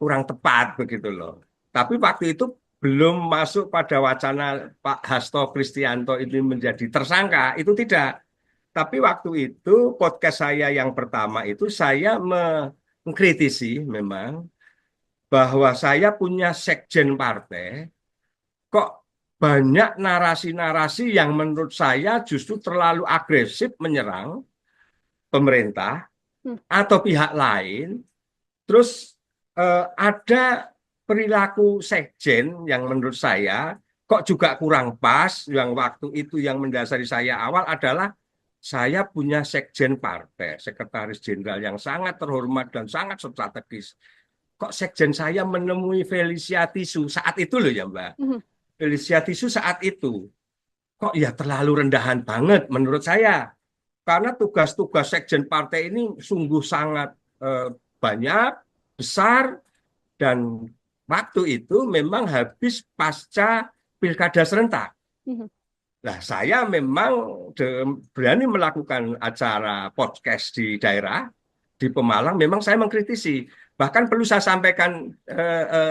kurang tepat begitu loh. Tapi waktu itu belum masuk pada wacana Pak Hasto Kristianto ini menjadi tersangka, itu tidak. Tapi waktu itu podcast saya yang pertama itu saya mengkritisi memang bahwa saya punya sekjen partai, kok banyak narasi-narasi yang menurut saya justru terlalu agresif menyerang pemerintah atau pihak lain, terus ada perilaku sekjen yang menurut saya kok juga kurang pas. Yang waktu itu yang mendasari saya awal adalah saya punya sekjen partai, sekretaris jenderal yang sangat terhormat dan sangat strategis. Kok sekjen saya menemui Felicia Tisu saat itu loh ya Mbak. Felicia Tisu saat itu kok ya terlalu rendahan banget menurut saya. Karena tugas-tugas sekjen partai ini sungguh sangat banyak, besar, dan waktu itu memang habis pasca pilkada serentak. Nah, saya memang berani melakukan acara podcast di daerah, di Pemalang, memang saya mengkritisi. Bahkan perlu saya sampaikan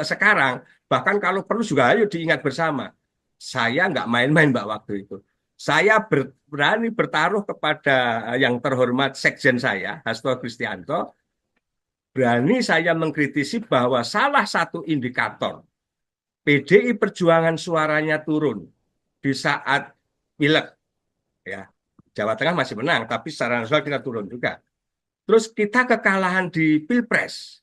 sekarang, bahkan kalau perlu juga ayo diingat bersama. Saya nggak main-main Mbak waktu itu. Saya berani bertaruh kepada yang terhormat sekjen saya, Hasto Kristianto, berani saya mengkritisi bahwa salah satu indikator PDI Perjuangan suaranya turun di saat pileg ya. Jawa Tengah masih menang, tapi secara nasional kita turun juga. Terus kita kekalahan di Pilpres.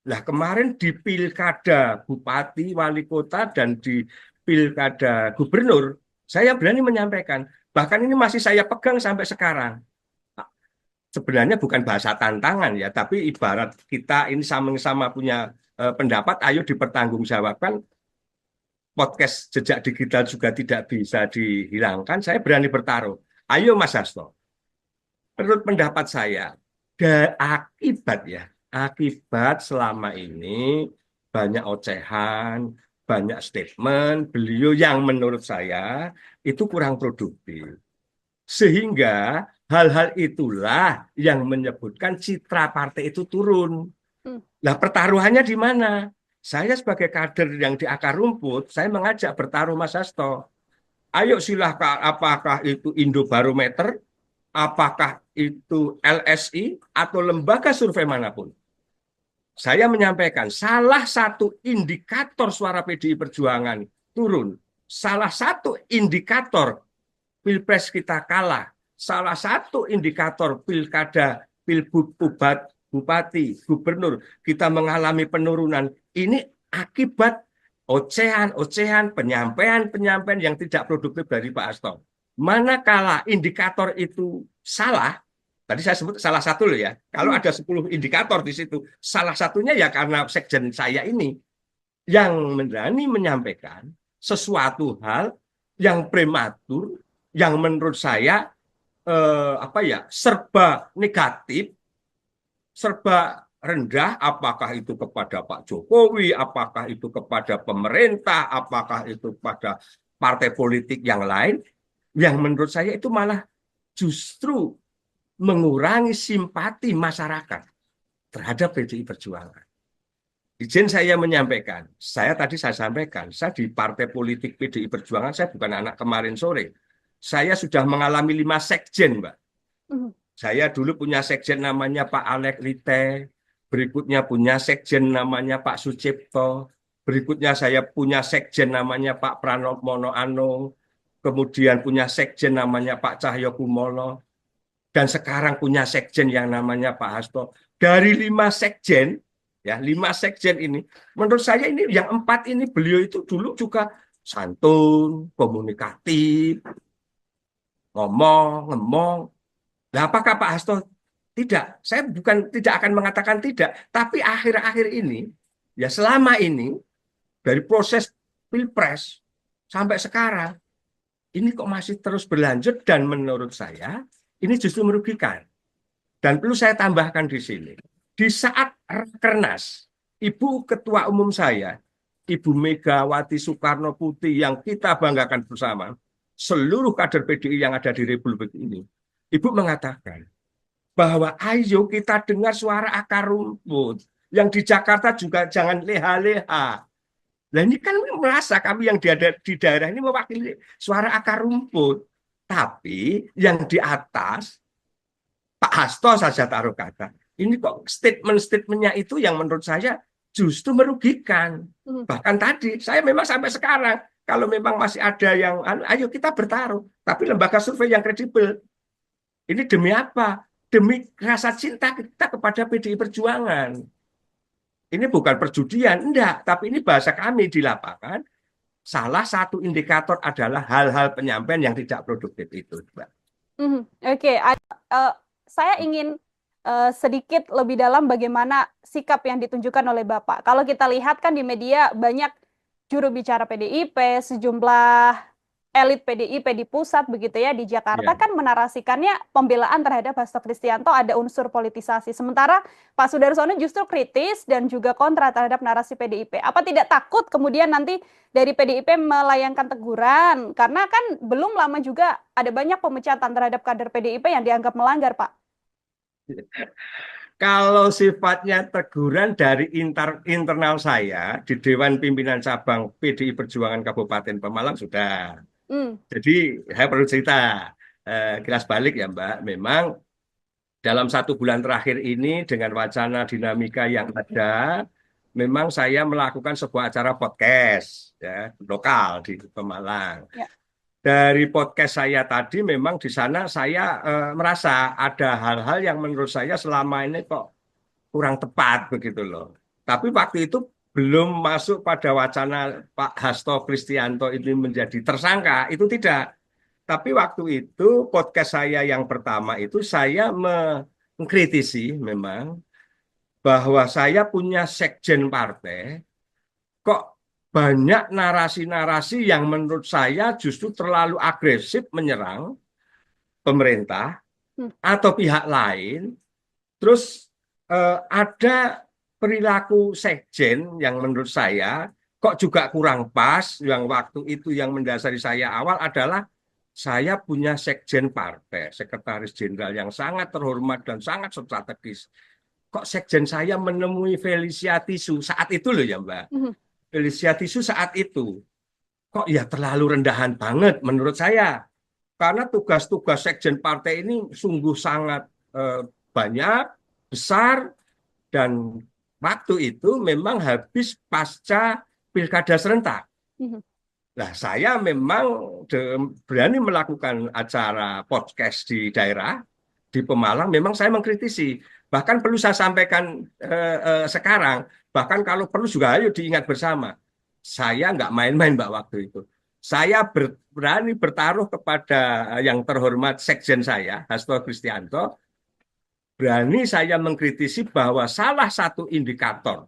Nah, kemarin di Pilkada Bupati, Wali Kota, dan di Pilkada Gubernur, saya berani menyampaikan, bahkan ini masih saya pegang sampai sekarang. Sebenarnya bukan bahasa tantangan ya, tapi ibarat kita ini sama-sama punya pendapat, ayo dipertanggungjawabkan. Podcast jejak digital juga tidak bisa dihilangkan. Saya berani bertaruh. Ayo Mas Hasto, menurut pendapat saya, akibat ya, akibat selama ini banyak ocehan, banyak statement beliau yang menurut saya itu kurang produktif. Sehingga hal-hal itulah yang menyebutkan citra partai itu turun. Hmm. Nah, pertaruhannya di mana? Saya sebagai kader yang di akar rumput, saya mengajak bertaruh Mas Hasto. Ayo silahkan, apakah itu Indobarometer, apakah itu LSI, atau lembaga survei manapun. Saya menyampaikan salah satu indikator suara PDI Perjuangan turun. Salah satu indikator Pilpres kita kalah. Salah satu indikator pilkada, pilbub, bupati, gubernur, kita mengalami penurunan. Ini akibat ocehan-ocehan, penyampaian-penyampaian yang tidak produktif dari Pak Hasto. Manakala indikator itu salah, tadi saya sebut salah satu loh ya, kalau ada 10 indikator di situ, salah satunya ya karena sekjen saya ini yang berani menyampaikan sesuatu hal yang prematur, yang menurut saya serba negatif, serba rendah, apakah itu kepada Pak Jokowi, apakah itu kepada pemerintah, apakah itu kepada partai politik yang lain, yang menurut saya itu malah justru mengurangi simpati masyarakat terhadap PDI Perjuangan. Izin saya menyampaikan, saya sampaikan, saya di partai politik PDI Perjuangan, saya bukan anak kemarin sore. Saya sudah mengalami 5 sekjen, Mbak. Saya dulu punya sekjen namanya Pak Alek Lite, berikutnya punya sekjen namanya Pak Sucipto, berikutnya saya punya sekjen namanya Pak Pranowo Anung, kemudian punya sekjen namanya Pak Cahyo Kumolo, dan sekarang punya sekjen yang namanya Pak Hasto. Dari 5 sekjen, ya 5 sekjen ini, menurut saya ini yang 4 ini beliau itu dulu juga santun, komunikatif, ngomong. Nah, apakah Pak Hasto tidak? Saya bukan tidak akan mengatakan tidak, tapi akhir-akhir ini, ya selama ini, dari proses Pilpres sampai sekarang, ini kok masih terus berlanjut dan menurut saya ini justru merugikan. Dan perlu saya tambahkan di sini, di saat Rakernas, Ibu Ketua Umum saya, Ibu Megawati Soekarno Putri yang kita banggakan bersama, seluruh kader PDI yang ada di Republik ini, Ibu mengatakan bahwa ayo kita dengar suara akar rumput. Yang di Jakarta juga jangan leha-leha. Nah ini kan merasa kami yang di daerah ini mewakili suara akar rumput. Tapi yang di atas, Pak Hasto saja taruh kata. Ini kok statement-statementnya itu yang menurut saya justru merugikan. Bahkan tadi, saya memang sampai sekarang, kalau memang masih ada yang, ayo kita bertaruh. Tapi lembaga survei yang kredibel. Ini demi apa? Demi rasa cinta kita kepada PDI Perjuangan. Ini bukan perjudian, enggak. Tapi ini bahasa kami di lapangan. Salah satu indikator adalah hal-hal penyampaian yang tidak produktif itu, Mbak. Oke. Saya ingin sedikit lebih dalam bagaimana sikap yang ditunjukkan oleh Bapak. Kalau kita lihat kan di media banyak juru bicara PDIP, sejumlah elit PDIP di pusat begitu ya di Jakarta kan menarasikannya pembelaan terhadap Hasto Kristianto ada unsur politisasi. Sementara Pak Sudarsono justru kritis dan juga kontra terhadap narasi PDIP. Apa tidak takut kemudian nanti dari PDIP melayangkan teguran? Karena kan belum lama juga ada banyak pemecatan terhadap kader PDIP yang dianggap melanggar, Pak. Kalau sifatnya teguran dari internal saya di Dewan Pimpinan Cabang PDI Perjuangan Kabupaten Pemalang sudah. Jadi saya perlu cerita kilas balik ya Mbak. Memang dalam 1 bulan terakhir ini dengan wacana dinamika yang ada, memang saya melakukan sebuah acara podcast ya lokal di Pemalang. dari podcast saya tadi memang di sana saya merasa ada hal-hal yang menurut saya selama ini kok kurang tepat begitu loh. Tapi waktu itu belum masuk pada wacana Pak Hasto Kristianto ini menjadi tersangka, itu tidak. Tapi waktu itu podcast saya yang pertama itu saya mengkritisi memang bahwa saya punya sekjen partai kok banyak narasi-narasi yang menurut saya justru terlalu agresif menyerang pemerintah Hmm. atau pihak lain. Terus ada perilaku sekjen yang menurut saya kok juga kurang pas. Yang waktu itu yang mendasari saya awal adalah saya punya sekjen partai, sekretaris jenderal yang sangat terhormat dan sangat strategis. Kok sekjen saya menemui Felicia Tisu saat itu loh ya Mbak. Mhm. Felicia Tisu saat itu kok ya terlalu rendahan banget menurut saya. Karena tugas-tugas sekjen partai ini sungguh sangat banyak, besar, dan waktu itu memang habis pasca pilkada serentak. Mhm. Nah, saya memang berani melakukan acara podcast di daerah, di Pemalang, memang saya mengkritisi. Bahkan perlu saya sampaikan sekarang, bahkan kalau perlu juga ayo diingat bersama. Saya nggak main-main Mbak waktu itu. Saya berani bertaruh kepada yang terhormat sekjen saya, Hasto Kristianto, berani saya mengkritisi bahwa salah satu indikator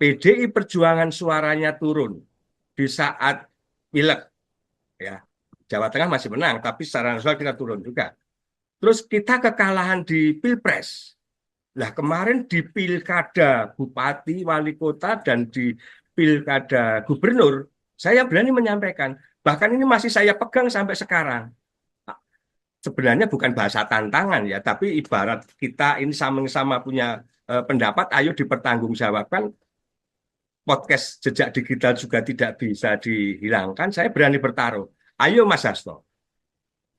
PDI Perjuangan suaranya turun di saat pileg, ya Jawa Tengah masih menang, tapi secara nasional kita turun juga. Terus kita kekalahan di Pilpres. Nah kemarin di Pilkada Bupati, Wali Kota, dan di Pilkada Gubernur, saya berani menyampaikan, bahkan ini masih saya pegang sampai sekarang. Sebenarnya bukan bahasa tantangan ya, tapi ibarat kita ini sama-sama punya pendapat, ayo dipertanggungjawabkan. Podcast jejak digital juga tidak bisa dihilangkan. Saya berani bertaruh. Ayo Mas Hasto,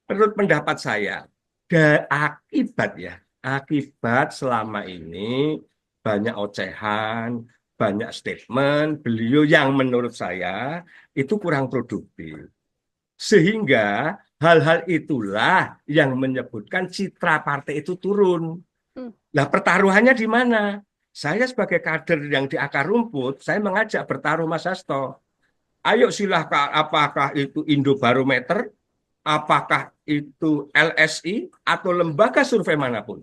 menurut pendapat saya, akibat ya, akibat selama ini banyak ocehan, banyak statement beliau yang menurut saya itu kurang produktif. Sehingga hal-hal itulah yang menyebutkan citra partai itu turun. Hmm. Nah, pertaruhannya di mana? Saya sebagai kader yang di akar rumput, saya mengajak bertaruh Mas Hasto. Ayo silahkan, apakah itu Indobarometer, apakah itu LSI, atau lembaga survei manapun.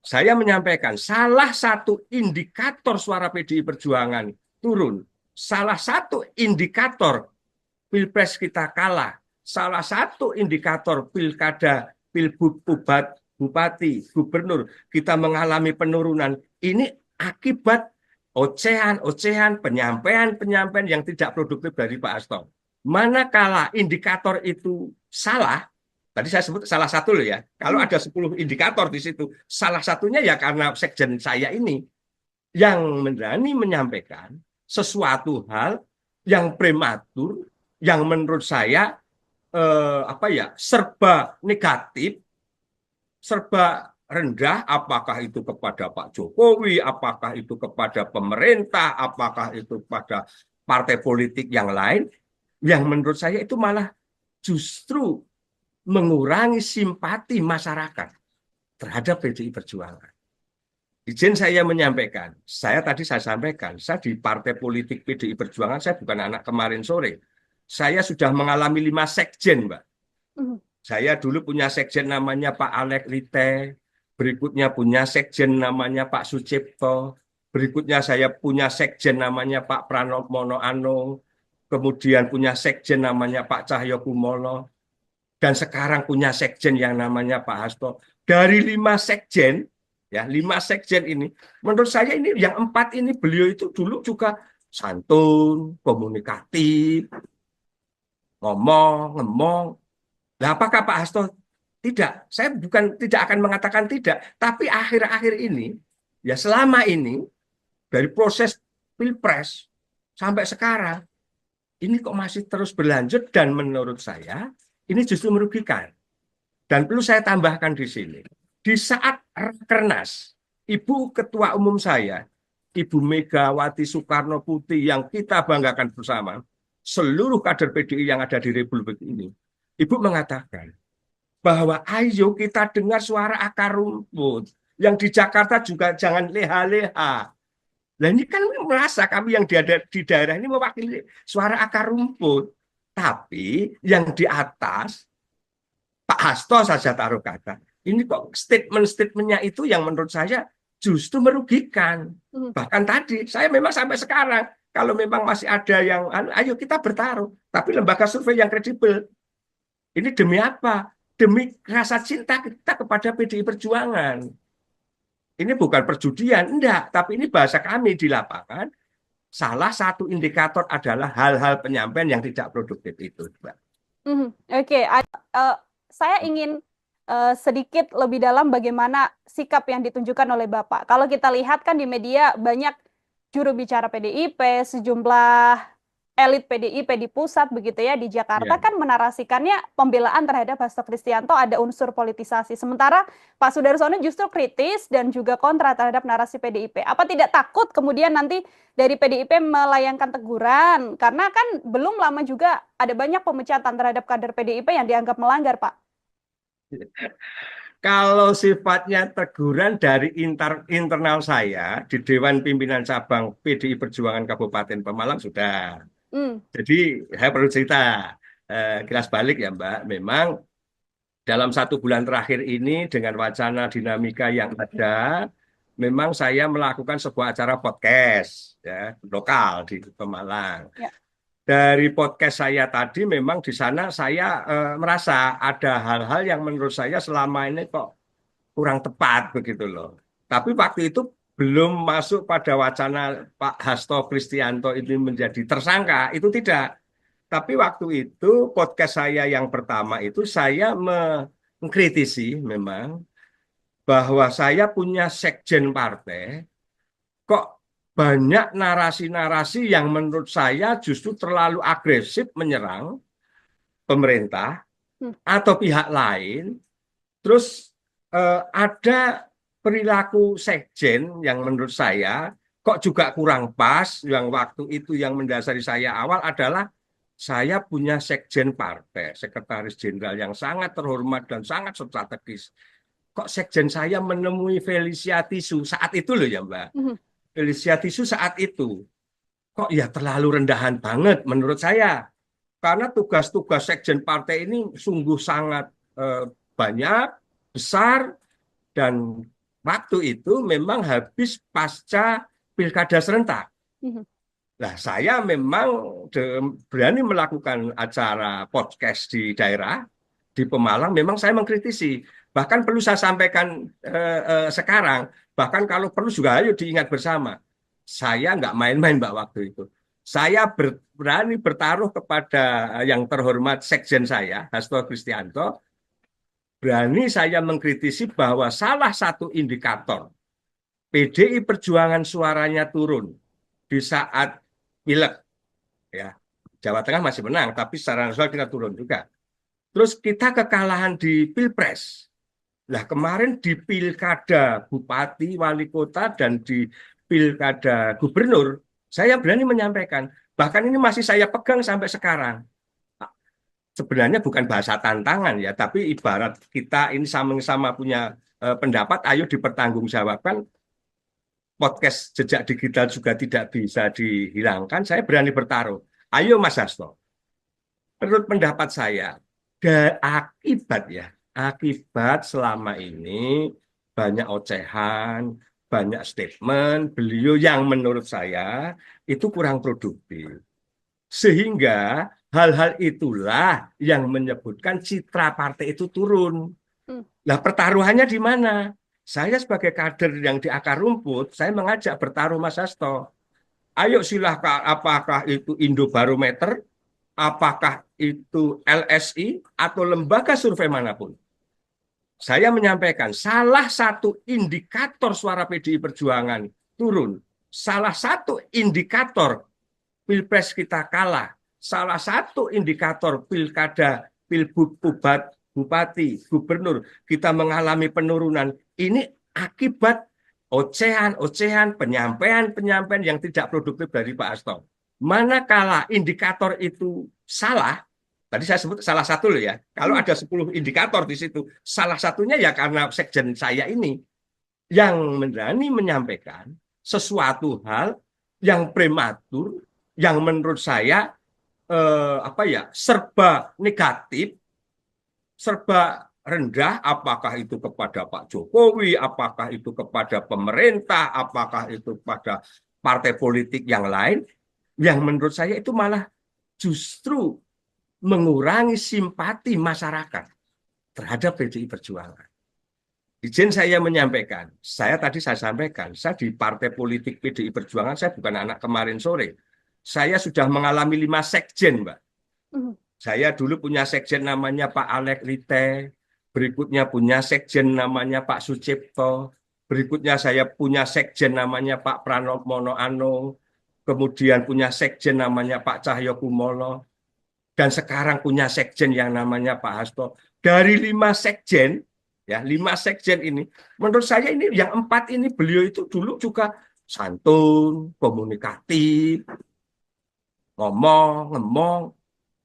Saya menyampaikan salah satu indikator suara PDI Perjuangan turun. Salah satu indikator Pilpres kita kalah. Salah satu indikator pilkada, pilbub, bupati, gubernur, kita mengalami penurunan. Ini akibat ocehan-ocehan, penyampaian-penyampaian yang tidak produktif dari Pak Hasto. Manakala indikator itu salah, tadi saya sebut salah satu loh ya, kalau ada 10 indikator di situ, salah satunya ya karena sekjen saya ini yang berani menyampaikan sesuatu hal yang prematur, yang menurut saya serba negatif, serba rendah, apakah itu kepada Pak Jokowi, apakah itu kepada pemerintah, apakah itu pada partai politik yang lain, yang menurut saya itu malah justru mengurangi simpati masyarakat terhadap PDI Perjuangan. Izin saya menyampaikan, saya sampaikan, saya di partai politik PDI Perjuangan, saya bukan anak kemarin sore. Saya sudah mengalami 5 sekjen, Mbak. Saya dulu punya sekjen namanya Pak Alek Lite, berikutnya punya sekjen namanya Pak Sucipto, berikutnya saya punya sekjen namanya Pak Pranowo Anung, kemudian punya sekjen namanya Pak Cahyo Kumolo, dan sekarang punya sekjen yang namanya Pak Hasto. Dari 5 sekjen, ya 5 sekjen ini, menurut saya ini yang 4 ini beliau itu dulu juga santun, komunikatif, ngomong. Nah, apakah Pak Hasto tidak? Saya bukan tidak akan mengatakan tidak, tapi akhir-akhir ini, ya selama ini dari proses Pilpres sampai sekarang, ini kok masih terus berlanjut dan menurut saya ini justru merugikan. Dan perlu saya tambahkan di sini, di saat Rakernas, Ibu Ketua Umum saya, Ibu Megawati Soekarno Putri yang kita banggakan bersama, seluruh kader PDI yang ada di Republik ini, Ibu mengatakan bahwa ayo kita dengar suara akar rumput. Yang di Jakarta juga jangan leha-leha. Nah ini kan merasa kami yang di daerah ini mewakili suara akar rumput. Tapi yang di atas, Pak Hasto saja taruh kata. Ini kok statement-statementnya itu yang menurut saya justru merugikan. Bahkan tadi, saya memang sampai sekarang, kalau memang masih ada yang, ayo kita bertaruh. Tapi lembaga survei yang kredibel. Ini demi apa? Demi rasa cinta kita kepada PDI Perjuangan. Ini bukan perjudian, enggak. Tapi ini bahasa kami di lapangan. Salah satu indikator adalah hal-hal penyampaian yang tidak produktif itu, Mbak. Oke, saya ingin sedikit lebih dalam bagaimana sikap yang ditunjukkan oleh Bapak. Kalau kita lihat kan di media banyak juru bicara PDIP, sejumlah elit PDIP di pusat begitu ya, di Jakarta kan menarasikannya pembelaan terhadap Hasto Kristianto ada unsur politisasi. Sementara Pak Sudarsono justru kritis dan juga kontra terhadap narasi PDIP. Apa tidak takut kemudian nanti dari PDIP melayangkan teguran? Karena kan belum lama juga ada banyak pemecatan terhadap kader PDIP yang dianggap melanggar, Pak. Kalau sifatnya teguran dari internal saya di Dewan Pimpinan Cabang PDI Perjuangan Kabupaten Pemalang sudah. Jadi saya perlu cerita kilas balik ya Mbak. Memang dalam 1 bulan terakhir ini dengan wacana dinamika yang ada, memang saya melakukan sebuah acara podcast ya, lokal di Pemalang. Ya. Dari podcast saya tadi memang di sana saya merasa ada hal-hal yang menurut saya selama ini kok kurang tepat begitu loh. Tapi waktu itu belum masuk pada wacana Pak Hasto Kristianto ini menjadi tersangka, itu tidak. Tapi waktu itu podcast saya yang pertama itu saya mengkritisi memang bahwa saya punya sekjen partai, kok banyak narasi-narasi yang menurut saya justru terlalu agresif menyerang pemerintah atau pihak lain. Terus ada perilaku sekjen yang menurut saya kok juga kurang pas. Yang waktu itu yang mendasari saya awal adalah saya punya sekjen partai, sekretaris jenderal yang sangat terhormat dan sangat strategis. Kok sekjen saya menemui Felicia Tisu saat itu loh ya Mbak. Felicia Tisu saat itu kok ya terlalu rendahan banget menurut saya. Karena tugas-tugas sekjen partai ini sungguh sangat banyak, besar, dan waktu itu memang habis pasca pilkada serentak. Nah, saya memang berani melakukan acara podcast di daerah, di Pemalang, memang saya mengkritisi. Bahkan perlu saya sampaikan sekarang, bahkan kalau perlu juga ayo diingat bersama. Saya nggak main-main Mbak waktu itu. Saya berani bertaruh kepada yang terhormat sekjen saya, Hasto Kristianto, berani saya mengkritisi bahwa salah satu indikator PDI Perjuangan suaranya turun di saat pileg, ya Jawa Tengah masih menang, tapi secara nasional kita turun juga. Terus kita kekalahan di Pilpres. Nah kemarin di pilkada Bupati, Wali Kota, dan di pilkada Gubernur, saya berani menyampaikan, bahkan ini masih saya pegang sampai sekarang. Sebenarnya bukan bahasa tantangan ya, tapi ibarat kita ini sama-sama punya pendapat, ayo dipertanggungjawabkan. Podcast jejak digital juga tidak bisa dihilangkan, saya berani bertaruh. Ayo Mas Hasto, menurut pendapat saya, akibat selama ini banyak ocehan, banyak statement beliau yang menurut saya itu kurang produktif. Sehingga hal-hal itulah yang menyebutkan citra partai itu turun. Nah, pertaruhannya di mana? Saya sebagai kader yang di akar rumput, saya mengajak bertaruh Mas Hasto. Ayo silahkan, apakah itu Indobarometer, apakah itu LSI, atau lembaga survei manapun. Saya menyampaikan, salah satu indikator suara PDI Perjuangan turun, salah satu indikator Pilpres kita kalah, salah satu indikator pilkada, pilbud, bupati, gubernur, kita mengalami penurunan. Ini akibat ocehan-ocehan, penyampaian-penyampaian yang tidak produktif dari Pak Hasto. Manakala indikator itu salah, tadi saya sebut salah satu loh ya. Kalau ada 10 indikator di situ, salah satunya ya karena sekjen saya ini yang berani menyampaikan sesuatu hal yang prematur, yang menurut saya serba negatif, serba rendah, apakah itu kepada Pak Jokowi, apakah itu kepada pemerintah, apakah itu kepada partai politik yang lain, yang menurut saya itu malah justru mengurangi simpati masyarakat terhadap PDI Perjuangan. Izin saya menyampaikan, saya sampaikan, saya di partai politik PDI Perjuangan, saya bukan anak kemarin sore. Saya sudah mengalami 5 sekjen, Mbak. Saya dulu punya sekjen namanya Pak Alek Lite, berikutnya punya sekjen namanya Pak Sucipto, berikutnya saya punya sekjen namanya Pak Pranowo Mono Anung, kemudian punya sekjen namanya Pak Cahyo Kumolo, dan sekarang punya sekjen yang namanya Pak Hasto. Dari 5 sekjen, ya 5 sekjen ini, menurut saya ini yang 4 ini beliau itu dulu juga santun, komunikatif, ngomong.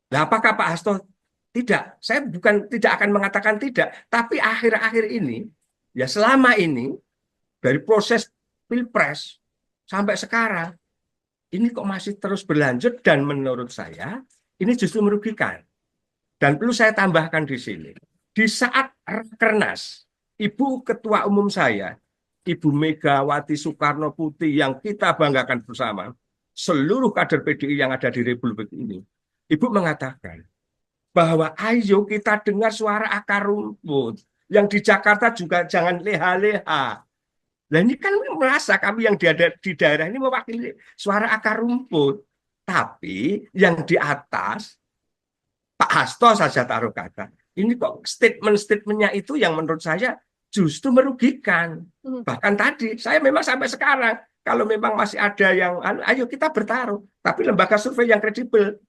Nah, apakah Pak Hasto tidak? Saya bukan tidak akan mengatakan tidak, tapi akhir-akhir ini, ya selama ini dari proses Pilpres sampai sekarang, ini kok masih terus berlanjut dan menurut saya ini justru merugikan. Dan perlu saya tambahkan di sini, di saat Rakernas, Ibu Ketua Umum saya, Ibu Megawati Soekarno Putri yang kita banggakan bersama, seluruh kader PDI yang ada di Republik ini, Ibu mengatakan bahwa ayo kita dengar suara akar rumput. Yang di Jakarta juga jangan leha-leha. Nah ini kan merasa kami yang di daerah ini mewakili suara akar rumput. Tapi yang di atas, Pak Hasto saja taruh kata, ini kok statement-statementnya itu yang menurut saya justru merugikan. Bahkan tadi, saya memang sampai sekarang, kalau memang masih ada yang, ayo kita bertaruh. Tapi lembaga survei yang kredibel.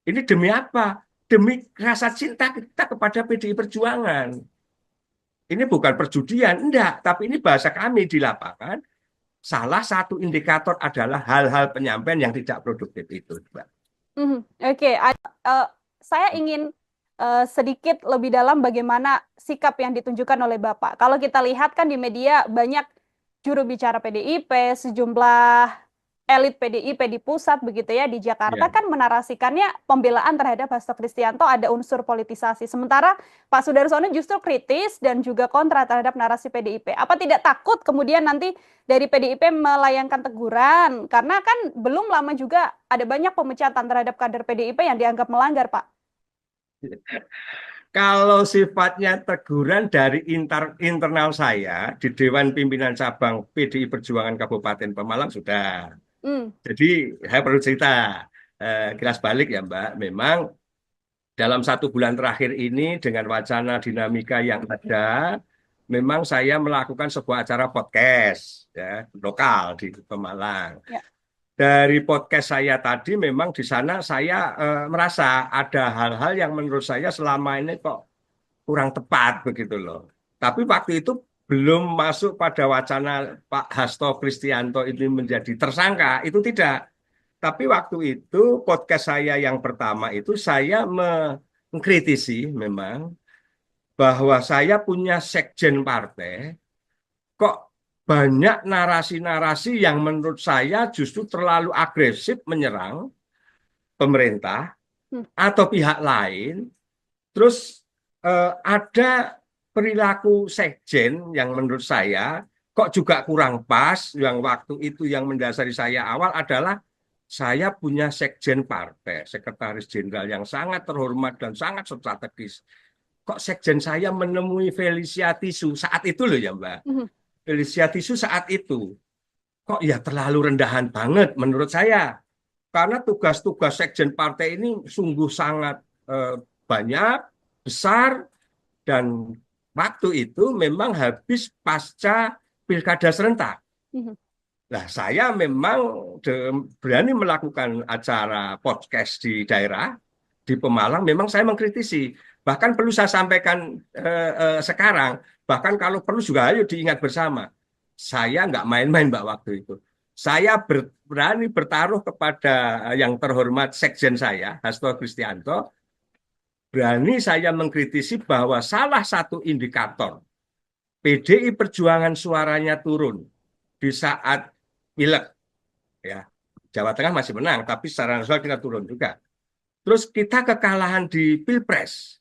Ini demi apa? Demi rasa cinta kita kepada PDI Perjuangan. Ini bukan perjudian, enggak. Tapi ini bahasa kami di lapangan, salah satu indikator adalah hal-hal penyampaian yang tidak produktif itu, Mbak. Oke, saya ingin sedikit lebih dalam bagaimana sikap yang ditunjukkan oleh Bapak. Kalau kita lihat kan di media banyak juru bicara PDIP, sejumlah elit PDIP di pusat begitu ya di Jakarta kan menarasikannya pembelaan terhadap Hasto Kristianto ada unsur politisasi. Sementara Pak Sudarsono justru kritis dan juga kontra terhadap narasi PDIP. Apa tidak takut kemudian nanti dari PDIP melayangkan teguran? Karena kan belum lama juga ada banyak pemecatan terhadap kader PDIP yang dianggap melanggar, Pak. Kalau sifatnya teguran dari internal saya di Dewan Pimpinan Cabang PDI Perjuangan Kabupaten Pemalang sudah. Jadi saya perlu cerita kilas balik ya Mbak. Memang dalam 1 bulan terakhir ini dengan wacana dinamika yang ada, memang saya melakukan sebuah acara podcast ya, lokal di Pemalang. Dari podcast saya tadi memang di sana saya merasa ada hal-hal yang menurut saya selama ini kok kurang tepat begitu loh. Tapi waktu itu belum masuk pada wacana Pak Hasto Kristianto ini menjadi tersangka, itu tidak. Tapi waktu itu podcast saya yang pertama itu saya mengkritisi memang bahwa saya punya sekjen partai, kok banyak narasi-narasi yang menurut saya justru terlalu agresif menyerang pemerintah atau pihak lain. Terus ada perilaku sekjen yang menurut saya kok juga kurang pas. Yang waktu itu yang mendasari saya awal adalah saya punya sekjen partai, sekretaris jenderal yang sangat terhormat dan sangat strategis. Kok sekjen saya menemui Felicia Tisu saat itu loh ya Mbak. Felicia Tisu saat itu kok ya terlalu rendahan banget menurut saya. Karena tugas-tugas sekjen partai ini sungguh sangat banyak, besar, dan waktu itu memang habis pasca pilkada serentak. Nah, saya memang berani melakukan acara podcast di daerah, di Pemalang, memang saya mengkritisi. Bahkan perlu saya sampaikan sekarang, bahkan kalau perlu juga ayo diingat bersama. Saya nggak main-main Mbak waktu itu. Saya berani bertaruh kepada yang terhormat Sekjen saya, Hasto Kristianto, berani saya mengkritisi bahwa salah satu indikator PDI Perjuangan suaranya turun di saat pileg, ya. Jawa Tengah masih menang, tapi secara nasional kita turun juga. Terus kita kekalahan di Pilpres.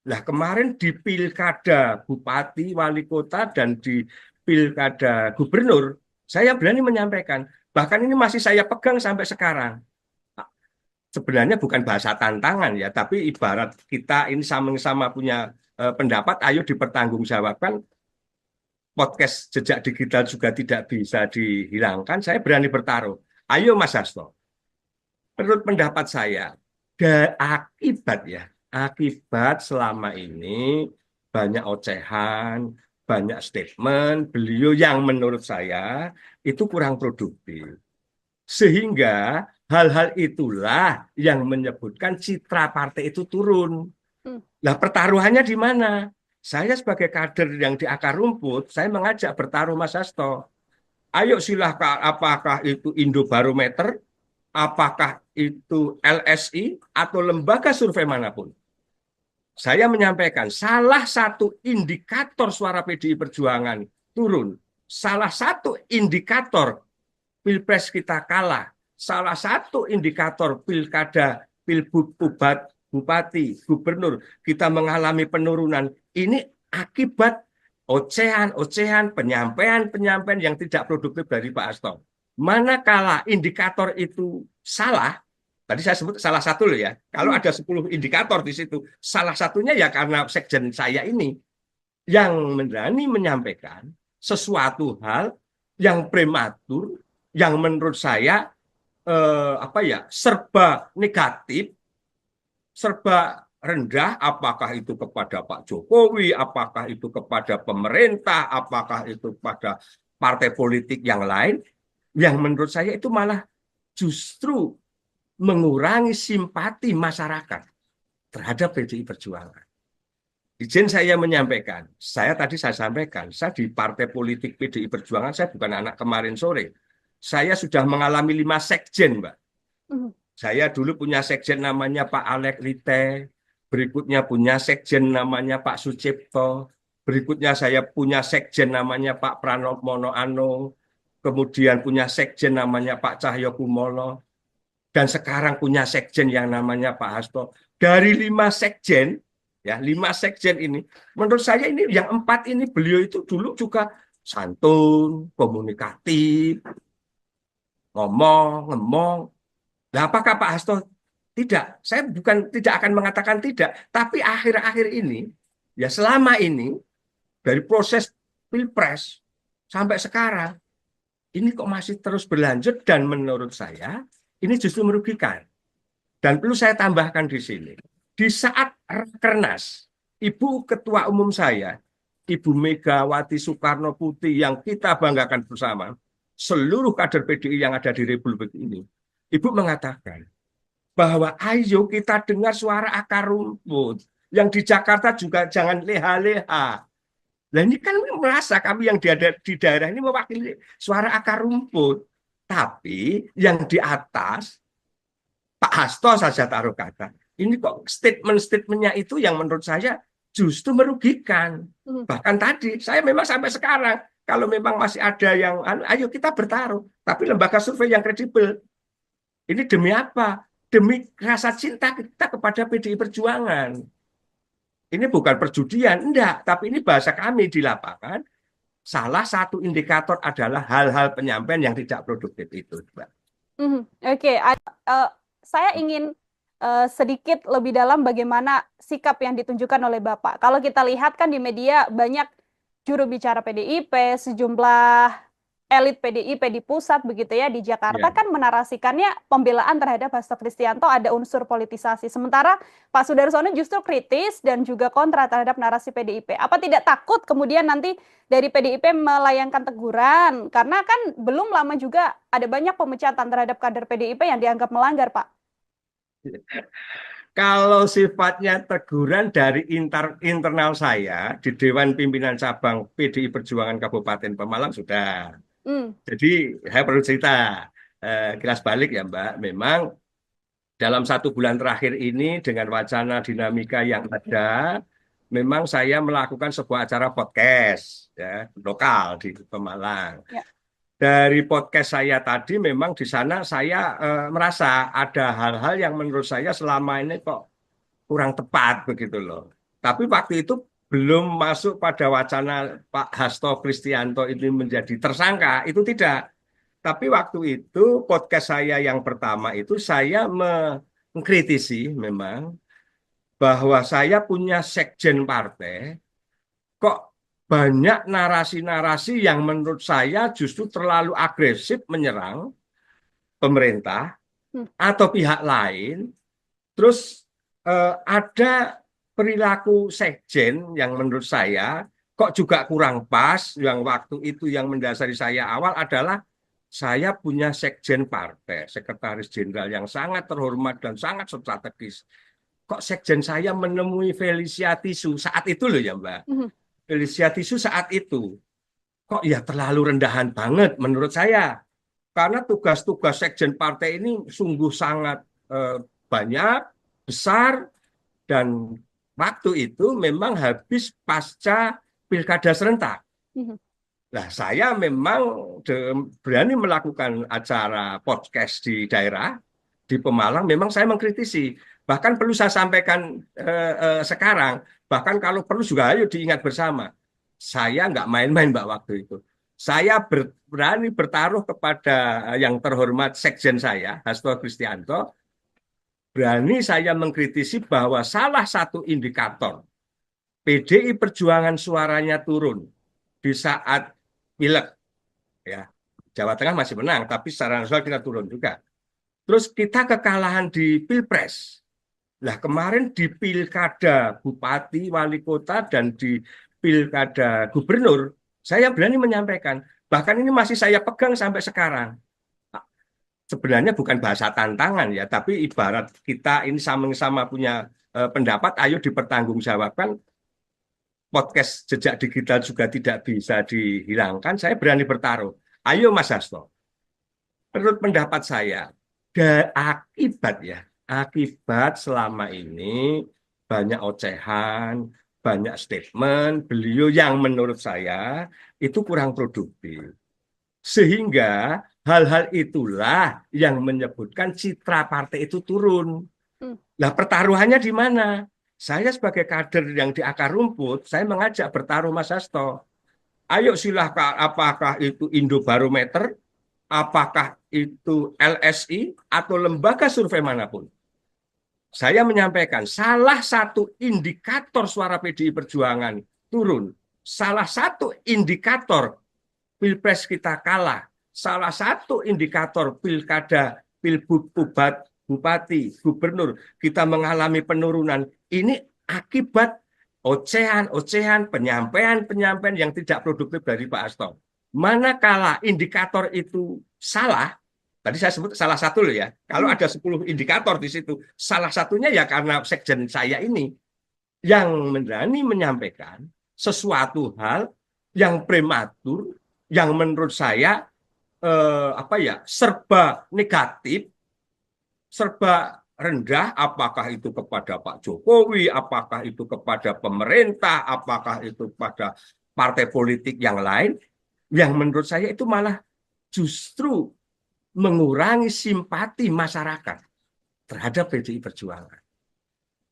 Nah, kemarin di Pilkada Bupati, Wali Kota, dan di Pilkada Gubernur, saya berani menyampaikan, bahkan ini masih saya pegang sampai sekarang. Sebenarnya bukan bahasa tantangan ya, tapi ibarat kita ini sama-sama punya pendapat, ayo dipertanggungjawabkan. Podcast jejak digital juga tidak bisa dihilangkan, saya berani bertaruh. Ayo Mas Hasto, menurut pendapat saya, akibat selama ini banyak ocehan, banyak statement beliau yang menurut saya itu kurang produktif. Sehingga hal-hal itulah yang menyebutkan citra partai itu turun. Nah, pertaruhannya di mana? Saya sebagai kader yang di akar rumput, saya mengajak bertaruh Mas Hasto. Ayo silahkan, apakah itu Indobarometer, apakah itu LSI, atau lembaga survei manapun. Saya menyampaikan salah satu indikator suara PDI Perjuangan turun. Salah satu indikator Pilpres kita kalah. Salah satu indikator pilkada, pilbub, bupati, gubernur, kita mengalami penurunan. Ini akibat ocehan-ocehan, penyampaian-penyampaian yang tidak produktif dari Pak Hasto. Manakala indikator itu salah, tadi saya sebut salah satu loh ya, kalau ada 10 indikator di situ, salah satunya ya karena sekjen saya ini yang berani menyampaikan sesuatu hal yang prematur, yang menurut saya serba negatif, serba rendah, apakah itu kepada Pak Jokowi, apakah itu kepada pemerintah, apakah itu pada partai politik yang lain, yang menurut saya itu malah justru mengurangi simpati masyarakat terhadap PDI Perjuangan. Izin saya menyampaikan, saya sampaikan, saya di partai politik PDI Perjuangan, saya bukan anak kemarin sore. Saya sudah mengalami 5 sekjen, Mbak. Saya dulu punya sekjen namanya Pak Alek Lite, berikutnya punya sekjen namanya Pak Sucipto, berikutnya saya punya sekjen namanya Pak Pranowo Mono Anung, kemudian punya sekjen namanya Pak Cahyo Kumolo, dan sekarang punya sekjen yang namanya Pak Hasto. Dari 5 sekjen, ya 5 sekjen ini, menurut saya ini yang 4 ini beliau itu dulu juga santun, komunikatif, ngomong. Nah, apakah Pak Hasto tidak? Saya bukan tidak akan mengatakan tidak, tapi akhir-akhir ini, ya selama ini dari proses Pilpres sampai sekarang, ini kok masih terus berlanjut dan menurut saya ini justru merugikan. Dan perlu saya tambahkan di sini, di saat Rakernas, Ibu Ketua Umum saya, Ibu Megawati Soekarno Putri yang kita banggakan bersama, seluruh kader PDI yang ada di Republik ini, Ibu mengatakan bahwa ayo kita dengar suara akar rumput. Yang di Jakarta juga jangan leha-leha. Nah ini kan merasa kami yang di daerah ini mewakili suara akar rumput. Tapi yang di atas, Pak Hasto saja taruh kata. Ini kok statement-statementnya itu yang menurut saya justru merugikan. Bahkan tadi, saya memang sampai sekarang, kalau memang masih ada yang, ayo kita bertaruh. Tapi lembaga survei yang kredibel. Ini demi apa? Demi rasa cinta kita kepada PDI Perjuangan. Ini bukan perjudian, enggak. Tapi ini bahasa kami di lapangan. Salah satu indikator adalah hal-hal penyampaian yang tidak produktif itu, Mbak. Oke, saya ingin sedikit lebih dalam bagaimana sikap yang ditunjukkan oleh Bapak. Kalau kita lihat kan di media banyak juru bicara PDIP, sejumlah elit PDIP di pusat begitu ya di Jakarta kan menarasikannya pembelaan terhadap Hasto Kristianto ada unsur politisasi. Sementara Pak Sudarsono justru kritis dan juga kontra terhadap narasi PDIP. Apa tidak takut kemudian nanti dari PDIP melayangkan teguran? Karena kan belum lama juga ada banyak pemecatan terhadap kader PDIP yang dianggap melanggar, Pak. Kalau sifatnya teguran dari internal saya di Dewan Pimpinan Cabang PDI Perjuangan Kabupaten Pemalang sudah. Jadi saya perlu cerita kilas balik ya Mbak. Memang dalam 1 bulan terakhir ini dengan wacana dinamika yang ada, memang saya melakukan sebuah acara podcast ya lokal di Pemalang. Ya. Dari podcast saya tadi memang di sana saya merasa ada hal-hal yang menurut saya selama ini kok kurang tepat begitu loh. Tapi waktu itu belum masuk pada wacana Pak Hasto Kristianto ini menjadi tersangka, itu tidak. Tapi waktu itu podcast saya yang pertama itu saya mengkritisi memang bahwa saya punya sekjen partai kok banyak narasi-narasi yang menurut saya justru terlalu agresif menyerang pemerintah Hmm. atau pihak lain. Terus ada perilaku sekjen yang menurut saya kok juga kurang pas. Yang waktu itu yang mendasari saya awal adalah saya punya sekjen partai, sekretaris jenderal yang sangat terhormat dan sangat strategis. Kok sekjen saya menemui Felicia Tisu saat itu loh ya Mbak. Mhm. Felicia Tisu saat itu kok ya terlalu rendahan banget menurut saya. Karena tugas-tugas sekjen partai ini sungguh sangat banyak, besar, dan waktu itu memang habis pasca pilkada serentak. Mhm. Nah, saya memang berani melakukan acara podcast di daerah, di Pemalang, memang saya mengkritisi. Bahkan perlu saya sampaikan sekarang, bahkan kalau perlu juga ayo diingat bersama. Saya nggak main-main Mbak waktu itu. Saya berani bertaruh kepada yang terhormat sekjen saya, Hasto Kristianto, berani saya mengkritisi bahwa salah satu indikator PDI Perjuangan suaranya turun di saat pileg, ya Jawa Tengah masih menang, tapi secara nasional kita turun juga. Terus kita kekalahan di Pilpres. Nah kemarin di pilkada Bupati, Wali Kota, dan di pilkada Gubernur, saya berani menyampaikan, bahkan ini masih saya pegang sampai sekarang. Sebenarnya bukan bahasa tantangan ya, tapi ibarat kita ini sama-sama punya pendapat, ayo dipertanggungjawabkan. Podcast jejak digital juga tidak bisa dihilangkan. Saya berani bertaruh. Ayo Mas Hasto, menurut pendapat saya, akibat selama ini banyak ocehan, banyak statement beliau yang menurut saya itu kurang produktif. Sehingga hal-hal itulah yang menyebutkan citra partai itu turun. Hmm. Nah, pertaruhannya di mana? Saya sebagai kader yang di akar rumput, saya mengajak bertaruh Mas Hasto. Ayo silahkan, apakah itu Indobarometer, apakah itu LSI, atau lembaga survei manapun. Saya menyampaikan salah satu indikator suara PDI Perjuangan turun. Salah satu indikator Pilpres kita kalah. Salah satu indikator pilkada, pilbud, bupati, gubernur, kita mengalami penurunan. Ini akibat ocehan-ocehan, penyampaian-penyampaian yang tidak produktif dari Pak Hasto. Manakala indikator itu salah, tadi saya sebut salah satu loh ya, kalau ada 10 indikator di situ, salah satunya ya karena sekjen saya ini yang berani menyampaikan sesuatu hal yang prematur, yang menurut saya serba negatif, serba rendah, apakah itu kepada Pak Jokowi, apakah itu kepada pemerintah, apakah itu pada partai politik yang lain, yang menurut saya itu malah justru mengurangi simpati masyarakat terhadap PDI Perjuangan.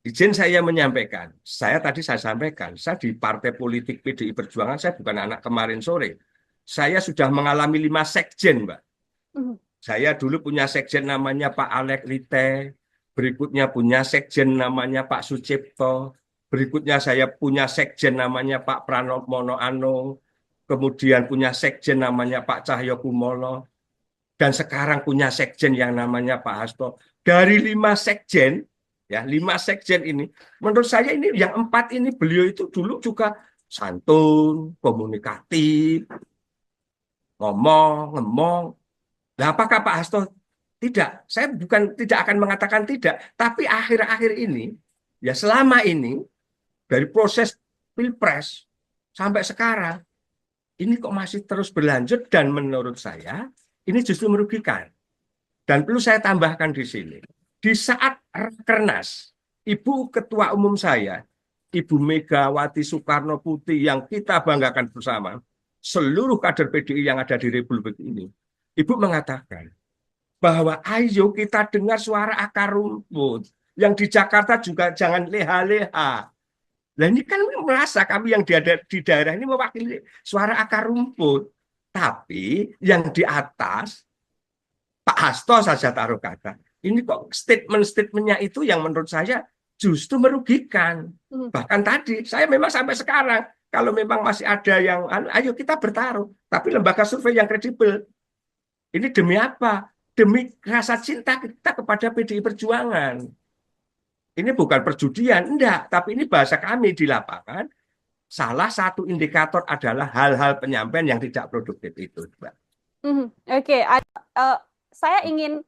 Izin saya menyampaikan, saya sampaikan, saya di partai politik PDI Perjuangan, saya bukan anak kemarin sore. Saya sudah mengalami 5 sekjen, Mbak. Saya dulu punya sekjen namanya Pak Alek Lite, berikutnya punya sekjen namanya Pak Sucipto, berikutnya saya punya sekjen namanya Pak Pranowo Anung, kemudian punya sekjen namanya Pak Cahyo Kumolo, dan sekarang punya sekjen yang namanya Pak Hasto. Dari 5 sekjen, ya 5 sekjen ini, menurut saya ini yang 4 ini beliau itu dulu juga santun, komunikatif, ngomong. Nah, apakah Pak Hasto tidak? Saya bukan tidak akan mengatakan tidak, tapi akhir-akhir ini, ya selama ini dari proses pilpres sampai sekarang ini kok masih terus berlanjut dan menurut saya ini justru merugikan. Dan perlu saya tambahkan di sini, di saat Rakernas, Ibu Ketua Umum saya, Ibu Megawati Soekarno Putri yang kita banggakan bersama, seluruh kader PDI yang ada di Republik ini, Ibu mengatakan bahwa ayo kita dengar suara akar rumput. Yang di Jakarta juga jangan leha-leha. Nah ini kan merasa kami yang di daerah ini mewakili suara akar rumput. Tapi yang di atas, Pak Hasto saja taruh kata. Ini kok statement-statementnya itu yang menurut saya justru merugikan. Bahkan tadi, saya memang sampai sekarang, kalau memang masih ada yang, ayo kita bertaruh. Tapi lembaga survei yang kredibel. Ini demi apa? Demi rasa cinta kita kepada PDI Perjuangan. Ini bukan perjudian, enggak. Tapi ini bahasa kami di lapangan. Salah satu indikator adalah hal-hal penyampaian yang tidak produktif itu, Mbak. Oke, saya ingin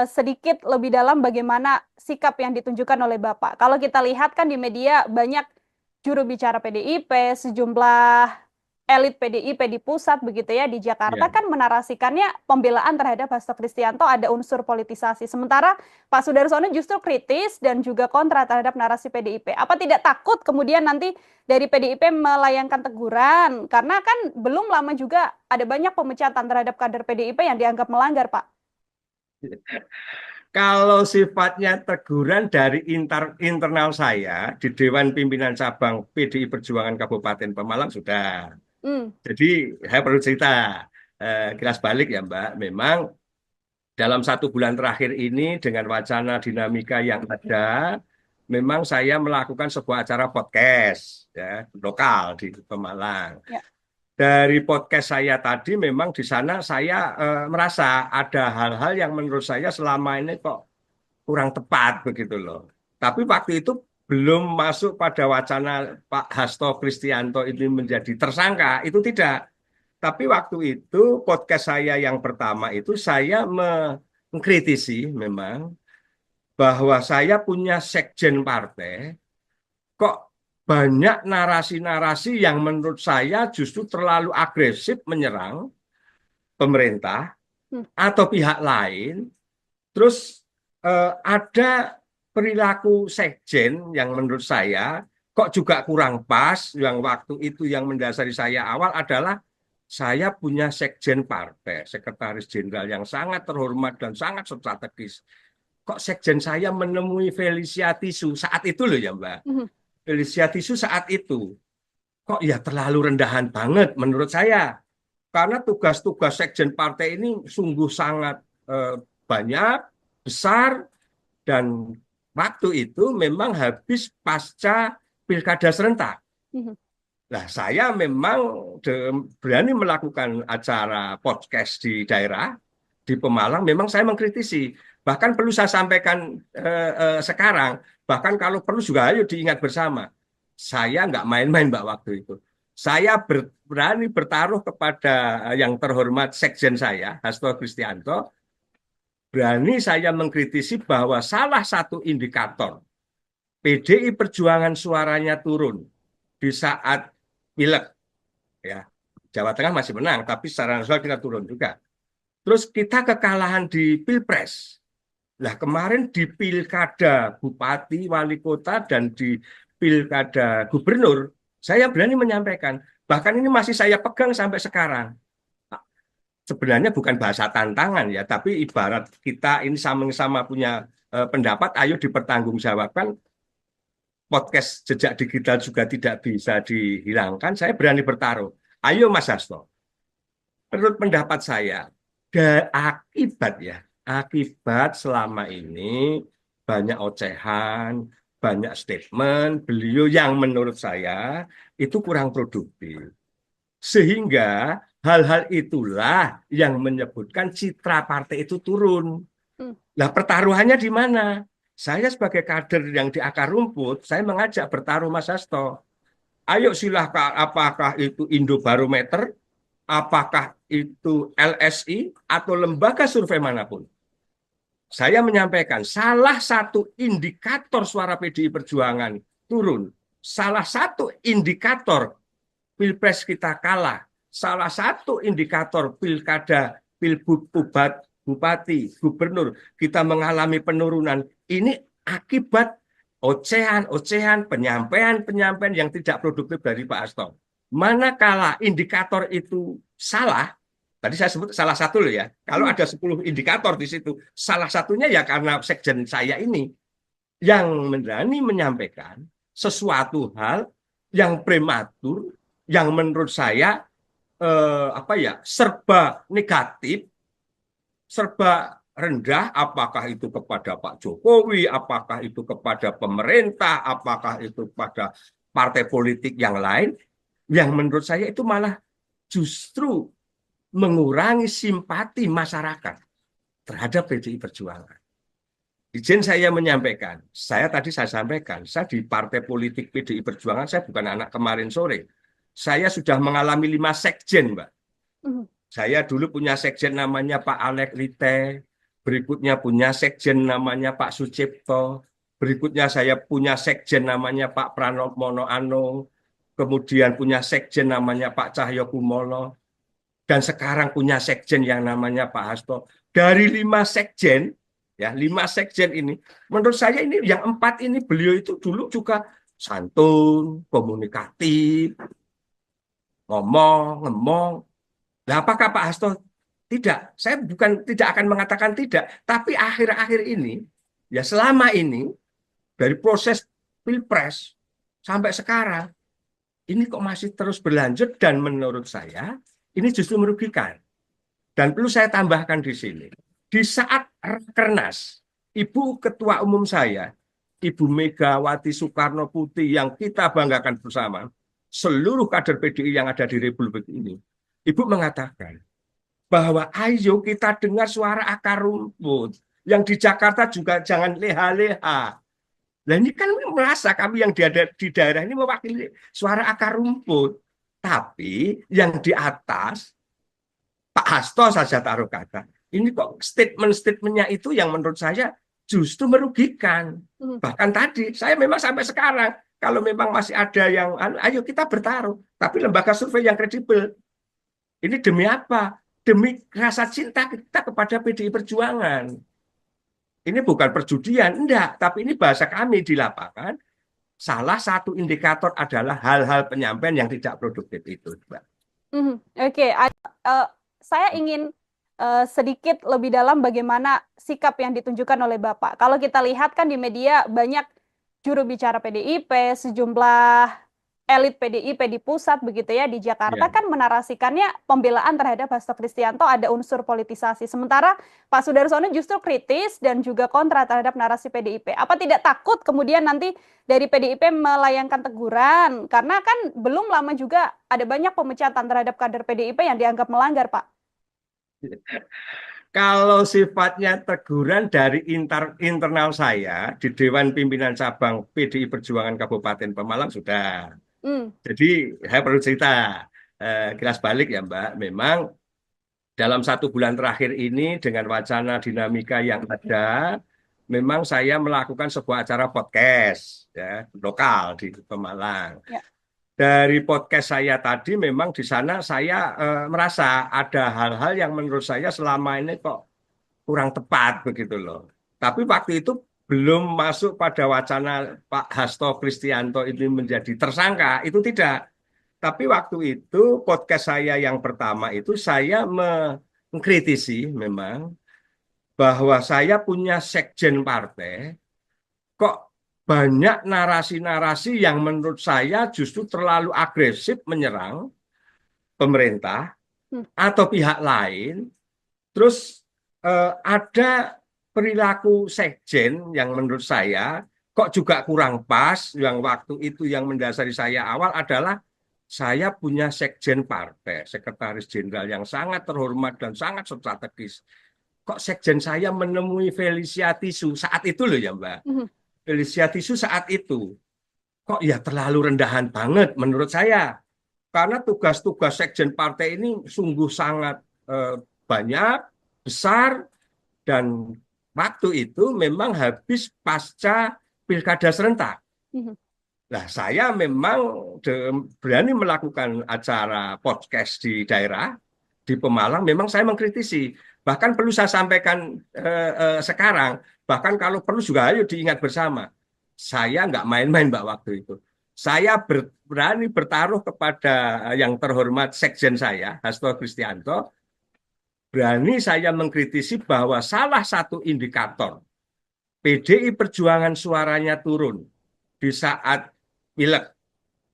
sedikit lebih dalam bagaimana sikap yang ditunjukkan oleh Bapak. Kalau kita lihat kan di media banyak juru bicara PDIP, sejumlah elit PDIP di pusat begitu ya, di Jakarta kan menarasikannya pembelaan terhadap Hasto Kristianto ada unsur politisasi. Sementara Pak Sudarsono justru kritis dan juga kontra terhadap narasi PDIP. Apa tidak takut kemudian nanti dari PDIP melayangkan teguran? Karena kan belum lama juga ada banyak pemecatan terhadap kader PDIP yang dianggap melanggar, Pak. Kalau sifatnya teguran dari internal saya di Dewan Pimpinan Cabang PDI Perjuangan Kabupaten Pemalang sudah. Jadi saya perlu cerita kilas balik ya Mbak. Memang dalam 1 bulan terakhir ini dengan wacana dinamika yang ada, memang saya melakukan sebuah acara podcast ya, lokal di Pemalang. Ya. Dari podcast saya tadi memang di sana saya merasa ada hal-hal yang menurut saya selama ini kok kurang tepat begitu loh. Tapi waktu itu belum masuk pada wacana Pak Hasto Kristianto ini menjadi tersangka, itu tidak. Tapi waktu itu podcast saya yang pertama itu saya mengkritisi memang bahwa saya punya sekjen partai, kok banyak narasi-narasi yang menurut saya justru terlalu agresif menyerang pemerintah atau pihak lain. Terus ada perilaku sekjen yang menurut saya kok juga kurang pas. Yang waktu itu yang mendasari saya awal adalah saya punya sekjen partai, sekretaris jenderal yang sangat terhormat dan sangat strategis. Kok sekjen saya menemui Felicia Tisu saat itu loh ya Mbak. Felicia Tisu saat itu kok ya terlalu rendahan banget menurut saya. Karena tugas-tugas sekjen partai ini sungguh sangat banyak, besar, dan waktu itu memang habis pasca pilkada serentak. Nah, saya memang berani melakukan acara podcast di daerah, di Pemalang, memang saya mengkritisi. Bahkan perlu saya sampaikan sekarang, bahkan kalau perlu juga ayo diingat bersama. Saya nggak main-main Mbak waktu itu. Saya berani bertaruh kepada yang terhormat sekjen saya, Hasto Kristianto, berani saya mengkritisi bahwa salah satu indikator PDI Perjuangan suaranya turun di saat pileg, ya Jawa Tengah masih menang, tapi secara nasional kita turun juga. Terus kita kekalahan di Pilpres. Nah kemarin di pilkada Bupati, Wali Kota, dan di pilkada Gubernur, saya berani menyampaikan, bahkan ini masih saya pegang sampai sekarang. Sebenarnya bukan bahasa tantangan ya, tapi ibarat kita ini sama-sama punya pendapat, ayo dipertanggungjawabkan. Podcast jejak digital juga tidak bisa dihilangkan. Saya berani bertaruh. Ayo Mas Hasto. Menurut pendapat saya, akibat selama ini banyak ocehan, banyak statement beliau yang menurut saya itu kurang produktif. Sehingga hal-hal itulah yang menyebutkan citra partai itu turun. Nah, pertaruhannya di mana? Saya sebagai kader yang di akar rumput, saya mengajak bertaruh Mas Hasto. Ayo silahkan, apakah itu Indobarometer, apakah itu LSI, atau lembaga survei manapun. Saya menyampaikan, salah satu indikator suara PDI Perjuangan turun, salah satu indikator Pilpres kita kalah, salah satu indikator pilkada, pilbud, bupati, gubernur kita mengalami penurunan ini akibat ocehan-ocehan, penyampaian-penyampaian yang tidak produktif dari Pak Hasto. Manakala indikator itu salah, tadi saya sebut salah satu loh ya. Kalau ada 10 indikator di situ, salah satunya ya karena sekjen saya ini yang berani menyampaikan sesuatu hal yang prematur, yang menurut saya serba negatif, serba rendah, apakah itu kepada Pak Jokowi, apakah itu kepada pemerintah, apakah itu pada partai politik yang lain, yang menurut saya itu malah justru mengurangi simpati masyarakat terhadap PDI Perjuangan. Izin saya menyampaikan, saya sampaikan, saya di partai politik PDI Perjuangan, saya bukan anak kemarin sore. Saya sudah mengalami 5 sekjen, Mbak. Saya dulu punya sekjen namanya Pak Alek Lite, berikutnya punya sekjen namanya Pak Sucipto, berikutnya saya punya sekjen namanya Pak Pranowo Anung, kemudian punya sekjen namanya Pak Cahyo Kumolo, dan sekarang punya sekjen yang namanya Pak Hasto. Dari 5 sekjen, ya 5 sekjen ini, menurut saya ini yang 4 ini beliau itu dulu juga santun, komunikatif, ngomong. Nah, apakah Pak Hasto tidak? Saya bukan tidak akan mengatakan tidak, tapi akhir-akhir ini, ya selama ini dari proses pilpres sampai sekarang, ini kok masih terus berlanjut dan menurut saya ini justru merugikan. Dan perlu saya tambahkan di sini, di saat Rakernas, Ibu Ketua Umum saya, Ibu Megawati Soekarno Putri yang kita banggakan bersama, seluruh kader PDI yang ada di Republik ini, Ibu mengatakan bahwa ayo kita dengar suara akar rumput. Yang di Jakarta juga jangan leha-leha. Nah ini kan merasa kami yang di daerah ini mewakili suara akar rumput. Tapi yang di atas, Pak Hasto saja taruh kata. Ini kok statement-statementnya itu yang menurut saya justru merugikan. Bahkan tadi, saya memang sampai sekarang, kalau memang masih ada yang, ayo kita bertaruh. Tapi lembaga survei yang kredibel. Ini demi apa? Demi rasa cinta kita kepada PDI Perjuangan. Ini bukan perjudian, enggak. Tapi ini bahasa kami di lapangan. Salah satu indikator adalah hal-hal penyampaian yang tidak produktif itu, Mbak. Oke, saya ingin sedikit lebih dalam bagaimana sikap yang ditunjukkan oleh Bapak. Kalau kita lihat kan di media banyak juru bicara PDIP, sejumlah elit PDIP di pusat begitu ya di Jakarta kan menarasikannya pembelaan terhadap Hasto Kristianto ada unsur politisasi. Sementara Pak Sudarsono justru kritis dan juga kontra terhadap narasi PDIP. Apa tidak takut kemudian nanti dari PDIP melayangkan teguran? Karena kan belum lama juga ada banyak pemecatan terhadap kader PDIP yang dianggap melanggar, Pak. Kalau sifatnya teguran dari internal saya di Dewan Pimpinan Cabang PDI Perjuangan Kabupaten Pemalang sudah. Jadi saya perlu cerita kilas balik ya Mbak. Memang dalam 1 bulan terakhir ini dengan wacana dinamika yang ada, memang saya melakukan sebuah acara podcast ya, lokal di Pemalang. Ya. Dari podcast saya tadi memang di sana saya merasa ada hal-hal yang menurut saya selama ini kok kurang tepat begitu loh. Tapi waktu itu belum masuk pada wacana Pak Hasto Kristianto ini menjadi tersangka, itu tidak. Tapi waktu itu podcast saya yang pertama itu saya mengkritisi memang bahwa saya punya sekjen partai, kok banyak narasi-narasi yang menurut saya justru terlalu agresif menyerang pemerintah atau pihak lain, terus ada perilaku sekjen yang menurut saya kok juga kurang pas. Yang waktu itu yang mendasari saya awal adalah saya punya sekjen partai, sekretaris jenderal yang sangat terhormat dan sangat strategis. Kok sekjen saya menemui Felicia Tisu saat itu loh ya Mbak. Felicia Tisu saat itu kok ya terlalu rendahan banget menurut saya. Karena tugas-tugas sekjen partai ini sungguh sangat banyak, besar, dan waktu itu memang habis pasca pilkada serentak. Nah, saya memang berani melakukan acara podcast di daerah, di Pemalang, memang saya mengkritisi. Bahkan perlu saya sampaikan sekarang, bahkan kalau perlu juga ayo diingat bersama. Saya nggak main-main Mbak waktu itu. Saya berani bertaruh kepada yang terhormat Sekjen saya, Hasto Kristianto, berani saya mengkritisi bahwa salah satu indikator PDI Perjuangan suaranya turun di saat pileg,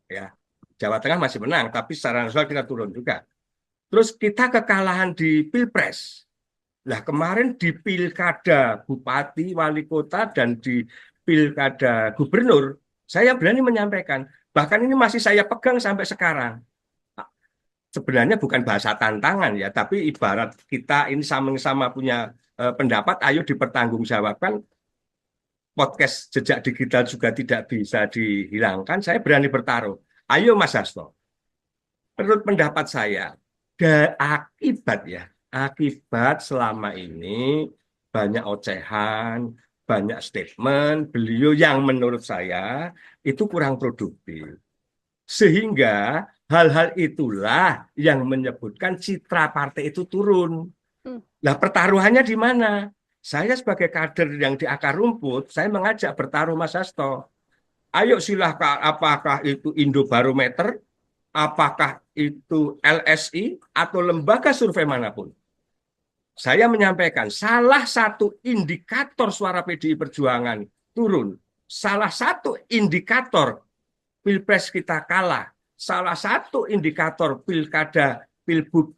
ya Jawa Tengah masih menang, tapi secara nasional kita turun juga. Terus kita kekalahan di Pilpres. Nah, kemarin di Pilkada Bupati, Wali Kota, dan di Pilkada Gubernur, saya berani menyampaikan, bahkan ini masih saya pegang sampai sekarang. Sebenarnya bukan bahasa tantangan ya, tapi ibarat kita ini sama-sama punya pendapat, ayo dipertanggungjawabkan. Podcast jejak digital juga tidak bisa dihilangkan. Saya berani bertaruh. Ayo Mas Hasto, menurut pendapat saya, akibat ya, akibat selama ini banyak ocehan, banyak statement beliau yang menurut saya itu kurang produktif. Sehingga hal-hal itulah yang menyebutkan citra partai itu turun. Hmm. Nah, pertaruhannya di mana? Saya sebagai kader yang di akar rumput, saya mengajak bertaruh Mas Hasto. Ayo silahkan, apakah itu Indobarometer, apakah itu LSI, atau lembaga survei manapun. Saya menyampaikan salah satu indikator suara PDI Perjuangan turun. Salah satu indikator Pilpres kita kalah. Salah satu indikator pilkada, pilbud,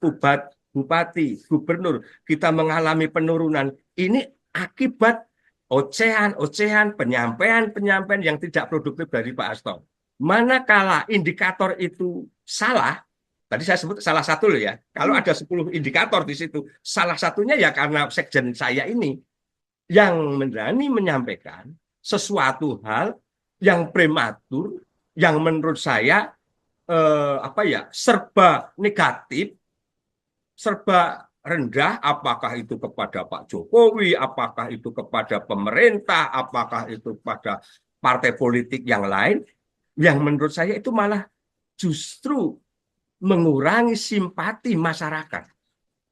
bupati, gubernur, kita mengalami penurunan. Ini akibat ocehan-ocehan, penyampaian-penyampaian yang tidak produktif dari Pak Hasto. Manakala indikator itu salah, tadi saya sebut salah satu loh ya, kalau ada 10 indikator di situ, salah satunya ya karena sekjen saya ini yang berani menyampaikan sesuatu hal yang prematur, yang menurut saya serba negatif, serba rendah, apakah itu kepada Pak Jokowi, apakah itu kepada pemerintah, apakah itu pada partai politik yang lain, yang menurut saya itu malah justru mengurangi simpati masyarakat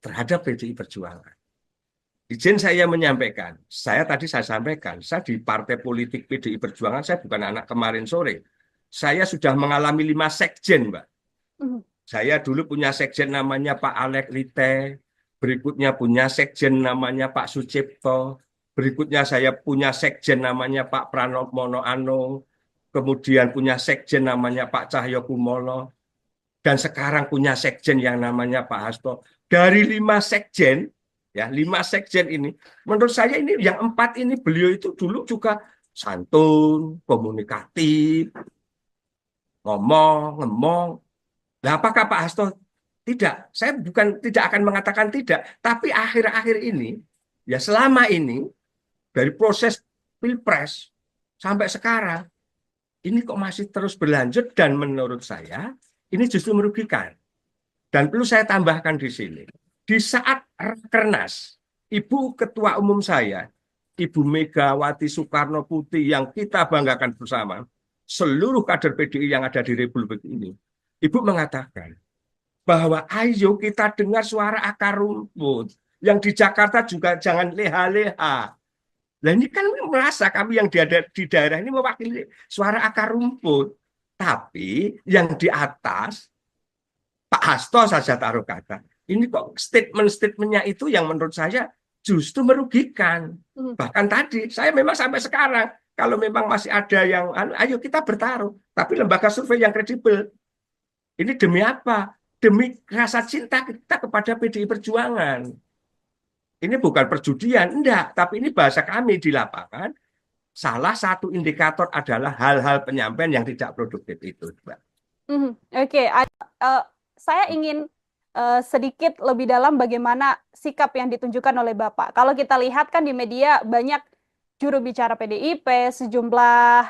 terhadap PDI Perjuangan. Izin saya menyampaikan, saya sampaikan, saya di partai politik PDI Perjuangan, saya bukan anak kemarin sore. Saya sudah mengalami 5 sekjen, Mbak. Saya dulu punya sekjen namanya Pak Alek Lite, berikutnya punya sekjen namanya Pak Sucipto, berikutnya saya punya sekjen namanya Pak Pranowo Anung, kemudian punya sekjen namanya Pak Cahyo Kumolo, dan sekarang punya sekjen yang namanya Pak Hasto. Dari 5 sekjen, ya 5 sekjen ini, menurut saya ini yang 4 ini beliau itu dulu juga santun, komunikatif, ngomong. Nah, apakah Pak Hasto tidak? Saya bukan tidak akan mengatakan tidak, tapi akhir-akhir ini, ya selama ini dari proses Pilpres sampai sekarang, ini kok masih terus berlanjut dan menurut saya ini justru merugikan. Dan perlu saya tambahkan di sini, di saat Rakernas, Ibu Ketua Umum saya, Ibu Megawati Soekarno Putri yang kita banggakan bersama, seluruh kader PDI yang ada di Republik ini, Ibu mengatakan bahwa ayo kita dengar suara akar rumput. Yang di Jakarta juga jangan leha-leha. Nah ini kan merasa kami yang di daerah ini mewakili suara akar rumput. Tapi yang di atas, Pak Hasto saja taruh kata. Ini kok statement-statementnya itu yang menurut saya justru merugikan. Bahkan tadi, saya memang sampai sekarang, kalau memang masih ada yang, ayo kita bertaruh. Tapi lembaga survei yang kredibel. Ini demi apa? Demi rasa cinta kita kepada PDI Perjuangan. Ini bukan perjudian, enggak. Tapi ini bahasa kami di lapangan. Salah satu indikator adalah hal-hal penyampaian yang tidak produktif itu, Mbak. Oke, saya ingin sedikit lebih dalam bagaimana sikap yang ditunjukkan oleh Bapak. Kalau kita lihat kan di media banyak juru bicara PDIP, sejumlah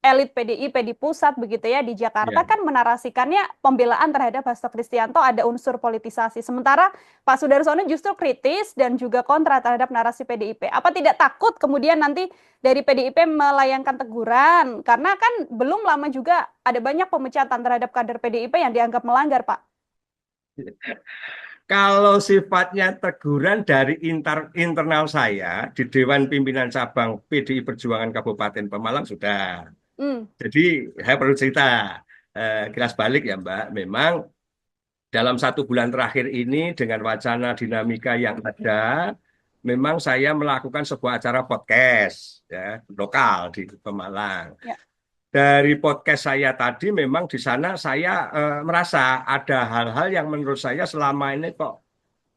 elit PDIP di pusat begitu ya di Jakarta Ya. kan menarasikannya pembelaan terhadap Hasto Kristianto ada unsur politisasi. Sementara Pak Sudarsono justru kritis dan juga kontra terhadap narasi PDIP. Apa tidak takut kemudian nanti dari PDIP melayangkan teguran? Karena kan belum lama juga ada banyak pemecatan terhadap kader PDIP yang dianggap melanggar, Pak. Kalau sifatnya teguran dari internal saya di Dewan Pimpinan Cabang PDI Perjuangan Kabupaten Pemalang sudah. Hmm. Jadi saya perlu cerita kilas balik ya Mbak. Memang dalam 1 bulan terakhir ini dengan wacana dinamika yang ada, memang saya melakukan sebuah acara podcast ya lokal di Pemalang. Ya. Dari podcast saya tadi memang di sana saya merasa ada hal-hal yang menurut saya selama ini kok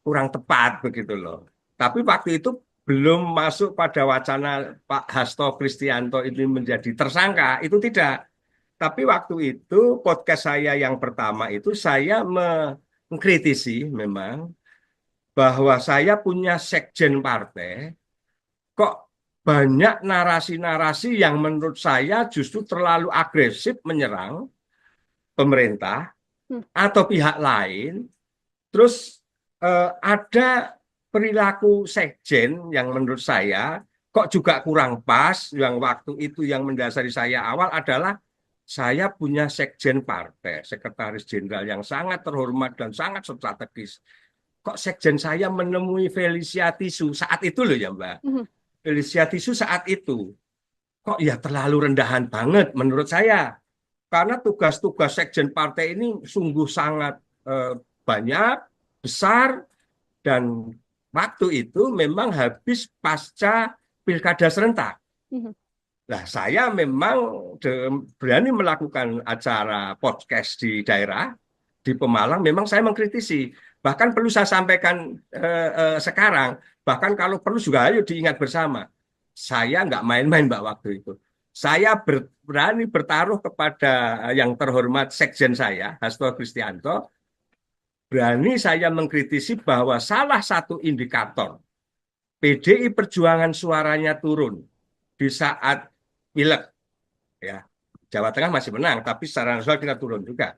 kurang tepat begitu loh. Tapi waktu itu belum masuk pada wacana Pak Hasto Kristianto ini menjadi tersangka, itu tidak. Tapi waktu itu podcast saya yang pertama itu saya mengkritisi memang bahwa saya punya sekjen partai kok banyak narasi-narasi yang menurut saya justru terlalu agresif menyerang pemerintah atau pihak lain. Terus ada perilaku sekjen yang menurut saya kok juga kurang pas. Yang waktu itu yang mendasari saya awal adalah saya punya sekjen partai, sekretaris jenderal yang sangat terhormat dan sangat strategis. Kok sekjen saya menemui Felicia Tisu saat itu loh ya Mbak. Felicia Tisu saat itu kok ya terlalu rendahan banget menurut saya. Karena tugas-tugas sekjen partai ini sungguh sangat banyak, besar, dan waktu itu memang habis pasca pilkada serentak. Nah, saya memang berani melakukan acara podcast di daerah, di Pemalang, memang saya mengkritisi. Bahkan perlu saya sampaikan sekarang, bahkan kalau perlu juga ayo diingat bersama. Saya nggak main-main Mbak waktu itu. Saya berani bertaruh kepada yang terhormat sekjen saya, Hasto Kristianto, berani saya mengkritisi bahwa salah satu indikator PDI Perjuangan suaranya turun di saat pileg, ya Jawa Tengah masih menang, tapi secara nasional kita turun juga.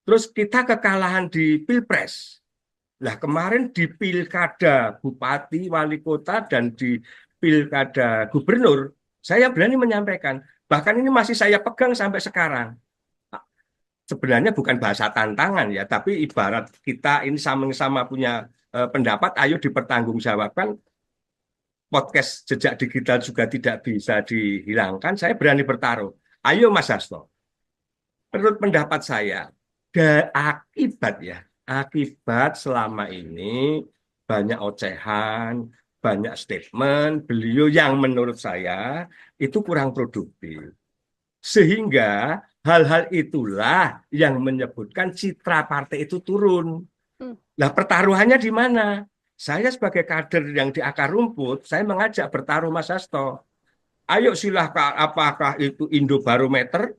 Terus kita kekalahan di Pilpres. Nah kemarin di pilkada Bupati, Wali Kota, dan di pilkada Gubernur, saya berani menyampaikan, bahkan ini masih saya pegang sampai sekarang. Sebenarnya bukan bahasa tantangan ya, tapi ibarat kita ini sama-sama punya pendapat, ayo dipertanggungjawabkan. Podcast jejak digital juga tidak bisa dihilangkan. Saya berani bertaruh. Ayo Mas Hasto. Menurut pendapat saya, akibat selama ini banyak ocehan, banyak statement beliau yang menurut saya itu kurang produktif. Sehingga hal-hal itulah yang menyebutkan citra partai itu turun. Nah, pertaruhannya di mana? Saya sebagai kader yang di akar rumput, saya mengajak bertaruh Mas Hasto. Ayo silahkan, apakah itu Indobarometer,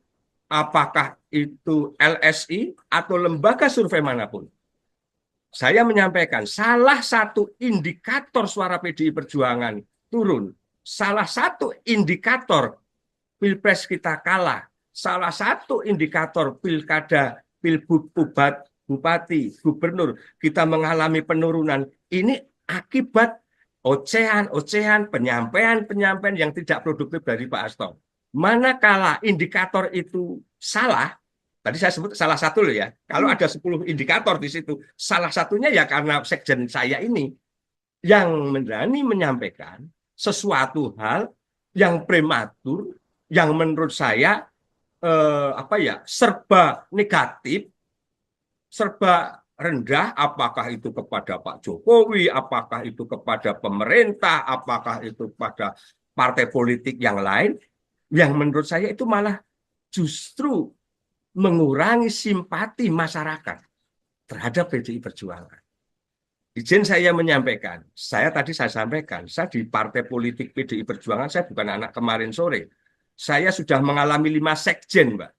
apakah itu LSI, atau lembaga survei manapun. Saya menyampaikan, salah satu indikator suara PDI Perjuangan turun. Salah satu indikator Pilpres kita kalah. Salah satu indikator pilkada, pilbud, bupati, gubernur, kita mengalami penurunan. Ini akibat ocehan-ocehan, penyampaian-penyampaian yang tidak produktif dari Pak Hasto. Manakala indikator itu salah, tadi saya sebut salah satu loh ya, kalau ada 10 indikator di situ, salah satunya ya karena sekjen saya ini yang berani menyampaikan sesuatu hal yang prematur, yang menurut saya serba negatif, serba rendah, apakah itu kepada Pak Jokowi, apakah itu kepada pemerintah, apakah itu pada partai politik yang lain, yang menurut saya itu malah justru mengurangi simpati masyarakat terhadap PDI Perjuangan. Izin saya menyampaikan, saya sampaikan, saya di partai politik PDI Perjuangan, saya bukan anak kemarin sore. Saya sudah mengalami 5 sekjen, Mbak.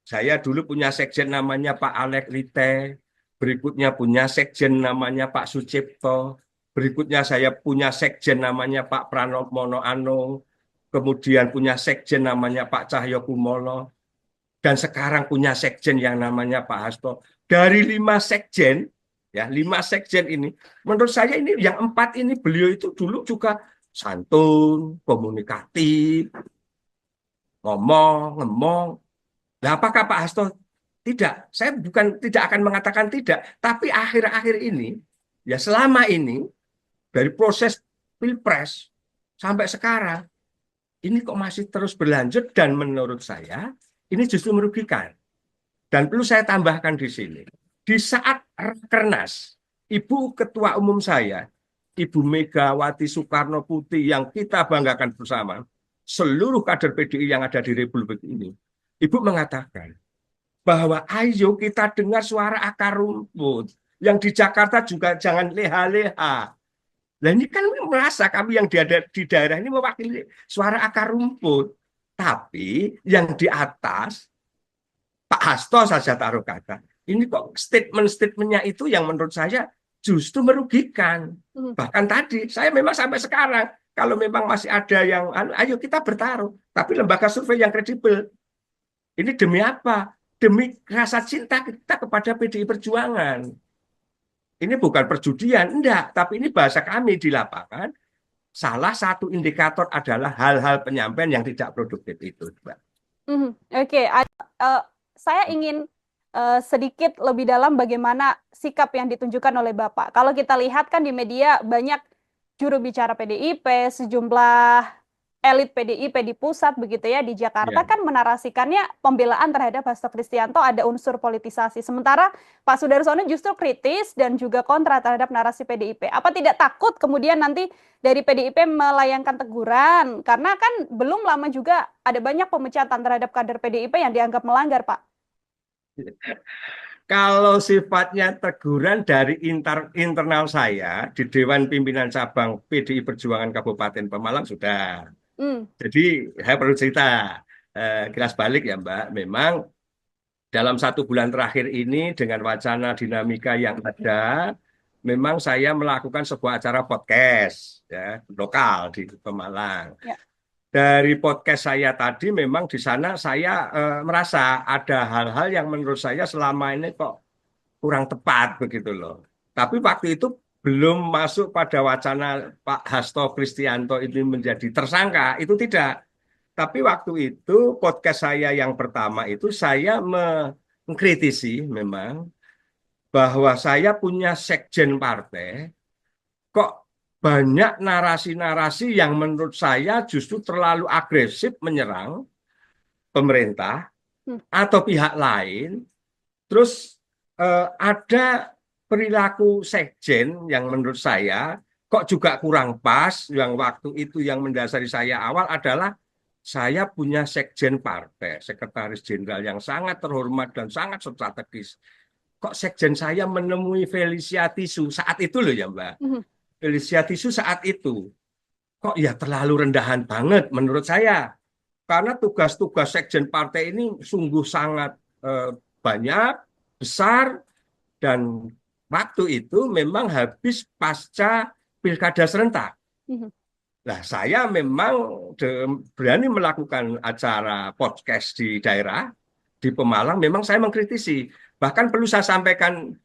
Saya dulu punya sekjen namanya Pak Alek Lite, berikutnya punya sekjen namanya Pak Sucipto, berikutnya saya punya sekjen namanya Pak Pranowo Mono Anung, kemudian punya sekjen namanya Pak Cahyokumolo, dan sekarang punya sekjen yang namanya Pak Hasto. Dari 5 sekjen, ya 5 sekjen ini, menurut saya ini yang 4 ini beliau itu dulu juga santun, komunikatif, ngomong. Nah, apakah Pak Hasto tidak? Saya bukan tidak akan mengatakan tidak, tapi akhir-akhir ini, ya selama ini dari proses pilpres sampai sekarang, ini kok masih terus berlanjut dan menurut saya ini justru merugikan. Dan perlu saya tambahkan di sini, di saat Rakernas, Ibu Ketua Umum saya, Ibu Megawati Soekarno Putri yang kita banggakan bersama, seluruh kader PDI yang ada di Republik ini, Ibu mengatakan bahwa ayo kita dengar suara akar rumput. Yang di Jakarta juga jangan leha-leha. Nah ini kan merasa kami yang di daerah ini mewakili suara akar rumput. Tapi yang di atas, Pak Hasto saja taruh kata. Ini kok statement-statementnya itu yang menurut saya justru merugikan. Bahkan tadi, saya memang sampai sekarang, kalau memang masih ada yang, ayo kita bertaruh. Tapi lembaga survei yang kredibel. Ini demi apa? Demi rasa cinta kita kepada PDI Perjuangan. Ini bukan perjudian, enggak. Tapi ini bahasa kami di lapangan. Salah satu indikator adalah hal-hal penyampaian yang tidak produktif itu, Mbak. Oke, saya ingin sedikit lebih dalam bagaimana sikap yang ditunjukkan oleh Bapak. Kalau kita lihat kan di media banyak juru bicara PDIP, sejumlah elit PDIP di pusat begitu ya, di Jakarta kan menarasikannya pembelaan terhadap Hasto Kristianto ada unsur politisasi. Sementara Pak Sudarsono justru kritis dan juga kontra terhadap narasi PDIP. Apa tidak takut kemudian nanti dari PDIP melayangkan teguran? Karena kan belum lama juga ada banyak pemecatan terhadap kader PDIP yang dianggap melanggar, Pak. Kalau sifatnya teguran dari internal saya di Dewan Pimpinan Cabang PDI Perjuangan Kabupaten Pemalang sudah. Jadi saya perlu cerita kilas balik ya Mbak. Memang dalam 1 bulan terakhir ini dengan wacana dinamika yang ada, memang saya melakukan sebuah acara podcast ya lokal di Pemalang. Ya. Dari podcast saya tadi memang di sana saya merasa ada hal-hal yang menurut saya selama ini kok kurang tepat begitu loh. Tapi waktu itu belum masuk pada wacana Pak Hasto Kristianto ini menjadi tersangka, itu tidak. Tapi waktu itu podcast saya yang pertama itu saya mengkritisi memang bahwa saya punya sekjen partai, kok banyak narasi-narasi yang menurut saya justru terlalu agresif menyerang pemerintah atau pihak lain. Terus ada perilaku sekjen yang menurut saya kok juga kurang pas. Yang waktu itu yang mendasari saya awal adalah saya punya sekjen partai, sekretaris jenderal yang sangat terhormat dan sangat strategis. Kok sekjen saya menemui Felicia Tisu saat itu loh ya Mbak. Felicia Tisu saat itu kok ya terlalu rendahan banget menurut saya. Karena tugas-tugas sekjen partai ini sungguh sangat banyak, besar, dan waktu itu memang habis pasca pilkada serentak. Nah, saya memang berani melakukan acara podcast di daerah, di Pemalang, memang saya mengkritisi. Bahkan perlu saya sampaikan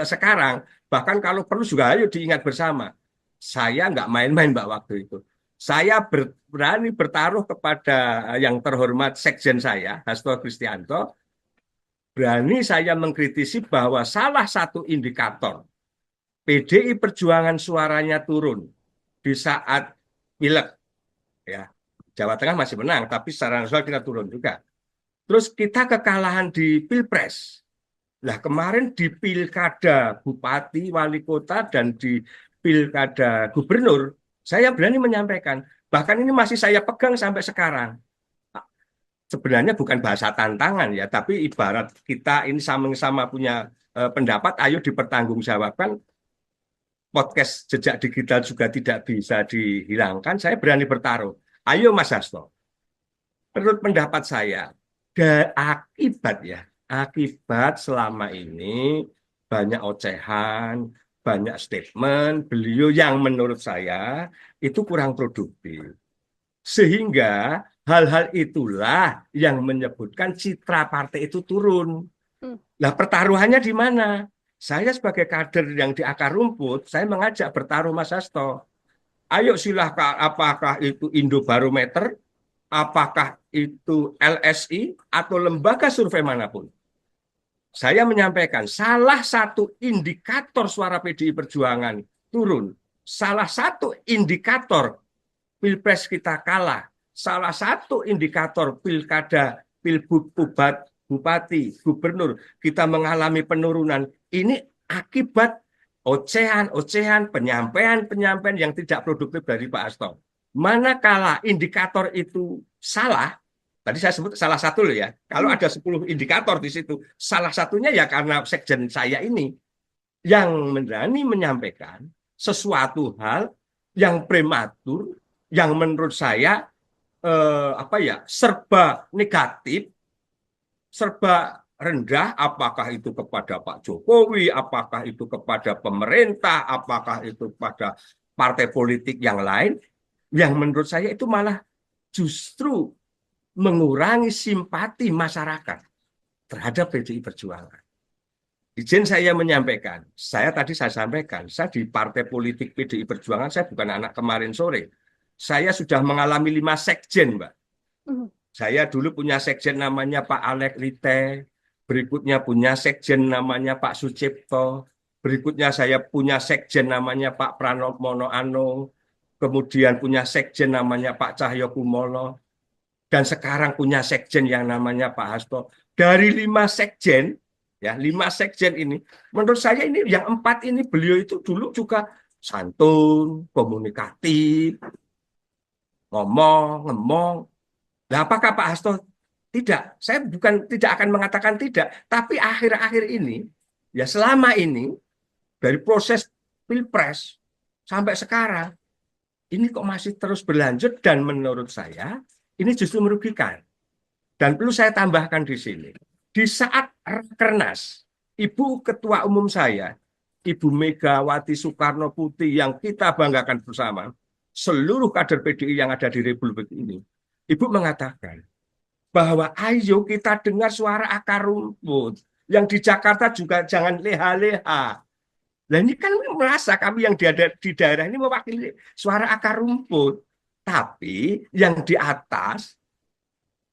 sekarang, bahkan kalau perlu juga ayo diingat bersama. Saya nggak main-main Mbak waktu itu. Saya berani bertaruh kepada yang terhormat sekjen saya, Hasto Kristianto, berani saya mengkritisi bahwa salah satu indikator PDI Perjuangan suaranya turun di saat pileg, ya Jawa Tengah masih menang, tapi secara nasional kita turun juga. Terus kita kekalahan di Pilpres. Nah kemarin di Pilkada Bupati, Wali Kota, dan di Pilkada Gubernur, saya berani menyampaikan, bahkan ini masih saya pegang sampai sekarang. Sebenarnya bukan bahasa tantangan ya, tapi ibarat kita ini sama-sama punya pendapat, ayo dipertanggungjawabkan. Podcast jejak digital juga tidak bisa dihilangkan. Saya berani bertaruh. Ayo Mas Hasto. Menurut pendapat saya, akibat selama ini banyak ocehan, banyak statement beliau yang menurut saya itu kurang produktif. Sehingga hal-hal itulah yang menyebutkan citra partai itu turun. Hmm. Nah, pertaruhannya di mana? Saya sebagai kader yang di akar rumput, saya mengajak bertaruh Mas Hasto. Ayo silahkan, apakah itu Indobarometer, apakah itu LSI, atau lembaga survei manapun. Saya menyampaikan salah satu indikator suara PDI Perjuangan turun. Salah satu indikator Pilpres kita kalah. Salah satu indikator pilkada, pilbub, bupati, gubernur, kita mengalami penurunan. Ini akibat ocehan-ocehan, penyampaian-penyampaian yang tidak produktif dari Pak Hasto. Manakala indikator itu salah, tadi saya sebut salah satu loh ya, kalau ada 10 indikator di situ, salah satunya ya karena sekjen saya ini yang berani menyampaikan sesuatu hal yang prematur, yang menurut saya serba negatif, serba rendah, apakah itu kepada Pak Jokowi, apakah itu kepada pemerintah, apakah itu pada partai politik yang lain, yang menurut saya itu malah justru mengurangi simpati masyarakat terhadap PDI Perjuangan. Izin saya menyampaikan, saya sampaikan, saya di partai politik PDI Perjuangan, saya bukan anak kemarin sore. Saya sudah mengalami 5 sekjen, Mbak. Saya dulu punya sekjen namanya Pak Alek Lite, berikutnya punya sekjen namanya Pak Sucipto, berikutnya saya punya sekjen namanya Pak Pranowo Anung, kemudian punya sekjen namanya Pak Cahyo Kumolo, dan sekarang punya sekjen yang namanya Pak Hasto. Dari 5 sekjen, ya 5 sekjen ini, menurut saya ini yang 4 ini beliau itu dulu juga santun, komunikatif, ngomong. Nah, apakah Pak Hasto tidak? Saya bukan tidak akan mengatakan tidak, tapi akhir-akhir ini, ya selama ini dari proses Pilpres sampai sekarang, ini kok masih terus berlanjut dan menurut saya ini justru merugikan. Dan perlu saya tambahkan di sini, di saat Rakernas, Ibu Ketua Umum saya, Ibu Megawati Soekarno Putri yang kita banggakan bersama, seluruh kader PDI yang ada di Republik ini, Ibu mengatakan bahwa ayo kita dengar suara akar rumput. Yang di Jakarta juga jangan leha-leha. Nah ini kan merasa kami yang di daerah ini mewakili suara akar rumput. Tapi yang di atas,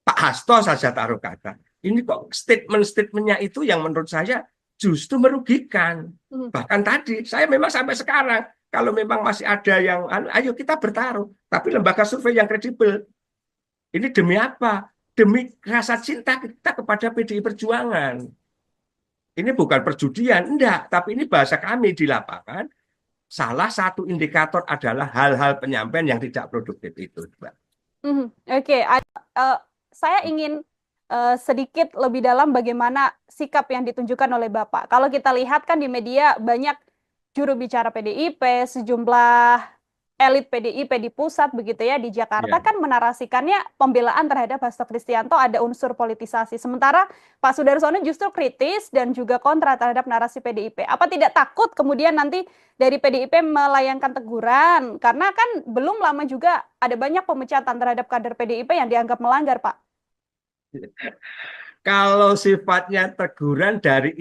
Pak Hasto saja taruh kata. Ini kok statement-statementnya itu yang menurut saya justru merugikan. Bahkan tadi, saya memang sampai sekarang, kalau memang masih ada yang, ayo kita bertaruh. Tapi lembaga survei yang kredibel. Ini demi apa? Demi rasa cinta kita kepada PDI Perjuangan. Ini bukan perjudian, enggak. Tapi ini bahasa kami di lapangan, salah satu indikator adalah hal-hal penyampaian yang tidak produktif itu, Mbak. Oke, saya ingin sedikit lebih dalam bagaimana sikap yang ditunjukkan oleh Bapak. Kalau kita lihat kan di media banyak juru bicara PDIP, sejumlah elit PDIP di pusat begitu ya di Jakarta kan menarasikannya pembelaan terhadap Hasto Kristianto ada unsur politisasi. Sementara Pak Sudarsono justru kritis dan juga kontra terhadap narasi PDIP. Apa tidak takut kemudian nanti dari PDIP melayangkan teguran? Karena kan belum lama juga ada banyak pemecatan terhadap kader PDIP yang dianggap melanggar, Pak. Kalau sifatnya teguran dari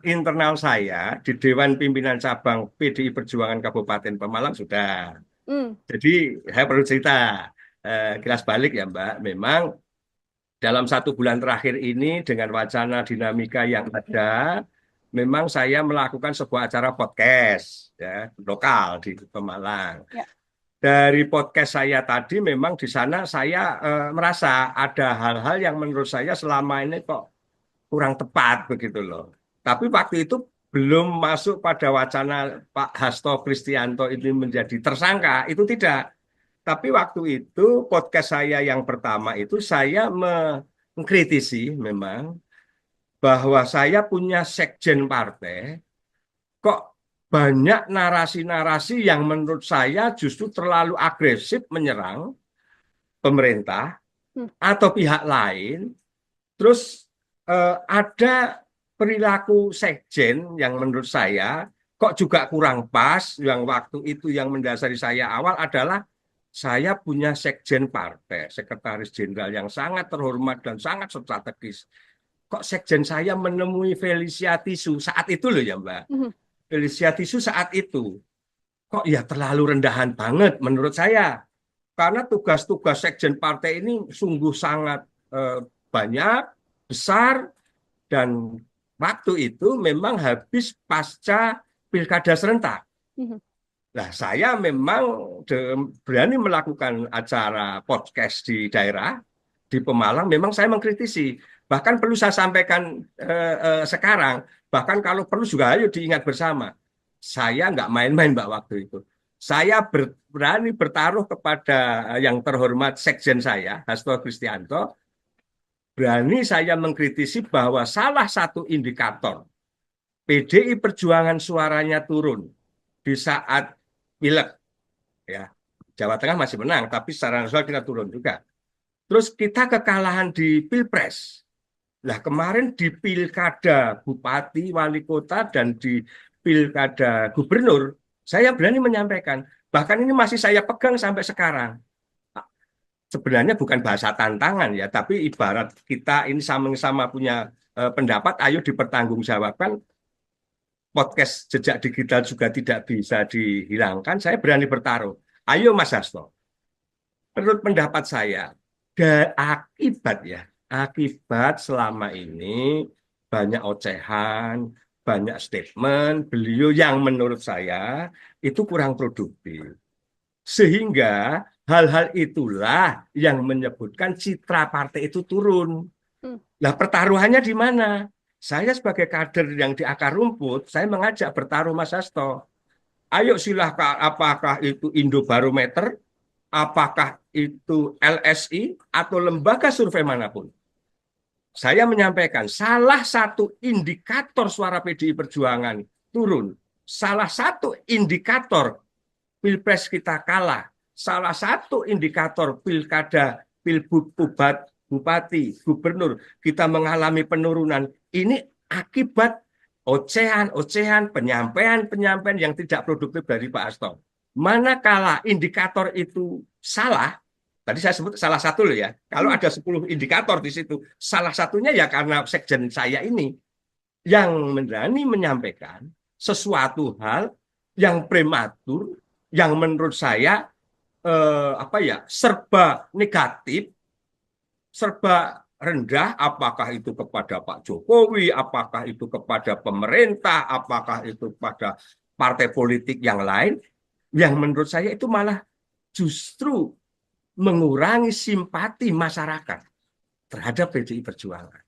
internal saya di Dewan Pimpinan Cabang PDI Perjuangan Kabupaten Pemalang sudah. Jadi saya perlu cerita kilas balik ya Mbak. Memang dalam 1 bulan terakhir ini dengan wacana dinamika yang ada, memang saya melakukan sebuah acara podcast ya, lokal di Pemalang. Ya. Dari podcast saya tadi memang di sana saya merasa ada hal-hal yang menurut saya selama ini kok kurang tepat begitu loh. Tapi waktu itu belum masuk pada wacana Pak Hasto Kristianto ini menjadi tersangka, itu tidak. Tapi waktu itu podcast saya yang pertama itu saya mengkritisi memang bahwa saya punya sekjen partai, kok banyak narasi-narasi yang menurut saya justru terlalu agresif menyerang pemerintah atau pihak lain, terus ada perilaku sekjen yang menurut saya kok juga kurang pas. Yang waktu itu yang mendasari saya awal adalah saya punya sekjen partai, sekretaris jenderal yang sangat terhormat dan sangat strategis. Kok sekjen saya menemui Felicia Tisu saat itu loh ya Mbak. Mhm. Felicia Tisu saat itu. Kok ya terlalu rendahan banget menurut saya. Karena tugas-tugas sekjen partai ini sungguh sangat banyak, besar, dan waktu itu memang habis pasca pilkada serentak. Mhm. Nah, saya memang berani melakukan acara podcast di daerah, di Pemalang, memang saya mengkritisi. Bahkan perlu saya sampaikan sekarang, bahkan kalau perlu juga ayo diingat bersama. Saya nggak main-main Mbak waktu itu. Saya berani bertaruh kepada yang terhormat sekjen saya, Hasto Kristianto, berani saya mengkritisi bahwa salah satu indikator PDI Perjuangan suaranya turun di saat pileg, ya Jawa Tengah masih menang, tapi secara nasional kita turun juga. Terus kita kekalahan di Pilpres. Nah kemarin di pilkada Bupati, Wali Kota, dan di pilkada Gubernur, saya berani menyampaikan, bahkan ini masih saya pegang sampai sekarang. Sebenarnya bukan bahasa tantangan ya, tapi ibarat kita ini sama-sama punya pendapat, ayo dipertanggungjawabkan. Podcast jejak digital juga tidak bisa dihilangkan. Saya berani bertaruh. Ayo Mas Hasto, menurut pendapat saya, akibat selama ini banyak ocehan, banyak statement beliau yang menurut saya itu kurang produktif. Sehingga hal-hal itulah yang menyebutkan citra partai itu turun. Hmm. Nah, pertaruhannya di mana? Saya sebagai kader yang di akar rumput, saya mengajak bertaruh Mas Hasto. Ayo silahkan, apakah itu Indobarometer, apakah itu LSI, atau lembaga survei manapun. Saya menyampaikan salah satu indikator suara PDI Perjuangan turun. Salah satu indikator Pilpres kita kalah. Salah satu indikator pilkada, pilbub, bupati, gubernur, kita mengalami penurunan. Ini akibat ocehan-ocehan, penyampaian-penyampaian yang tidak produktif dari Pak Hasto. Manakala indikator itu salah, tadi saya sebut salah satu loh ya, kalau ada 10 indikator di situ, salah satunya ya karena sekjen saya ini yang berani menyampaikan sesuatu hal yang prematur, yang menurut saya serba negatif, serba rendah, apakah itu kepada Pak Jokowi, apakah itu kepada pemerintah, apakah itu pada partai politik yang lain, yang menurut saya itu malah justru mengurangi simpati masyarakat terhadap PDI Perjuangan.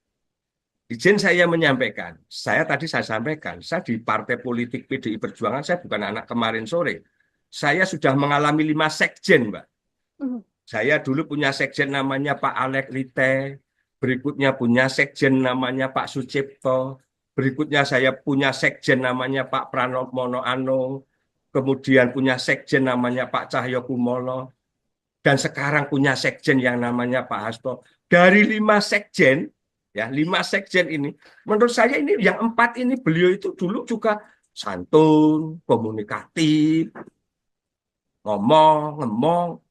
Izin saya menyampaikan, saya sampaikan, saya di partai politik PDI Perjuangan, saya bukan anak kemarin sore. Saya sudah mengalami 5 sekjen, Mbak. Saya dulu punya sekjen namanya Pak Alek Lite, berikutnya punya sekjen namanya Pak Sucipto, berikutnya saya punya sekjen namanya Pak Pranowo Anung, kemudian punya sekjen namanya Pak Cahyo Kumolo, dan sekarang punya sekjen yang namanya Pak Hasto. Dari 5 sekjen, ya 5 sekjen ini, menurut saya ini yang 4 ini beliau itu dulu juga santun, komunikatif, ngomong.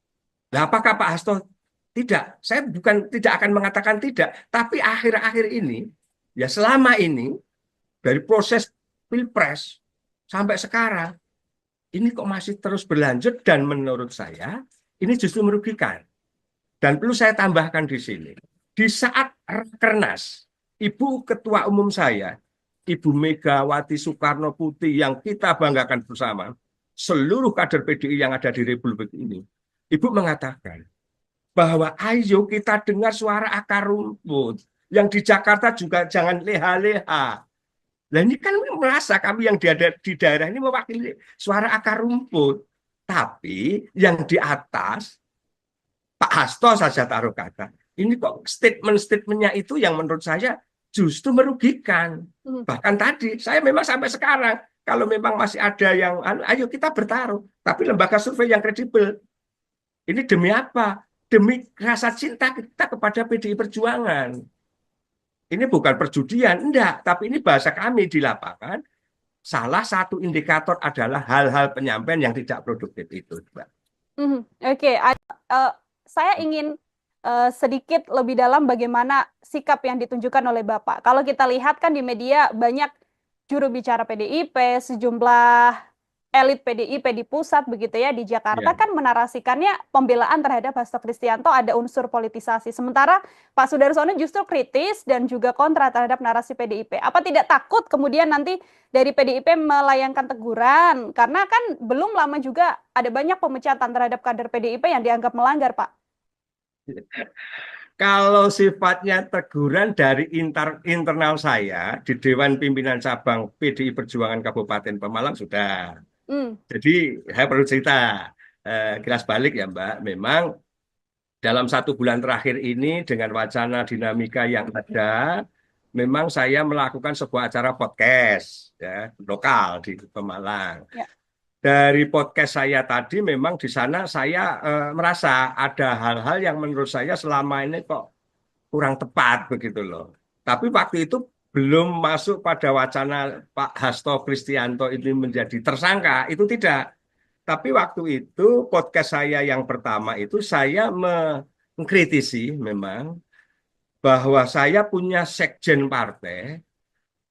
Nah, apakah Pak Hasto tidak? Saya bukan tidak akan mengatakan tidak, tapi akhir-akhir ini, ya selama ini dari proses Pilpres sampai sekarang, ini kok masih terus berlanjut dan menurut saya ini justru merugikan. Dan perlu saya tambahkan di sini, di saat Rakernas, Ibu Ketua Umum saya, Ibu Megawati Soekarno Putri yang kita banggakan bersama, seluruh kader PDI yang ada di Republik ini, Ibu mengatakan bahwa ayo kita dengar suara akar rumput. Yang di Jakarta juga jangan leha-leha. Nah ini kan merasa kami yang di daerah ini mewakili suara akar rumput. Tapi yang di atas, Pak Hasto saja taruh kata. Ini kok statement-statementnya itu yang menurut saya justru merugikan. Bahkan tadi, saya memang sampai sekarang, kalau memang masih ada yang, ayo kita bertaruh. Tapi lembaga survei yang kredibel. Ini demi apa? Demi rasa cinta kita kepada PDI Perjuangan. Ini bukan perjudian, enggak. Tapi ini bahasa kami di lapangan. Salah satu indikator adalah hal-hal penyampaian yang tidak produktif itu, Mbak. Oke, saya ingin sedikit lebih dalam bagaimana sikap yang ditunjukkan oleh Bapak. Kalau kita lihat kan di media banyak juru bicara PDIP, sejumlah elit PDIP di pusat begitu ya di Jakarta Ya. kan menarasikannya pembelaan terhadap Hasto Kristianto ada unsur politisasi. Sementara Pak Sudarsono justru kritis dan juga kontra terhadap narasi PDIP. Apa tidak takut kemudian nanti dari PDIP melayangkan teguran? Karena kan belum lama juga ada banyak pemecatan terhadap kader PDIP yang dianggap melanggar, Pak. Kalau sifatnya teguran dari internal saya di Dewan Pimpinan Cabang PDI Perjuangan Kabupaten Pemalang sudah. Hmm. Jadi saya perlu cerita kilas balik ya Mbak. Memang dalam 1 bulan terakhir ini dengan wacana dinamika yang ada, memang saya melakukan sebuah acara podcast ya lokal di Pemalang. Ya. Dari podcast saya tadi memang di sana saya merasa ada hal-hal yang menurut saya selama ini kok kurang tepat begitu loh. Tapi waktu itu belum masuk pada wacana Pak Hasto Kristianto ini menjadi tersangka, itu tidak. Tapi waktu itu podcast saya yang pertama itu saya mengkritisi memang bahwa saya punya sekjen partai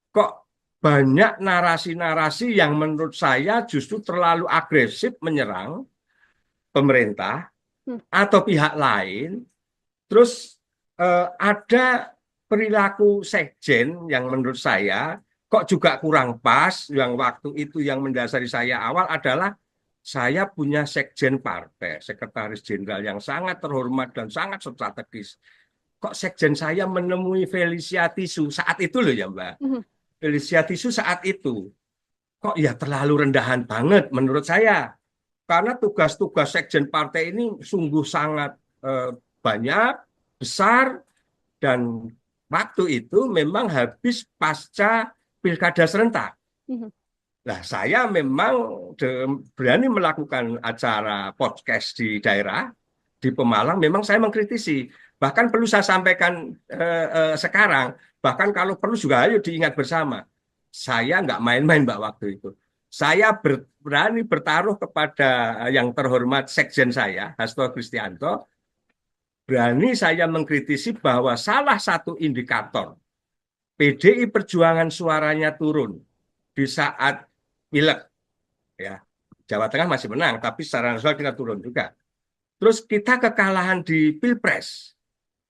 kok banyak narasi-narasi yang menurut saya justru terlalu agresif menyerang pemerintah Hmm. atau pihak lain. Terus ada perilaku sekjen yang menurut saya kok juga kurang pas. Yang waktu itu yang mendasari saya awal adalah saya punya sekjen partai, sekretaris jenderal yang sangat terhormat dan sangat strategis. Kok sekjen saya menemui Felicia Tisu saat itu loh ya Mbak. Mhm. Felicia Tisu saat itu kok ya terlalu rendahan banget menurut saya. Karena tugas-tugas sekjen partai ini sungguh sangat banyak, besar, dan waktu itu memang habis pasca pilkada serentak. Mhm. Nah, saya memang berani melakukan acara podcast di daerah, di Pemalang, memang saya mengkritisi. Bahkan perlu saya sampaikan sekarang, bahkan kalau perlu juga ayo diingat bersama. Saya nggak main-main Mbak waktu itu. Saya berani bertaruh kepada yang terhormat sekjen saya, Hasto Kristianto, berani saya mengkritisi bahwa salah satu indikator PDI Perjuangan suaranya turun di saat pileg ya. Jawa Tengah masih menang, tapi secara nasional kita turun juga. Terus kita kekalahan di Pilpres.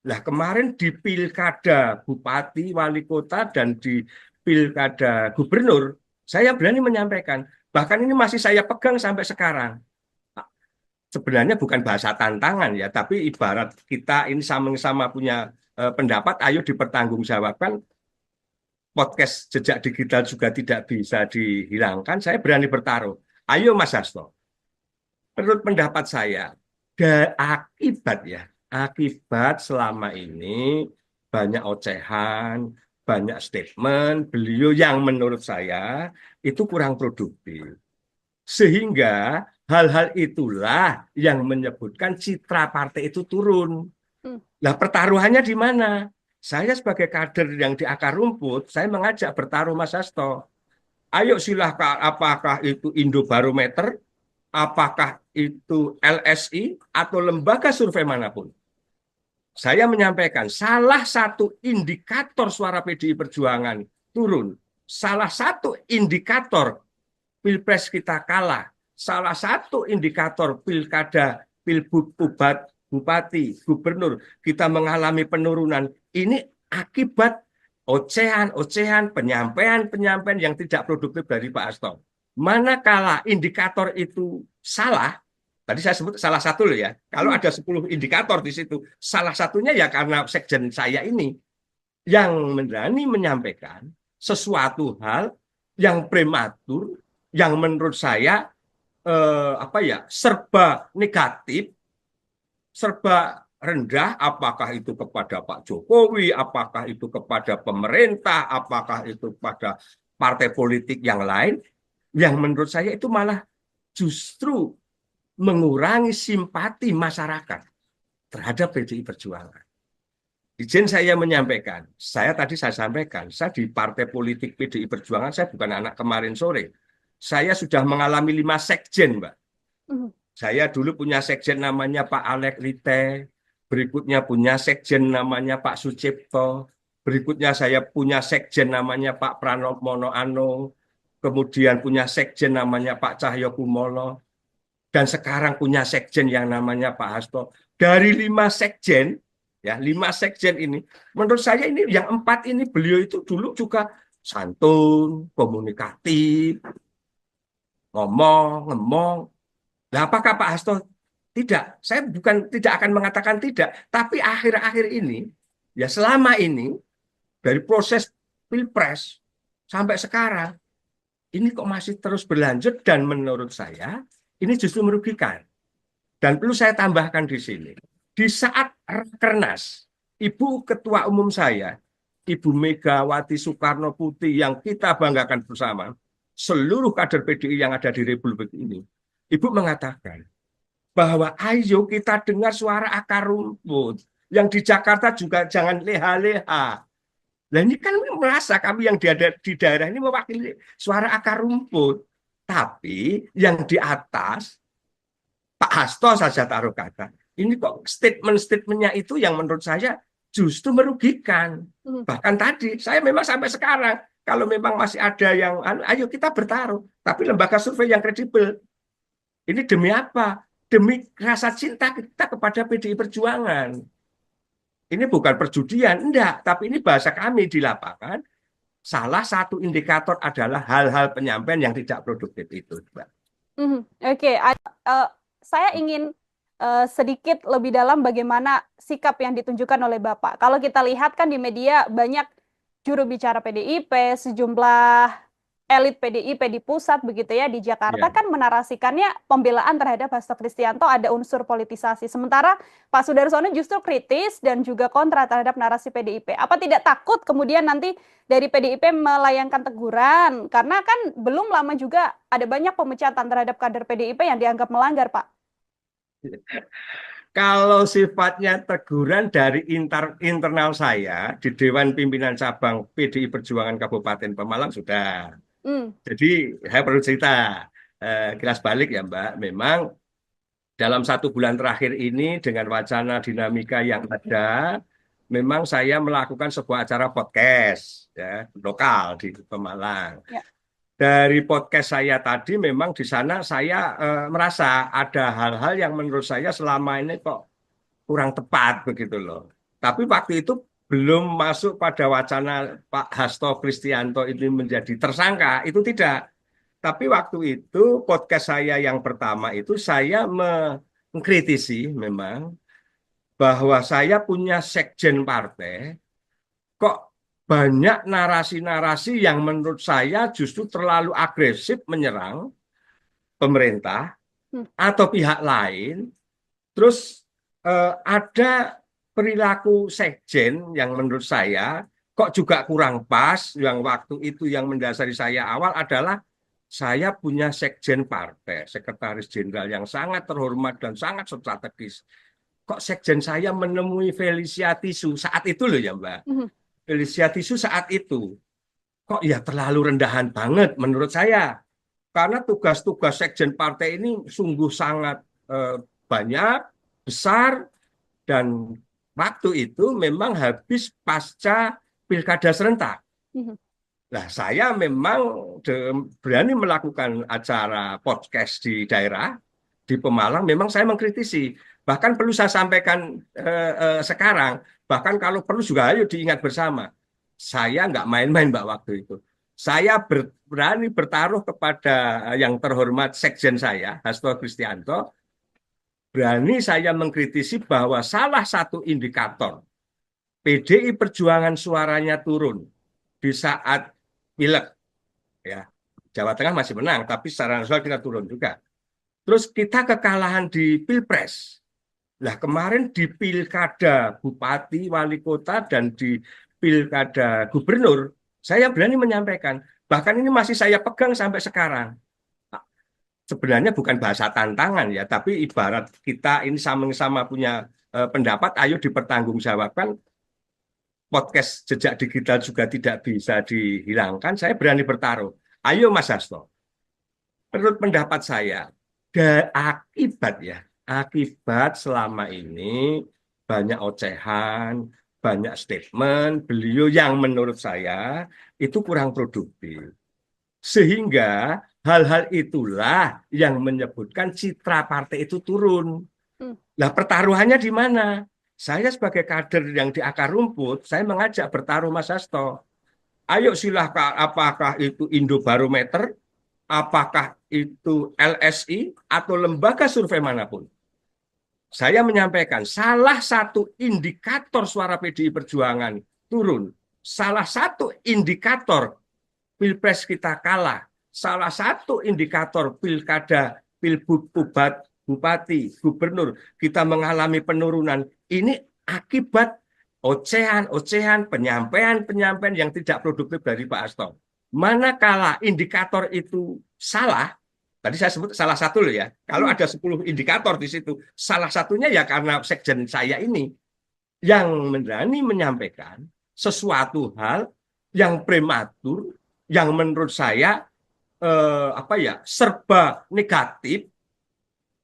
Nah, kemarin di Pilkada Bupati, Wali Kota, dan di Pilkada Gubernur, saya berani menyampaikan. Bahkan ini masih saya pegang sampai sekarang. Sebenarnya bukan bahasa tantangan ya, tapi ibarat kita ini sama-sama punya pendapat, ayo dipertanggungjawabkan. Podcast jejak digital juga tidak bisa dihilangkan. Saya berani bertaruh. Ayo Mas Hasto, menurut pendapat saya, akibat selama ini banyak ocehan, banyak statement beliau yang menurut saya itu kurang produktif. Sehingga hal-hal itulah yang menyebutkan citra partai itu turun. Hmm. Nah, pertaruhannya di mana? Saya sebagai kader yang di akar rumput, saya mengajak bertaruh Mas Hasto. Ayo silahkan, apakah itu Indobarometer, apakah itu LSI, atau lembaga survei manapun. Saya menyampaikan salah satu indikator suara PDI Perjuangan turun. Salah satu indikator Pilpres kita kalah. Salah satu indikator pilkada, pilbud, bupati, gubernur, kita mengalami penurunan. Ini akibat ocehan-ocehan, penyampaian-penyampaian yang tidak produktif dari Pak Hasto. Manakala indikator itu salah, tadi saya sebut salah satu loh ya, kalau Mhm. ada 10 indikator di situ, salah satunya ya karena sekjen saya ini yang berani menyampaikan sesuatu hal yang prematur, yang menurut saya serba negatif, serba rendah, apakah itu kepada Pak Jokowi, apakah itu kepada pemerintah, apakah itu pada partai politik yang lain, yang menurut saya itu malah justru mengurangi simpati masyarakat terhadap PDI Perjuangan. Izin saya menyampaikan, saya sampaikan, saya di partai politik PDI Perjuangan, saya bukan anak kemarin sore. Saya sudah mengalami 5 sekjen, Mbak. Mhm. Saya dulu punya sekjen namanya Pak Alek Lite, berikutnya punya sekjen namanya Pak Sucipto, berikutnya saya punya sekjen namanya Pak Pranowo Anung, kemudian punya sekjen namanya Pak Cahyo Kumolo, dan sekarang punya sekjen yang namanya Pak Hasto. Dari 5 sekjen, ya 5 sekjen ini, menurut saya ini yang 4 ini beliau itu dulu juga santun, komunikatif, ngomong. Nah, apakah Pak Hasto tidak? Saya bukan tidak akan mengatakan tidak, tapi akhir-akhir ini, ya selama ini dari proses pilpres sampai sekarang, ini kok masih terus berlanjut dan menurut saya ini justru merugikan. Dan perlu saya tambahkan di sini, di saat Rakernas, Ibu Ketua Umum saya, Ibu Megawati Soekarno Putri yang kita banggakan bersama, seluruh kader PDI yang ada di Republik ini, Ibu mengatakan bahwa ayo kita dengar suara akar rumput. Yang di Jakarta juga jangan leha-leha. Nah ini kan merasa kami yang di daerah ini mewakili suara akar rumput. Tapi yang di atas, Pak Hasto saja taruh kata. Ini kok statement-statementnya itu yang menurut saya justru merugikan. Bahkan tadi, saya memang sampai sekarang, kalau memang masih ada yang, ayo kita bertaruh. Tapi lembaga survei yang kredibel. Ini demi apa? Demi rasa cinta kita kepada PDI Perjuangan. Ini bukan perjudian, enggak. Tapi ini bahasa kami di lapangan. Salah satu indikator adalah hal-hal penyampaian yang tidak produktif itu, Mbak. Oke, saya ingin sedikit lebih dalam bagaimana sikap yang ditunjukkan oleh Bapak. Kalau kita lihat kan di media banyak juru bicara PDIP, sejumlah elit PDIP di pusat begitu ya di Jakarta kan menarasikannya pembelaan terhadap Hasto Kristianto ada unsur politisasi. Sementara Pak Sudarsono justru kritis dan juga kontra terhadap narasi PDIP. Apa tidak takut kemudian nanti dari PDIP melayangkan teguran? Karena kan belum lama juga ada banyak pemecatan terhadap kader PDIP yang dianggap melanggar, Pak. Kalau sifatnya teguran dari internal saya di Dewan Pimpinan Cabang PDI Perjuangan Kabupaten Pemalang sudah. Jadi saya perlu cerita kilas balik ya Mbak. Memang dalam 1 bulan terakhir ini dengan wacana dinamika yang ada, memang saya melakukan sebuah acara podcast ya lokal di Pemalang. Ya. Dari podcast saya tadi memang di sana saya merasa ada hal-hal yang menurut saya selama ini kok kurang tepat begitu loh. Tapi waktu itu belum masuk pada wacana Pak Hasto Kristianto ini menjadi tersangka, itu tidak. Tapi waktu itu podcast saya yang pertama itu saya mengkritisi memang bahwa saya punya sekjen partai, kok banyak narasi-narasi yang menurut saya justru terlalu agresif menyerang pemerintah atau pihak lain. Terus ada perilaku sekjen yang menurut saya kok juga kurang pas. Yang waktu itu yang mendasari saya awal adalah saya punya sekjen partai, sekretaris jenderal yang sangat terhormat dan sangat strategis. Kok sekjen saya menemui Felicia Tisu saat itu loh ya Mbak. Felicia Tisu saat itu. Kok ya terlalu rendahan banget menurut saya. Karena tugas-tugas sekjen partai ini sungguh sangat banyak, besar, dan waktu itu memang habis pasca pilkada serentak. Nah, saya memang berani melakukan acara podcast di daerah, di Pemalang, memang saya mengkritisi. Bahkan perlu saya sampaikan sekarang, bahkan kalau perlu juga ayo diingat bersama. Saya nggak main-main Mbak waktu itu. Saya berani bertaruh kepada yang terhormat sekjen saya, Hasto Kristianto, berani saya mengkritisi bahwa salah satu indikator PDI Perjuangan suaranya turun di saat pileg, ya Jawa Tengah masih menang, tapi secara nasional kita turun juga. Terus kita kekalahan di Pilpres. Nah kemarin di Pilkada Bupati, Wali Kota, dan di Pilkada Gubernur, saya berani menyampaikan, bahkan ini masih saya pegang sampai sekarang. Sebenarnya bukan bahasa tantangan ya, tapi ibarat kita ini sama-sama punya pendapat, ayo dipertanggungjawabkan. Podcast jejak digital juga tidak bisa dihilangkan. Saya berani bertaruh. Ayo Mas Hasto, menurut pendapat saya, Akibat ya, akibat selama ini banyak ocehan, banyak statement beliau yang menurut saya itu kurang produktif. Sehingga hal-hal itulah yang menyebutkan citra partai itu turun. Hmm. Nah, pertaruhannya di mana? Saya sebagai kader yang di akar rumput, saya mengajak bertaruh Mas Hasto. Ayo silahkan, apakah itu Indobarometer, apakah itu LSI, atau lembaga survei manapun. Saya menyampaikan salah satu indikator suara PDI Perjuangan turun, salah satu indikator Pilpres kita kalah, salah satu indikator pilkada, pilbud, bupati, gubernur kita mengalami penurunan. Ini akibat ocehan-ocehan, penyampaian-penyampaian yang tidak produktif dari Pak Hasto. Manakala indikator itu salah, tadi saya sebut salah satu loh ya. Kalau ada 10 indikator di situ, salah satunya ya karena sekjen saya ini yang berani menyampaikan sesuatu hal yang prematur, yang menurut saya serba negatif,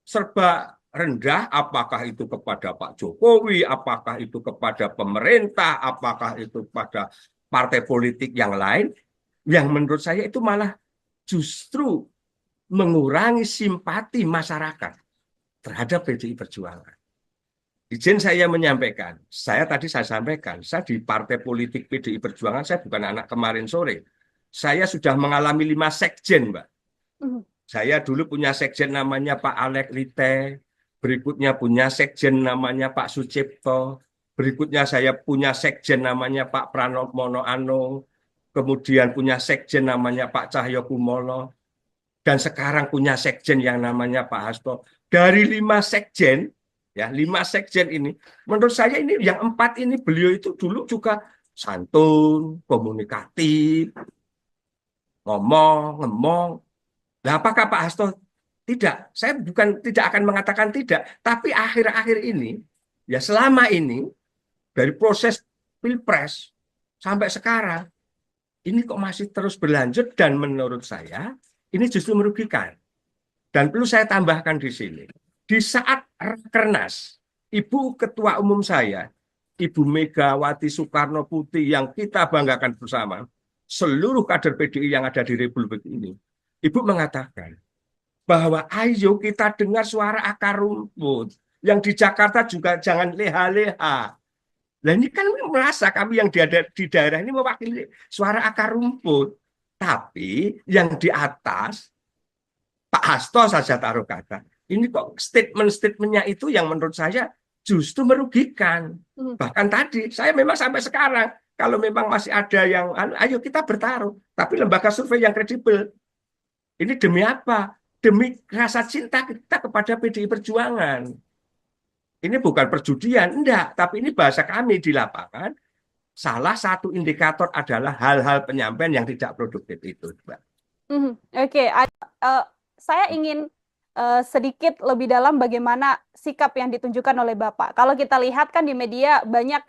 serba rendah, apakah itu kepada Pak Jokowi, apakah itu kepada pemerintah, apakah itu kepada partai politik yang lain, yang menurut saya itu malah justru mengurangi simpati masyarakat terhadap PDI Perjuangan. Izin saya menyampaikan, saya sampaikan, saya di partai politik PDI Perjuangan, saya bukan anak kemarin sore. Saya sudah mengalami 5 sekjen, Mbak. Saya dulu punya sekjen namanya Pak Alek Lite, berikutnya punya sekjen namanya Pak Sucipto, berikutnya saya punya sekjen namanya Pak Pranowo Monoano, kemudian punya sekjen namanya Pak Cahyo Kumolo, dan sekarang punya sekjen yang namanya Pak Hasto. Dari 5 sekjen, ya 5 sekjen ini, menurut saya ini yang 4 ini beliau itu dulu juga santun, komunikatif, ngomong. Nah, apakah Pak Hasto tidak? Saya bukan tidak akan mengatakan tidak, tapi akhir-akhir ini, ya selama ini dari proses Pilpres sampai sekarang, ini kok masih terus berlanjut dan menurut saya ini justru merugikan. Dan perlu saya tambahkan di sini, di saat Rakernas, Ibu Ketua Umum saya, Ibu Megawati Soekarno Putri yang kita banggakan bersama, seluruh kader PDI yang ada di Republik ini, Ibu mengatakan bahwa ayo kita dengar suara akar rumput. Yang di Jakarta juga jangan leha-leha. Nah ini kan merasa kami yang di daerah ini mewakili suara akar rumput. Tapi yang di atas, Pak Hasto saja taruh kata. Ini kok statement-statementnya itu yang menurut saya justru merugikan. Bahkan tadi, saya memang sampai sekarang, kalau memang masih ada yang, ayo kita bertaruh. Tapi lembaga survei yang kredibel. Ini demi apa? Demi rasa cinta kita kepada PDI Perjuangan. Ini bukan perjudian, enggak. Tapi ini bahasa kami di lapangan, salah satu indikator adalah hal-hal penyampaian yang tidak produktif itu, Mbak. Oke, saya ingin sedikit lebih dalam bagaimana sikap yang ditunjukkan oleh Bapak. Kalau kita lihat kan di media banyak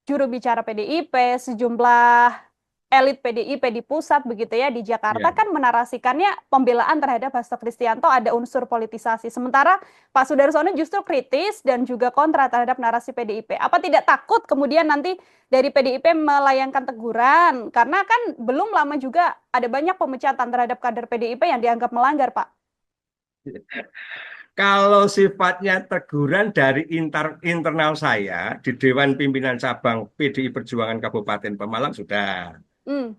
juru bicara PDIP, sejumlah elit PDIP di pusat begitu ya di Jakarta kan menarasikannya pembelaan terhadap Hasto Kristianto ada unsur politisasi. Sementara Pak Sudarsono justru kritis dan juga kontra terhadap narasi PDIP. Apa tidak takut kemudian nanti dari PDIP melayangkan teguran? Karena kan belum lama juga ada banyak pemecatan terhadap kader PDIP yang dianggap melanggar, Pak. Kalau sifatnya teguran dari internal saya di Dewan Pimpinan Cabang PDI Perjuangan Kabupaten Pemalang sudah.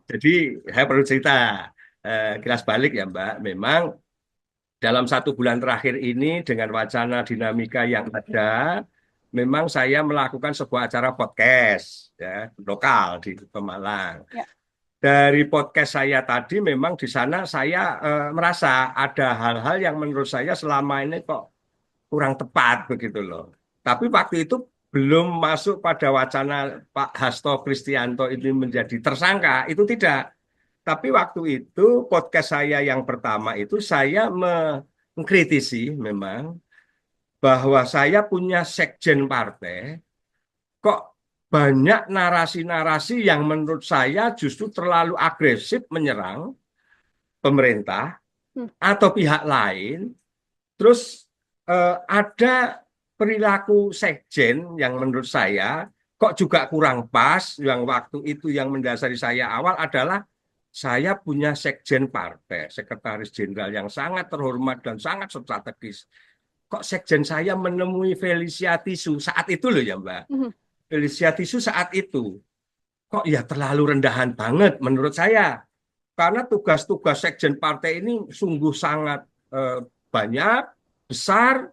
Jadi saya perlu cerita kilas balik ya Mbak. Memang dalam 1 bulan terakhir ini dengan wacana dinamika yang ada, memang saya melakukan sebuah acara podcast ya lokal di Pemalang. Ya. Dari podcast saya tadi memang di sana saya merasa ada hal-hal yang menurut saya selama ini kok kurang tepat begitu loh. Tapi waktu itu belum masuk pada wacana Pak Hasto Kristianto ini menjadi tersangka, itu tidak. Tapi waktu itu podcast saya yang pertama itu saya mengkritisi memang bahwa saya punya sekjen partai, kok banyak narasi-narasi yang menurut saya justru terlalu agresif menyerang pemerintah atau pihak lain Terus ada perilaku sekjen yang menurut saya kok juga kurang pas. Yang waktu itu yang mendasari saya awal adalah saya punya sekjen partai, sekretaris jenderal yang sangat terhormat dan sangat strategis. Kok sekjen saya menemui Felicia Tisu saat itu loh ya Mbak. Mhm. Felicia Tisu saat itu kok ya terlalu rendahan banget menurut saya. Karena tugas-tugas sekjen partai ini sungguh sangat banyak, besar,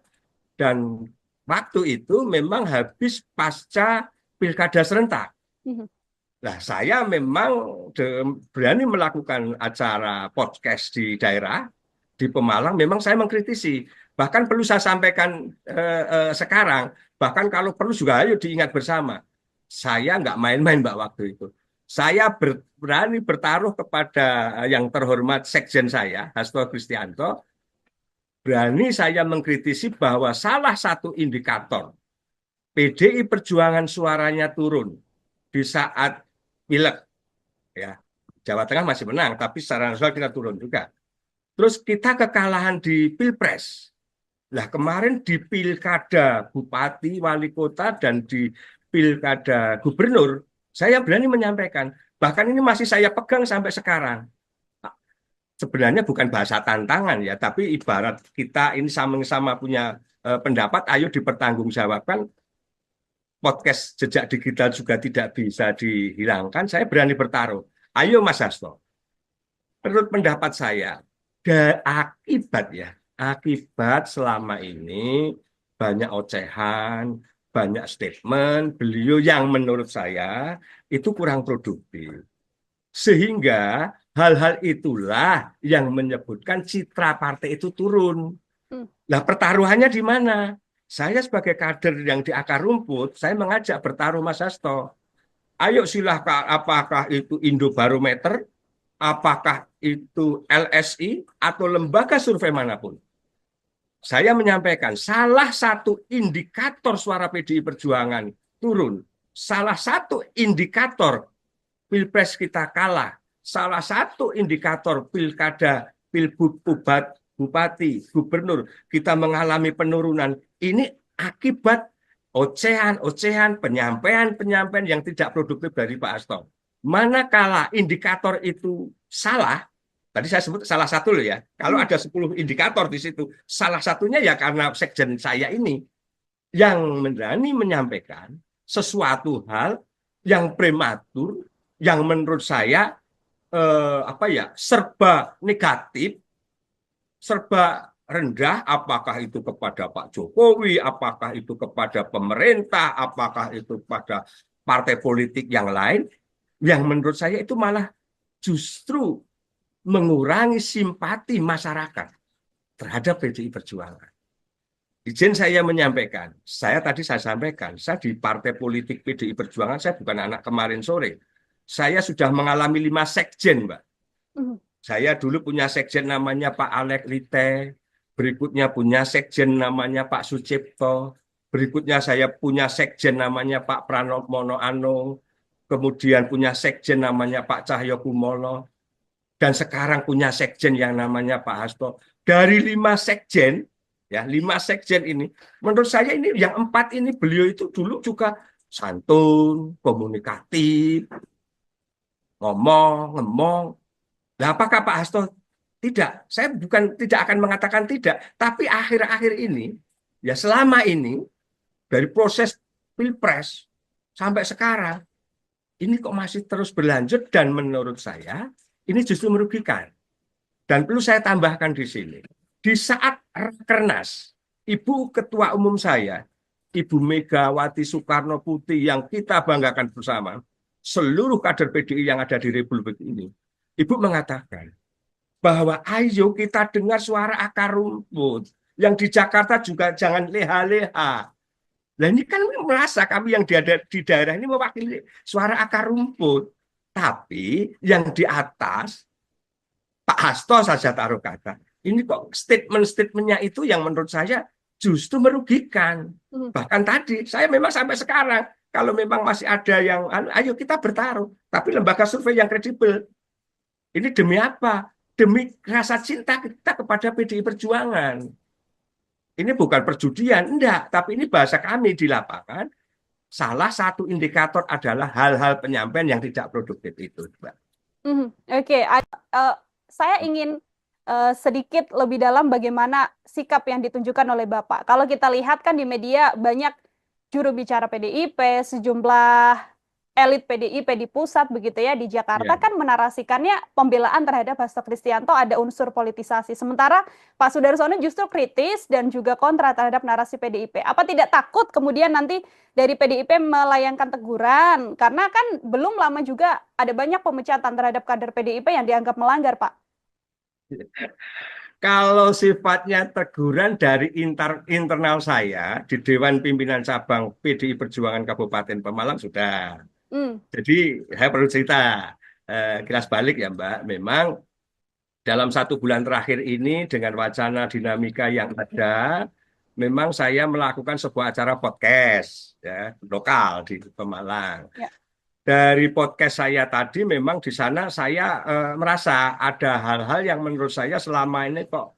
dan waktu itu memang habis pasca pilkada serentak. Mhm. Nah, saya memang berani melakukan acara podcast di daerah, di Pemalang, memang saya mengkritisi. Bahkan perlu saya sampaikan sekarang, bahkan kalau perlu juga ayo diingat bersama. Saya nggak main-main Mbak waktu itu. Saya berani bertaruh kepada yang terhormat sekjen saya, Hasto Kristianto, berani saya mengkritisi bahwa salah satu indikator PDI Perjuangan suaranya turun di saat pileg, ya Jawa Tengah masih menang, tapi secara nasional kita turun juga. Terus kita kekalahan di Pilpres. Nah kemarin di Pilkada Bupati, Wali Kota, dan di Pilkada Gubernur, saya berani menyampaikan, bahkan ini masih saya pegang sampai sekarang. Sebenarnya bukan bahasa tantangan ya, tapi ibarat kita ini sama-sama punya pendapat, ayo dipertanggungjawabkan. Podcast jejak digital juga tidak bisa dihilangkan. Saya berani bertaruh. Ayo Mas Hasto, menurut pendapat saya, akibat ya, akibat selama ini banyak ocehan, banyak statement beliau yang menurut saya itu kurang produktif. Sehingga hal-hal itulah yang menyebutkan citra partai itu turun. Hmm. Nah, pertaruhannya di mana? Saya sebagai kader yang di akar rumput, saya mengajak bertaruh Mas Hasto. Ayo silahkan, apakah itu Indobarometer, apakah itu LSI, atau lembaga survei manapun. Saya menyampaikan salah satu indikator suara PDI Perjuangan turun, salah satu indikator Pilpres kita kalah, salah satu indikator pilkada, pilbud, bupati, gubernur kita mengalami penurunan. Ini akibat ocehan-ocehan, penyampaian-penyampaian yang tidak produktif dari Pak Hasto. Manakala indikator itu salah, tadi saya sebut salah satu loh ya. Kalau ada 10 indikator di situ, salah satunya ya karena sekjen saya ini yang berani menyampaikan sesuatu hal yang prematur, yang menurut saya serba negatif, serba rendah, apakah itu kepada Pak Jokowi, apakah itu kepada pemerintah, apakah itu kepada partai politik yang lain, yang menurut saya itu malah justru mengurangi simpati masyarakat terhadap PDI Perjuangan. Izin saya menyampaikan, saya sampaikan, saya di partai politik PDI Perjuangan, saya bukan anak kemarin sore. Saya sudah mengalami 5 sekjen, Mbak. Saya dulu punya sekjen namanya Pak Alek Lite, berikutnya punya sekjen namanya Pak Sucipto, berikutnya saya punya sekjen namanya Pak Pranowo Monoanung, kemudian punya sekjen namanya Pak Cahyo Kumolo, dan sekarang punya sekjen yang namanya Pak Hasto. Dari 5 sekjen, ya 5 sekjen ini, menurut saya ini yang 4 ini beliau itu dulu juga santun, komunikatif, ngomong. Nah, apakah Pak Hasto tidak? Saya bukan tidak akan mengatakan tidak, tapi akhir-akhir ini, ya selama ini dari proses Pilpres sampai sekarang, ini kok masih terus berlanjut dan menurut saya ini justru merugikan. Dan perlu saya tambahkan di sini, di saat Rakernas, Ibu Ketua Umum saya, Ibu Megawati Soekarno Putri yang kita banggakan bersama, seluruh kader PDI yang ada di Republik ini, Ibu mengatakan bahwa ayo kita dengar suara akar rumput. Yang di Jakarta juga jangan leha-leha. Nah ini kan merasa kami yang di daerah ini mewakili suara akar rumput. Tapi yang di atas, Pak Hasto saja taruh kata. Ini kok statement-statementnya itu yang menurut saya justru merugikan. Bahkan tadi, saya memang sampai sekarang, kalau memang masih ada yang, ayo kita bertaruh. Tapi lembaga survei yang kredibel. Ini demi apa? Demi rasa cinta kita kepada PDI Perjuangan. Ini bukan perjudian, enggak, tapi ini bahasa kami di lapangan. Salah satu indikator adalah hal-hal penyampaian yang tidak produktif itu, Mbak. Oke, saya ingin sedikit lebih dalam bagaimana sikap yang ditunjukkan oleh Bapak. Kalau kita lihat kan di media banyak juru bicara PDIP, sejumlah elit PDIP di pusat begitu ya di Jakarta Ya. kan menarasikannya pembelaan terhadap Hasto Kristianto ada unsur politisasi. Sementara Pak Sudarsono justru kritis dan juga kontra terhadap narasi PDIP. Apa tidak takut kemudian nanti dari PDIP melayangkan teguran? Karena kan belum lama juga ada banyak pemecatan terhadap kader PDIP yang dianggap melanggar, Pak. Kalau sifatnya teguran dari internal saya di Dewan Pimpinan Cabang PDI Perjuangan Kabupaten Pemalang sudah. Hmm. Jadi saya perlu cerita kilas balik ya Mbak. Memang dalam 1 bulan terakhir ini dengan wacana dinamika yang ada, memang saya melakukan sebuah acara podcast ya lokal di Pemalang. Ya. Dari podcast saya tadi memang di sana saya merasa ada hal-hal yang menurut saya selama ini kok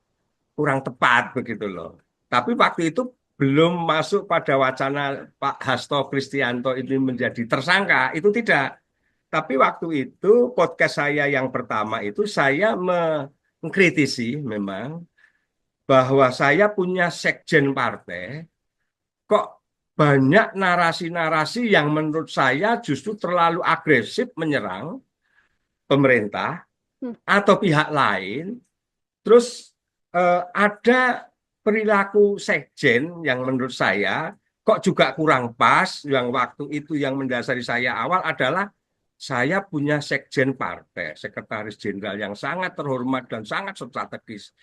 kurang tepat begitu loh. Tapi waktu itu belum masuk pada wacana Pak Hasto Kristianto ini menjadi tersangka, itu tidak. Tapi waktu itu podcast saya yang pertama itu saya mengkritisi memang bahwa saya punya sekjen partai kok banyak narasi-narasi yang menurut saya justru terlalu agresif menyerang pemerintah atau pihak lain. Terus ada perilaku sekjen yang menurut saya kok juga kurang pas. Yang waktu itu yang mendasari saya awal adalah saya punya sekjen partai, sekretaris jenderal yang sangat terhormat dan sangat strategis.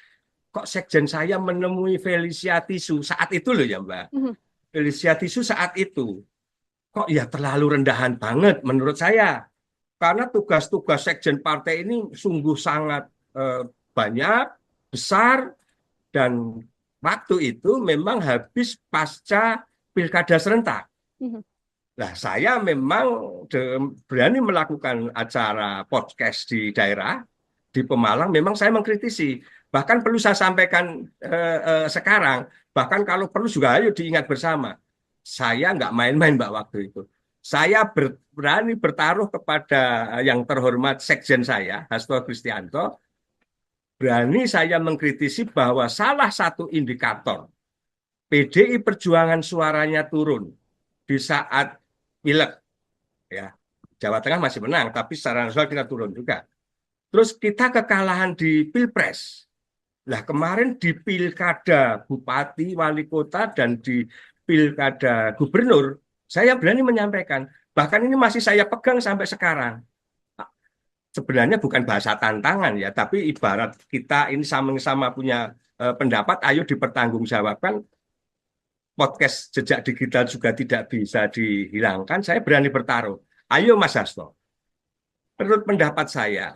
Kok sekjen saya menemui Felicia Tisu saat itu loh ya Mbak. Felicia Tisu saat itu kok ya terlalu rendahan banget menurut saya. Karena tugas-tugas sekjen partai ini sungguh sangat banyak, besar, dan waktu itu memang habis pasca pilkada serentak. Nah, saya memang berani melakukan acara podcast di daerah, di Pemalang, memang saya mengkritisi. Bahkan perlu saya sampaikan sekarang, bahkan kalau perlu juga ayo diingat bersama. Saya nggak main-main Mbak waktu itu. Saya berani bertaruh kepada yang terhormat sekjen saya, Hasto Kristianto, berani saya mengkritisi bahwa salah satu indikator PDI Perjuangan suaranya turun di saat pileg, ya Jawa Tengah masih menang, tapi secara nasional kita turun juga. Terus kita kekalahan di Pilpres. Nah kemarin di pilkada Bupati, Wali Kota, dan di pilkada Gubernur, saya berani menyampaikan, bahkan ini masih saya pegang sampai sekarang. Sebenarnya bukan bahasa tantangan ya, tapi ibarat kita ini sama-sama punya pendapat, ayo dipertanggungjawabkan. Podcast jejak digital juga tidak bisa dihilangkan. Saya berani bertaruh. Ayo Mas Hasto. Menurut pendapat saya,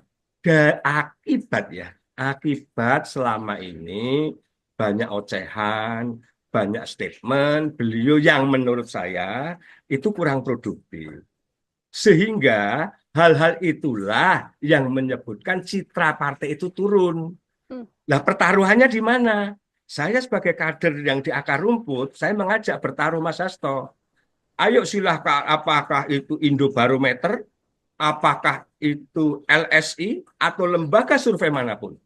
akibat selama ini banyak ocehan, banyak statement beliau yang menurut saya itu kurang produktif. Sehingga hal-hal itulah yang menyebutkan citra partai itu turun. Nah, pertaruhannya di mana? Saya sebagai kader yang di akar rumput, saya mengajak bertaruh Mas Hasto. Ayo silahkan, apakah itu Indobarometer, apakah itu LSI, atau lembaga survei manapun.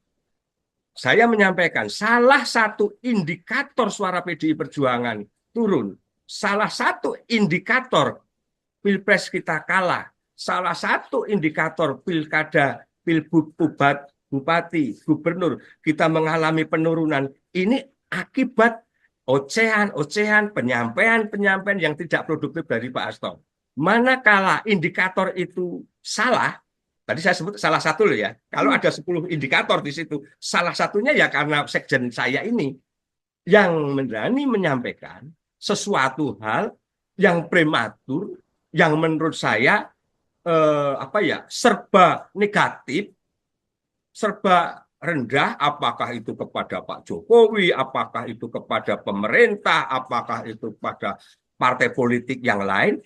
Saya menyampaikan, salah satu indikator suara PDI Perjuangan turun. Salah satu indikator Pilpres kita kalah. Salah satu indikator pilkada, pilbub, bupati, gubernur, kita mengalami penurunan. Ini akibat ocehan-ocehan, penyampaian-penyampaian yang tidak produktif dari Pak Hasto. Manakala indikator itu salah, tadi saya sebut salah satu loh ya, kalau ada 10 indikator di situ, salah satunya ya karena sekjen saya ini yang berani menyampaikan sesuatu hal yang prematur, yang menurut saya serba negatif, serba rendah, apakah itu kepada Pak Jokowi, apakah itu kepada pemerintah, apakah itu kepada partai politik yang lain,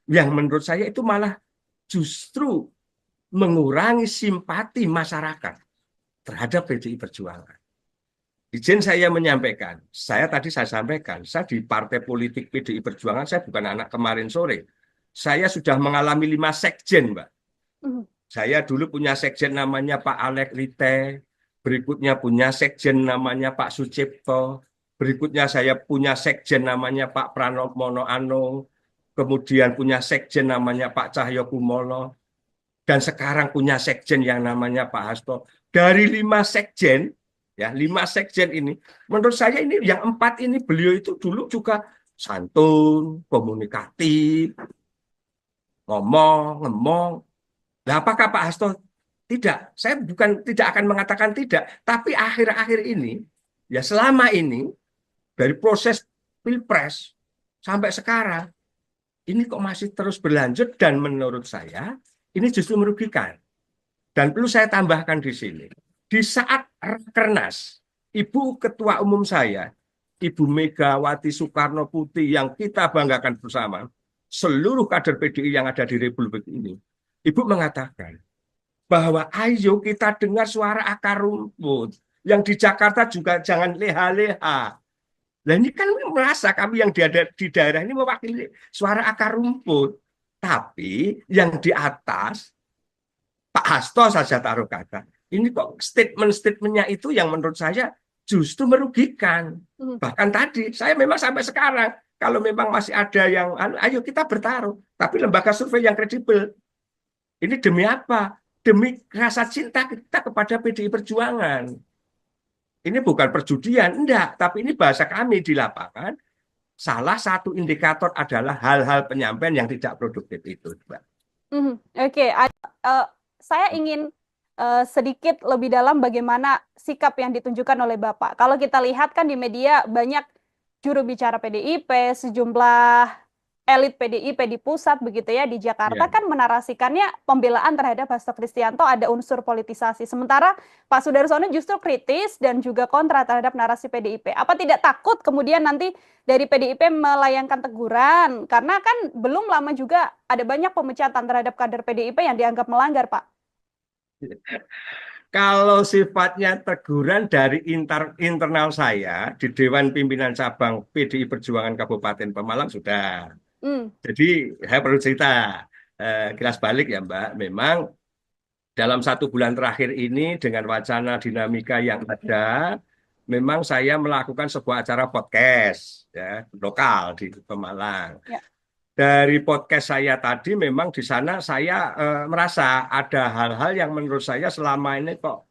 yang menurut saya itu malah justru mengurangi simpati masyarakat terhadap PDI Perjuangan. izin saya menyampaikan, saya sampaikan, saya di Partai Politik PDI Perjuangan, saya bukan anak kemarin sore. Saya sudah mengalami 5 sekjen, Mbak. Mhm. Saya dulu punya sekjen namanya Pak Alek Lite, berikutnya punya sekjen namanya Pak Sucipto, berikutnya saya punya sekjen namanya Pak Pranowo Anung, kemudian punya sekjen namanya Pak Cahyo Kumolo, dan sekarang punya sekjen yang namanya Pak Hasto. Dari 5 sekjen, ya 5 sekjen ini, menurut saya ini yang 4 ini beliau itu dulu juga santun, komunikatif, ngomong. Nah, apakah Pak Hasto tidak? Saya bukan tidak akan mengatakan tidak, tapi akhir-akhir ini, ya selama ini dari proses Pilpres sampai sekarang, ini kok masih terus berlanjut dan menurut saya ini justru merugikan. Dan perlu saya tambahkan di sini, di saat Rakernas, Ibu Ketua Umum saya, Ibu Megawati Soekarno Putri yang kita banggakan bersama, seluruh kader PDI yang ada di Republik ini, Ibu mengatakan, bahwa ayo kita dengar suara akar rumput. Yang di Jakarta juga jangan leha-leha. Nah ini kan merasa kami yang di daerah ini mewakili suara akar rumput. Tapi yang di atas, Pak Hasto saja taruh kata. Ini kok statement-statementnya itu yang menurut saya justru merugikan. Mhm. Bahkan tadi, saya memang sampai sekarang, kalau memang masih ada yang, ayo kita bertaruh. Tapi lembaga survei yang kredibel. Ini demi apa? Demi rasa cinta kita kepada PDI Perjuangan. Ini bukan perjudian, enggak. Tapi ini bahasa kami di lapangan. Salah satu indikator adalah hal-hal penyampaian yang tidak produktif itu, Mbak. Oke, saya ingin sedikit lebih dalam bagaimana sikap yang ditunjukkan oleh Bapak. Kalau kita lihat kan di media banyak juru bicara PDIP, sejumlah elit PDIP di pusat begitu ya di Jakarta Ya. kan menarasikannya pembelaan terhadap Hasto Kristianto ada unsur politisasi. Sementara Pak Sudarsono justru kritis dan juga kontra terhadap narasi PDIP. Apa tidak takut kemudian nanti dari PDIP melayangkan teguran? Karena kan belum lama juga ada banyak pemecatan terhadap kader PDIP yang dianggap melanggar, Pak. Kalau sifatnya teguran dari internal saya di Dewan Pimpinan Cabang PDI Perjuangan Kabupaten Pemalang sudah. Hmm. Jadi saya perlu cerita kilas balik ya Mbak. Memang dalam 1 bulan terakhir ini dengan wacana dinamika yang ada, memang saya melakukan sebuah acara podcast ya lokal di Pemalang. Ya. Dari podcast saya tadi memang di sana saya merasa ada hal-hal yang menurut saya selama ini kok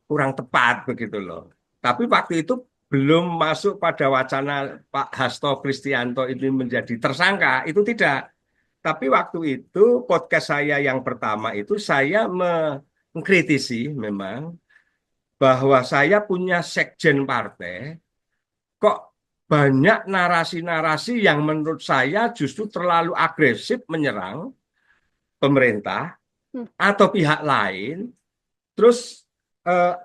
kurang tepat begitu loh. Tapi waktu itu belum masuk pada wacana Pak Hasto Kristianto ini menjadi tersangka, itu tidak. Tapi waktu itu podcast saya yang pertama itu saya mengkritisi memang bahwa saya punya sekjen partai kok banyak narasi-narasi yang menurut saya justru terlalu agresif menyerang pemerintah Hmm. atau pihak lain. Terus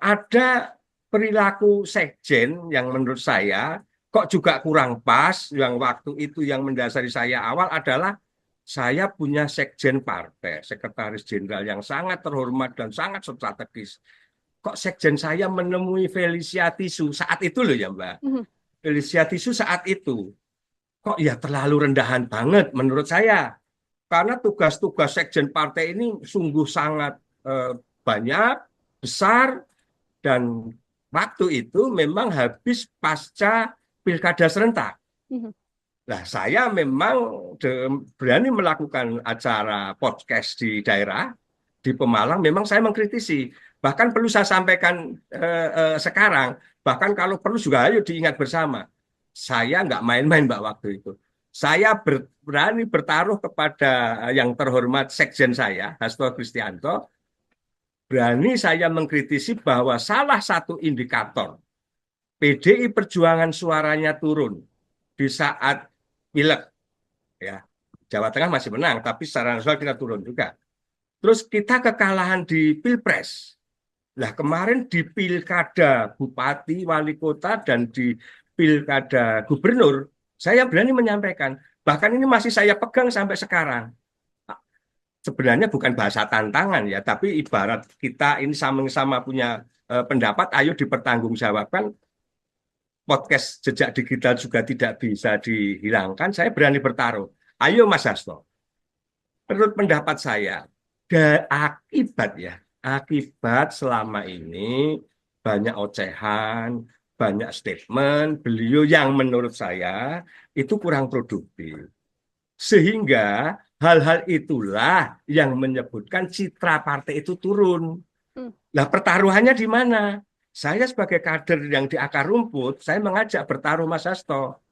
ada perilaku sekjen yang menurut saya kok juga kurang pas. Yang waktu itu yang mendasari saya awal adalah saya punya sekjen partai, sekretaris jenderal yang sangat terhormat dan sangat strategis. Kok sekjen saya menemui Felicia Tisu saat itu loh ya Mbak. Mhm. Felicia Tisu saat itu. Kok ya terlalu rendahan banget menurut saya. Karena tugas-tugas sekjen partai ini sungguh sangat banyak, besar, dan waktu itu memang habis pasca pilkada serentak. Mhm. Nah, saya memang berani melakukan acara podcast di daerah, di Pemalang, memang saya mengkritisi. Bahkan perlu saya sampaikan sekarang, bahkan kalau perlu juga ayo diingat bersama. Saya nggak main-main Mbak waktu itu. Saya berani bertaruh kepada yang terhormat sekjen saya, Hasto Kristianto, berani saya mengkritisi bahwa salah satu indikator PDI Perjuangan suaranya turun di saat pileg, ya Jawa Tengah masih menang, tapi secara nasional kita turun juga. Terus kita kekalahan di Pilpres. Nah kemarin di pilkada bupati, wali kota, dan di pilkada gubernur, saya berani menyampaikan, bahkan ini masih saya pegang sampai sekarang. Sebenarnya bukan bahasa tantangan ya, tapi ibarat kita ini sama-sama punya pendapat, ayo dipertanggungjawabkan podcast jejak digital juga tidak bisa dihilangkan, saya berani bertaruh. Ayo Mas Hasto, menurut pendapat saya, akibat selama ini banyak ocehan, banyak statement beliau yang menurut saya itu kurang produktif. Sehingga hal-hal itulah yang menyebutkan citra partai itu turun. Hmm. Nah, pertaruhannya di mana? Saya sebagai kader yang di akar rumput, saya mengajak bertaruh Mas Hasto.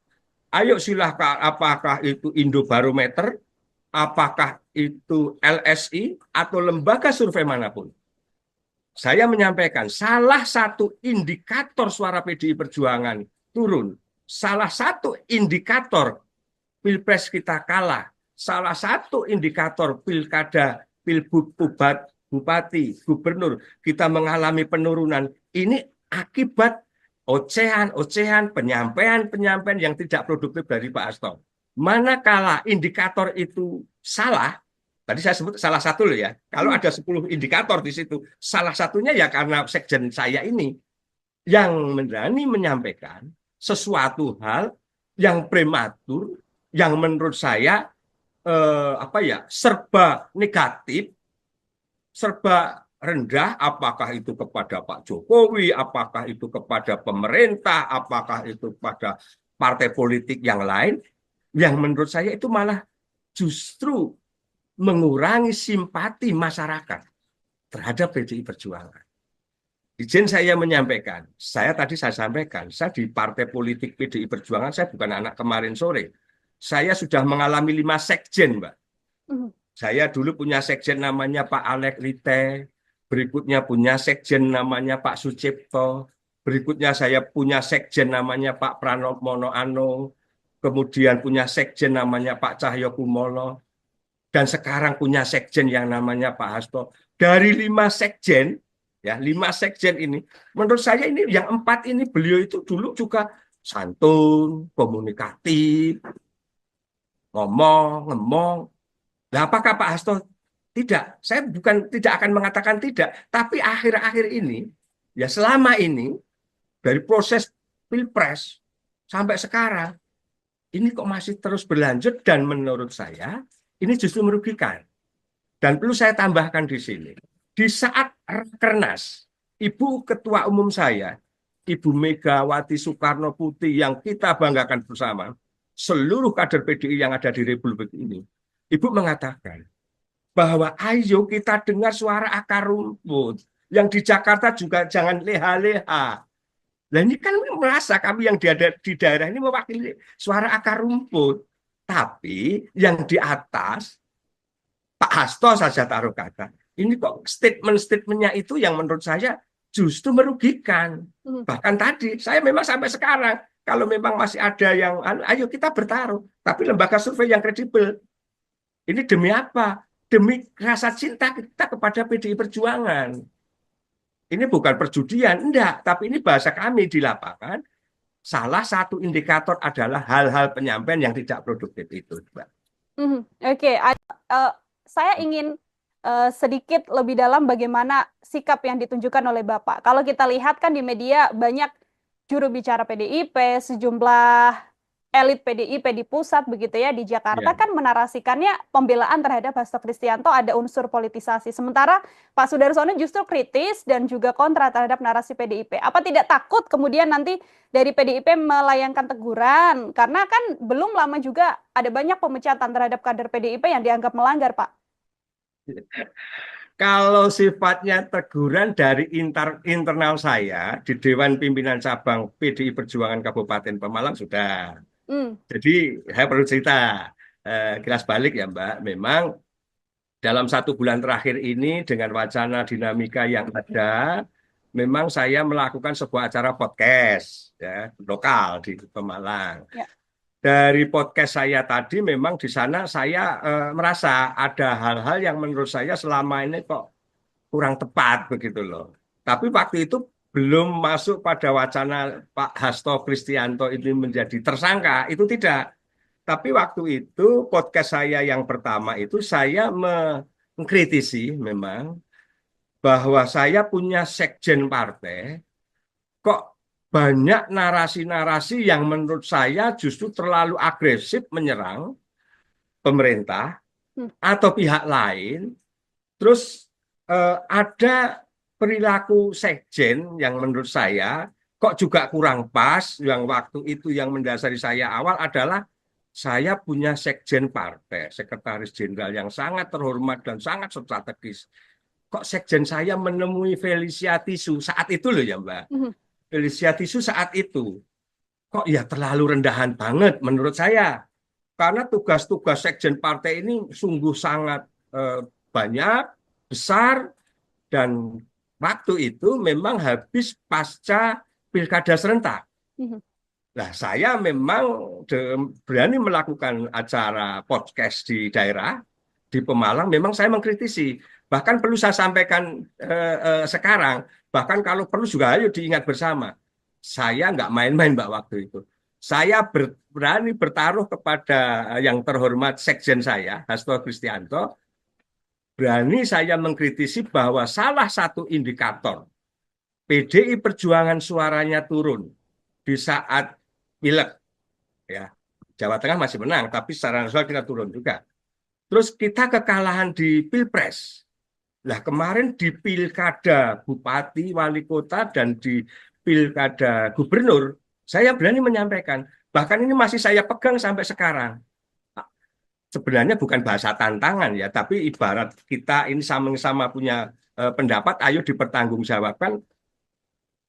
Ayo silahkan, apakah itu Indobarometer, apakah itu LSI, atau lembaga survei manapun. Saya menyampaikan salah satu indikator suara PDI Perjuangan turun. Salah satu indikator Pilpres kita kalah. Salah satu indikator pilkada, pilbub, bupati, gubernur, kita mengalami penurunan. Ini akibat ocehan-ocehan, penyampaian-penyampaian yang tidak produktif dari Pak Hasto. Manakala indikator itu salah, tadi saya sebut salah satu loh ya, kalau ada 10 indikator di situ, salah satunya ya karena sekjen saya ini yang berani menyampaikan sesuatu hal yang prematur, yang menurut saya serba negatif, serba rendah, apakah itu kepada Pak Jokowi, apakah itu kepada pemerintah, apakah itu kepada partai politik yang lain, yang menurut saya itu malah justru mengurangi simpati masyarakat terhadap PDI Perjuangan. Izin saya menyampaikan, saya sampaikan, saya di partai politik PDI Perjuangan, saya bukan anak kemarin sore. Saya sudah mengalami 5 sekjen, Mbak. Saya dulu punya sekjen namanya Pak Alek Lite, berikutnya punya sekjen namanya Pak Sucipto, berikutnya saya punya sekjen namanya Pak Pranowo Anung, kemudian punya sekjen namanya Pak Cahyo Kumolo, dan sekarang punya sekjen yang namanya Pak Hasto. Dari 5 sekjen, ya 5 sekjen ini, menurut saya ini yang 4 ini beliau itu dulu juga santun, komunikatif, ngomong. Nah, apakah Pak Hasto tidak? Saya bukan tidak akan mengatakan tidak, tapi akhir-akhir ini, ya selama ini dari proses Pilpres sampai sekarang, ini kok masih terus berlanjut dan menurut saya ini justru merugikan. Dan perlu saya tambahkan di sini, di saat Rakernas, Ibu Ketua Umum saya, Ibu Megawati Soekarno Putri yang kita banggakan bersama, seluruh kader PDI yang ada di Republik ini, Ibu mengatakan bahwa ayo kita dengar suara akar rumput. Yang di Jakarta juga jangan leha-leha. Nah ini kan merasa kami yang di daerah ini mewakili suara akar rumput. Tapi yang di atas, Pak Hasto saja taruh kata. Ini kok statement-statementnya itu yang menurut saya justru merugikan. Bahkan tadi, saya memang sampai sekarang, kalau memang masih ada yang, ayo kita bertaruh. Tapi lembaga survei yang kredibel. Ini demi apa? Demi rasa cinta kita kepada PDI Perjuangan. Ini bukan perjudian, enggak. Tapi ini bahasa kami di lapangan. Salah satu indikator adalah hal-hal penyampaian yang tidak produktif itu, Mbak. Oke, saya ingin sedikit lebih dalam bagaimana sikap yang ditunjukkan oleh Bapak. Kalau kita lihat kan di media banyak juru bicara PDIP, sejumlah elit PDIP di pusat begitu ya di Jakarta kan menarasikannya pembelaan terhadap Hasto Kristianto ada unsur politisasi. Sementara Pak Sudarsono justru kritis dan juga kontra terhadap narasi PDIP. Apa tidak takut kemudian nanti dari PDIP melayangkan teguran? Karena kan belum lama juga ada banyak pemecatan terhadap kader PDIP yang dianggap melanggar, Pak. Kalau sifatnya teguran dari internal saya di Dewan Pimpinan Cabang PDI Perjuangan Kabupaten Pemalang sudah. Jadi saya perlu cerita kilas balik ya Mbak. Memang dalam 1 bulan terakhir ini dengan wacana dinamika yang ada, memang saya melakukan sebuah acara podcast ya, lokal di Pemalang. Ya. Dari podcast saya tadi memang di sana saya merasa ada hal-hal yang menurut saya selama ini kok kurang tepat begitu loh. Tapi waktu itu belum masuk pada wacana Pak Hasto Kristianto ini menjadi tersangka, itu tidak. Tapi waktu itu podcast saya yang pertama itu saya mengkritisi memang bahwa saya punya sekjen partai, kok banyak narasi-narasi yang menurut saya justru terlalu agresif menyerang pemerintah atau pihak lain. Terus ada perilaku sekjen yang menurut saya kok juga kurang pas. Yang waktu itu yang mendasari saya awal adalah saya punya sekjen partai, sekretaris jenderal yang sangat terhormat dan sangat strategis. Kok sekjen saya menemui Felicia Tisu saat itu loh ya Mbak. Felicia Tisu saat itu kok ya terlalu rendahan banget menurut saya. Karena tugas-tugas sekjen partai ini sungguh sangat banyak, besar, dan waktu itu memang habis pasca pilkada serentak. Nah, saya memang berani melakukan acara podcast di daerah, di Pemalang, memang saya mengkritisi. Bahkan perlu saya sampaikan sekarang, bahkan kalau perlu juga ayo diingat bersama. Saya nggak main-main Mbak waktu itu. Saya berani bertaruh kepada yang terhormat sekjen saya, Hasto Kristianto, berani saya mengkritisi bahwa salah satu indikator PDI Perjuangan suaranya turun di saat pileg, ya Jawa Tengah masih menang, tapi secara nasional kita turun juga. Terus kita kekalahan di Pilpres. Nah kemarin di pilkada bupati, wali kota, dan di pilkada gubernur, saya berani menyampaikan, bahkan ini masih saya pegang sampai sekarang. Sebenarnya bukan bahasa tantangan ya, tapi ibarat kita ini sama-sama punya pendapat, ayo dipertanggungjawabkan.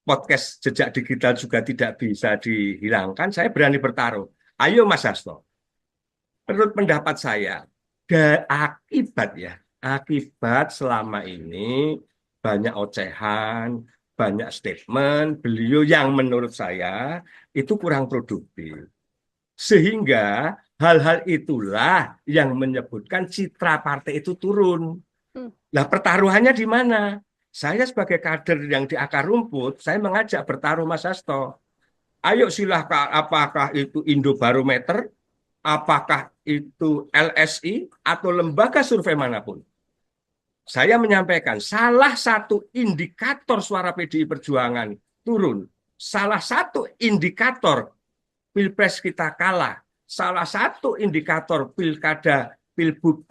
Podcast jejak digital juga tidak bisa dihilangkan. Saya berani bertaruh. Ayo Mas Hasto. Menurut pendapat saya, akibat selama ini banyak ocehan, banyak statement beliau yang menurut saya itu kurang produktif. Sehingga hal-hal itulah yang menyebutkan citra partai itu turun. Nah, pertaruhannya di mana? Saya sebagai kader yang di akar rumput, saya mengajak bertaruh Mas Hasto. Ayo silahkan, apakah itu Indobarometer, apakah itu LSI, atau lembaga survei manapun. Saya menyampaikan, salah satu indikator suara PDI Perjuangan turun. Salah satu indikator Pilpres kita kalah. Salah satu indikator pilkada, pilbub,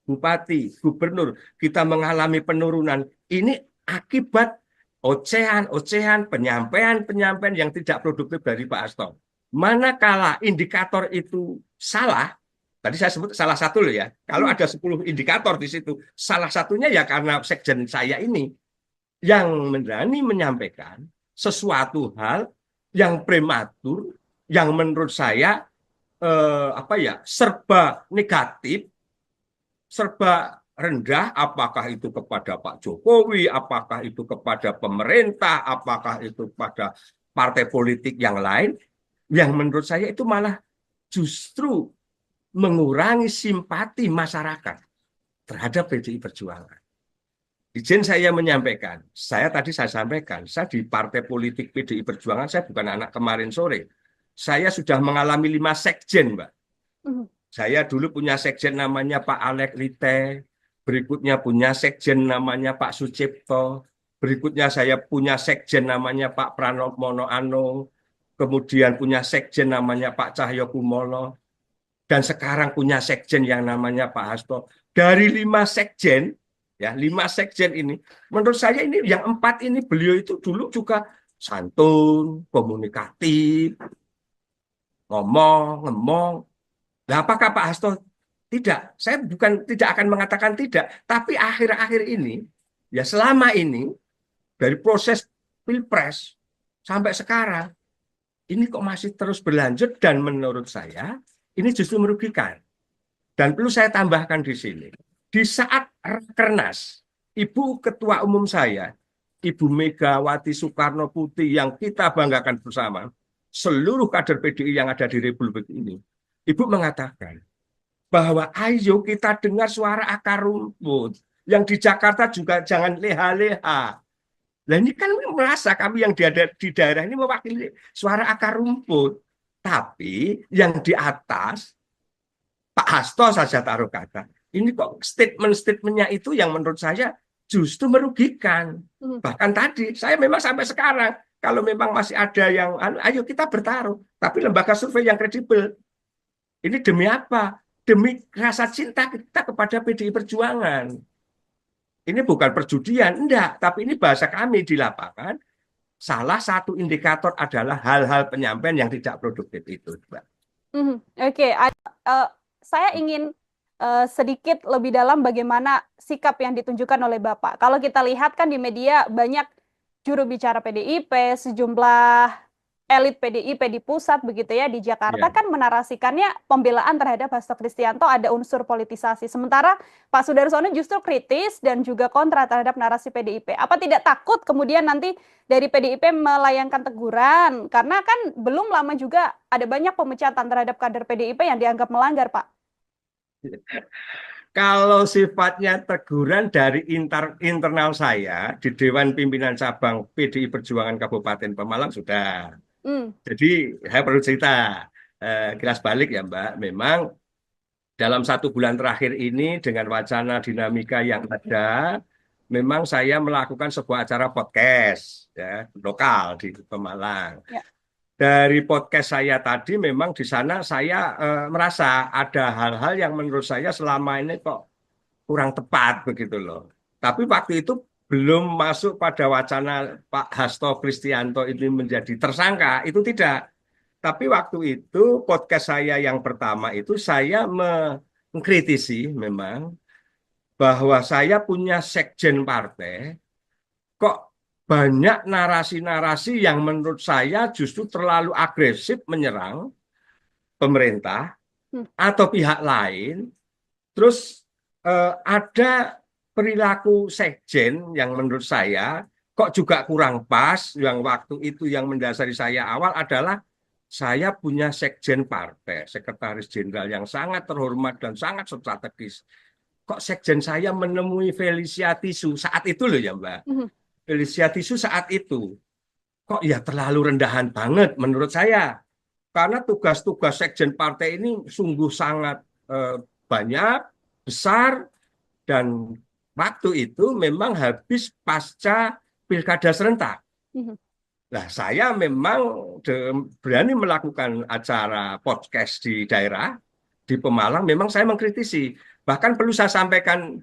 bupati, gubernur, kita mengalami penurunan. Ini akibat ocehan-ocehan, penyampaian-penyampaian yang tidak produktif dari Pak Hasto. Manakala indikator itu salah, tadi saya sebut salah satu loh ya, kalau ada 10 indikator di situ, salah satunya ya karena sekjen saya ini yang berani menyampaikan sesuatu hal yang prematur, yang menurut saya serba negatif, serba rendah, apakah itu kepada Pak Jokowi, apakah itu kepada pemerintah, apakah itu kepada partai politik yang lain, yang menurut saya itu malah justru mengurangi simpati masyarakat terhadap PDI Perjuangan. Izin saya menyampaikan, saya sampaikan, saya di partai politik PDI Perjuangan, saya bukan anak kemarin sore. Saya sudah mengalami 5 sekjen, Mbak. Saya dulu punya sekjen namanya Pak Alek Lite, berikutnya punya sekjen namanya Pak Sucipto, berikutnya saya punya sekjen namanya Pak Pranowo Anung, kemudian punya sekjen namanya Pak Cahyo Kumolo, dan sekarang punya sekjen yang namanya Pak Hasto. Dari 5 sekjen, ya 5 sekjen ini, menurut saya ini yang 4 ini beliau itu dulu juga santun, komunikatif, ngomong. Nah, apakah Pak Hasto tidak? Saya bukan tidak akan mengatakan tidak, tapi akhir-akhir ini, ya selama ini dari proses Pilpres sampai sekarang, ini kok masih terus berlanjut dan menurut saya ini justru merugikan. Dan perlu saya tambahkan di sini, di saat Rakernas, Ibu Ketua Umum saya, Ibu Megawati Soekarno Putri yang kita banggakan bersama, seluruh kader PDI yang ada di Republik ini, Ibu mengatakan bahwa ayo kita dengar suara akar rumput. Yang di Jakarta juga jangan leha-leha. Nah ini kan merasa kami yang di daerah ini mewakili suara akar rumput. Tapi yang di atas, Pak Hasto saja taruh kata. Ini kok statement-statementnya itu yang menurut saya justru merugikan. Bahkan tadi, saya memang sampai sekarang Kalau memang masih ada yang, ayo kita bertaruh. Tapi lembaga survei yang kredibel. Ini demi apa? Demi rasa cinta kita kepada PDI Perjuangan. Ini bukan perjudian, enggak. Tapi ini bahasa kami di lapangan. Salah satu indikator adalah hal-hal penyampaian yang tidak produktif itu, Mbak. Oke, saya ingin sedikit lebih dalam bagaimana sikap yang ditunjukkan oleh Bapak. Kalau kita lihat kan di media banyak juru bicara PDIP, sejumlah elit PDIP di pusat begitu ya di Jakarta Ya. kan menarasikannya pembelaan terhadap Hasto Kristianto ada unsur politisasi. Sementara Pak Sudarsono justru kritis dan juga kontra terhadap narasi PDIP. Apa tidak takut kemudian nanti dari PDIP melayangkan teguran? Karena kan belum lama juga ada banyak pemecatan terhadap kader PDIP yang dianggap melanggar, Pak. Kalau sifatnya teguran dari internal saya di Dewan Pimpinan Cabang PDI Perjuangan Kabupaten Pemalang sudah. Jadi saya perlu cerita kilas balik ya Mbak. Memang dalam 1 bulan terakhir ini dengan wacana dinamika yang ada, memang saya melakukan sebuah acara podcast ya lokal di Pemalang. Ya. Dari podcast saya tadi memang di sana saya merasa ada hal-hal yang menurut saya selama ini kok kurang tepat begitu loh. Tapi waktu itu belum masuk pada wacana Pak Hasto Kristianto ini menjadi tersangka, itu tidak. Tapi waktu itu podcast saya yang pertama itu saya mengkritisi memang bahwa saya punya sekjen partai kok banyak narasi-narasi yang menurut saya justru terlalu agresif menyerang pemerintah atau pihak lain. Terus ada perilaku sekjen yang menurut saya kok juga kurang pas. Yang waktu itu yang mendasari saya awal adalah saya punya sekjen partai, sekretaris jenderal yang sangat terhormat dan sangat strategis. Kok sekjen saya menemui Felicia Tisu saat itu loh ya Mbak. Felicia Tisu saat itu kok ya terlalu rendahan banget menurut saya. Karena tugas-tugas sekjen partai ini sungguh sangat banyak, besar, dan waktu itu memang habis pasca pilkada serentak. Nah, saya memang berani melakukan acara podcast di daerah, di Pemalang, memang saya mengkritisi. Bahkan perlu saya sampaikan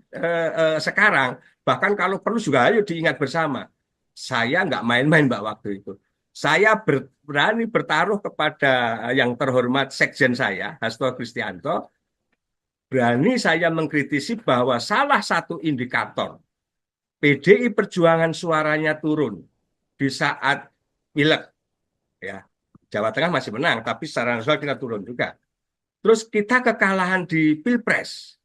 sekarang, bahkan kalau perlu juga ayo diingat bersama. Saya nggak main-main Mbak waktu itu. Saya berani bertaruh kepada yang terhormat sekjen saya, Hasto Kristianto, berani saya mengkritisi bahwa salah satu indikator PDI Perjuangan suaranya turun di saat pileg, ya Jawa Tengah masih menang, tapi secara nasional kita turun juga. Terus kita kekalahan di Pilpres.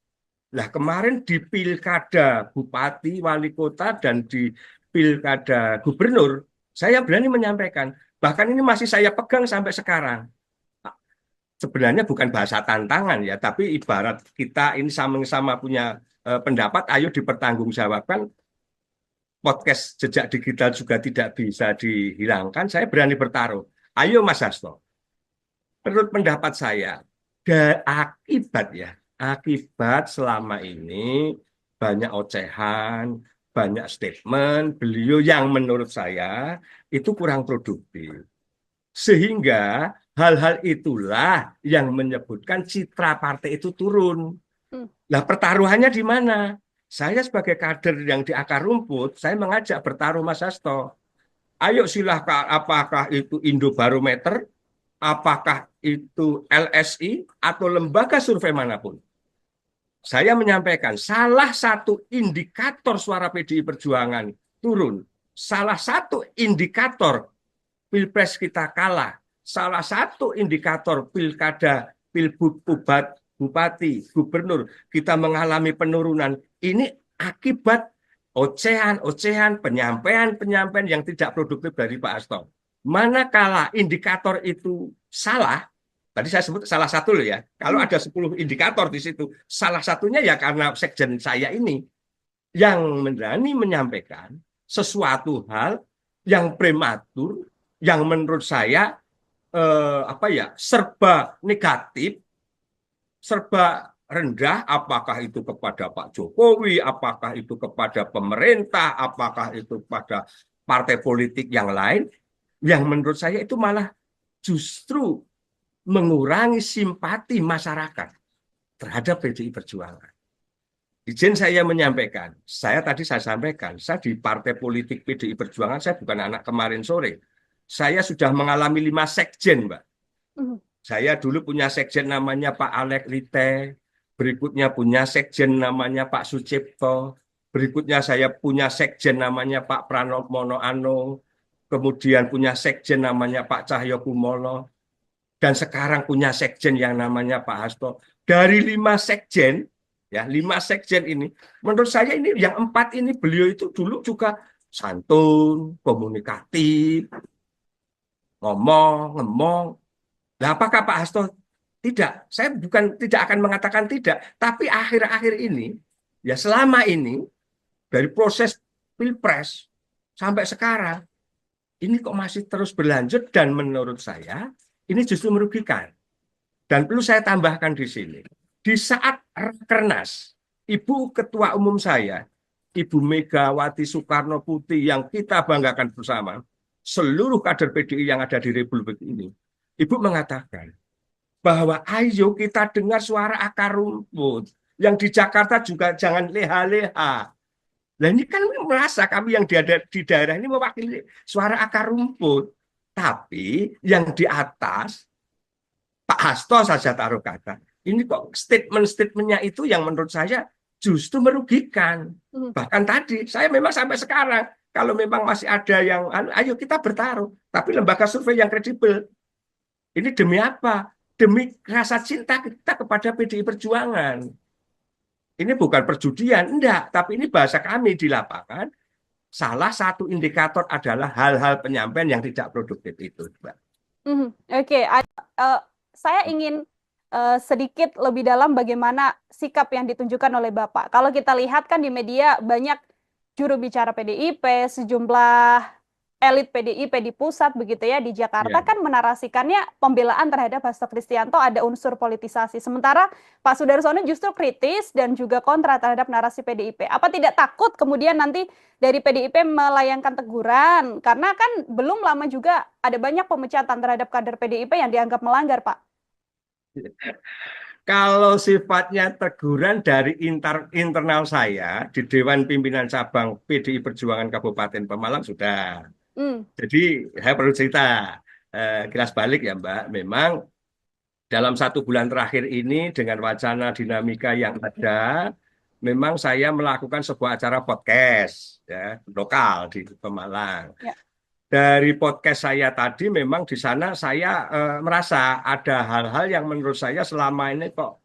Nah kemarin di Pilkada Bupati, Wali Kota, dan di Pilkada Gubernur, saya berani menyampaikan, bahkan ini masih saya pegang sampai sekarang. Sebenarnya bukan bahasa tantangan ya, tapi ibarat kita ini sama-sama punya pendapat, ayo dipertanggungjawabkan. Podcast jejak digital juga tidak bisa dihilangkan, saya berani bertaruh. Ayo Mas Hasto, menurut pendapat saya, akibat selama ini banyak ocehan, banyak statement beliau yang menurut saya itu kurang produktif. Sehingga hal-hal itulah yang menyebutkan citra partai itu turun. Nah, pertaruhannya di mana? Saya sebagai kader yang di akar rumput, saya mengajak bertaruh Mas Hasto. Ayo silahkan, apakah itu Indobarometer, apakah itu LSI, atau lembaga survei manapun. Saya menyampaikan, salah satu indikator suara PDI Perjuangan turun. Salah satu indikator Pilpres kita kalah. Salah satu indikator pilkada, pilbud, bupati, gubernur, kita mengalami penurunan. Ini akibat ocehan-ocehan, penyampaian-penyampaian yang tidak produktif dari Pak Hasto. Manakala indikator itu salah, tadi saya sebut salah satu loh ya, kalau ada 10 indikator di situ, salah satunya ya karena sekjen saya ini yang berani menyampaikan sesuatu hal yang prematur, yang menurut saya serba negatif, serba rendah, apakah itu kepada Pak Jokowi, apakah itu kepada pemerintah, apakah itu kepada partai politik yang lain, yang menurut saya itu malah justru mengurangi simpati masyarakat terhadap PDI Perjuangan. Izin saya menyampaikan, saya sampaikan, saya di partai politik PDI Perjuangan, saya bukan anak kemarin sore. Saya sudah mengalami 5 sekjen, Mbak. Mhm. Saya dulu punya sekjen namanya Pak Alek Lite, berikutnya punya sekjen namanya Pak Sucipto, berikutnya saya punya sekjen namanya Pak Pranowo Mono Anung, kemudian punya sekjen namanya Pak Cahyo Kumolo, dan sekarang punya sekjen yang namanya Pak Hasto. Dari 5 sekjen, ya 5 sekjen ini, menurut saya ini yang 4 ini beliau itu dulu juga santun, komunikatif, ngomong. Nah, apakah Pak Hasto tidak? Saya bukan tidak akan mengatakan tidak, tapi akhir-akhir ini, ya selama ini dari proses Pilpres sampai sekarang, ini kok masih terus berlanjut dan menurut saya ini justru merugikan. Dan perlu saya tambahkan di sini, di saat Rakernas, Ibu Ketua Umum saya, Ibu Megawati Soekarno Putri yang kita banggakan bersama, seluruh kader PDI yang ada di Republik ini, Ibu mengatakan bahwa ayo kita dengar suara akar rumput. Yang di Jakarta juga jangan leha-leha. Nah ini kan merasa kami yang di daerah ini mewakili suara akar rumput. Tapi yang di atas, Pak Hasto saja taruh kata. Ini kok statement-statementnya itu yang menurut saya justru merugikan. Mhm. Bahkan tadi, saya memang sampai sekarang, kalau memang masih ada yang, ayo kita bertaruh. Tapi lembaga survei yang kredibel. Ini demi apa? Demi rasa cinta kita kepada PDI Perjuangan. Ini bukan perjudian, enggak. Tapi ini bahasa kami di lapangan. Salah satu indikator adalah hal-hal penyampaian yang tidak produktif itu, Mbak. Oke, saya ingin sedikit lebih dalam bagaimana sikap yang ditunjukkan oleh Bapak. Kalau kita lihat kan di media banyak juru bicara PDIP, sejumlah elit PDIP di pusat begitu ya di Jakarta Ya. kan menarasikannya pembelaan terhadap Hasto Kristianto ada unsur politisasi. Sementara Pak Sudarsono justru kritis dan juga kontra terhadap narasi PDIP. Apa tidak takut kemudian nanti dari PDIP melayangkan teguran? Karena kan belum lama juga ada banyak pemecatan terhadap kader PDIP yang dianggap melanggar, Pak. Kalau sifatnya teguran dari internal saya di Dewan Pimpinan Cabang PDI Perjuangan Kabupaten Pemalang sudah. Hmm. Jadi saya perlu cerita kilas balik ya Mbak. Memang dalam 1 bulan terakhir ini dengan wacana dinamika yang ada, memang saya melakukan sebuah acara podcast ya lokal di Pemalang. Ya. Dari podcast saya tadi memang di sana saya merasa ada hal-hal yang menurut saya selama ini kok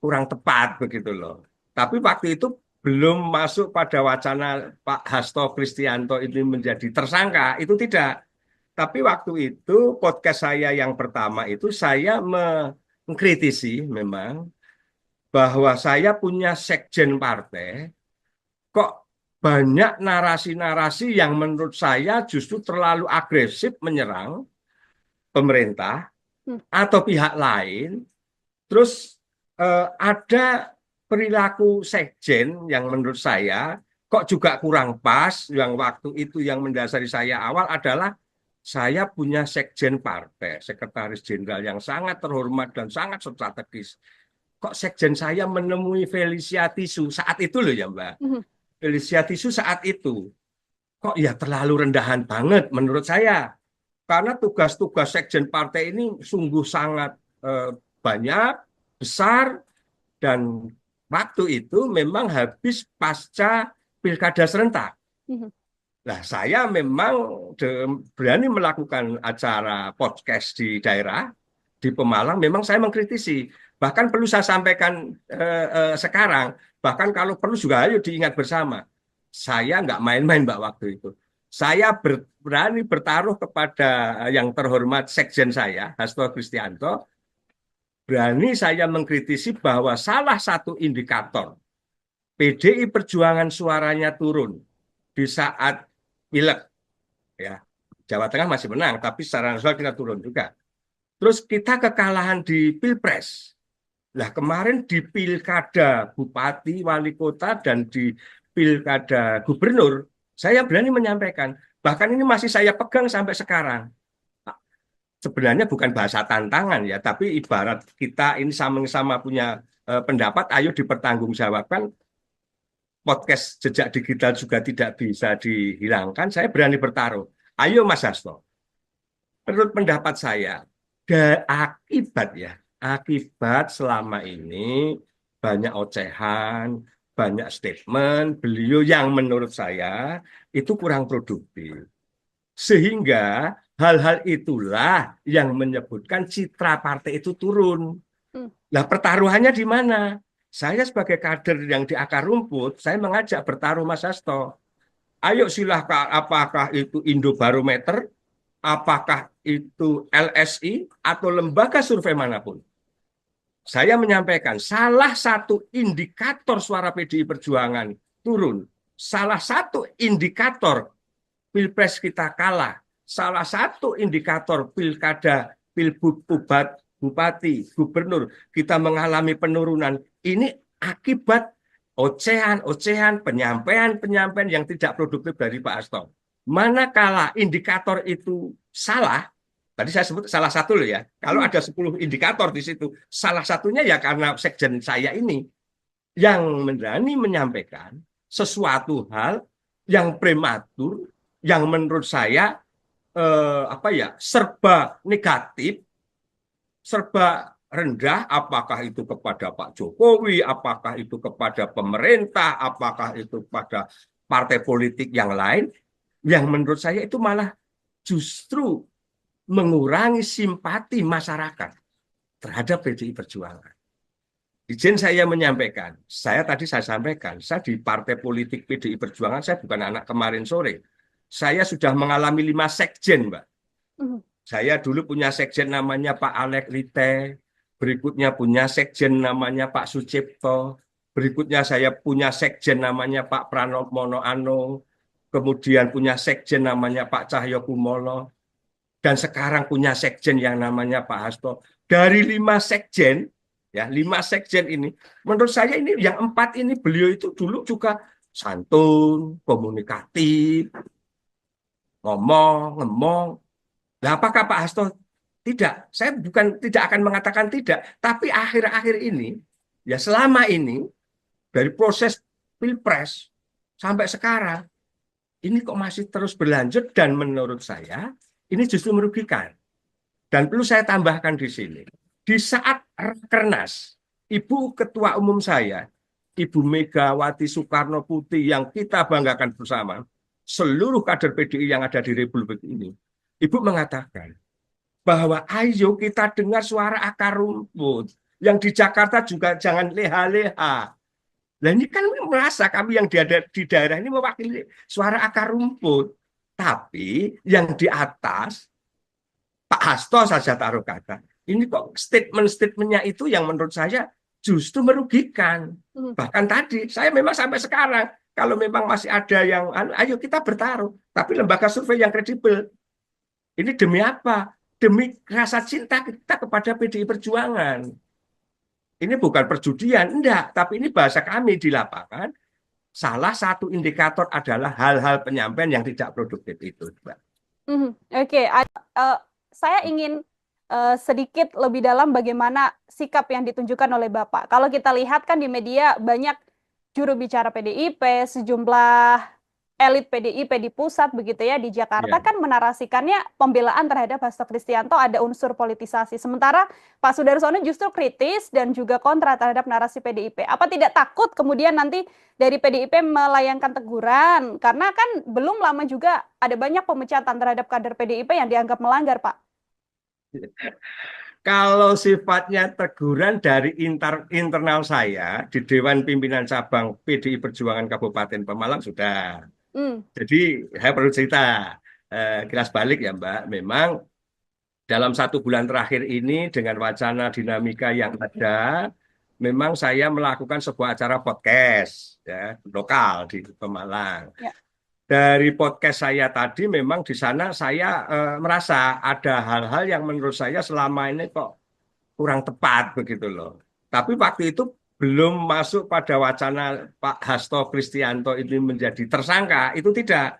kurang tepat begitu loh. Tapi waktu itu belum masuk pada wacana Pak Hasto Kristianto ini menjadi tersangka, itu tidak. Tapi waktu itu podcast saya yang pertama itu saya mengkritisi memang bahwa saya punya sekjen partai kok banyak narasi-narasi yang menurut saya justru terlalu agresif menyerang pemerintah atau pihak lain. Terus ada perilaku sekjen yang menurut saya kok juga kurang pas. Yang waktu itu yang mendasari saya awal adalah saya punya sekjen partai, sekretaris jenderal yang sangat terhormat dan sangat strategis. Kok sekjen saya menemui Felicia Tisu saat itu loh ya Mbak. Felicia Tisu saat itu kok ya terlalu rendahan banget menurut saya. Karena tugas-tugas sekjen partai ini sungguh sangat banyak, besar, dan waktu itu memang habis pasca pilkada serentak. Nah, saya memang berani melakukan acara podcast di daerah, di Pemalang, memang saya mengkritisi. Bahkan perlu saya sampaikan sekarang, bahkan kalau perlu juga ayo diingat bersama. Saya nggak main-main Mbak waktu itu. Saya berani bertaruh kepada yang terhormat sekjen saya, Hasto Kristianto, berani saya mengkritisi bahwa salah satu indikator PDI Perjuangan suaranya turun di saat pileg, ya Jawa Tengah masih menang, tapi secara nasional kita turun juga. Terus kita kekalahan di Pilpres. Nah kemarin di pilkada Bupati, Wali Kota, dan di pilkada Gubernur, saya berani menyampaikan Bahkan ini masih saya pegang sampai sekarang. Sebenarnya bukan bahasa tantangan ya, tapi ibarat kita ini sama-sama punya pendapat, ayo dipertanggungjawabkan. Podcast jejak digital juga tidak bisa dihilangkan. Saya berani bertaruh. Ayo Mas Hasto, menurut pendapat saya, akibat ya, akibat selama ini banyak ocehan, banyak statement beliau yang menurut saya itu kurang produktif. Sehingga hal-hal itulah yang menyebutkan citra partai itu turun. Hmm. Nah, pertaruhannya di mana? Saya sebagai kader yang di akar rumput, saya mengajak bertaruh Mas Hasto. Ayo silahkan, apakah itu Indobarometer, apakah itu LSI, atau lembaga survei manapun. Saya menyampaikan salah satu indikator suara PDI Perjuangan turun. Salah satu indikator Pilpres kita kalah. Salah satu indikator pilkada, pilbub, bupati, gubernur, kita mengalami penurunan. Ini akibat ocehan-ocehan, penyampaian-penyampaian yang tidak produktif dari Pak Hasto. Manakala indikator itu salah, tadi saya sebut salah satu loh ya, kalau ada 10 indikator di situ, salah satunya ya karena sekjen saya ini yang berani menyampaikan sesuatu hal yang prematur, yang menurut saya serba negatif, serba rendah, apakah itu kepada Pak Jokowi, apakah itu kepada pemerintah, apakah itu pada partai politik yang lain, yang menurut saya itu malah justru mengurangi simpati masyarakat terhadap PDI Perjuangan. Izin saya menyampaikan, saya sampaikan, saya di partai politik PDI Perjuangan, saya bukan anak kemarin sore. Saya sudah mengalami 5 sekjen, Mbak. Saya dulu punya sekjen namanya Pak Alek Lite, berikutnya punya sekjen namanya Pak Sucipto, berikutnya saya punya sekjen namanya Pak Pranowo Anung, kemudian punya sekjen namanya Pak Cahyo Kumolo, dan sekarang punya sekjen yang namanya Pak Hasto. Dari 5 sekjen, ya 5 sekjen ini, menurut saya ini yang 4 ini beliau itu dulu juga santun, komunikatif, ngomong. Nah, apakah Pak Hasto tidak? Saya bukan tidak akan mengatakan tidak, tapi akhir-akhir ini, ya selama ini, dari proses Pilpres sampai sekarang, ini kok masih terus berlanjut dan menurut saya ini justru merugikan. Dan perlu saya tambahkan di sini, di saat Rakernas, Ibu Ketua Umum saya, Ibu Megawati Soekarno Putri yang kita banggakan bersama, seluruh kader PDI yang ada di Republik ini, Ibu mengatakan bahwa ayo kita dengar suara akar rumput. Yang di Jakarta juga jangan leha-leha. Nah ini kan merasa kami yang di daerah ini mewakili suara akar rumput. Tapi yang di atas, Pak Hasto saja taruh kata. Ini kok statement-statementnya itu yang menurut saya justru merugikan. Bahkan tadi, saya memang sampai sekarang, kalau memang masih ada yang, ayo kita bertaruh. Tapi lembaga survei yang kredibel. Ini demi apa? Demi rasa cinta kita kepada PDI Perjuangan. Ini bukan perjudian, enggak. Tapi ini bahasa kami di lapangan. Salah satu indikator adalah hal-hal penyampaian yang tidak produktif itu, Mbak. Oke. Saya ingin sedikit lebih dalam bagaimana sikap yang ditunjukkan oleh Bapak. Kalau kita lihat kan di media banyak juru bicara PDIP, sejumlah elit PDIP di pusat begitu ya di Jakarta kan menarasikannya pembelaan terhadap Hasto Kristianto ada unsur politisasi. Sementara Pak Sudarsono justru kritis dan juga kontra terhadap narasi PDIP. Apa tidak takut kemudian nanti dari PDIP melayangkan teguran? Karena kan belum lama juga ada banyak pemecatan terhadap kader PDIP yang dianggap melanggar, Pak. Kalau sifatnya teguran dari internal saya di Dewan Pimpinan Cabang PDI Perjuangan Kabupaten Pemalang sudah. Jadi saya perlu cerita kilas balik ya Mbak. Memang dalam 1 bulan terakhir ini dengan wacana dinamika yang ada, memang saya melakukan sebuah acara podcast ya, lokal di Pemalang. Ya. Dari podcast saya tadi memang di sana saya merasa ada hal-hal yang menurut saya selama ini kok kurang tepat begitu loh. Tapi waktu itu belum masuk pada wacana Pak Hasto Kristianto ini menjadi tersangka, itu tidak.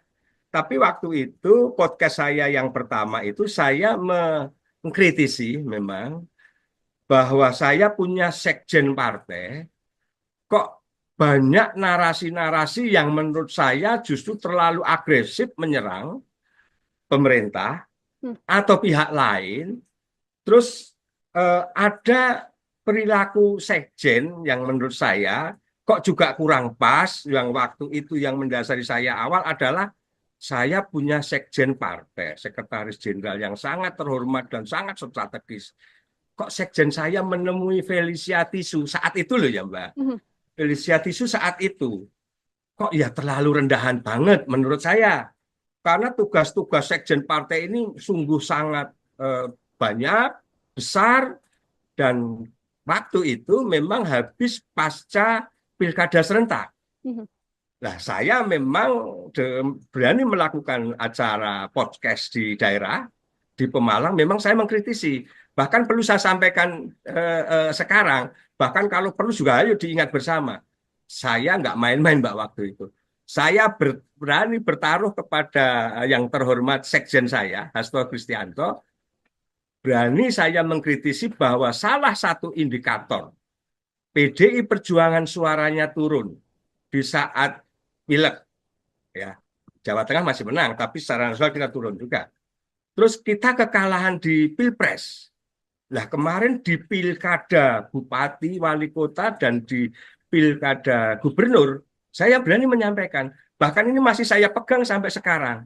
Tapi waktu itu podcast saya yang pertama itu saya mengkritisi memang bahwa saya punya sekjen partai, kok banyak narasi-narasi yang menurut saya justru terlalu agresif menyerang pemerintah Hmm. atau pihak lain. Terus ada perilaku sekjen yang menurut saya kok juga kurang pas. Yang waktu itu yang mendasari saya awal adalah saya punya sekjen partai, sekretaris jenderal yang sangat terhormat dan sangat strategis. Kok sekjen saya menemui Felicia Tisu saat itu loh ya Mbak. Mhm. Felicia Tisu saat itu kok ya terlalu rendahan banget menurut saya. Karena tugas-tugas sekjen partai ini sungguh sangat banyak, besar, dan waktu itu memang habis pasca pilkada serentak. Mhm. Nah, saya memang berani melakukan acara podcast di daerah, di Pemalang, memang saya mengkritisi. Bahkan perlu saya sampaikan sekarang, bahkan kalau perlu juga ayo diingat bersama. Saya nggak main-main Mbak waktu itu. Saya berani bertaruh kepada yang terhormat sekjen saya, Hasto Kristianto, berani saya mengkritisi bahwa salah satu indikator PDI Perjuangan suaranya turun di saat pileg, ya Jawa Tengah masih menang, tapi secara nasional kita turun juga. Terus kita kekalahan di Pilpres. Nah kemarin di pilkada bupati, wali kota, dan di pilkada gubernur, saya berani menyampaikan, bahkan ini masih saya pegang sampai sekarang.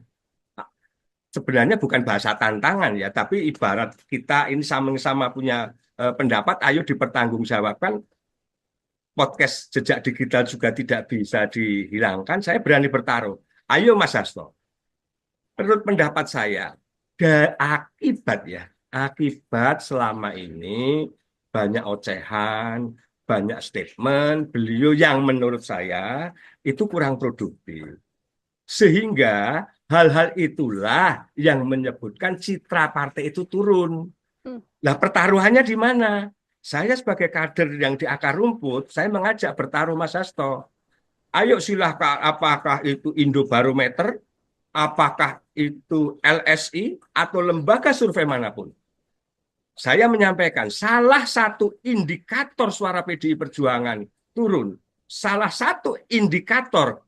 Sebenarnya bukan bahasa tantangan ya, tapi ibarat kita ini sama-sama punya pendapat, ayo dipertanggungjawabkan. Podcast jejak digital juga tidak bisa dihilangkan. Saya berani bertaruh. Ayo Mas Hasto, menurut pendapat saya, akibat ya, akibat selama ini banyak ocehan, banyak statement beliau yang menurut saya itu kurang produktif. Sehingga hal-hal itulah yang menyebutkan citra partai itu turun. Hmm. Nah, pertaruhannya di mana? Saya sebagai kader yang di akar rumput, saya mengajak bertaruh Mas Hasto. Ayo silahkan, apakah itu Indobarometer, apakah itu LSI, atau lembaga survei manapun. Saya menyampaikan salah satu indikator suara PDI Perjuangan turun. Salah satu indikator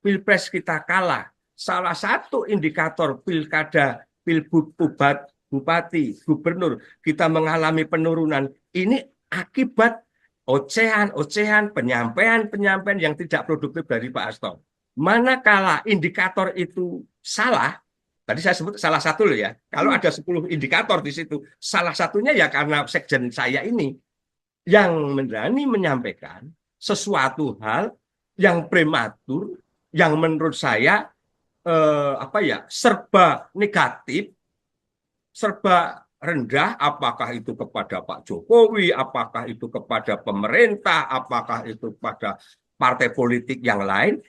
Pilpres kita kalah. Salah satu indikator pilkada, pilbud, bupati, gubernur, kita mengalami penurunan. Ini akibat ocehan-ocehan, penyampaian-penyampaian yang tidak produktif dari Pak Hasto. Manakala indikator itu salah, tadi saya sebut salah satu loh ya, kalau ada 10 indikator di situ, salah satunya ya karena sekjen saya ini yang berani menyampaikan sesuatu hal yang prematur, yang menurut saya serba negatif, serba rendah, apakah itu kepada Pak Jokowi, apakah itu kepada pemerintah, apakah itu kepada partai politik yang lain,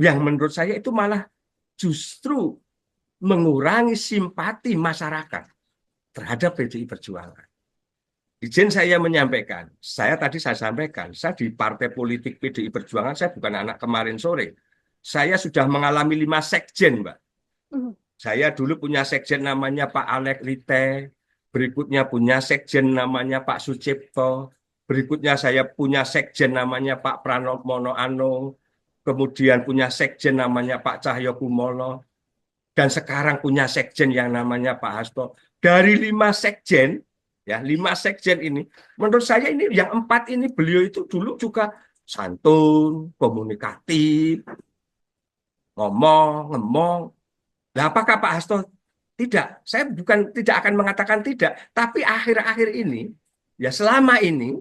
yang menurut saya itu malah justru mengurangi simpati masyarakat terhadap PDI Perjuangan. Izin saya menyampaikan, saya sampaikan, saya di partai politik PDI Perjuangan, saya bukan anak kemarin sore. Saya sudah mengalami 5 sekjen, Mbak. Saya dulu punya sekjen namanya Pak Alek Lite, berikutnya punya sekjen namanya Pak Sucipto, berikutnya saya punya sekjen namanya Pak Pranowo Anung, kemudian punya sekjen namanya Pak Cahyo Kumolo, dan sekarang punya sekjen yang namanya Pak Hasto. Dari 5 sekjen, ya 5 sekjen ini, menurut saya ini yang 4 ini beliau itu dulu juga santun, komunikatif, ngomong. Nah, apakah Pak Hasto tidak? Saya bukan tidak akan mengatakan tidak, tapi akhir-akhir ini, ya selama ini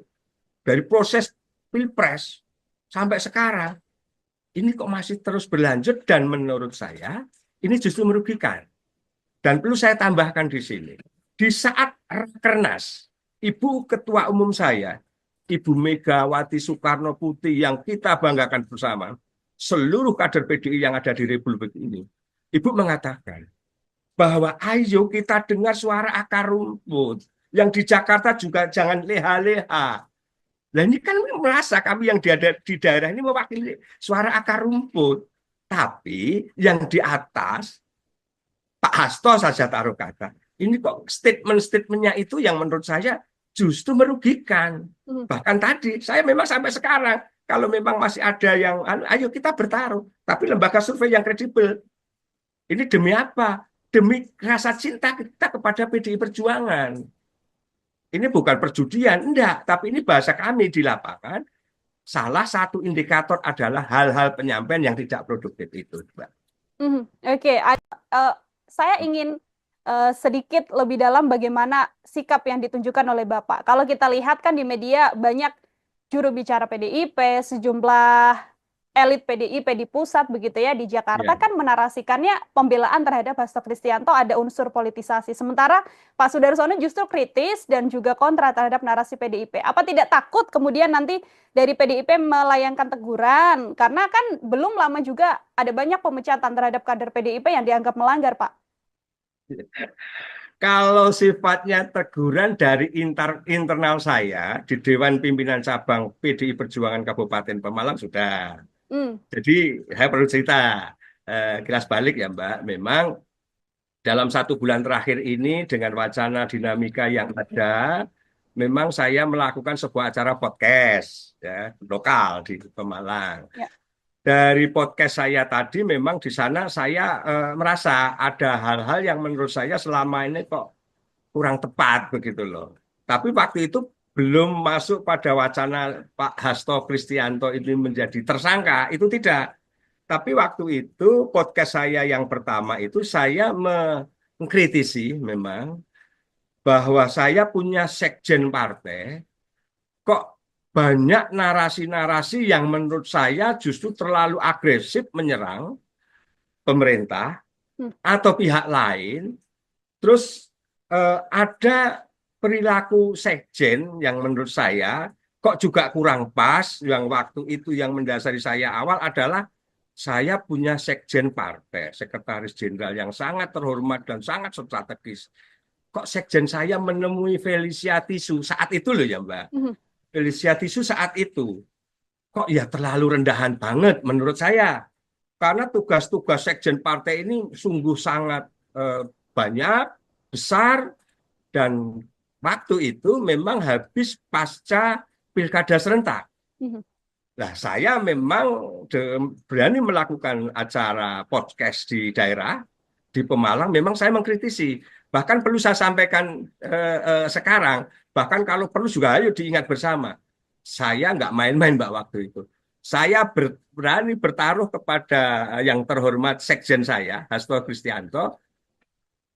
dari proses Pilpres sampai sekarang, ini kok masih terus berlanjut dan menurut saya ini justru merugikan. Dan perlu saya tambahkan di sini, di saat Rakernas, Ibu Ketua Umum saya, Ibu Megawati Soekarno Putri yang kita banggakan bersama, seluruh kader PDI yang ada di Republik ini, Ibu mengatakan bahwa ayo kita dengar suara akar rumput. Yang di Jakarta juga jangan leha-leha. Nah ini kan merasa kami yang di daerah ini mewakili suara akar rumput. Tapi yang di atas, Pak Hasto saja taruh kata, ini kok statement-statementnya itu yang menurut saya justru merugikan. Bahkan tadi, saya memang sampai sekarang, kalau memang masih ada yang, ayo kita bertaruh. Tapi lembaga survei yang kredibel. Ini demi apa? Demi rasa cinta kita kepada PDI Perjuangan. Ini bukan perjudian, enggak. Tapi ini bahasa kami di lapangan. Salah satu indikator adalah hal-hal penyampaian yang tidak produktif itu, Mbak. Oke, saya ingin sedikit lebih dalam bagaimana sikap yang ditunjukkan oleh Bapak. Kalau kita lihat kan di media banyak juru bicara PDIP, sejumlah elit PDIP di pusat begitu ya di Jakarta Ya. kan menarasikannya pembelaan terhadap Hasto Kristianto ada unsur politisasi. Sementara Pak Sudarsono justru kritis dan juga kontra terhadap narasi PDIP. Apa tidak takut kemudian nanti dari PDIP melayangkan teguran? Karena kan belum lama juga ada banyak pemecatan terhadap kader PDIP yang dianggap melanggar, Pak. Kalau sifatnya teguran dari internal saya di Dewan Pimpinan Cabang PDI Perjuangan Kabupaten Pemalang sudah. Jadi saya perlu cerita kilas balik ya Mbak. Memang dalam 1 bulan terakhir ini dengan wacana dinamika yang ada, memang saya melakukan sebuah acara podcast ya, lokal di Pemalang. Ya. Dari podcast saya tadi memang di sana saya merasa ada hal-hal yang menurut saya selama ini kok kurang tepat begitu loh. Tapi waktu itu belum masuk pada wacana Pak Hasto Kristianto ini menjadi tersangka, itu tidak. Tapi waktu itu podcast saya yang pertama itu saya mengkritisi memang bahwa saya punya sekjen partai, kok banyak narasi-narasi yang menurut saya justru terlalu agresif menyerang pemerintah atau pihak lain. Terus ada perilaku sekjen yang menurut saya kok juga kurang pas. Yang waktu itu yang mendasari saya awal adalah saya punya sekjen partai, sekretaris jenderal yang sangat terhormat dan sangat strategis. Kok sekjen saya menemui Felicia Tisu saat itu loh ya Mbak. Felicia Tisu saat itu. Kok ya terlalu rendahan banget menurut saya. Karena tugas-tugas sekjen partai ini sungguh sangat banyak, besar, dan waktu itu memang habis pasca pilkada serentak. Nah, saya memang berani melakukan acara podcast di daerah, di Pemalang, memang saya mengkritisi. Bahkan perlu saya sampaikan sekarang, bahkan kalau perlu juga ayo diingat bersama. Saya nggak main-main Mbak waktu itu. Saya berani bertaruh kepada yang terhormat sekjen saya, Hasto Kristianto,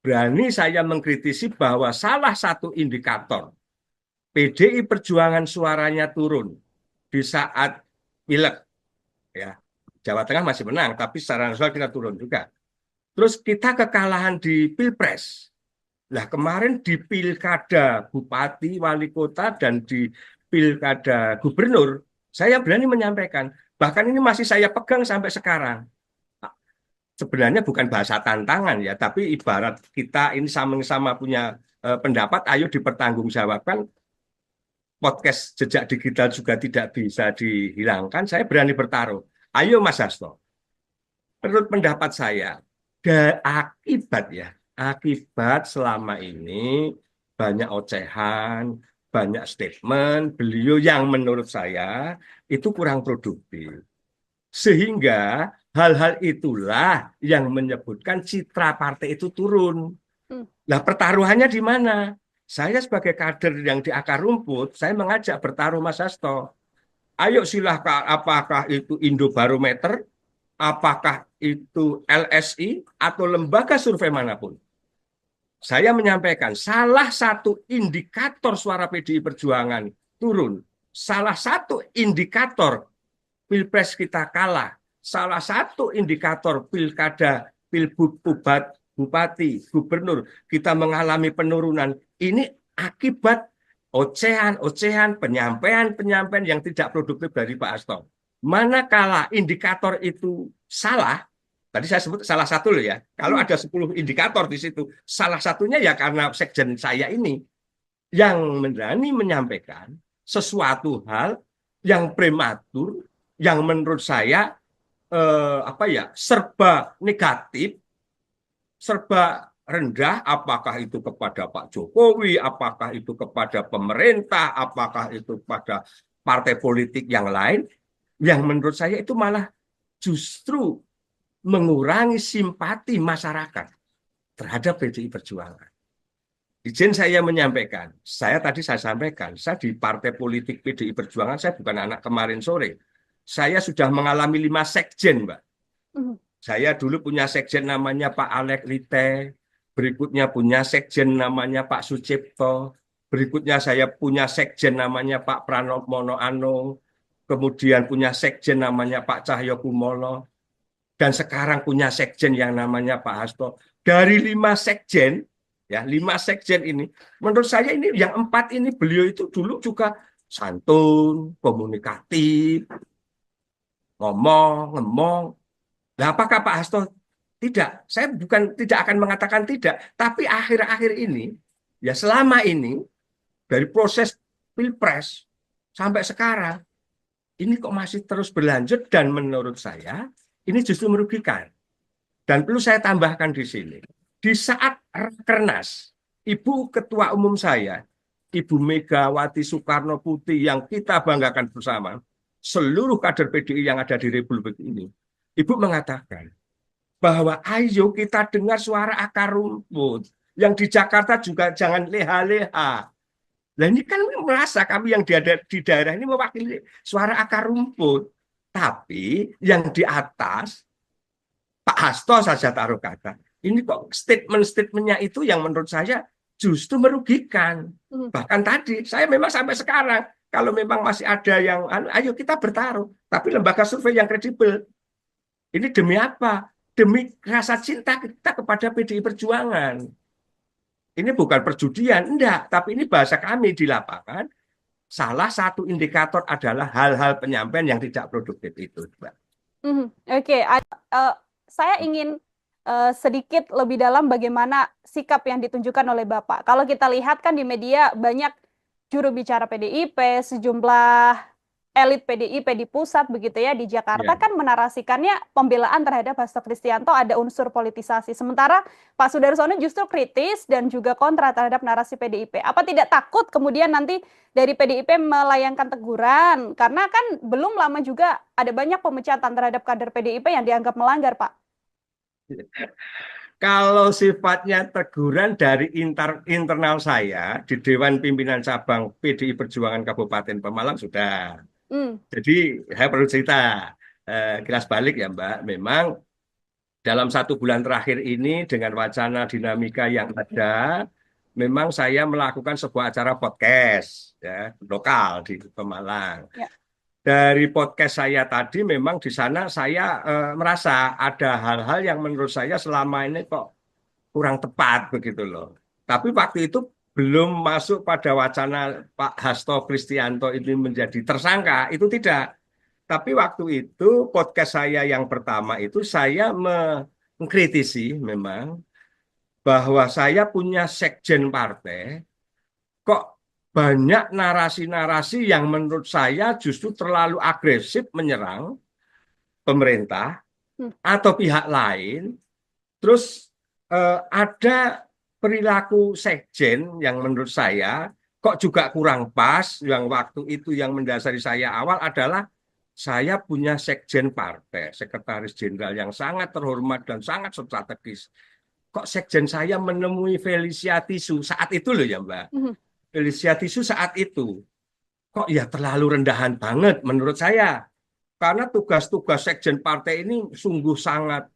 berani saya mengkritisi bahwa salah satu indikator PDI Perjuangan suaranya turun di saat pileg, ya Jawa Tengah masih menang, tapi secara nasional kita turun juga. Terus kita kekalahan di Pilpres. Nah kemarin di pilkada Bupati, Wali Kota, dan di pilkada Gubernur, saya berani menyampaikan, bahkan ini masih saya pegang sampai sekarang. Sebenarnya bukan bahasa tantangan ya, tapi ibarat kita ini sama-sama punya pendapat, ayo dipertanggungjawabkan. Podcast jejak digital juga tidak bisa dihilangkan, saya berani bertaruh. Ayo Mas Hasto, menurut pendapat saya, akibat selama ini banyak ocehan, banyak statement beliau yang menurut saya itu kurang produktif. Sehingga hal-hal itulah yang menyebutkan citra partai itu turun. Nah, pertaruhannya di mana? Saya sebagai kader yang di akar rumput, saya mengajak bertaruh Mas Hasto. Ayo silahkan, apakah itu Indobarometer, apakah itu LSI, atau lembaga survei manapun. Saya menyampaikan, salah satu indikator suara PDI Perjuangan turun, salah satu indikator Pilpres kita kalah, salah satu indikator pilkada, pilbud, bupati, gubernur, kita mengalami penurunan. Ini akibat ocehan-ocehan, penyampaian-penyampaian yang tidak produktif dari Pak Hasto. Manakala indikator itu salah, tadi saya sebut salah satu loh ya, kalau ada 10 indikator di situ, salah satunya ya karena sekjen saya ini yang berani menyampaikan sesuatu hal yang prematur, yang menurut saya apa ya, serba negatif, serba rendah, apakah itu kepada Pak Jokowi, apakah itu kepada pemerintah, apakah itu pada partai politik yang lain, yang menurut saya itu malah justru mengurangi simpati masyarakat terhadap PDI Perjuangan. Izin saya menyampaikan, saya sampaikan, saya di partai politik PDI Perjuangan, saya bukan anak kemarin sore. Saya sudah mengalami 5 sekjen, Mbak. Mhm. Saya dulu punya sekjen namanya Pak Alek Lite, berikutnya punya sekjen namanya Pak Sucipto, berikutnya saya punya sekjen namanya Pak Pranowo Anung, kemudian punya sekjen namanya Pak Cahyo Kumolo, dan sekarang punya sekjen yang namanya Pak Hasto. Dari 5 sekjen, ya 5 sekjen ini, menurut saya ini yang 4 ini beliau itu dulu juga santun, komunikatif, ngomong. Nah, apakah Pak Hasto tidak? Saya bukan tidak akan mengatakan tidak, tapi akhir-akhir ini, ya selama ini dari proses Pilpres sampai sekarang, ini kok masih terus berlanjut dan menurut saya ini justru merugikan. Dan perlu saya tambahkan di sini, di saat Rakernas, Ibu Ketua Umum saya, Ibu Megawati Soekarno Putri yang kita banggakan bersama, seluruh kader PDI yang ada di Republik ini, Ibu mengatakan bahwa ayo kita dengar suara akar rumput. Yang di Jakarta juga jangan leha-leha. Nah ini kan merasa kami yang di daerah ini mewakili suara akar rumput. Tapi yang di atas, Pak Hasto saja taruh kata. Ini kok statement-statementnya itu yang menurut saya justru merugikan. Bahkan tadi, saya memang sampai sekarang, kalau memang masih ada yang, ayo kita bertaruh. Tapi lembaga survei yang kredibel. Ini demi apa? Demi rasa cinta kita kepada PDI Perjuangan. Ini bukan perjudian, enggak. Tapi ini bahasa kami di lapangan. Salah satu indikator adalah hal-hal penyampaian yang tidak produktif itu, Mbak. Oke, saya ingin sedikit lebih dalam bagaimana sikap yang ditunjukkan oleh Bapak. Kalau kita lihat kan di media banyak juru bicara PDIP, sejumlah elit PDIP di pusat begitu ya di Jakarta Ya. kan menarasikannya pembelaan terhadap Hasto Kristianto ada unsur politisasi. Sementara Pak Sudarsono justru kritis dan juga kontra terhadap narasi PDIP. Apa tidak takut kemudian nanti dari PDIP melayangkan teguran? Karena kan belum lama juga ada banyak pemecatan terhadap kader PDIP yang dianggap melanggar, Pak. Kalau sifatnya teguran dari internal saya di Dewan Pimpinan Cabang PDI Perjuangan Kabupaten Pemalang sudah. Jadi saya perlu cerita kilas balik ya Mbak. Memang dalam 1 bulan terakhir ini dengan wacana dinamika yang ada, memang saya melakukan sebuah acara podcast ya lokal di Pemalang. Ya. Dari podcast saya tadi memang di sana saya merasa ada hal-hal yang menurut saya selama ini kok kurang tepat begitu loh. Tapi waktu itu belum masuk pada wacana Pak Hasto Kristianto ini menjadi tersangka, itu tidak. Tapi waktu itu podcast saya yang pertama itu saya mengkritisi memang bahwa saya punya sekjen partai kok banyak narasi-narasi yang menurut saya justru terlalu agresif menyerang pemerintah atau pihak lain. Terus ada perilaku sekjen yang menurut saya kok juga kurang pas. Yang waktu itu yang mendasari saya awal adalah saya punya sekjen partai, sekretaris jenderal yang sangat terhormat dan sangat strategis. Kok sekjen saya menemui Felicia Tisu saat itu loh ya Mbak. Felicia Tisu saat itu kok ya terlalu rendahan banget menurut saya. Karena tugas-tugas sekjen partai ini sungguh sangat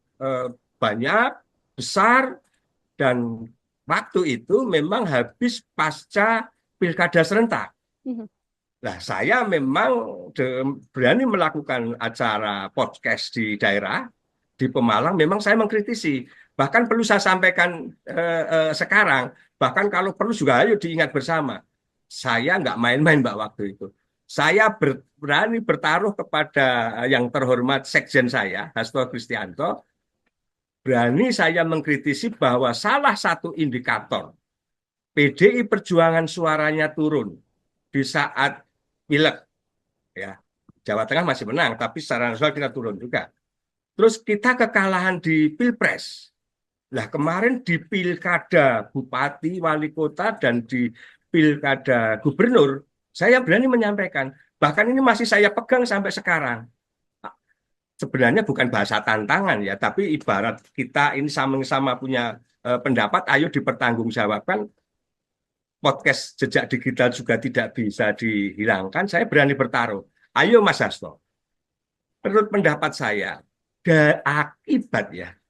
banyak, besar, dan waktu itu memang habis pasca pilkada serentak. Nah, saya memang berani melakukan acara podcast di daerah, di Pemalang, memang saya mengkritisi. Bahkan perlu saya sampaikan sekarang, bahkan kalau perlu juga ayo diingat bersama. Saya nggak main-main Mbak waktu itu. Saya berani bertaruh kepada yang terhormat sekjen saya, Hasto Kristianto, berani saya mengkritisi bahwa salah satu indikator PDI Perjuangan suaranya turun di saat pileg, ya Jawa Tengah masih menang, tapi secara nasional kita turun juga. Terus kita kekalahan di Pilpres. Nah, kemarin di pilkada bupati, wali kota, dan di pilkada gubernur, saya berani menyampaikan, bahkan ini masih saya pegang sampai sekarang. Sebenarnya bukan bahasa tantangan ya, tapi ibarat kita ini sama-sama punya pendapat, ayo dipertanggungjawabkan. Podcast jejak digital juga tidak bisa dihilangkan, saya berani bertaruh. Ayo Mas Hasto, menurut pendapat saya,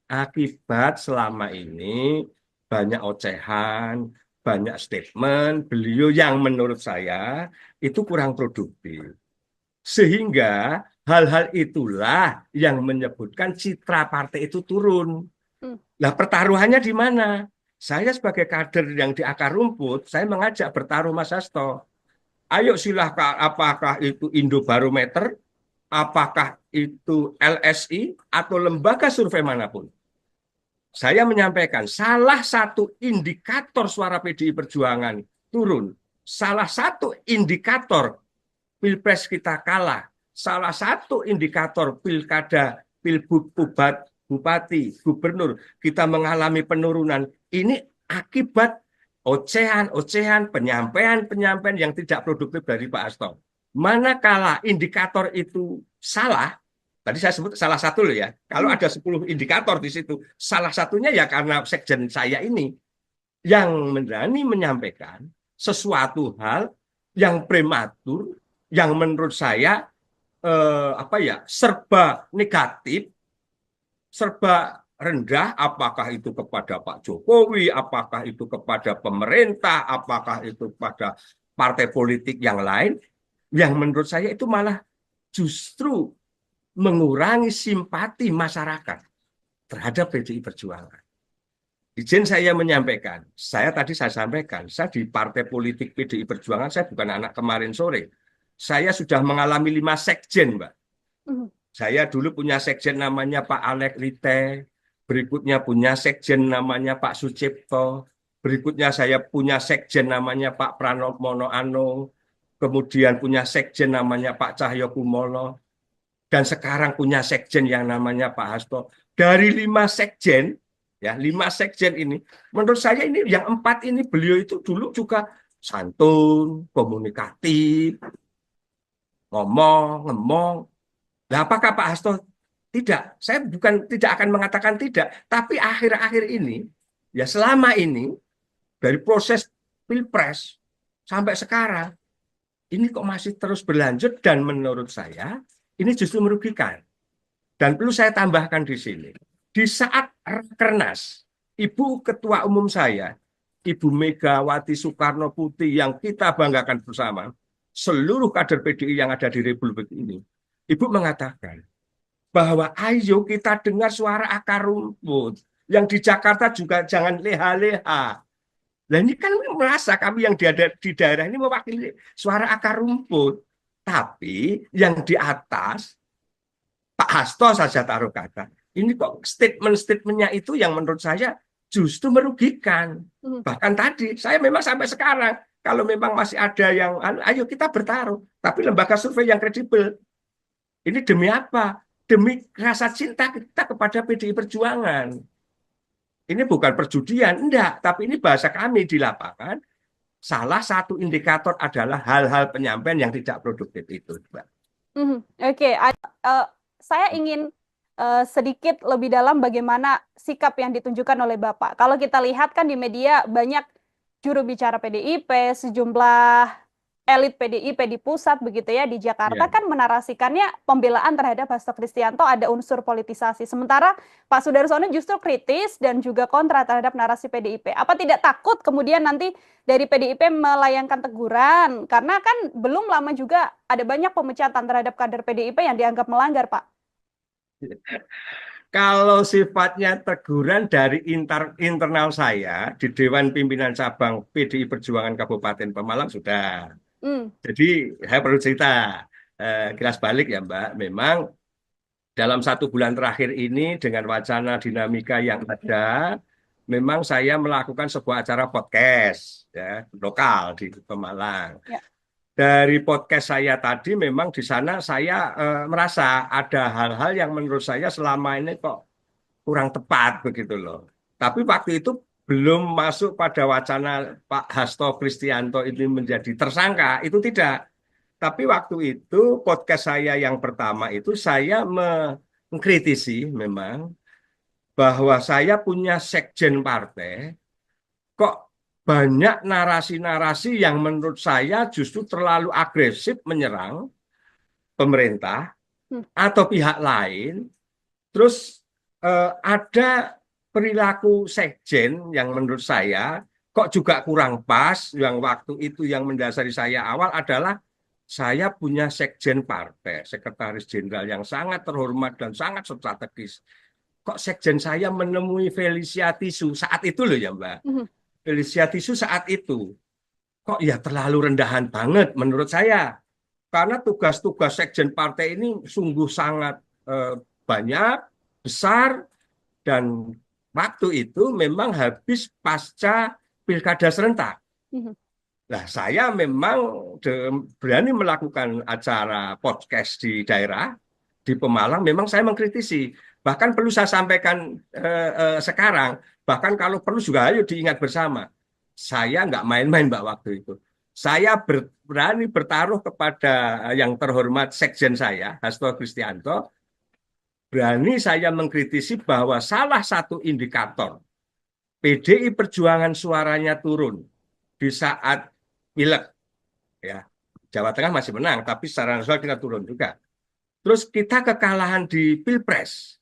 akibat selama ini banyak ocehan, banyak statement beliau yang menurut saya itu kurang produktif. Sehingga hal-hal itulah yang menyebutkan citra partai itu turun. Nah, pertaruhannya di mana? Saya sebagai kader yang di akar rumput, saya mengajak bertaruh Mas Hasto. Ayo silahkan, apakah itu Indobarometer, apakah itu LSI, atau lembaga survei manapun. Saya menyampaikan salah satu indikator suara PDI Perjuangan turun. Salah satu indikator Pilpres kita kalah. Salah satu indikator pilkada, pilbub, bupati, gubernur, kita mengalami penurunan. Ini akibat ocehan-ocehan, penyampaian-penyampaian yang tidak produktif dari Pak Hasto. Manakala indikator itu salah, tadi saya sebut salah satu loh ya, kalau ada 10 indikator di situ, salah satunya ya karena sekjen saya ini yang berani menyampaikan sesuatu hal yang prematur, yang menurut saya serba negatif, serba rendah, apakah itu kepada Pak Jokowi, apakah itu kepada pemerintah, apakah itu kepada partai politik yang lain, yang menurut saya itu malah justru mengurangi simpati masyarakat terhadap PDI Perjuangan. Izin saya menyampaikan, saya sampaikan, saya di partai politik PDI Perjuangan, saya bukan anak kemarin sore. Saya sudah mengalami 5 sekjen, Mbak. Saya dulu punya sekjen namanya Pak Alek Lite, berikutnya punya sekjen namanya Pak Sucipto, berikutnya saya punya sekjen namanya Pak Pranowo Anung, kemudian punya sekjen namanya Pak Cahyo Kumolo, dan sekarang punya sekjen yang namanya Pak Hasto. Dari 5 sekjen, ya 5 sekjen ini, menurut saya ini yang 4 ini beliau itu dulu juga santun, komunikatif, ngomong. Nah, apakah Pak Hasto tidak? Saya bukan tidak akan mengatakan tidak, tapi akhir-akhir ini, ya selama ini dari proses Pilpres sampai sekarang, ini kok masih terus berlanjut dan menurut saya ini justru merugikan. Dan perlu saya tambahkan di sini, di saat Rakernas, Ibu Ketua Umum saya, Ibu Megawati Soekarno Putri yang kita banggakan bersama, seluruh kader PDI yang ada di Republik ini, Ibu mengatakan bahwa ayo kita dengar suara akar rumput. Yang di Jakarta juga jangan leha-leha. Nah ini kan merasa kami yang di daerah ini mewakili suara akar rumput. Tapi yang di atas, Pak Hasto saja taruh kata. Ini kok statement-statementnya itu yang menurut saya justru merugikan. Bahkan tadi, saya memang sampai sekarang, kalau memang masih ada yang, ayo kita bertaruh. Tapi lembaga survei yang kredibel. Ini demi apa? Demi rasa cinta kita kepada PDI Perjuangan. Ini bukan perjudian, enggak. Tapi ini bahasa kami di lapangan. Salah satu indikator adalah hal-hal penyampaian yang tidak produktif itu, Mbak. Oke. Saya ingin sedikit lebih dalam bagaimana sikap yang ditunjukkan oleh Bapak. Kalau kita lihat kan di media banyak juru bicara PDIP, sejumlah elit PDIP di pusat begitu ya di Jakarta kan menarasikannya pembelaan terhadap Hasto Kristianto ada unsur politisasi. Sementara Pak Sudarsono justru kritis dan juga kontra terhadap narasi PDIP. Apa tidak takut kemudian nanti dari PDIP melayangkan teguran? Karena kan belum lama juga ada banyak pemecatan terhadap kader PDIP yang dianggap melanggar, Pak. Kalau sifatnya teguran dari internal saya di Dewan Pimpinan Cabang PDI Perjuangan Kabupaten Pemalang sudah. Jadi saya perlu cerita kilas balik ya Mbak. Memang dalam 1 bulan terakhir ini dengan wacana dinamika yang ada, memang saya melakukan sebuah acara podcast ya lokal di Pemalang. dari podcast saya tadi memang di sana saya merasa ada hal-hal yang menurut saya selama ini kok kurang tepat begitu loh. Tapi waktu itu belum masuk pada wacana Pak Hasto Kristianto ini menjadi tersangka, itu tidak. Tapi waktu itu podcast saya yang pertama itu saya mengkritisi memang bahwa saya punya sekjen partai, kok banyak narasi-narasi yang menurut saya justru terlalu agresif menyerang pemerintah Hmm. atau pihak lain. Terus ada perilaku sekjen yang menurut saya kok juga kurang pas. Yang waktu itu yang mendasari saya awal adalah saya punya sekjen partai, sekretaris jenderal yang sangat terhormat dan sangat strategis. Kok sekjen saya menemui Felicia Tisu saat itu loh ya Mbak. Mhm. Felicia Tisu saat itu kok ya terlalu rendahan banget menurut saya. Karena tugas-tugas sekjen partai ini sungguh sangat banyak, besar, dan waktu itu memang habis pasca pilkada serentak. Mhm. Nah, saya memang berani melakukan acara podcast di daerah, di Pemalang, memang saya mengkritisi. Bahkan perlu saya sampaikan sekarang, bahkan kalau perlu juga ayo diingat bersama. Saya nggak main-main Mbak waktu itu. Saya berani bertaruh kepada yang terhormat sekjen saya, Hasto Kristianto, berani saya mengkritisi bahwa salah satu indikator PDI Perjuangan suaranya turun di saat pileg, ya Jawa Tengah masih menang, tapi secara nasional kita turun juga. Terus kita kekalahan di Pilpres.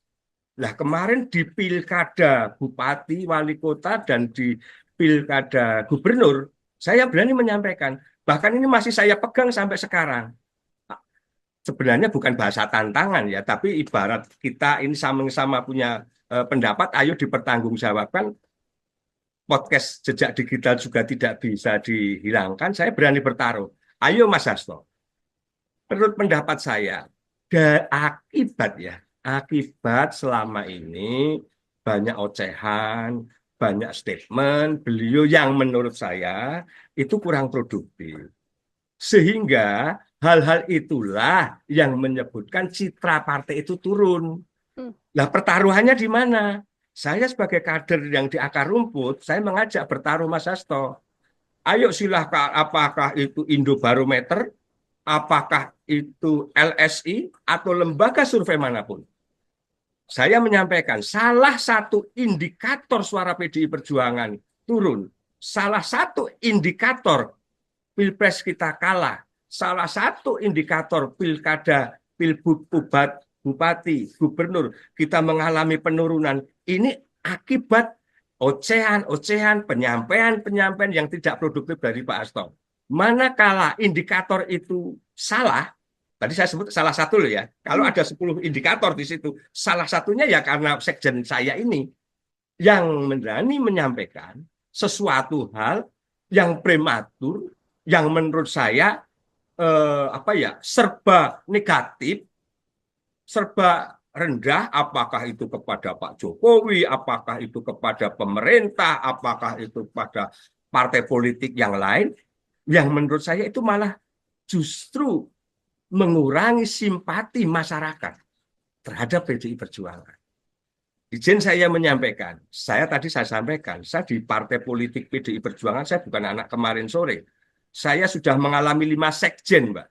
Nah kemarin di Pilkada Bupati, Wali Kota, dan di Pilkada Gubernur, saya berani menyampaikan, bahkan ini masih saya pegang sampai sekarang. Sebenarnya bukan bahasa tantangan ya, tapi ibarat kita ini sama-sama punya pendapat, ayo dipertanggungjawabkan. Podcast jejak digital juga tidak bisa dihilangkan. Saya berani bertaruh. Ayo Mas Hasto, menurut pendapat saya, akibat ya, akibat selama ini banyak ocehan, banyak statement beliau yang menurut saya itu kurang produktif. Sehingga hal-hal itulah yang menyebutkan citra partai itu turun. Hmm. Nah, pertaruhannya di mana? Saya sebagai kader yang di akar rumput, saya mengajak bertaruh Mas Hasto. Ayo silahkan, apakah itu Indobarometer, apakah itu LSI, atau lembaga survei manapun. Saya menyampaikan salah satu indikator suara PDI Perjuangan turun. Salah satu indikator Pilpres kita kalah. Salah satu indikator pilkada, pilbud, bupati, gubernur, kita mengalami penurunan. Ini akibat ocehan-ocehan, penyampaian-penyampaian yang tidak produktif dari Pak Hasto. Manakala indikator itu salah, tadi saya sebut salah satu loh ya, kalau ada 10 indikator di situ, salah satunya ya karena sekjen saya ini yang berani menyampaikan sesuatu hal yang prematur, yang menurut saya serba negatif, serba rendah, apakah itu kepada Pak Jokowi, apakah itu kepada pemerintah, apakah itu pada partai politik yang lain, yang menurut saya itu malah justru mengurangi simpati masyarakat terhadap PDI Perjuangan. Izin saya menyampaikan, saya sampaikan, saya di partai politik PDI Perjuangan, saya bukan anak kemarin sore. Saya sudah mengalami 5 sekjen, Mbak.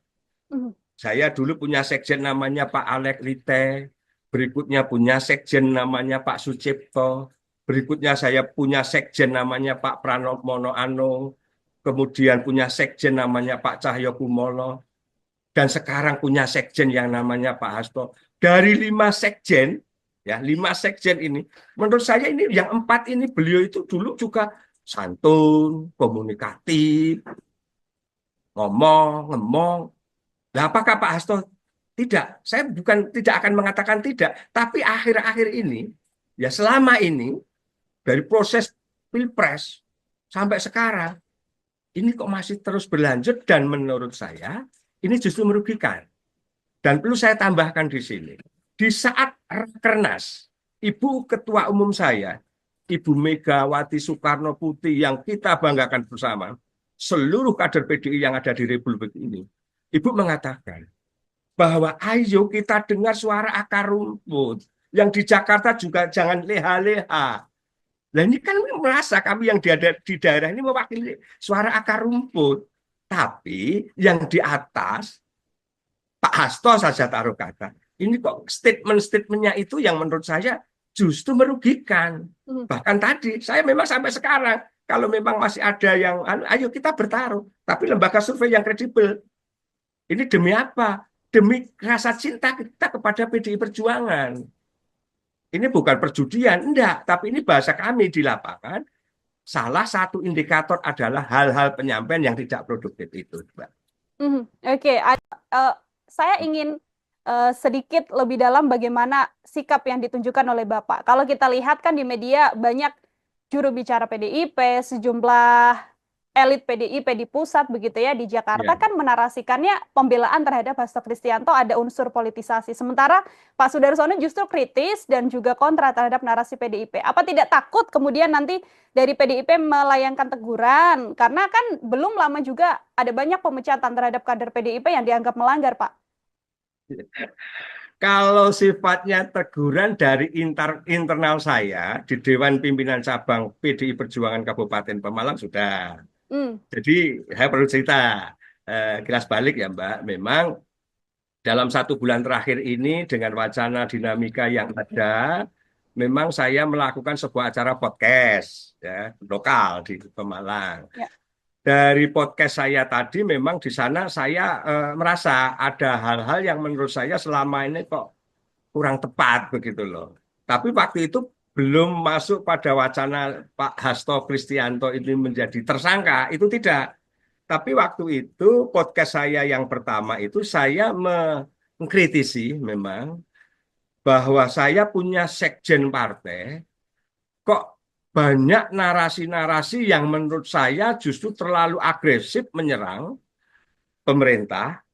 Saya dulu punya sekjen namanya Pak Alek Lite, berikutnya punya sekjen namanya Pak Sucipto, berikutnya saya punya sekjen namanya Pak Pranowo Anung, kemudian punya sekjen namanya Pak Cahyo Kumolo, dan sekarang punya sekjen yang namanya Pak Hasto. Dari 5 sekjen, ya 5 sekjen ini, menurut saya ini yang 4 ini beliau itu dulu juga santun, komunikatif, ngomong. Nah, apakah Pak Hasto tidak? Saya bukan tidak akan mengatakan tidak, tapi akhir-akhir ini, ya selama ini dari proses Pilpres sampai sekarang, ini kok masih terus berlanjut dan menurut saya ini justru merugikan. Dan perlu saya tambahkan di sini, di saat Rakernas, Ibu Ketua Umum saya, Ibu Megawati Soekarno Putri yang kita banggakan bersama, seluruh kader PDI yang ada di Republik ini, Ibu mengatakan bahwa ayo kita dengar suara akar rumput. Yang di Jakarta juga jangan leha-leha. Nah ini kan merasa kami yang di daerah ini mewakili suara akar rumput. Tapi yang di atas, Pak Hasto saja taruh kata, ini kok statement-statementnya itu yang menurut saya justru merugikan. Bahkan tadi, saya memang sampai sekarang, kalau memang masih ada yang, ayo kita bertaruh. Tapi lembaga survei yang kredibel. Ini demi apa? Demi rasa cinta kita kepada PDI Perjuangan. Ini bukan perjudian, enggak. Tapi ini bahasa kami di lapangan. Salah satu indikator adalah hal-hal penyampaian yang tidak produktif itu, Mbak. Oke, saya ingin sedikit lebih dalam bagaimana sikap yang ditunjukkan oleh Bapak. Kalau kita lihat kan di media banyak juru bicara PDIP, sejumlah elit PDIP di pusat begitu ya, di Jakarta kan menarasikannya pembelaan terhadap Hasto Kristianto ada unsur politisasi. Sementara Pak Sudarsono justru kritis dan juga kontra terhadap narasi PDIP. Apa tidak takut kemudian nanti dari PDIP melayangkan teguran? Karena kan belum lama juga ada banyak pemecatan terhadap kader PDIP yang dianggap melanggar, Pak. Kalau sifatnya teguran dari internal saya di Dewan Pimpinan Cabang PDI Perjuangan Kabupaten Pemalang sudah. Jadi saya perlu cerita kilas balik ya Mbak. Memang dalam 1 bulan terakhir ini dengan wacana dinamika yang ada, memang saya melakukan sebuah acara podcast ya, lokal di Pemalang. Ya. Dari podcast saya tadi memang di sana saya merasa ada hal-hal yang menurut saya selama ini kok kurang tepat begitu loh. Tapi waktu itu belum masuk pada wacana Pak Hasto Kristianto ini menjadi tersangka, itu tidak. Tapi waktu itu podcast saya yang pertama itu saya mengkritisi memang bahwa saya punya sekjen partai, kok banyak narasi-narasi yang menurut saya justru terlalu agresif menyerang pemerintah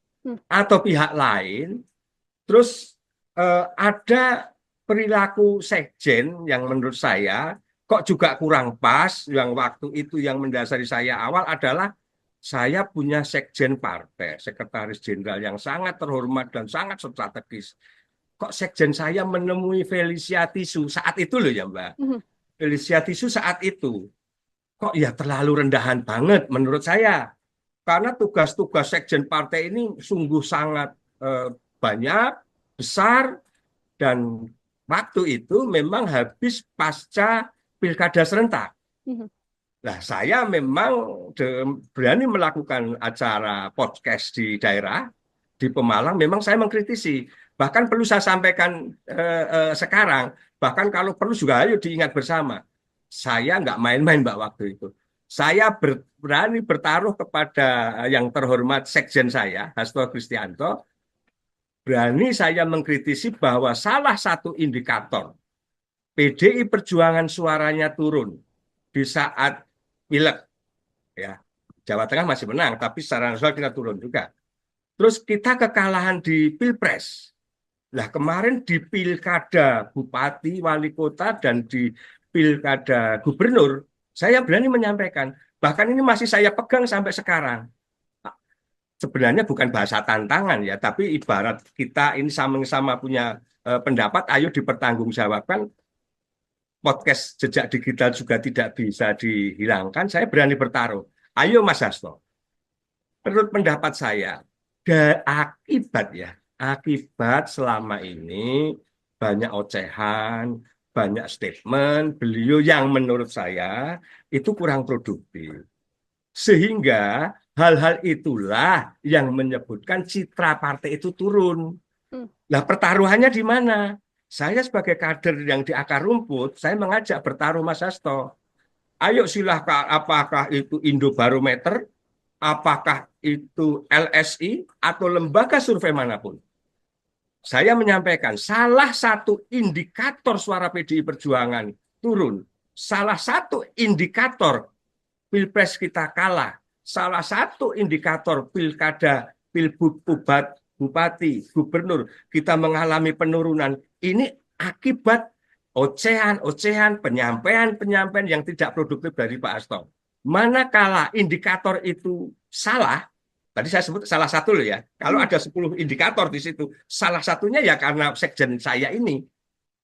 atau pihak lain, terus ada perilaku sekjen yang menurut saya kok juga kurang pas. Yang waktu itu yang mendasari saya awal adalah saya punya sekjen partai, sekretaris jenderal yang sangat terhormat dan sangat strategis. Kok sekjen saya menemui Felicia Tisu saat itu loh ya Mbak. Felicia Tisu saat itu kok ya terlalu rendahan banget menurut saya. Karena tugas-tugas sekjen partai ini sungguh sangat banyak, besar, dan waktu itu memang habis pasca pilkada serentak. Nah, saya memang berani melakukan acara podcast di daerah, di Pemalang, memang saya mengkritisi. Bahkan perlu saya sampaikan sekarang, bahkan kalau perlu juga ayo diingat bersama. Saya nggak main-main Mbak waktu itu. Saya berani bertaruh kepada yang terhormat sekjen saya, Hasto Kristianto, berani saya mengkritisi bahwa salah satu indikator PDI Perjuangan suaranya turun di saat pileg, ya Jawa Tengah masih menang, tapi secara nasional kita turun juga. Terus kita kekalahan di Pilpres. Nah kemarin di pilkada Bupati, Wali Kota, dan di pilkada Gubernur, saya berani menyampaikan, bahkan ini masih saya pegang sampai sekarang. Sebenarnya bukan bahasa tantangan ya, tapi ibarat kita ini sama-sama punya pendapat, ayo dipertanggungjawabkan. Podcast jejak digital juga tidak bisa dihilangkan. Saya berani bertaruh. Ayo Mas Hasto. Menurut pendapat saya, akibat selama ini banyak ocehan, banyak statement beliau yang menurut saya itu kurang produktif. Sehingga hal-hal itulah yang menyebutkan citra partai itu turun. Nah, pertaruhannya di mana? Saya sebagai kader yang di akar rumput, saya mengajak bertaruh Mas Hasto. Ayo silahkan, apakah itu Indobarometer, apakah itu LSI, atau lembaga survei manapun. Saya menyampaikan, salah satu indikator suara PDI Perjuangan turun. Salah satu indikator Pilpres kita kalah. Salah satu indikator pilkada, pilbub, bupati, gubernur, kita mengalami penurunan. Ini akibat ocehan-ocehan, penyampaian yang tidak produktif dari Pak Hasto. Manakala indikator itu salah, tadi saya sebut salah satu loh ya. Kalau ada 10 indikator di situ, salah satunya ya karena sekjen saya ini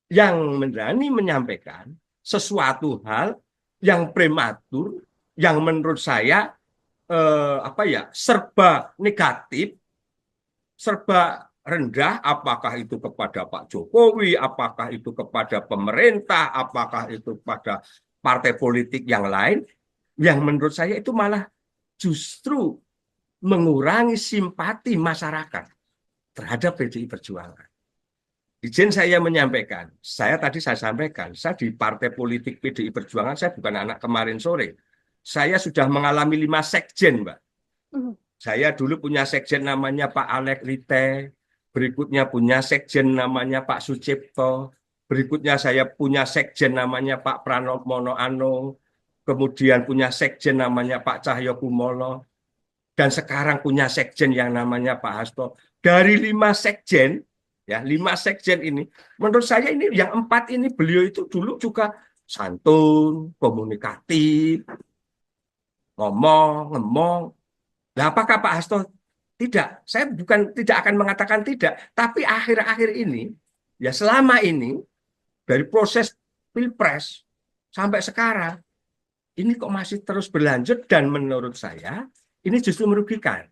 yang berani menyampaikan sesuatu hal yang prematur, yang menurut saya serba negatif, serba rendah, apakah itu kepada Pak Jokowi, apakah itu kepada pemerintah, apakah itu pada partai politik yang lain, yang menurut saya itu malah justru mengurangi simpati masyarakat terhadap PDI Perjuangan. Izin saya menyampaikan, saya sampaikan, saya di partai politik PDI Perjuangan, saya bukan anak kemarin sore. Saya sudah mengalami 5 sekjen, Mbak. Saya dulu punya sekjen namanya Pak Alek Lite, berikutnya punya sekjen namanya Pak Sucipto, berikutnya saya punya sekjen namanya Pak Pranowo Anung, kemudian punya sekjen namanya Pak Cahyo Kumolo, dan sekarang punya sekjen yang namanya Pak Hasto. Dari 5 sekjen, ya 5 sekjen ini, menurut saya ini yang 4 ini beliau itu dulu juga santun, komunikatif, ngomong. Nah, apakah Pak Hasto tidak? Saya bukan tidak akan mengatakan tidak, tapi akhir-akhir ini, ya selama ini dari proses Pilpres sampai sekarang, ini kok masih terus berlanjut dan menurut saya ini justru merugikan.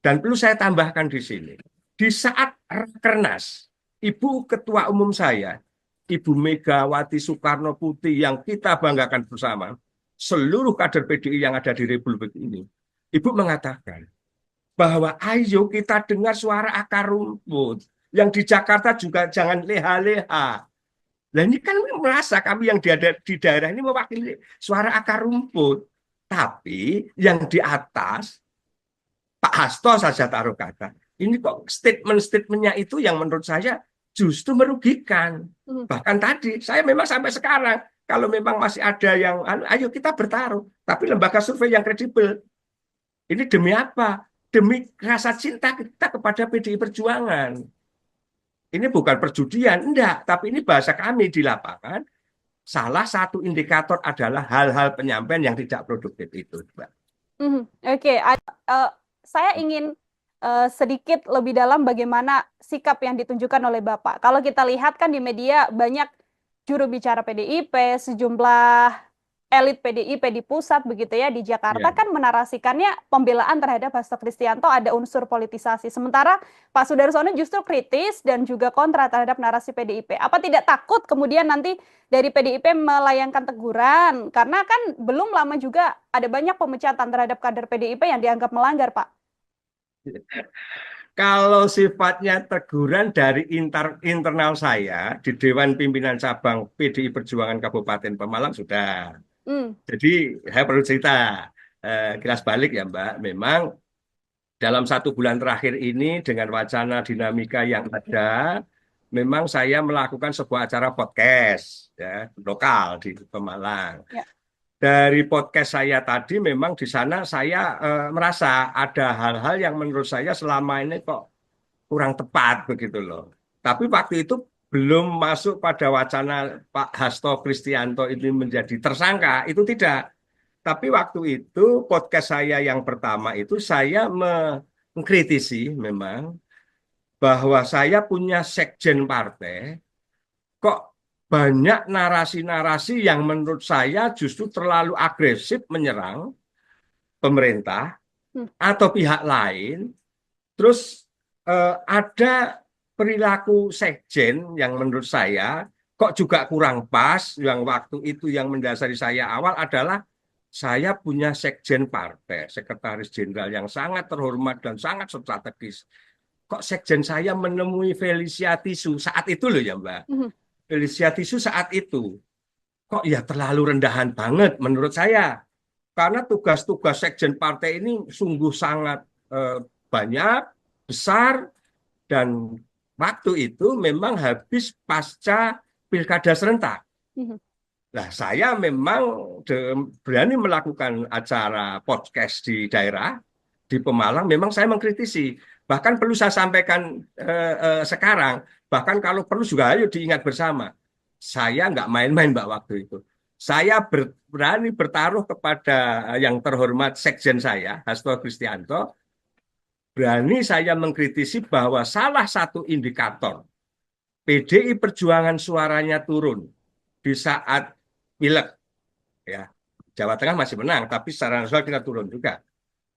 Dan perlu saya tambahkan di sini, di saat Rakernas, Ibu Ketua Umum saya, Ibu Megawati Soekarno Putri yang kita banggakan bersama, seluruh kader PDI yang ada di Republik ini, Ibu mengatakan bahwa ayo kita dengar suara akar rumput. Yang di Jakarta juga jangan leha-leha. Nah ini kan merasa kami yang di daerah ini mewakili suara akar rumput. Tapi yang di atas, Pak Hasto saja taruh kata. Ini kok statement-statementnya itu yang menurut saya justru merugikan. Bahkan tadi, saya memang sampai sekarang, kalau memang masih ada yang, ayo kita bertaruh. Tapi lembaga survei yang kredibel. Ini demi apa? Demi rasa cinta kita kepada PDI Perjuangan. Ini bukan perjudian, enggak. Tapi ini bahasa kami di lapangan. Salah satu indikator adalah hal-hal penyampaian yang tidak produktif itu, Mbak. Oke, saya ingin sedikit lebih dalam bagaimana sikap yang ditunjukkan oleh Bapak. Kalau kita lihat kan di media banyak juru bicara PDIP, sejumlah elit PDIP di pusat begitu ya di Jakarta kan menarasikannya pembelaan terhadap Hasto Kristianto ada unsur politisasi. Sementara Pak Sudarsono justru kritis dan juga kontra terhadap narasi PDIP. Apa tidak takut kemudian nanti dari PDIP melayangkan teguran? Karena kan belum lama juga ada banyak pemecatan terhadap kader PDIP yang dianggap melanggar, Pak. Kalau sifatnya teguran dari internal saya di Dewan Pimpinan Cabang PDI Perjuangan Kabupaten Pemalang sudah. Jadi saya perlu cerita kilas balik ya Mbak. Memang dalam 1 bulan terakhir ini dengan wacana dinamika yang ada, memang saya melakukan sebuah acara podcast ya lokal di Pemalang. Ya. Dari podcast saya tadi memang di sana saya merasa ada hal-hal yang menurut saya selama ini kok kurang tepat begitu loh. Tapi waktu itu belum masuk pada wacana Pak Hasto Kristianto ini menjadi tersangka, itu tidak. Tapi waktu itu podcast saya yang pertama itu saya mengkritisi memang bahwa saya punya sekjen partai, kok banyak narasi-narasi yang menurut saya justru terlalu agresif menyerang pemerintah atau pihak lain, terus ada perilaku sekjen yang menurut saya kok juga kurang pas. Yang waktu itu yang mendasari saya awal adalah saya punya sekjen partai, sekretaris jenderal yang sangat terhormat dan sangat strategis. Kok sekjen saya menemui Felicia Tisu saat itu loh ya Mbak. Felicia Tisu saat itu kok ya terlalu rendahan banget menurut saya. Karena tugas-tugas sekjen partai ini sungguh sangat banyak, besar, dan waktu itu memang habis pasca pilkada serentak. Nah, saya memang berani melakukan acara podcast di daerah, di Pemalang, memang saya mengkritisi. Bahkan perlu saya sampaikan sekarang, bahkan kalau perlu juga ayo diingat bersama. Saya nggak main-main Mbak waktu itu. Saya berani bertaruh kepada yang terhormat Sekjen saya, Hasto Kristianto, berani saya mengkritisi bahwa salah satu indikator PDI Perjuangan suaranya turun di saat pileg, ya, Jawa Tengah masih menang, tapi secara nasional kita turun juga.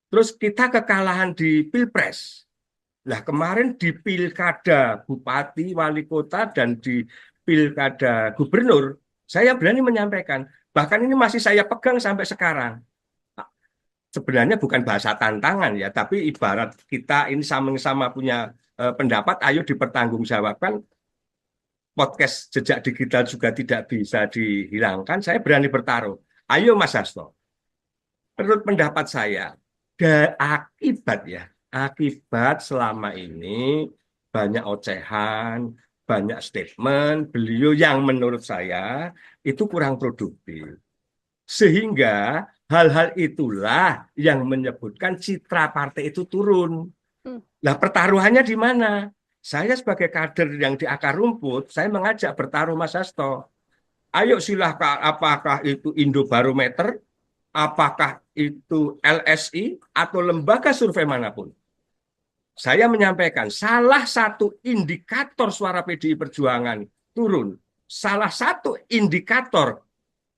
Terus kita kekalahan di Pilpres. Nah, kemarin di Pilkada Bupati, Wali Kota, dan di Pilkada Gubernur, saya berani menyampaikan, bahkan ini masih saya pegang sampai sekarang. Sebenarnya bukan bahasa tantangan ya, tapi ibarat kita ini sama-sama punya pendapat, ayo dipertanggungjawabkan. Podcast jejak digital juga tidak bisa dihilangkan. Saya berani bertaruh. Ayo Mas Hasto, menurut pendapat saya, akibat ya, akibat selama ini banyak ocehan, banyak statement beliau yang menurut saya itu kurang produktif. Sehingga hal-hal itulah yang menyebutkan citra partai itu turun. Hmm. Nah, pertaruhannya di mana? Saya sebagai kader yang di akar rumput, saya mengajak bertaruh Mas Hasto. Ayo silahkan, apakah itu Indobarometer, apakah itu LSI, atau lembaga survei manapun. Saya menyampaikan salah satu indikator suara PDI Perjuangan turun, salah satu indikator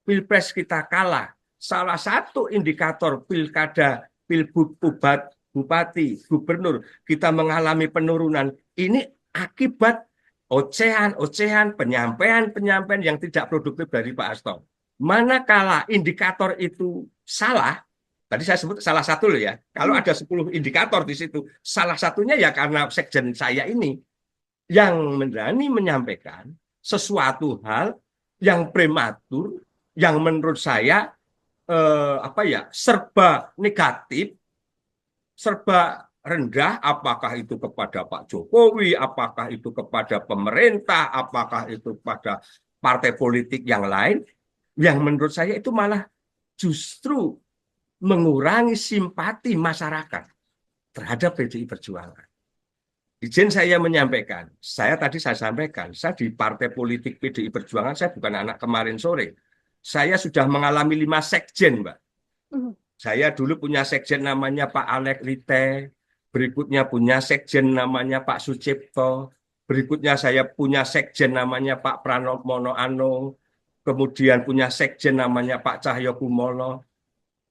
Pilpres kita kalah, salah satu indikator pilkada, pilbud, bupati, gubernur kita mengalami penurunan. Ini akibat ocehan-ocehan, penyampaian-penyampaian yang tidak produktif dari Pak Hasto. Manakala indikator itu salah, tadi saya sebut salah satu loh ya. Kalau ada 10 indikator di situ, salah satunya ya karena sekjen saya ini yang berani menyampaikan sesuatu hal yang prematur, yang menurut saya serba negatif, serba rendah, apakah itu kepada Pak Jokowi, apakah itu kepada pemerintah, apakah itu kepada partai politik yang lain, yang menurut saya itu malah justru mengurangi simpati masyarakat terhadap PDI Perjuangan. Izin saya menyampaikan, saya sampaikan, saya di partai politik PDI Perjuangan, saya bukan anak kemarin sore. Saya sudah mengalami 5 sekjen, Mbak. Saya dulu punya sekjen namanya Pak Alek Lite, berikutnya punya sekjen namanya Pak Sucipto, berikutnya saya punya sekjen namanya Pak Pranowo Monoanung, kemudian punya sekjen namanya Pak Cahyo Kumolo,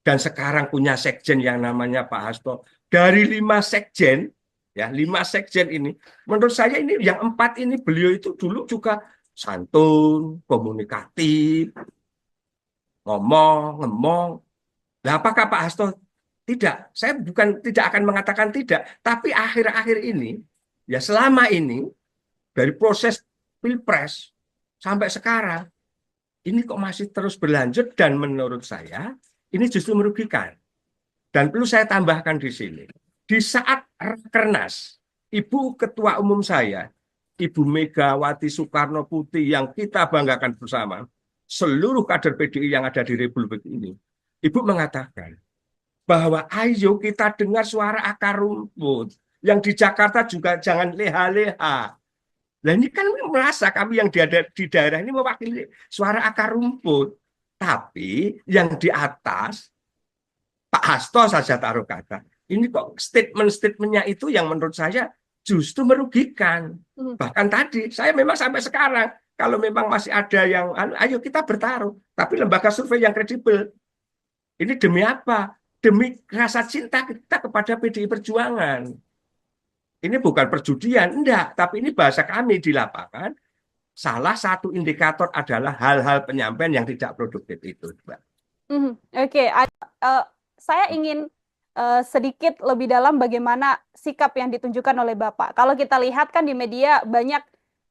dan sekarang punya sekjen yang namanya Pak Hasto. Dari 5 sekjen, ya 5 sekjen ini, menurut saya ini yang 4 ini beliau itu dulu juga santun, komunikatif, ngomong. Nah, apakah Pak Hasto tidak? Saya bukan tidak akan mengatakan tidak, tapi akhir-akhir ini, ya selama ini dari proses Pilpres sampai sekarang, ini kok masih terus berlanjut dan menurut saya ini justru merugikan. Dan perlu saya tambahkan di sini, di saat Rakernas, Ibu Ketua Umum saya, Ibu Megawati Soekarno Putri yang kita banggakan bersama, seluruh kader PDI yang ada di Republik ini, Ibu mengatakan bahwa ayo kita dengar suara akar rumput. Yang di Jakarta juga jangan leha-leha. Nah ini kan merasa kami yang di daerah ini mewakili suara akar rumput. Tapi yang di atas, Pak Hasto saja taruh kata. Ini kok statement-statementnya itu yang menurut saya justru merugikan. Bahkan tadi, saya memang sampai sekarang, kalau memang masih ada yang, ayo kita bertaruh. Tapi lembaga survei yang kredibel. Ini demi apa? Demi rasa cinta kita kepada PDI Perjuangan. Ini bukan perjudian, enggak. Tapi ini bahasa kami di lapangan, salah satu indikator adalah hal-hal penyampaian yang tidak produktif itu, Mbak. Oke, saya ingin sedikit lebih dalam bagaimana sikap yang ditunjukkan oleh Bapak. Kalau kita lihat kan di media banyak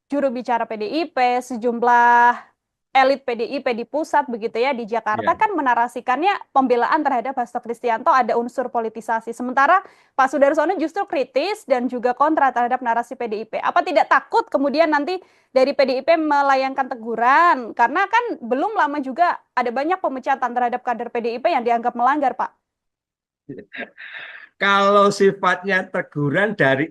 juru bicara PDIP, sejumlah elit PDIP di pusat begitu ya di Jakarta kan menarasikannya pembelaan terhadap Hasto Kristianto ada unsur politisasi. Sementara Pak Sudarsono justru kritis dan juga kontra terhadap narasi PDIP. Apa tidak takut kemudian nanti dari PDIP melayangkan teguran? Karena kan belum lama juga ada banyak pemecatan terhadap kader PDIP yang dianggap melanggar, Pak. Kalau sifatnya teguran dari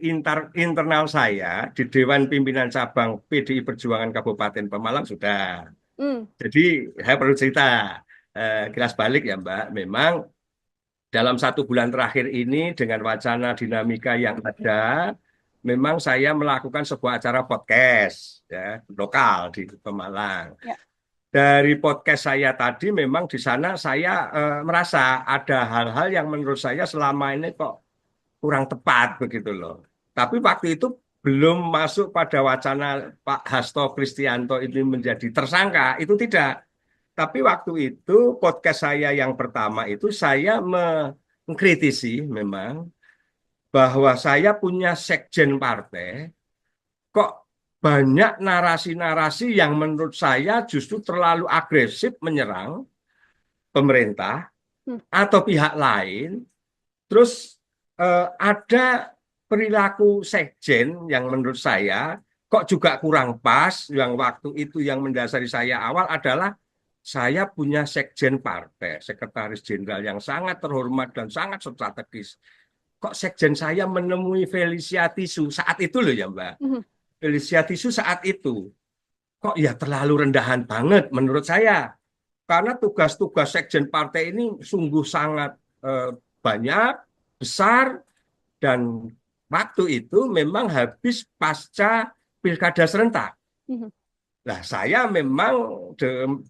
internal saya di Dewan Pimpinan Cabang PDI Perjuangan Kabupaten Pemalang sudah. Jadi saya perlu cerita kilas balik ya Mbak. Memang dalam 1 bulan terakhir ini dengan wacana dinamika yang ada, memang saya melakukan sebuah acara podcast ya lokal di Pemalang. Ya. Dari podcast saya tadi memang di sana saya merasa ada hal-hal yang menurut saya selama ini kok kurang tepat begitu loh. Tapi waktu itu belum masuk pada wacana Pak Hasto Kristianto ini menjadi tersangka, itu tidak. Tapi waktu itu podcast saya yang pertama itu saya mengkritisi memang bahwa saya punya sekjen partai kok banyak narasi-narasi yang menurut saya justru terlalu agresif menyerang pemerintah atau pihak lain. Terus ada perilaku sekjen yang menurut saya kok juga kurang pas. Yang waktu itu yang mendasari saya awal adalah saya punya sekjen partai, sekretaris jenderal yang sangat terhormat dan sangat strategis. Kok sekjen saya menemui Felicia Tisu saat itu loh ya Mbak. Felicia Tisu saat itu. Kok ya terlalu rendahan banget menurut saya. Karena tugas-tugas sekjen partai ini sungguh sangat banyak, besar, dan waktu itu memang habis pasca pilkada serentak. Nah, saya memang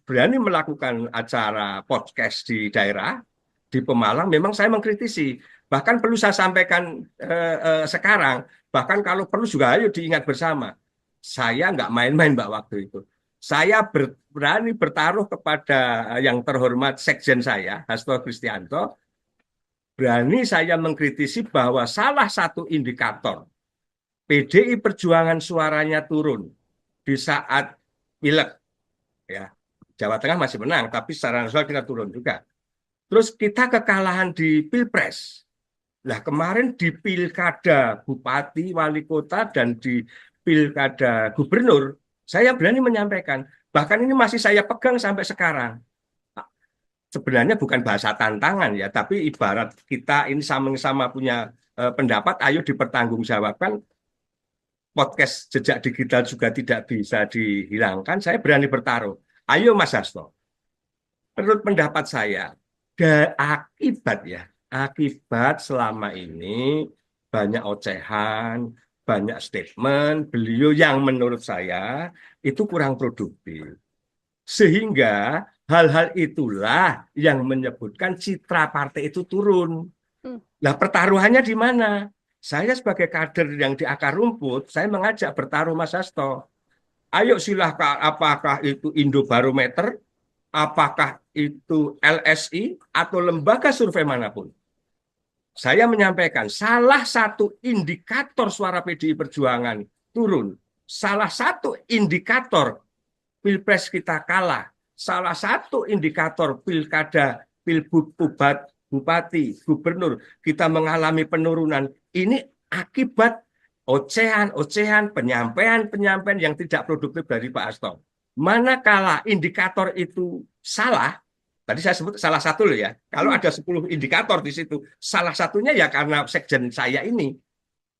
berani melakukan acara podcast di daerah, di Pemalang, memang saya mengkritisi. Bahkan perlu saya sampaikan sekarang, bahkan kalau perlu juga ayo diingat bersama. Saya nggak main-main Mbak waktu itu. Saya berani bertaruh kepada yang terhormat sekjen saya, Hasto Kristianto, berani saya mengkritisi bahwa salah satu indikator PDI Perjuangan suaranya turun di saat pileg, ya Jawa Tengah masih menang, tapi secara nasional kita turun juga. Terus kita kekalahan di Pilpres. Nah kemarin di pilkada bupati, wali kota, dan di pilkada gubernur, saya berani menyampaikan, bahkan ini masih saya pegang sampai sekarang. Sebenarnya bukan bahasa tantangan ya, tapi ibarat kita ini sama-sama punya pendapat, ayo dipertanggungjawabkan. Podcast jejak digital juga tidak bisa dihilangkan, saya berani bertaruh. Ayo Mas Hasto, menurut pendapat saya, akibat ya, akibat selama ini banyak ocehan, banyak statement beliau yang menurut saya itu kurang produktif. Sehingga hal-hal itulah yang menyebutkan citra partai itu turun. Nah, pertaruhannya di mana? Saya sebagai kader yang di akar rumput, saya mengajak bertaruh Mas Hasto. Ayo silahkan, apakah itu Indobarometer, apakah itu LSI, atau lembaga survei manapun. Saya menyampaikan, salah satu indikator suara PDI Perjuangan turun, salah satu indikator Pilpres kita kalah, salah satu indikator pilkada, pilbud, bupati, gubernur, kita mengalami penurunan. Ini akibat ocehan-ocehan, penyampaian-penyampaian yang tidak produktif dari Pak Hasto. Manakala indikator itu salah, tadi saya sebut salah satu loh ya, kalau ada 10 indikator di situ, salah satunya ya karena sekjen saya ini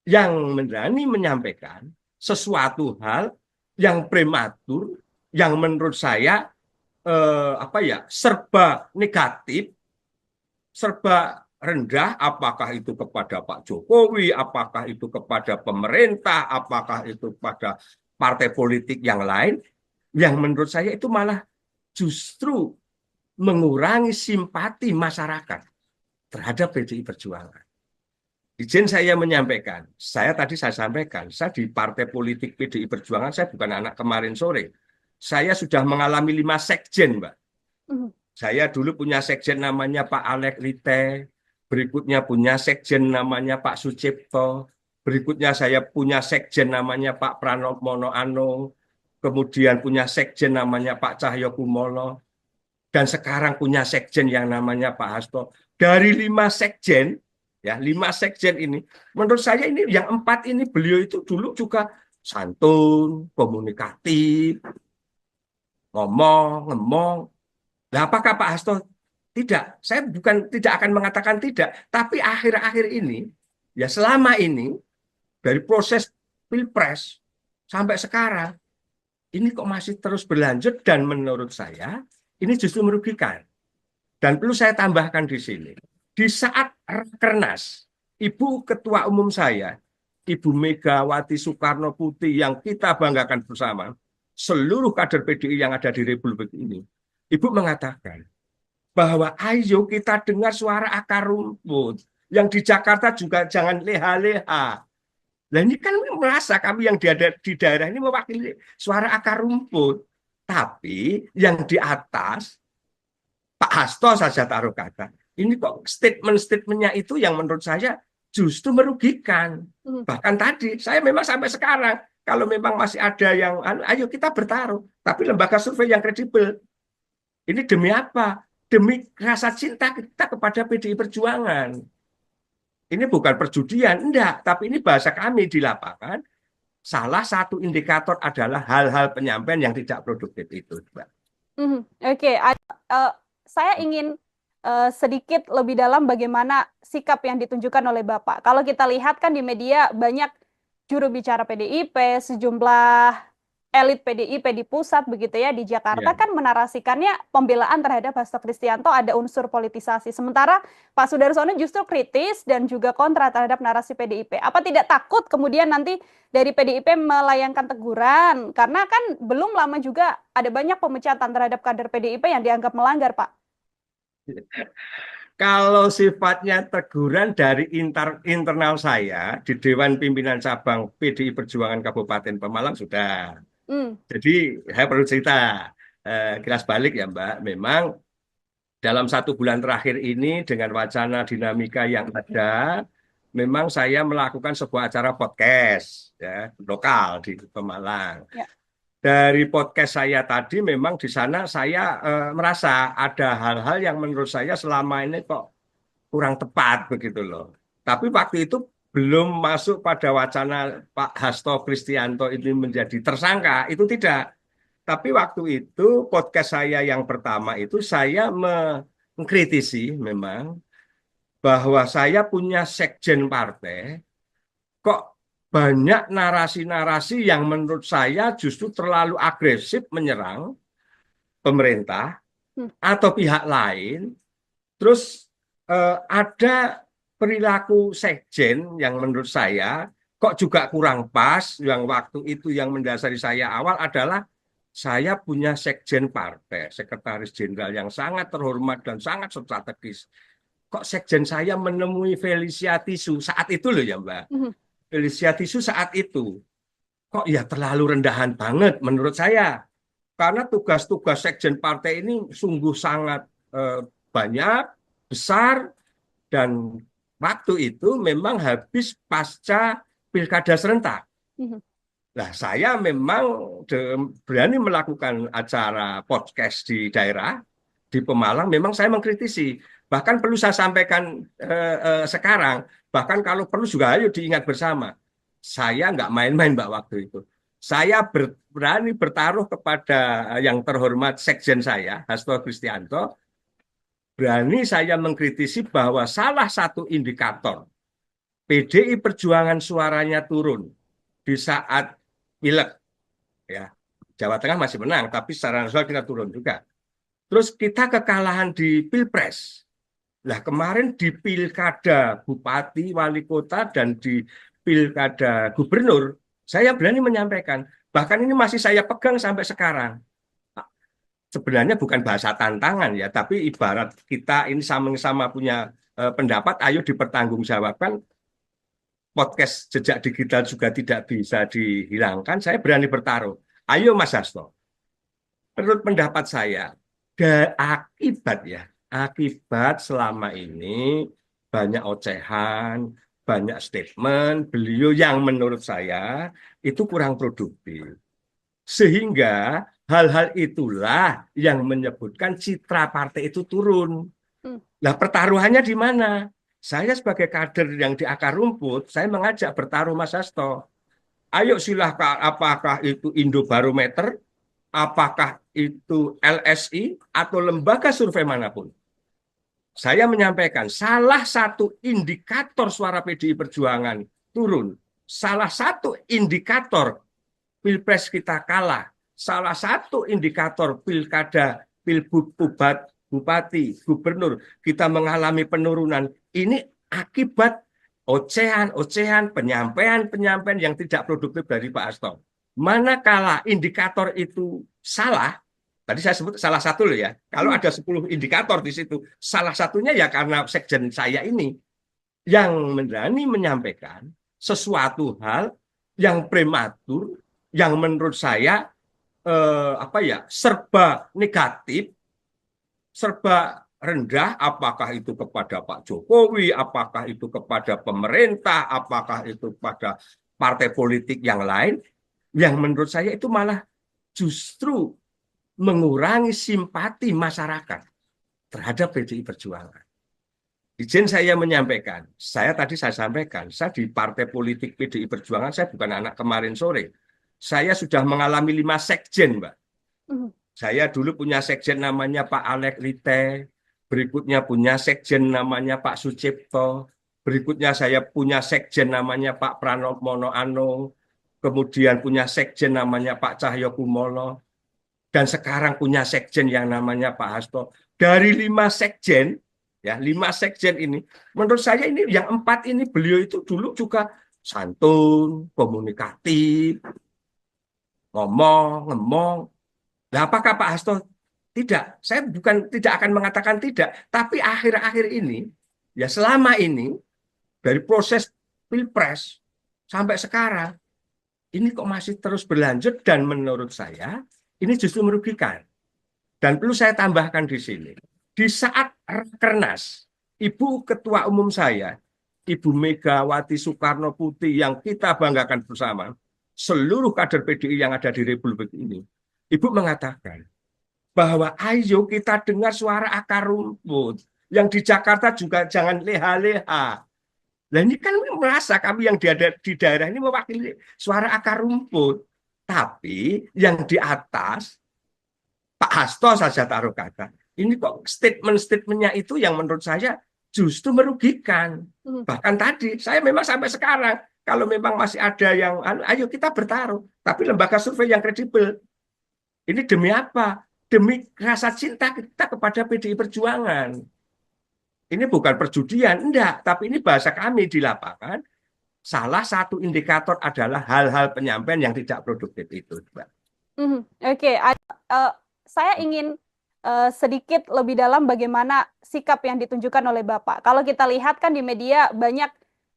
yang berani menyampaikan sesuatu hal yang prematur, yang menurut saya serba negatif, serba rendah, apakah itu kepada Pak Jokowi, apakah itu kepada pemerintah, apakah itu kepada partai politik yang lain, yang menurut saya itu malah justru mengurangi simpati masyarakat terhadap PDI Perjuangan. Izin saya menyampaikan, saya sampaikan, saya di partai politik PDI Perjuangan, saya bukan anak kemarin sore. Saya sudah mengalami 5 sekjen, Mbak. Saya dulu punya sekjen namanya Pak Alek Lite, berikutnya punya sekjen namanya Pak Sucipto, berikutnya saya punya sekjen namanya Pak Pranowo Mono Anung, kemudian punya sekjen namanya Pak Cahyo Kumolo, dan sekarang punya sekjen yang namanya Pak Hasto. Dari 5 sekjen, ya 5 sekjen ini, menurut saya ini yang 4 ini beliau itu dulu juga santun, komunikatif, ngomong. Nah, apakah Pak Hasto tidak? Saya bukan tidak akan mengatakan tidak, tapi akhir-akhir ini, ya selama ini dari proses Pilpres sampai sekarang, ini kok masih terus berlanjut dan menurut saya ini justru merugikan. Dan perlu saya tambahkan di sini, di saat Rakernas, Ibu Ketua Umum saya, Ibu Megawati Soekarno Putri yang kita banggakan bersama, seluruh kader PDI yang ada di Republik ini, Ibu mengatakan bahwa ayo kita dengar suara akar rumput. Yang di Jakarta juga jangan leha-leha. Nah ini kan merasa kami yang di daerah ini mewakili suara akar rumput. Tapi yang di atas, Pak Hasto saja taruh kata. Ini kok statement-statementnya itu yang menurut saya justru merugikan. Bahkan tadi, saya memang sampai sekarang, kalau memang masih ada yang, ayo kita bertaruh. Tapi lembaga survei yang kredibel. Ini demi apa? Demi rasa cinta kita kepada PDI Perjuangan. Ini bukan perjudian, enggak. Tapi ini bahasa kami di lapangan. Salah satu indikator adalah hal-hal penyampaian yang tidak produktif itu, Mbak. Oke, saya ingin sedikit lebih dalam bagaimana sikap yang ditunjukkan oleh Bapak. Kalau kita lihat kan di media banyak juru bicara PDIP, sejumlah elit PDIP di pusat begitu ya di Jakarta kan menarasikannya pembelaan terhadap Hasto Kristianto ada unsur politisasi. Sementara Pak Sudarsono justru kritis dan juga kontra terhadap narasi PDIP. Apa tidak takut kemudian nanti dari PDIP melayangkan teguran? Karena kan belum lama juga ada banyak pemecatan terhadap kader PDIP yang dianggap melanggar, Pak. Kalau sifatnya teguran dari internal saya di Dewan Pimpinan Cabang PDI Perjuangan Kabupaten Pemalang sudah. Jadi saya perlu cerita kilas balik ya Mbak. Memang dalam 1 bulan terakhir ini dengan wacana dinamika yang ada, memang saya melakukan sebuah acara podcast ya lokal di Pemalang. Ya. Dari podcast saya tadi memang di sana saya merasa ada hal-hal yang menurut saya selama ini kok kurang tepat begitu loh. Tapi waktu itu belum masuk pada wacana Pak Hasto Kristianto ini menjadi tersangka, itu tidak. Tapi waktu itu podcast saya yang pertama itu saya mengkritisi memang bahwa saya punya sekjen partai, kok banyak narasi-narasi yang menurut saya justru terlalu agresif menyerang pemerintah atau pihak lain. Terus ada perilaku sekjen yang menurut saya kok juga kurang pas. Yang waktu itu yang mendasari saya awal adalah saya punya sekjen partai, sekretaris jenderal yang sangat terhormat dan sangat strategis. Kok sekjen saya menemui Felicia Tisu saat itu loh ya Mbak. Felicia Tisu saat itu. Kok ya terlalu rendahan banget menurut saya. Karena tugas-tugas sekjen partai ini sungguh sangat banyak, besar, dan waktu itu memang habis pasca pilkada serentak. Nah, saya memang berani melakukan acara podcast di daerah, di Pemalang, memang saya mengkritisi. Bahkan perlu saya sampaikan sekarang, bahkan kalau perlu juga ayo diingat bersama. Saya nggak main-main Mbak waktu itu. Saya berani bertaruh kepada yang terhormat sekjen saya, Hasto Kristianto, berani saya mengkritisi bahwa salah satu indikator PDI Perjuangan suaranya turun di saat pileg, ya Jawa Tengah masih menang, tapi secara nasional kita turun juga. Terus kita kekalahan di Pilpres. Nah kemarin di pilkada Bupati, Wali Kota, dan di pilkada Gubernur, saya berani menyampaikan, bahkan ini masih saya pegang sampai sekarang. Sebenarnya bukan bahasa tantangan ya, tapi ibarat kita ini sama-sama punya pendapat, ayo dipertanggungjawabkan. Podcast jejak digital juga tidak bisa dihilangkan. Saya berani bertaruh. Ayo Mas Hasto. Menurut pendapat saya, akibat selama ini banyak ocehan, banyak statement beliau yang menurut saya itu kurang produktif. Sehingga hal-hal itulah yang menyebutkan citra partai itu turun. Nah, pertaruhannya di mana? Saya sebagai kader yang di akar rumput, saya mengajak bertaruh Mas Hasto. Ayo silahkan, apakah itu Indobarometer, apakah itu LSI, atau lembaga survei manapun. Saya menyampaikan, salah satu indikator suara PDI Perjuangan turun, salah satu indikator Pilpres kita kalah, salah satu indikator pilkada, pilbub, bupati, gubernur kita mengalami penurunan ini akibat ocehan-ocehan, penyampaian-penyampaian yang tidak produktif dari Pak Hasto. Manakala indikator itu salah, tadi saya sebut salah satu loh ya. Kalau ada 10 indikator di situ, salah satunya ya karena sekjen saya ini yang berani menyampaikan sesuatu hal yang prematur, yang menurut saya serba negatif, serba rendah, apakah itu kepada Pak Jokowi, apakah itu kepada pemerintah, apakah itu pada partai politik yang lain, yang menurut saya itu malah justru mengurangi simpati masyarakat terhadap PDI Perjuangan. Izin saya menyampaikan, saya sampaikan, saya di partai politik PDI Perjuangan, saya bukan anak kemarin sore. Saya sudah mengalami 5 sekjen, Mbak. Saya dulu punya sekjen namanya Pak Alek Lite, berikutnya punya sekjen namanya Pak Sucipto, berikutnya saya punya sekjen namanya Pak Pranowo Monoanung, kemudian punya sekjen namanya Pak Cahyo Kumolo, dan sekarang punya sekjen yang namanya Pak Hasto. Dari 5 sekjen, ya 5 sekjen ini, menurut saya ini yang 4 ini beliau itu dulu juga santun, komunikatif, ngomong. Nah, apakah Pak Hasto tidak? Saya bukan tidak akan mengatakan tidak, tapi akhir-akhir ini, ya selama ini dari proses pilpres sampai sekarang, ini kok masih terus berlanjut dan menurut saya ini justru merugikan. Dan perlu saya tambahkan di sini, di saat Rakernas, Ibu Ketua Umum saya, Ibu Megawati Soekarno Putri yang kita banggakan bersama, seluruh kader PDI yang ada di Republik ini, Ibu mengatakan bahwa ayo kita dengar suara akar rumput. Yang di Jakarta juga jangan leha-leha. Nah ini kan merasa kami yang di daerah ini mewakili suara akar rumput. Tapi yang di atas, Pak Hasto saja taruh kata, ini kok statement-statementnya itu yang menurut saya justru merugikan. Bahkan tadi, saya memang sampai sekarang, kalau memang masih ada yang, ayo kita bertaruh. Tapi lembaga survei yang kredibel. Ini demi apa? Demi rasa cinta kita kepada PDI Perjuangan. Ini bukan perjudian, enggak. Tapi ini bahasa kami di lapangan, salah satu indikator adalah hal-hal penyampaian yang tidak produktif itu. Oke, saya ingin sedikit lebih dalam bagaimana sikap yang ditunjukkan oleh Bapak. Kalau kita lihat kan di media banyak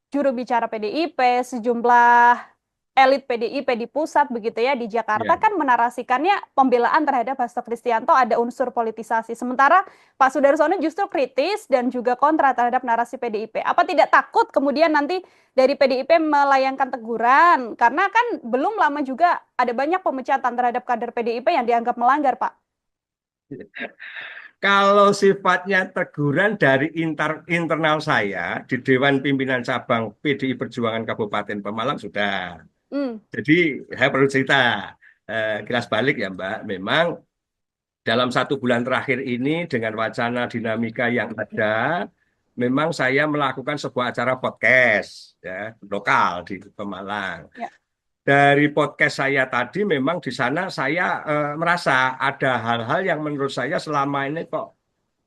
juru bicara PDIP, sejumlah elit PDIP di pusat begitu ya di Jakarta kan menarasikannya pembelaan terhadap Hasto Kristianto ada unsur politisasi. Sementara Pak Sudarsono justru kritis dan juga kontra terhadap narasi PDIP. Apa tidak takut kemudian nanti dari PDIP melayangkan teguran? Karena kan belum lama juga ada banyak pemecatan terhadap kader PDIP yang dianggap melanggar, Pak. Kalau sifatnya teguran dari internal saya di Dewan Pimpinan Cabang PDI Perjuangan Kabupaten Pemalang sudah. Jadi saya perlu cerita kilas balik ya Mbak. Memang dalam 1 bulan terakhir ini dengan wacana dinamika yang ada, memang saya melakukan sebuah acara podcast ya lokal di Pemalang. Ya. Dari podcast saya tadi memang di sana saya merasa ada hal-hal yang menurut saya selama ini kok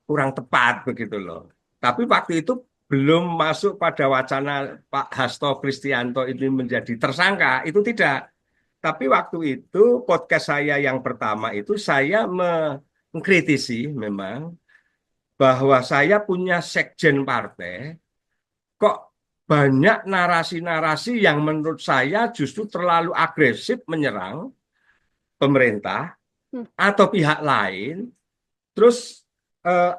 kurang tepat begitu loh. Tapi waktu itu belum masuk pada wacana Pak Hasto Kristianto ini menjadi tersangka, itu tidak. Tapi waktu itu podcast saya yang pertama itu saya mengkritisi memang bahwa saya punya sekjen partai, kok banyak narasi-narasi yang menurut saya justru terlalu agresif menyerang pemerintah atau pihak lain. Terus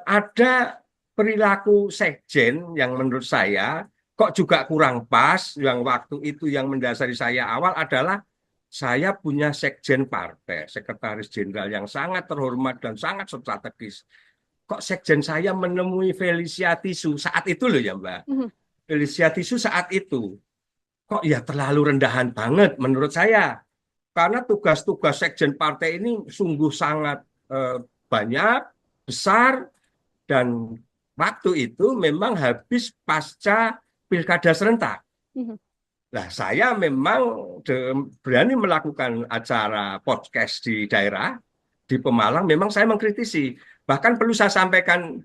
ada perilaku sekjen yang menurut saya kok juga kurang pas. Yang waktu itu yang mendasari saya awal adalah saya punya sekjen partai, sekretaris jenderal yang sangat terhormat dan sangat strategis. Kok sekjen saya menemui Felicia Tisu saat itu loh ya Mbak. Felicia Tisu saat itu. Kok ya terlalu rendahan banget menurut saya. Karena tugas-tugas sekjen partai ini sungguh sangat banyak, besar, dan waktu itu memang habis pasca pilkada serentak. Nah, saya memang berani melakukan acara podcast di daerah, di Pemalang, memang saya mengkritisi. Bahkan perlu saya sampaikan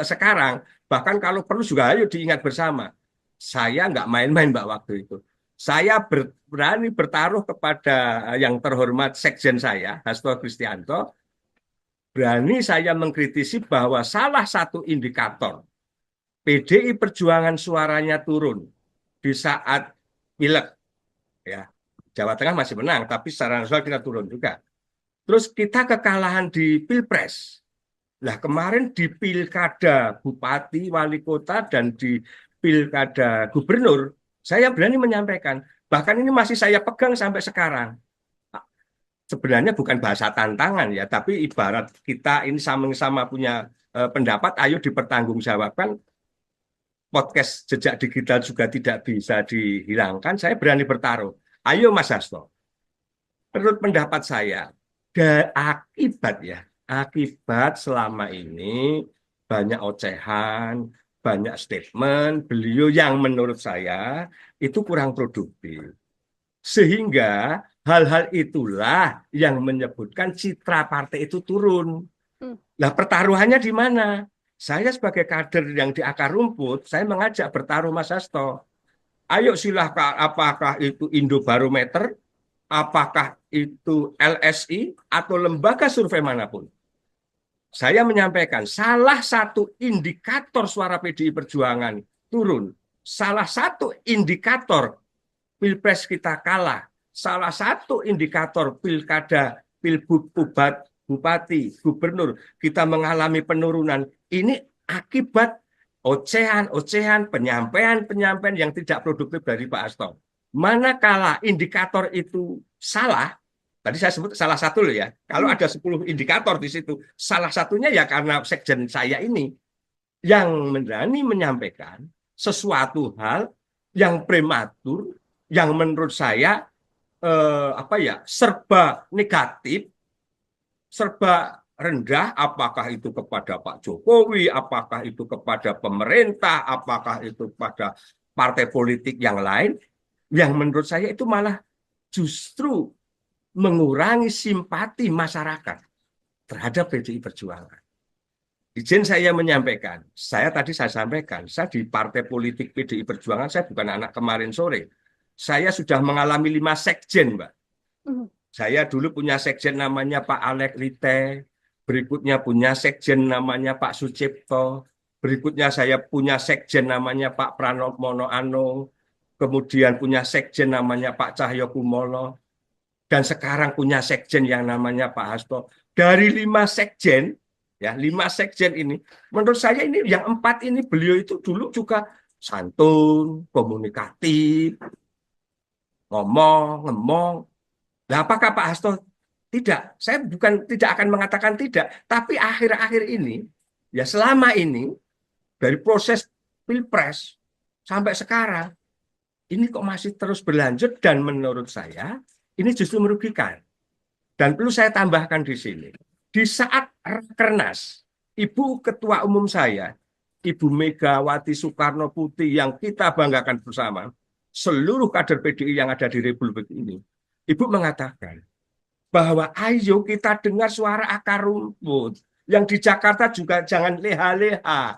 sekarang, bahkan kalau perlu juga ayo diingat bersama. Saya nggak main-main Mbak waktu itu. Saya berani bertaruh kepada yang terhormat Sekjen saya, Hasto Kristianto, berani saya mengkritisi bahwa salah satu indikator PDI Perjuangan suaranya turun di saat pileg, ya Jawa Tengah masih menang, tapi secara nasional kita turun juga. Terus kita kekalahan di Pilpres. Nah, kemarin di Pilkada Bupati, Wali Kota, dan di Pilkada Gubernur, saya berani menyampaikan, bahkan ini masih saya pegang sampai sekarang. Sebenarnya bukan bahasa tantangan ya, tapi ibarat kita ini sama-sama punya pendapat, ayo dipertanggungjawabkan. Podcast jejak digital juga tidak bisa dihilangkan. Saya berani bertaruh. Ayo Mas Hasto, menurut pendapat saya, akibat ya, akibat selama ini banyak ocehan, banyak statement beliau yang menurut saya itu kurang produktif. Sehingga hal-hal itulah yang menyebutkan citra partai itu turun. Nah, pertaruhannya di mana? Saya sebagai kader yang di akar rumput, saya mengajak bertaruh Mas Hasto. Ayo silahkan, apakah itu Indobarometer, apakah itu LSI, atau lembaga survei manapun. Saya menyampaikan salah satu indikator suara PDI Perjuangan turun, salah satu indikator Pilpres kita kalah, salah satu indikator pilkada, pilbub, bupati, gubernur kita mengalami penurunan. Ini akibat ocehan-ocehan, penyampaian-penyampaian yang tidak produktif dari Pak Hasto. Manakala indikator itu salah, tadi saya sebut salah satu loh ya. Kalau ada 10 indikator di situ, salah satunya ya karena sekjen saya ini yang berani menyampaikan sesuatu hal yang prematur, yang menurut saya serba negatif, serba rendah, apakah itu kepada Pak Jokowi, apakah itu kepada pemerintah, apakah itu kepada partai politik yang lain, yang menurut saya itu malah justru mengurangi simpati masyarakat terhadap PDI Perjuangan. Izin saya menyampaikan, saya sampaikan, saya di partai politik PDI Perjuangan, saya bukan anak kemarin sore. Saya sudah mengalami 5 sekjen, Mbak. Saya dulu punya sekjen namanya Pak Alek Lite, berikutnya punya sekjen namanya Pak Sucipto, berikutnya saya punya sekjen namanya Pak Pranowo Monoano, kemudian punya sekjen namanya Pak Cahyo Kumolo, dan sekarang punya sekjen yang namanya Pak Hasto. Dari 5 sekjen, ya 5 sekjen ini, menurut saya ini yang 4 ini beliau itu dulu juga santun, komunikatif, ngomong. Nah, apakah Pak Hasto tidak? Saya bukan tidak akan mengatakan tidak, tapi akhir-akhir ini, ya selama ini dari proses Pilpres sampai sekarang, ini kok masih terus berlanjut dan menurut saya ini justru merugikan. Dan perlu saya tambahkan di sini, di saat Rakernas, Ibu Ketua Umum saya, Ibu Megawati Soekarno Putri yang kita banggakan bersama, seluruh kader PDI yang ada di Republik ini, Ibu mengatakan bahwa ayo kita dengar suara akar rumput. Yang di Jakarta juga jangan leha-leha.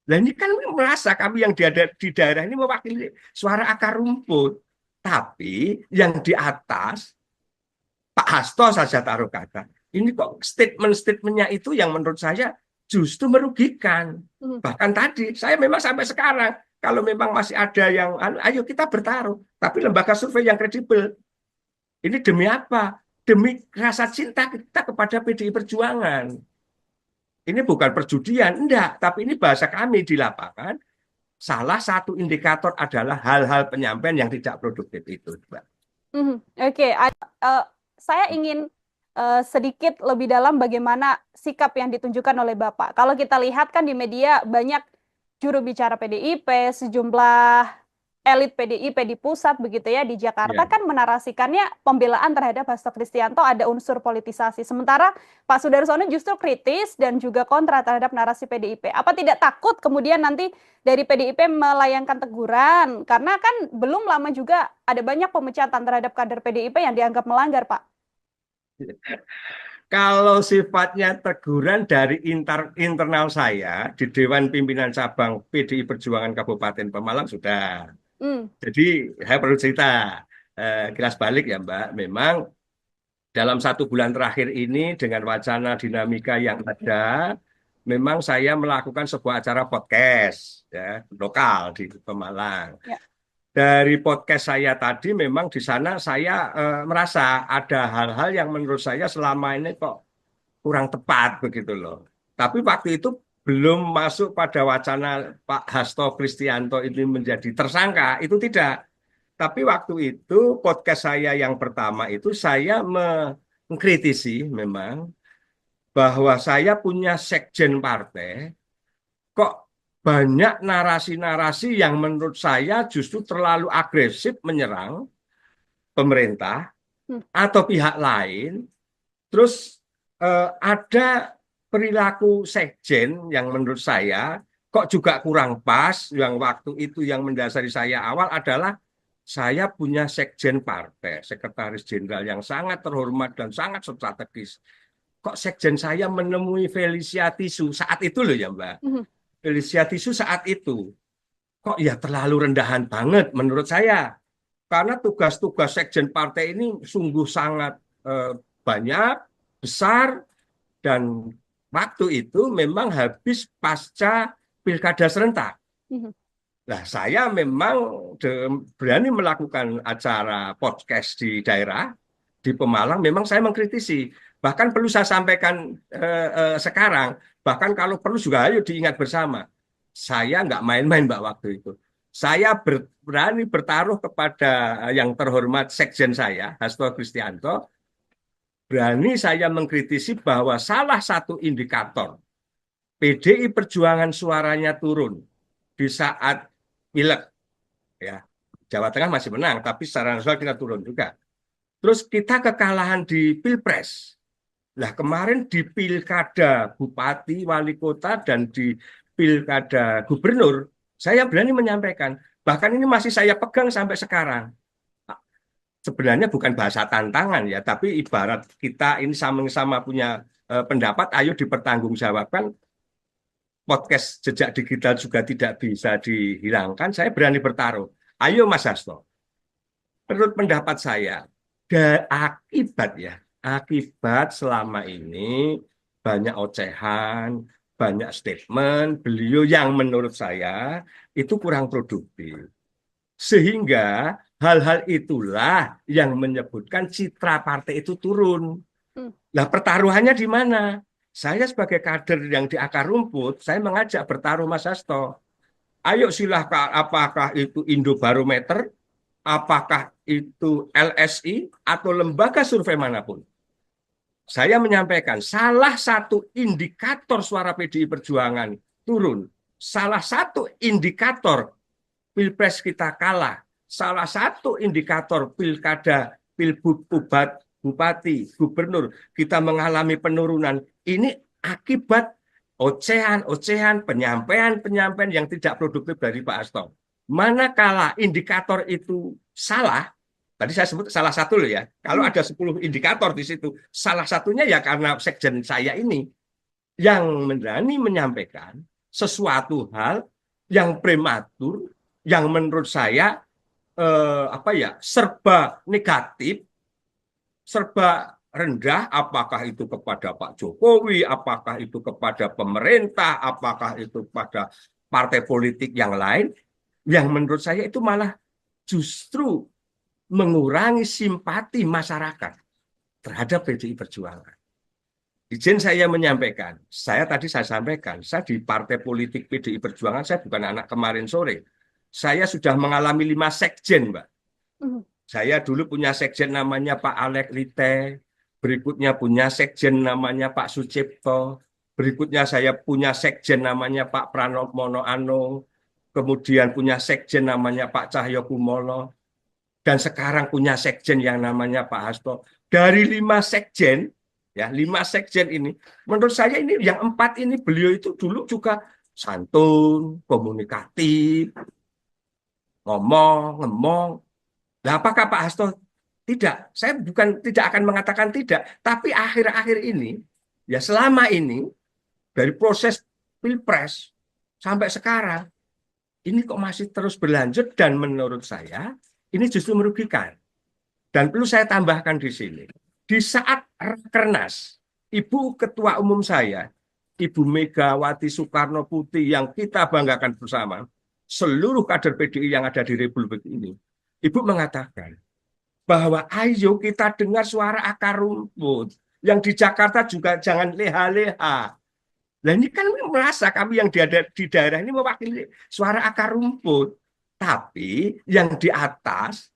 Nah ini kan merasa kami yang di daerah ini mewakili suara akar rumput. Tapi yang di atas, Pak Hasto saja taruh kata. Ini kok statement-statementnya itu yang menurut saya justru merugikan. Bahkan tadi, saya memang sampai sekarang, kalau memang masih ada yang, ayo kita bertaruh. Tapi lembaga survei yang kredibel. Ini demi apa? Demi rasa cinta kita kepada PDI Perjuangan. Ini bukan perjudian, enggak. Tapi ini bahasa kami di lapangan, salah satu indikator adalah hal-hal penyampaian yang tidak produktif itu. Oke, saya ingin sedikit lebih dalam bagaimana sikap yang ditunjukkan oleh Bapak. Kalau kita lihat kan di media banyak juru bicara PDIP, sejumlah elit PDIP di pusat begitu ya di Jakarta Ya. kan menarasikannya pembelaan terhadap Hasto Kristianto ada unsur politisasi. Sementara Pak Sudarsono justru kritis dan juga kontra terhadap narasi PDIP. Apa tidak takut kemudian nanti dari PDIP melayangkan teguran? Karena kan belum lama juga ada banyak pemecatan terhadap kader PDIP yang dianggap melanggar, Pak. Kalau sifatnya teguran dari internal saya di Dewan Pimpinan Cabang PDI Perjuangan Kabupaten Pemalang sudah. Hmm. Jadi saya perlu cerita kilas balik ya Mbak. Memang dalam 1 bulan terakhir ini dengan wacana dinamika yang ada, memang saya melakukan sebuah acara podcast ya lokal di Pemalang. Ya. Dari podcast saya tadi memang di sana saya merasa ada hal-hal yang menurut saya selama ini kok kurang tepat begitu loh. Tapi waktu itu belum masuk pada wacana Pak Hasto Kristianto ini menjadi tersangka, itu tidak. Tapi waktu itu podcast saya yang pertama itu saya mengkritisi memang bahwa saya punya sekjen partai kok banyak narasi-narasi yang menurut saya justru terlalu agresif menyerang pemerintah atau pihak lain. Terus ada perilaku sekjen yang menurut saya kok juga kurang pas. Yang waktu itu yang mendasari saya awal adalah saya punya sekjen partai, sekretaris jenderal yang sangat terhormat dan sangat strategis. Kok sekjen saya menemui Felicia Tisu saat itu loh ya Mbak. Felicia Tisu saat itu kok ya terlalu rendahan banget menurut saya. Karena tugas-tugas sekjen partai ini sungguh sangat banyak, besar, dan waktu itu memang habis pasca pilkada serentak. Nah, saya memang berani melakukan acara podcast di daerah, di Pemalang, memang saya mengkritisi. Bahkan perlu saya sampaikan sekarang, bahkan kalau perlu juga ayo diingat bersama. Saya nggak main-main Mbak waktu itu. Saya berani bertaruh kepada yang terhormat sekjen saya, Hasto Kristianto, berani saya mengkritisi bahwa salah satu indikator PDI Perjuangan suaranya turun di saat pileg, ya Jawa Tengah masih menang, tapi secara nasional kita turun juga. Terus kita kekalahan di Pilpres. Nah kemarin di Pilkada Bupati, Wali Kota, dan di Pilkada Gubernur, saya berani menyampaikan, bahkan ini masih saya pegang sampai sekarang. Sebenarnya bukan bahasa tantangan ya, tapi ibarat kita ini sama-sama punya pendapat, ayo dipertanggungjawabkan. Podcast jejak digital juga tidak bisa dihilangkan, saya berani bertaruh. Ayo Mas Hasto, menurut pendapat saya, akibat selama ini banyak ocehan, banyak statement beliau yang menurut saya itu kurang produktif. Sehingga hal-hal itulah yang menyebutkan citra partai itu turun. Nah, pertaruhannya di mana? Saya sebagai kader yang di akar rumput, saya mengajak bertaruh Mas Hasto. Ayo silahkan, apakah itu Indobarometer, apakah itu LSI, atau lembaga survei manapun. Saya menyampaikan, salah satu indikator suara PDI Perjuangan turun. Salah satu indikator Pilpres kita kalah. Salah satu indikator pilkada, pilbub, bupati, gubernur, kita mengalami penurunan. Ini akibat ocehan-ocehan, penyampaian-penyampaian yang tidak produktif dari Pak Hasto. Manakala indikator itu salah, tadi saya sebut salah satu loh ya, kalau ada 10 indikator di situ, salah satunya ya karena sekjen saya ini yang berani menyampaikan sesuatu hal yang prematur, yang menurut saya serba negatif, serba rendah, apakah itu kepada Pak Jokowi, apakah itu kepada pemerintah, apakah itu kepada partai politik yang lain, yang menurut saya itu malah justru mengurangi simpati masyarakat terhadap PDI Perjuangan. Izin saya menyampaikan, saya sampaikan, saya di partai politik PDI Perjuangan, saya bukan anak kemarin sore. Saya sudah mengalami 5 sekjen, Mbak. Saya dulu punya sekjen namanya Pak Alek Lite, berikutnya punya sekjen namanya Pak Sucipto, berikutnya saya punya sekjen namanya Pak Pranowo Mono Anung, kemudian punya sekjen namanya Pak Cahyokumolo, dan sekarang punya sekjen yang namanya Pak Hasto. Dari 5 sekjen, ya 5 sekjen ini, menurut saya ini yang 4 ini beliau itu dulu juga santun, komunikatif, ngomong. Nah, apakah Pak Hasto tidak? Saya bukan tidak akan mengatakan tidak, tapi akhir-akhir ini, ya selama ini dari proses pilpres sampai sekarang, ini kok masih terus berlanjut dan menurut saya ini justru merugikan. Dan perlu saya tambahkan di sini, di saat Rakernas, Ibu Ketua Umum saya, Ibu Megawati Soekarno Putri yang kita banggakan bersama, seluruh kader PDI yang ada di Republik ini, Ibu mengatakan bahwa ayo kita dengar suara akar rumput. Yang di Jakarta juga jangan leha-leha. Nah ini kan merasa kami yang di daerah ini mewakili suara akar rumput. Tapi yang di atas,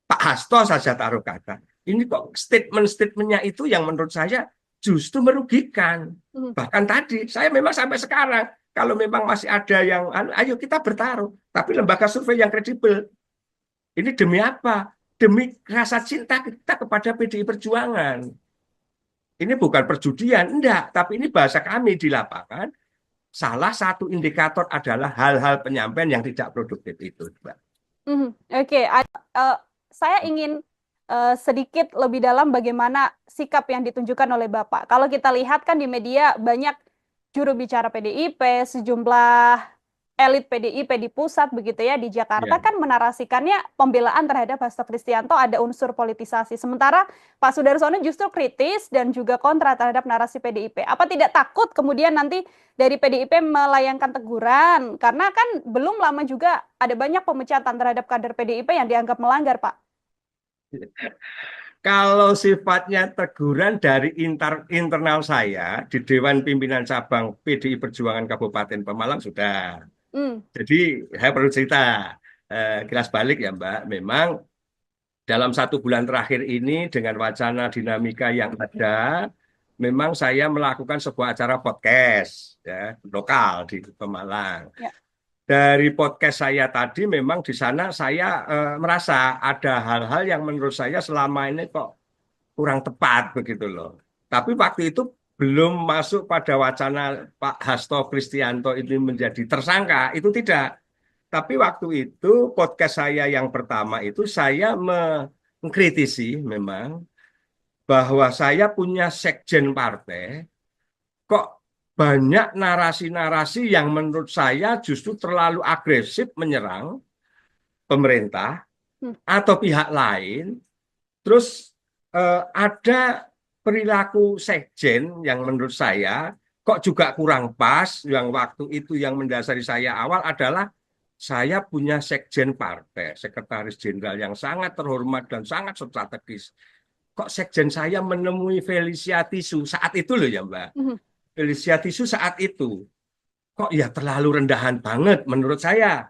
Pak Hasto saja taruh kata. Ini kok statement-statementnya itu yang menurut saya justru merugikan. Bahkan tadi, saya memang sampai sekarang, kalau memang masih ada yang, ayo kita bertaruh. Tapi lembaga survei yang kredibel. Ini demi apa? Demi rasa cinta kita kepada PDI Perjuangan. Ini bukan perjudian, enggak. Tapi ini bahasa kami di lapangan, salah satu indikator adalah hal-hal penyampaian yang tidak produktif itu, Mbak. Oke, saya ingin sedikit lebih dalam bagaimana sikap yang ditunjukkan oleh Bapak. Kalau kita lihat kan di media banyak juru bicara PDIP, sejumlah elit PDIP di pusat begitu ya, di Jakarta kan menarasikannya pembelaan terhadap Hasto Kristianto ada unsur politisasi. Sementara Pak Sudarsono justru kritis dan juga kontra terhadap narasi PDIP. Apa tidak takut kemudian nanti dari PDIP melayangkan teguran? Karena kan belum lama juga ada banyak pemecatan terhadap kader PDIP yang dianggap melanggar, Pak. Kalau sifatnya teguran dari internal saya di Dewan Pimpinan Cabang PDI Perjuangan Kabupaten Pemalang sudah. Jadi saya perlu cerita kilas balik ya Mbak. Memang dalam 1 bulan terakhir ini dengan wacana dinamika yang ada, memang saya melakukan sebuah acara podcast ya, lokal di Pemalang. Ya. Dari podcast saya tadi memang di sana saya merasa ada hal-hal yang menurut saya selama ini kok kurang tepat begitu loh. Tapi waktu itu belum masuk pada wacana Pak Hasto Kristianto ini menjadi tersangka, itu tidak. Tapi waktu itu podcast saya yang pertama itu saya mengkritisi memang bahwa saya punya sekjen partai, kok banyak narasi-narasi yang menurut saya justru terlalu agresif menyerang pemerintah atau pihak lain. Terus ada perilaku sekjen yang menurut saya kok juga kurang pas. Yang waktu itu yang mendasari saya awal adalah saya punya sekjen partai, sekretaris jenderal yang sangat terhormat dan sangat strategis. Kok sekjen saya menemui Felicia Tisu saat itu loh ya Mbak. Felicia Tisu saat itu kok ya terlalu rendahan banget menurut saya.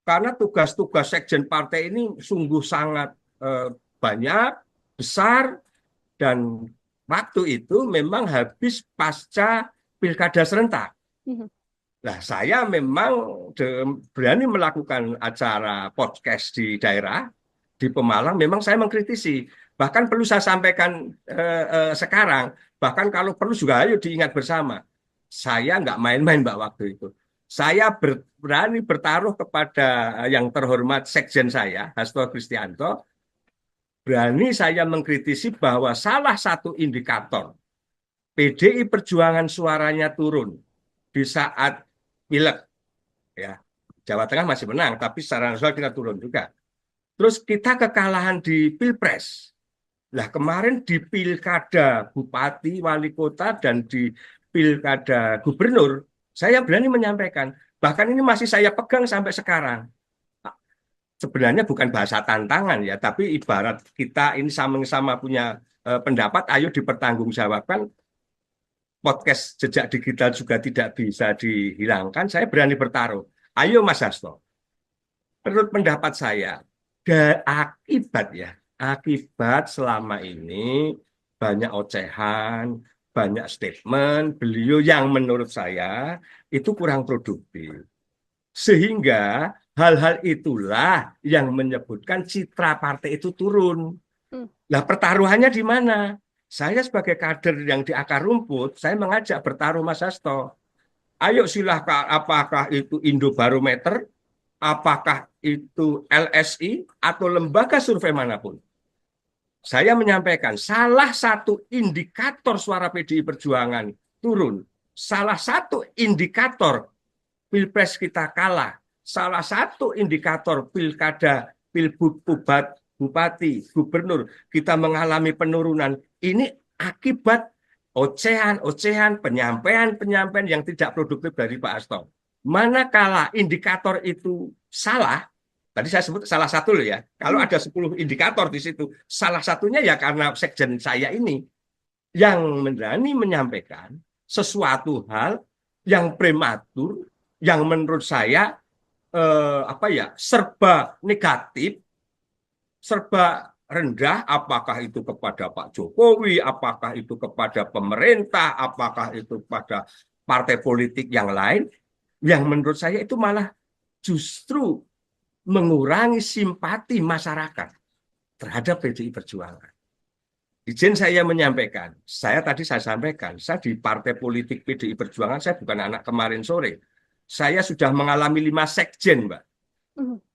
Karena tugas-tugas sekjen partai ini sungguh sangat banyak, besar, dan waktu itu memang habis pasca pilkada serentak. Nah, saya memang berani melakukan acara podcast di daerah, di Pemalang, memang saya mengkritisi. Bahkan perlu saya sampaikan sekarang, bahkan kalau perlu juga ayo diingat bersama. Saya nggak main-main Mbak waktu itu. Saya berani bertaruh kepada yang terhormat sekjen saya, Hasto Kristianto, berani saya mengkritisi bahwa salah satu indikator PDI Perjuangan suaranya turun di saat pileg, ya Jawa Tengah masih menang, tapi secara nasional kita turun juga. Terus kita kekalahan di Pilpres. Nah kemarin di pilkada Bupati, Wali Kota, dan di pilkada Gubernur, saya berani menyampaikan, bahkan ini masih saya pegang sampai sekarang. Sebenarnya bukan bahasa tantangan ya, tapi ibarat kita ini sama-sama punya pendapat, ayo dipertanggungjawabkan. Podcast jejak digital juga tidak bisa dihilangkan. Saya berani bertaruh. Ayo Mas Hasto. Menurut pendapat saya, akibat selama ini banyak ocehan, banyak statement beliau yang menurut saya itu kurang produktif. Sehingga hal-hal itulah yang menyebutkan citra partai itu turun. Hmm. Nah, pertaruhannya di mana? Saya sebagai kader yang di akar rumput, saya mengajak bertaruh Mas Hasto. Ayo silahkan, apakah itu Indobarometer, apakah itu LSI, atau lembaga survei manapun. Saya menyampaikan salah satu indikator suara PDI Perjuangan turun. Salah satu indikator Pilpres kita kalah. Salah satu indikator pilkada, pilbud, bupati, gubernur, kita mengalami penurunan. Ini akibat ocehan-ocehan, penyampaian-penyampaian yang tidak produktif dari Pak Hasto. Manakala indikator itu salah, tadi saya sebut salah satu loh ya, kalau ada 10 indikator di situ, salah satunya ya karena sekjen saya ini yang berani menyampaikan sesuatu hal yang prematur, yang menurut saya serba negatif, serba rendah, apakah itu kepada Pak Jokowi, apakah itu kepada pemerintah, apakah itu kepada partai politik yang lain, yang menurut saya itu malah justru mengurangi simpati masyarakat terhadap PDI Perjuangan. Izin saya menyampaikan, saya sampaikan, saya di partai politik PDI Perjuangan, saya bukan anak kemarin sore. Saya sudah mengalami 5 sekjen, Mbak.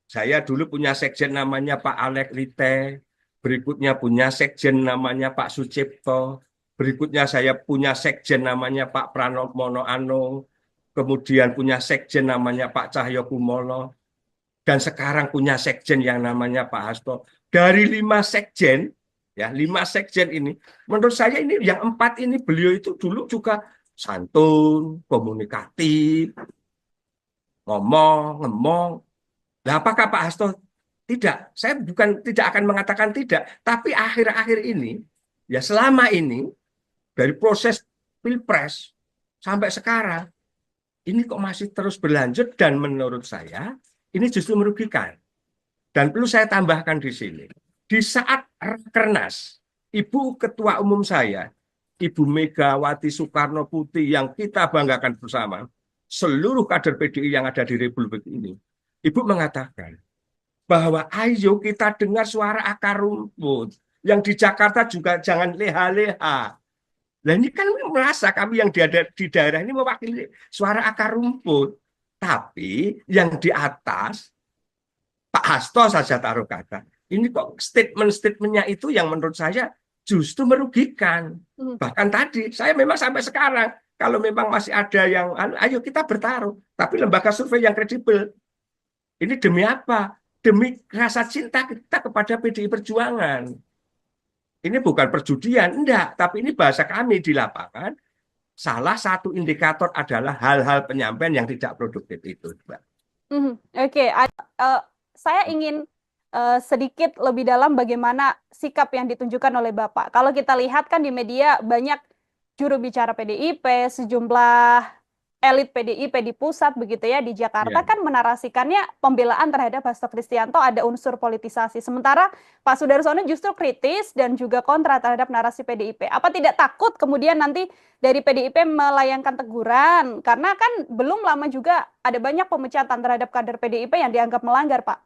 Saya dulu punya sekjen namanya Pak Alek Lite, berikutnya punya sekjen namanya Pak Sucipto, berikutnya saya punya sekjen namanya Pak Pranowo Anung, kemudian punya sekjen namanya Pak Cahyo Kumolo, dan sekarang punya sekjen yang namanya Pak Hasto. Dari 5 sekjen, ya 5 sekjen ini, menurut saya ini yang 4 ini beliau itu dulu juga santun, komunikatif, ngomong. Nah, apakah Pak Hasto tidak? Saya bukan tidak akan mengatakan tidak, tapi akhir-akhir ini, ya selama ini dari proses Pilpres sampai sekarang, ini kok masih terus berlanjut dan menurut saya ini justru merugikan. Dan perlu saya tambahkan di sini, di saat Rakernas, Ibu Ketua Umum saya, Ibu Megawati Soekarno Putri yang kita banggakan bersama, seluruh kader PDI yang ada di Republik ini, Ibu mengatakan bahwa ayo kita dengar suara akar rumput. Yang di Jakarta juga jangan leha-leha. Nah ini kan merasa kami yang di daerah ini mewakili suara akar rumput. Tapi yang di atas, Pak Hasto saja taruh kata. Ini kok statement-statementnya itu yang menurut saya justru merugikan. Bahkan tadi, saya memang sampai sekarang, kalau memang masih ada yang, ayo kita bertaruh. Tapi lembaga survei yang kredibel. Ini demi apa? Demi rasa cinta kita kepada PDI Perjuangan. Ini bukan perjudian, enggak. Tapi ini bahasa kami di lapangan. Salah satu indikator adalah hal-hal penyampaian yang tidak produktif itu, Mbak. Oke, saya ingin sedikit lebih dalam bagaimana sikap yang ditunjukkan oleh Bapak. Kalau kita lihat kan di media banyak juru bicara PDIP, sejumlah elit PDIP di pusat begitu ya di Jakarta kan menarasikannya pembelaan terhadap Hasto Kristianto ada unsur politisasi. Sementara Pak Sudarsono justru kritis dan juga kontra terhadap narasi PDIP. Apa tidak takut kemudian nanti dari PDIP melayangkan teguran? Karena kan belum lama juga ada banyak pemecatan terhadap kader PDIP yang dianggap melanggar, Pak.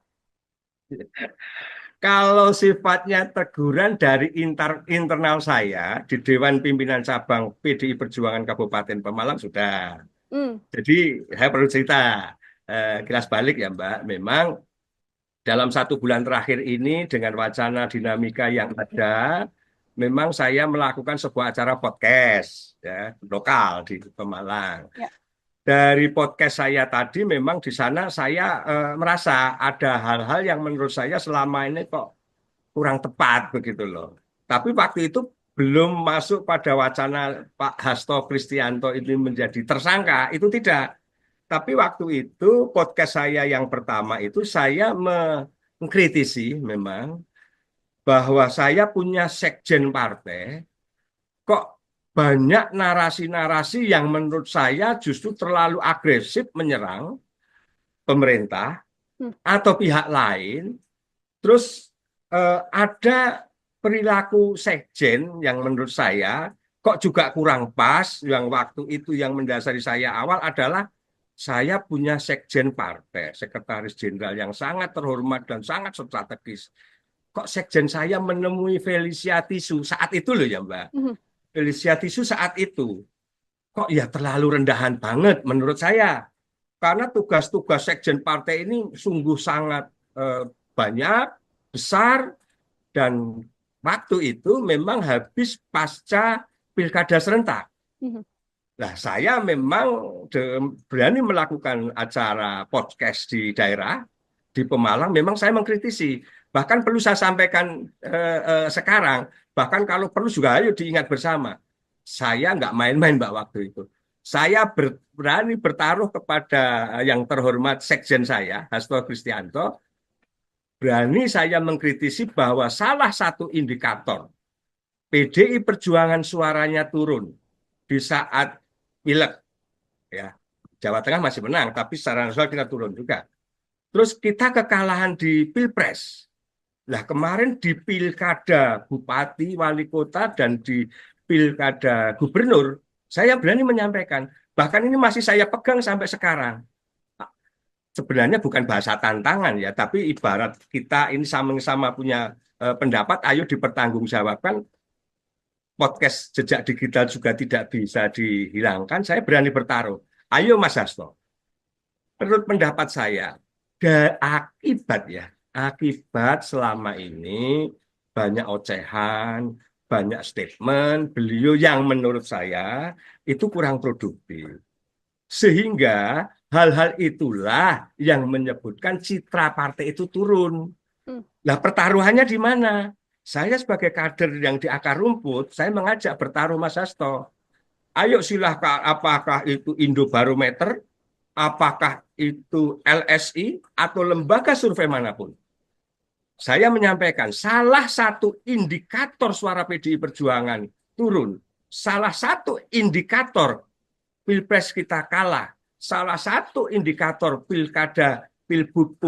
Kalau sifatnya teguran dari internal saya di Dewan Pimpinan Cabang PDI Perjuangan Kabupaten Pemalang sudah. Jadi saya perlu cerita kilas balik ya Mbak. Memang dalam 1 bulan terakhir ini dengan wacana dinamika yang ada, memang saya melakukan sebuah acara podcast ya, lokal di Pemalang. Ya. Dari podcast saya tadi memang di sana saya merasa ada hal-hal yang menurut saya selama ini kok kurang tepat begitu loh. Tapi waktu itu belum masuk pada wacana Pak Hasto Kristianto ini menjadi tersangka, itu tidak. Tapi waktu itu podcast saya yang pertama itu saya mengkritisi memang bahwa saya punya sekjen partai kok banyak narasi-narasi yang menurut saya justru terlalu agresif menyerang pemerintah atau pihak lain. Terus ada perilaku sekjen yang menurut saya kok juga kurang pas. Yang waktu itu yang mendasari saya awal adalah saya punya sekjen partai, sekretaris jenderal yang sangat terhormat dan sangat strategis. Kok sekjen saya menemui Felicia Tisu saat itu loh ya Mbak. Mhm. Felicia Tisu saat itu. Kok ya terlalu rendahan banget menurut saya. Karena tugas-tugas sekjen partai ini sungguh sangat banyak, besar, dan waktu itu memang habis pasca pilkada serentak. Mhm. Nah, saya memang berani melakukan acara podcast di daerah, di Pemalang, memang saya mengkritisi. Bahkan perlu saya sampaikan sekarang, bahkan kalau perlu juga ayo diingat bersama. Saya nggak main-main Mbak waktu itu. Saya berani bertaruh kepada yang terhormat sekjen saya, Hasto Kristianto, berani saya mengkritisi bahwa salah satu indikator PDI Perjuangan suaranya turun di saat pileg, ya Jawa Tengah masih menang, tapi secara nasional kita turun juga. Terus kita kekalahan di Pilpres. Nah kemarin di Pilkada Bupati, Wali Kota, dan di Pilkada Gubernur, saya berani menyampaikan, bahkan ini masih saya pegang sampai sekarang. Sebenarnya bukan bahasa tantangan ya, tapi ibarat kita ini sama-sama punya pendapat, ayo dipertanggungjawabkan. Podcast jejak digital juga tidak bisa dihilangkan, saya berani bertaruh. Ayo Mas Hasto, menurut pendapat saya, akibat selama ini banyak ocehan, banyak statement beliau yang menurut saya itu kurang produktif. Sehingga hal-hal itulah yang menyebutkan citra partai itu turun. Hmm. Nah, pertaruhannya di mana? Saya sebagai kader yang di akar rumput, saya mengajak bertaruh Mas Hasto. Ayo silahkan, apakah itu Indobarometer, apakah itu LSI, atau lembaga survei manapun. Saya menyampaikan salah satu indikator suara PDI Perjuangan turun. Salah satu indikator Pilpres kita kalah. Salah satu indikator pilkada, pilbud,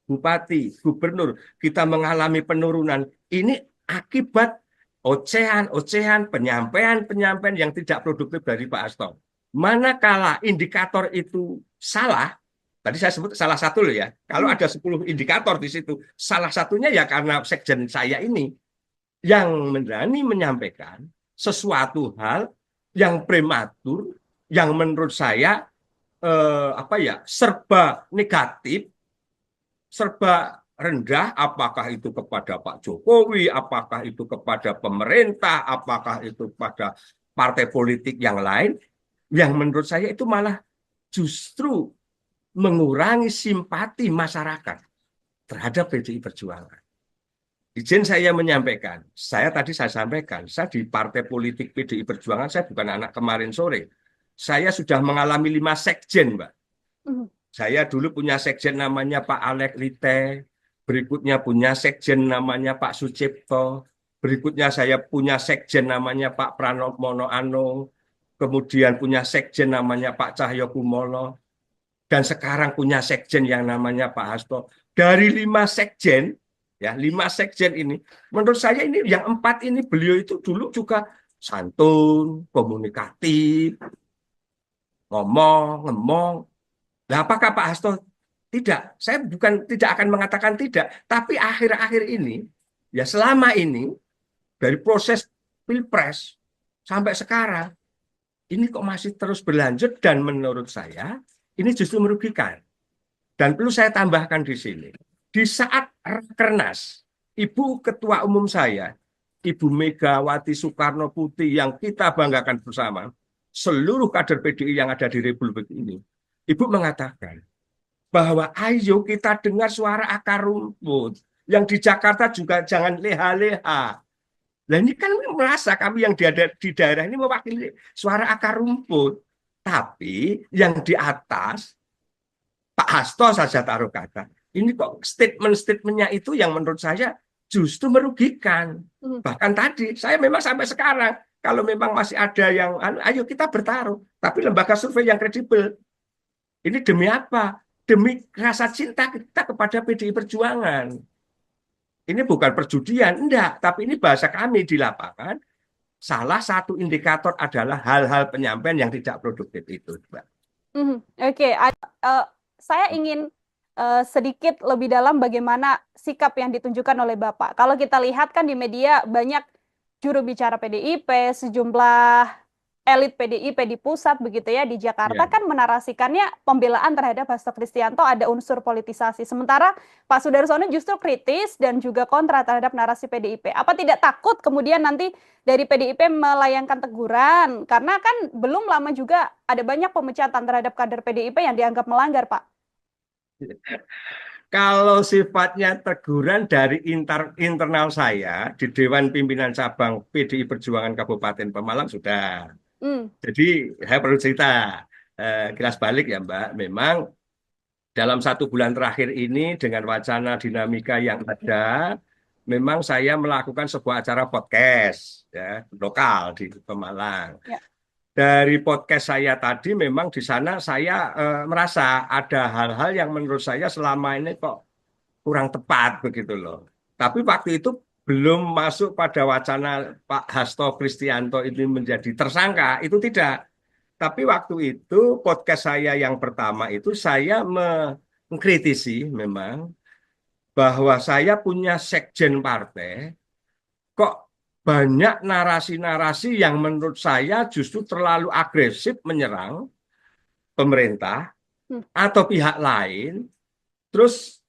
bupati, gubernur, kita mengalami penurunan. Ini akibat ocehan-ocehan, penyampaian-penyampaian yang tidak produktif dari Pak Hasto. Manakala indikator itu salah, tadi saya sebut salah satu loh ya, kalau ada 10 indikator di situ, salah satunya ya karena sekjen saya ini yang berani menyampaikan sesuatu hal yang prematur, yang menurut saya serba negatif, serba rendah, apakah itu kepada Pak Jokowi, apakah itu kepada pemerintah, apakah itu pada partai politik yang lain, yang menurut saya itu malah justru mengurangi simpati masyarakat terhadap PDI Perjuangan. Izin saya menyampaikan, saya sampaikan, saya di partai politik PDI Perjuangan, saya bukan anak kemarin sore. Saya sudah mengalami 5 sekjen, Mbak. Saya dulu punya sekjen namanya Pak Alek Lite, berikutnya punya sekjen namanya Pak Sucipto, berikutnya saya punya sekjen namanya Pak Pranowo Anung, kemudian punya sekjen namanya Pak Cahyo Kumolo, dan sekarang punya sekjen yang namanya Pak Hasto. Dari 5 sekjen, ya 5 sekjen ini, menurut saya ini yang 4 ini beliau itu dulu juga santun, komunikatif, ngomong. Nah, apakah Pak Hasto tidak? Saya bukan tidak akan mengatakan tidak, tapi akhir-akhir ini, ya selama ini dari proses Pilpres sampai sekarang, ini kok masih terus berlanjut dan menurut saya ini justru merugikan. Dan perlu saya tambahkan di sini, di saat Rakernas, Ibu Ketua Umum saya, Ibu Megawati Soekarno Putri yang kita banggakan bersama, seluruh kader PDI yang ada di Republik ini, Ibu mengatakan bahwa ayo kita dengar suara akar rumput. Yang di Jakarta juga jangan leha-leha. Nah ini kan merasa kami yang di daerah ini mewakili suara akar rumput. Tapi yang di atas, Pak Hasto saja taruh kata. Ini kok statement-statementnya itu yang menurut saya justru merugikan. Bahkan tadi, saya memang sampai sekarang, kalau memang masih ada yang, ayo kita bertaruh. Tapi lembaga survei yang kredibel. Ini demi apa? Demi rasa cinta kita kepada PDI Perjuangan. Ini bukan perjudian, enggak. Tapi ini bahasa kami di lapangan. Salah satu indikator adalah hal-hal penyampaian yang tidak produktif itu, Mbak. Oke, saya ingin sedikit lebih dalam bagaimana sikap yang ditunjukkan oleh Bapak. Kalau kita lihat kan di media banyak juru bicara PDIP, sejumlah elit PDIP di pusat begitu ya di Jakarta Ya. kan menarasikannya pembelaan terhadap Hasto Kristianto ada unsur politisasi. Sementara Pak Sudarsono justru kritis dan juga kontra terhadap narasi PDIP. Apa tidak takut kemudian nanti dari PDIP melayangkan teguran? Karena kan belum lama juga ada banyak pemecatan terhadap kader PDIP yang dianggap melanggar, Pak. Kalau sifatnya teguran dari internal saya di Dewan Pimpinan Cabang PDI Perjuangan Kabupaten Pemalang sudah. Hmm. Jadi saya perlu cerita kilas balik ya Mbak. Memang dalam 1 bulan terakhir ini dengan wacana dinamika yang ada, memang saya melakukan sebuah acara podcast ya lokal di Pemalang. Ya. Dari podcast saya tadi memang di sana saya merasa ada hal-hal yang menurut saya selama ini kok kurang tepat begitu loh. Tapi waktu itu belum masuk pada wacana Pak Hasto Kristianto ini menjadi tersangka, itu tidak. Tapi waktu itu podcast saya yang pertama itu saya mengkritisi memang bahwa saya punya sekjen partai kok banyak narasi-narasi yang menurut saya justru terlalu agresif menyerang pemerintah Hmm. atau pihak lain. Terus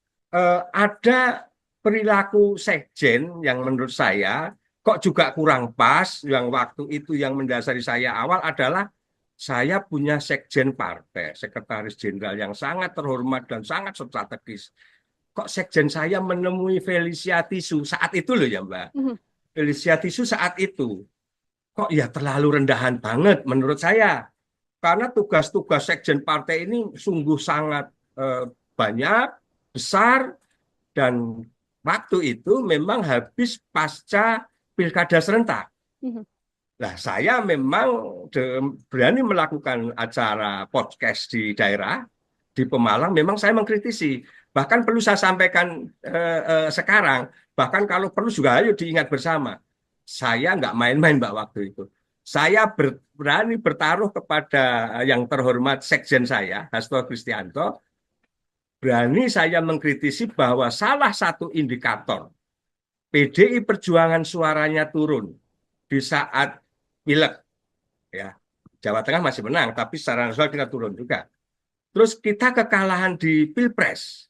ada perilaku sekjen yang menurut saya kok juga kurang pas. Yang waktu itu yang mendasari saya awal adalah saya punya sekjen partai, sekretaris jenderal yang sangat terhormat dan sangat strategis. Kok sekjen saya menemui Felicia Tisu saat itu loh ya Mbak. Mhm. Felicia Tisu saat itu kok ya terlalu rendahan banget menurut saya. Karena tugas-tugas sekjen partai ini sungguh sangat banyak, besar, dan waktu itu memang habis pasca pilkada serentak. Mhm. Nah, saya memang berani melakukan acara podcast di daerah, di Pemalang, memang saya mengkritisi. Bahkan perlu saya sampaikan sekarang, bahkan kalau perlu juga ayo diingat bersama. Saya nggak main-main Mbak waktu itu. Saya berani bertaruh kepada yang terhormat sekjen saya, Hasto Kristianto, berani saya mengkritisi bahwa salah satu indikator PDI Perjuangan suaranya turun di saat pileg, ya Jawa Tengah masih menang, tapi secara nasional kita turun juga. Terus kita kekalahan di Pilpres.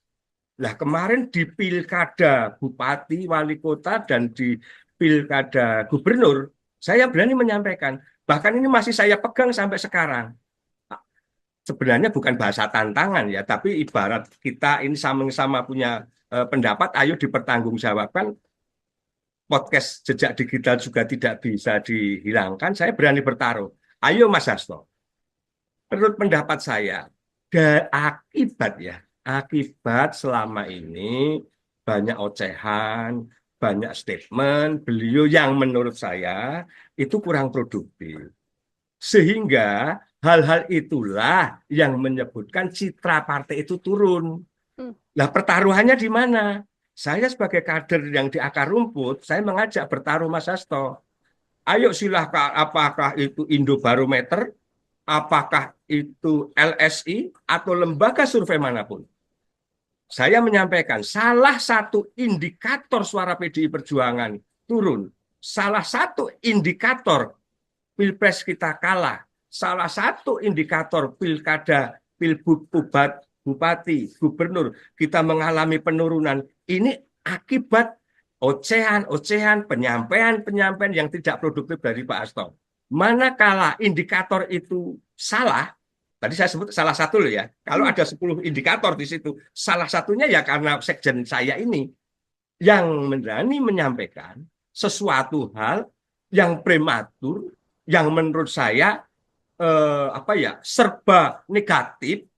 Nah kemarin di Pilkada Bupati, Wali Kota, dan di Pilkada Gubernur, saya berani menyampaikan, bahkan ini masih saya pegang sampai sekarang. Sebenarnya bukan bahasa tantangan ya, tapi ibarat kita ini sama-sama punya pendapat, ayo dipertanggungjawabkan. Podcast jejak digital juga tidak bisa dihilangkan. Saya berani bertaruh. Ayo Mas Hasto, menurut pendapat saya, akibat selama ini banyak ocehan, banyak statement beliau yang menurut saya itu kurang produktif. Sehingga hal-hal itulah yang menyebutkan citra partai itu turun. Hmm. Nah, pertaruhannya di mana? Saya sebagai kader yang di akar rumput, saya mengajak bertaruh Mas Hasto. Ayo silahkan, apakah itu Indobarometer, apakah itu LSI, atau lembaga survei manapun. Saya menyampaikan salah satu indikator suara PDI Perjuangan turun. Salah satu indikator Pilpres kita kalah. Salah satu indikator pilkada, pilbud, bupati, gubernur, kita mengalami penurunan. Ini akibat ocehan-ocehan, penyampaian-penyampaian yang tidak produktif dari Pak Hasto. Manakala indikator itu salah, tadi saya sebut salah satu loh ya, kalau Mhm. ada 10 indikator di situ, salah satunya ya karena sekjen saya ini yang berani menyampaikan sesuatu hal yang prematur, yang menurut saya serba negatif,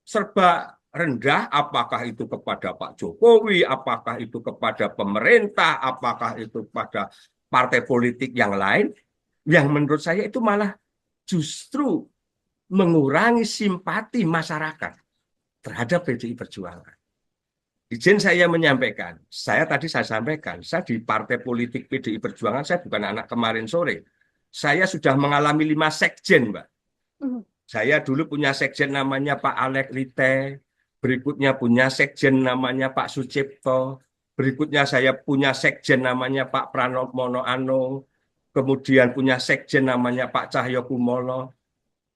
serba rendah, apakah itu kepada Pak Jokowi, apakah itu kepada pemerintah, apakah itu pada partai politik yang lain, yang menurut saya itu malah justru mengurangi simpati masyarakat terhadap PDI Perjuangan. Izin saya menyampaikan, saya sampaikan, saya di partai politik PDI Perjuangan, saya bukan anak kemarin sore. Saya sudah mengalami 5 sekjen, Mbak. Mhm. Saya dulu punya sekjen namanya Pak Alek Lite, berikutnya punya sekjen namanya Pak Sucipto, berikutnya saya punya sekjen namanya Pak Pranowo Anung, kemudian punya sekjen namanya Pak Cahyo Kumolo,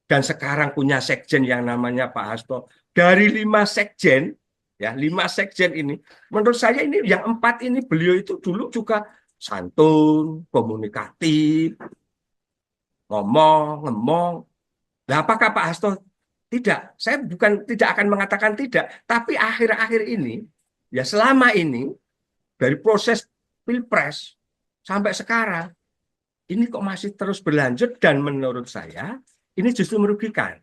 dan sekarang punya sekjen yang namanya Pak Hasto. Dari 5 sekjen, ya 5 sekjen ini, menurut saya ini yang 4 ini beliau itu dulu juga santun, komunikatif, ngomong. Nah, apakah Pak Hasto tidak? Saya bukan tidak akan mengatakan tidak, tapi akhir-akhir ini, ya selama ini dari proses pilpres sampai sekarang, ini kok masih terus berlanjut dan menurut saya ini justru merugikan.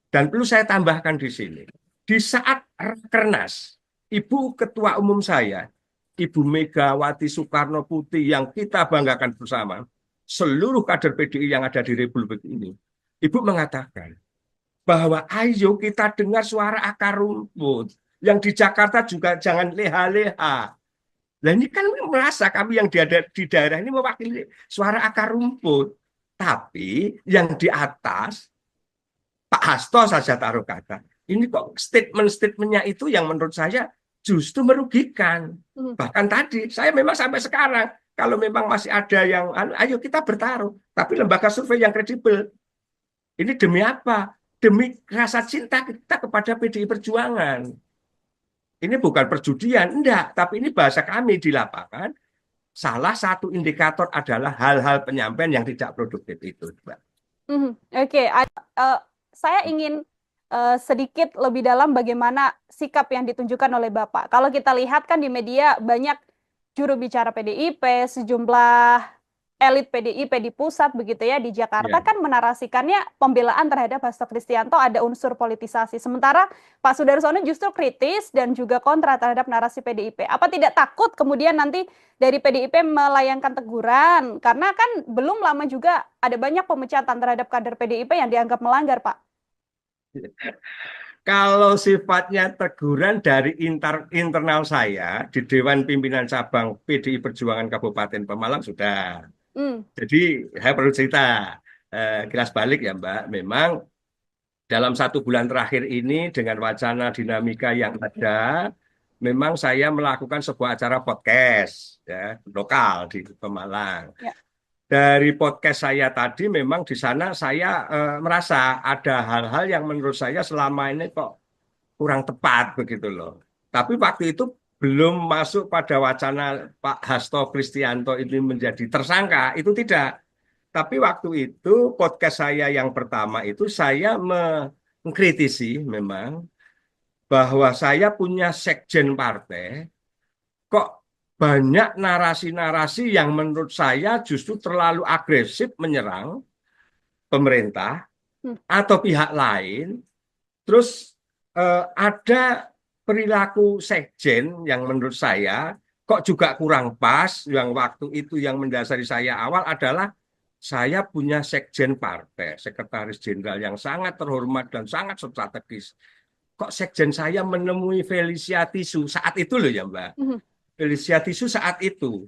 Dan perlu saya tambahkan di sini, di saat Rakernas, Ibu Ketua Umum saya, Ibu Megawati Soekarno Putri yang kita banggakan bersama, seluruh kader PDI yang ada di Republik ini, Ibu mengatakan bahwa ayo kita dengar suara akar rumput. Yang di Jakarta juga jangan leha-leha. Nah ini kan merasa kami yang di daerah ini mewakili suara akar rumput. Tapi yang di atas, Pak Hasto saja taruh kata. Ini kok statement-statementnya itu yang menurut saya justru merugikan. Bahkan tadi, saya memang sampai sekarang, kalau memang masih ada yang, ayo kita bertaruh. Tapi lembaga survei yang kredibel. Ini demi apa? Demi rasa cinta kita kepada PDI Perjuangan. Ini bukan perjudian, enggak. Tapi ini bahasa kami di lapangan. Salah satu indikator adalah hal-hal penyampaian yang tidak produktif itu, Mbak. Oke, saya ingin sedikit lebih dalam bagaimana sikap yang ditunjukkan oleh Bapak. Kalau kita lihat kan di media banyak juru bicara PDIP, sejumlah elit PDIP di pusat begitu ya di Jakarta Ya. kan menarasikannya pembelaan terhadap Hasto Kristianto ada unsur politisasi. Sementara Pak Sudarsono justru kritis dan juga kontra terhadap narasi PDIP. Apa tidak takut kemudian nanti dari PDIP melayangkan teguran? Karena kan belum lama juga ada banyak pemecatan terhadap kader PDIP yang dianggap melanggar, Pak. Kalau sifatnya teguran dari internal saya di Dewan Pimpinan Cabang PDI Perjuangan Kabupaten Pemalang sudah. Jadi saya perlu cerita kilas balik ya Mbak. Memang dalam 1 bulan terakhir ini dengan wacana dinamika yang ada, memang saya melakukan sebuah acara podcast ya lokal di Pemalang. Ya. Dari podcast saya tadi memang di sana saya merasa ada hal-hal yang menurut saya selama ini kok kurang tepat begitu loh. Tapi waktu itu belum masuk pada wacana Pak Hasto Kristianto ini menjadi tersangka, itu tidak. Tapi waktu itu podcast saya yang pertama itu saya mengkritisi memang bahwa saya punya sekjen partai kok banyak narasi-narasi yang menurut saya justru terlalu agresif menyerang pemerintah atau pihak lain. Terus ada perilaku sekjen yang menurut saya kok juga kurang pas. Yang waktu itu yang mendasari saya awal adalah saya punya sekjen partai, sekretaris jenderal yang sangat terhormat dan sangat strategis. Kok sekjen saya menemui Felicia Tisu saat itu loh ya Mbak. Felicia Tisu saat itu.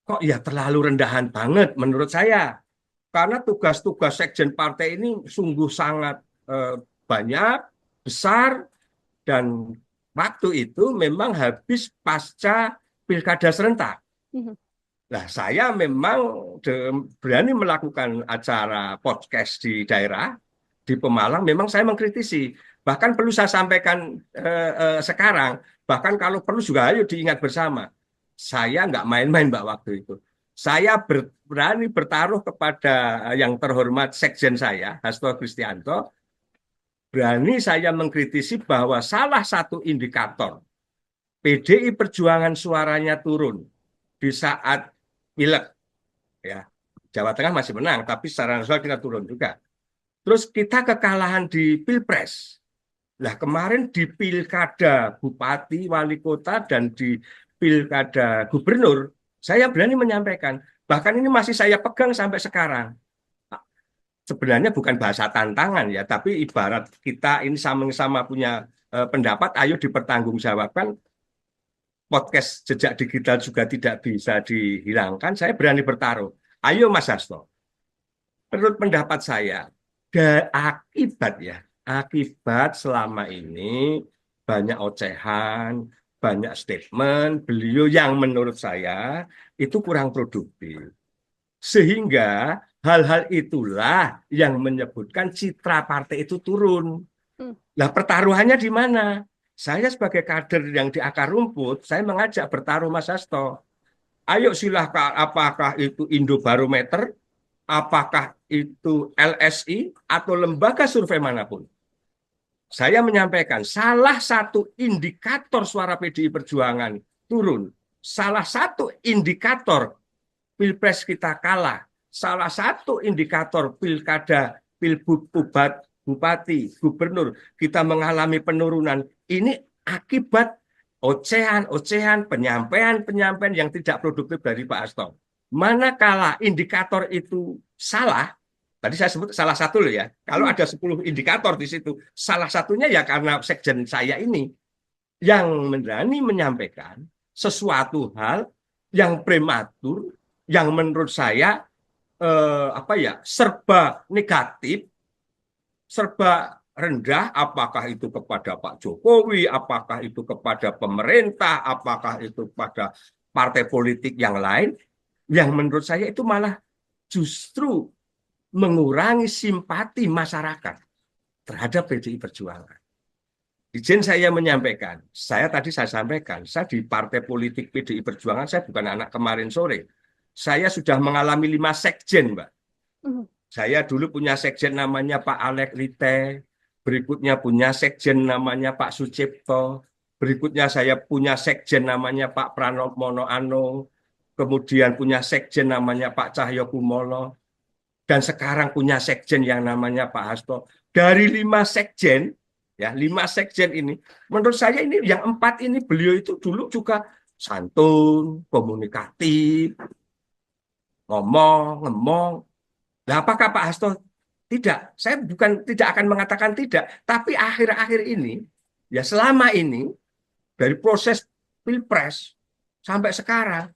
Kok ya terlalu rendahan banget menurut saya. Karena tugas-tugas sekjen partai ini sungguh sangat banyak, besar, dan waktu itu memang habis pasca pilkada serentak. Nah, saya memang berani melakukan acara podcast di daerah, di Pemalang, memang saya mengkritisi. Bahkan perlu saya sampaikan sekarang, bahkan kalau perlu juga ayo diingat bersama. Saya nggak main-main Mbak waktu itu. Saya berani bertaruh kepada yang terhormat sekjen saya, Hasto Kristianto, berani saya mengkritisi bahwa salah satu indikator PDI Perjuangan suaranya turun di saat pileg, ya Jawa Tengah masih menang, tapi secara nasional kita turun juga. Terus kita kekalahan di Pilpres. Nah kemarin di Pilkada Bupati, Wali Kota, dan di Pilkada Gubernur, saya berani menyampaikan, bahkan ini masih saya pegang sampai sekarang. Sebenarnya bukan bahasa tantangan ya, tapi ibarat kita ini sama-sama punya pendapat, ayo dipertanggungjawabkan. Podcast jejak digital juga tidak bisa dihilangkan. Saya berani bertaruh. Ayo Mas Hasto, menurut pendapat saya, Akibat ya, akibat selama ini banyak ocehan, banyak statement beliau yang menurut saya itu kurang produktif. Sehingga hal-hal itulah yang menyebutkan citra partai itu turun. Hmm. Nah, pertaruhannya di mana? Saya sebagai kader yang di akar rumput, saya mengajak bertaruh Mas Hasto. Ayo silahkan, apakah itu Indobarometer, apakah itu LSI, atau lembaga survei manapun. Saya menyampaikan salah satu indikator suara PDI Perjuangan turun, salah satu indikator Pilpres kita kalah, salah satu indikator pilkada, pilbud, bupati, gubernur kita mengalami penurunan. Ini akibat ocehan-ocehan, penyampaian-penyampaian yang tidak produktif dari Pak Hasto. Manakala indikator itu salah, tadi saya sebut salah satu loh ya. Kalau ada 10 indikator di situ, salah satunya ya karena sekjen saya ini yang berani menyampaikan sesuatu hal yang prematur, yang menurut saya serba negatif, serba rendah, apakah itu kepada Pak Jokowi, apakah itu kepada pemerintah, apakah itu kepada partai politik yang lain, yang menurut saya itu malah justru mengurangi simpati masyarakat terhadap PDI Perjuangan. Izin saya menyampaikan, saya sampaikan, saya di partai politik PDI Perjuangan, saya bukan anak kemarin sore. Saya sudah mengalami 5 sekjen, Mbak. Saya dulu punya sekjen namanya Pak Alek Lite, berikutnya punya sekjen namanya Pak Sucipto, berikutnya saya punya sekjen namanya Pak Pranowo Monoano, kemudian punya sekjen namanya Pak Cahyo Kumolo, dan sekarang punya sekjen yang namanya Pak Hasto. Dari 5 sekjen, ya 5 sekjen ini, menurut saya ini yang 4 ini beliau itu dulu juga santun, komunikatif, ngomong. Nah, apakah Pak Hasto tidak? Saya bukan tidak akan mengatakan tidak, tapi akhir-akhir ini, ya selama ini dari proses Pilpres sampai sekarang,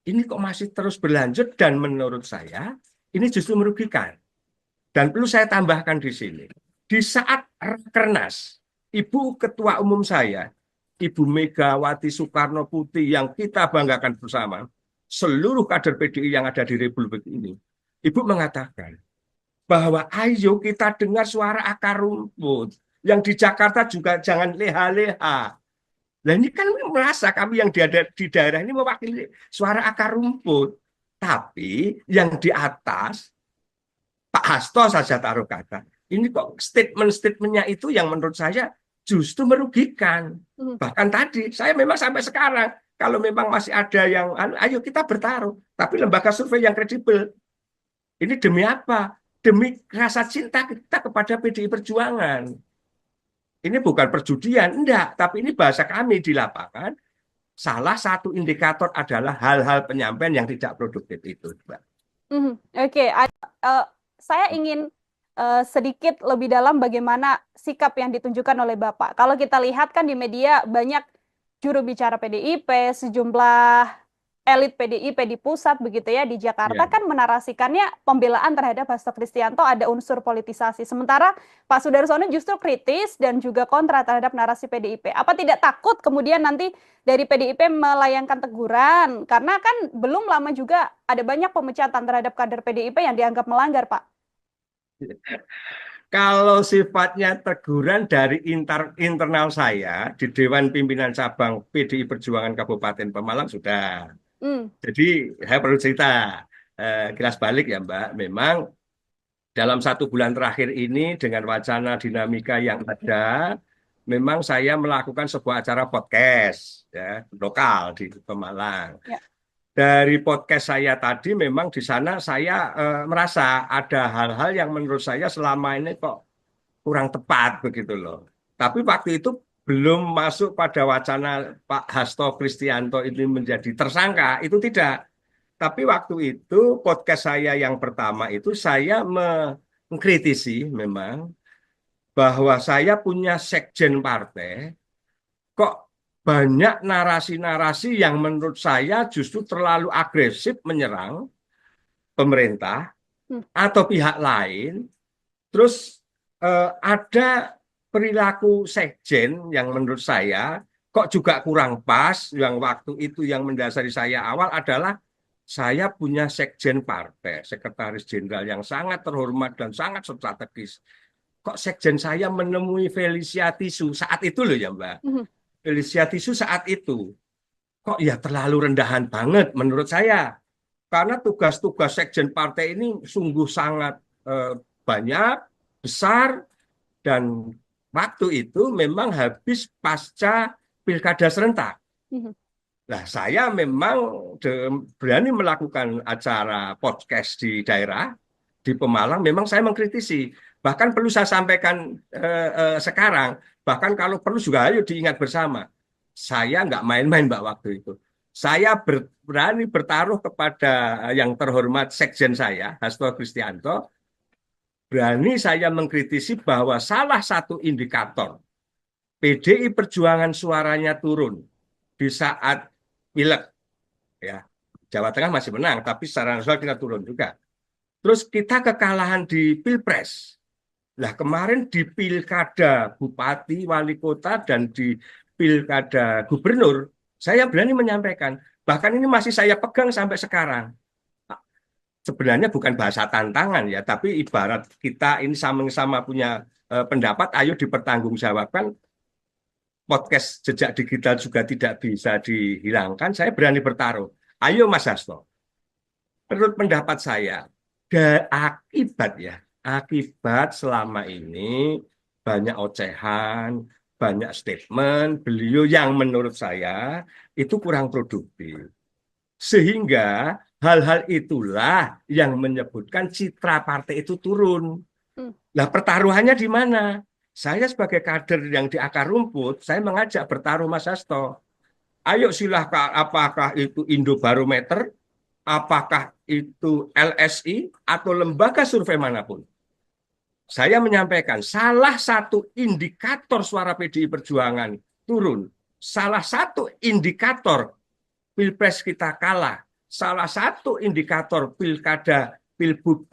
ini kok masih terus berlanjut dan menurut saya ini justru merugikan. Dan perlu saya tambahkan di sini, di saat Rakernas, Ibu Ketua Umum saya, Ibu Megawati Soekarno Putri yang kita banggakan bersama, seluruh kader PDI yang ada di Republik ini, Ibu mengatakan bahwa ayo kita dengar suara akar rumput. Yang di Jakarta juga jangan leha-leha. Nah ini kan merasa kami yang di daerah ini mewakili suara akar rumput. Tapi yang di atas, Pak Hasto saja taruh kata. Ini kok statement-statementnya itu yang menurut saya justru merugikan. Bahkan tadi, saya memang sampai sekarang, kalau memang masih ada yang, ayo kita bertaruh. Tapi lembaga survei yang kredibel. Ini demi apa? Demi rasa cinta kita kepada PDI Perjuangan. Ini bukan perjudian, enggak. Tapi ini bahasa kami di lapangan. Salah satu indikator adalah hal-hal penyampaian yang tidak produktif itu, Mbak. Oke, saya ingin sedikit lebih dalam bagaimana sikap yang ditunjukkan oleh Bapak. Kalau kita lihat kan di media banyak juru bicara PDIP, sejumlah elit PDIP di pusat begitu ya di Jakarta kan menarasikannya pembelaan terhadap Hasto Kristianto ada unsur politisasi. Sementara Pak Sudarsono justru kritis dan juga kontra terhadap narasi PDIP. Apa tidak takut kemudian nanti dari PDIP melayangkan teguran? Karena kan belum lama juga ada banyak pemecatan terhadap kader PDIP yang dianggap melanggar, Pak. Kalau sifatnya teguran dari internal saya di Dewan Pimpinan Cabang PDI Perjuangan Kabupaten Pemalang sudah. Jadi saya perlu cerita kilas balik ya Mbak. Memang dalam 1 bulan terakhir ini dengan wacana dinamika yang ada, memang saya melakukan sebuah acara podcast ya lokal di Pemalang. Ya. Dari podcast saya tadi memang di sana saya merasa ada hal-hal yang menurut saya selama ini kok kurang tepat begitu loh. Tapi waktu itu belum masuk pada wacana Pak Hasto Kristianto ini menjadi tersangka, itu tidak. Tapi waktu itu podcast saya yang pertama itu saya mengkritisi memang bahwa saya punya sekjen partai, kok banyak narasi-narasi yang menurut saya justru terlalu agresif menyerang pemerintah atau pihak lain Terus ada perilaku sekjen yang menurut saya kok juga kurang pas. Yang waktu itu yang mendasari saya awal adalah saya punya sekjen partai, sekretaris jenderal yang sangat terhormat dan sangat strategis. Kok sekjen saya menemui Felicia Tisu saat itu loh ya Mbak. Mhm. Felicia Tisu saat itu. Kok ya terlalu rendahan banget menurut saya. Karena tugas-tugas sekjen partai ini sungguh sangat banyak, besar, dan waktu itu memang habis pasca pilkada serentak. Mhm. Nah, saya memang berani melakukan acara podcast di daerah, di Pemalang, memang saya mengkritisi. Bahkan perlu saya sampaikan sekarang, bahkan kalau perlu juga ayo diingat bersama. Saya nggak main-main Mbak waktu itu. Saya berani bertaruh kepada yang terhormat sekjen saya, Hasto Kristianto, berani saya mengkritisi bahwa salah satu indikator PDI Perjuangan suaranya turun di saat pileg, ya Jawa Tengah masih menang, tapi secara nasional kita turun juga. Terus kita kekalahan di Pilpres. Nah, kemarin di pilkada bupati, wali kota, dan di pilkada gubernur, saya berani menyampaikan, bahkan ini masih saya pegang sampai sekarang. Sebenarnya bukan bahasa tantangan ya, tapi ibarat kita ini sama-sama punya pendapat, ayo dipertanggungjawabkan. Podcast jejak digital juga tidak bisa dihilangkan. Saya berani bertaruh. Ayo Mas Hasto, menurut pendapat saya, akibat ya, akibat selama ini banyak ocehan, banyak statement beliau yang menurut saya itu kurang produktif. Sehingga hal-hal itulah yang menyebutkan citra partai itu turun. Hmm. Nah, pertaruhannya di mana? Saya sebagai kader yang di akar rumput, saya mengajak bertaruh Mas Hasto. Ayo silahkan, apakah itu Indobarometer, apakah itu LSI, atau lembaga survei manapun. Saya menyampaikan salah satu indikator suara PDI Perjuangan turun, salah satu indikator Pilpres kita kalah, salah satu indikator pilkada, pilbud,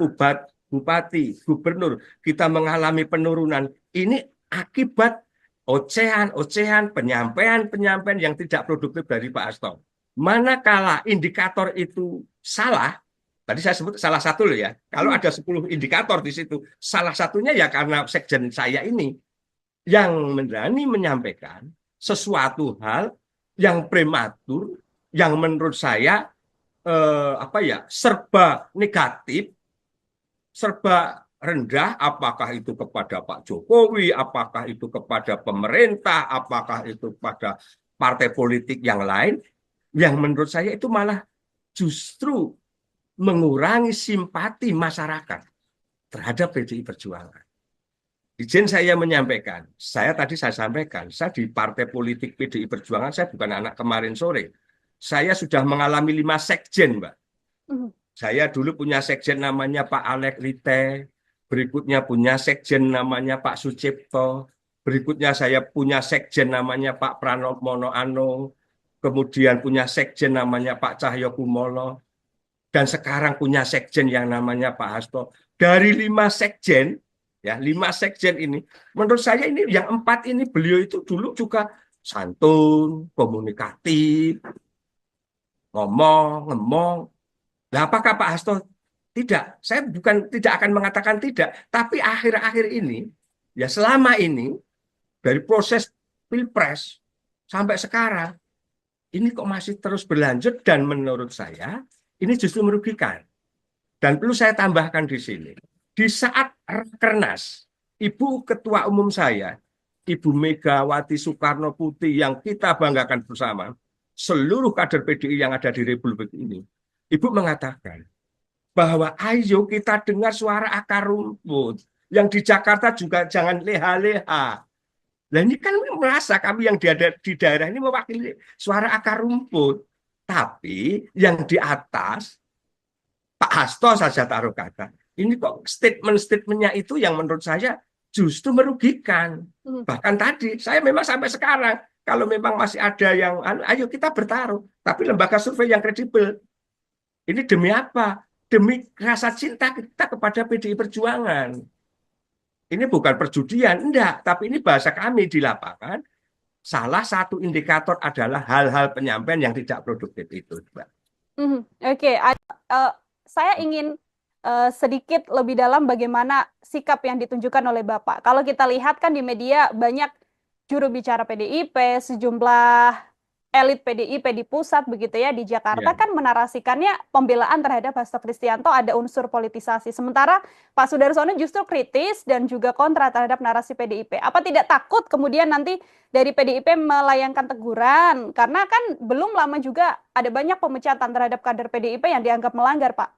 bupati, gubernur kita mengalami penurunan. Ini akibat ocehan-ocehan, penyampaian-penyampaian yang tidak produktif dari Pak Hasto. Manakala indikator itu salah, tadi saya sebut salah satu loh ya. Kalau ada 10 indikator di situ, salah satunya ya karena sekjen saya ini yang berani menyampaikan sesuatu hal yang prematur, yang menurut saya serba negatif, serba rendah, apakah itu kepada Pak Jokowi, apakah itu kepada pemerintah, apakah itu kepada partai politik yang lain, yang menurut saya itu malah justru mengurangi simpati masyarakat terhadap PDI Perjuangan. Izin saya menyampaikan, saya sampaikan, saya di partai politik PDI Perjuangan, saya bukan anak kemarin sore. Saya sudah mengalami 5 sekjen, Mbak. Saya dulu punya sekjen namanya Pak Alek Lite, berikutnya punya sekjen namanya Pak Sucipto, berikutnya saya punya sekjen namanya Pak Pranowo Monoano, kemudian punya sekjen namanya Pak Cahyo Kumolo, dan sekarang punya sekjen yang namanya Pak Hasto. Dari 5 sekjen, ya 5 sekjen ini, menurut saya ini yang 4 ini beliau itu dulu juga santun, komunikatif, ngomong. Nah, apakah Pak Hasto tidak? Saya bukan tidak akan mengatakan tidak, tapi akhir-akhir ini, ya selama ini dari proses Pilpres sampai sekarang, ini kok masih terus berlanjut dan menurut saya ini justru merugikan. Dan perlu saya tambahkan di sini, di saat Rakernas, Ibu Ketua Umum saya, Ibu Megawati Soekarno Putri yang kita banggakan bersama, seluruh kader PDI yang ada di Republik ini, Ibu mengatakan bahwa ayo kita dengar suara akar rumput. Yang di Jakarta juga jangan leha-leha. Nah ini kan merasa kami yang di daerah ini mewakili suara akar rumput. Tapi yang di atas, Pak Hasto saja taruh kata. Ini kok statement-statementnya itu yang menurut saya justru merugikan. Bahkan tadi, saya memang sampai sekarang, kalau memang masih ada yang, ayo kita bertaruh. Tapi lembaga survei yang kredibel. Ini demi apa? Demi rasa cinta kita kepada PDI Perjuangan. Ini bukan perjudian, enggak, tapi ini bahasa kami di lapangan. Salah satu indikator adalah hal-hal penyampaian yang tidak produktif itu, Mbak. Oke, eh, saya ingin sedikit lebih dalam bagaimana sikap yang ditunjukkan oleh Bapak. Kalau kita lihat kan di media banyak juru bicara PDIP, sejumlah elit PDIP di pusat begitu ya di Jakarta Ya. kan menarasikannya pembelaan terhadap Hasto Kristianto ada unsur politisasi. Sementara Pak Sudarsono justru kritis dan juga kontra terhadap narasi PDIP. Apa tidak takut kemudian nanti dari PDIP melayangkan teguran? Karena kan belum lama juga ada banyak pemecatan terhadap kader PDIP yang dianggap melanggar, Pak.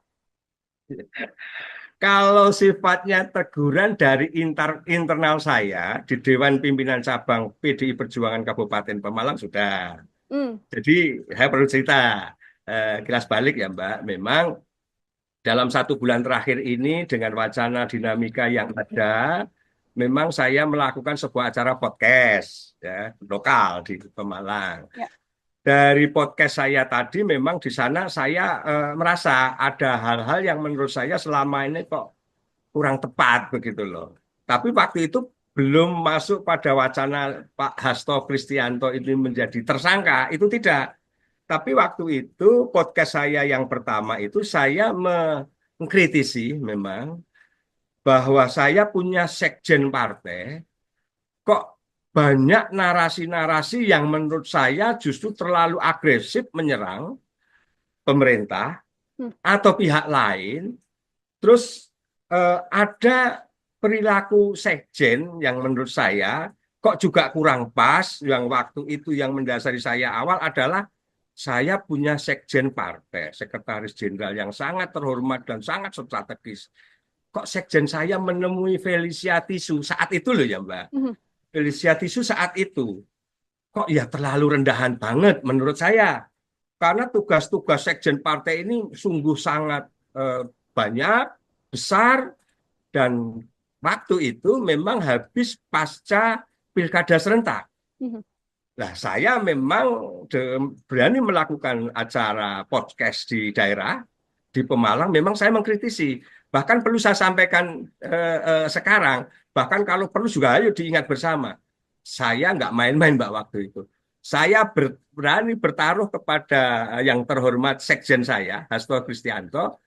Kalau sifatnya teguran dari internal saya di Dewan Pimpinan Cabang PDI Perjuangan Kabupaten Pemalang sudah. Hmm. Jadi saya perlu cerita kilas balik ya Mbak. Memang dalam 1 bulan terakhir ini dengan wacana dinamika yang ada, memang saya melakukan sebuah acara podcast ya lokal di Pemalang. Ya. Dari podcast saya tadi memang di sana saya merasa ada hal-hal yang menurut saya selama ini kok kurang tepat begitu loh. Tapi waktu itu belum masuk pada wacana Pak Hasto Kristianto ini menjadi tersangka, itu tidak. Tapi waktu itu podcast saya yang pertama itu saya mengkritisi memang bahwa saya punya sekjen partai kok banyak narasi-narasi yang menurut saya justru terlalu agresif menyerang pemerintah Hmm. atau pihak lain. Terus ada perilaku sekjen yang menurut saya kok juga kurang pas. Yang waktu itu yang mendasari saya awal adalah saya punya sekjen partai, sekretaris jenderal yang sangat terhormat dan sangat strategis. Kok sekjen saya menemui Felicia Tisu saat itu loh ya Mbak. Hmm. Felicia Tisu saat itu. Kok ya terlalu rendahan banget menurut saya. Karena tugas-tugas sekjen partai ini sungguh sangat banyak, besar, dan waktu itu memang habis pasca pilkada serentak. Hmm. Nah, saya memang berani melakukan acara podcast di daerah, di Pemalang, memang saya mengkritisi. Bahkan perlu saya sampaikan sekarang, bahkan kalau perlu juga ayo diingat bersama. Saya nggak main-main Mbak waktu itu. Saya berani bertaruh kepada yang terhormat sekjen saya, Hasto Kristianto,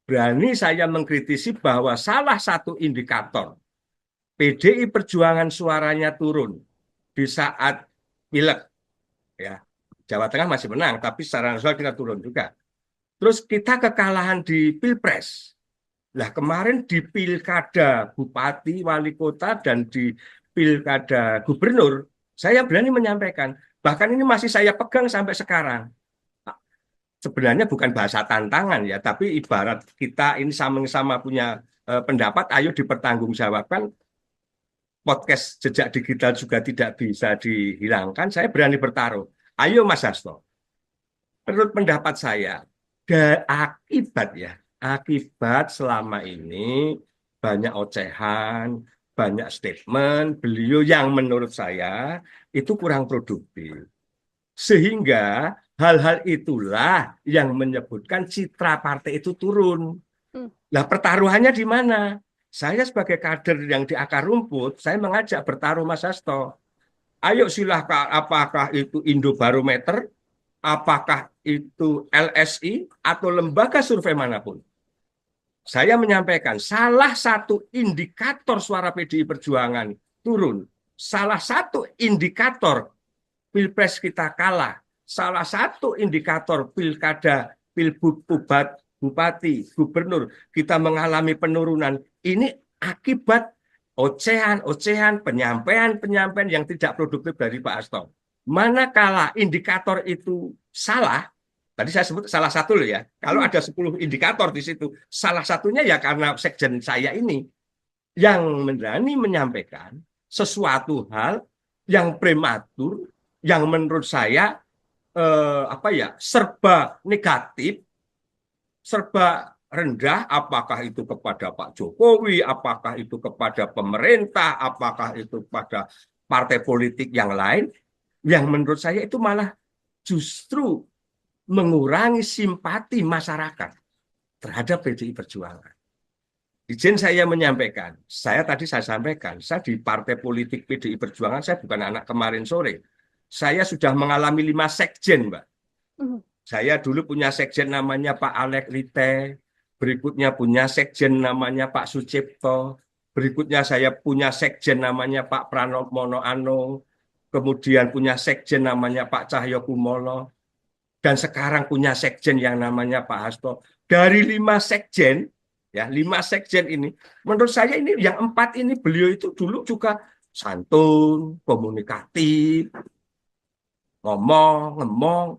berani saya mengkritisi bahwa salah satu indikator PDI Perjuangan suaranya turun di saat pileg, ya Jawa Tengah masih menang, tapi secara nasional kita turun juga. Terus kita kekalahan di Pilpres. Nah kemarin di pilkada bupati, wali kota, dan di pilkada gubernur, saya berani menyampaikan. Bahkan ini masih saya pegang sampai sekarang. Sebenarnya bukan bahasa tantangan ya, tapi ibarat kita ini sama-sama punya pendapat, ayo dipertanggungjawabkan. Podcast jejak digital juga tidak bisa dihilangkan. Saya berani bertaruh. Ayo Mas Hasto. Menurut pendapat saya, akibat ya, akibat selama ini banyak ocehan, banyak statement beliau yang menurut saya itu kurang produktif. Sehingga hal-hal itulah yang menyebutkan citra partai itu turun. Hmm. Nah, pertaruhannya di mana? Saya sebagai kader yang di akar rumput, saya mengajak bertaruh Mas Hasto. Ayo silahkan, apakah itu Indobarometer, apakah itu LSI, atau lembaga survei manapun. Saya menyampaikan salah satu indikator suara PDI Perjuangan turun, salah satu indikator Pilpres kita kalah, salah satu indikator pilkada, pilbud, bupati, gubernur kita mengalami penurunan. Ini akibat ocehan-ocehan, penyampaian-penyampaian yang tidak produktif dari Pak Hasto. Manakala indikator itu salah, tadi saya sebut salah satu loh ya. Kalau ada 10 indikator di situ, salah satunya ya karena sekjen saya ini yang berani menyampaikan sesuatu hal yang prematur, yang menurut saya serba negatif, serba rendah, apakah itu kepada Pak Jokowi, apakah itu kepada pemerintah, apakah itu kepada partai politik yang lain, yang menurut saya itu malah justru mengurangi simpati masyarakat terhadap PDI Perjuangan. izin saya menyampaikan, saya sampaikan, saya di partai politik PDI Perjuangan, saya bukan anak kemarin sore. Saya sudah mengalami 5 sekjen, Mbak. Mhm. Saya dulu punya sekjen namanya Pak Alek Lite, berikutnya punya sekjen namanya Pak Sucipto, berikutnya saya punya sekjen namanya Pak Pranowo Mono Anung, kemudian punya sekjen namanya Pak Cahyo Kumolo, dan sekarang punya sekjen yang namanya Pak Hasto. Dari 5 sekjen, ya 5 sekjen ini, menurut saya ini yang 4 ini beliau itu dulu juga santun, komunikatif, ngomong.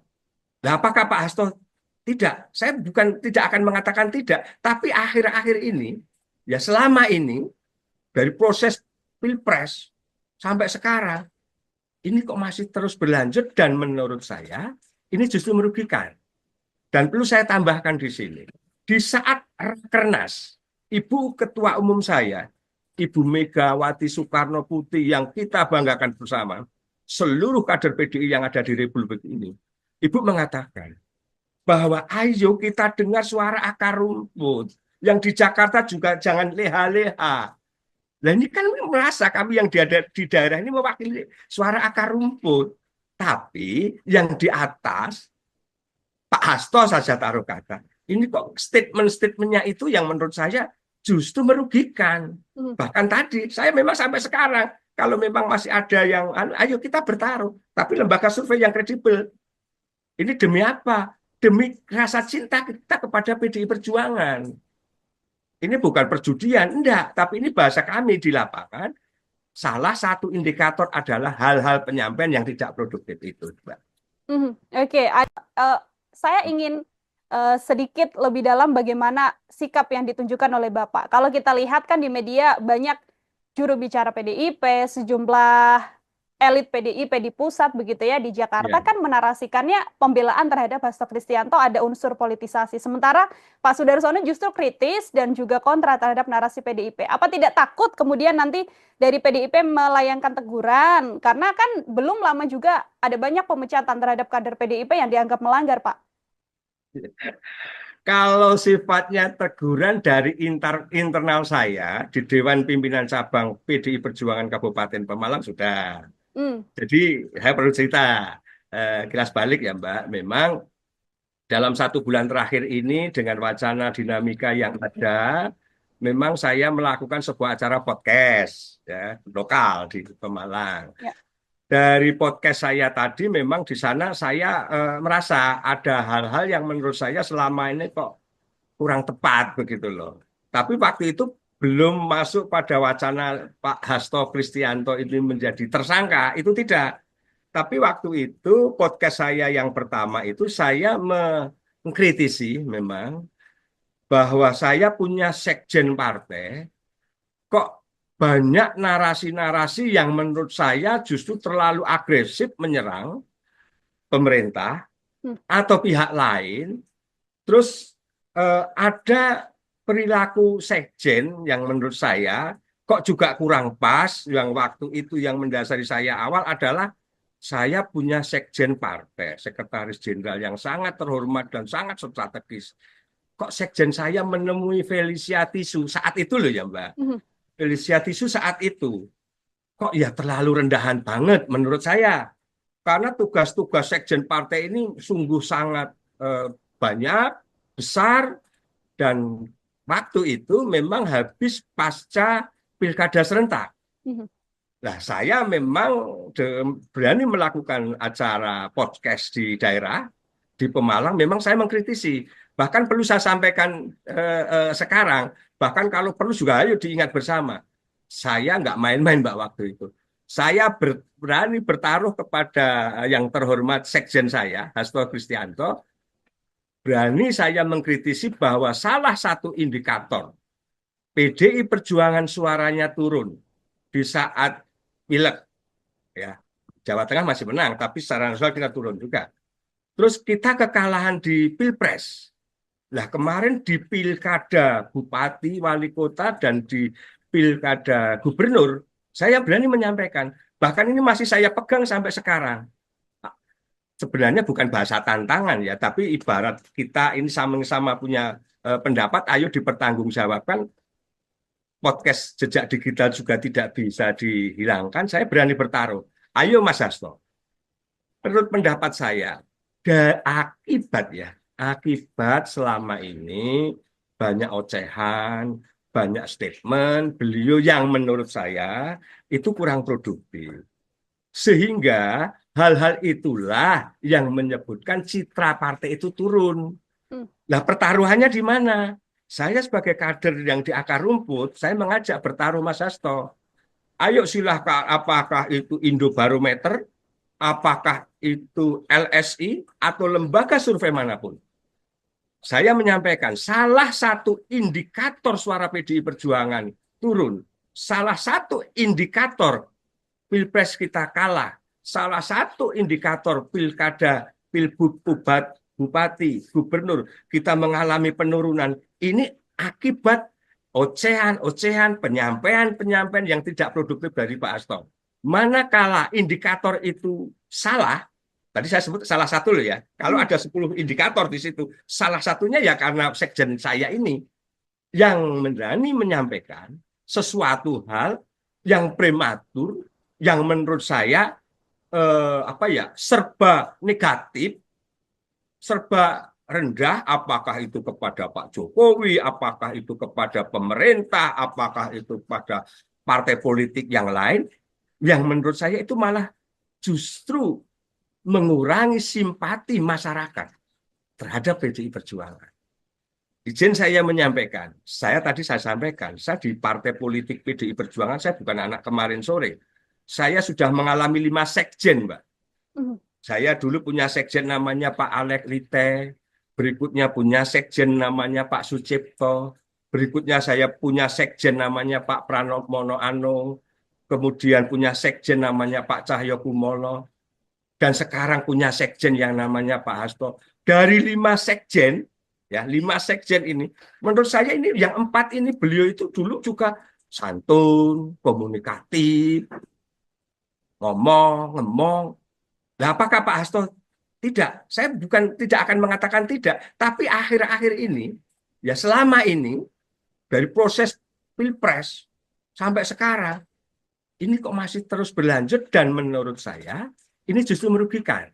Nah, apakah Pak Hasto tidak? Saya bukan tidak akan mengatakan tidak, tapi akhir-akhir ini, ya selama ini dari proses pilpres sampai sekarang, ini kok masih terus berlanjut dan menurut saya ini justru merugikan. Dan perlu saya tambahkan di sini, di saat Rakernas, Ibu Ketua Umum saya, Ibu Megawati Soekarno Putri yang kita banggakan bersama, seluruh kader PDI yang ada di Republik ini, Ibu mengatakan bahwa ayo kita dengar suara akar rumput. Yang di Jakarta juga jangan leha-leha. Nah ini kan merasa kami yang di daerah ini mewakili suara akar rumput. Tapi yang di atas, Pak Hasto saja taruh kata. Ini kok statement-statementnya itu yang menurut saya justru merugikan. Bahkan tadi, saya memang sampai sekarang, kalau memang masih ada yang, ayo kita bertaruh. Tapi lembaga survei yang kredibel. Ini demi apa? Demi rasa cinta kita kepada PDI Perjuangan. Ini bukan perjudian, enggak. Tapi ini bahasa kami di lapangan. Salah satu indikator adalah hal-hal penyampaian yang tidak produktif itu, Mbak. Oke, saya ingin sedikit lebih dalam bagaimana sikap yang ditunjukkan oleh Bapak. Kalau kita lihat kan di media banyak juru bicara PDIP, sejumlah elit PDIP di pusat begitu ya di Jakarta Ya. kan menarasikannya pembelaan terhadap Hasto Kristianto ada unsur politisasi. Sementara Pak Sudarsono justru kritis dan juga kontra terhadap narasi PDIP. Apa tidak takut kemudian nanti dari PDIP melayangkan teguran? Karena kan belum lama juga ada banyak pemecatan terhadap kader PDIP yang dianggap melanggar, Pak. Kalau sifatnya teguran dari internal saya di Dewan Pimpinan Cabang PDI Perjuangan Kabupaten Pemalang sudah. Jadi saya perlu cerita kilas balik ya Mbak. Memang dalam 1 bulan terakhir ini dengan wacana dinamika yang ada, memang saya melakukan sebuah acara podcast ya lokal di Pemalang. Ya. Dari podcast saya tadi memang di sana saya merasa ada hal-hal yang menurut saya selama ini kok kurang tepat begitu loh. Tapi waktu itu belum masuk pada wacana Pak Hasto Kristianto ini menjadi tersangka, itu tidak. Tapi waktu itu podcast saya yang pertama itu saya mengkritisi memang bahwa saya punya sekjen partai kok banyak narasi-narasi yang menurut saya justru terlalu agresif menyerang pemerintah atau pihak lain. Terus ada perilaku sekjen yang menurut saya kok juga kurang pas. Yang waktu itu yang mendasari saya awal adalah saya punya sekjen partai, sekretaris jenderal yang sangat terhormat dan sangat strategis. Kok sekjen saya menemui Felicia Tisu saat itu loh ya Mbak. Felicia Tisu saat itu. Kok ya terlalu rendahan banget menurut saya. Karena tugas-tugas sekjen partai ini sungguh sangat banyak, besar, dan waktu itu memang habis pasca pilkada serentak. Nah, saya memang berani melakukan acara podcast di daerah, di Pemalang, memang saya mengkritisi. Bahkan perlu saya sampaikan sekarang, bahkan kalau perlu juga ayo diingat bersama. Saya nggak main-main Mbak waktu itu. Saya berani bertaruh kepada yang terhormat sekjen saya, Hasto Kristianto, berani saya mengkritisi bahwa salah satu indikator PDI Perjuangan suaranya turun di saat pileg, ya Jawa Tengah masih menang, tapi secara nasional kita turun juga. Terus kita kekalahan di Pilpres. Nah kemarin di Pilkada Bupati, Wali Kota, dan di Pilkada Gubernur, saya berani menyampaikan, bahkan ini masih saya pegang sampai sekarang. Sebenarnya bukan bahasa tantangan ya, tapi ibarat kita ini sama-sama punya pendapat, ayo dipertanggungjawabkan podcast jejak digital juga tidak bisa dihilangkan, saya berani bertaruh. Ayo Mas Hasto, menurut pendapat saya, akibat selama ini banyak ocehan, banyak statement beliau yang menurut saya itu kurang produktif. Sehingga hal-hal itulah yang menyebutkan citra partai itu turun. Hmm. Nah, pertaruhannya di mana? Saya sebagai kader yang di akar rumput, saya mengajak bertaruh Mas Hasto. Ayo silahkan, apakah itu Indobarometer, apakah itu LSI, atau lembaga survei manapun. Saya menyampaikan salah satu indikator suara PDI Perjuangan turun. Salah satu indikator Pilpres kita kalah. Salah satu indikator pilkada, pilbub, bupati, gubernur, kita mengalami penurunan. Ini akibat ocehan-ocehan, penyampaian-penyampaian yang tidak produktif dari Pak Hasto. Manakala indikator itu salah, tadi saya sebut salah satu loh ya, kalau ada 10 indikator di situ, salah satunya ya karena sekjen saya ini yang berani menyampaikan sesuatu hal yang prematur, yang menurut saya serba negatif, serba rendah, apakah itu kepada Pak Jokowi, apakah itu kepada pemerintah, apakah itu kepada partai politik yang lain, yang menurut saya itu malah justru mengurangi simpati masyarakat terhadap PDI Perjuangan. Izin saya menyampaikan, saya sampaikan, saya di partai politik PDI Perjuangan, saya bukan anak kemarin sore. Saya sudah mengalami 5 sekjen, Mbak. Saya dulu punya sekjen namanya Pak Alek Lite, berikutnya punya sekjen namanya Pak Sucipto, berikutnya saya punya sekjen namanya Pak Pranowo Anung, kemudian punya sekjen namanya Pak Cahyo Kumolo, dan sekarang punya sekjen yang namanya Pak Hasto. Dari 5 sekjen, ya 5 sekjen ini, menurut saya ini yang 4 ini beliau itu dulu juga santun, komunikatif, ngomong. Nah, apakah Pak Hasto tidak? Saya bukan tidak akan mengatakan tidak, tapi akhir-akhir ini, ya selama ini dari proses Pilpres sampai sekarang, ini kok masih terus berlanjut dan menurut saya ini justru merugikan.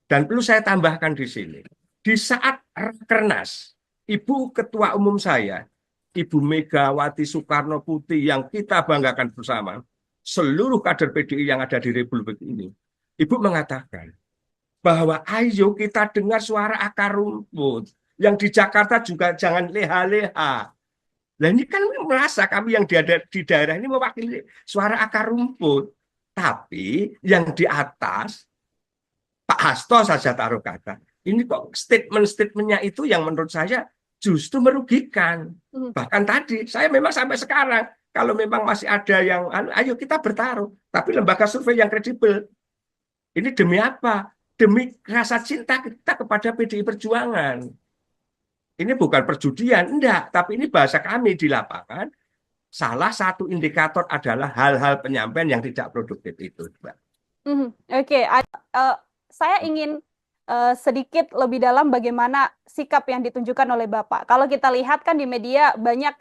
Dan perlu saya tambahkan di sini, di saat Rakernas, Ibu Ketua Umum saya, Ibu Megawati Soekarno Putri yang kita banggakan bersama, seluruh kader PDI yang ada di Republik ini, Ibu mengatakan bahwa ayo kita dengar suara akar rumput. Yang di Jakarta juga jangan leha-leha. Nah ini kan merasa kami yang di daerah ini mewakili suara akar rumput. Tapi yang di atas, Pak Hasto saja taruh kata. Ini kok statement-statementnya itu yang menurut saya justru merugikan. Bahkan tadi, saya memang sampai sekarang, kalau memang masih ada yang, ayo kita bertaruh. Tapi lembaga survei yang kredibel. Ini demi apa? Demi rasa cinta kita kepada PDI Perjuangan. Ini bukan perjudian, enggak. Tapi ini bahasa kami di lapangan. Salah satu indikator adalah hal-hal penyampaian yang tidak produktif itu, Mbak. Oke, saya ingin sedikit lebih dalam bagaimana sikap yang ditunjukkan oleh Bapak. Kalau kita lihat kan di media banyak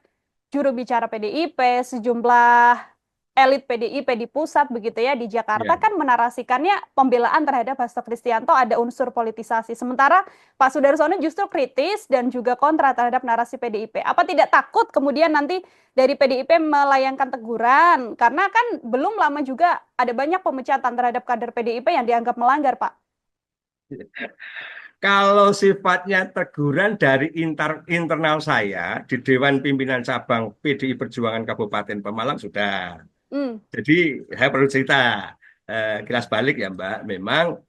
juru bicara PDIP, sejumlah elit PDIP di pusat begitu ya, di Jakarta kan menarasikannya pembelaan terhadap Hasto Kristianto ada unsur politisasi. Sementara Pak Sudarsono justru kritis dan juga kontra terhadap narasi PDIP. Apa tidak takut kemudian nanti dari PDIP melayangkan teguran? Karena kan belum lama juga ada banyak pemecatan terhadap kader PDIP yang dianggap melanggar, Pak. Kalau sifatnya teguran dari internal saya di Dewan Pimpinan Cabang PDI Perjuangan Kabupaten Pemalang sudah. Jadi saya perlu cerita kilas balik ya Mbak. Memang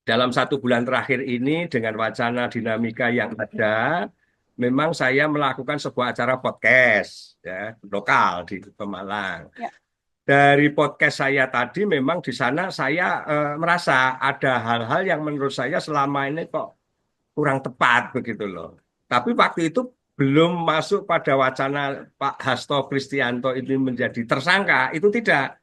dalam 1 bulan terakhir ini dengan wacana dinamika yang ada, memang saya melakukan sebuah acara podcast ya, lokal di Pemalang. Ya. Dari podcast saya tadi memang di sana saya merasa ada hal-hal yang menurut saya selama ini kok kurang tepat begitu loh. Tapi waktu itu belum masuk pada wacana Pak Hasto Kristianto ini menjadi tersangka, itu tidak.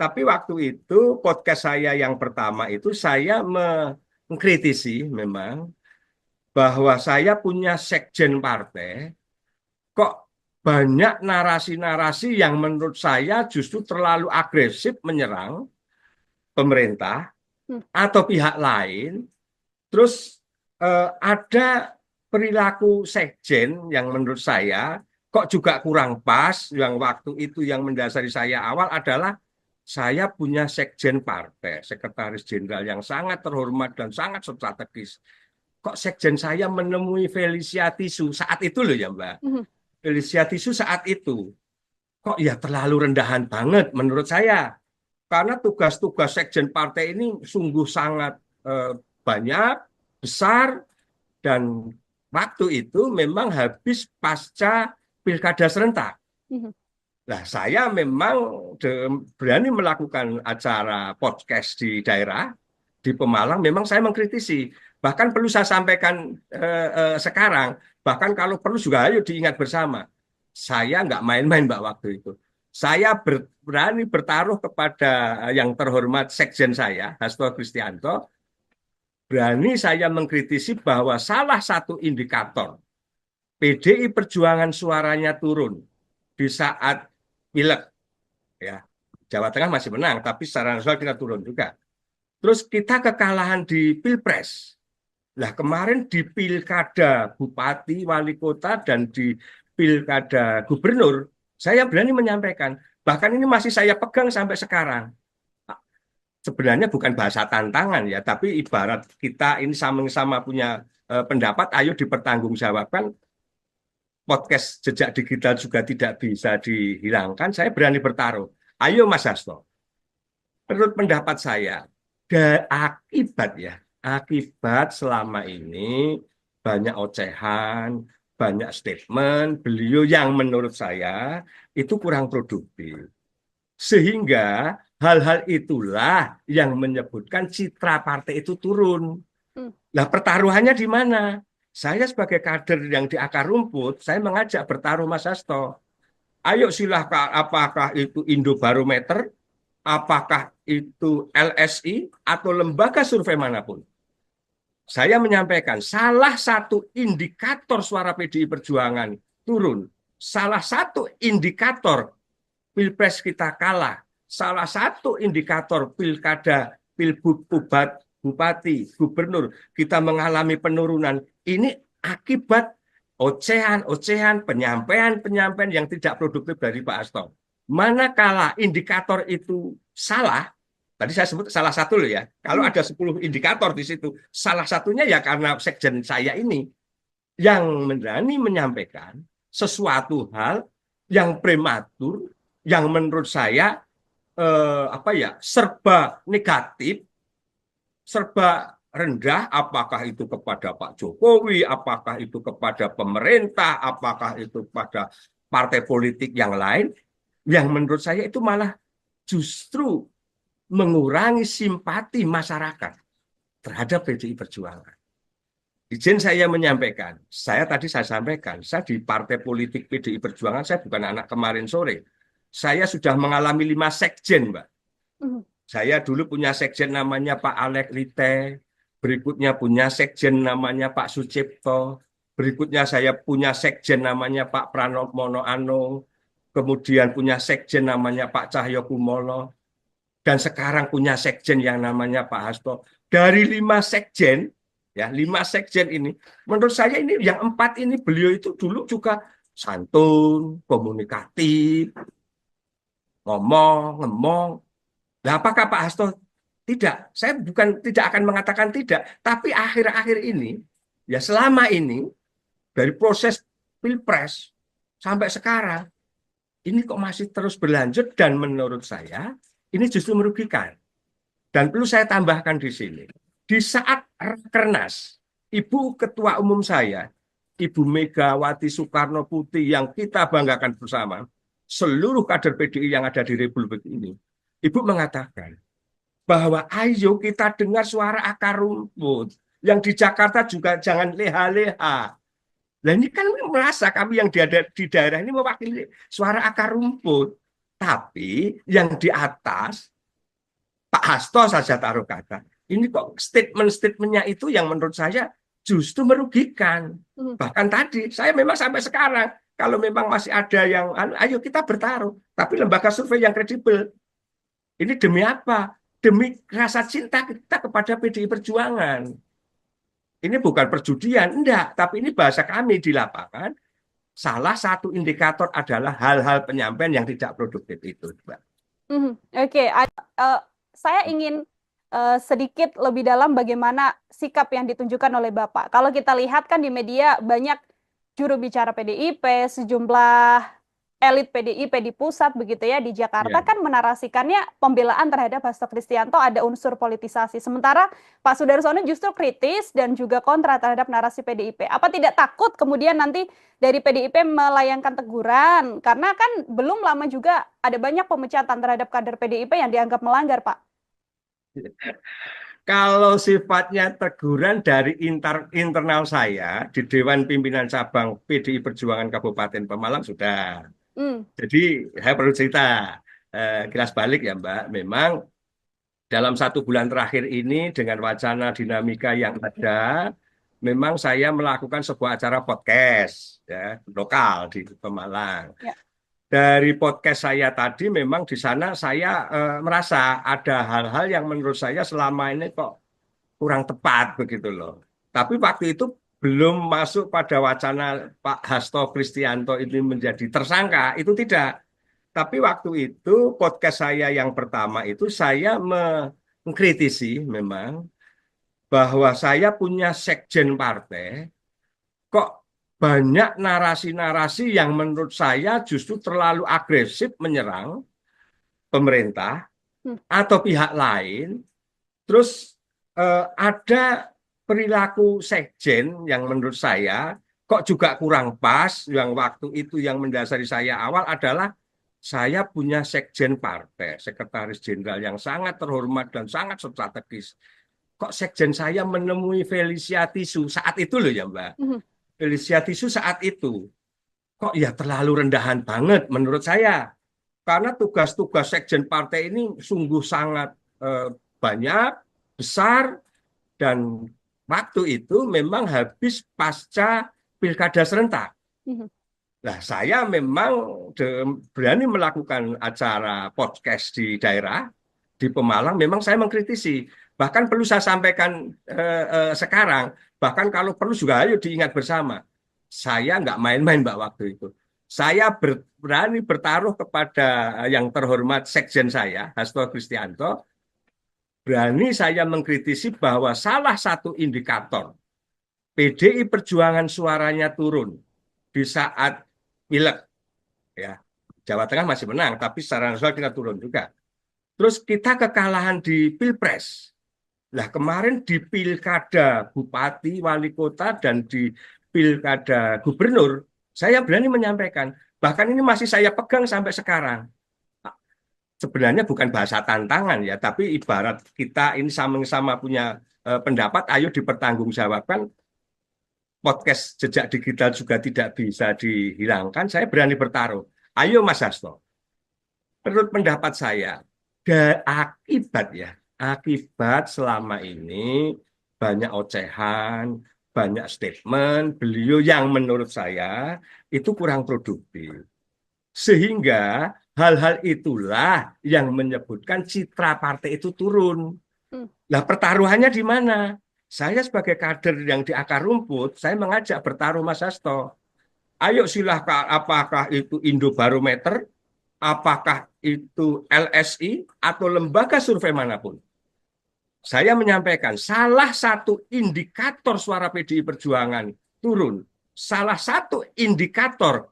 Tapi waktu itu podcast saya yang pertama itu saya mengkritisi memang bahwa saya punya sekjen partai, kok banyak narasi-narasi yang menurut saya justru terlalu agresif menyerang pemerintah atau pihak lain. Terus ada perilaku sekjen yang menurut saya kok juga kurang pas. Yang waktu itu yang mendasari saya awal adalah saya punya sekjen partai, sekretaris jenderal yang sangat terhormat dan sangat strategis. Kok sekjen saya menemui Felicia Tisu saat itu loh ya Mbak. Felicia Tisu saat itu kok ya terlalu rendahan banget menurut saya. Karena tugas-tugas sekjen partai ini sungguh sangat banyak, besar, dan waktu itu memang habis pasca pilkada serentak. Nah, saya memang berani melakukan acara podcast di daerah, di Pemalang, memang saya mengkritisi. Bahkan perlu saya sampaikan sekarang, bahkan kalau perlu juga ayo diingat bersama. Saya nggak main-main Mbak waktu itu. Saya berani bertaruh kepada yang terhormat sekjen saya, Hasto Kristianto, berani saya mengkritisi bahwa salah satu indikator PDI Perjuangan suaranya turun di saat pileg, ya Jawa Tengah masih menang, tapi secara nasional kita turun juga. Terus kita kekalahan di Pilpres. Nah kemarin di pilkada bupati, wali kota, dan di pilkada gubernur, saya berani menyampaikan, bahkan ini masih saya pegang sampai sekarang. Sebenarnya bukan bahasa tantangan ya, tapi ibarat kita ini sama-sama punya pendapat, ayo dipertanggungjawabkan. Podcast jejak digital juga tidak bisa dihilangkan. Saya berani bertaruh. Ayo Mas Hasto, menurut pendapat saya, akibat selama ini banyak ocehan, banyak statement beliau yang menurut saya itu kurang produktif. Sehingga hal-hal itulah yang menyebutkan citra partai itu turun. Nah, pertaruhannya di mana? Saya sebagai kader yang di akar rumput, saya mengajak bertaruh Mas Hasto. Ayo silahkan, apakah itu Indobarometer, apakah itu LSI, atau lembaga survei manapun. Saya menyampaikan salah satu indikator suara PDI Perjuangan turun. Salah satu indikator Pilpres kita kalah. Salah satu indikator pilkada, pilbud, bupati, gubernur, kita mengalami penurunan. Ini akibat ocehan-ocehan, penyampaian-penyampaian yang tidak produktif dari Pak Hasto. Manakala indikator itu salah, tadi saya sebut salah satu loh ya, kalau ada 10 indikator di situ, salah satunya ya karena sekjen saya ini yang berani menyampaikan sesuatu hal yang prematur, yang menurut saya serba negatif, serba rendah, apakah itu kepada Pak Jokowi, apakah itu kepada pemerintah, apakah itu kepada partai politik yang lain, yang menurut saya itu malah justru mengurangi simpati masyarakat terhadap PDI Perjuangan. Izin saya menyampaikan, saya sampaikan, saya di partai politik PDI Perjuangan, saya bukan anak kemarin sore. Saya sudah mengalami 5 sekjen, Mbak. Saya dulu punya sekjen namanya Pak Alek Lite, berikutnya punya sekjen namanya Pak Sucipto, berikutnya saya punya sekjen namanya Pak Pranowo Anung, kemudian punya sekjen namanya Pak Cahyo Kumolo, dan sekarang punya sekjen yang namanya Pak Hasto. Dari 5 sekjen, ya 5 sekjen ini, menurut saya ini yang 4 ini beliau itu dulu juga santun, komunikatif, ngomong. Nah, apakah Pak Hasto tidak? Saya bukan tidak akan mengatakan tidak, tapi akhir-akhir ini, ya selama ini dari proses Pilpres sampai sekarang, ini kok masih terus berlanjut dan menurut saya ini justru merugikan. Dan perlu saya tambahkan di sini, di saat Rakernas, Ibu Ketua Umum saya, Ibu Megawati Soekarno Putri yang kita banggakan bersama, seluruh kader PDI yang ada di Republik ini, Ibu mengatakan bahwa ayo kita dengar suara akar rumput. Yang di Jakarta juga jangan leha-leha. Nah ini kan merasa kami yang di daerah ini mewakili suara akar rumput. Tapi yang di atas, Pak Hasto saja taruh kata. Ini kok statement-statementnya itu yang menurut saya justru merugikan. Mhm. Bahkan tadi saya memang sampai sekarang kalau memang masih ada yang ayo kita bertaruh, tapi lembaga survei yang kredibel. Ini demi apa? Demi rasa cinta kita kepada PDI Perjuangan. Ini bukan perjudian, enggak, tapi ini bahasa kami di lapangan. Salah satu indikator adalah hal-hal penyampaian yang tidak produktif itu, Mbak. Oke, saya ingin sedikit lebih dalam bagaimana sikap yang ditunjukkan oleh Bapak. Kalau kita lihat kan di media banyak juru bicara PDIP, sejumlah elit PDIP di pusat begitu ya di Jakarta Ya. kan menarasikannya pembelaan terhadap Hasto Kristianto ada unsur politisasi. Sementara Pak Sudarsono justru kritis dan juga kontra terhadap narasi PDIP. Apa tidak takut kemudian nanti dari PDIP melayangkan teguran? Karena kan belum lama juga ada banyak pemecatan terhadap kader PDIP yang dianggap melanggar, Pak. Kalau sifatnya teguran dari internal saya di Dewan Pimpinan Cabang PDI Perjuangan Kabupaten Pemalang sudah. Jadi saya perlu cerita kilas balik ya Mbak. Memang dalam 1 bulan terakhir ini dengan wacana dinamika yang ada, memang saya melakukan sebuah acara podcast ya, lokal di Pemalang. Ya. Dari podcast saya tadi memang di sana saya merasa ada hal-hal yang menurut saya selama ini kok kurang tepat begitu loh. Tapi waktu itu belum masuk pada wacana Pak Hasto Kristianto ini menjadi tersangka, itu tidak. Tapi waktu itu podcast saya yang pertama itu saya mengkritisi memang bahwa saya punya sekjen partai kok banyak narasi-narasi yang menurut saya justru terlalu agresif menyerang pemerintah atau pihak lain. Terus ada perilaku sekjen yang menurut saya kok juga kurang pas. Yang waktu itu yang mendasari saya awal adalah saya punya sekjen partai, sekretaris jenderal yang sangat terhormat dan sangat strategis. Kok sekjen saya menemui Felicia Tisu saat itu loh ya Mbak. Felicia Tisu saat itu kok ya terlalu rendahan banget menurut saya. Karena tugas-tugas sekjen partai ini sungguh sangat banyak, besar, dan waktu itu memang habis pasca pilkada serentak. Nah, saya memang berani melakukan acara podcast di daerah, di Pemalang, memang saya mengkritisi. Bahkan perlu saya sampaikan sekarang, bahkan kalau perlu juga ayo diingat bersama. Saya nggak main-main Mbak waktu itu. Saya berani bertaruh kepada yang terhormat sekjen saya, Hasto Kristianto, berani saya mengkritisi bahwa salah satu indikator PDI Perjuangan suaranya turun di saat pileg, ya Jawa Tengah masih menang, tapi secara nasional kita turun juga. Terus kita kekalahan di Pilpres. Nah kemarin di pilkada Bupati, Wali Kota, dan di pilkada Gubernur, saya berani menyampaikan, bahkan ini masih saya pegang sampai sekarang. Sebenarnya bukan bahasa tantangan ya, tapi ibarat kita ini sama-sama punya pendapat, ayo dipertanggungjawabkan. Podcast jejak digital juga tidak bisa dihilangkan, saya berani bertaruh. Ayo Mas Hasto, menurut pendapat saya, akibat selama ini banyak ocehan, banyak statement beliau yang menurut saya itu kurang produktif. Sehingga hal-hal itulah yang menyebutkan citra partai itu turun. Nah, pertaruhannya di mana? Saya sebagai kader yang di akar rumput, saya mengajak bertaruh Mas Hasto. Ayo silahkan, apakah itu Indobarometer, apakah itu LSI, atau lembaga survei manapun. Saya menyampaikan, salah satu indikator suara PDI Perjuangan turun. Salah satu indikator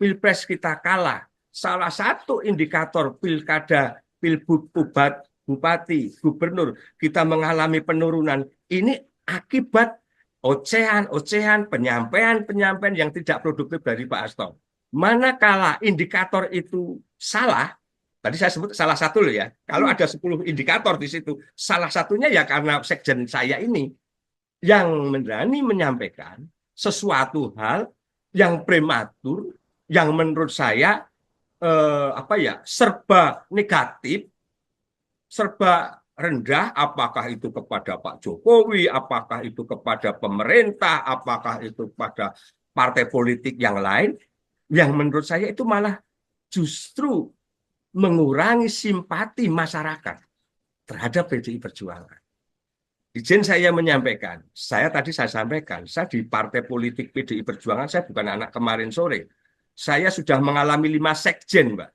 Pilpres kita kalah. Salah satu indikator pilkada, pilbud, bupati, gubernur, kita mengalami penurunan. Ini akibat ocehan-ocehan, penyampaian-penyampaian yang tidak produktif dari Pak Hasto. Manakala indikator itu salah, tadi saya sebut salah satu loh ya, kalau ada 10 indikator di situ, salah satunya ya karena sekjen saya ini yang berani menyampaikan sesuatu hal yang prematur, yang menurut saya serba negatif, serba rendah, apakah itu kepada Pak Jokowi, apakah itu kepada pemerintah, apakah itu pada partai politik yang lain, yang menurut saya itu malah justru mengurangi simpati masyarakat terhadap PDI Perjuangan. Izin saya menyampaikan, saya sampaikan, saya di partai politik PDI Perjuangan, saya bukan anak kemarin sore. Saya sudah mengalami 5 sekjen, Mbak.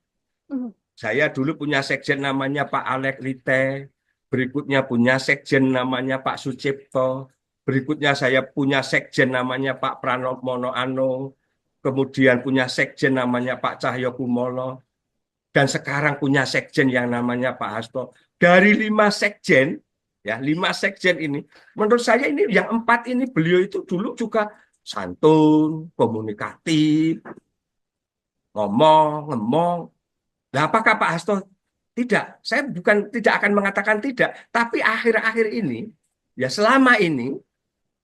Mhm. Saya dulu punya sekjen namanya Pak Alek Lite, berikutnya punya sekjen namanya Pak Sucipto, berikutnya saya punya sekjen namanya Pak Pranowo Mono Anung, kemudian punya sekjen namanya Pak Cahyo Kumolo, dan sekarang punya sekjen yang namanya Pak Hasto. Dari 5 sekjen, ya 5 sekjen ini, menurut saya ini yang 4 ini beliau itu dulu juga santun, komunikatif, ngomong. Nah, apakah Pak Hasto tidak? Saya bukan tidak akan mengatakan tidak, tapi akhir-akhir ini, ya selama ini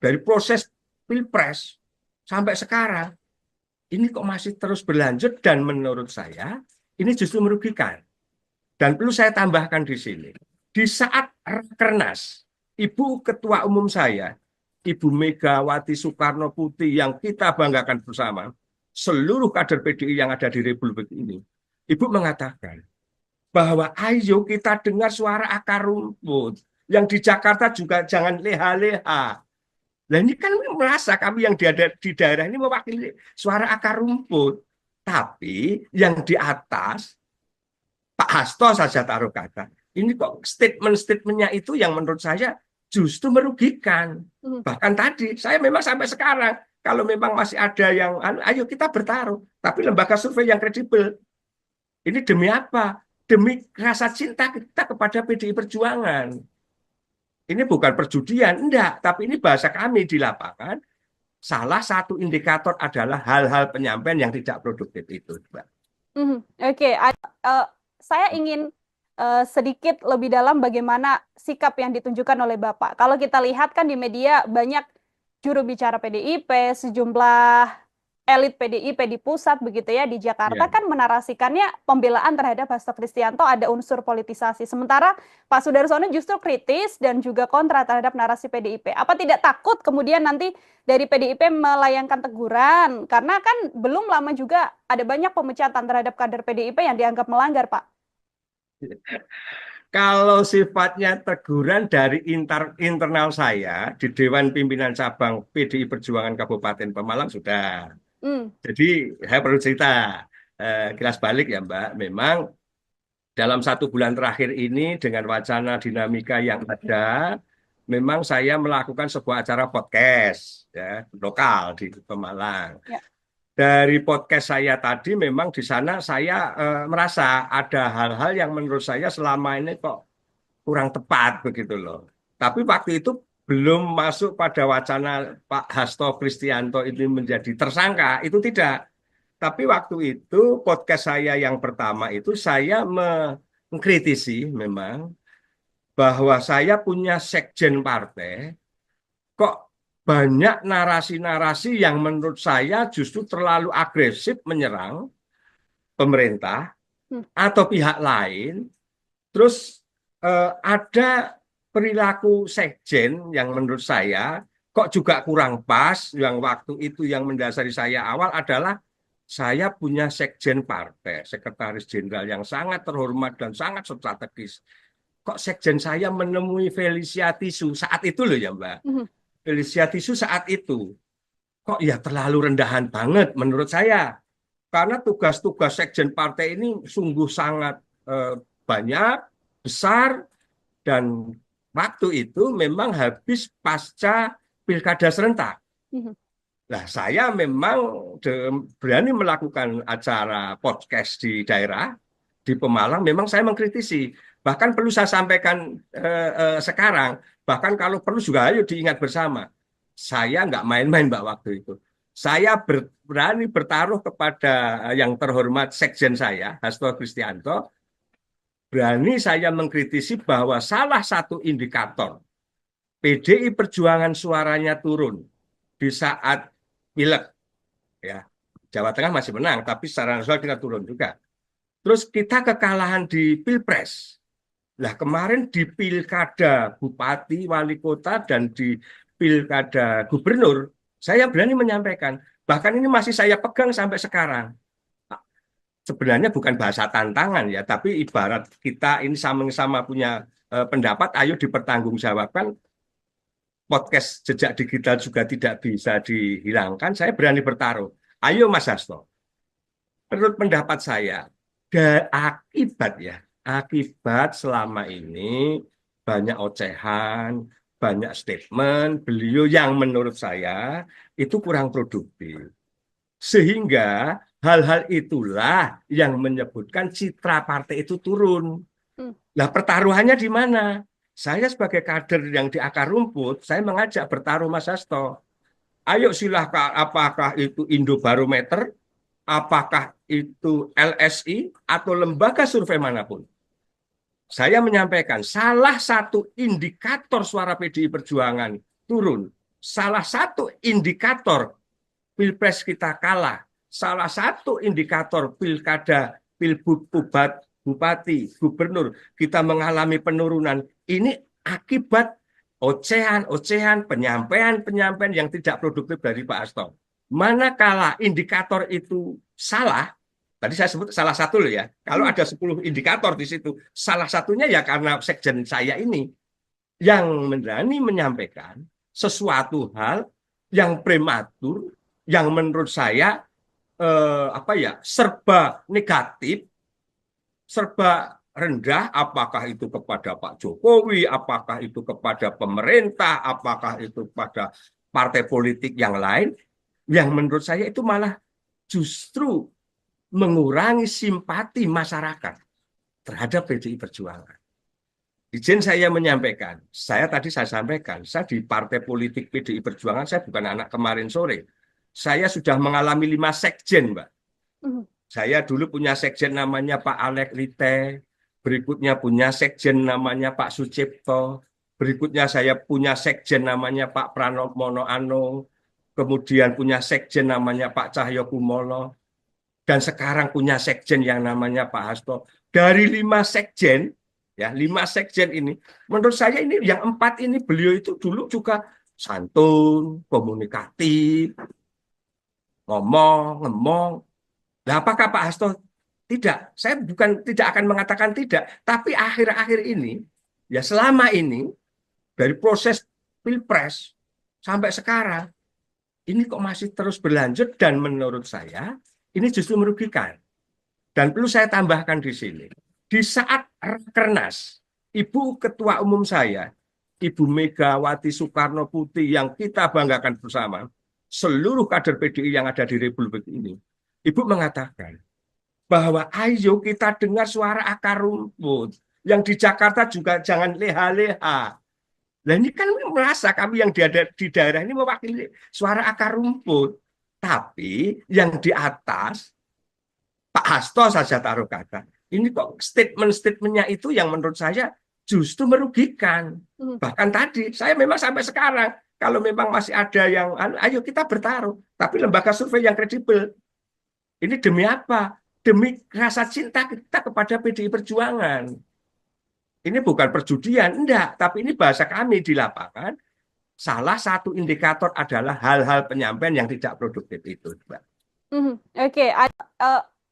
dari proses Pilpres sampai sekarang, ini kok masih terus berlanjut dan menurut saya ini justru merugikan. Dan perlu saya tambahkan di sini, di saat Rakernas, Ibu Ketua Umum saya, Ibu Megawati Soekarno Putri yang kita banggakan bersama, seluruh kader PDI yang ada di Republik ini, Ibu mengatakan, bahwa ayo kita dengar suara akar rumput. Yang di Jakarta juga jangan leha-leha. Nah ini kan merasa kami yang di daerah ini mewakili suara akar rumput. Tapi yang di atas, Pak Hasto saja taruh kata. Ini kok statement-statementnya itu yang menurut saya justru merugikan. Bahkan tadi, saya memang sampai sekarang, kalau memang masih ada yang, ayo kita bertaruh. Tapi lembaga survei yang kredibel. Ini demi apa? Demi rasa cinta kita kepada PDI Perjuangan. Ini bukan perjudian, enggak. Tapi ini bahasa kami di lapangan. Salah satu indikator adalah hal-hal penyampaian yang tidak produktif itu, Mbak. Oke, saya ingin sedikit lebih dalam bagaimana sikap yang ditunjukkan oleh Bapak. Kalau kita lihat kan di media banyak juru bicara PDIP, sejumlah elit PDIP di pusat begitu ya di Jakarta Ya. kan menarasikannya pembelaan terhadap Hasto Kristianto ada unsur politisasi. Sementara Pak Sudarsono justru kritis dan juga kontra terhadap narasi PDIP. Apa tidak takut kemudian nanti dari PDIP melayangkan teguran? Karena kan belum lama juga ada banyak pemecatan terhadap kader PDIP yang dianggap melanggar, Pak. Kalau sifatnya teguran dari internal saya di Dewan Pimpinan Cabang PDI Perjuangan Kabupaten Pemalang sudah. Jadi saya perlu cerita kilas balik ya Mbak. Memang dalam 1 bulan terakhir ini dengan wacana dinamika yang ada, memang saya melakukan sebuah acara podcast ya lokal di Pemalang. Ya. Dari podcast saya tadi memang di sana saya merasa ada hal-hal yang menurut saya selama ini kok kurang tepat begitu loh. Tapi waktu itu belum masuk pada wacana Pak Hasto Kristianto ini menjadi tersangka, itu tidak. Tapi waktu itu podcast saya yang pertama itu saya mengkritisi memang bahwa saya punya sekjen partai, kok banyak narasi-narasi yang menurut saya justru terlalu agresif menyerang pemerintah atau pihak lain. Terus ada perilaku sekjen yang menurut saya kok juga kurang pas. Yang waktu itu yang mendasari saya awal adalah saya punya sekjen partai, sekretaris jenderal yang sangat terhormat dan sangat strategis. Kok sekjen saya menemui Felicia Tisu saat itu loh ya Mbak. Felicia Tisu saat itu kok ya terlalu rendahan banget menurut saya. Karena tugas-tugas sekjen partai ini sungguh sangat banyak, besar, dan waktu itu memang habis pasca pilkada serentak. Nah, saya memang berani melakukan acara podcast di daerah, di Pemalang, memang saya mengkritisi. Bahkan perlu saya sampaikan sekarang, bahkan kalau perlu juga ayo diingat bersama. Saya nggak main-main Mbak waktu itu. Saya berani bertaruh kepada yang terhormat sekjen saya, Hasto Kristianto, berani saya mengkritisi bahwa salah satu indikator PDI Perjuangan suaranya turun di saat pileg, ya Jawa Tengah masih menang, tapi secara nasional kita turun juga. Terus kita kekalahan di Pilpres, Lah kemarin di pilkada bupati, wali kota, dan di pilkada gubernur, saya berani menyampaikan. Bahkan ini masih saya pegang sampai sekarang. Sebenarnya bukan bahasa tantangan ya, tapi ibarat kita ini sama-sama punya pendapat, ayo dipertanggungjawabkan. Podcast jejak digital juga tidak bisa dihilangkan. Saya berani bertaruh. Ayo Mas Hasto, menurut pendapat saya, akibat ya, akibat selama ini banyak ocehan, banyak statement beliau yang menurut saya itu kurang produktif. Sehingga hal-hal itulah yang menyebutkan citra partai itu turun. Hmm. Nah, pertaruhannya di mana? Saya sebagai kader yang di akar rumput, saya mengajak bertaruh Mas Hasto. Ayo silahkan, apakah itu Indobarometer, apakah itu LSI, atau lembaga survei manapun. Saya menyampaikan salah satu indikator suara PDI Perjuangan turun. Salah satu indikator Pilpres kita kalah. Salah satu indikator pilkada, pilbud, bupati, gubernur, kita mengalami penurunan. Ini akibat ocehan-ocehan, penyampaian-penyampaian yang tidak produktif dari Pak Hasto. Manakala indikator itu salah, tadi saya sebut salah satu loh ya, kalau ada 10 indikator di situ, salah satunya ya karena sekjen saya ini yang berani menyampaikan sesuatu hal yang prematur, yang menurut saya serba negatif, serba rendah, apakah itu kepada Pak Jokowi, apakah itu kepada pemerintah, apakah itu pada partai politik yang lain, yang menurut saya itu malah justru mengurangi simpati masyarakat terhadap PDI Perjuangan. Izin saya menyampaikan, saya sampaikan, saya di partai politik PDI Perjuangan, saya bukan anak kemarin sore. Saya sudah mengalami 5 sekjen, Mbak. Saya dulu punya sekjen namanya Pak Alek Lite, berikutnya punya sekjen namanya Pak Sucipto, berikutnya saya punya sekjen namanya Pak Pranowo Anung, kemudian punya sekjen namanya Pak Cahyo Kumolo, dan sekarang punya sekjen yang namanya Pak Hasto. Dari 5 sekjen, ya 5 sekjen ini, menurut saya ini yang 4 ini beliau itu dulu juga santun, komunikatif, ngomong. Nah, apakah Pak Hasto tidak? Saya bukan tidak akan mengatakan tidak, tapi akhir-akhir ini, ya selama ini dari proses Pilpres sampai sekarang, ini kok masih terus berlanjut dan menurut saya ini justru merugikan. Dan perlu saya tambahkan di sini, di saat Rakernas, Ibu Ketua Umum saya, Ibu Megawati Soekarno Putri yang kita banggakan bersama, seluruh kader PDI yang ada di Republik ini, Ibu mengatakan bahwa ayo kita dengar suara akar rumput. Yang di Jakarta juga jangan leha-leha. Nah ini kan merasa kami yang di daerah ini mewakili suara akar rumput. Tapi yang di atas, Pak Hasto saja taruh kata. Ini kok statement-statementnya itu yang menurut saya justru merugikan. Bahkan tadi, saya memang sampai sekarang, kalau memang masih ada yang, ayo kita bertaruh. Tapi lembaga survei yang kredibel. Ini demi apa? Demi rasa cinta kita kepada PDI Perjuangan. Ini bukan perjudian, enggak. Tapi ini bahasa kami di lapangan. Salah satu indikator adalah hal-hal penyampaian yang tidak produktif itu, Mbak. Oke,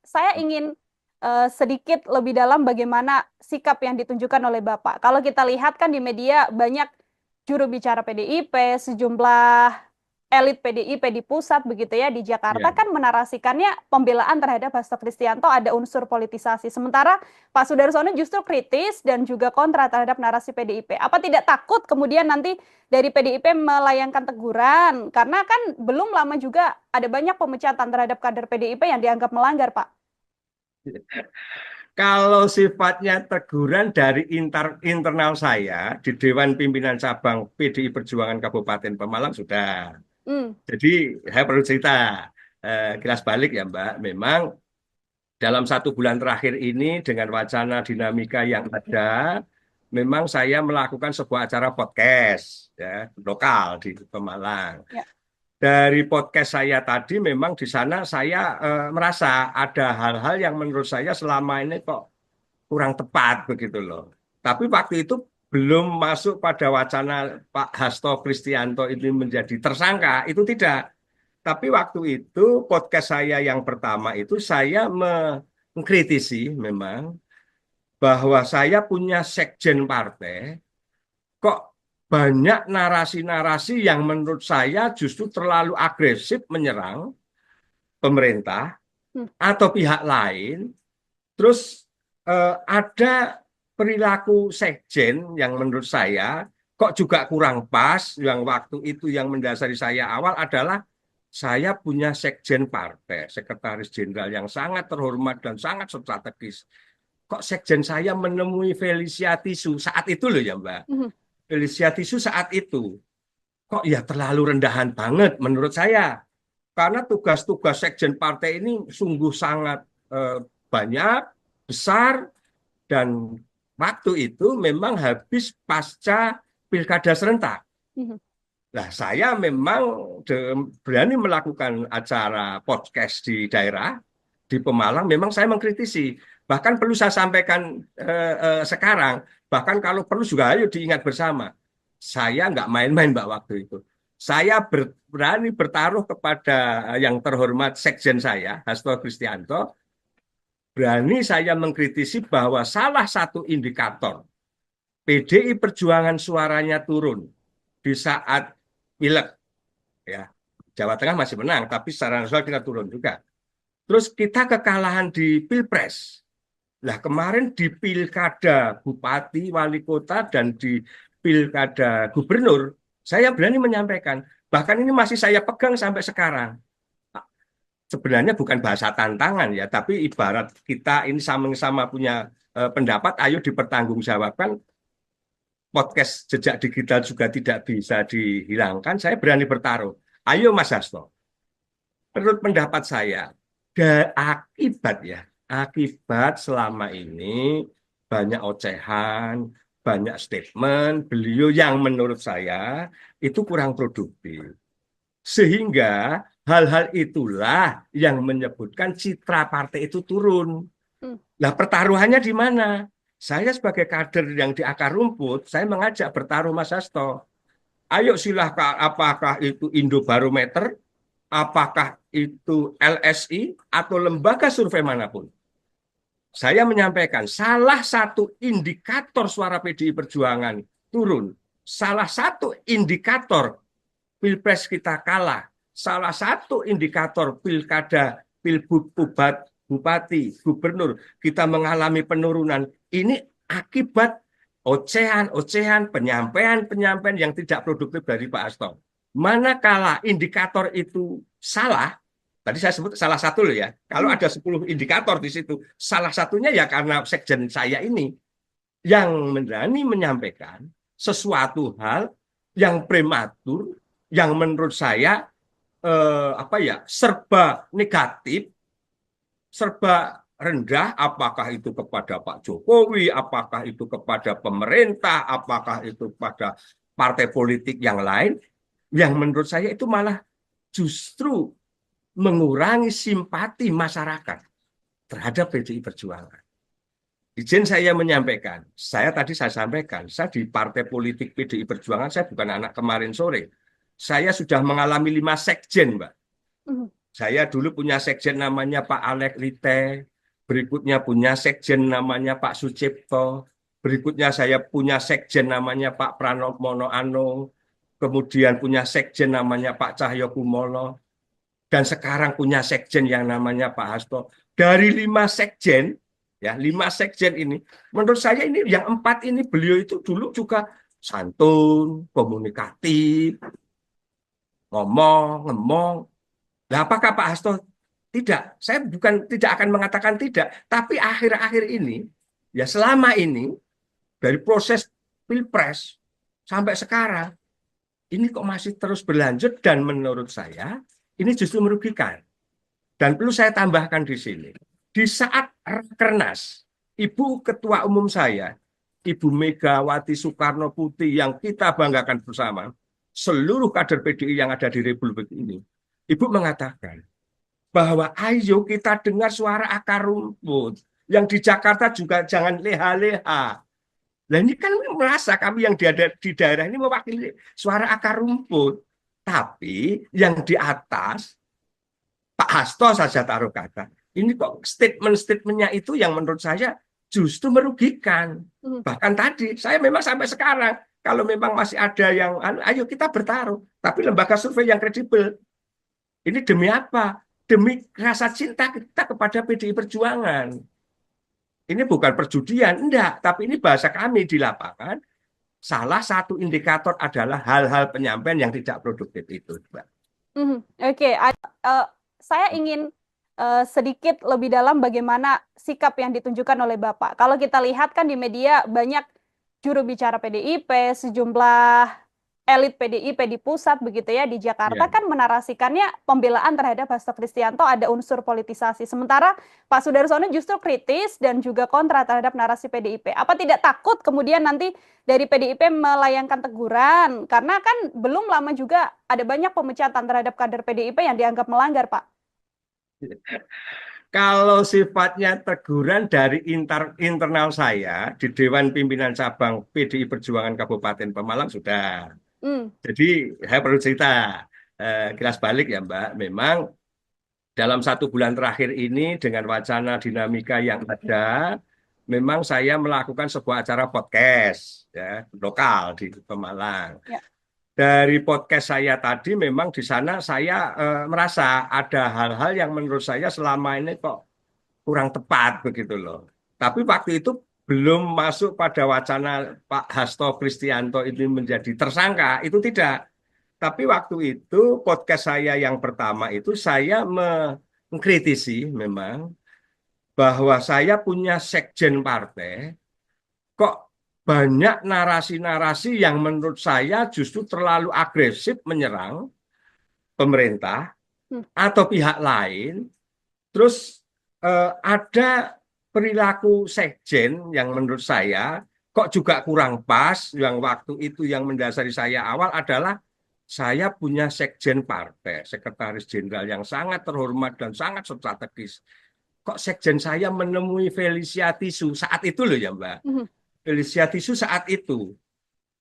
saya ingin sedikit lebih dalam bagaimana sikap yang ditunjukkan oleh Bapak. Kalau kita lihat kan di media banyak juru bicara PDIP, sejumlah elit PDIP di pusat begitu ya di Jakarta kan menarasikannya pembelaan terhadap Hasto Kristianto ada unsur politisasi. Sementara Pak Sudarsono justru kritis dan juga kontra terhadap narasi PDIP. Apa tidak takut kemudian nanti dari PDIP melayangkan teguran? Karena kan belum lama juga ada banyak pemecatan terhadap kader PDIP yang dianggap melanggar, Pak. Kalau sifatnya teguran dari internal saya di Dewan Pimpinan Cabang PDI Perjuangan Kabupaten Pemalang sudah. Jadi saya perlu cerita kilas balik ya Mbak. Memang dalam 1 bulan terakhir ini dengan wacana dinamika yang ada, memang saya melakukan sebuah acara podcast ya, lokal di Pemalang. Ya. Dari podcast saya tadi memang di sana saya merasa ada hal-hal yang menurut saya selama ini kok kurang tepat begitu loh. Tapi waktu itu belum masuk pada wacana Pak Hasto Kristianto ini menjadi tersangka, itu tidak. Tapi waktu itu podcast saya yang pertama itu saya mengkritisi memang bahwa saya punya sekjen partai, kok banyak narasi-narasi yang menurut saya justru terlalu agresif menyerang pemerintah atau pihak lain. Terus ada perilaku sekjen yang menurut saya kok juga kurang pas. Yang waktu itu yang mendasari saya awal adalah saya punya sekjen partai, sekretaris jenderal yang sangat terhormat dan sangat strategis. Kok sekjen saya menemui Felicia Tisu saat itu loh ya Mbak. Felicia Tisu saat itu. Kok ya terlalu rendahan banget menurut saya. Karena tugas-tugas sekjen partai ini sungguh sangat banyak, besar, dan waktu itu memang habis pasca pilkada serentak. Nah, saya memang berani melakukan acara podcast di daerah, di Pemalang, memang saya mengkritisi. Bahkan perlu saya sampaikan sekarang, bahkan kalau perlu juga ayo diingat bersama. Saya nggak main-main Mbak waktu itu. Saya berani bertaruh kepada yang terhormat sekjen saya, Hasto Kristianto, berani saya mengkritisi bahwa salah satu indikator PDI Perjuangan suaranya turun di saat pileg, ya Jawa Tengah masih menang, tapi secara nasional kita turun juga. Terus kita kekalahan di Pilpres. Nah, kemarin di pilkada bupati, wali kota, dan di pilkada gubernur, saya berani menyampaikan, bahkan ini masih saya pegang sampai sekarang. Sebenarnya bukan bahasa tantangan ya, tapi ibarat kita ini sama-sama punya pendapat, ayo dipertanggungjawabkan. Podcast jejak digital juga tidak bisa dihilangkan, saya berani bertaruh. Ayo Mas Hasto, menurut pendapat saya, akibat selama ini banyak ocehan, banyak statement beliau yang menurut saya itu kurang produktif. Sehingga hal-hal itulah yang menyebutkan citra partai itu turun. Nah, pertaruhannya di mana? Saya sebagai kader yang di akar rumput, saya mengajak bertaruh Mas Hasto. Ayo silahkan, apakah itu Indobarometer, apakah itu LSI, atau lembaga survei manapun. Saya menyampaikan, salah satu indikator suara PDI Perjuangan turun, salah satu indikator Pilpres kita kalah, salah satu indikator pilkada, pilbud, bupati, gubernur, kita mengalami penurunan. Ini akibat ocehan-ocehan, penyampaian-penyampaian yang tidak produktif dari Pak Hasto. Manakala indikator itu salah, tadi saya sebut salah satu loh ya, kalau ada 10 indikator di situ, salah satunya ya karena sekjen saya ini yang berani menyampaikan sesuatu hal yang prematur, yang menurut saya serba negatif, serba rendah, apakah itu kepada Pak Jokowi, apakah itu kepada pemerintah, apakah itu kepada partai politik yang lain, yang menurut saya itu malah justru mengurangi simpati masyarakat terhadap PDI Perjuangan. Izin saya menyampaikan, saya sampaikan, saya di partai politik PDI Perjuangan, saya bukan anak kemarin sore. Saya sudah mengalami 5 sekjen, Mbak. Saya dulu punya sekjen namanya Pak Alek Lite, berikutnya punya sekjen namanya Pak Sucipto, berikutnya saya punya sekjen namanya Pak Pranowo Monoano, kemudian punya sekjen namanya Pak Cahyo Kumolo, dan sekarang punya sekjen yang namanya Pak Hasto. Dari 5 sekjen, ya 5 sekjen ini, menurut saya ini yang 4 ini beliau itu dulu juga santun, komunikatif, ngomong. Nah, apakah Pak Hasto tidak? Saya bukan tidak akan mengatakan tidak, tapi akhir-akhir ini, ya selama ini dari proses Pilpres sampai sekarang, ini kok masih terus berlanjut dan menurut saya ini justru merugikan. Dan perlu saya tambahkan di sini, di saat Rakernas, Ibu Ketua Umum saya, Ibu Megawati Soekarno Putri yang kita banggakan bersama, seluruh kader PDI yang ada di Republik ini, Ibu mengatakan bahwa ayo kita dengar suara akar rumput. Yang di Jakarta juga jangan leha-leha. Nah ini kan merasa kami yang di daerah ini mewakili suara akar rumput. Tapi yang di atas, Pak Hasto saja taruh kata. Ini kok statement-statementnya itu yang menurut saya justru merugikan. Bahkan tadi, saya memang sampai sekarang, kalau memang masih ada yang, ayo kita bertaruh. Tapi lembaga survei yang kredibel. Ini demi apa? Demi rasa cinta kita kepada PDI Perjuangan. Ini bukan perjudian, enggak. Tapi ini bahasa kami di lapangan. Salah satu indikator adalah hal-hal penyampaian yang tidak produktif itu, Mbak. Oke, saya ingin sedikit lebih dalam bagaimana sikap yang ditunjukkan oleh Bapak. Kalau kita lihat kan di media banyak juru bicara PDIP, sejumlah elit PDIP di pusat begitu ya di Jakarta Ya. kan menarasikannya pembelaan terhadap Hasto Kristianto ada unsur politisasi. Sementara Pak Sudarsono justru kritis dan juga kontra terhadap narasi PDIP. Apa tidak takut kemudian nanti dari PDIP melayangkan teguran? Karena kan belum lama juga ada banyak pemecatan terhadap kader PDIP yang dianggap melanggar, Pak. Kalau sifatnya teguran dari internal saya di Dewan Pimpinan Cabang PDI Perjuangan Kabupaten Pemalang sudah. Jadi saya perlu cerita kilas balik ya Mbak. Memang dalam 1 bulan terakhir ini dengan wacana dinamika yang ada, memang saya melakukan sebuah acara podcast ya lokal di Pemalang. Ya. Dari podcast saya tadi memang di sana saya merasa ada hal-hal yang menurut saya selama ini kok kurang tepat begitu loh. Tapi waktu itu belum masuk pada wacana Pak Hasto Kristianto ini menjadi tersangka, itu tidak. Tapi waktu itu podcast saya yang pertama itu saya mengkritisi memang bahwa saya punya sekjen partai kok banyak narasi-narasi yang menurut saya justru terlalu agresif menyerang pemerintah atau pihak lain. Terus ada perilaku sekjen yang menurut saya kok juga kurang pas. Yang waktu itu yang mendasari saya awal adalah saya punya sekjen partai, sekretaris jenderal yang sangat terhormat dan sangat strategis. Kok sekjen saya menemui Felicia Tisu saat itu loh ya Mbak. Felicia Tisu saat itu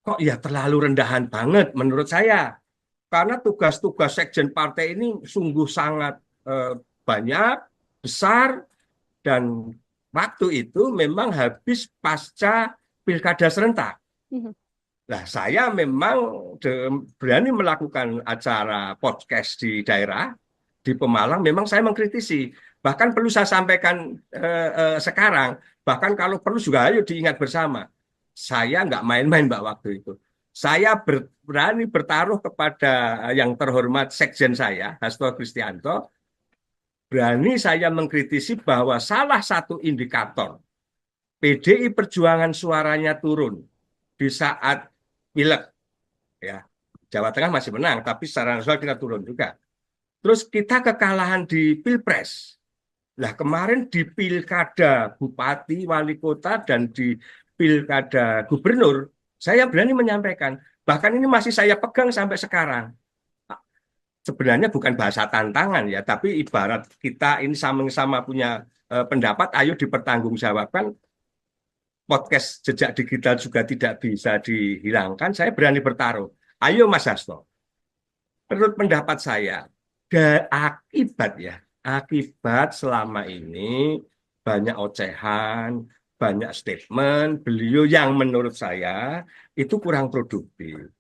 kok ya terlalu rendahan banget menurut saya. Karena tugas-tugas sekjen partai ini sungguh sangat banyak, besar, dan waktu itu memang habis pasca pilkada serentak. Nah, saya memang berani melakukan acara podcast di daerah, di Pemalang, memang saya mengkritisi. Bahkan perlu saya sampaikan sekarang, bahkan kalau perlu juga ayo diingat bersama. Saya nggak main-main Mbak waktu itu. Saya berani bertaruh kepada yang terhormat sekjen saya, Hasto Kristianto, berani saya mengkritisi bahwa salah satu indikator PDI Perjuangan suaranya turun di saat pileg, ya Jawa Tengah masih menang, tapi secara nasional kita turun juga. Terus kita kekalahan di Pilpres. Nah kemarin di Pilkada Bupati, Wali Kota, dan di Pilkada Gubernur, saya berani menyampaikan, bahkan ini masih saya pegang sampai sekarang. Sebenarnya bukan bahasa tantangan ya, tapi ibarat kita ini sama-sama punya pendapat, ayo dipertanggungjawabkan. Podcast jejak digital juga tidak bisa dihilangkan, saya berani bertaruh. Ayo Mas Hasto, menurut pendapat saya, akibat selama ini banyak ocehan, banyak statement beliau yang menurut saya itu kurang produktif.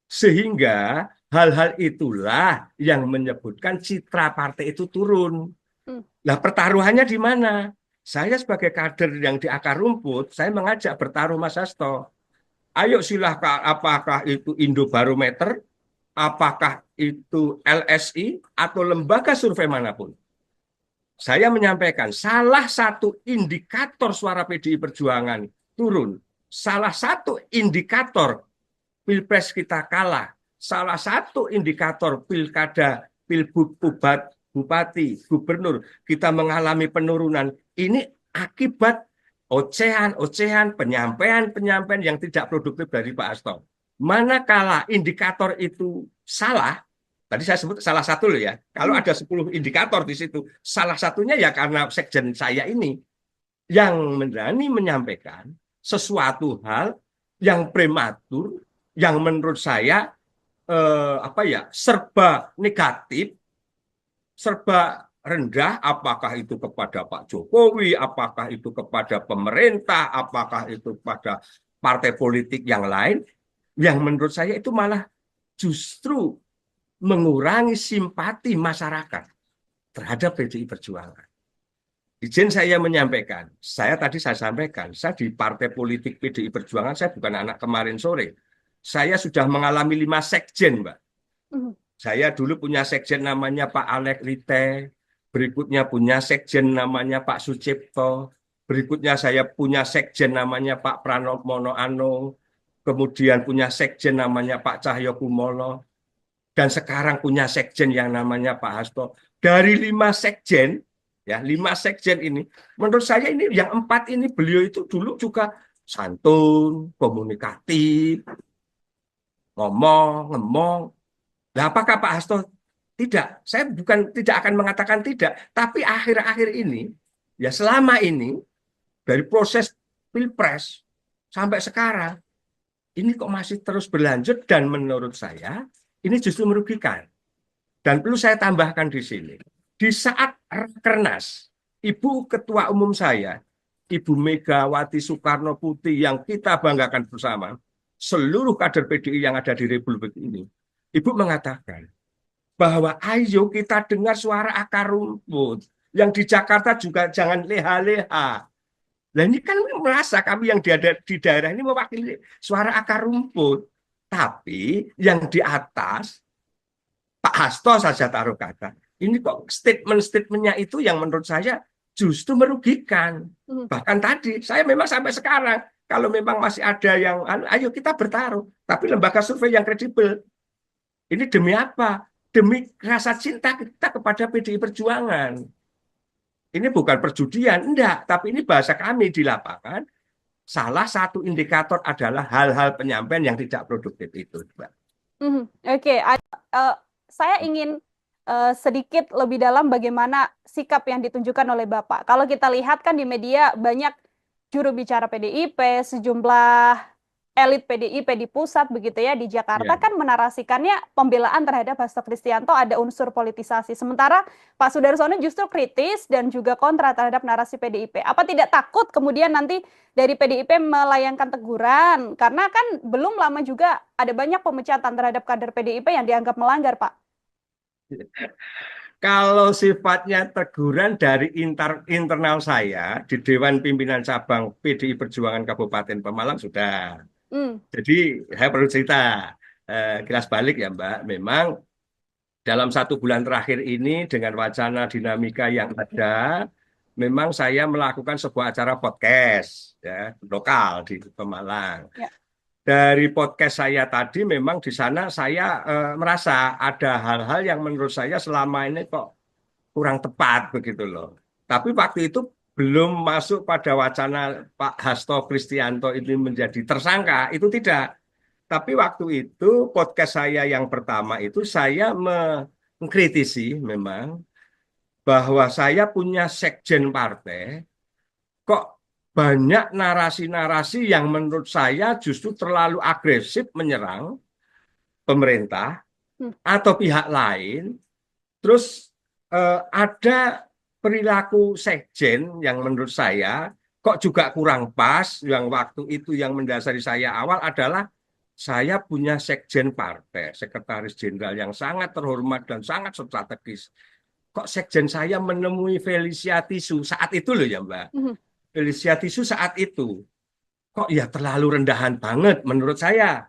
Sehingga hal-hal itulah yang menyebutkan citra partai itu turun. Nah, pertaruhannya di mana? Saya sebagai kader yang di akar rumput, saya mengajak bertaruh Mas Hasto. Ayo silahkan, apakah itu Indobarometer, apakah itu LSI, atau lembaga survei manapun. Saya menyampaikan, salah satu indikator suara PDI Perjuangan turun. Salah satu indikator Pilpres kita kalah. Salah satu indikator pilkada, pilbub, bupati, gubernur, kita mengalami penurunan. Ini akibat ocehan-ocehan, penyampaian-penyampaian yang tidak produktif dari Pak Hasto. Manakala indikator itu salah, tadi saya sebut salah satu loh ya, kalau ada 10 indikator di situ, salah satunya ya karena sekjen saya ini yang berani menyampaikan, sesuatu hal yang prematur, yang menurut saya serba negatif, serba rendah, apakah itu kepada Pak Jokowi, apakah itu kepada pemerintah, apakah itu kepada partai politik yang lain, yang menurut saya itu malah justru mengurangi simpati masyarakat terhadap PDI Perjuangan. Izin saya menyampaikan, saya sampaikan, saya di partai politik PDI Perjuangan, saya bukan anak kemarin sore. Saya sudah mengalami 5 sekjen, Mbak. Saya dulu punya sekjen namanya Pak Alek Lite, berikutnya punya sekjen namanya Pak Sucipto, berikutnya saya punya sekjen namanya Pak Pranowo Mono Anung, kemudian punya sekjen namanya Pak Cahyo Kumolo, dan sekarang punya sekjen yang namanya Pak Hasto. Dari 5 sekjen, ya 5 sekjen ini, menurut saya ini yang 4 ini beliau itu dulu juga santun, komunikatif, ngomong. Nah, apakah Pak Hasto tidak? Saya bukan tidak akan mengatakan tidak, tapi akhir-akhir ini, ya selama ini dari proses Pilpres sampai sekarang, ini kok masih terus berlanjut dan menurut saya ini justru merugikan. Dan perlu saya tambahkan di sini, di saat Rakernas, Ibu Ketua Umum saya, Ibu Megawati Soekarno Putri yang kita banggakan bersama, seluruh kader PDI yang ada di Republik ini, Ibu mengatakan bahwa ayo kita dengar suara akar rumput. Yang di Jakarta juga jangan leha-leha. Nah ini kan merasa kami yang di daerah ini mewakili suara akar rumput. Tapi yang di atas, Pak Hasto saja taruh kata, ini kok statement-statementnya itu yang menurut saya justru merugikan. Bahkan tadi, saya memang sampai sekarang, kalau memang masih ada yang, ayo kita bertaruh. Tapi lembaga survei yang kredibel. Ini demi apa? Demi rasa cinta kita kepada PDI Perjuangan. Ini bukan perjudian, enggak. Tapi ini bahasa kami di lapangan. Salah satu indikator adalah hal-hal penyampaian yang tidak produktif itu, Mbak. Oke, saya ingin sedikit lebih dalam bagaimana sikap yang ditunjukkan oleh Bapak. Kalau kita lihat kan di media banyak juru bicara PDIP, sejumlah elit PDIP di pusat begitu ya di Jakarta kan menarasikannya pembelaan terhadap Hasto Kristianto ada unsur politisasi. Sementara Pak Sudarsono justru kritis dan juga kontra terhadap narasi PDIP. Apa tidak takut kemudian nanti dari PDIP melayangkan teguran? Karena kan belum lama juga ada banyak pemecatan terhadap kader PDIP yang dianggap melanggar, Pak. Kalau sifatnya teguran dari internal saya di Dewan Pimpinan Cabang PDI Perjuangan Kabupaten Pemalang sudah. Jadi saya perlu cerita kilas balik ya Mbak. Memang dalam 1 bulan terakhir ini dengan wacana dinamika yang ada, memang saya melakukan sebuah acara podcast ya, lokal di Pemalang. Ya. Dari podcast saya tadi memang di sana saya merasa ada hal-hal yang menurut saya selama ini kok kurang tepat begitu loh. Tapi waktu itu belum masuk pada wacana Pak Hasto Kristianto ini menjadi tersangka, itu tidak. Tapi waktu itu podcast saya yang pertama itu saya mengkritisi memang bahwa saya punya sekjen partai, kok banyak narasi-narasi yang menurut saya justru terlalu agresif menyerang pemerintah atau pihak lain, terus ada perilaku sekjen yang menurut saya kok juga kurang pas. Yang waktu itu yang mendasari saya awal adalah saya punya sekjen partai, sekretaris jenderal yang sangat terhormat dan sangat strategis. Kok sekjen saya menemui Felicia Tisu saat itu loh ya Mbak. Felicia Tisu saat itu kok ya terlalu rendahan banget menurut saya.